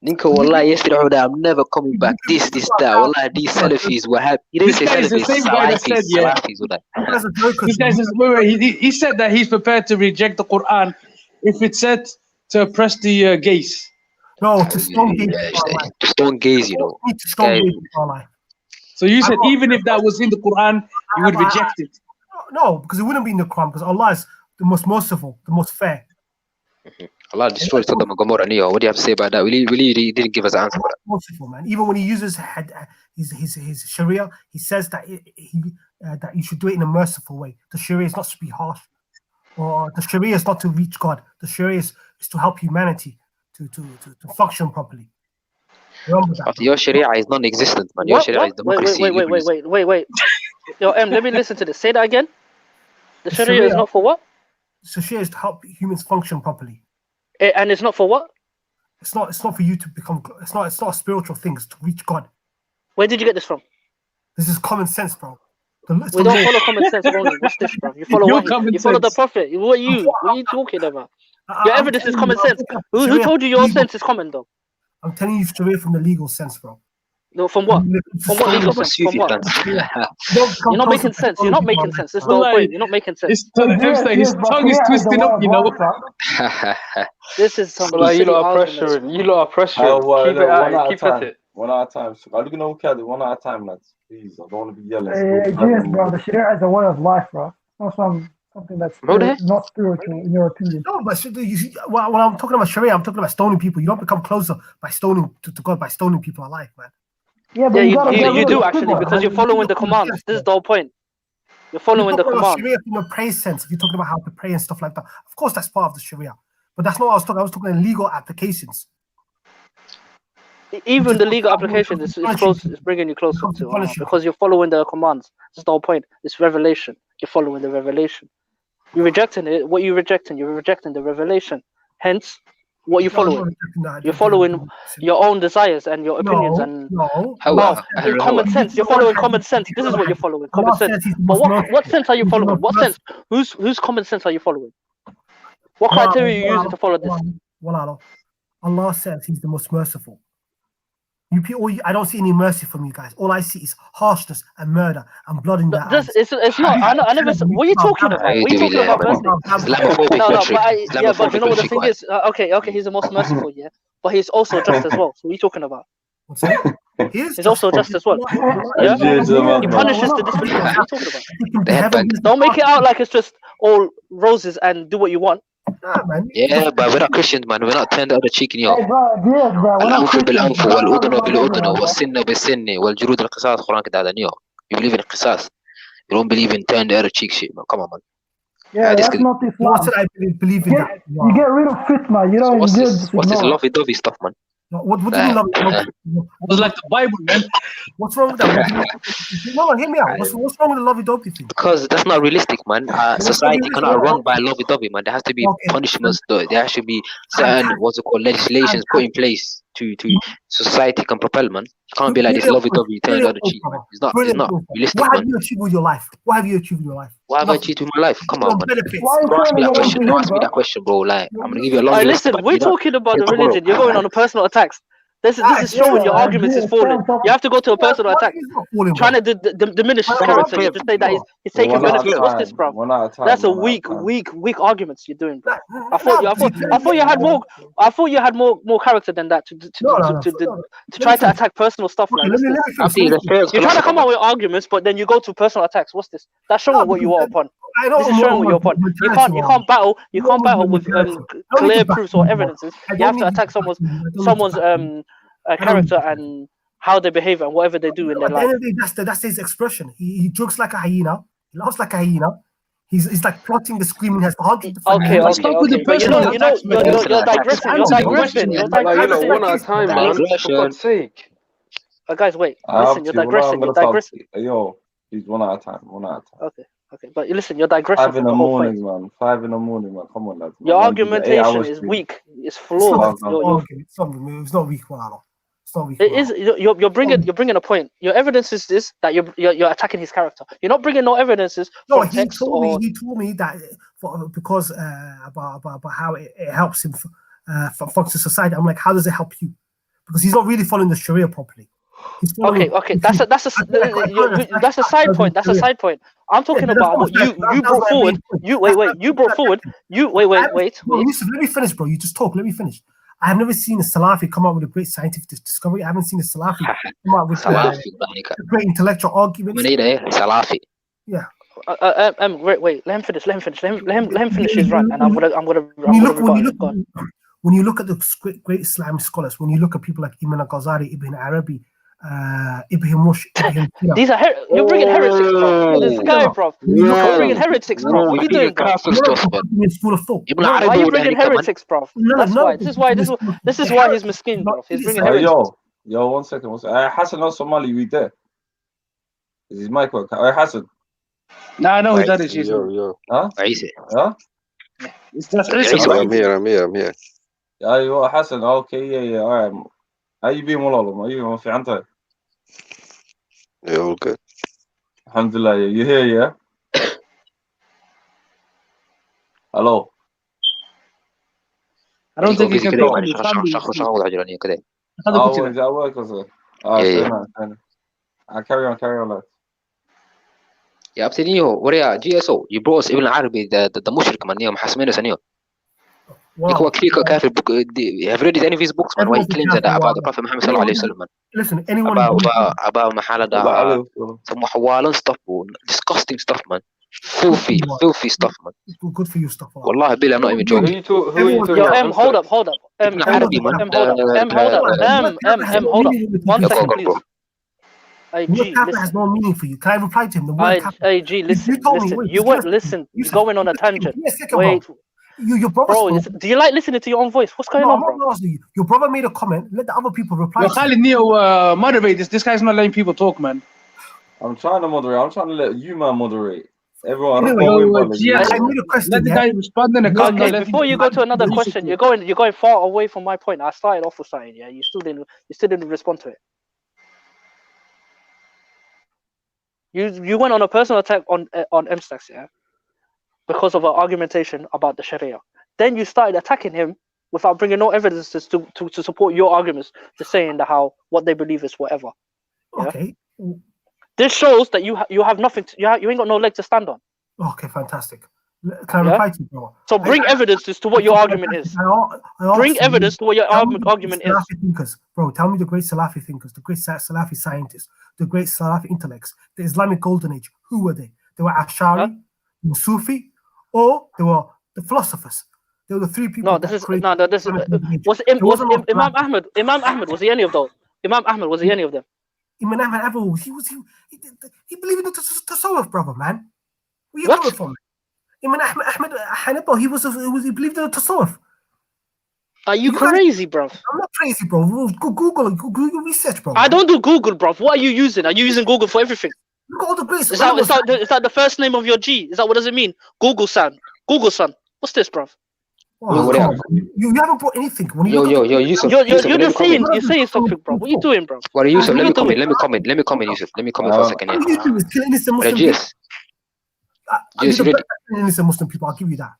Ninka, wallah, yesterday I'm never coming back. This, that. Wallah, these Salafis were happy. He didn't say This guy is the Salafis, same guy that said, yeah. Salafis, wallah. This guy says, he said that he's prepared to reject the Quran if it's said to oppress the gays. No, to stone gays. To stone gays, you know. To stone gays. So you said even if that was in the Quran, you would reject it? No, because it wouldn't be in the Quran, because Allah is the most merciful, the most fair. Allah destroyed Sodom and Gomorrah. What do you have to say about that? He didn't give us an answer for that. Merciful, man. Even when he uses his Sharia, he says that that you should do it in a merciful way. The Sharia is not to be harsh, or the Sharia is not to reach God. The Sharia is to help humanity to function properly. Remember that. Your Sharia is non-existent, man. Your Sharia is democracy. Wait. Yo, let me listen to this. Say that again. The Sharia is not for what? The Sharia is to help humans function properly. And it's not for what? It's not for you to become. It's not a spiritual thing. It's to reach God. Where did you get this from? This is common sense, bro. We don't follow common sense, only. What's this, bro? You follow what? You follow the Prophet. What are you talking about? Your evidence is common sense. Who told you your sense is common, though? I'm telling you Sharia from the legal sense, bro. No, from what? From what legal sense? From what? You're not making sense. You're not making sense. This is the whole point. You're not making sense. His tongue is twisted up, you know. This is some. You lot are pressuring. You lot are pressuring. Keep at it. One at a time. So I'm gonna look at it one at a time, lads. Please, I don't want to be yelling. Yes, bro. The Sharia is a way of life, bro. Not something that's not spiritual, in your opinion. No, but when I'm talking about Sharia, I'm talking about stoning people. You don't become closer by stoning to God by stoning people alive, man. Yeah, but you do actually, because you're following the commands. This is the whole point. You're following the commands. Sharia from a praise sense. If you're talking about how to pray and stuff like that, of course that's part of the Sharia. But that's not what I was talking. I was talking legal applications. Even the legal application is close. It's bringing you closer to Allah because you're following the commands. That's the whole point. It's revelation. You're following the revelation. You're rejecting it. What you're rejecting? You're rejecting the revelation. Hence, what you're following? You're following your own desires and your opinions and common sense. You're following common sense. This is what you're following. Common sense. But what sense are you following? What sense? Whose common sense are you following? What criteria are you using to follow this? Allah says He's the most merciful. I don't see any mercy from you guys. All I see is harshness and murder and blood in their eyes. It's not. I never. What are you talking about? What are you talking about mercy? No, but you know what the thing is? Okay, He's the most merciful, yeah, but He's also just as well. So what are you talking about? He's also just as well. Yeah, He punishes the disbelievers. What are you talking about? Don't make it out like it's just all roses and do what you want. Yeah, but we're not Christians, man. We're not turned the other cheek in your. الأنف بالأنف والأذن بالأذن والسن بالسن والجلود القصاص. Quran كده هذا نيو. You believe in القصاص. You don't believe in turn the other cheek shit, man. Come on, man. Yeah, that's not Islam. What I believe in? You get rid of fitna. You don't. What's this lovey-dovey stuff, man? What do you love? It was like the Bible, man. What's wrong with that? No, hear me out. What's wrong with the lovey-dovey thing? Because that's not realistic, man. Society cannot run by lovey-dovey, man. There has to be punishments. There should be certain legislations put in place to society can propel, man. It can't be like this lovey-dovey turn the other cheek. It's not realistic, What man. have you achieved with your life? What have you achieved with your life? What have I achieved with my life? Come on, man. Don't ask me that question. Don't ask me that question, bro. Like, I'm gonna give you a long list. Listen, we're talking about the religion. You're going on a personal attacks. This is showing your arguments is falling. You have to go to a personal attack. Trying to diminish his character. You just say that he's taking benefit. What's this, bro? That's a weak arguments you're doing, bro. I thought you had more. I thought you had more character than that to try to attack personal stuff like this. You're trying to come out with arguments, but then you go to personal attacks. What's this? That's showing what you are upon. This is showing what you're upon. You can't battle. You can't battle with clear proofs or evidences. You have to attack someone's character and how they behave and whatever they do in their life. That's his expression. He jokes like a hyena. He laughs like a hyena. He's like plotting the screaming heads for 100 different Okay, reasons. okay. But you're digressing. You're digressing. You're digressing. One at a time, man. For God's sake. Guys, wait. I Listen, have you're to. digressing. You're digressing. Yo, please, one at a time. Okay. But listen, you're digressing 5 in from the the whole morning, point. man. 5 in the morning, man. Come on, lads. Your Man, do the 8 argumentation hours is thing. weak. It's flawed. It's not weak, Malalo. It's not weak. It is. You're bringing a point. Your evidence is this, that you're attacking his character. You're not bringing no evidences from text or. He told me that because about how it helps him function society. I'm like, how does it help you? Because he's not really following the Sharia properly. Okay. That's a side point. That's a side point. I'm talking about what you brought forward. You brought forward. Wait. Yusuf, let me finish, bro. You just talk. Let me finish. I have never seen a Salafi come out with a great scientific discovery. I haven't seen a Salafi come out with a great intellectual argument. Salafi. Yeah. Wait. Let him finish. Let him finish his rant, and I'm gonna. When you look at the great Islamic scholars, when you look at people like Ibn al-Ghazali, Ibn Arabi, Ibn Rushd, these are you're bringing heretics, bro. This guy, bro. You're bringing heretics, bro. What are you doing, bro? Why are you bringing heretics, bro? That's why. This is why he's miskin, bro. He's bringing heretics. Yo, one second. Hassan knows Somali. We there? Is his mic working? Hassan. No, I know who that is. Yo. Huh? Huh? It's just I'm here. ايوه حسن اوكي alright. How you been والله ايوه في عنتها Yeah, all good. Alhamdulillah. You here, yeah? Hello. I don't think he can talk to his family. Is that work or so? Carry on, lad. Yeah, Abtinio, what are GSO? You brought us Ibn Arabi, the mushrik man, Hasmina Sanio. Wow. Have read any of his books, man? Why he claims that about the Prophet Muhammad sallallahu alaihi wasallam, man? Listen, anyone about Mahalada, some Hawalan stuff, disgusting stuff, man. Filthy stuff, man. Good for you stuff. Wallahi, Billy, I'm not even joking. Hold up. Hold up. One second, please. Word has no meaning for you. Can I reply to him? The word listen. You're going on a tangent. Wait. Your brother. Bro, do you like listening to your own voice? What's going on, bro? Your brother made a comment. Let the other people reply. Khalid Neo, moderate this. This guy's not letting people talk, man. I'm trying to moderate. I'm trying to let you, man, moderate. Everyone. I made a question. Let the guy respond in a okay, before you go to another question, you're going far away from my point. I started off with something. Yeah, you still didn't respond to it. You went on a personal attack on MSTAX, yeah, because of an argumentation about the Sharia. Then you started attacking him without bringing no evidences to support your arguments, just saying that what they believe is whatever. Yeah? Okay. This shows that you have nothing. You ain't got no leg to stand on. Okay, fantastic. Can I reply to you, bro? So bring evidences to what your argument is. Bring evidence to what your argument is. Thinkers, bro, tell me the great Salafi thinkers, the great Salafi scientists, the great Salafi intellects, the Islamic Golden Age. Who were they? They were Ash'ari, they were Sufi, or they were the philosophers. They were the three people. Was Imam Ahmad? Imam Ahmad, was he any of those? Imam Ahmad, was he any of them? Imam Ahmad he believed in the Tasawwuf, brother, man. Where you coming from? Imam Ahmad Hanifa, he believed in the Tasawwuf. Are you crazy, bro? I'm not crazy, bro. Google research, bro. I don't do Google, bro. What are you using? Are you using Google for everything? Look at all the greats. Is that the first name of your G? Is that what does it mean? Google son. What's this, bro? Oh, you haven't brought anything. Yusuf. You're saying something, bro. What are you doing, bro? What are you Yusuf? Let me comment, Yusuf. Let me comment for a second. Innocent Muslim people. I'll give you that.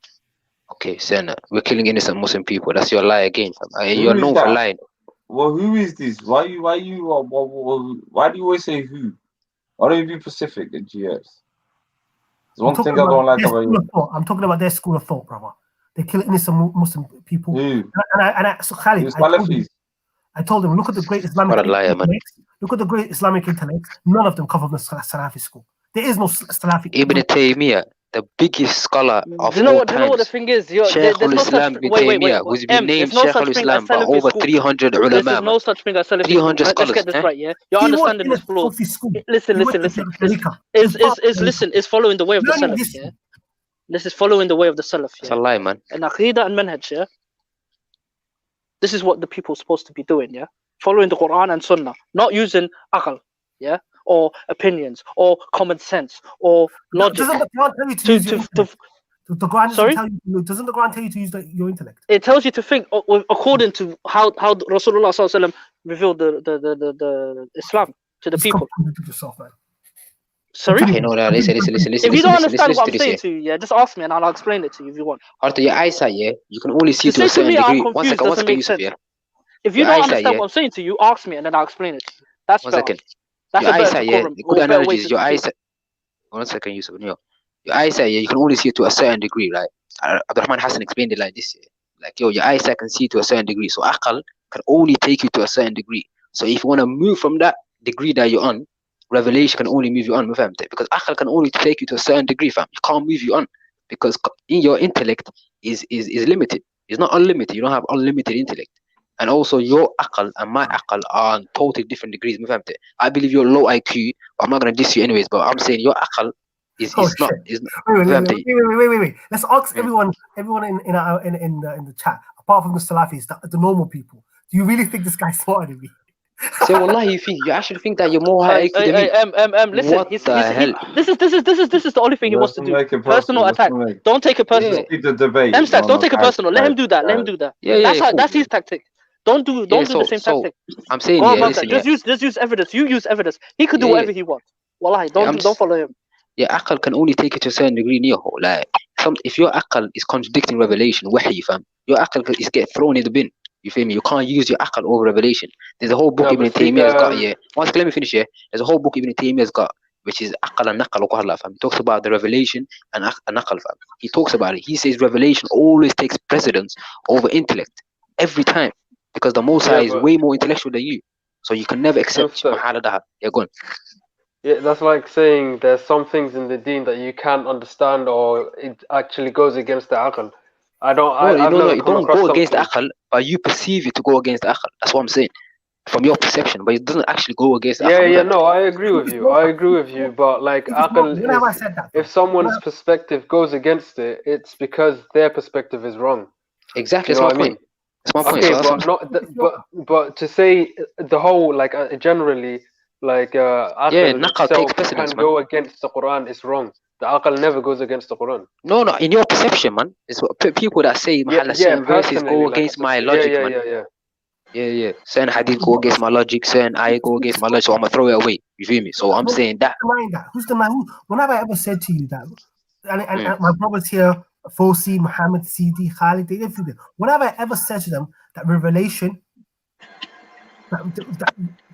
Okay, Senna, we're killing innocent Muslim people. That's your lie again. You're known for lying. Well, who is this? Why do you always say who? Why don't you be Pacific at GS? There's one thing I don't like about you. I'm talking about their school of thought, brother. They kill innocent Muslim people. So Khalid, I told them, look at the great Islamic intellects. Look at the great Islamic intellects. None of them come from the Salafi school. There is no Salafi. Ibn Taymiyyah, the biggest scholar of you know all times. You know what the thing is? Shaykh al-Islam Ibn Taymiyyah, who's been named Shaykh al-Islam by over 300 ulama. There's no such thing as Salafi. 300 scholars. Let's get this right, yeah? Your understanding is flawed. Listen. It's following the way of the Salaf, yeah? This is following the way of the Salaf. It's a lie, man. And Aqidah and Manhaj, yeah? This is what the people are supposed to be doing, yeah? Following the Quran and Sunnah, not using aql, yeah? Or opinions, or common sense, or logic. Doesn't the Quran tell you to use your intellect? The Quran doesn't the Quran tell you to use your intellect? It tells you to think according to how Rasulullah ﷺ revealed the Islam to the people. Yourself, man. Sorry? Okay, no, listen. If you don't understand what I'm saying to you, yeah, just ask me and I'll explain it to you if you want. Arthur, your eyesight, yeah, you can only see to a certain degree. One second, Yusuf, yeah. If you don't understand what I'm saying to you, ask me and then I'll explain it to you. That's one better. second. That's your a better eyesight, yeah. decorum, The good or better analogy way is to your speak. eyesight. 1 second, Yusuf. Your eyesight, yeah, you can only see to a certain degree, right? Abdurrahman Hassan explained it like this, yeah. Like, your eyesight can see to a certain degree. So aql can only take you to a certain degree. So if you want to move from that degree that you're on, revelation can only move you on, because aql can only take you to a certain degree, fam. You can't move you on because in your intellect is limited. It's not unlimited. You don't have unlimited intellect. And also your aql and my aql are on totally different degrees. I believe you're low IQ. I'm not gonna diss you anyways, but I'm saying your aql is not. Wait. Let's ask everyone in the chat, apart from the Salafis, the normal people. Do you really think this guy's smarter than me? Say, wallahi, you actually think that you're more high IQ than me? Listen, what the hell? This is the only thing he wants to do. Personal attack. Don't take it personal. The debate. Don't take it personal. Let him do that. That's his tactic. Don't do the same tactic. I'm saying, listen, just use evidence. You use evidence. He could do whatever he wants. Wallahi, don't follow him. Yeah, aql can only take it to a certain degree. Like, if your aql is contradicting revelation, wahy, fam, your aql is get thrown in the bin. You feel me? You can't use your aql over revelation. There's a whole book Ibn Taymiyyah's got, yeah. One second, let me finish here. There's a whole book Ibn Taymiyyah's got, which is aql and naql, fam. He talks about the revelation and naql, fam. He talks about it. He says revelation always takes precedence over intellect every time, because the Most High is way more intellectual than you. So you can never accept mahaladaha. Yeah, go on. Yeah, that's like saying there's some things in the deen that you can't understand, or it actually goes against the aql. No, you don't go against the aql, but you perceive it to go against the aql. That's what I'm saying. From your perception, but it doesn't actually go against the aql. Yeah, no, I agree with you. But like aql, if someone's perspective goes against it, it's because their perspective is wrong. Exactly, that's my point. That's my point. Okay, but to say the whole, like generally, like naql takes precedence, can go against the Quran is wrong. The aql never goes against the Quran. No, in your perception, man. It's people that say certain verses go against my logic, man. Yeah. Certain hadith go against my logic, certain ayah go against my logic, so I'm gonna throw it away. You feel me? So I'm saying that. Who's denying? When have I ever said to you that? And my brothers here, Fosi, Muhammad, Sidi, Khalid, they didn't feel it. When have I ever said to them that revelation, that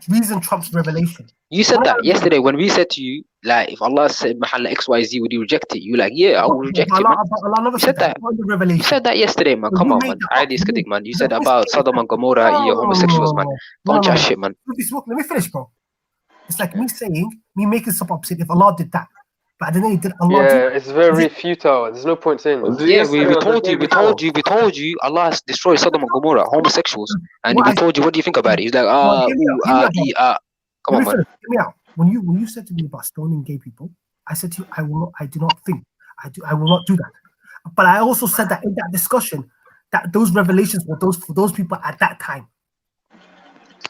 reason trumps revelation? You said that yesterday when we said to you, like, if Allah said Mahalla XYZ, would you reject it? You like, yeah, I will reject it, man. Allah never said that. You said that yesterday, man. Come on, man. I discussed, man. You said about Sodom and Gomorrah, homosexuals, man. Don't chat shit, man. Let me finish, bro. It's like me making something opposite if Allah did that. But I didn't did Allah do it's very futile. There's no point saying that. Yeah, we told you Allah has destroyed Sodom and Gomorrah, homosexuals. And we told you, what do you think about it? He's like, come on, man. Hear me out. When you said to me about stoning gay people, I said to you, I will not do that. But I also said that in that discussion, that those revelations were for those people at that time.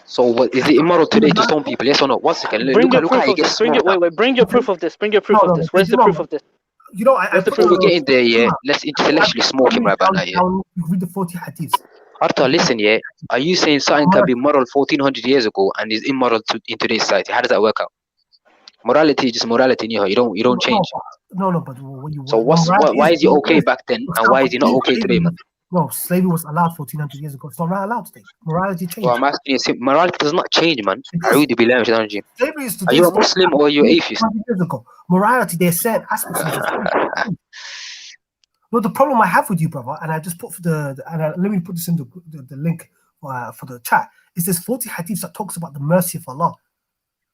So what is it immoral today to stone people? Yes or no? 1 second. Bring your proof of this. Where's the proof of this? You know, we're getting there, yeah. Let's intellectually smoke him right about now, yeah. Read the 40 hadiths. Arthur, listen, yeah. Are you saying something can be moral 1400 years ago and is immoral in today's society? How does that work out? Morality is just morality, you don't change. No, but when you. So why is it okay back then and why is it not okay today, man? No, slavery was allowed 1400 years ago. It's not allowed today. Morality changed. Well, I'm asking you, morality does not change, man. Slavery is today. Are you a Muslim or are you atheist? Years ago. Morality, there's certain aspects of it. No, the problem I have with you, brother, and I just put let me put this in the link for the chat, is there's 40 hadiths that talks about the mercy of Allah.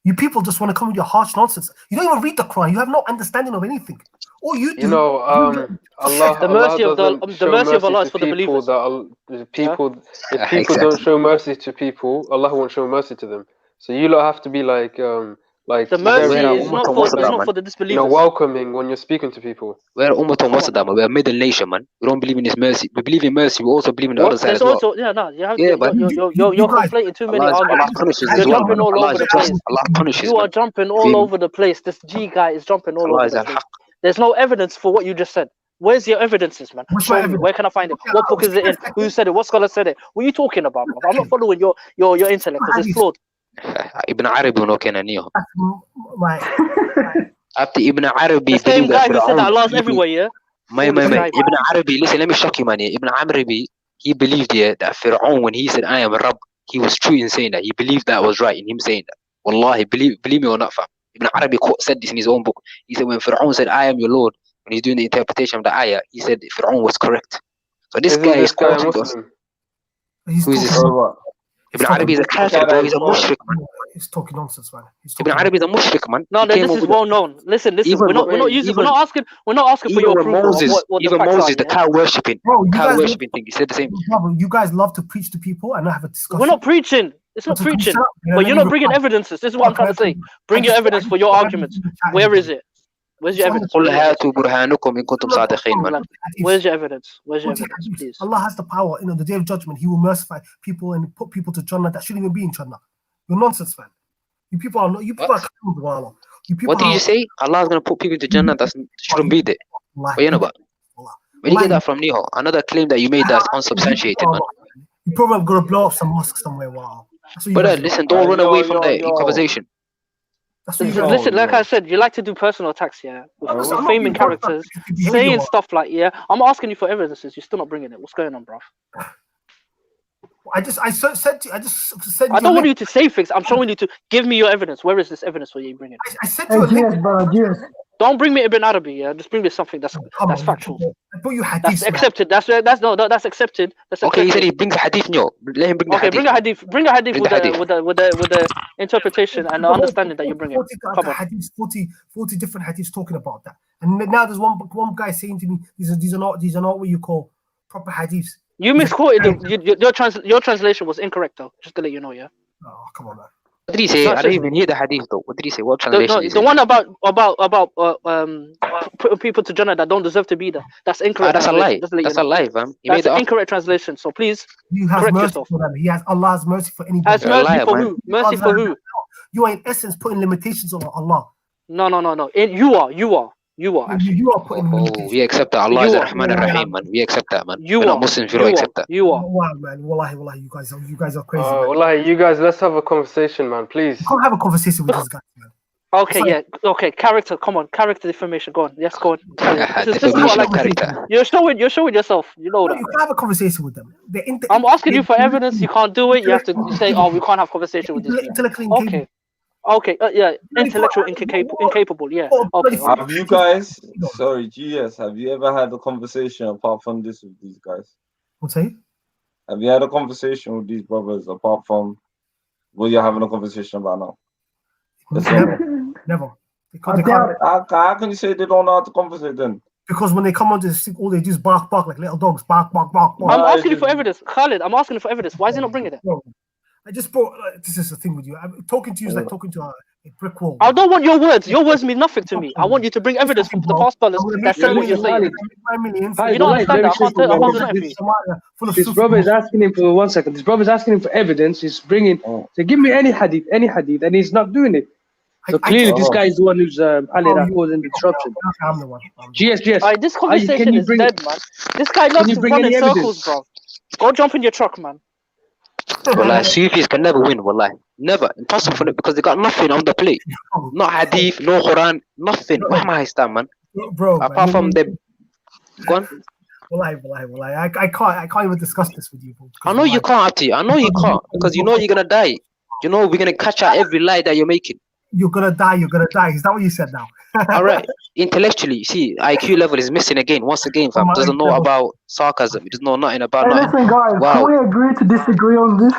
You people just want to come with your harsh nonsense. You don't even read the Quran. You have no understanding of anything. All you do, the mercy of Allah is for the believers. If people don't show mercy to people, Allah won't show mercy to them. So you lot have to be like Like The mercy very, is not for the disbelievers. welcoming when you're speaking to people. We're Ummatun Wasatama. We're a middle nation, man. We don't believe in His mercy. We believe in mercy. We also believe in the other side There's as well. also But you're conflating too many arguments. punishes You're as well, jumping man. all Allah over is the just. place. Allah punishes. You are jumping all over the place. This G guy is jumping all over the place. There's no evidence for what you just said. Where's your evidences, man? Show me. Where can I find it? What book is it in? Who said it? What scholar said it? What are you talking about, bro? I'm not following your intellect because it's flawed. Ibn Arabi no kenaniyo. After Ibn Arabi, the same guy who said that Allah's everywhere, yeah? Ibn Arabi, listen, let me shock you, man. Ibn Arabi, he believed that Fir'aun, when he said, I am Rabb, he was true in saying that. He believed that was right in him saying that. Wallahi, believe me or not, fam. Ibn Arabi said this in his own book. He said, when Fir'aun said, I am your Lord, when he's doing the interpretation of the ayah, he said Fir'aun was correct. So this guy is quoting us. Who is this? Ibn Arabi is a kafir, bro. He's a mushrik, man. He's talking nonsense, man. Ibn Arabi is a mushrik, man. No, this is well known. Listen. We're not asking for your approval. Even Moses, the cow worshipping, thing. He said the same. You guys love to preach to people and not have a discussion. We're not preaching. It's not preaching. But you're not bringing evidences. This is what I'm trying to say. Bring your evidence for your arguments. Where is it? Where's your evidence? Where's your evidence? Please? Allah has the power. The day of judgment, He will mercify people and put people to Jannah that shouldn't even be in Jannah. You're nonsense, man. You people are not. You people are coming with Allah. What did you say? Allah is going to put people into Jannah that shouldn't be there. What you know about? Where do you get that from, Niho? Another claim that you made that's unsubstantiated, man. You probably going to blow up some mosque somewhere. Wow. But listen, don't run away from the conversation. Listen, like I said, you like to do personal attacks, yeah? With famous characters, saying stuff like, yeah. I'm asking you for evidences. You're still not bringing it. What's going on, bruv? I don't want you to say things. I'm showing you to give me your evidence. Where is this evidence for you bringing? I said to you, don't bring me Ibn Arabi, yeah. Just bring me something that's factual. That's accepted. That's accepted. Okay, he said he brings a hadith. No, let him bring the hadith. Bring a hadith. Bring a hadith with the interpretation and the understanding that you bring it. 40 different hadiths talking about that. And now there's one guy saying to me, these are not what you call proper hadiths. You misquoted your translation was incorrect though. Just to let you know, yeah. Oh, come on, man. What did he say? I didn't even hear the hadith though. What did he say? What translation? The one about putting people to Jannah that don't deserve to be there. That's incorrect. That's a lie. That's a lie, fam. That's an incorrect translation. So please correct yourself. He has Allah's mercy for anybody. Has mercy for who? Mercy for who? You are in essence putting limitations on Allah. No. You are. You are putting limitations. We accept that Allah is Ar-Rahman Ar-Rahim, man. We accept that, man. We're not Muslims. We don't accept that. You are. Wow, man. Wallahi, you guys are crazy. Wallahi, you guys, let's have a conversation, man. Please. Can't have a conversation with this guy, man. Okay, yeah. Okay, character. Come on, character defamation. Go on. Yes, go on. This is what I like character. You're showing yourself. You know that. You can't have a conversation with them. I'm asking you for evidence. You can't do it. You have to say, "Oh, we can't have conversation with this." Okay. Okay, yeah, intellectual incapable, yeah. Okay. Have you guys, sorry, GS, have you ever had a conversation apart from this with these guys? What's that? Have you had a conversation with these brothers apart from what you're having a conversation about now? Never. How can you say they don't know how to conversate then? Because when they come onto the stick, all they do is bark like little dogs. Bark. I'm asking you for evidence. Khalid, I'm asking you for evidence. Why is he not bringing it? I just brought. This is the thing with you. I'm talking to you is like talking to a brick wall. I don't want your words. Your words mean nothing to me. I want you to bring evidence from the past scholars that say what you're saying. You don't understand that. I can't do that. This brother is asking him for 1 second. This brother is asking him for evidence. He's bringing. So give me any hadith, and he's not doing it. So clearly, this guy is the one who's causing disruption. I'm the one. GS. This conversation is dead, man. This guy loves to run in circles, bro. Go jump in your truck, man. Wallahi, Sufis can never win, wallahi. Never. Impossible for them because they got nothing on the plate. Not hadith, no Quran, nothing. Where am I stand, man? Bro, apart from them. Go on. Wallahi. I can't even discuss this with you. I know you can't, Abdi. I know you can't because you know you're gonna die. You know we're gonna catch out every lie that you're making. You're gonna die. Is that what you said now? All right. Intellectually, see, IQ level is missing again. Once again, fam. Doesn't know about sarcasm. He doesn't know nothing about nothing. Listen, guys, can we agree to disagree on this?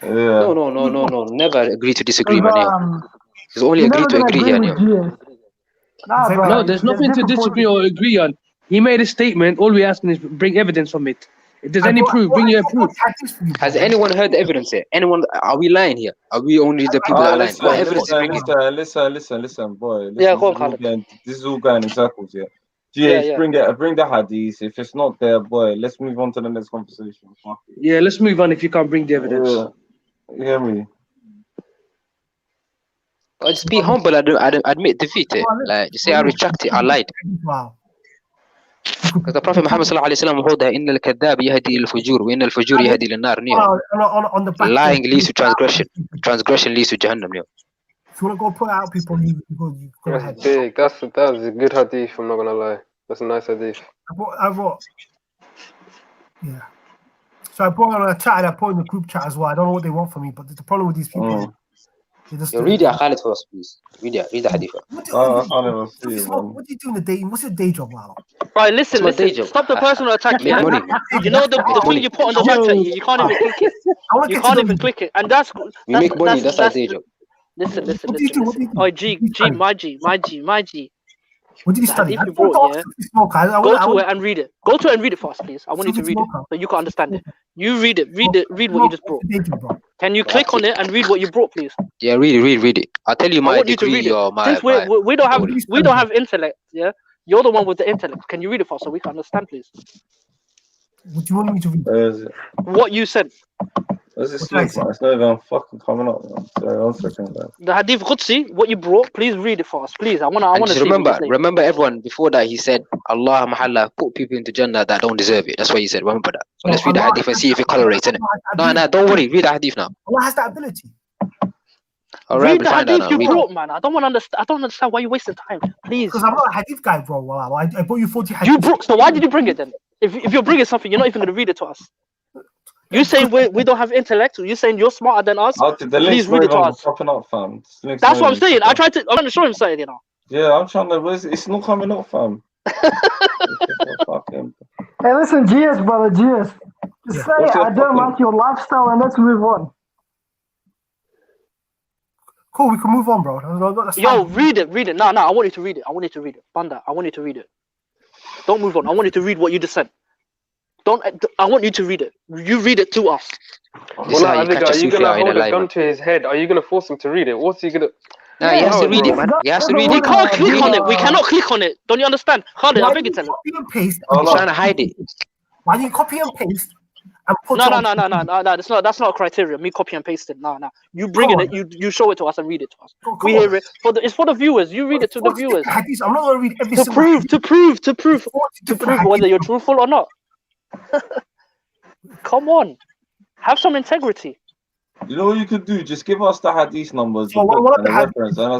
Yeah. No. Never agree to disagree, man. There's only agree to agree here, No, there's nothing to disagree or agree on. He made a statement. All we're asking is bring evidence from it. If there's any proof, bring your proof. Has anyone heard the evidence here? Anyone? Are we lying here? Are we only the people that are lying? What evidence is bringing? Listen, boy. Yeah, go on, Khalid. This is all going in circles here. Yeah. Bring the hadith. If it's not there, boy, let's move on to the next conversation. Yeah, let's move on if you can't bring the evidence. You hear me? Just be humble. I admit defeat. Like, just say I retract it. I lied. Wow. Because the Prophet Muhammad sallallahu alaihi wasallam wrote that إن الكذاب يهدي إلى الفجور وإن الفجور يهدي للنار. On the back lying leads to transgression. Transgression leads to Jahannam. If you want to go put out people, you go ahead. Big. That was a good hadith. I'm not gonna lie. That's a nice hadith. I brought. Yeah. So I brought on a chat and I put in the group chat as well. I don't know what they want from me, but the problem with these people. Read it, Khalid, for us, please. Read the hadith. What do you do in the day? What's your day job, Lalo? Right, listen. Stop the personal attack. You know the thing you put on the website, you can't even click it. You can't even click it, and that's we make money. That's our day job. Listen. Oh, my G. What did you study? Go to it and read it. Go to it and read it for us, please. I want you to read it so you can understand it. You read it. Read what you just brought. Can you click on it and read what you brought, please? Yeah, read it. I'll tell you my degree or my. Since we don't have intellect. Yeah, you're the one with the intellect. Can you read it for us so we can understand, please? What do you want me to read? What you said. What's this link, man? It's not even fucking coming up, man. Sorry, 1 second, man. The Hadith Qudsi, what you brought, please read it for us, please. I wanna see. Remember, everyone. Before that, he said, "Allah Mahalla put people into Jannah that don't deserve it." That's what he said. Remember that. So let's read the Hadith and see if it correlates, innit? No, don't worry. Read the Hadith now. Allah has that ability. All right, read the Hadith you brought, man. I don't understand why you're wasting time. Please. Because I'm not a Hadith guy, bro. I brought you 40 Hadith. You brought. So why did you bring it then? If you're bringing something, you're not even gonna read it to us. You're saying we don't have intellect. You're saying you're smarter than us. Please read it to us. Up, fam. That's what I'm saying. I'm trying to show him something, you know. Yeah, I'm trying to. It's not coming up, fam. Hey, listen, GS, brother, GS. Just say I don't like your lifestyle and let's move on. Cool, we can move on, bro. Yo, read it. No, I want you to read it. Banda, I want you to read it. Don't move on. I want you to read what you just said. I want you to read it. You read it to us. Well, are you gonna hold a gun to his head? Are you gonna force him to read it? What's he gonna? No, he has to read it, man. He has to read it. We can't click on it. We cannot click on it. Don't you understand? Khalid, I beg you, tell him. Copy and paste. He's trying to hide it. Why do you copy and paste? And put No. That's not a criteria. Me copy and paste it. No. You bring it. You show it to us and read it to us. We hear it. It's for the viewers. You read it to the viewers. I'm not gonna read every to prove whether you're truthful or not. Come on, have some integrity. You know what you could do? Just give us the hadith numbers. So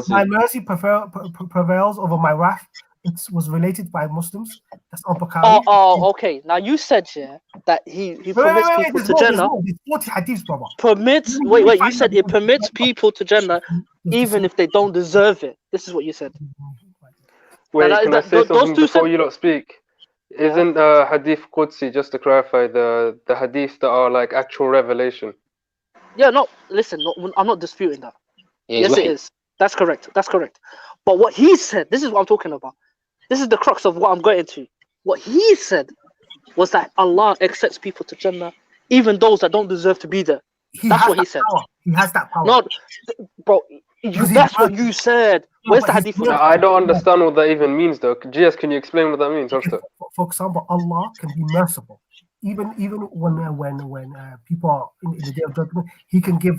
my mercy prevails over my wrath. It was related by Muslims. That's Al-Bukhari. Oh, okay. Now you said that he permits people to Jannah. There's 40 hadiths, brother. Permits. Wait. You said it permits people to Jannah even if they don't deserve it. This is what you said. Wait, can I say something before you don't speak? Isn't Hadith Qudsi, just to clarify, the hadiths that are like actual revelation? Yeah, no, listen, I'm not disputing that. Yes, it is. That's correct. But what he said, this is what I'm talking about. This is the crux of what I'm going to. What he said was that Allah accepts people to Jannah, even those that don't deserve to be there. That's what he said. He has that power. Not, bro. That's what you said. Where's the hadith? I don't understand what that even means, though. GS, can you explain what that means? For example, Allah can be merciful, even when people are in the day of judgment. He can give,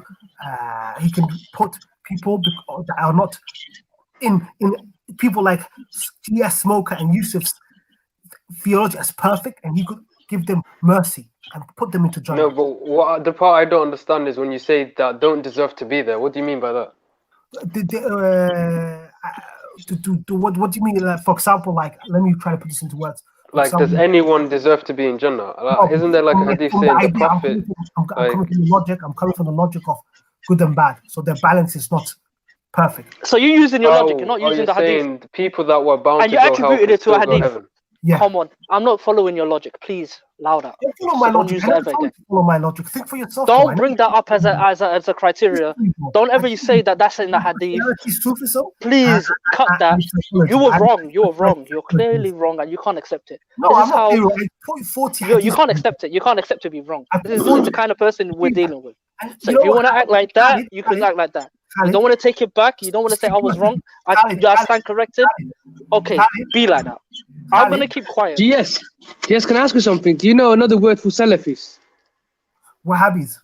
he can put people that are not in people like GS Smoker and Yusuf's theology as perfect, and he could give them mercy and put them into judgment. No, but the part I don't understand is when you say that don't deserve to be there. What do you mean by that? What do you mean? For example, like, let me try to put this into words. Like, does anyone deserve to be in Jannah? Isn't there like a hadith saying the Prophet? I'm coming from the logic of good and bad. So their balance is not perfect. So you're using your logic. You're not using the hadith. The people that were bound and you attributed it to a hadith. Yeah. Come on, I'm not following your logic. Please, louder. Don't follow my Don't logic. use I that never ever told you again. to follow my logic. Think for yourself. Don't bring that up as a criteria. Don't ever say that that's in the hadith. Please cut that. You were wrong. You were wrong. You're clearly wrong, and you can't accept it. No, This I'm is not how clear. I put 40 you can't accept it. You can't accept to be wrong. This is the kind of person we're dealing with. So you if know you want to what, act like that, Khalid, you can Khalid, act like that. You Khalid. don't want to take it back. You don't want to say I was wrong. I stand corrected. Okay, be like that. I'm gonna keep quiet. Yes. Yes, can I ask you something? Do you know another word for Salafis? Wahhabis.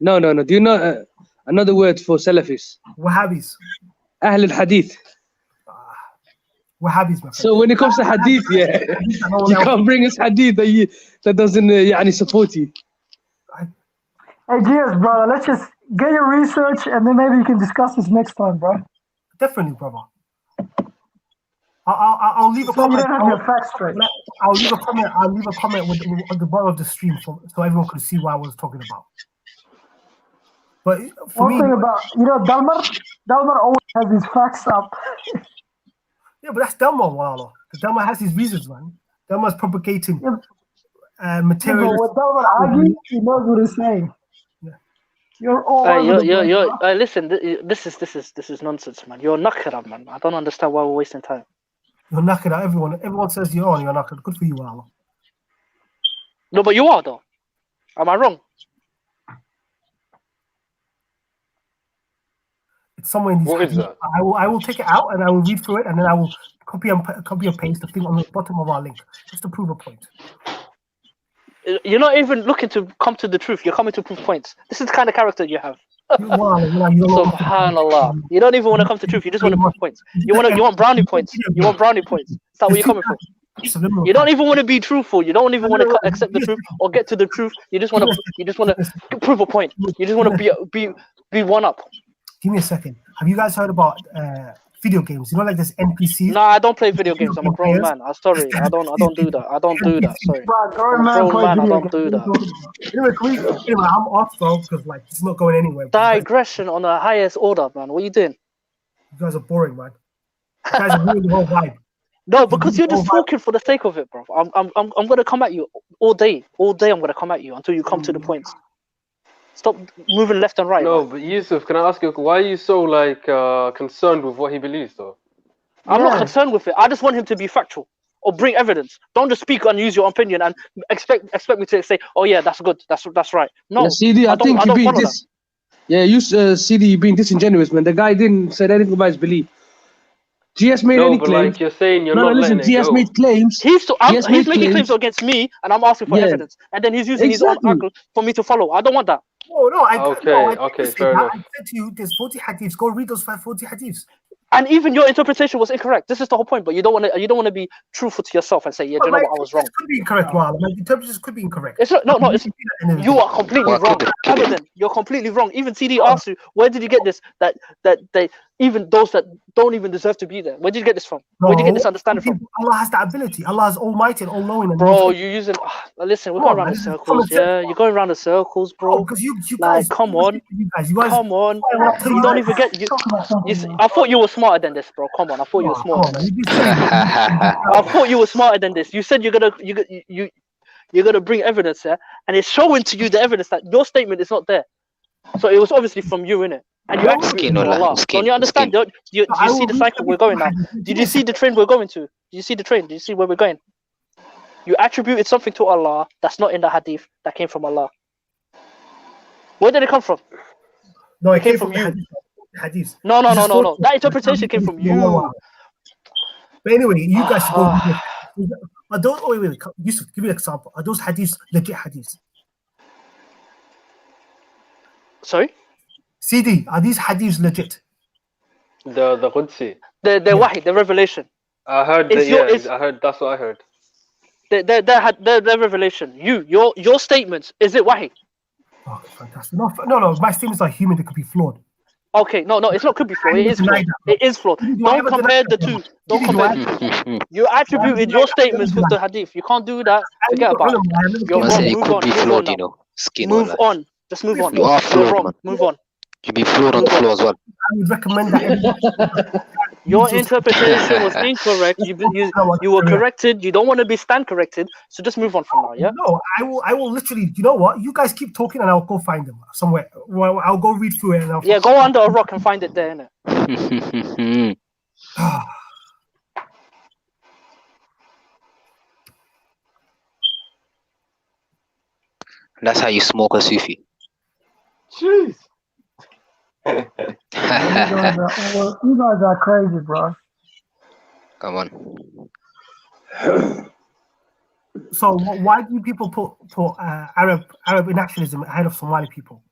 No. Do you know another word for Salafis? Wahhabis. Ahl al-Hadith. Wahhabis, my friend. So when it comes to Hadith, yeah, you can't bring us Hadith that doesn't support you. Hey, Gears, brother, let's just get your research and then maybe you can discuss this next time, bro. Definitely, brother. I'll leave a comment. You don't have your facts straight. I'll leave a comment. I'll leave a comment on the bottom of the stream so everyone could see what I was talking about. But for One thing about, Dalmar always has his facts up. Yeah, but that's Delmar, wallah. Delmar has his reasons, man. Delmar's propagating material. What Dalmar argues, he knows what he's saying. Yeah. You're all over the place, listen, this is nonsense, man. You're nakara, man. I don't understand why we're wasting time. You're nakara. Everyone says you're nakara. Good for you, wallah. No, but you are though. Am I wrong? It's somewhere in these. What is that? I will take it out and I will read through it and then I will copy and paste the thing on the bottom of our link just to prove a point. You're not even looking to come to the truth. You're coming to prove points. This is the kind of character you have. Subhanallah. You don't even want to come to truth. You just want to prove points. You want brownie points. You want brownie points. Is that where you're coming from? You don't even want to be truthful. You don't even want to accept the truth or get to the truth. You just want to prove a point. You just want to be one up. Give me a second. Have you guys heard about video games? You know, like this NPC. No, I don't play video games. I'm a grown man. I'm sorry. I don't do that. I don't do that. Sorry. I'm a grown man. I don't do that. Anyway, I'm off though because like it's not going anywhere. Digression on the highest order, man. What are you doing? You guys are boring, man. You guys are ruining the whole vibe. No, because you're just talking for the sake of it, bro. I'm gonna come at you all day. All day I'm gonna come at you until you come to the points. Stop moving left and right. No, but Yusuf, can I ask you, why are you so concerned with what he believes, though? I'm not concerned with it. I just want him to be factual or bring evidence. Don't just speak and use your opinion and expect me to say, "Oh yeah, that's good, that's right." No, yeah, CD, I think you're being CD, you're being disingenuous, man. The guy didn't say anything about his belief. GS made any claims. Like you're saying you're not listen, GS made claims. He's making claims against me, and I'm asking for evidence, and then he's using his own angle for me to follow. I don't want that. No, Okay, fair enough. I said to you, there's 40 hadiths. Go read those 40 hadiths. And even your interpretation was incorrect. This is the whole point. But you don't want to be truthful to yourself and say, yeah, do you know what, I was wrong. Could be incorrect, my interpretation could be incorrect. It's not, you are completely wrong. Evident, you're completely wrong. Even CD asked you, where did you get this? That they even those that don't even deserve to be there. Where did you get this from? Where did you get this understanding from? Allah has that ability. Allah is almighty and all-knowing. Bro, you're using. Listen, we're going around in circles. Yeah, you're going around in circles, bro. Because you guys, come on, come on. You don't even get. I thought you were smarter than this, bro. Come on, I thought you were smarter. I thought you were smarter than this. You said you're gonna bring evidence here, and it's showing to you the evidence that your statement is not there. So it was obviously from you, innit? And you attribute it to Allah. Don't you understand? Do you see the cycle we're going now? Did you see the train we're going to? Did you see the train? Did you see where we're going? You attributed something to Allah that's not in the hadith that came from Allah. Where did it come from? No, it came from you. Hadith. No. That interpretation came from you. But anyway, you guys should go. Wait. Yusuf, give me an example. Are those hadiths legit hadiths? Sorry? CD, are these hadiths legit? The Qudsi. The wahi, the revelation. I heard I heard that's what I heard. The revelation. Your statements, is it wahi? Oh, fantastic. No, my statements are human, they could be flawed. Okay, no, it's not could be flawed. It is flawed. It is flawed. Don't compare the two. Don't compare. You attributed your statements with the hadith. You can't do that. Forget about it. You're wrong. Move on. Just move on. You are flawed, man. Move on. You be flawed on the floor as well. I would recommend that. Your interpretation was incorrect. You were corrected. You don't want to be stand corrected. So just move on from now. Yeah. No, I will literally. You know what? You guys keep talking, and I'll go find them somewhere. Well, I'll go read through it. And yeah, go under a rock and find it there, innit? That's how you smoke a Sufi. Jeez. You guys are crazy, bro. Come on. So why do people put Arab nationalism ahead of Somali people?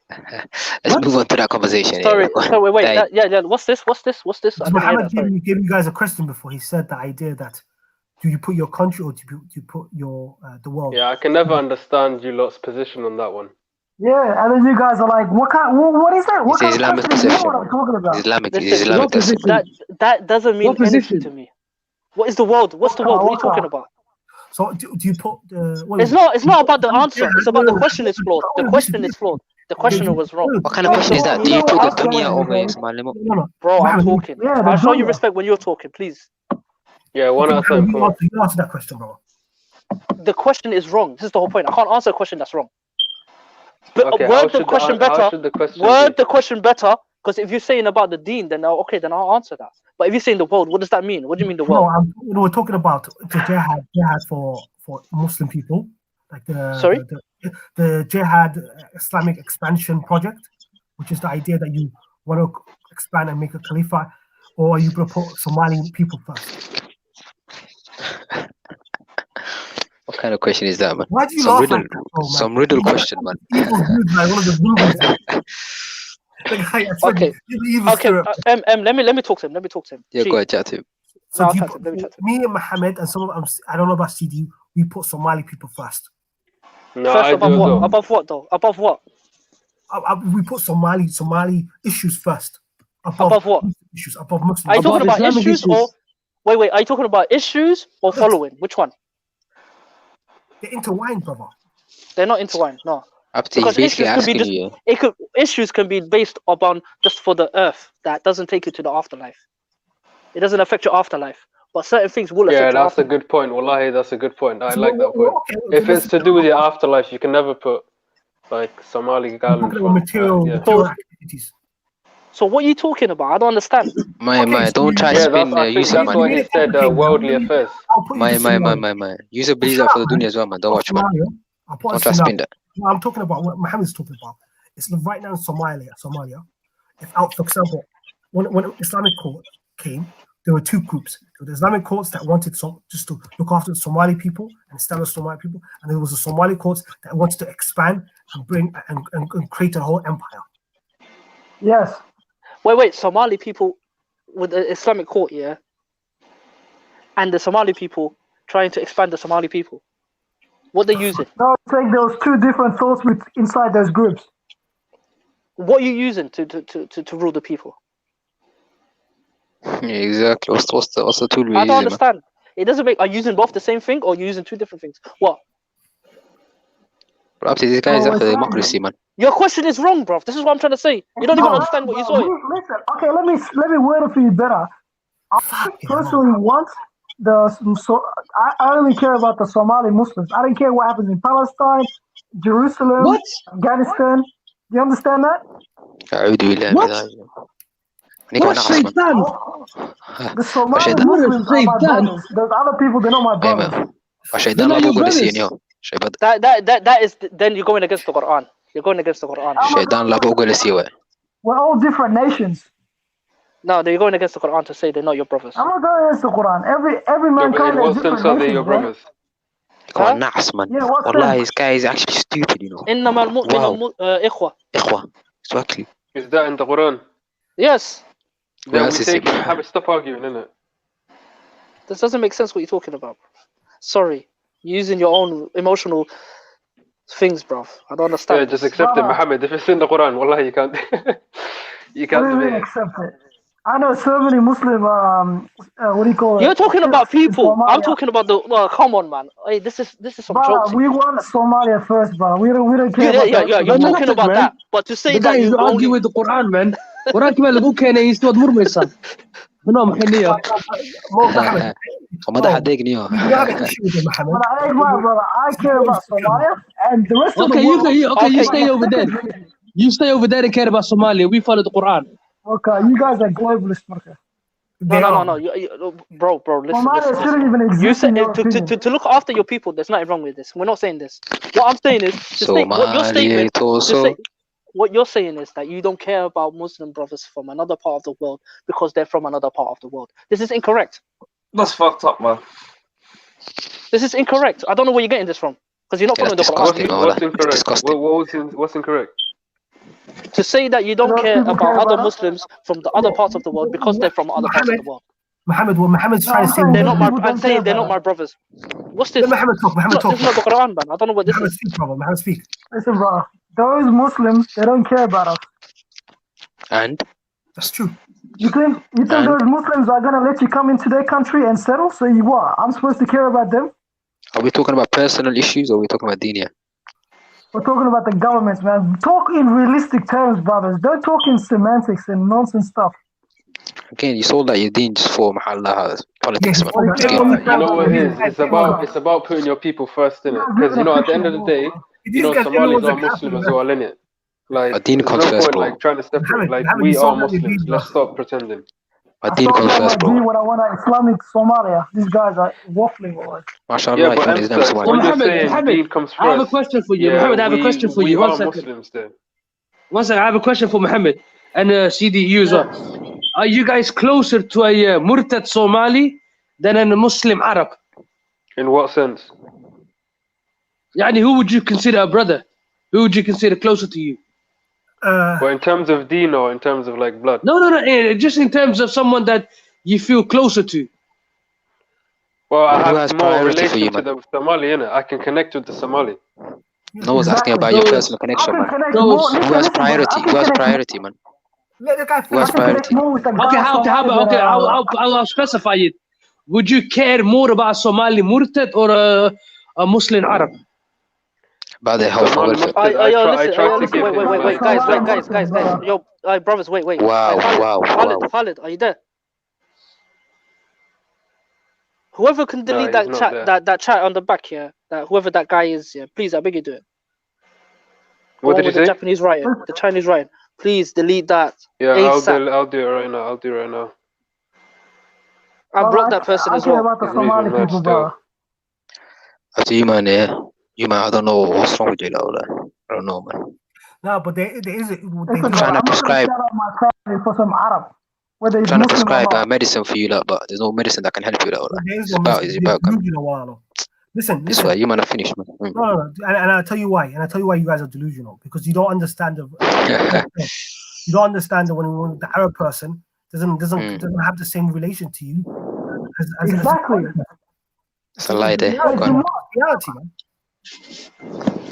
Let's move on to that conversation. Sorry, wait. Yeah. What's this? Muhammad gave you guys a question before. He said the idea that do you put your country or do you put your the world? Yeah, I can never understand you lot's position on that one. Yeah, and then you guys are like, what is that? What kind Islamic of position. you know what I'm talking about? Islamic that doesn't mean anything to me. What is the world? What's the world? What are you talking about? So do you put the? It's not about the answer. It's about the question is flawed. The question is flawed. The questioner was wrong. What kind of question is that? Do you put the dunya over Somali? Bro, I'm talking. I'll show you respect when you're talking, please. Yeah, one at a time. You answer that question, bro. The question is wrong. This is the whole point. I can't answer a question that's wrong. But Okay, word the question better. Because if you're saying about the deen, then I'll answer that. But if you're saying the world, what does that mean? What do you mean the world? No, we're talking about the jihad for Muslim people, like the jihad Islamic expansion project, which is the idea that you want to expand and make a caliphate, or you put Somali people first. What kind of question is that, man? Why do you Some laugh riddle, like that, bro, man? some riddle question, man. Evil dude, like one of the movies. Okay. Let me talk to him. Yeah, go ahead, chat to him. So me and Mohammed and some of I don't know about CD. We put Somali people first. No, first above what? Above what though? Above what? We put Somali issues first. Above what? Issues above Muslims. Are you talking about issues or wait? Are you talking about issues or following? Which one? They're intertwined, brother. They're not intertwined. No. Because issues can be based upon just for the earth that doesn't take you to the afterlife. It doesn't affect your afterlife, but certain things will affect. Yeah, that's a good point. Wallahi, that's a good point. I like that point. If it's to do with your afterlife, you can never put like Somali Galan. Activities. So what are you talking about? I don't understand. Don't try to spin Yusuf, that's why he said worldly affairs. Yusuf believes that for the dunya as well, man. Don't watch, man. Don't try to spin that. No, I'm talking about what Mohammed's talking about. It's right now in Somalia. If for example, when Islamic court came, there were two groups. There were the Islamic courts that wanted just to look after the Somali people and establish Somali people, and there was the Somali courts that wanted to expand and bring and create a whole empire. Yes. Wait. Somali people with the Islamic court, yeah, and the Somali people trying to expand the Somali people. What they using? No, it's like there was two different thoughts inside those groups. What are you using to rule the people? Yeah, exactly. What's the tool we're I don't using, understand. man? It doesn't make. Are you using both the same thing or are you using two different things? What? Bro, this guy is after democracy, man. Your question is wrong, bro. This is what I'm trying to say. You don't even understand what you saw. Listen, okay, let me word it for you better. I personally want I only care about the Somali Muslims. I don't care what happens in Palestine, Jerusalem, Afghanistan. Do you understand that? What shaitan? The Somali Muslims are my brothers. There's other people, they're not my brothers. That is then you're going against the Quran. You're going against the Quran. We're all different nations. No, you're going against the Quran to say they're not your brothers. I'm not going against the Quran. Every mankind has different nations. They're your brothers. Come on, man. Yeah, Wallah, this guy is actually stupid, you know. Wow. Ikhwa. Exactly. Is that in the Quran? Yes. Stop arguing, innit? This doesn't make sense what you're talking about. Sorry. You're using your own emotional things, bruv. I don't understand. Yeah, just accept it, Muhammad. If it's in the Quran, wallah, you can't. You can't really accept it. I know so many Muslim. What do you call it? You're talking about people. I'm talking about the. Come on, man. Hey, this is some jokes. We want Somalia first, bro. We don't care. Yeah. You're talking about that, but to say that you argue with the Quran, man. وراك ما لقوك هنا يستوى مرميسا منو محنية وما ده حديك نيو But I brother, I care about Somalia and the rest of the Okay, world. you stay over there. You stay over there and care about Somalia. We follow the Quran. Okay, you guys are globalist, marka. No. Bro, Somalia listen. shouldn't even You exist say in your opinion. to look after your people. There's nothing wrong with this. We're not saying this. What I'm saying is to state what your statement. To say, what you're saying is that you don't care about Muslim brothers from another part of the world because they're from another part of the world. This is incorrect. That's fucked up, man. This is incorrect. I don't know where you're getting this from because you're not following the Quran. What's incorrect? What's incorrect? To say that you don't care about other Muslims from the other parts of the world because they're from other parts of the world. Muhammad's trying to say they're not my. I'm saying they're not my brothers. What's this? Let Muhammad talk. This is not the Quran, man. I don't know what this is. Speak, brother. Muhammad, speak. Listen, bro. Those Muslims, they don't care about us. And? That's true. You think those Muslims are gonna let you come into their country and settle? So you what? I'm supposed to care about them? Are we talking about personal issues or are we talking about deen? We're talking about the governments, man. Talk in realistic terms, brothers. Don't talk in semantics and nonsense stuff. Again, you saw that your deen just for mahalla politics, man. You know what it is? It's about putting your people first, innit? Because at the end of the day, Somalis are Muslim as well, innit? Like, deen comes first, bro. Like trying to separate. Like, we are Muslims. Let's stop pretending. Deen comes first, bro. When I want Islamic Somalia, these guys are waffling all right. MashaAllah, but Muhammad, comes first. I have a question for you. Muhammad, I have a question for you. 1 second. Muslims there. 1 second, I have a question for Muhammad and CD user. Are you guys closer to a Murtad Somali than a Muslim Arab? In what sense? Yani, who would you consider a brother? Who would you consider closer to you? Well, in terms of deen or in terms of like blood? No, just in terms of someone that you feel closer to. Well, I have more relation to the Somali, innit? I can connect with the Somali. No one's asking about your personal connection, man. Who has priority? Who has priority, man? Who has priority? Okay, I'll specify it. Would you care more about a Somali Murtad or a Muslim Arab? About the health and welfare. Wait, guys. Yo, brothers, wait. Wow. Khalid, are you there? Whoever can delete that chat, that chat on the back here, whoever that guy is, please, I beg you do it. What did you say? The Japanese writing, the Chinese writing. Please delete that. Yeah, I'll do it right now. I blocked that person as well. About the Somali people, bro. After you, man, I don't know what's wrong with you, I don't know, man. No, but there is. Trying to prescribe for some Arab. Trying to prescribe medicine for you, but there's no medicine that can help you, It's about. Listen. This way, you might not finish, man. No, and I'll tell you why. And I'll tell you why you guys are delusional, because you don't understand you don't understand that when the Arab person doesn't have the same relation to you as exactly. It's a lie there. Reality, man.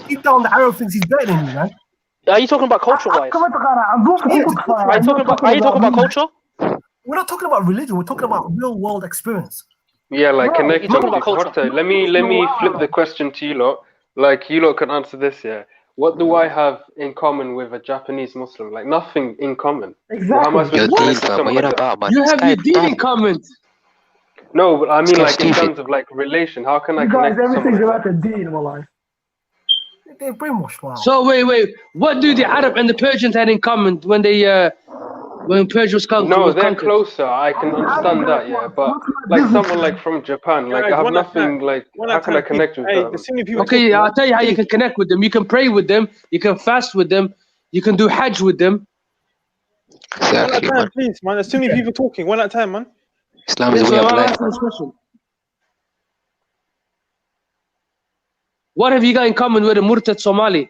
Deep down, the Arab thinks he's better than you, man. Are you talking about culture-wise? Are you talking about culture? We're not talking about religion. We're talking about real-world experience. Yeah, like connecting with culture. Let me flip the question to you lot. Like, you lot can answer this, yeah. What do I have in common with a Japanese Muslim? Like, nothing in common. Exactly. Well, how am I supposed to connect with someone like that? You have your deen in common. No, but I mean, like, in terms of like relation, how can I connect with someone? Everything's about the deen, wallah. They're brainwashed, wow. So wait, what do the Arab and the Persians had in common when Persia was conquered? No, they're closer. I can understand that, yeah. But like someone like from Japan, like I have nothing. Like, how can I connect with them? Okay, I'll tell you how you can connect with them. You can pray with them. You can fast with them. You can do Hajj with them. Exactly, man. Please, man. There's too many people talking. One at a time, man. Islam is a way of life. What have you got in common with a Murtad Somali,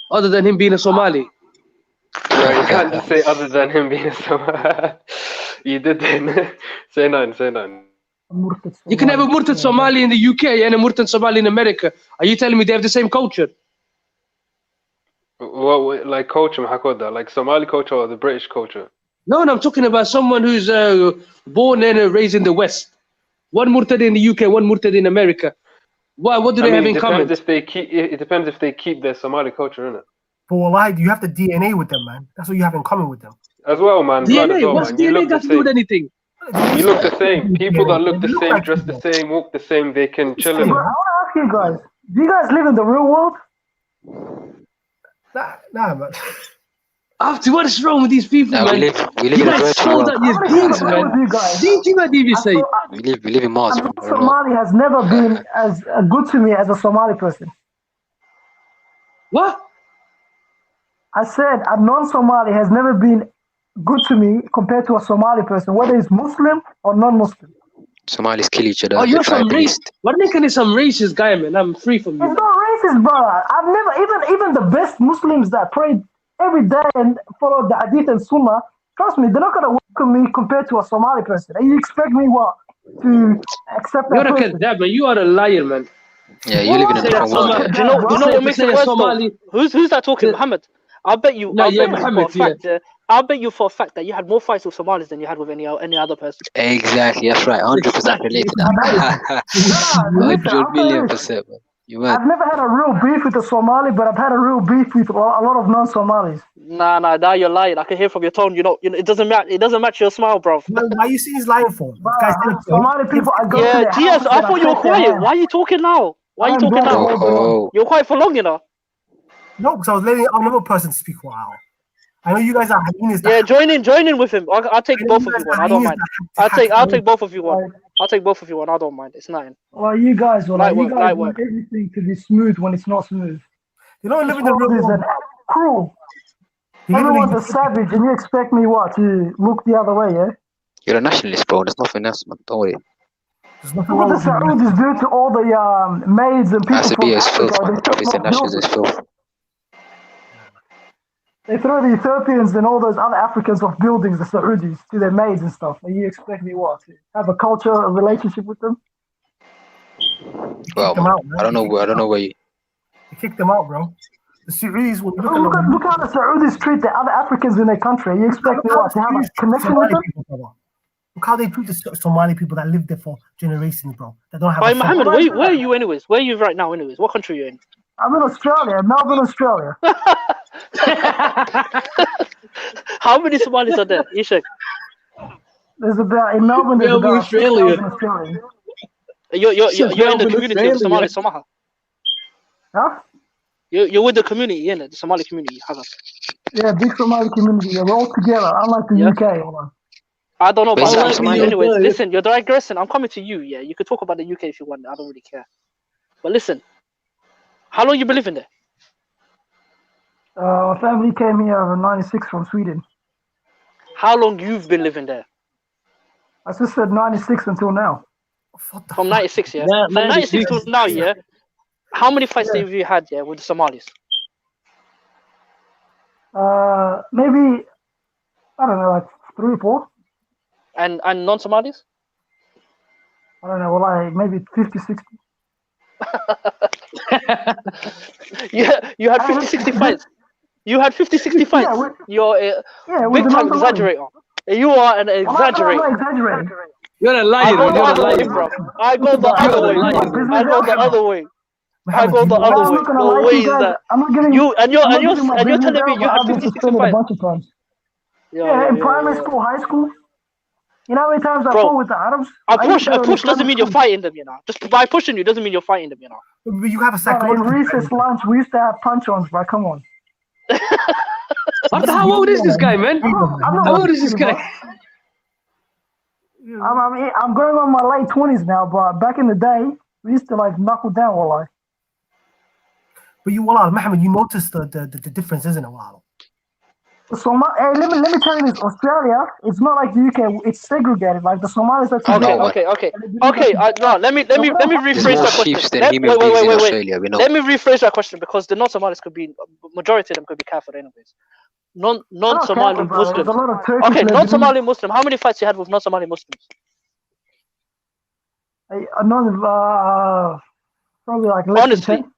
other than him being a Somali? Yeah, you can't just say other than him being a Somali. You did then. Say none. You can have a Murtad Somali in the UK and a Murtad Somali in America. Are you telling me they have the same culture? What, like culture, like Somali culture or the British culture? No, I'm talking about someone who's born and raised in the West. One Murtad in the UK, one Murtad in America. What do they have in common? It depends if they keep their Somali culture in it. But wallahi, you have the DNA with them, man. That's what you have in common with them. As well, man. Blood as DNA. well, What's man. You DNA look the got to do with same. anything? You look the same. People that look the same, dress the same, walk the same, they can chill in But it. I want to ask you guys: do you guys live in the real world? Nah, man. After what is wrong with these people, Nah, man? we live You in a guys virtual sold world. out your beings, man. With you guys. Didn't you not even say? We live in Mars. A non-Somali has never been as good to me as a Somali person. What? I said a non-Somali has never been good to me compared to a Somali person, whether it's Muslim or non-Muslim. Somalis kill each other. Oh, you're They're some race. tribalist. What making is some racist guy, man? I'm free from you. It's not racist, brother. I've never even the best Muslims that pray every day and follow the Hadith and Sunnah. Trust me, they're not gonna welcome me compared to a Somali person. And you expect me what to accept that You're a person? kadab, man. You are a liar, man. Yeah, you live in a different world. Do you know what makes it worse though? Who's that talking, Muhammad? I'll bet you. No, I'll yeah, bet you Muhammad, for a fact. I'll bet you for a fact that you had more fights with Somalis than you had with any other person. Exactly, that's right. 100% relate to that. 100,000,000%, man. I've never had a real beef with a Somali, but I've had a real beef with a lot of non-Somalis. Nah, now you're lying. I can hear from your tone. You know, it doesn't match. It doesn't match your smile, bro. Why you saying he's lying for? This guy's Somali people, I go to their Yes. houses I and thought you were shake their quiet. hand. Why are you talking now? Why are you talking now? You're quiet for long, you know. No, because I was letting another person speak for a while. I know you guys are hyenas. Yeah, join in with him. I'll take both of you one. I don't mind. I'll take both of you one. I'll take both of you one. I don't mind. It's nothing. Well, you guys, Light you work, guys light want work. everything to be smooth when it's not smooth. You don't live in the real world. Cruel. Everyone's a savage, and you expect me what to look the other way, yeah? You're a nationalist, bro. There's nothing else, man. Don't worry. Look what the Saudis do to all the maids and people from Asabia is Africa. filth, man. The trouble is that nationalism is filth. They throw the Ethiopians and all those other Africans off buildings, the Saudis, to their maids and stuff. And you expect me what? To have a culture, a relationship with them? Well, them out, I don't know where you. They kicked them out, bro. The Saudis will look how the Saudis treat the other Africans in their country. You expect me what? To have a connection with them? Look how they treat the Somali people that live there for generations, bro. They don't have. Hey, Mohammed, where are you anyways? Where are you right now anyways? What country are you in? I'm in Australia, Melbourne, Australia. How many Somalis are there, Ishak? There's about in Melbourne. There's about Australia. Australians. You're in the community of the Somali Somaha. Huh? You're with the community, yeah, the Somali community. Yeah, big Somali community. Yeah, we're all together, unlike the UK. Hold on. I don't know about that. Anyways, listen, you're digressing. I'm coming to you. Yeah, you could talk about the UK if you want. I don't really care. But listen, how long you been living there? Our family came here in '96 from Sweden. How long you've been living there? I just said '96 until now. From '96, yeah. From '96 till now, yeah. How many fights have you had, yeah, with the Somalis? Maybe I don't know, like 3 or 4. And non-Somalis? I don't know, well, like maybe 50, 60. You had 50, 60 fights. You had 50, 60 fights. You're a big time exaggerator. You are an exaggerator. I'm not exaggerating. You're a liar. I go the other way, bro. I go the other way. I go the other way. I go the other way. No way is that. You and you're telling me you had 50, 60 fights. Yeah, in primary school, high school. You know how many times I fought with the Arabs? I push doesn't mean you're fighting them, you know. Just by pushing you doesn't mean you're fighting them, you know. You have a psychological. In recess lunch, we used to have punch-ons, bro. Come on. How old is this guy, man? How old is this guy? I'm going on my late 20s now, but back in the day, we used to like knuckle down, wallah. But you, wallah, Mohammed, you noticed the difference, isn't it, wallah? So let me tell you this: Australia, it's not like the UK. It's segregated. Like the Somalis are together. Okay. No, let me rephrase that question. Wait. Let me rephrase that question because the non-Somalis could be majority of them could be Kafir anyways. Non-Somali Muslims. Okay, non-Somali Muslim. How many fights you had with non-Somali Muslims? Probably like less than 10.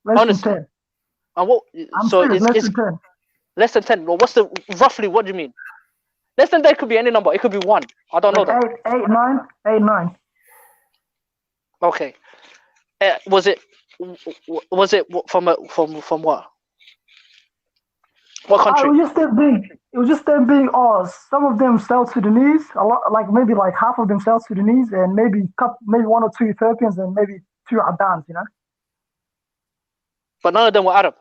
Less than 10. And what? So it's less than 10. Less than 10. Well, roughly? What do you mean? Less than 10 could be any number. It could be 1. I don't know that. 8, 9. Okay. Was it from what? What country? We're just that big. It was just them being, some of them South Sudanese, a lot, like maybe like half of them South Sudanese, and maybe one or two Ethiopians, and maybe two Adans, you know. But none of them were Arab.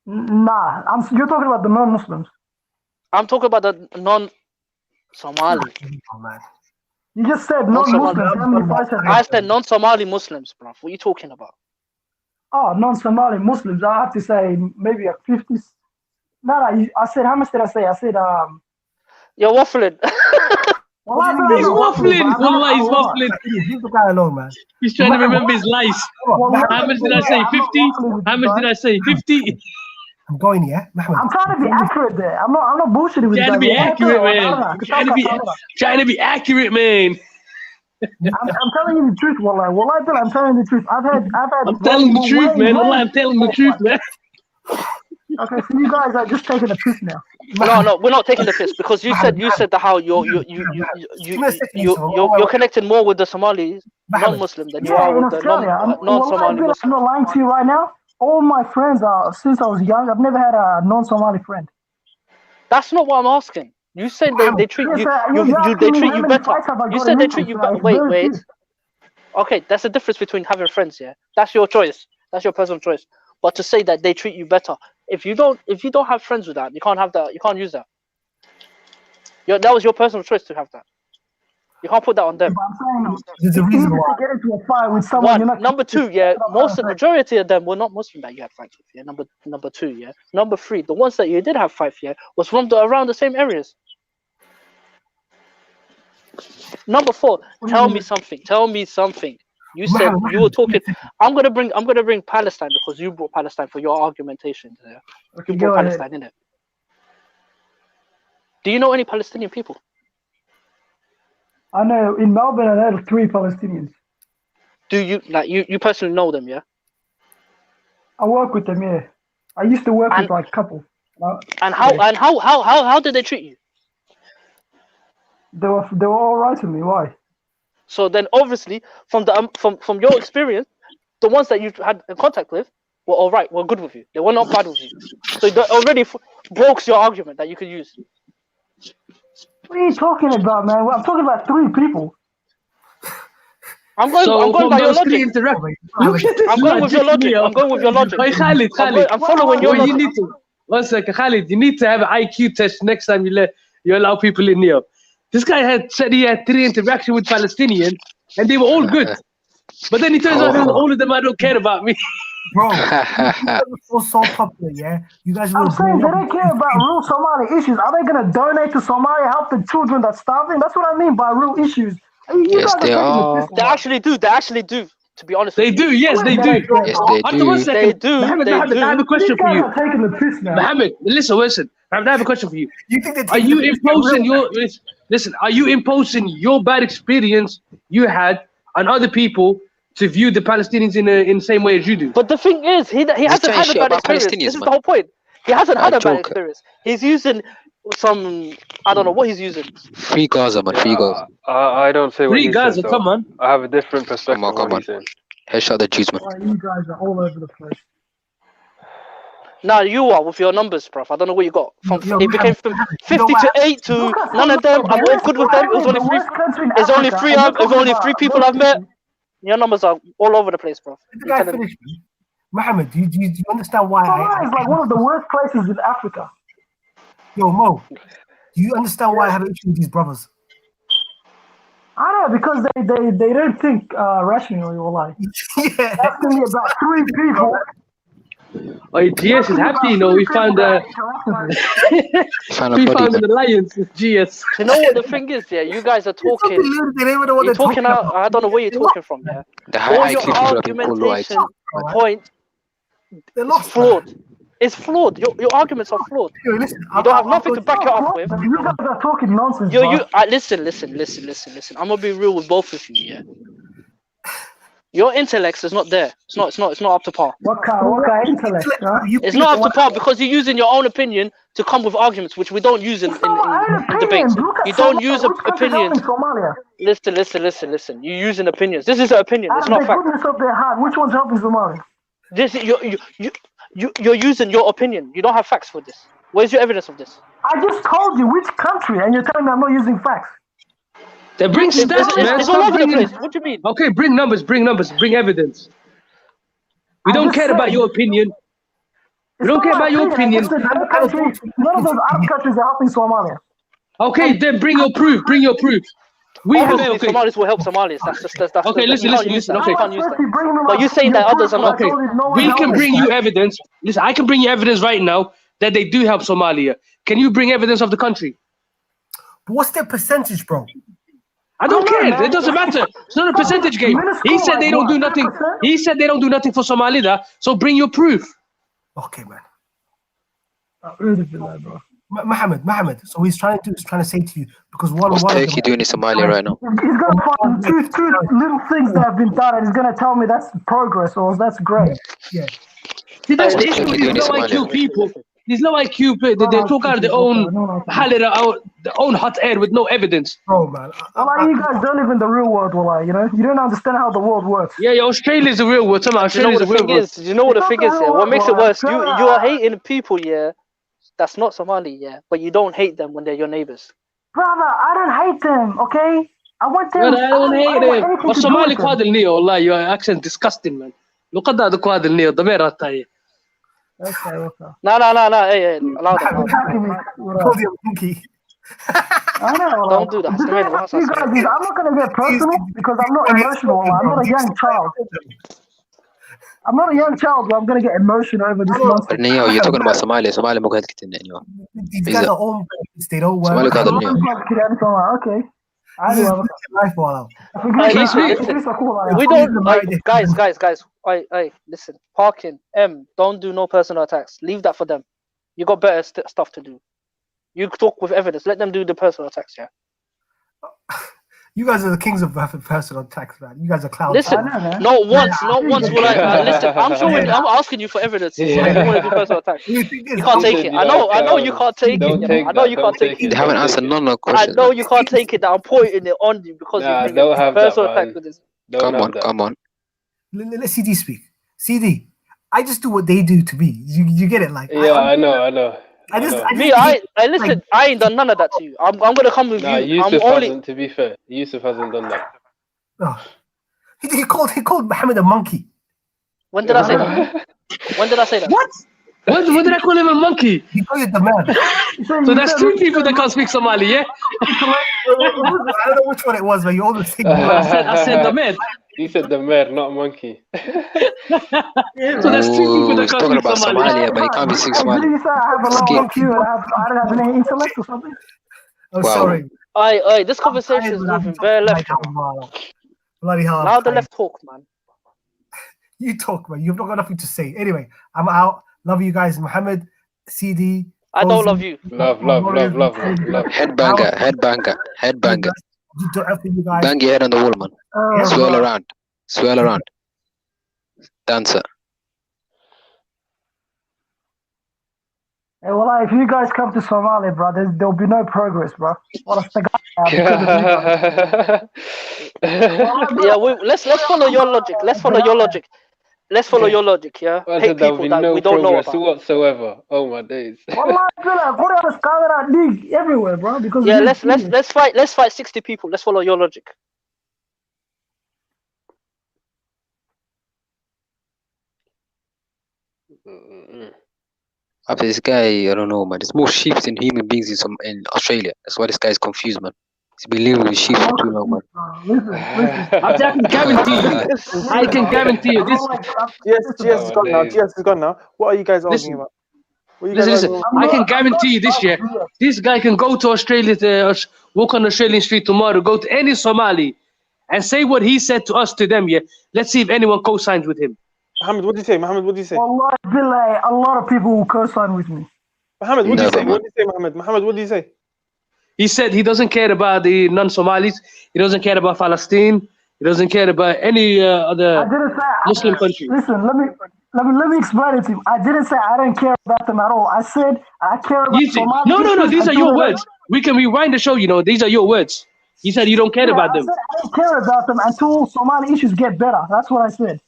Nah, you're talking about the non-Muslims. I'm talking about the non-Somali. You just said non-Muslims. I said non-Somali Muslims, bro. What are you talking about? Oh, non-Somali Muslims. I have to say maybe a 50. No, I said, how much did I say? I said, you're waffling. He's waffling. Wallah, he's waffling. Leave the guy alone, man. He's trying to remember his lies. How much did I say? 50? How much did I say? 50? I'm going here. I'm trying to be accurate there. I'm not bullshitting with you. Trying to be accurate, man. Trying to be accurate, man. I'm telling you the truth, Wallah. Wallah, I'm telling you the truth. I'm telling the truth, man. Wallah, I'm telling the truth, man. Okay, so you guys are just taking the piss now. No, we're not taking the piss because you said that how you're connected more with the Somalis non-Muslim than you are with the non-Somali Muslims. I'm not lying to you right now. All my friends are since I was young. I've never had a non-Somali friend. That's not what I'm asking. You said they treat you. They treat you better. You said they treat you better. Wait. Okay, that's the difference between having friends. Yeah, that's your choice. That's your personal choice. But to say that they treat you better, if you don't have friends with that, you can't have that. You can't use that. That was your personal choice to have that. You can't put that on them. There's a reason why. To get into a fight with someone. Number two, majority of them were not Muslim that you had fights with. Yeah, number two, yeah. Number three, the ones that you did have fights, yeah, was from around the same areas. Number four, tell me something. You said you were talking. I'm gonna bring Palestine because you brought Palestine for your argumentation. Yeah? You brought Palestine in it. Do you know any Palestinian people? I know in Melbourne. I know 3 Palestinians. Do you you personally know them? Yeah. I work with them. Yeah. I used to work with like a couple. And how did they treat you? They were all right with me. Why? So then, obviously, from your experience, the ones that you had contact with were all right, were good with you. They were not bad with you. So that already broke your argument that you could use. What are you talking about, man? I'm talking about 3 people. I'm going by your logic. I'm going with your logic. I'm going with your logic. Hey, Khalid. I'm following your logic. You need to, one second, Khalid. You need to have an IQ test next time you allow people in here. This guy said he had 3 interactions with Palestinians, and they were all good. But then he turns out all of them I don't care about me. Bro, was so popular, yeah? You guys I'm saying they don't care about real Somali issues. Are they going to donate to Somalia, help the children that's starving? That's what I mean by real issues. Yes, they are. They actually do. To be honest, they do. Yes, they do. Yes, they do. They do. Mohammed, I have a question for you. Taking the piss now. Mohammed, listen. I have a question for you. You think that are you imposing your bad experience you had on other people to view the Palestinians in the same way as you do? But the thing is, he hasn't had a bad experience. This is the whole point. He hasn't had a bad experience. He's using some, I don't know what he's using. Free Gaza, man. Free Gaza. I don't say what Free Gaza, saying, come on. I have a different perspective. Come on. Headshot the Jews, man. You guys are all over the place. Now you are with your numbers, bruv. I don't know what you got. It became from 50 to 8 to none of them. I'm all good with them. It was only 3. There's only 3. There's only 3 people I've met. Your numbers are all over the place, bruv. The guy finished me. Mohammed, do you understand why Somalia is like one of the worst places in Africa. Yo, Mo, do you understand why I have an issue with these brothers? I don't know, because they don't think rationally or like. Yeah. Asking me about 3 people. Oh, GS is happy, we found an alliance with GS. You know what the thing is, yeah? You guys are talking. You're talking out. I don't know where you're talking from, yeah. All your argumentation point is flawed. It's flawed. Your arguments are flawed. You don't have nothing to back it up with. You guys are talking nonsense. Listen. I'm gonna be real with both of you, yeah. Your intellect is not there. It's not up to par. What kind of intellect? Huh? It's not up to par because you're using your own opinion to come with arguments, which we don't use in debates. You don't use opinions. Listen. You're using opinions. This is an opinion. It's not fact. Which one's helping Somalia? You're using your opinion. You don't have facts for this. Where's your evidence of this? I just told you which country, and you're telling me I'm not using facts. They bring stats, man. It's all over the place. What do you mean? Okay, bring numbers, bring evidence. We don't care about your opinion. We don't care about your opinion. None of those Arab countries are helping Somalia. Okay, then bring your proof. Bring your proof. We have Obviously, Somalis will help Somalis. That's okay. Listen. Okay. But you say that others are not. Okay, we can bring you evidence. Listen, I can bring you evidence right now that they do help Somalia. Can you bring evidence of the country? But what's their percentage, bro? I don't care. It doesn't matter. It's not a percentage game. He said they don't do nothing. He said they don't do nothing for Somalia. So bring your proof. Okay, man. Mohammed. So he's trying to say to you because what's Turkey doing in Somalia right now? He's gonna find two little things that have been done, and he's gonna tell me that's progress or that's great. Yeah. See, that's the issue with these low IQ people. These low IQ people, they talk out of their own hot air with no evidence. Bro, man. You guys don't live in the real world, you know? You don't understand how the world works. Yeah, Australia's the real world. Australia's the real world. You know what the thing is? What makes it worse? You are hating people, that's not Somali, but you don't hate them when they're your neighbors. Brother, I don't hate them, okay? I want them. I don't hate them. But Somali quadil neo, Allah, your accent disgusting, man. Look at that quadil neo, the mera taye. Okay. No. Hey, allow them. Don't do that. I'm not gonna get personal because I'm not emotional. I'm not a young child. I'm not a young child, but I'm going to get emotional over this nonsense. Neo, you're talking about Somalia. Somalia mo kahit kitin Neo. These guys are own place. They don't work. Somalia ka Neo. Okay. We don't, guys. Hey, listen. Parking, don't do no personal attacks. Leave that for them. You got better stuff to do. You talk with evidence. Let them do the personal attacks, yeah. You guys are the kings of personal attacks, man. You guys are clowns. Listen, not once will I listen. I'm showing. I'm asking you for evidence. You want to do personal attacks? You can't take it. I know you can't take it. I know you can't take it. They haven't answered none of the questions. I know you can't take it. That I'm pointing it on you because you don't have personal attacks with this. Come on. Let CD speak. CD, I just do what they do to me. You get it, like. Yeah, I know. I listen. I ain't done none of that to you. I'm gonna come with you. Yusuf hasn't. To be fair, Yusuf hasn't done that. Oh. He called Mohammed a monkey. When did I say that? What? When did I call him a monkey? He called you the man. So that's two people that can't speak Somali, yeah? I don't know which one it was, but you always think. I said the man. You said the man, not monkey. So that's two people that can't speak about Somalia, but he can't be speak Somali. Did you say I have a long IQ and I don't have any intellect or something? Oh, sorry. Aye, this conversation is moving very left. Bloody hell. Now the left talk, man. You talk, man. You've not got nothing to say. Anyway, I'm out. Love you guys, Mohammed, CD. I don't love you. Love. Headbanger. Bang your head on the wall, man. Swirl around. Dancer. Hey, well, if you guys come to Somalia, bro, there'll be no progress, bro. Let's follow your logic. Let's follow your logic, yeah? Hate people that we don't know about. Whatsoever. Oh my days. Everywhere, bro. Because let's fight 60 people. Let's follow your logic. After this guy, I don't know, man. There's more sheep than human beings in Australia. That's why this guy's confused, man. He's been living with sheep for too long, man. I can guarantee you this. GS is gone now. What are you guys arguing about? Listen. I can guarantee you this year, this guy can go to Australia, walk on the Australian street tomorrow, go to any Somali, and say what he said to us to them. Yeah, let's see if anyone co-signs with him. Mohammed, what do you say? Allah, a lot of people will co-sign with me. Mohammed, what do you say? Mohammed, what do you say? He said he doesn't care about the non-Somalis. He doesn't care about Palestine. He doesn't care about any other Muslim country. Listen, let me explain it to you. I didn't say I don't care about them at all. I said I care about Somalis. No. These are your words. We can rewind the show. These are your words. He said you don't care about them. I don't care about them until Somali issues get better. That's what I said.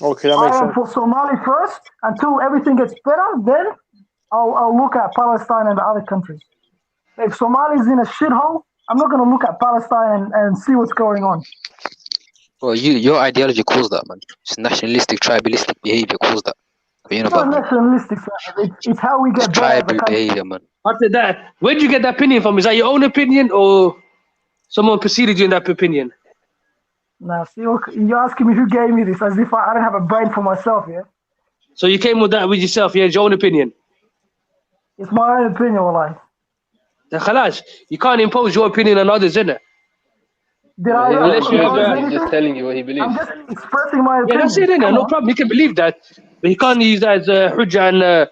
Okay, that makes I am sense. for Somali first until everything gets better. Then I'll look at Palestine and the other countries. If Somali's in a shithole, I'm not going to look at Palestine and see what's going on. Well, your ideology calls that, man. It's nationalistic, tribalistic behavior calls that. You know It's not about, man. nationalistic. It's how we get It's better as a tribal country. behavior, man. After that, where'd you get that opinion from? Is that your own opinion or someone preceded you in that opinion? Nah, see, you're asking me who gave me this as if I don't have a brain for myself, yeah? So you came with that with yourself, yeah? It's your own opinion. It's my own opinion, wallahi. Then khalas, you can't impose your opinion on others, innit? He's just telling you what he believes. I'm just expressing my opinion. Yeah, that's it, innit? No problem. You can believe that. But you can't use that as a hujjah and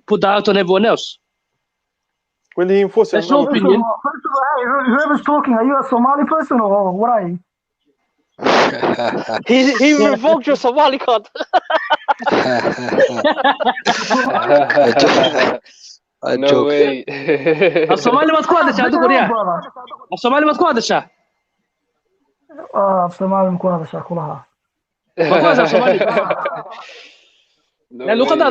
put that out on everyone else. Will he enforce it? That's your opinion. First of all, hey, whoever's talking, are you a Somali person or what are you? He revoked your Somali card. No way. الصومالي ما تكون هذا الشيء تقول يا الصومالي ما تكون هذا الشيء الصومالي ما تكون هذا الشيء كلها ما تكون هذا الصومالي لا لو قد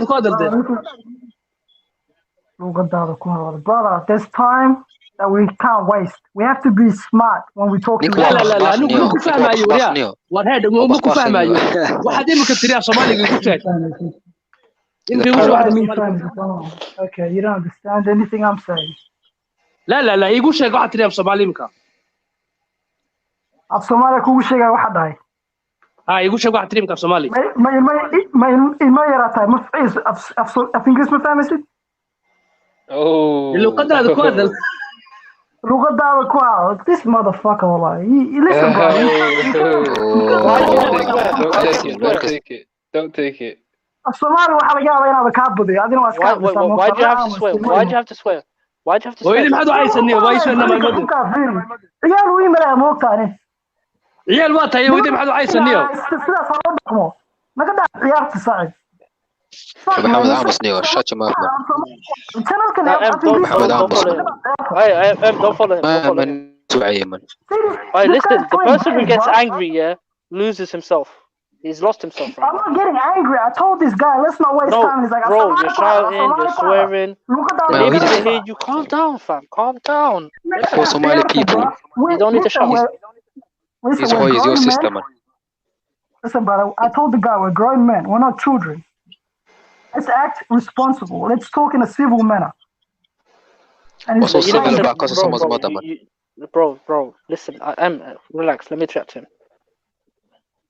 هذا كون brother, there's time that we can't waste. We have to be smart when we talk to لا لا لا نكون فاهم أيوة وهذا مو فاهم أيوة واحد يمكن تريا صومالي يقول شيء Okay, you don't understand anything I'm saying. لا يقول شيء واحد تريا صومالي مكان الصومالي يقول شيء واحد هاي يقول شيء واحد تريا مكان صومالي ما يراتا ما في إنجليز ما فاهمسي لو قد هذا كوادل لو قد هذا كوادل this motherfucker والله listen Don't take it. الصومالي waxaa laga yaabaa inaad ka badiyay adina waa iska Why do you have to swear? Why do you have to swear? Why do you have to swear? وين ما حد عايزني وايش انا ما مدري عيال وين ملا موقتاني عيال وات هي وين ما حد عايزني استسلا صار دقمو ما قد عيارتي صعد محمد عامس نيو شات ما محمد عامس don't follow him. Alright, listen, the person who gets angry, yeah, loses himself. He's lost himself. I'm not getting angry. I told this guy, let's not waste time. He's like, bro, you're shouting, you're swearing. No, you calm down, fam. Calm down. For Somali people, you don't need to shout. His boy is your sister, man. Listen, brother, I told the guy, we're grown men. We're not children. Let's act responsible. Let's talk in a civil manner. And what's so civil about because of someone's mother, man? Bro, listen. Relax. Let me chat to him.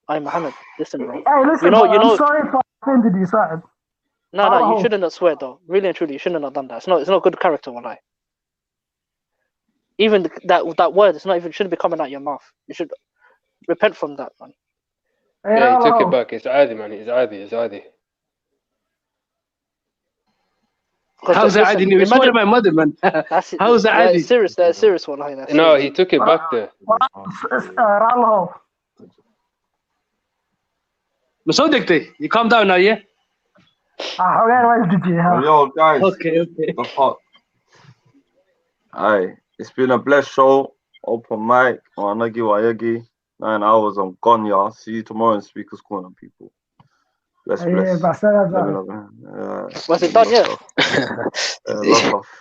Hey, Mohammed, listen, bro. Hey, listen, you know, I'm sorry if I offended you, Saad. No, you shouldn't have swear, though. Really and truly, you shouldn't have done that. It's not good character, wallahi. Even that word, shouldn't be coming out your mouth. You should repent from that, man. Yeah, he took it back. It's adi, man. It's adi. How's that adi? It's one of my mother, man. How's that adi? That's serious, wallahi. No, he took it back there. Masodikti, you calm down now, yeah? Yo, guys. Okay. The fuck? Aye, it's been a blessed show. Open mic on Nagi Wayagi. 9 hours. I'm gone, y'all. See you tomorrow in Speaker's Corner, people. Bless. Was it done yet? Love.